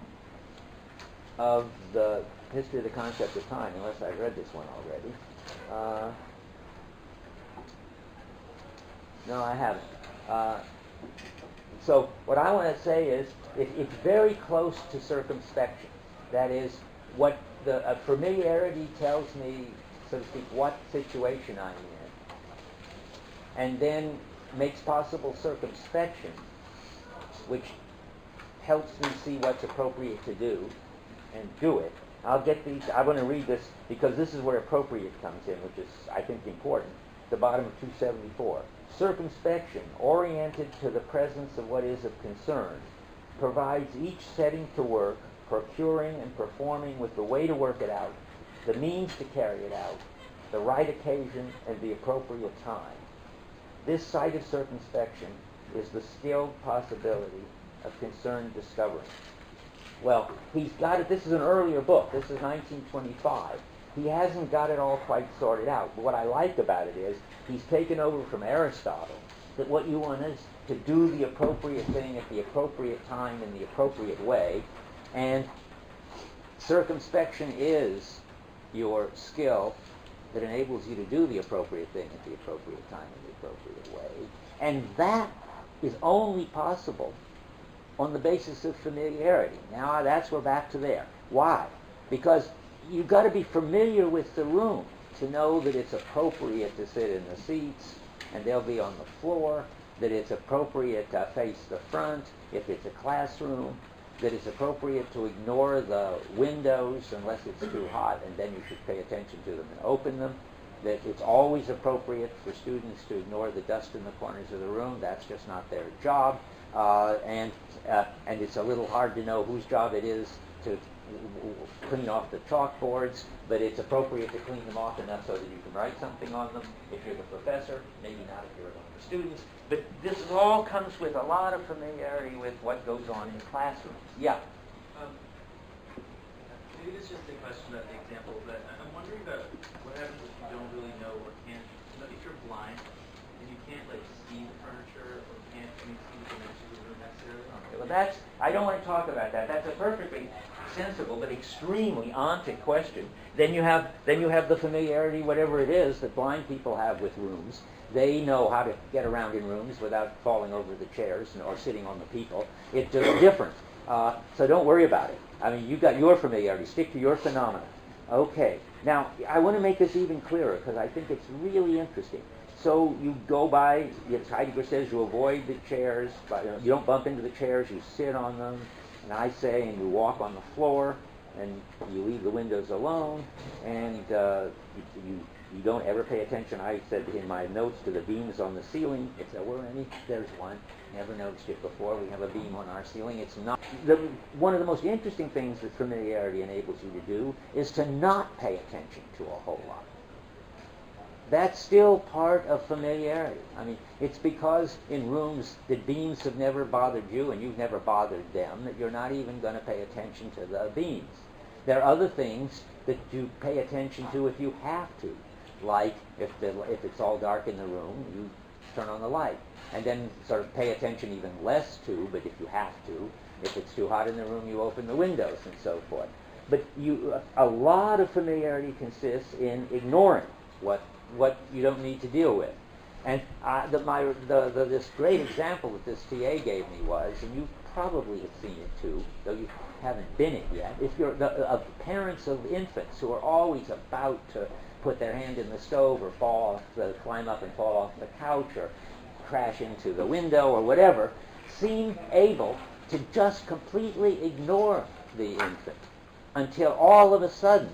of the History of the Concept of Time, unless I read this one already. No, I haven't. So what I want to say is it's very close to circumspection. That is, what the familiarity tells me, so to speak, what situation I'm in, and then makes possible circumspection, which helps me see what's appropriate to do, and do it. I'll get these. I want to read this because this is where appropriate comes in, which is, I think, important. The bottom of 274. Circumspection, oriented to the presence of what is of concern, provides each setting to work, procuring and performing with the way to work it out, the means to carry it out, the right occasion, and the appropriate time. This sight of circumspection is the skilled possibility of concerned discovery. Well, he's got it. This is an earlier book. This is 1925. He hasn't got it all quite sorted out. But what I like about it is he's taken over from Aristotle that what you want is to do the appropriate thing at the appropriate time in the appropriate way. And circumspection is your skill that enables you to do the appropriate thing at the appropriate time in the appropriate way. And that is only possible on the basis of familiarity. Now we're back to there. Why? Because you've got to be familiar with the room to know that it's appropriate to sit in the seats and they'll be on the floor, that it's appropriate to face the front if it's a classroom, that it's appropriate to ignore the windows unless it's too hot, and then you should pay attention to them and open them, that it's always appropriate for students to ignore the dust in the corners of the room. That's just not their job. And it's a little hard to know whose job it is to clean off the chalkboards, but it's appropriate to clean them off enough so that you can write something on them if you're the professor, maybe not if you're one of the students. But this all comes with a lot of familiarity with what goes on in classrooms. Yeah? Maybe it's just a question about the example, but I'm wondering about what happens if you don't really know or can't, if you're blind and you can't see the furniture or can't see the dimensions of the room necessarily. Okay, well, I don't want to talk about that. That's a perfectly sensible but extremely ontic question. Then you have the familiarity, whatever it is, that blind people have with rooms. They know how to get around in rooms without falling over the chairs or sitting on the people. It's just different. So don't worry about it. I mean, you've got your familiarity. Stick to your phenomena. Okay. Now, I want to make this even clearer because I think it's really interesting. So you go by, as Heidegger says, you avoid the chairs. You don't bump into the chairs. You sit on them. And I say, and you walk on the floor, and you leave the windows alone, and you don't ever pay attention. I said in my notes to the beams on the ceiling, if there were any, there's one. Never noticed it before. We have a beam on our ceiling. It's not. One of the most interesting things that familiarity enables you to do is to not pay attention to a whole lot. That's still part of familiarity. I mean, it's because in rooms the beams have never bothered you and you've never bothered them that you're not even going to pay attention to the beams. There are other things that you pay attention to if you have to, like if it's all dark in the room, you turn on the light. And then sort of pay attention even less to, but if you have to. If it's too hot in the room, you open the windows and so forth. But a lot of familiarity consists in ignoring what you don't need to deal with. And this great example that this TA gave me was, and you probably have seen it too, though you haven't been it yet, if you're parents of infants who are always about to put their hand in the stove or climb up and fall off the couch or crash into the window or whatever, seem able to just completely ignore the infant until all of a sudden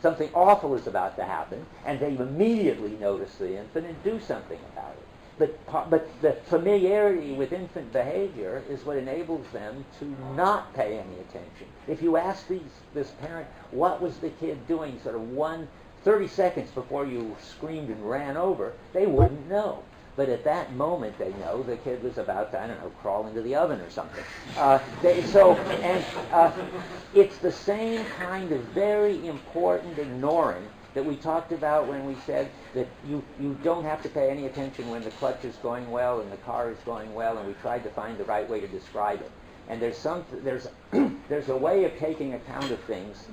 something awful is about to happen, and they immediately notice the infant and do something about it. But the familiarity with infant behavior is what enables them to not pay any attention. If you ask this parent, what was the kid doing sort of 30 seconds before you screamed and ran over, they wouldn't know. But at that moment, they know the kid was about to, crawl into the oven or something. It's the same kind of very important ignoring that we talked about when we said that you don't have to pay any attention when the clutch is going well and the car is going well, and we tried to find the right way to describe it. And there's a way of taking account of things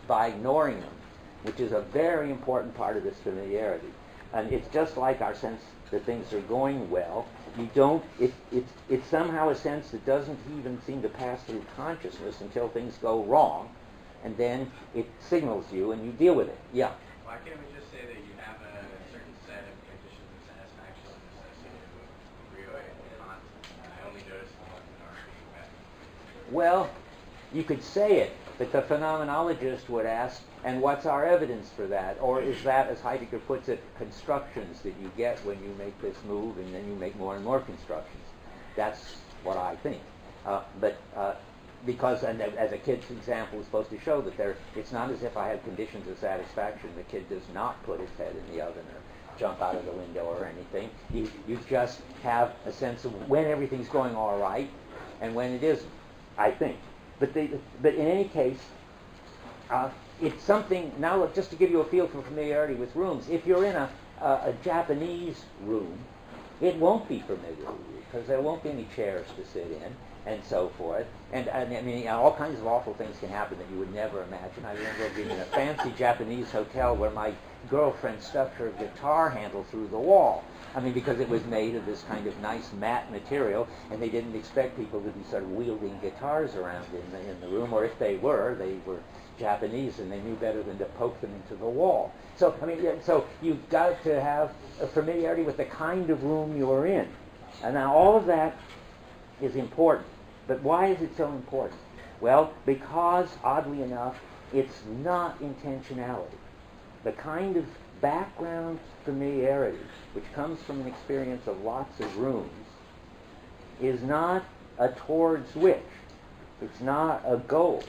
by ignoring them, which is a very important part of this familiarity. And it's just like our sense that things are going well. It's somehow a sense that doesn't even seem to pass through consciousness until things go wrong, and then it signals you and you deal with it. Yeah? Why can't we just say that you have a certain set of conditions of satisfaction associated with Rio and Kant, and I only noticed the ones that aren't being met? Well, you could say it, But the phenomenologist would ask, and what's our evidence for that? Or is that, as Heidegger puts it, constructions that you get when you make this move, and then you make more and more constructions? That's what I think. Because, and as a kid's example is supposed to show, that it's not as if I have conditions of satisfaction. The kid does not put his head in the oven or jump out of the window or anything. You just have a sense of when everything's going all right and when it isn't, I think. But in any case, it's something, now look, just to give you a feel for familiarity with rooms, if you're in a Japanese room, it won't be familiar with you, because there won't be any chairs to sit in, and so forth. And I mean, all kinds of awful things can happen that you would never imagine. I remember being in a fancy Japanese hotel where my girlfriend stuck her guitar handle through the wall. I mean, because it was made of this kind of nice matte material, and they didn't expect people to be sort of wielding guitars around in the room, or if they were Japanese, and they knew better than to poke them into the wall. So, I mean, so you've got to have a familiarity with the kind of room you're in. And now all of that is important. But why is it so important? Well, because, oddly enough, it's not intentionality. The kind of background familiarity, which comes from an experience of lots of rooms, is not a towards which. It's not a goal.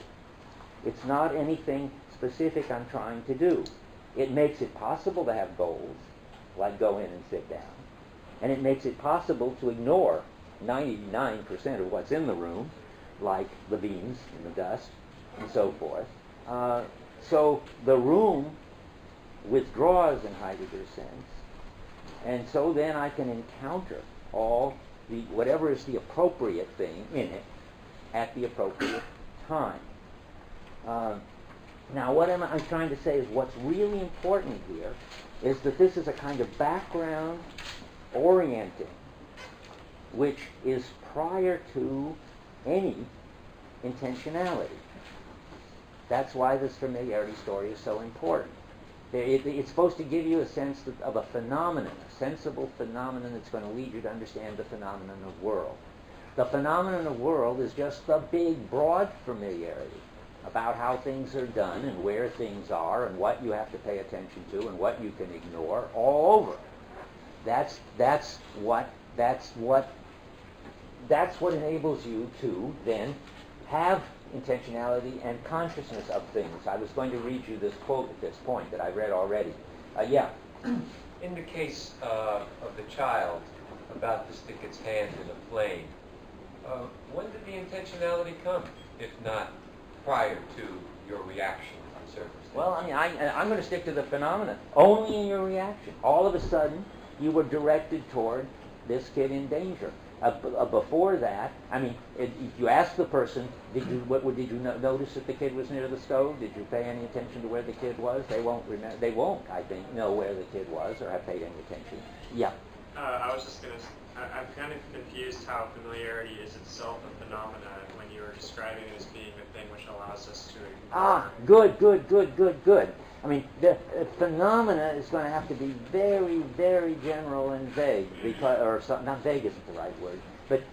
It's not anything specific I'm trying to do. It makes it possible to have goals, like go in and sit down. And it makes it possible to ignore 99% of what's in the room, like the beams and the dust, and so forth. So the room withdraws in Heidegger's sense, and so then I can encounter whatever is the appropriate thing in it at the appropriate time. Now, what I'm trying to say is what's really important here is that this is a kind of background orienting which is prior to any intentionality. That's why this familiarity story is so important. It's supposed to give you a sense of a phenomenon, a sensible phenomenon that's going to lead you to understand the phenomenon of world. The phenomenon of world is just the big, broad familiarity about how things are done and where things are and what you have to pay attention to and what you can ignore all over. That's what enables you to then have intentionality and consciousness of things. I was going to read you this quote at this point that I read already. In the case of the child about to stick its hand in a flame, when did the intentionality come, if not prior to your reaction on circumstances? Well, I mean, I'm going to stick to the phenomenon. Only in your reaction. All of a sudden, you were directed toward this kid in danger. Before that, I mean, if you ask the person, did you notice that the kid was near the stove? Did you pay any attention to where the kid was? They won't remember. They won't, I think, know where the kid was or have paid any attention. Yeah. I was just going to. I'm kind of confused how familiarity is itself a phenomena when you were describing it as being the thing which allows us to ignore. Good. I mean, the phenomena is going to have to be very, very general and vague, not vague isn't the right word, but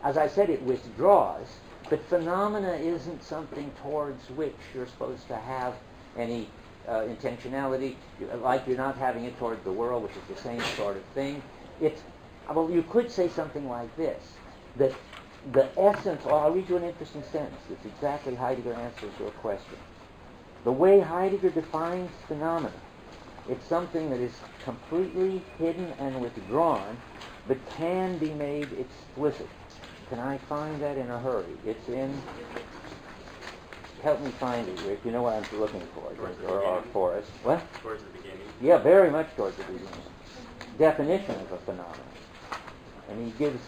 as I said, it withdraws, but phenomena isn't something towards which you're supposed to have any intentionality, like you're not having it toward the world, which is the same sort of thing. Well, you could say something like this, that the essence, I'll read you an interesting sentence, it's exactly Heidegger answers your question. The way Heidegger defines phenomena, it's something that is completely hidden and withdrawn, but can be made explicit. Can I find that in a hurry? It's in, help me find it, Rick, you know what I'm looking for, or for us. What? Towards the beginning. Yeah, very much towards the beginning. Definition of a phenomenon. And he gives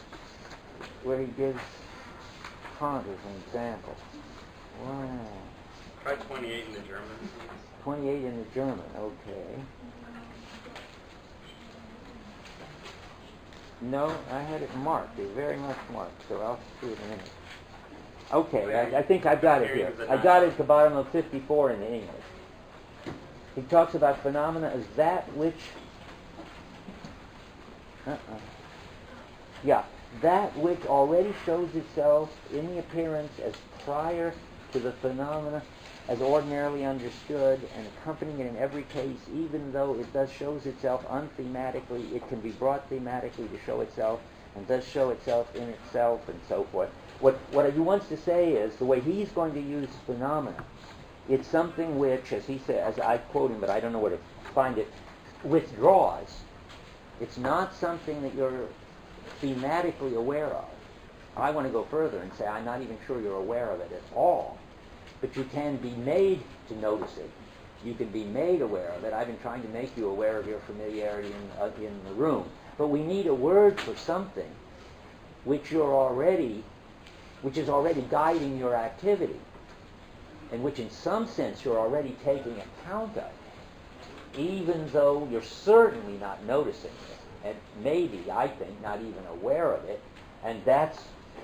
Kant as an example. Wow. Try 28 in the German. 28 in the German, okay. No, I had it marked. It's very much marked, so I'll see it in a minute. Okay, I think I've got it here. I got it at the bottom of 54 in the English. He talks about phenomena as that which... that which already shows itself in the appearance as prior to the phenomena as ordinarily understood and accompanying it in every case, even though it thus shows itself unthematically, it can be brought thematically to show itself and thus show itself in itself and so forth. What he wants to say is, the way he's going to use phenomena, it's something which, as he says, as I quote him, but I don't know where to find it, withdraws. It's not something that you're thematically aware of. I want to go further and say I'm not even sure you're aware of it at all. But you can be made to notice it. You can be made aware of it. I've been trying to make you aware of your familiarity in the room. But we need a word for something which is already guiding your activity, and which in some sense you're already taking account of, even though you're certainly not noticing it, and maybe, I think, not even aware of it. And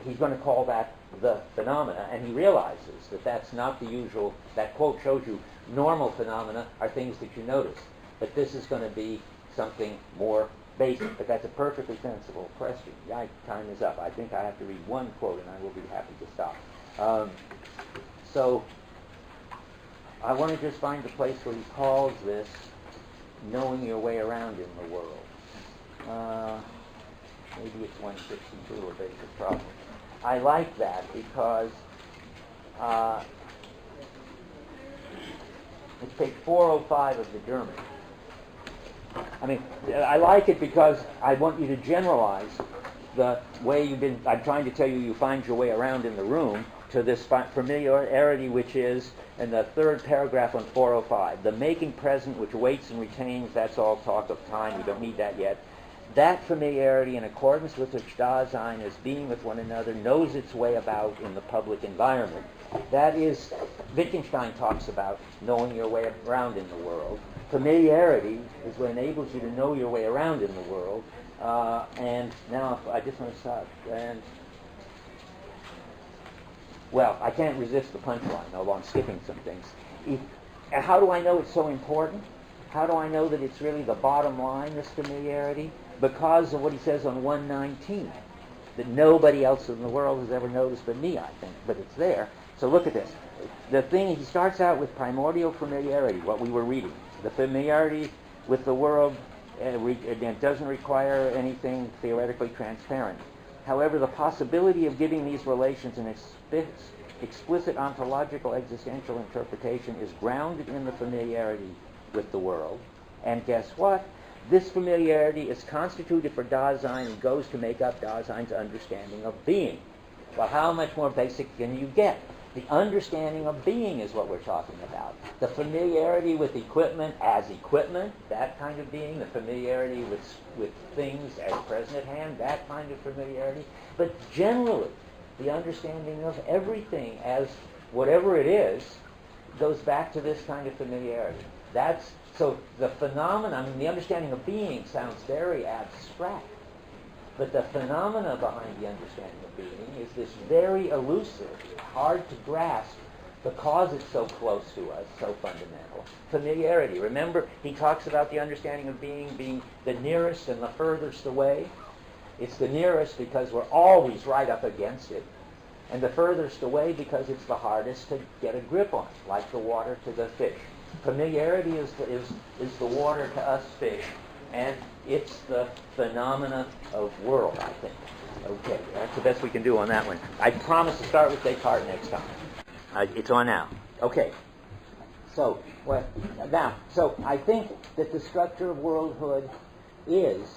he's going to call that the phenomena, and he realizes that that's not the usual. That quote shows you normal phenomena are things that you notice, but this is going to be something more basic. But that's a perfectly sensible question. Yeah, time is up. I think I have to read one quote, and I will be happy to stop. So I want to just find the place where he calls this knowing your way around in the world. Maybe it's 162 or basic problem. I like that because it's page 405 of the German. I mean, I like it because I want you to generalize the way I'm trying to tell you, you find your way around in the room to this familiarity, which is in the third paragraph on 405. The making present, which waits and retains, that's all talk of time. We don't need that yet. That familiarity, in accordance with which Dasein as being with one another knows its way about in the public environment. That is, Wittgenstein talks about knowing your way around in the world. Familiarity is what enables you to know your way around in the world. And now I just want to stop. Well, I can't resist the punchline, although I'm skipping some things. How do I know it's so important? How do I know that it's really the bottom line, this familiarity? Because of what he says on 119, that nobody else in the world has ever noticed but me, I think, but it's there. So look at this. The thing, he starts out with primordial familiarity, what we were reading. The familiarity with the world it doesn't require anything theoretically transparent. However, the possibility of giving these relations an explicit ontological existential interpretation is grounded in the familiarity with the world. And guess what? This familiarity is constituted for Dasein and goes to make up Dasein's understanding of being. Well, how much more basic can you get? The understanding of being is what we're talking about. The familiarity with equipment as equipment, that kind of being. The familiarity with things as present at hand, that kind of familiarity. But generally, the understanding of everything as whatever it is goes back to this kind of familiarity. So the phenomenon, the understanding of being sounds very abstract, but the phenomena behind the understanding of being is this very elusive, hard to grasp, because it's so close to us, so fundamental. Familiarity. Remember, he talks about the understanding of being the nearest and the furthest away. It's the nearest because we're always right up against it, and the furthest away because it's the hardest to get a grip on, like the water to the fish. Familiarity is the water to us fish, and it's the phenomena of world, I think. Okay, that's the best we can do on that one. I promise to start with Descartes next time. It's on now. Okay. So I think that the structure of worldhood is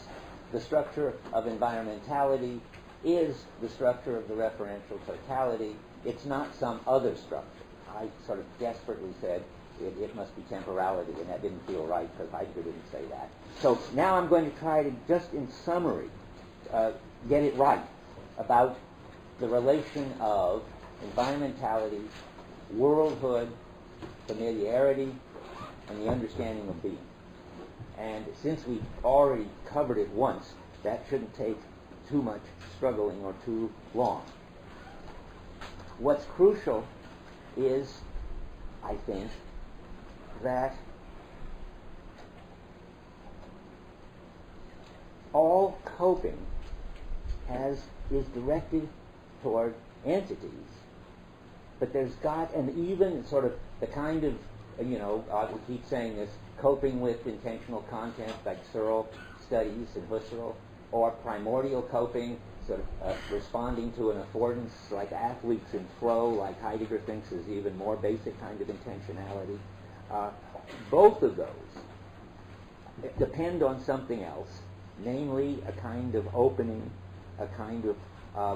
the structure of environmentality, is the structure of the referential totality. It's not some other structure. I sort of desperately said it must be temporality, and that didn't feel right because Heidegger didn't say that. So now I'm going to try to, just in summary, get it right about the relation of environmentality, worldhood, familiarity, and the understanding of being. And since we've already covered it once, that shouldn't take too much struggling or too long. What's crucial is, I think, that all coping is directed toward entities but there's got, and even sort of the kind of, we keep saying this, coping with intentional content like Searle studies and Husserl, or primordial coping, sort of responding to an affordance like athletes in flow, like Heidegger thinks is even more basic kind of intentionality. Both of those depend on something else, namely a kind of opening, a kind of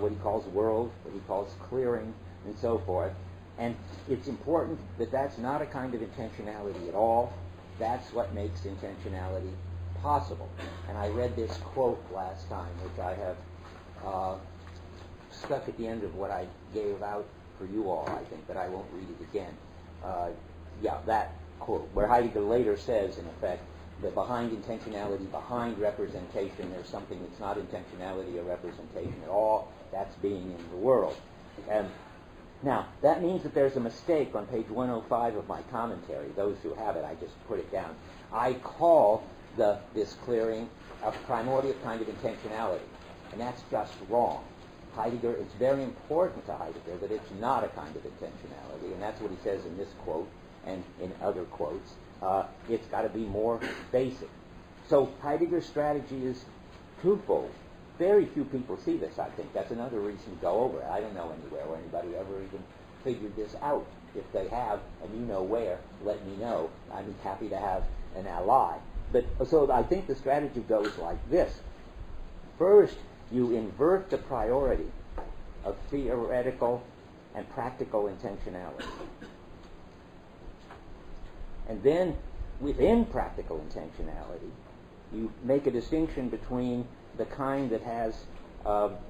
what he calls world, what he calls clearing, and so forth. And it's important that that's not a kind of intentionality at all. That's what makes intentionality possible. And I read this quote last time, which I have stuck at the end of what I gave out for you all, I think, but I won't read it again. That quote, where Heidegger later says, in effect, that behind intentionality, behind representation, there's something that's not intentionality or representation at all. That's being in the world. And now, that means that there's a mistake on page 105 of my commentary. Those who have it, I just put it down. I call this clearing a primordial kind of intentionality, and that's just wrong. Heidegger, it's very important to Heidegger that it's not a kind of intentionality, and that's what he says in this quote and in other quotes. It's got to be more basic. So Heidegger's strategy is twofold. Very few people see this, I think. That's another reason to go over it. I don't know anywhere where anybody ever even figured this out. If they have, and you know where, let me know. I'd be happy to have an ally. But so I think the strategy goes like this. First, you invert the priority of theoretical and practical intentionality. And then, within practical intentionality, you make a distinction between the kind that has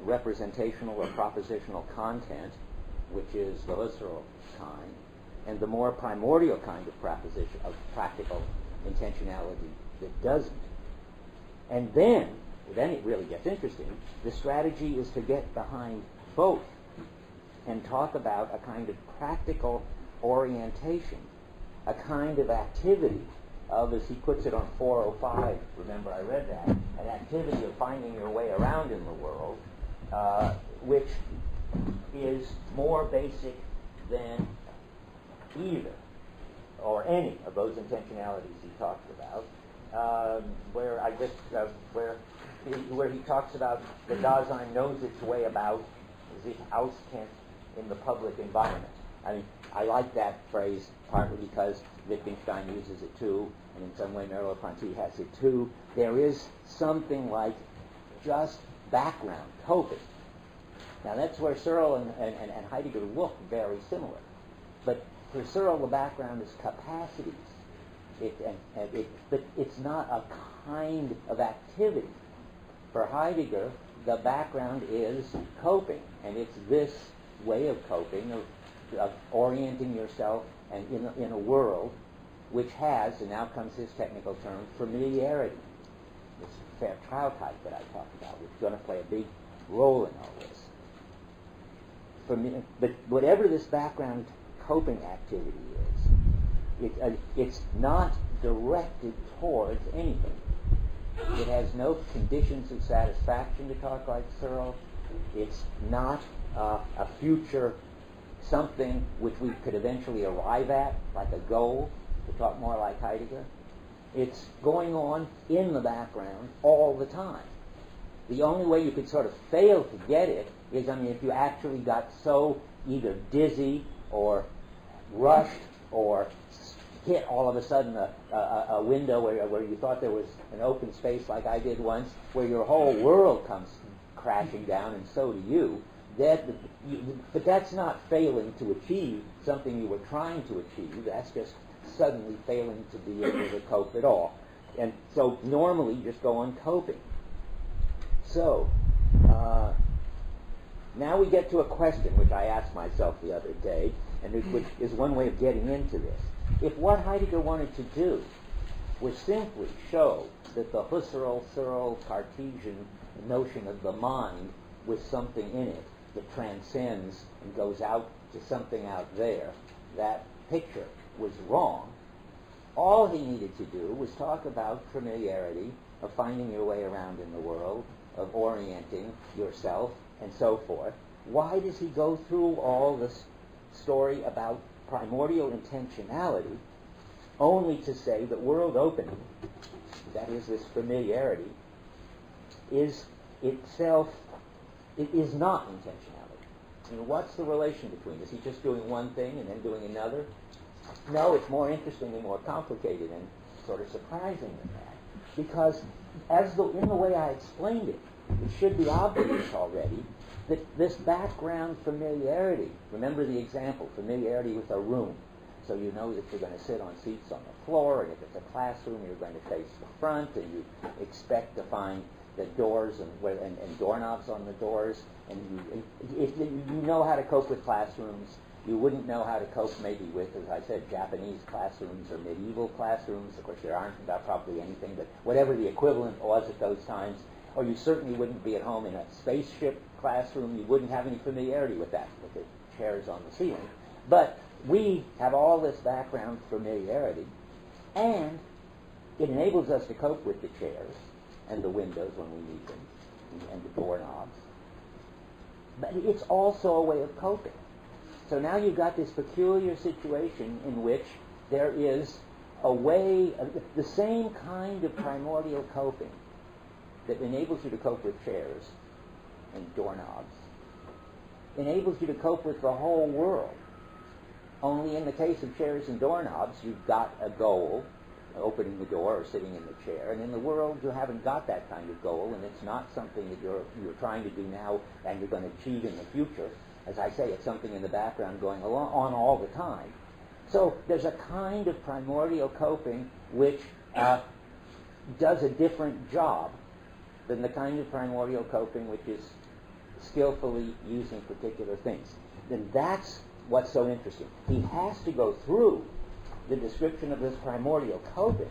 representational or propositional content, which is the Husserl kind, and the more primordial kind of practical intentionality that doesn't. And then it really gets interesting. The strategy is to get behind both and talk about a kind of practical orientation, a kind of activity of, as he puts it on 405, remember I read that, an activity of finding your way around in the world, which is more basic than either or any of those intentionalities he talks about, where he talks about the Dasein knows its way about as if auskennt in the public environment. I mean, I like that phrase partly because Wittgenstein uses it too, and in some way Merleau-Ponty has it too. There is something like just background, coping. Now that's where Searle and Heidegger look very similar. But for Searle, the background is capacities. But it's not a kind of activity. For Heidegger, the background is coping, and it's this way of coping, of orienting yourself and in a world which has, and now comes his technical term, familiarity. This Vertrautheit that I talked about, which is going to play a big role in all this. But whatever this background coping activity is, it's not directed towards anything. It has no conditions of satisfaction, to talk like Searle. It's not a future something which we could eventually arrive at, like a goal, to talk more like Heidegger. It's going on in the background all the time. The only way you could sort of fail to get it is, if you actually got so either dizzy or rushed or hit all of a sudden a window where you thought there was an open space like I did once, where your whole world comes crashing down, and so do you. But that's not failing to achieve something you were trying to achieve. That's just suddenly failing to be able to cope at all. And so normally you just go on coping. So now we get to a question which I asked myself the other day, and which is one way of getting into this. If what Heidegger wanted to do was simply show that the Husserl, Searle, Cartesian notion of the mind with something in it that transcends and goes out to something out there, that picture was wrong. All he needed to do was talk about familiarity, of finding your way around in the world, of orienting yourself, and so forth. Why does he go through all this story about primordial intentionality only to say that world opening, that is this familiarity, is itself, it is not intentionality. What's the relation between? Is he just doing one thing and then doing another? No, it's more interesting and more complicated and sort of surprising than that. Because in the way I explained it, it should be obvious already that this background familiarity, remember the example, familiarity with a room. So you know that you're going to sit on seats on the floor, and if it's a classroom, you're going to face the front, and you expect to find the doors and doorknobs on the doors. And if you know how to cope with classrooms, you wouldn't know how to cope maybe with, as I said, Japanese classrooms or medieval classrooms. Of course, there aren't probably anything, but whatever the equivalent was at those times. Or you certainly wouldn't be at home in a spaceship classroom. You wouldn't have any familiarity with that, with the chairs on the ceiling. But we have all this background familiarity, and it enables us to cope with the chairs and the windows when we need them, and the doorknobs. But it's also a way of coping. So now you've got this peculiar situation in which there is a way, the same kind of primordial coping that enables you to cope with chairs and doorknobs, enables you to cope with the whole world. Only in the case of chairs and doorknobs, you've got a goal, opening the door or sitting in the chair. And in the world, you haven't got that kind of goal, and it's not something that you're trying to do now and you're going to achieve in the future. As I say, it's something in the background going on all the time. So there's a kind of primordial coping which does a different job than the kind of primordial coping which is skillfully using particular things. Then that's what's so interesting. He has to go through the description of this primordial coping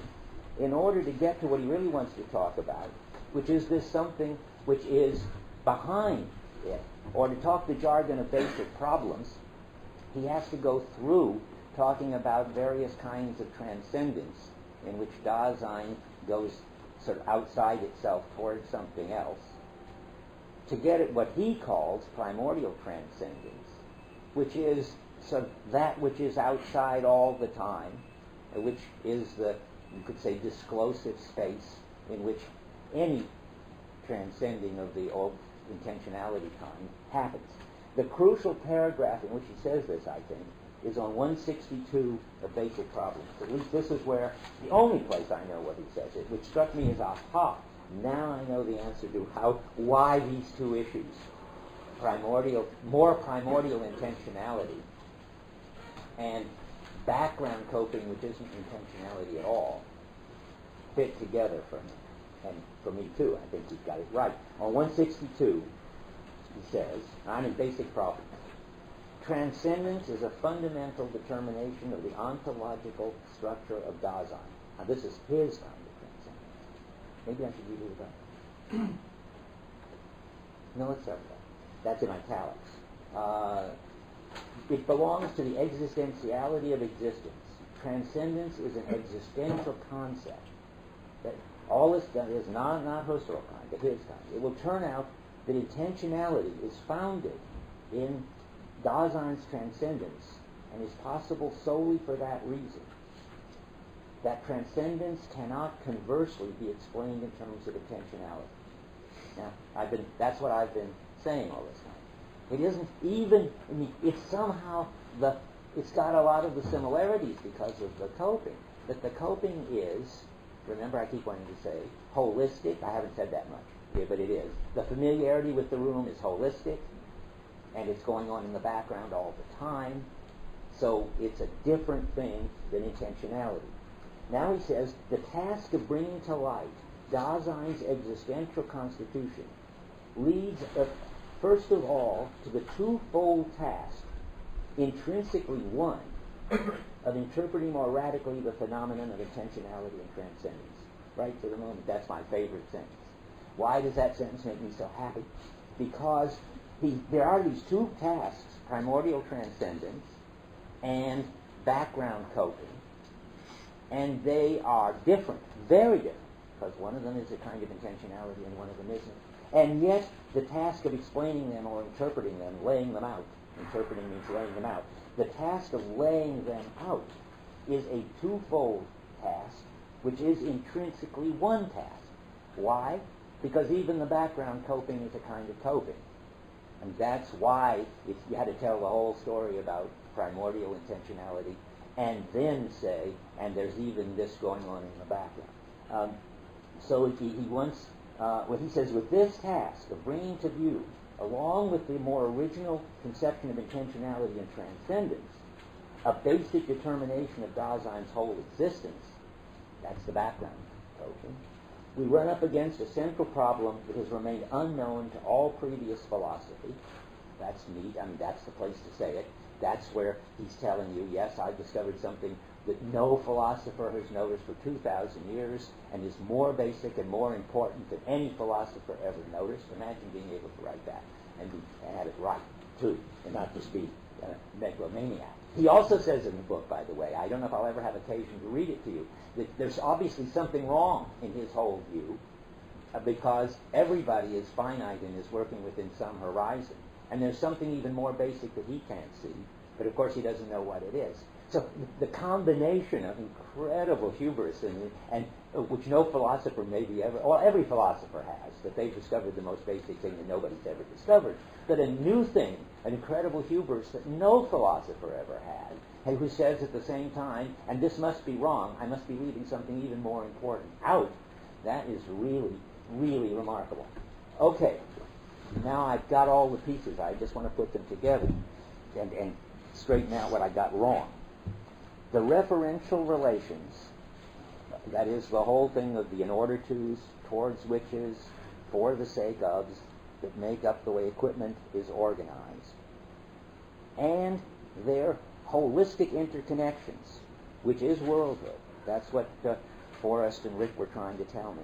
in order to get to what he really wants to talk about, which is this something which is behind it. Or to talk the jargon of basic problems, he has to go through talking about various kinds of transcendence in which Dasein goes sort of outside itself towards something else, to get at what he calls primordial transcendence, which is sort of that which is outside all the time, which is the, you could say, disclosive space in which any transcending of the intentionality kind happens. The crucial paragraph in which he says this, I think, is on 162 of Basic Problems. At least this is where, the only place I know what he says it, which struck me as, aha, now I know the answer to why these two issues, more primordial intentionality and background coping, which isn't intentionality at all, fit together for me. And for me too, I think he's got it right. On 162, he says, I'm in Basic Problems. Transcendence is a fundamental determination of the ontological structure of Dasein. Now this is his kind of transcendence. Maybe I should read it again. No, let's start with that. That's in italics. It belongs to the existentiality of existence. Transcendence is an existential concept. That all this done is not Husserl kind, but his kind. It will turn out that intentionality is founded in Dasein's transcendence and is possible solely for that reason. That transcendence cannot conversely be explained in terms of intentionality. Now, that's what I've been saying all this time. It isn't even, it's somehow, it's got a lot of the similarities because of the coping. But the coping is, remember I keep wanting to say, holistic. I haven't said that much, but it is. The familiarity with the room is holistic, and it's going on in the background all the time. So it's a different thing than intentionality. Now he says, the task of bringing to light Dasein's existential constitution leads, first of all, to the twofold task, intrinsically one, of interpreting more radically the phenomenon of intentionality and transcendence. Right for the moment, that's my favorite sentence. Why does that sentence make me so happy? Because there are these two tasks, primordial transcendence and background coping, and they are different, very different, because one of them is a kind of intentionality and one of them isn't. And yet, the task of explaining them or interpreting them, laying them out, interpreting means laying them out. The task of laying them out is a twofold task, which is intrinsically one task. Why? Because even the background coping is a kind of coping. And that's why you had to tell the whole story about primordial intentionality and then say, and there's even this going on in the background. So he wants, what he says, with this task of bringing to view, along with the more original conception of intentionality and transcendence, a basic determination of Dasein's whole existence, that's the background coping, we run up against a central problem that has remained unknown to all previous philosophy. That's neat. I mean, that's the place to say it. That's where he's telling you, yes, I've discovered something that no philosopher has noticed for 2,000 years and is more basic and more important than any philosopher ever noticed. Imagine being able to write that and have it right, too, and not just be a megalomaniac. He also says in the book, by the way, I don't know if I'll ever have occasion to read it to you, that there's obviously something wrong in his whole view because everybody is finite and is working within some horizon. And there's something even more basic that he can't see, but of course he doesn't know what it is. So the combination of incredible hubris and which no philosopher maybe ever, well, every philosopher has, that they've discovered the most basic thing that nobody's ever discovered, but a new thing, an incredible hubris that no philosopher ever had, and who says at the same time, and this must be wrong, I must be leaving something even more important out. That is really, really remarkable. Okay, now I've got all the pieces. I just want to put them together and straighten out what I got wrong. The referential relations, that is the whole thing of the in order to's, towards whiches, for the sake ofs, that make up the way equipment is organized, and their holistic interconnections, which is worldhood. That's what Forrest and Rick were trying to tell me.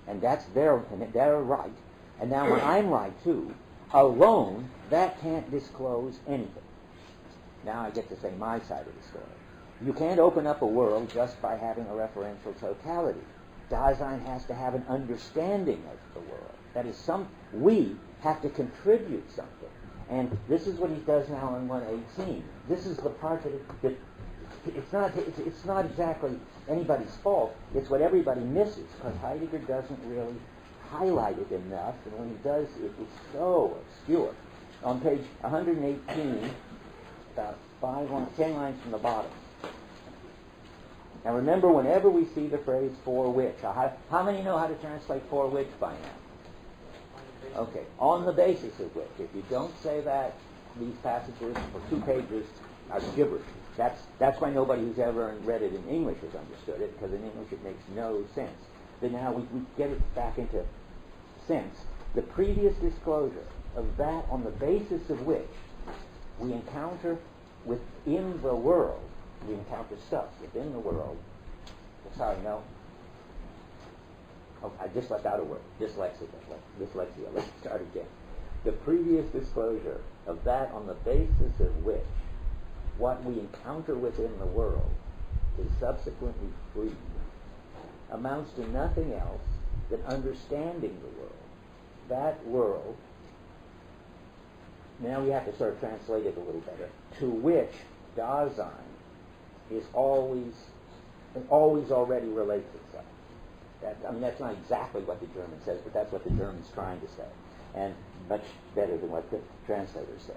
And they're right. And now when I'm right too, alone, that can't disclose anything. Now I get to say my side of the story. You can't open up a world just by having a referential totality. Dasein has to have an understanding of the world. That is, we have to contribute something. And this is what he does now in 118. This is the part that it's not exactly anybody's fault. It's what everybody misses, because Heidegger doesn't really highlight it enough, and when he does, it's so obscure. On page 118, about 10 lines from the bottom. Now remember, whenever we see the phrase for which, how many know how to translate for which by now? Okay, on the basis of which. If you don't say that, these passages for 2 pages are gibberish. That's why nobody who's ever read it in English has understood it, because in English it makes no sense. But now we get it back into sense. The previous disclosure of that on the basis of which we encounter within the world, we encounter stuff within the world. Sorry, no. Oh, I just left out a word. Dyslexia. Let's start again. The previous disclosure of that on the basis of which what we encounter within the world is subsequently free amounts to nothing else than understanding the world. That world, now we have to sort of translate it a little better, to which Dasein is always already relates itself. That's not exactly what the German says, but that's what the German's trying to say, and much better than what the translator says.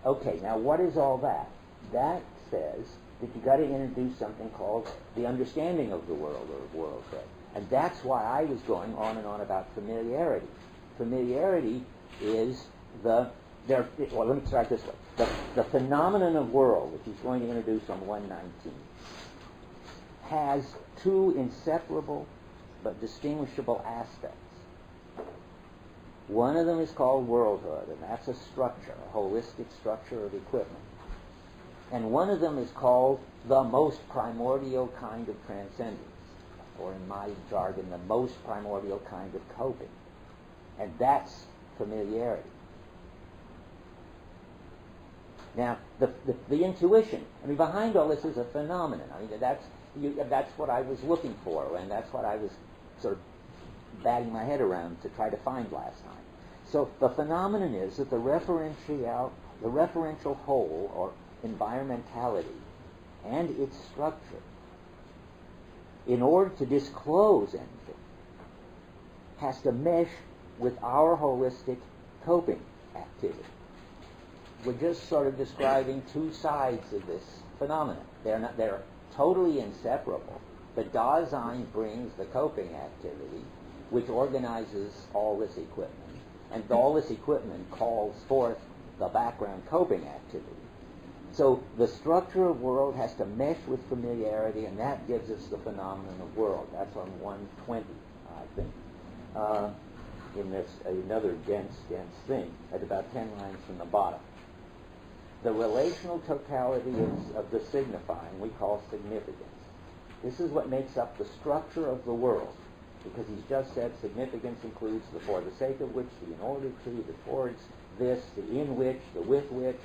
Okay, now what is all that? That says that you got to introduce something called the understanding of the world, or worldhood. And that's why I was going on and on about familiarity. Familiarity is let me start this way. The phenomenon of world, which he's going to introduce on 119, has 2 inseparable but distinguishable aspects. One of them is called worldhood, and that's a structure, a holistic structure of equipment. And one of them is called the most primordial kind of transcendence, or in my jargon, the most primordial kind of coping. And that's familiarity. Now, the intuition, behind all this is a phenomenon. That's what I was looking for, and that's what I was sort of batting my head around to try to find last time. So the phenomenon is that the referential the referential whole, or environmentality, and its structure, in order to disclose anything, has to mesh with our holistic coping activity. We're just sort of describing two sides of this phenomenon. They're totally inseparable. But Dasein brings the coping activity, which organizes all this equipment, and all this equipment calls forth the background coping activity. So the structure of world has to mesh with familiarity, and that gives us the phenomenon of world. That's on 120, I think. In this another dense thing at about 10 lines from the bottom. The relational totality of the signifying we call significance. This is what makes up the structure of the world, because he's just said significance includes the for the sake of which, the in order to, the towards this, the in which, the with which.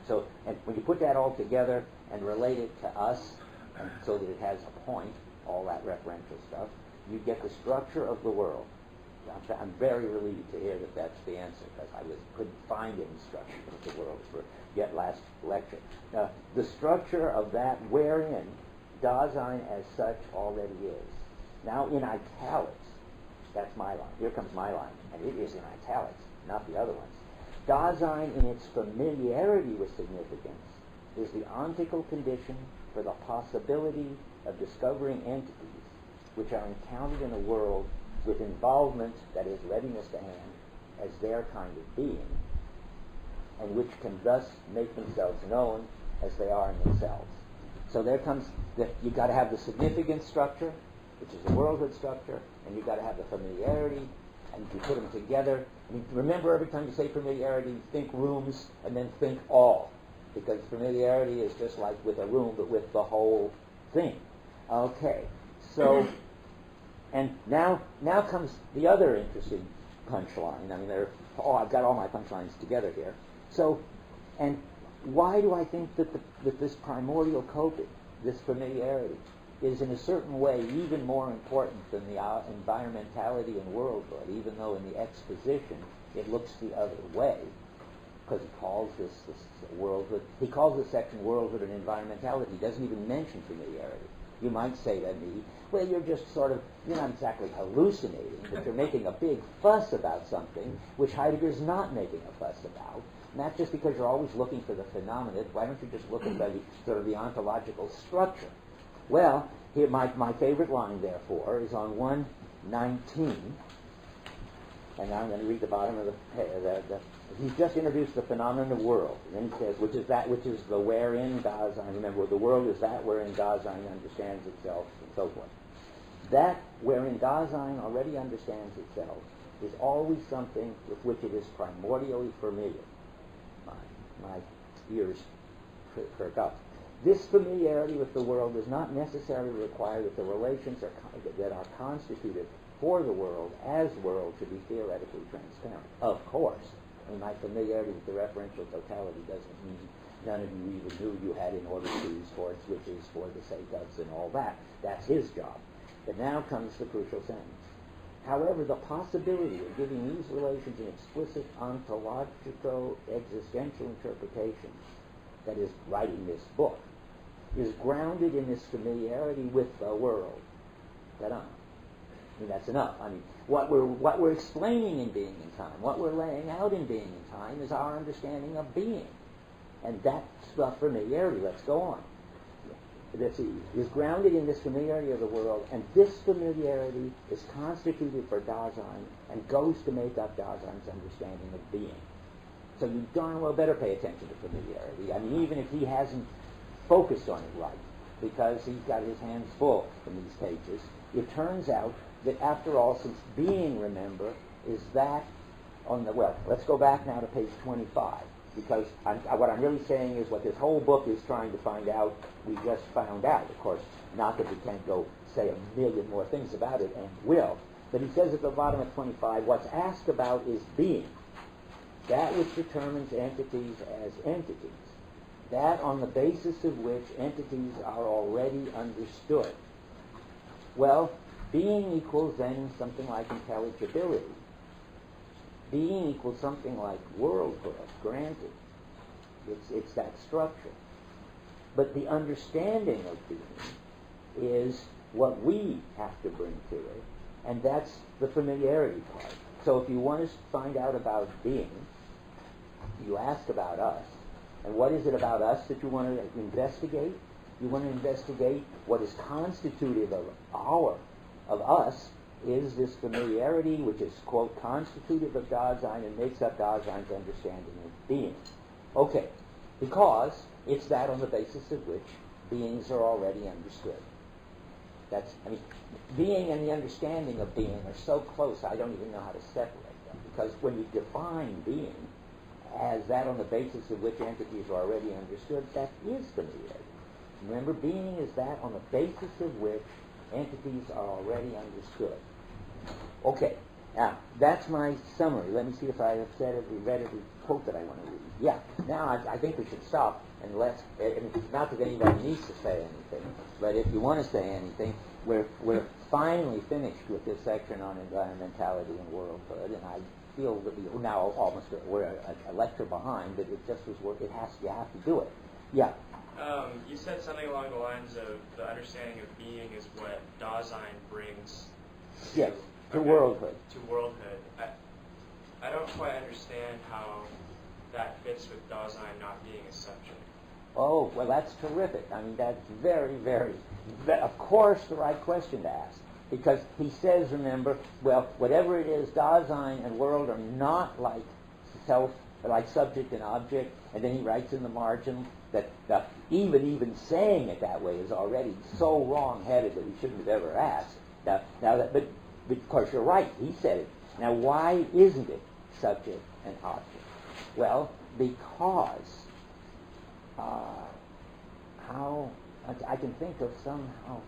So, and when you put that all together and relate it to us, and so that it has a point, all that referential stuff, you get the structure of the world. I'm very relieved to hear that that's the answer, because I couldn't find any structure of the world for yet last lecture. The structure of that wherein Dasein as such already is. Now in italics, that's my line. Here comes my line, and it is in italics, not the other ones. Dasein in its familiarity with significance is the ontical condition for the possibility of discovering entities which are encountered in a world with involvement, that is, readiness to hand, as their kind of being, and which can thus make themselves known as they are in themselves. So there comes you've got to have the significance structure, which is the worldhood structure, and you've got to have the familiarity, and you put them together. And remember, every time you say familiarity, think rooms, and then think all, because familiarity is just like with a room, but with the whole thing. Okay, so... And now comes the other interesting punchline. I mean, I've got all my punchlines together here. So, and why do I think that this primordial coping, this familiarity, is in a certain way even more important than the environmentality and worldhood, even though in the exposition it looks the other way, because he calls this worldhood, he calls this section worldhood and environmentality. He doesn't even mention familiarity. You might say to me, well, you're just sort of, you're not exactly hallucinating, but you're making a big fuss about something which Heidegger's not making a fuss about. And that's just because you're always looking for the phenomenon. Why don't you just look at the sort of the ontological structure? Well, here my favorite line, therefore, is on 119. And now I'm going to read the bottom of the he's just introduced the phenomenon of world. And then he says, which is the wherein Dasein, remember, the world is that wherein Dasein understands itself, and so forth. That wherein Dasein already understands itself is always something with which it is primordially familiar. My ears perk up. This familiarity with the world does not necessarily require that the relations that are constituted for the world as world should be theoretically transparent. Of course. I mean, my familiarity with the referential totality doesn't mean none of you even knew you had in order to, towards, which is for the sake of, and all that. That's his job. But now comes the crucial sentence. However, the possibility of giving these relations an explicit ontological existential interpretation, that is, writing this book, is grounded in this familiarity with the world. Ta-da. I mean, that's enough. I mean, what we're explaining in Being in Time, what we're laying out in Being in Time is our understanding of being. And that's the familiarity. Let's go on. This is grounded in this familiarity of the world, and this familiarity is constituted for Dasein and goes to make up Dasein's understanding of being. So you darn well better pay attention to familiarity. I mean, even if he hasn't focused on it right, because he's got his hands full in these pages, it turns out that after all, since being, remember, is that on the, well, let's go back now to page 25, because what I'm really saying is what this whole book is trying to find out, we just found out. Of course, not that we can't go say a million more things about it, and will. But he says at the bottom of 25, what's asked about is being, that which determines entities as entities, that on the basis of which entities are already understood. Well, being equals then something like intelligibility. Being equals something like worldhood, granted. It's that structure. But the understanding of being is what we have to bring to it, and that's the familiarity part. So if you want to find out about being, you ask about us. And what is it about us that you want to investigate? You want to investigate what is constitutive of us is this familiarity, which is, quote, constitutive of Dasein and makes up Dasein's understanding of being. Okay, because it's that on the basis of which beings are already understood. Being and the understanding of being are so close, I don't even know how to separate them. Because when you define being as that on the basis of which entities are already understood, that is familiarity. Remember, being is that on the basis of which entities are already understood. Okay, now, that's my summary. Let me see if I have read every quote that I want to read. Yeah, now I think we should stop, and not that anybody needs to say anything, but if you want to say anything, we're finally finished with this section on environmentality and worldhood, and I feel that we're a lecture behind, but it just was work. You have to do it. Yeah. You said something along the lines of the understanding of being is what Dasein brings to worldhood. To worldhood. I don't quite understand how that fits with Dasein not being a subject. Oh, well, that's terrific. I mean, that's very, very, of course, the right question to ask. Because he says, remember, well, whatever it is, Dasein and world are not like subject and object, and then he writes in the margin that even saying it that way is already so wrong-headed that we shouldn't have ever asked. But of course you're right, he said it. Now why isn't it subject and object? Well, because I can think of somehow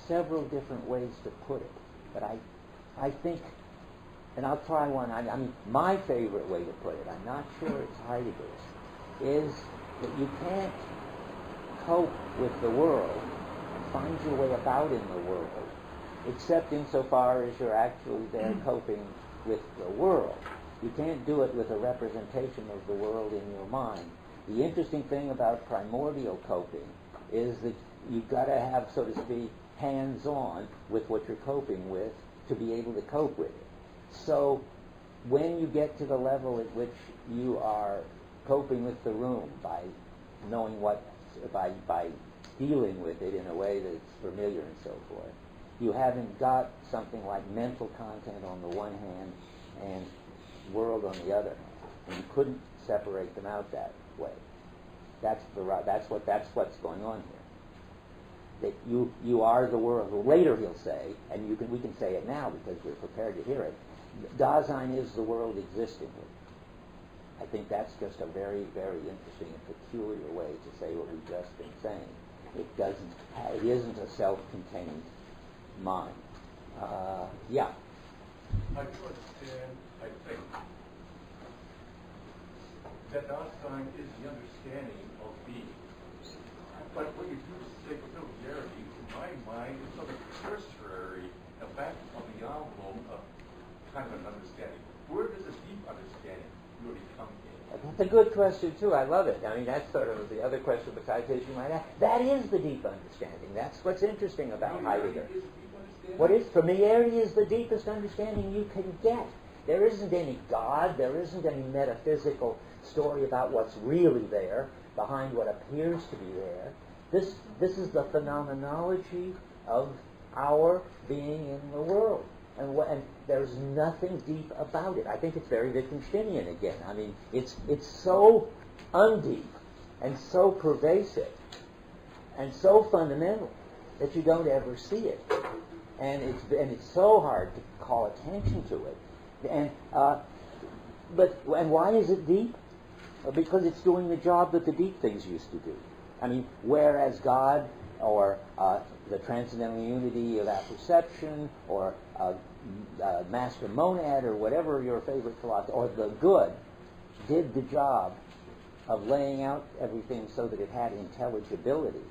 several different ways to put it, but I think, and I'll try one. I mean, my favorite way to put it, I'm not sure it's Heidegger's, is that you can't cope with the world and find your way about in the world, except insofar as you're actually there coping with the world. You can't do it with a representation of the world in your mind. The interesting thing about primordial coping is that you've got to have, so to speak, hands-on with what you're coping with to be able to cope with it. So when you get to the level at which you are coping with the room by knowing by dealing with it in a way that's familiar and so forth, you haven't got something like mental content on the one hand and world on the other hand, and you couldn't separate them out that way. That's what's going on here. That you are the world. Later he'll say, and we can say it now because we're prepared to hear it. Dasein is the world existing. I think that's just a very, very interesting and peculiar way to say what we've just been saying. It isn't a self-contained mind. Yeah. I do understand, I think, that Dasein is the understanding of being. But when you do say familiarity, in my mind, it's sort of cursory effect of the envelope of kind of an understanding. Where does a deep understanding really come in? That's a good question, too. I love it. I mean, that's sort of the other question besides this you might ask. That is the deep understanding. That's what's interesting about Heidegger. What is familiarity is the deepest understanding you can get. There isn't any God. There isn't any metaphysical story about what's really there behind what appears to be there. This is the phenomenology of our being in the world. And there's nothing deep about it. I think it's very Wittgensteinian again. I mean, it's so undeep and so pervasive and so fundamental that you don't ever see it. And it's so hard to call attention to it. And why is it deep? Because it's doing the job that the deep things used to do. I mean, whereas God or the transcendental unity of apperception or master monad or whatever your favorite philosophy, or the good, did the job of laying out everything so that it had intelligibility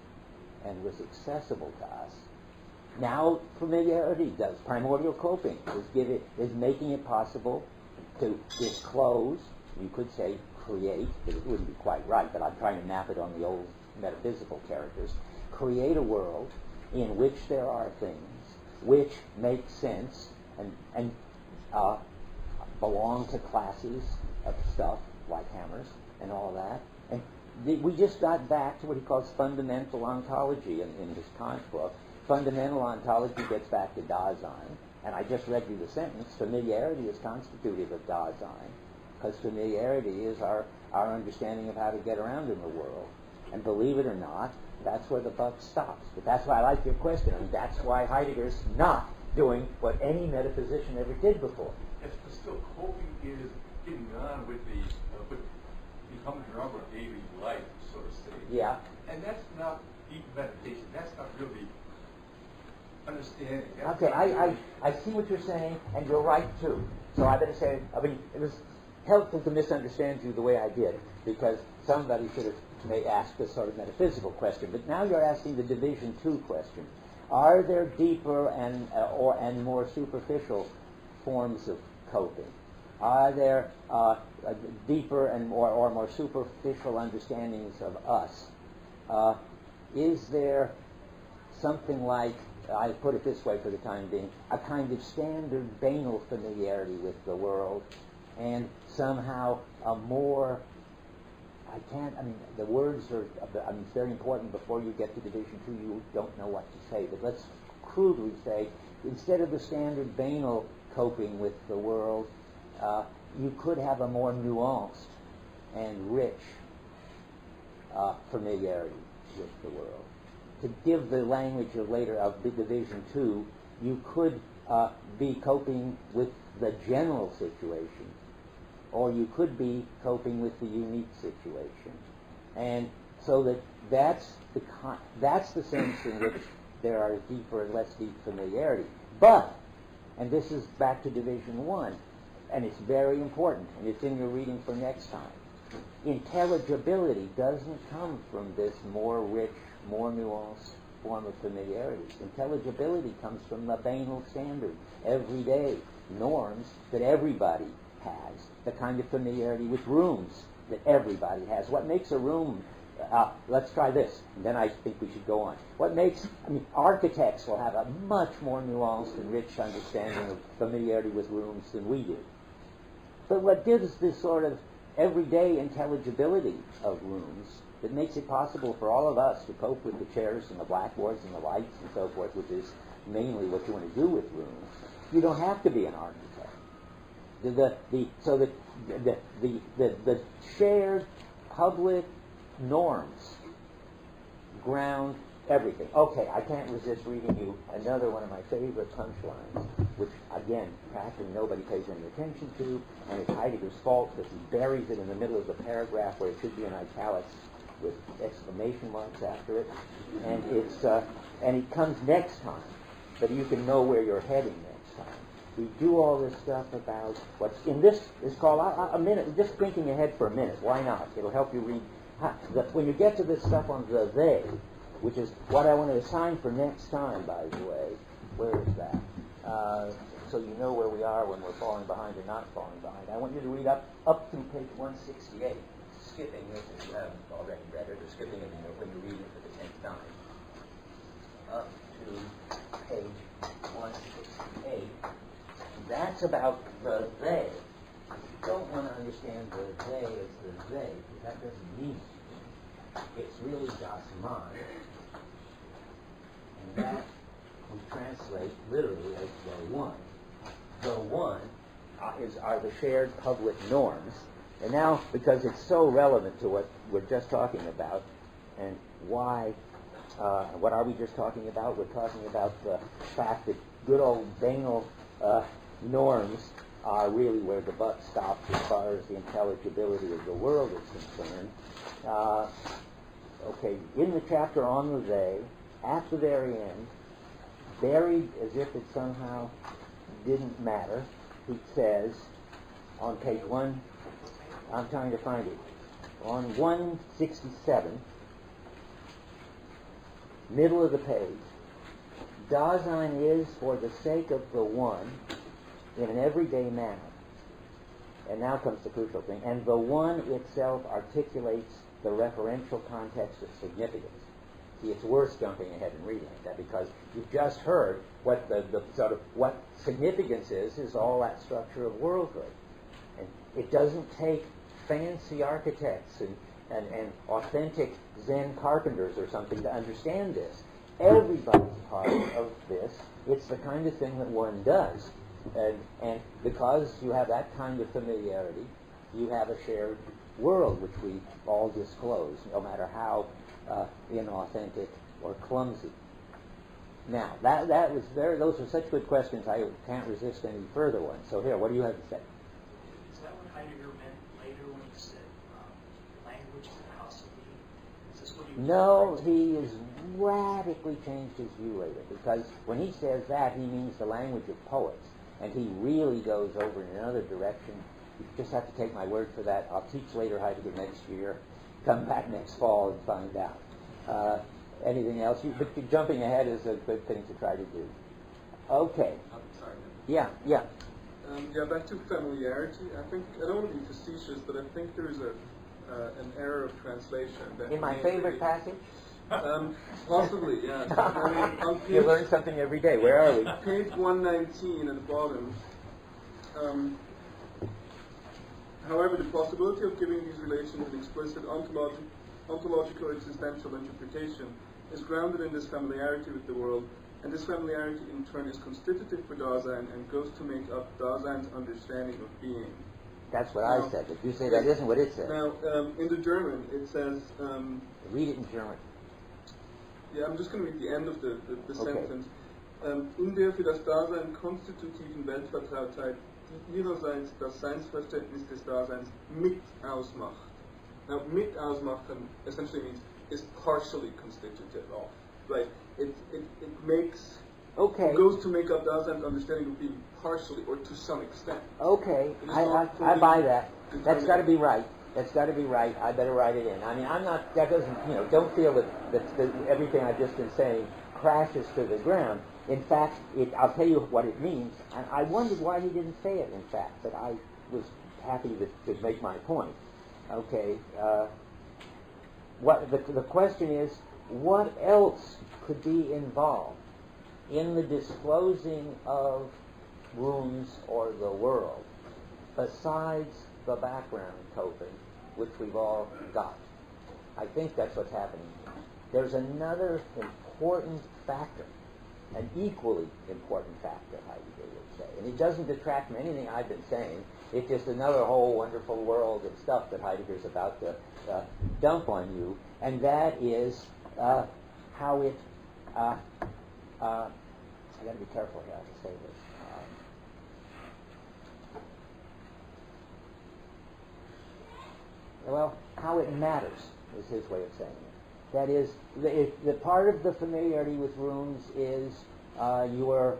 and was accessible to us. Now familiarity does. Primordial coping is making it possible to disclose, you could say create, because it wouldn't be quite right, but I'm trying to map it on the old metaphysical characters, create a world in which there are things which make sense and belong to classes of stuff like hammers and all that. And we just got back to what he calls fundamental ontology in his Kant book. Fundamental ontology gets back to Dasein. And I just read you the sentence, familiarity is constitutive of Dasein, because familiarity is our understanding of how to get around in the world. And believe it or not, that's where the buck stops. But that's why I like your question, and that's why Heidegger's not doing what any metaphysician ever did before. Yes, but still, coping is getting on with with the humdrum of daily life, so to say. Yeah. And that's not deep meditation. That's not really understanding. That's Okay, I see what you're saying, and you're right too. So I better say, it was helpful to misunderstand you the way I did, because somebody should have may ask this sort of metaphysical question. But now you're asking the Division 2 question. Are there deeper and more superficial forms of coping? Are there deeper and more superficial understandings of us? Is there something like, I put it this way for the time being, a kind of standard banal familiarity with the world, and somehow a more, the words are, it's very important before you get to Division 2, you don't know what to say, but let's crudely say, instead of the standard banal coping with the world, you could have a more nuanced and rich familiarity with the world. To give the language of the Division 2, you could be coping with the general situation, or you could be coping with the unique situation. And so that's the sense in which there are deeper and less deep familiarity. But, and this is back to Division 1, and it's very important, and it's in your reading for next time. Intelligibility doesn't come from this more rich, more nuanced form of familiarity. Intelligibility comes from the banal standard, everyday norms that everybody has, the kind of familiarity with rooms that everybody has. What makes a room, let's try this, and then I think we should go on. Architects will have a much more nuanced and rich understanding of familiarity with rooms than we do. But what gives this sort of everyday intelligibility of rooms that makes it possible for all of us to cope with the chairs and the blackboards and the lights and so forth, which is mainly what you want to do with rooms, you don't have to be an architect. The shared public norms ground everything. Okay, I can't resist reading you another one of my favorite punchlines, which, again, practically nobody pays any attention to, and it's Heidegger's fault because he buries it in the middle of the paragraph where it should be in italics with exclamation marks after it, and it comes next time, but you can know where you're heading next time. We do all this stuff about what's in this is called a minute. Just thinking ahead for a minute. Why not? It'll help you read. When you get to this stuff on the they, which is what I want to assign for next time, by the way. Where is that? So you know where we are when we're falling behind or not falling behind. I want you to read up through page 168, skipping this if you haven't already read it, or skipping it when you read it for the 10th time. Up to page 168. That's about the they. You don't want to understand the they as the they, because that doesn't mean it. It's really das Man. And that we translate literally as the one. The one are the shared public norms. And now, because it's so relevant to what we're just talking about, and why, what are we just talking about? We're talking about the fact that good old banal norms are really where the buck stops as far as the intelligibility of the world is concerned. Okay, in the chapter on the they, at the very end, buried as if it somehow didn't matter, he says on page 1, I'm trying to find it, on 167, middle of the page, Dasein is for the sake of the one in an everyday manner. and now comes the crucial thing, and the one itself articulates the referential context of significance. See, it's worse jumping ahead and reading that, because you've just heard what the sort of what significance is all that structure of worldhood. And it doesn't take fancy architects and authentic Zen carpenters or something to understand this. Everybody's part of this. It's the kind of thing that one does. And because you have that kind of familiarity, you have a shared world which we all disclose, no matter how inauthentic or clumsy. Now, that was very, those are such good questions, I can't resist any further ones. So here, what do you have to say? Is that what Heidegger meant later when he said language is a house of being? Is this what he was No, he has radically changed his view later, because when he says that, he means the language of poets, and he really goes over in another direction. You just have to take my word for that. I'll teach later Heidegger next year. Come back next fall and find out. Anything else? But jumping ahead is a good thing to try to do. Okay. Sorry. Yeah. Yeah, back to familiarity. I think, I don't want to be facetious, but I think there is an error of translation. In my favorite passage? Possibly, yeah. On page, you learn something every day. Where are we? Page 119 at the bottom. However, the possibility of giving these relations an explicit ontological existential interpretation is grounded in this familiarity with the world, and this familiarity in turn is constitutive for Dasein and goes to make up Dasein's understanding of being. That's what I said, but you say that isn't what it says. Now, in the German, it says... read it in German. Yeah, I'm just going to read the end of the Okay. sentence. In der für das Dasein konstitutiven Weltvertrautheit, die ihrerseits das Seinsverständnis des Daseins mit ausmacht. Now, mit ausmachen essentially means is partially constitutive of. Right? It makes... Okay. goes to make up Dasein's understanding of being partially or to some extent. Okay, I buy that. That's got to be right. That's got to be right. I better write it in. I mean, I'm not, that doesn't, don't feel that everything I've just been saying crashes to the ground. In fact, I'll tell you what it means. And I wondered why he didn't say it, in fact, but I was happy to make my point. Okay, the question is, what else could be involved in the disclosing of rooms or the world besides the background token which we've all got? I think that's what's happening. There's another important factor, an equally important factor, Heidegger would say. And it doesn't detract from anything I've been saying. It's just another whole wonderful world of stuff that Heidegger's about to dump on you. And that is how it... I got to be careful here how to say this. Well, how it matters is his way of saying it. That is, the part of the familiarity with rooms is your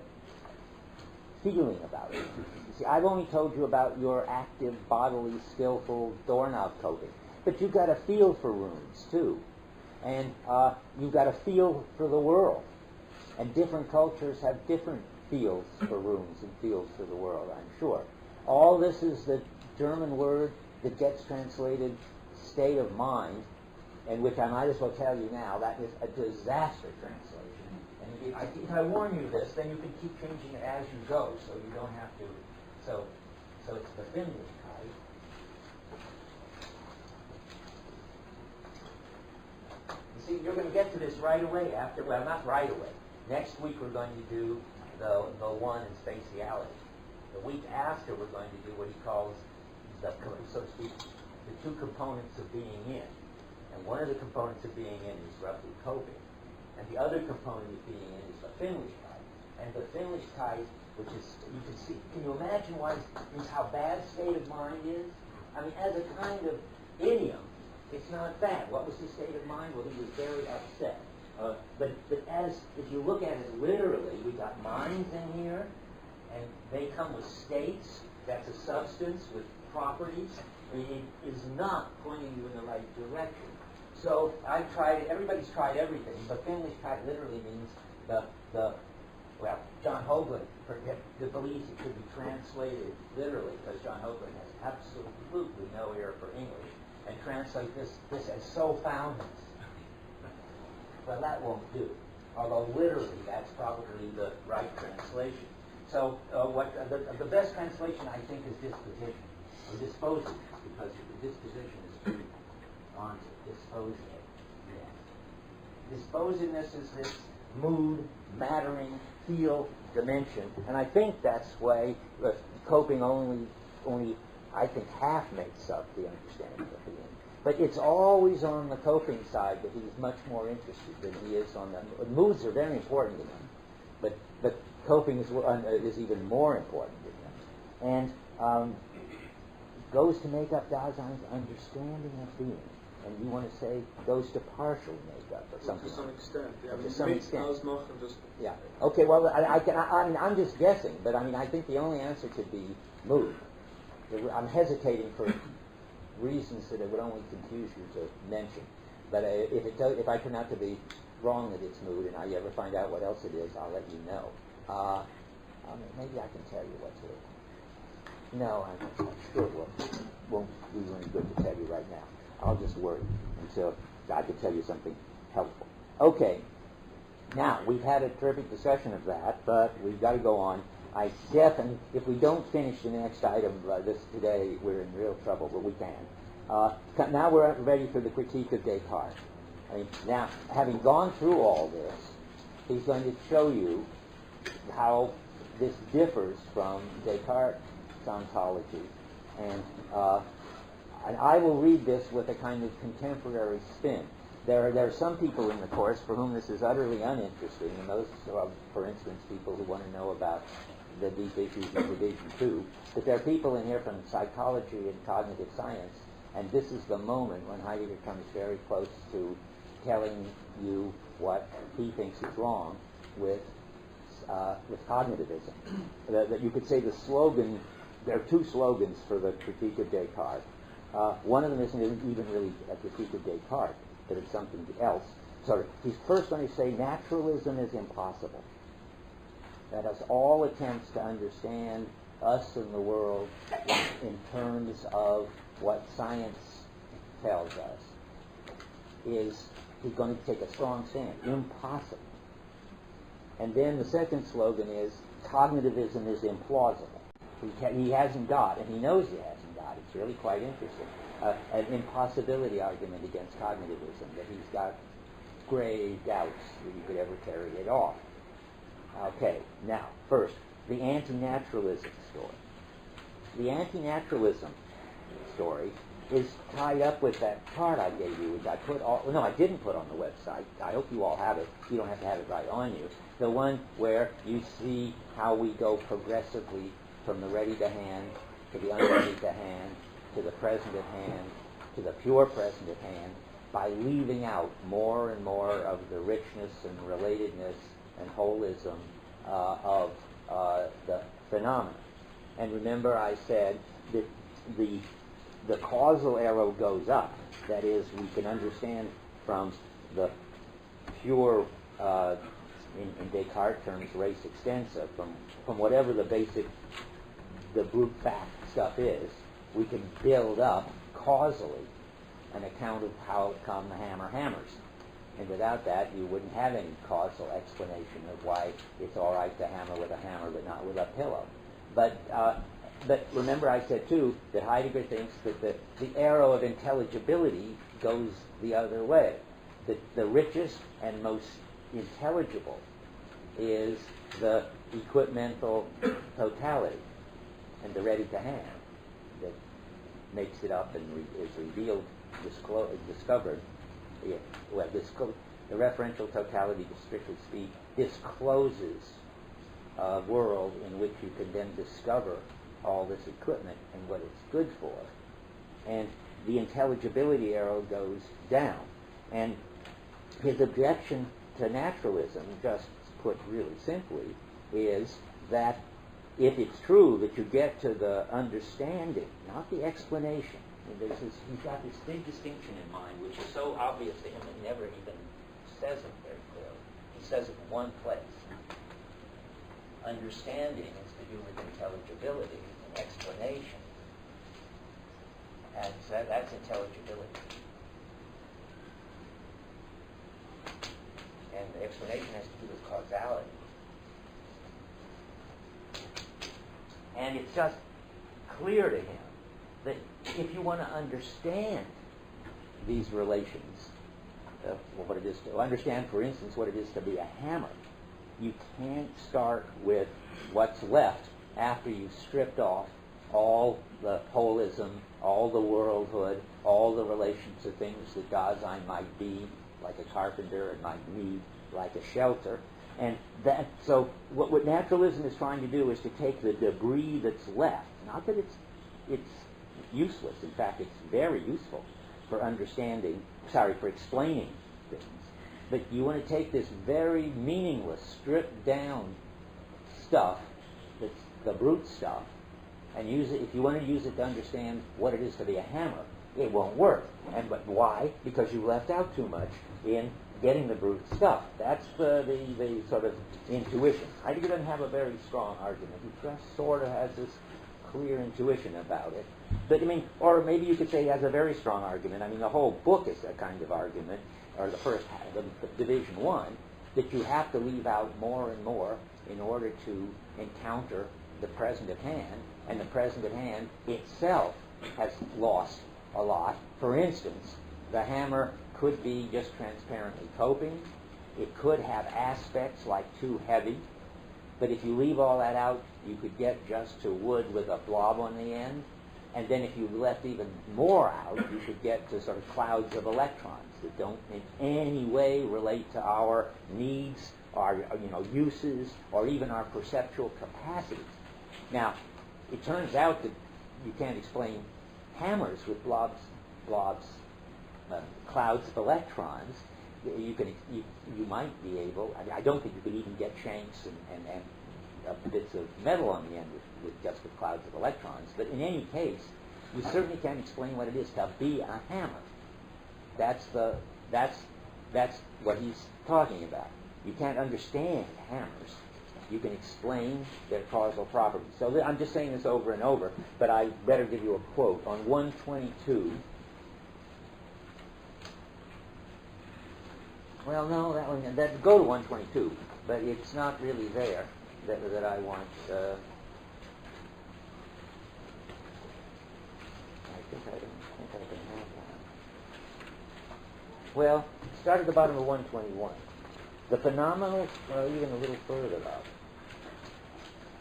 feeling about it. You see, I've only told you about your active, bodily, skillful doorknob coating, but you've got a feel for rooms too, and you've got a feel for the world. And different cultures have different feels for rooms and feels for the world, I'm sure. All this is the German word that gets translated state of mind, and which I might as well tell you now, that is a disaster translation. And if I warn you this, then you can keep changing it as you go, so you don't have to. So it's the Finlichkeit. You see, you're going to get to this right away after, well, not right away. Next week we're going to do the one in spatiality. The week after we're going to do what he calls the, so to speak, the two components of being in. And one of the components of being in is roughly coping. And the other component of being in is the Finlichkeit. And the Finlichkeit, which is, you can see, can you imagine how bad state of mind is? I mean, as a kind of idiom, it's not bad. What was his state of mind? Well, he was very upset. But if you look at it literally, we got minds in here, and they come with states. That's a substance with properties. It is not pointing you in the right direction. So I've tried, everybody's tried everything, but Finlichkeit literally means the well, John Hoagland believes it could be translated literally, because John Hoagland has absolutely no ear for English, and translate this as so foundness. Well, that won't do. Although literally, that's probably the right translation. So the best translation, I think, is disposition, or disposing, because the disposition is too on disposing. Yeah. Disposiveness is this mood, mattering, feel dimension, and I think that's why coping only I think half makes up the understanding of being. But it's always on the coping side that he's much more interested than he is on the moods are very important to him, but coping is even more important to him, and goes to make up Dasein's understanding of being. And you want to say goes to partial makeup or something? To some extent, yeah. To some extent. Just yeah. Okay. Well, I'm just guessing, but I mean, I think the only answer could be mood. I'm hesitating for reasons that it would only confuse you to mention. But if I turn out to be wrong that it's mood, and I ever find out what else it is, I'll let you know. Maybe I can tell you what's it. No, I'm not sure. It won't do you any good to tell you right now. I'll just worry until I can tell you something helpful. Okay. Now, we've had a terrific discussion of that, but we've got to go on. I definitely, if we don't finish the next item this today, we're in real trouble, but we can. Now we're ready for the critique of Descartes. I mean, now, having gone through all this, he's going to show you how this differs from Descartes' ontology, and I will read this with a kind of contemporary spin. There are some people in the course for whom this is utterly uninteresting, and those are, for instance, people who want to know about the deep issues of Division 2. But there are people in here from psychology and cognitive science, and this is the moment when Heidegger comes very close to telling you what he thinks is wrong with cognitivism. That you could say the slogan, there are two slogans for the critique of Descartes. One of them isn't even really a critique of Descartes, but it's something else. So he's first going to say naturalism is impossible. That is, all attempts to understand us and the world in terms of what science tells us is, he's going to take a strong stand, impossible. And then the second slogan is, cognitivism is implausible. He hasn't got, and he knows he hasn't got, it's really quite interesting, an impossibility argument against cognitivism, that he's got grave doubts that he could ever carry it off. Okay, now, first, the anti-naturalism story. The anti-naturalism story is tied up with that chart I gave you, which I didn't put on the website. I hope you all have it. You don't have to have it right on you. The one where you see how we go progressively from the ready-to-hand to the unready-to-hand to the present at hand to the pure present at hand by leaving out more and more of the richness and relatedness and holism of the phenomena. And remember, I said that the causal arrow goes up. That is, we can understand from the pure, in Descartes terms, res extensa, from whatever the basic, the brute fact stuff is, we can build up causally an account of how come the hammer hammers. And without that, you wouldn't have any causal explanation of why it's all right to hammer with a hammer but not with a pillow. But remember, I said too that Heidegger thinks that the arrow of intelligibility goes the other way. That the richest and most intelligible is the equipmental totality and the ready-to-hand that makes it up and is revealed, discovered. The referential totality, to strictly speak, discloses a world in which you can then discover all this equipment and what it's good for. And the intelligibility arrow goes down. And his objection to naturalism, just put really simply, is that if it's true that you get to the understanding, not the explanation, and he's got this big distinction in mind, which is so obvious to him that he never even says it very clearly. He says it in one place. understanding is to do with intelligibility and explanation. And so that's intelligibility. And the explanation has to do with causality. And it's just clear to him that if you want to understand these relations, what it is to understand, for instance, what it is to be a hammer, you can't start with what's left after you've stripped off all the holism, all the worldhood, all the relations to things that Dasein might be, like a carpenter, it might need like a shelter. And that, so what naturalism is trying to do is to take the debris that's left. Not that it's useless. In fact, it's very useful for for explaining things. But you want to take this very meaningless, stripped down stuff, that's the brute stuff, and use it. If you want to use it to understand what it is to be a hammer, it won't work. But why? Because you left out too much in getting the brute stuff. That's the sort of intuition. Heidegger doesn't have a very strong argument. He just sort of has this clear intuition about it. But I mean, or maybe you could say he has a very strong argument. I mean, the whole book is a kind of argument, or the first half, the Division 1, that you have to leave out more and more in order to encounter the present at hand, and the present at hand itself has lost a lot. For instance, the hammer could be just transparently coping. It could have aspects like too heavy. But if you leave all that out, you could get just to wood with a blob on the end. And then if you left even more out, you could get to sort of clouds of electrons that don't in any way relate to our needs, our uses, or even our perceptual capacities. Now, it turns out that you can't explain hammers with clouds of electrons. You might be able. I don't think you could even get shanks and bits of metal on the end with just with clouds of electrons. But in any case, you certainly can't explain what it is to be a hammer. That's what he's talking about. You can't understand hammers. You can explain their causal properties. So I'm just saying this over and over, but I better give you a quote. On 122, well, no, go to 122, but it's not really there that I want. I think I can have that. Well, start at the bottom of 121. The phenomenal, even a little further up.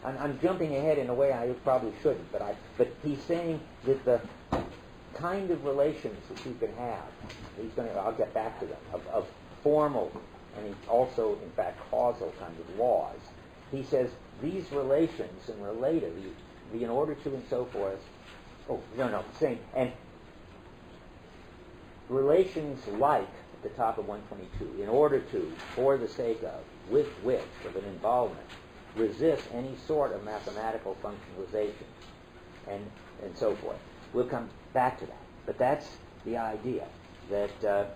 I'm jumping ahead in a way I probably shouldn't, but he's saying that the kind of relations that you can have, I'll get back to them, of formal and also, in fact, causal kind of laws. He says these relations and related, the in order to and so forth, saying, and relations like, at the top of 122, in order to, for the sake of, with which, of an involvement, resist any sort of mathematical functionalization, and so forth. We'll come back to that. But that's the idea, that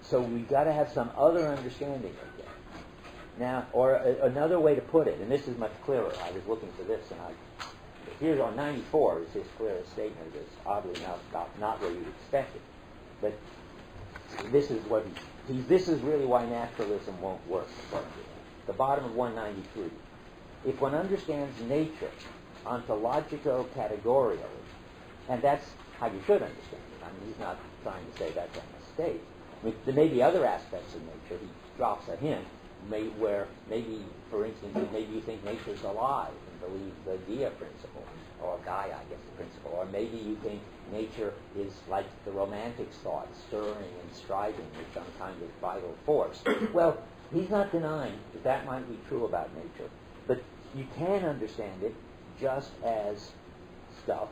so we've got to have some other understanding of that. Now, or another way to put it, and this is much clearer. I was looking for this, and here's on 94 is his clearest statement. It's oddly enough not where you'd expect it. But this is what this is really why naturalism won't work, according to him. The bottom of 193. If one understands nature ontologico-categorially, and that's how you should understand it. I mean, he's not trying to say that's a mistake. I mean, there may be other aspects of nature. He drops a hint, where maybe, for instance, maybe you think nature's alive and believe the Gaia principle, or Gaia, I guess, the principle, or maybe you think nature is like the Romantics thought, stirring and striving with some kind of vital force. Well, he's not denying that might be true about nature, but you can understand it just as stuff,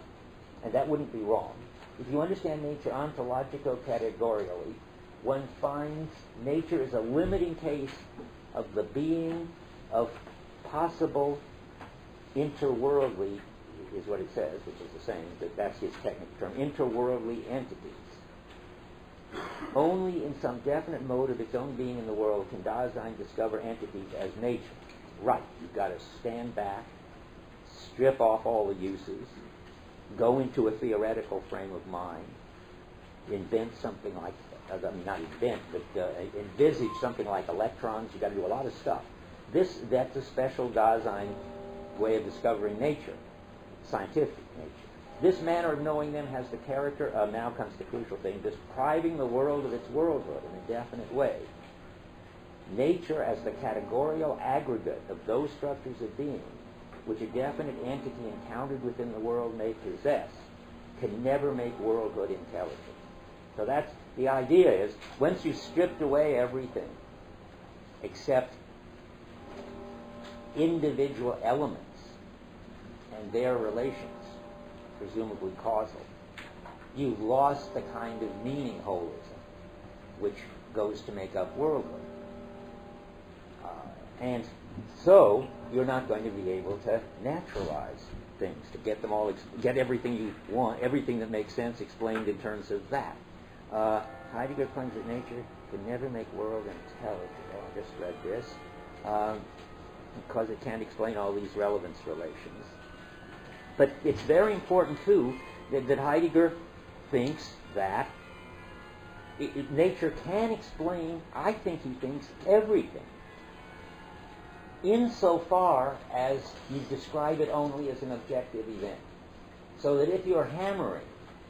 and that wouldn't be wrong. If you understand nature ontologico-categorially, one finds nature is a limiting case of the being of possible interworldly, is what it says, which is the same, that's his technical term, interworldly entities. only in some definite mode of its own being in the world can Dasein discover entities as nature. Right, you've got to stand back, strip off all the uses, go into a theoretical frame of mind, invent something like, not invent, but envisage something like electrons. You've got to do a lot of stuff. That's a special Dasein way of discovering nature, scientific nature. This manner of knowing them has the character of, now comes the crucial thing, depriving the world of its worldhood in a definite way. Nature as the categorical aggregate of those structures of being which a definite entity encountered within the world may possess can never make worldhood intelligent. So that's the idea is, once you've stripped away everything except individual elements and their relations, presumably causal, you've lost the kind of meaning holism which goes to make up worldhood. And so you're not going to be able to naturalize things, to get them all, get everything you want, everything that makes sense explained in terms of that. Heidegger claims that nature can never make world intelligible. I just read this. Because it can't explain all these relevance relations. But it's very important, too, that Heidegger thinks that nature can explain, I think he thinks, everything, insofar as you describe it only as an objective event. So that if you're hammering,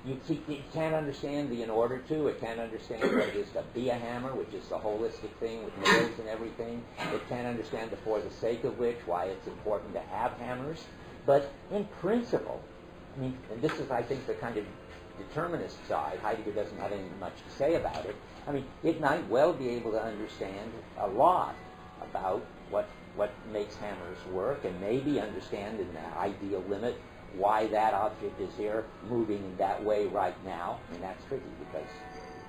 it can't understand the in order to, it can't understand what it is to be a hammer, which is the holistic thing with nails and everything. It can't understand the for the sake of which, why it's important to have hammers. But in principle, and this is, I think, the kind of determinist side. Heidegger doesn't have any much to say about it. It might well be able to understand a lot about what makes hammers work, and maybe understand in the ideal limit why that object is here moving that way right now. That's tricky because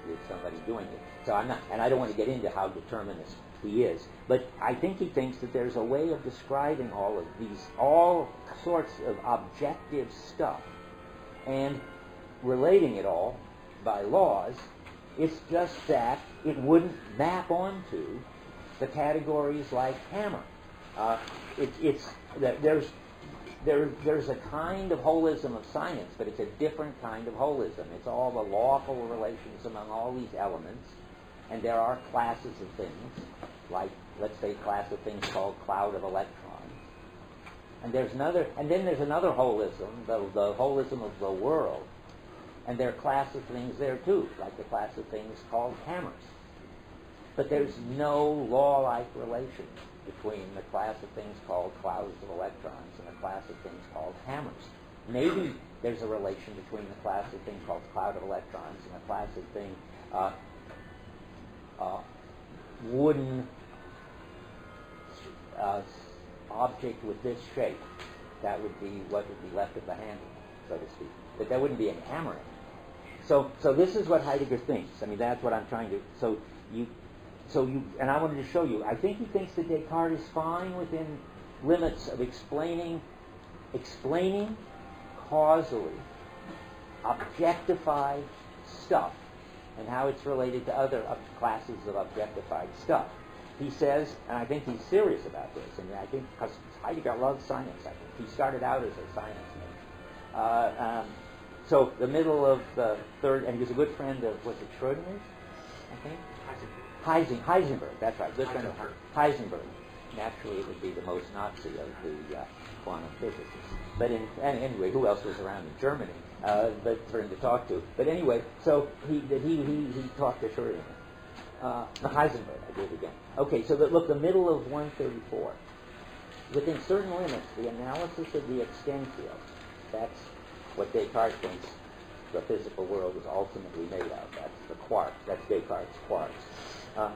there's somebody doing it. So I'm not, and I don't want to get into how determinist he is, but I think he thinks that there's a way of describing all sorts of objective stuff and relating it all by laws. It's just that it wouldn't map onto the categories like hammer. There's a kind of holism of science, but it's a different kind of holism. It's all the lawful relations among all these elements, and there are classes of things, like, let's say, a class of things called cloud of electrons. And then there's another holism, the holism of the world, and there are classes of things there too, like the class of things called hammers. But there's no law-like relation between the class of things called clouds of electrons and the class of things called hammers. Maybe there's a relation between the class of things called cloud of electrons and the class of thing wooden object with this shape. That would be what would be left of the handle, so to speak. But there wouldn't be any hammering. So this is what Heidegger thinks. That's what I'm trying to... And I wanted to show you, I think he thinks that Descartes is fine within limits of explaining causally objectified stuff and how it's related to other classes of objectified stuff. He says, and I think he's serious about this, and I think because Heidegger loves science, I think. He started out as a science major. So the middle of the third, and he was a good friend of, was it Schrödinger's, I think? Heisenberg, that's right, good friend of Heisenberg. Naturally, it would be the most Nazi of the quantum physicists. But anyway, who else was around in Germany for him to talk to? But anyway, so he talked to Schrödinger. Heisenberg, I did again. Okay, so look, the middle of 134. Within certain limits, the analysis of the extensio, that's what Descartes thinks the physical world is ultimately made of. That's the quark. That's Descartes' quarks.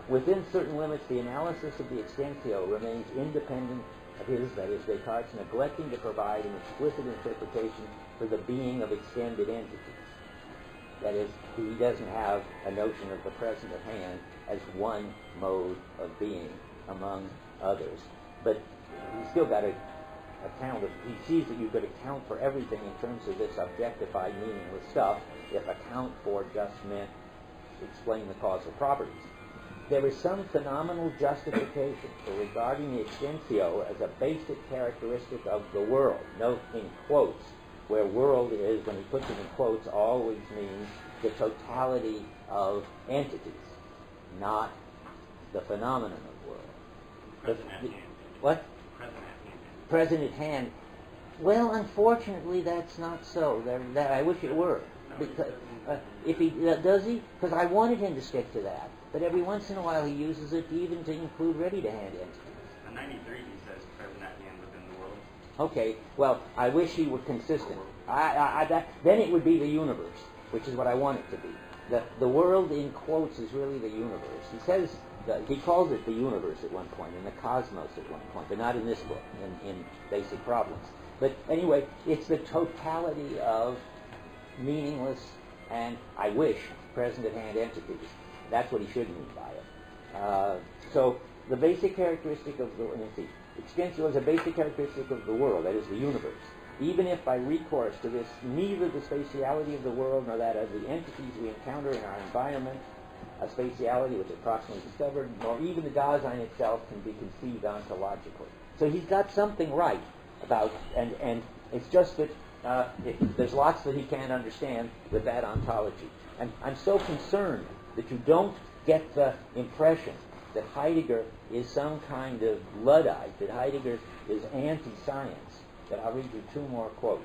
Within certain limits, the analysis of the extensio remains independent of his, that is, Descartes, neglecting to provide an explicit interpretation for the being of extended entities. That is, he doesn't have a notion of the present at hand as one mode of being among others. But he's still got to account of, he sees that you could account for everything in terms of this objectified, meaningless stuff if account for just meant explain the causal properties. There is some phenomenal justification for regarding the extensio as a basic characteristic of the world. Note in quotes, where world is, when he puts it in quotes, always means the totality of entities, not the phenomenon of world. Present at hand. What? Present at hand. Present at hand. Well, unfortunately, that's not so. I wish it were. Because if he does he? Because I wanted him to stick to that. But every once in a while he uses it even to include ready-to-hand entities. In 93 he says present at hand within the world. Okay, well, I wish he were consistent. Then it would be the universe, which is what I want it to be. The world, in quotes, is really the universe. He says, he calls it the universe at one point, and the cosmos at one point, but not in this book, in Basic Problems. But anyway, it's the totality of meaningless and, I wish, present-at-hand entities. That's what he should mean by it. So the basic characteristic of the, let's see, extensio is a basic characteristic of the world, that is the universe. Even if by recourse to this, neither the spatiality of the world nor that of the entities we encounter in our environment, a spatiality which is approximately discovered, nor even the Dasein itself can be conceived ontologically. So he's got something right about, and it's just that there's lots that he can't understand with that ontology. And I'm so concerned that you don't get the impression that Heidegger is some kind of Luddite, that Heidegger is anti-science, that I'll read you two more quotes.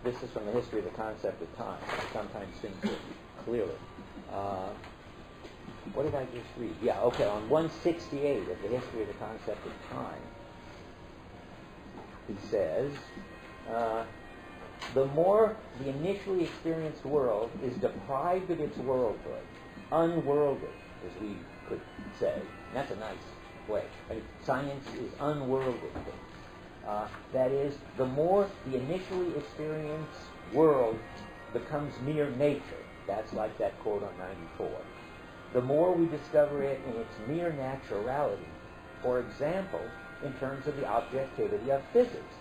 This is from the History of the Concept of Time. Sometimes things get clearer. What did I just read? Yeah, okay, on 168 of the History of the Concept of Time, he says, the more the initially experienced world is deprived of its worldhood, unworldly, as we could say. And that's a nice way. Right? Science is unworldly. That is, the more the initially experienced world becomes mere nature. That's like that quote on 94. The more we discover it in its mere naturality. For example, in terms of the objectivity of physics.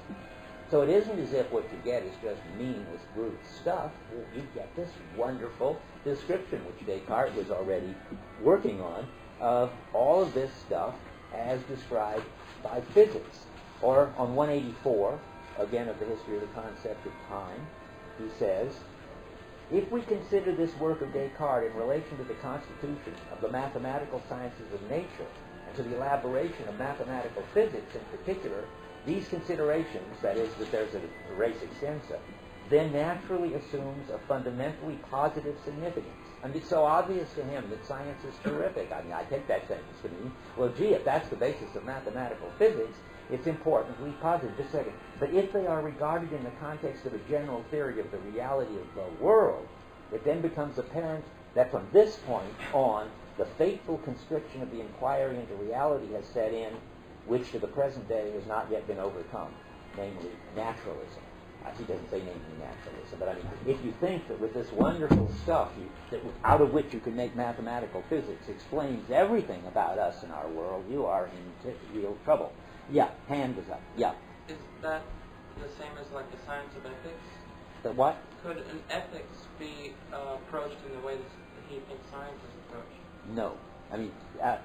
So it isn't as if what you get is just meaningless brute stuff. You get this wonderful description, which Descartes was already working on, of all of this stuff as described by physics. Or on 184, again of the History of the Concept of Time, he says, if we consider this work of Descartes in relation to the constitution of the mathematical sciences of nature, and to the elaboration of mathematical physics in particular, these considerations, that is, that there's a res extensa, then naturally assumes a fundamentally positive significance. And it's so obvious to him that science is terrific. I mean, I take that sentence to mean, well, gee, if that's the basis of mathematical physics, it's importantly positive. Just a second. But if they are regarded in the context of a general theory of the reality of the world, it then becomes apparent that from this point on, the fateful constriction of the inquiry into reality has set in, which to the present day has not yet been overcome, namely naturalism. He doesn't say namely naturalism, but I mean, if you think that with this wonderful stuff, out of which you can make mathematical physics, explains everything about us and our world, you are in real trouble. Yeah, hand is up. Yeah. Is that the same as like the science of ethics? The what? Could an ethics be approached in the way that he thinks science is approached? No. I mean,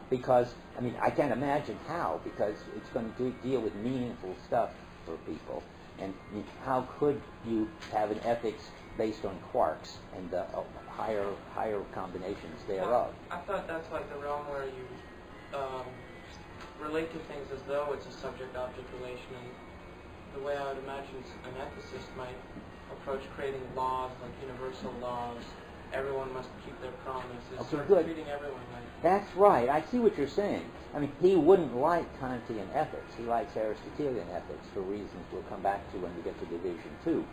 because, I mean, I can't imagine how, because it's going to deal with meaningful stuff for people. And how could you have an ethics based on quarks and higher combinations thereof? I thought that's like the realm where you relate to things as though it's a subject-object relation, and the way I would imagine an ethicist might approach creating laws, like universal laws. Everyone must keep their promises. Okay, sort of good. treating everyone like. That's right. I see what you're saying. I mean, he wouldn't like Kantian ethics. He likes Aristotelian ethics for reasons we'll come back to when we get to Division 2.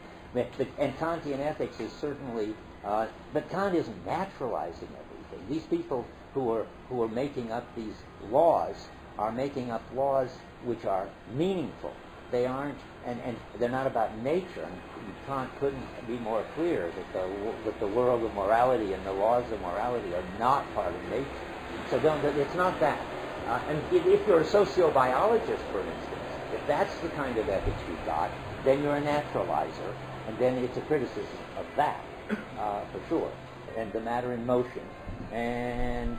And Kantian ethics is certainly, but Kant isn't naturalizing everything. These people who are making up these laws are making up laws which are meaningful. They aren't, and they're not about nature. And Kant couldn't be more clear that the world of morality and the laws of morality are not part of nature. So it's not that. And if you're a sociobiologist, for instance, if that's the kind of ethics you've got, then you're a naturalizer, and then it's a criticism of that, for sure. and the matter in motion, and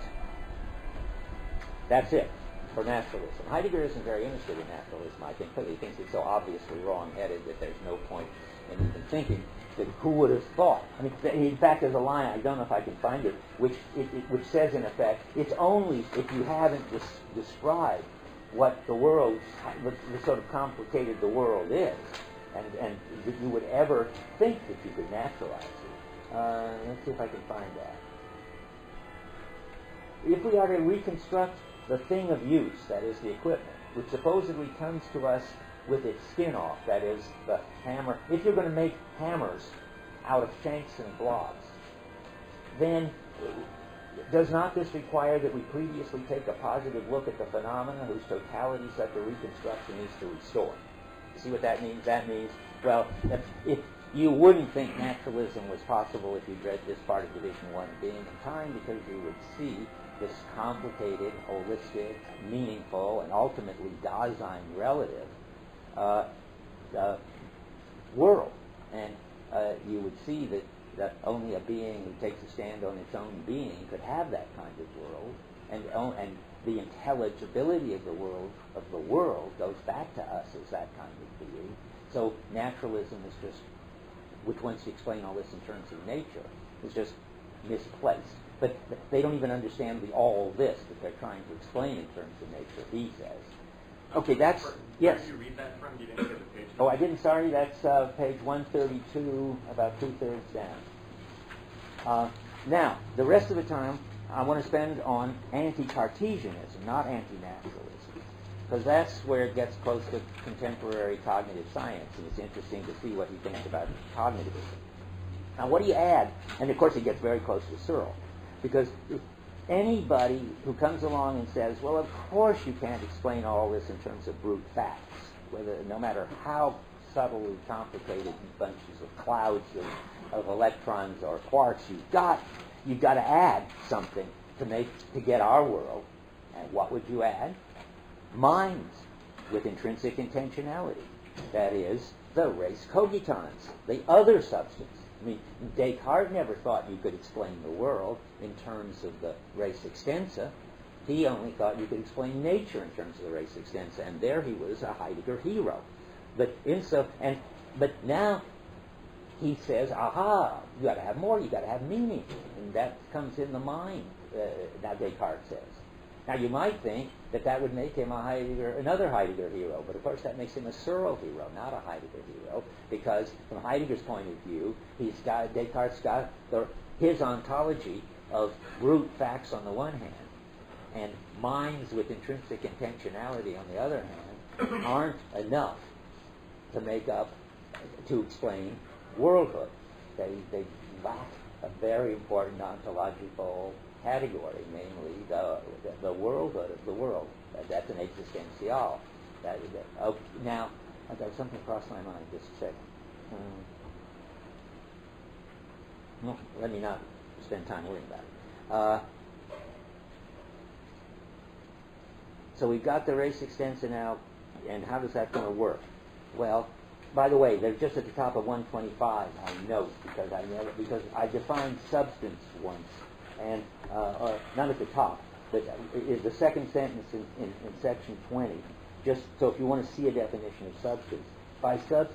that's it for naturalism. Heidegger isn't very interested in naturalism, I think, because he thinks it's so obviously wrong-headed that there's no point in even thinking that who would have thought. I mean, in fact, there's a line, I don't know if I can find it, which says, in effect, it's only if you haven't described what the world, the sort of complicated the world is, and that you would ever think that you could naturalize it. Let's see if I can find that. If we are to reconstruct the thing of use, that is the equipment, which supposedly comes to us with its skin off, that is the hammer. If you're going to make hammers out of shanks and blocks, then does not this require that we previously take a positive look at the phenomena whose totality such a reconstruction is to restore? You see what that means? That means, well, if you wouldn't think naturalism was possible if you'd read this part of Division 1 of Being and Time, because you would see this complicated, holistic, meaningful, and ultimately Dasein relative world. And you would see that only a being who takes a stand on its own being could have that kind of world, and the intelligibility of the world goes back to us as that kind of being. So naturalism is just, which wants to explain all this in terms of nature, is just misplaced. But they don't even understand all this that they're trying to explain in terms of nature, he says. Okay, that's, yes. Where did you read that from? You didn't get the page. Oh, I didn't, sorry, that's page 132, about 2/3 down. Now, the rest of the time, I want to spend on anti-Cartesianism, not anti-naturalism, because that's where it gets close to contemporary cognitive science, and it's interesting to see what he thinks about cognitivism. Now, what do you add? And, of course, he gets very close to Searle, because if anybody who comes along and says, well, of course you can't explain all this in terms of brute facts, no matter how subtly complicated bunches of clouds of electrons or quarks you've got to add something to get our world. And what would you add? Minds with intrinsic intentionality. That is, the res cogitans, the other substance. I mean, Descartes never thought you could explain the world in terms of the res extensa. He only thought you could explain nature in terms of the res extensa, and there he was a Heidegger hero. But now he says, aha, you got to have more, you got to have meaning, and that comes in the mind. Now Descartes says. Now you might think that would make him another Heidegger hero, but of course that makes him a Searle hero, not a Heidegger hero, because from Heidegger's point of view, Descartes got his ontology of brute facts on the one hand, and minds with intrinsic intentionality on the other hand, aren't enough to explain worldhood. They lack a very important ontological category, namely the worldhood of the world. That's an existential. Now, I've got something cross my mind. Just a second. No, let me not spend time worrying about it. So we've got the res extensa now, and how does that going to work? Well, by the way, they're just at the top of 125. I note because I defined substance once, and not at the top, but the second sentence in section 20. Just so if you want to see a definition of substance,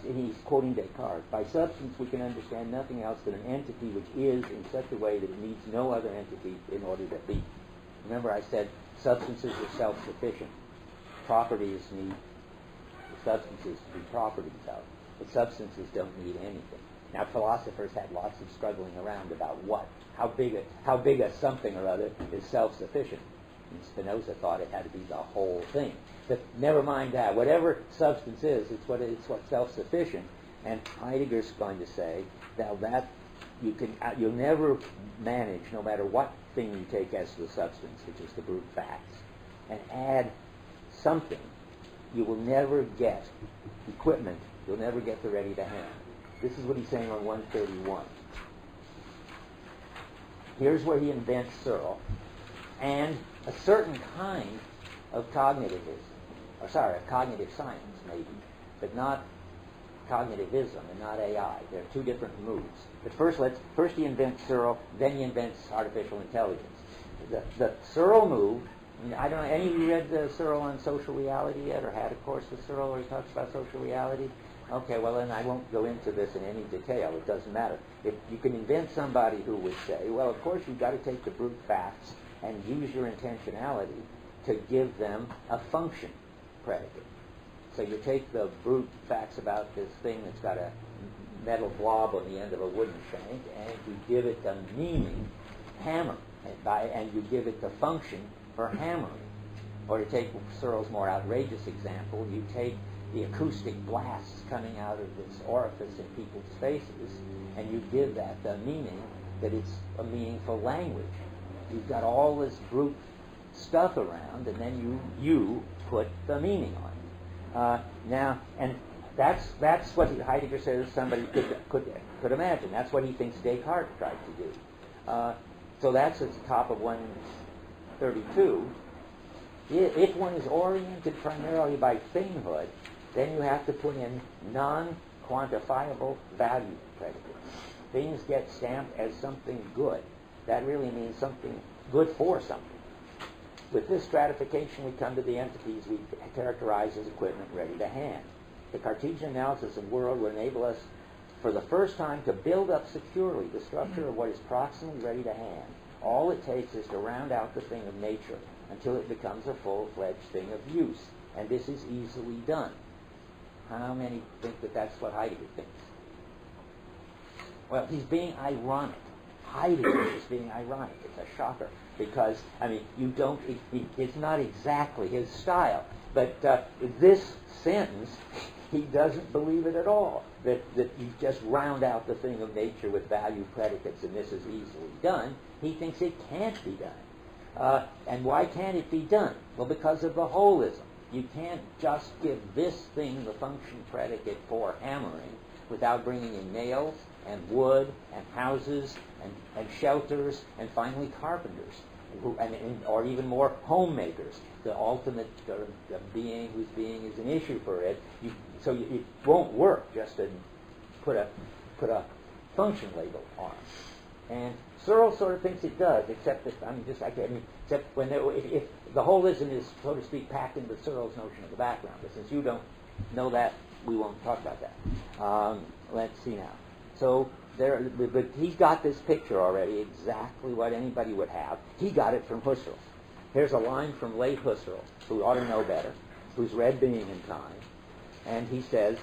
he's quoting Descartes. By substance, we can understand nothing else than an entity which is in such a way that it needs no other entity in order to be. Remember, I said substances are self-sufficient. Properties need substances to be properties of, but substances don't need anything. Now, philosophers had lots of struggling around about how big a something or other is self-sufficient. And Spinoza thought it had to be the whole thing. But never mind that. Whatever substance is, it's what's self-sufficient. And Heidegger's going to say that you'll never manage, no matter what thing you take as the substance, which is the brute facts, and add something. You will never get equipment. You'll never get the ready to hand. This is what he's saying on 131. Here's where he invents Searle and a certain kind of cognitive science, maybe, but not cognitivism and not AI. They're two different moves. But first he invents Searle, then he invents artificial intelligence. The Searle move, I don't know, any of you read Searle on social reality yet, or had a course with Searle where he talks about social reality? Okay, well then I won't go into this in any detail. It doesn't matter. If you can invent somebody who would say, well, of course you've got to take the brute facts and use your intentionality to give them a function predicate. So you take the brute facts about this thing that's got a metal blob on the end of a wooden shank, and you give it the meaning, hammer, and you give it the function for hammering. Or to take Searle's more outrageous example, you take the acoustic blasts coming out of this orifice in people's faces, and you give that the meaning that it's a meaningful language. You've got all this brute stuff around, and then you put the meaning on it. Now, and that's what Heidegger says somebody could imagine. That's what he thinks Descartes tried to do. So that's at the top of 132. If one is oriented primarily by thinghood, then you have to put in non-quantifiable value predicates. Things get stamped as something good. That really means something good for something. With this stratification, we come to the entities we characterize as equipment ready to hand. The Cartesian analysis of world will enable us, for the first time, to build up securely the structure of what is proximally ready to hand. All it takes is to round out the thing of nature until it becomes a full-fledged thing of use. And this is easily done. How many think that that's what Heidegger thinks? Well, he's being ironic. Heidegger is being ironic. It's a shocker. Because, I mean, it's not exactly his style. But this sentence, he doesn't believe it at all. That you just round out the thing of nature with value predicates and this is easily done. He thinks it can't be done. And why can't it be done? Well, because of the holism. You can't just give this thing the function predicate for hammering without bringing in nails and wood and houses and shelters and finally carpenters, or even more homemakers, the ultimate being whose being is an issue for it. So it won't work just to put a function label on it. And Searle sort of thinks it does, except that except when if the holism is, so to speak, packed into Searle's notion of the background. But since you don't know that, we won't talk about that. Let's see now. So but he's got this picture already, exactly what anybody would have. He got it from Husserl. Here's a line from late Husserl, who ought to know better, who's read Being and Time, and he says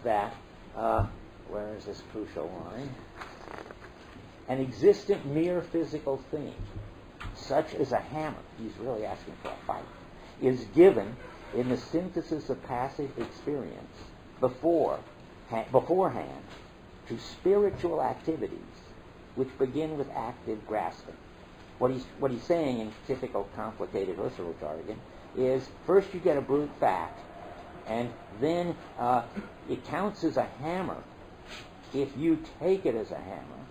that, where is this crucial line? An existent mere physical thing, such as a hammer, he's really asking for a fight, is given in the synthesis of passive experience beforehand to spiritual activities which begin with active grasping. What he's saying in typical complicated Husserl jargon is first you get a brute fact, and then it counts as a hammer if you take it as a hammer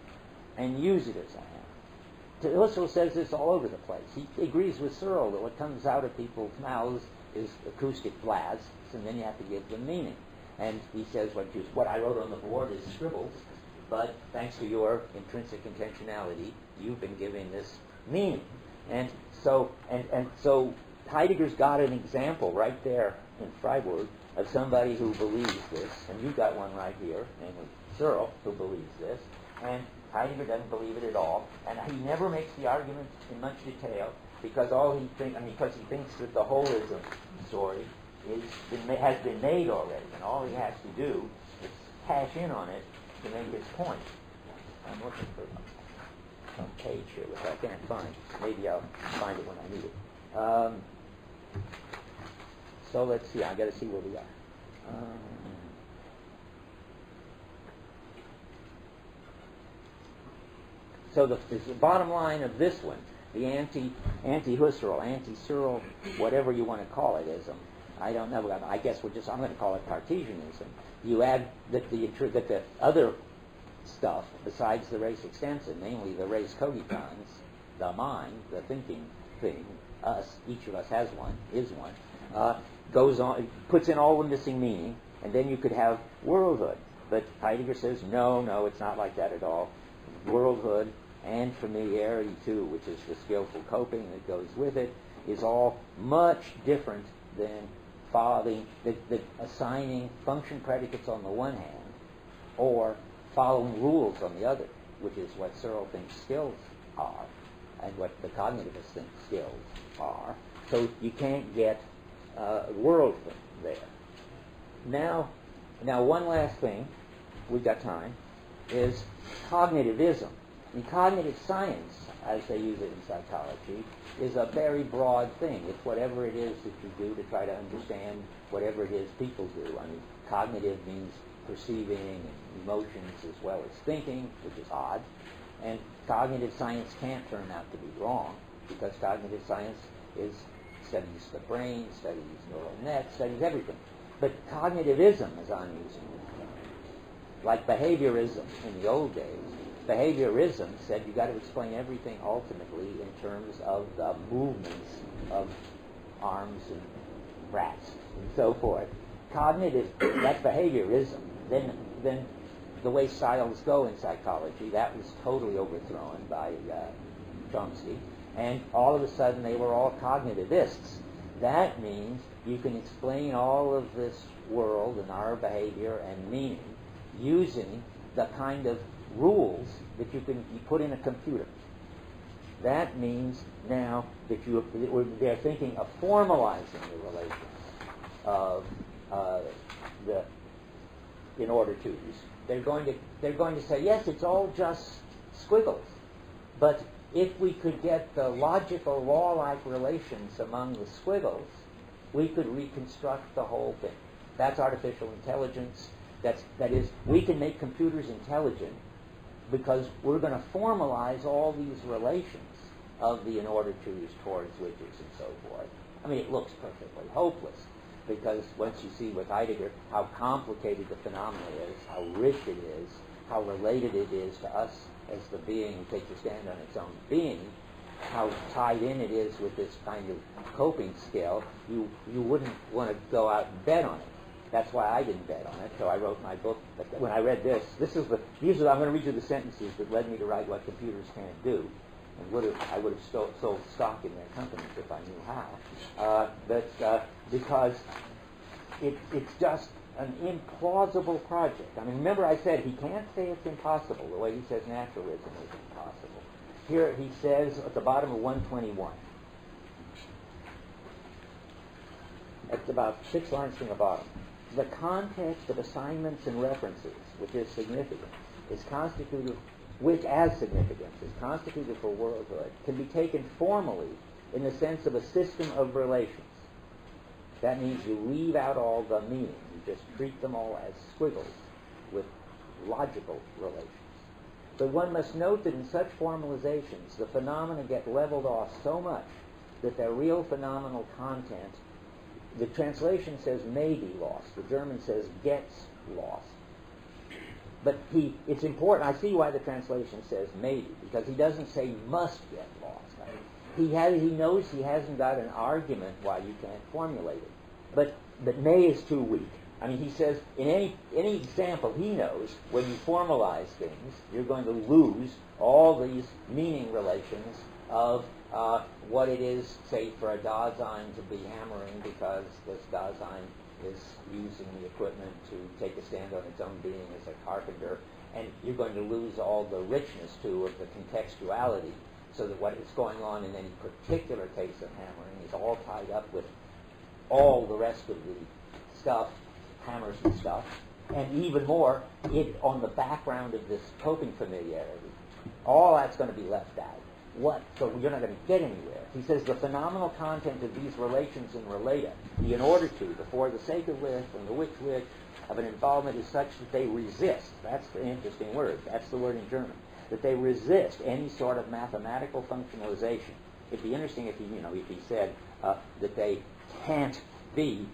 and use it as a hammer. Husserl says this all over the place. He agrees with Searle that what comes out of people's mouths is acoustic blasts, and then you have to give them meaning. And he says what I wrote on the board is scribbles, but thanks to your intrinsic intentionality, you've been giving this meaning. And so Heidegger's got an example right there in Freiburg of somebody who believes this, and you've got one right here, namely Searle, who believes this, and Heidegger doesn't believe it at all, and he never makes the argument in much detail because because he thinks that the holism story has been made already, and all he has to do is cash in on it to make his point. I'm looking for some page here, which I can't find. Maybe I'll find it when I need it. So let's see. I got to see where we are. So the bottom line of this one, the anti-Husserl, anti-Searle, whatever you want to call it, ism. I don't know. I guess I'm going to call it Cartesianism. You add that the other stuff besides the res extensa, namely the res cogitans, the mind, the thinking thing, us, each of us has one, is one, goes on, puts in all the missing meaning, And then you could have worldhood. But Heidegger says, no, it's not like that at all. Worldhood and familiarity, too, which is the skillful coping that goes with it, is all much different than assigning function predicates on the one hand or following rules on the other, which is what Searle thinks skills are and what the cognitivists think skills are. So you can't get worldhood there. Now, one last thing, we've got time, is cognitivism. And cognitive science, as they use it in psychology, is a very broad thing. It's whatever it is that you do to try to understand whatever it is people do. I mean, cognitive means perceiving and emotions as well as thinking, which is odd. And cognitive science can't turn out to be wrong, because cognitive science studies the brain, studies neural nets, studies everything. But cognitivism, as I'm using it, like behaviorism in the old days, behaviorism said you got to explain everything ultimately in terms of the movements of arms and rats and so forth. Cognitive, that's behaviorism. Then the way styles go in psychology, that was totally overthrown by Chomsky, and all of a sudden they were all cognitivists. That means you can explain all of this world and our behavior and meaning using the kind of rules that you put in a computer. That means now that they're thinking of formalizing the relations of the in order to's. They're going to say, yes, it's all just squiggles, but if we could get the logical law-like relations among the squiggles, we could reconstruct the whole thing. That's artificial intelligence. That is, we can make computers intelligent because we're going to formalize all these relations of the in order to's towards whiches and so forth. I mean, it looks perfectly hopeless, because once you see with Heidegger how complicated the phenomena is, how rich it is, how related it is to us as the being who takes a stand on its own being, how tied in it is with this kind of coping skill, you wouldn't want to go out and bet on it. That's why I didn't bet on it, so I wrote my book. But when I read this I'm going to read you the sentences that led me to write What Computers Can't Do. And I would have sold stock in their companies if I knew how. Because it's just an implausible project. I mean, remember I said he can't say it's impossible the way he says naturalism is impossible. Here he says at the bottom of 121. It's about 6 lines from the bottom. The context of assignments and references, which is significant, is constituted for worldhood, can be taken formally in the sense of a system of relations. That means you leave out all the meaning. You just treat them all as squiggles with logical relations. But one must note that in such formalizations, the phenomena get leveled off so much that their real phenomenal content, the translation says may be lost. The German says gets lost. But it's important. I see why the translation says maybe, because he doesn't say must get lost. He knows he hasn't got an argument why you can't formulate it. But may is too weak. I mean, he says in any example he knows, when you formalize things, you're going to lose all these meaning relations of what it is, say, for a Dasein to be hammering because this Dasein is using the equipment to take a stand on its own being as a carpenter, and you're going to lose all the richness, too, of the contextuality, so that what is going on in any particular case of hammering is all tied up with all the rest of the stuff, hammers and stuff, and even more, on the background of this coping familiarity. All that's going to be left out. So you're not going to get anywhere. He says the phenomenal content of these relations in relata, the in order to, the for the sake of which, and the which of an involvement is such that they resist. That's the interesting word. That's the word in German. That they resist any sort of mathematical functionalization. It'd be interesting if he said that they can't be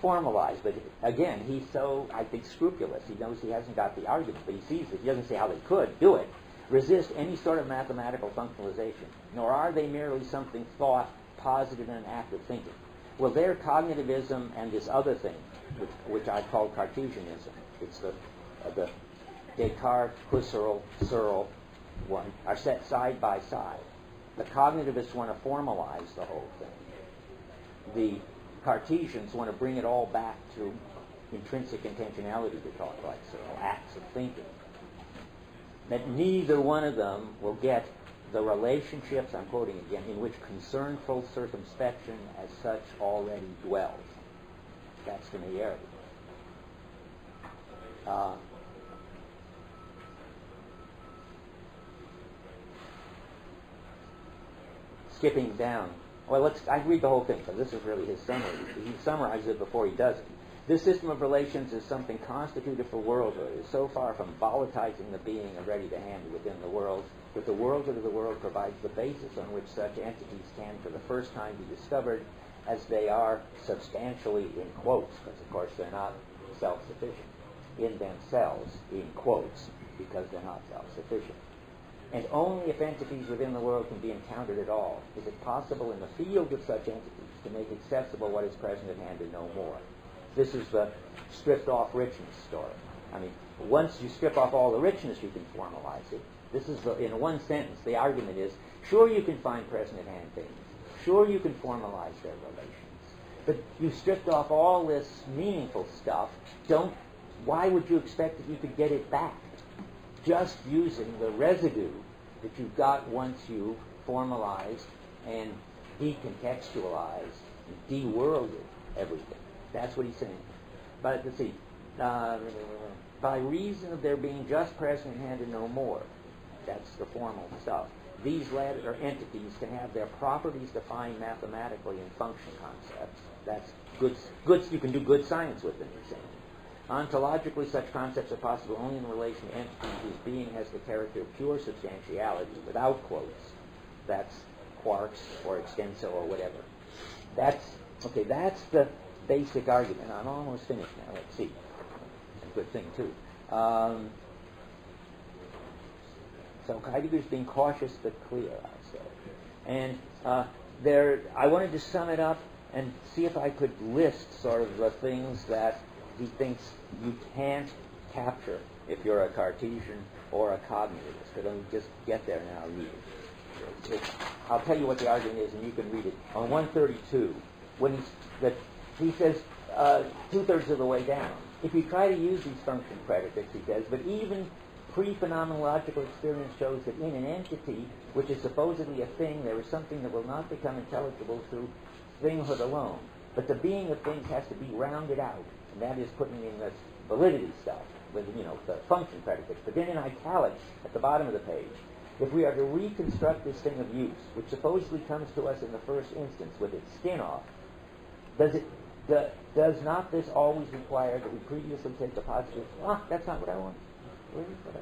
formalized. But again, he's so, I think, scrupulous. He knows he hasn't got the argument, but he sees it. He doesn't say how they could do it. Resist any sort of mathematical functionalization, nor are they merely something thought, positive, and active thinking. Well, their cognitivism and this other thing which I call Cartesianism. It's the Descartes, Husserl, Searle one are set side by side. The cognitivists want to formalize the whole thing. The Cartesians want to bring it all back to intrinsic intentionality, to talk like Searle, acts of thinking. That neither one of them will get the relationships, I'm quoting again, in which concernful circumspection as such already dwells. That's familiarity. Skipping down. Well, I read the whole thing, because this is really his summary. He summarizes it before he does it. This system of relations is something constituted for worldhood, is so far from volatilizing the being and ready to handle within the world, that the worldhood of the world provides the basis on which such entities can for the first time be discovered as they are substantially, in quotes, because of course they're not self-sufficient, in themselves, in quotes, because they're not self-sufficient. And only if entities within the world can be encountered at all is it possible in the field of such entities to make accessible what is present at hand and no more. This is the stripped off richness story. I mean, once you strip off all the richness, you can formalize it. This is, in one sentence, the argument is, sure you can find present at hand things. Sure you can formalize their relations. But you stripped off all this meaningful stuff. Why would you expect that you could get it back? Just using the residue that you got once you formalized and decontextualized and de-worlded everything. That's what he's saying. But let's see. By reason of there being just present in hand and no more, that's the formal stuff, these latter entities can have their properties defined mathematically in function concepts. That's good. You can do good science with them, he's saying. Ontologically, such concepts are possible only in relation to entities whose being has the character of pure substantiality, without quotes. That's quarks or extensor or whatever. That's the basic argument. I'm almost finished now. Let's see. A good thing, too. So Heidegger's being cautious but clear, I'll say. And I wanted to sum it up and see if I could list sort of the things that he thinks you can't capture if you're a Cartesian or a cognitivist. But let me just get there and I'll read it. I'll tell you what the argument is, and you can read it. On 132, when he says 2/3 of the way down, if you try to use these function predicates, he says, but even pre-phenomenological experience shows that in an entity which is supposedly a thing, there is something that will not become intelligible through thinghood alone. But the being of things has to be rounded out. And that is putting in the validity stuff with, the function predicates. But then in italics at the bottom of the page, if we are to reconstruct this thing of use, which supposedly comes to us in the first instance with its skin off, does not this always require that we previously take the positive? That's not what I want. Where is what I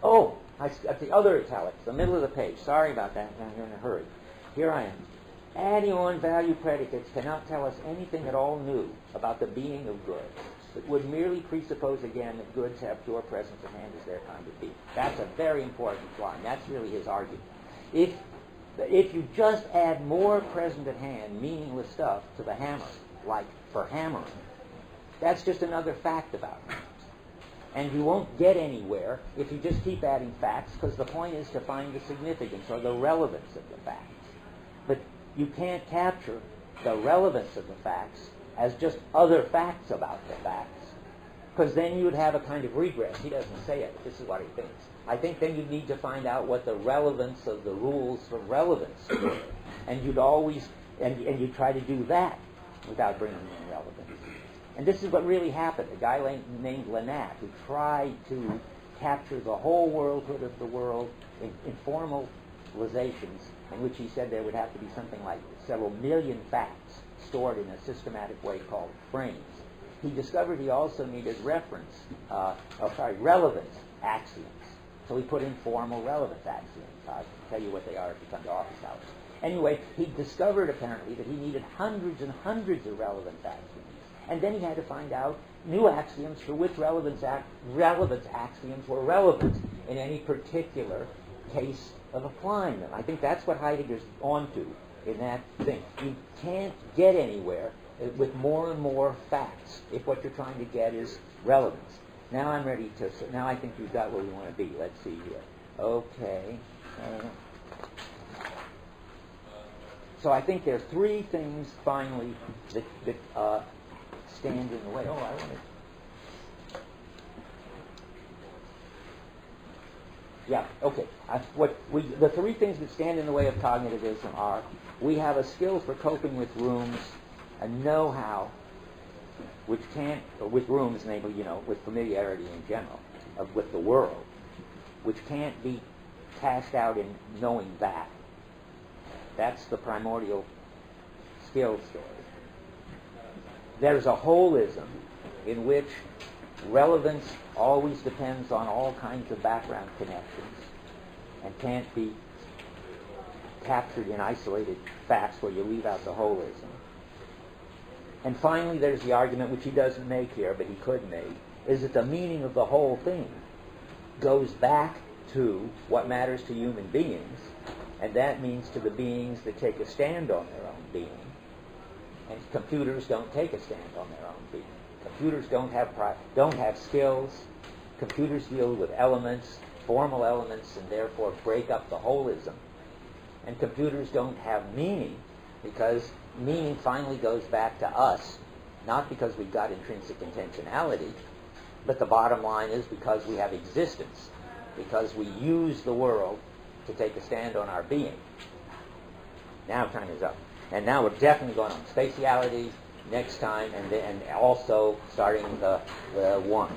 want? At the other italics, the middle of the page. Sorry about that. I'm in a hurry. Here I am. Adding on value predicates cannot tell us anything at all new about the being of goods. It would merely presuppose again that goods have pure presence of hand as their kind of being. That's a very important line. That's really his argument. If you just add more present at hand, meaningless stuff to the hammer, like for hammering, that's just another fact about it. And you won't get anywhere if you just keep adding facts, because the point is to find the significance or the relevance of the facts. But you can't capture the relevance of the facts as just other facts about the facts, because then you would have a kind of regress. He doesn't say it, but this is what he thinks. I think then you'd need to find out what the relevance of the rules for relevance were. And you'd always, and you'd try to do that without bringing in relevance. And this is what really happened. A guy named Lenat, who tried to capture the whole worldhood of the world in formalizations, in which he said there would have to be something like several million facts stored in a systematic way called frames. He discovered he also needed relevance axioms. So he put in formal relevance axioms. I'll tell you what they are if you come to office hours. Anyway, he discovered apparently that he needed hundreds and hundreds of relevance axioms. And then he had to find out new axioms for which relevance axioms were relevant in any particular case of applying them. I think that's what Heidegger's onto in that thing. You can't get anywhere with more and more facts, if what you're trying to get is relevance. Now I'm ready to, now I think you've got where you want to be. Let's see here. Okay. So I think there are three things, finally, that stand in the way. Oh, I want to... Yeah, okay. The three things that stand in the way of cognitivism are: we have a skill for coping with rooms, a know-how, which can't, with rooms, namely, with familiarity in general, with the world, which can't be cashed out in knowing that. That's the primordial skill story. There's a holism in which relevance always depends on all kinds of background connections and can't be captured in isolated facts where you leave out the holism. And finally, there's the argument, which he doesn't make here, but he could make, is that the meaning of the whole thing goes back to what matters to human beings, and that means to the beings that take a stand on their own being. And computers don't take a stand on their own being. Computers don't have skills. Computers deal with elements, formal elements, and therefore break up the holism. And computers don't have meaning, because meaning finally goes back to us, not because we've got intrinsic intentionality, but the bottom line is because we have existence, because we use the world to take a stand on our being. Now time is up. And now we're definitely going on spatiality next time, and also starting the one.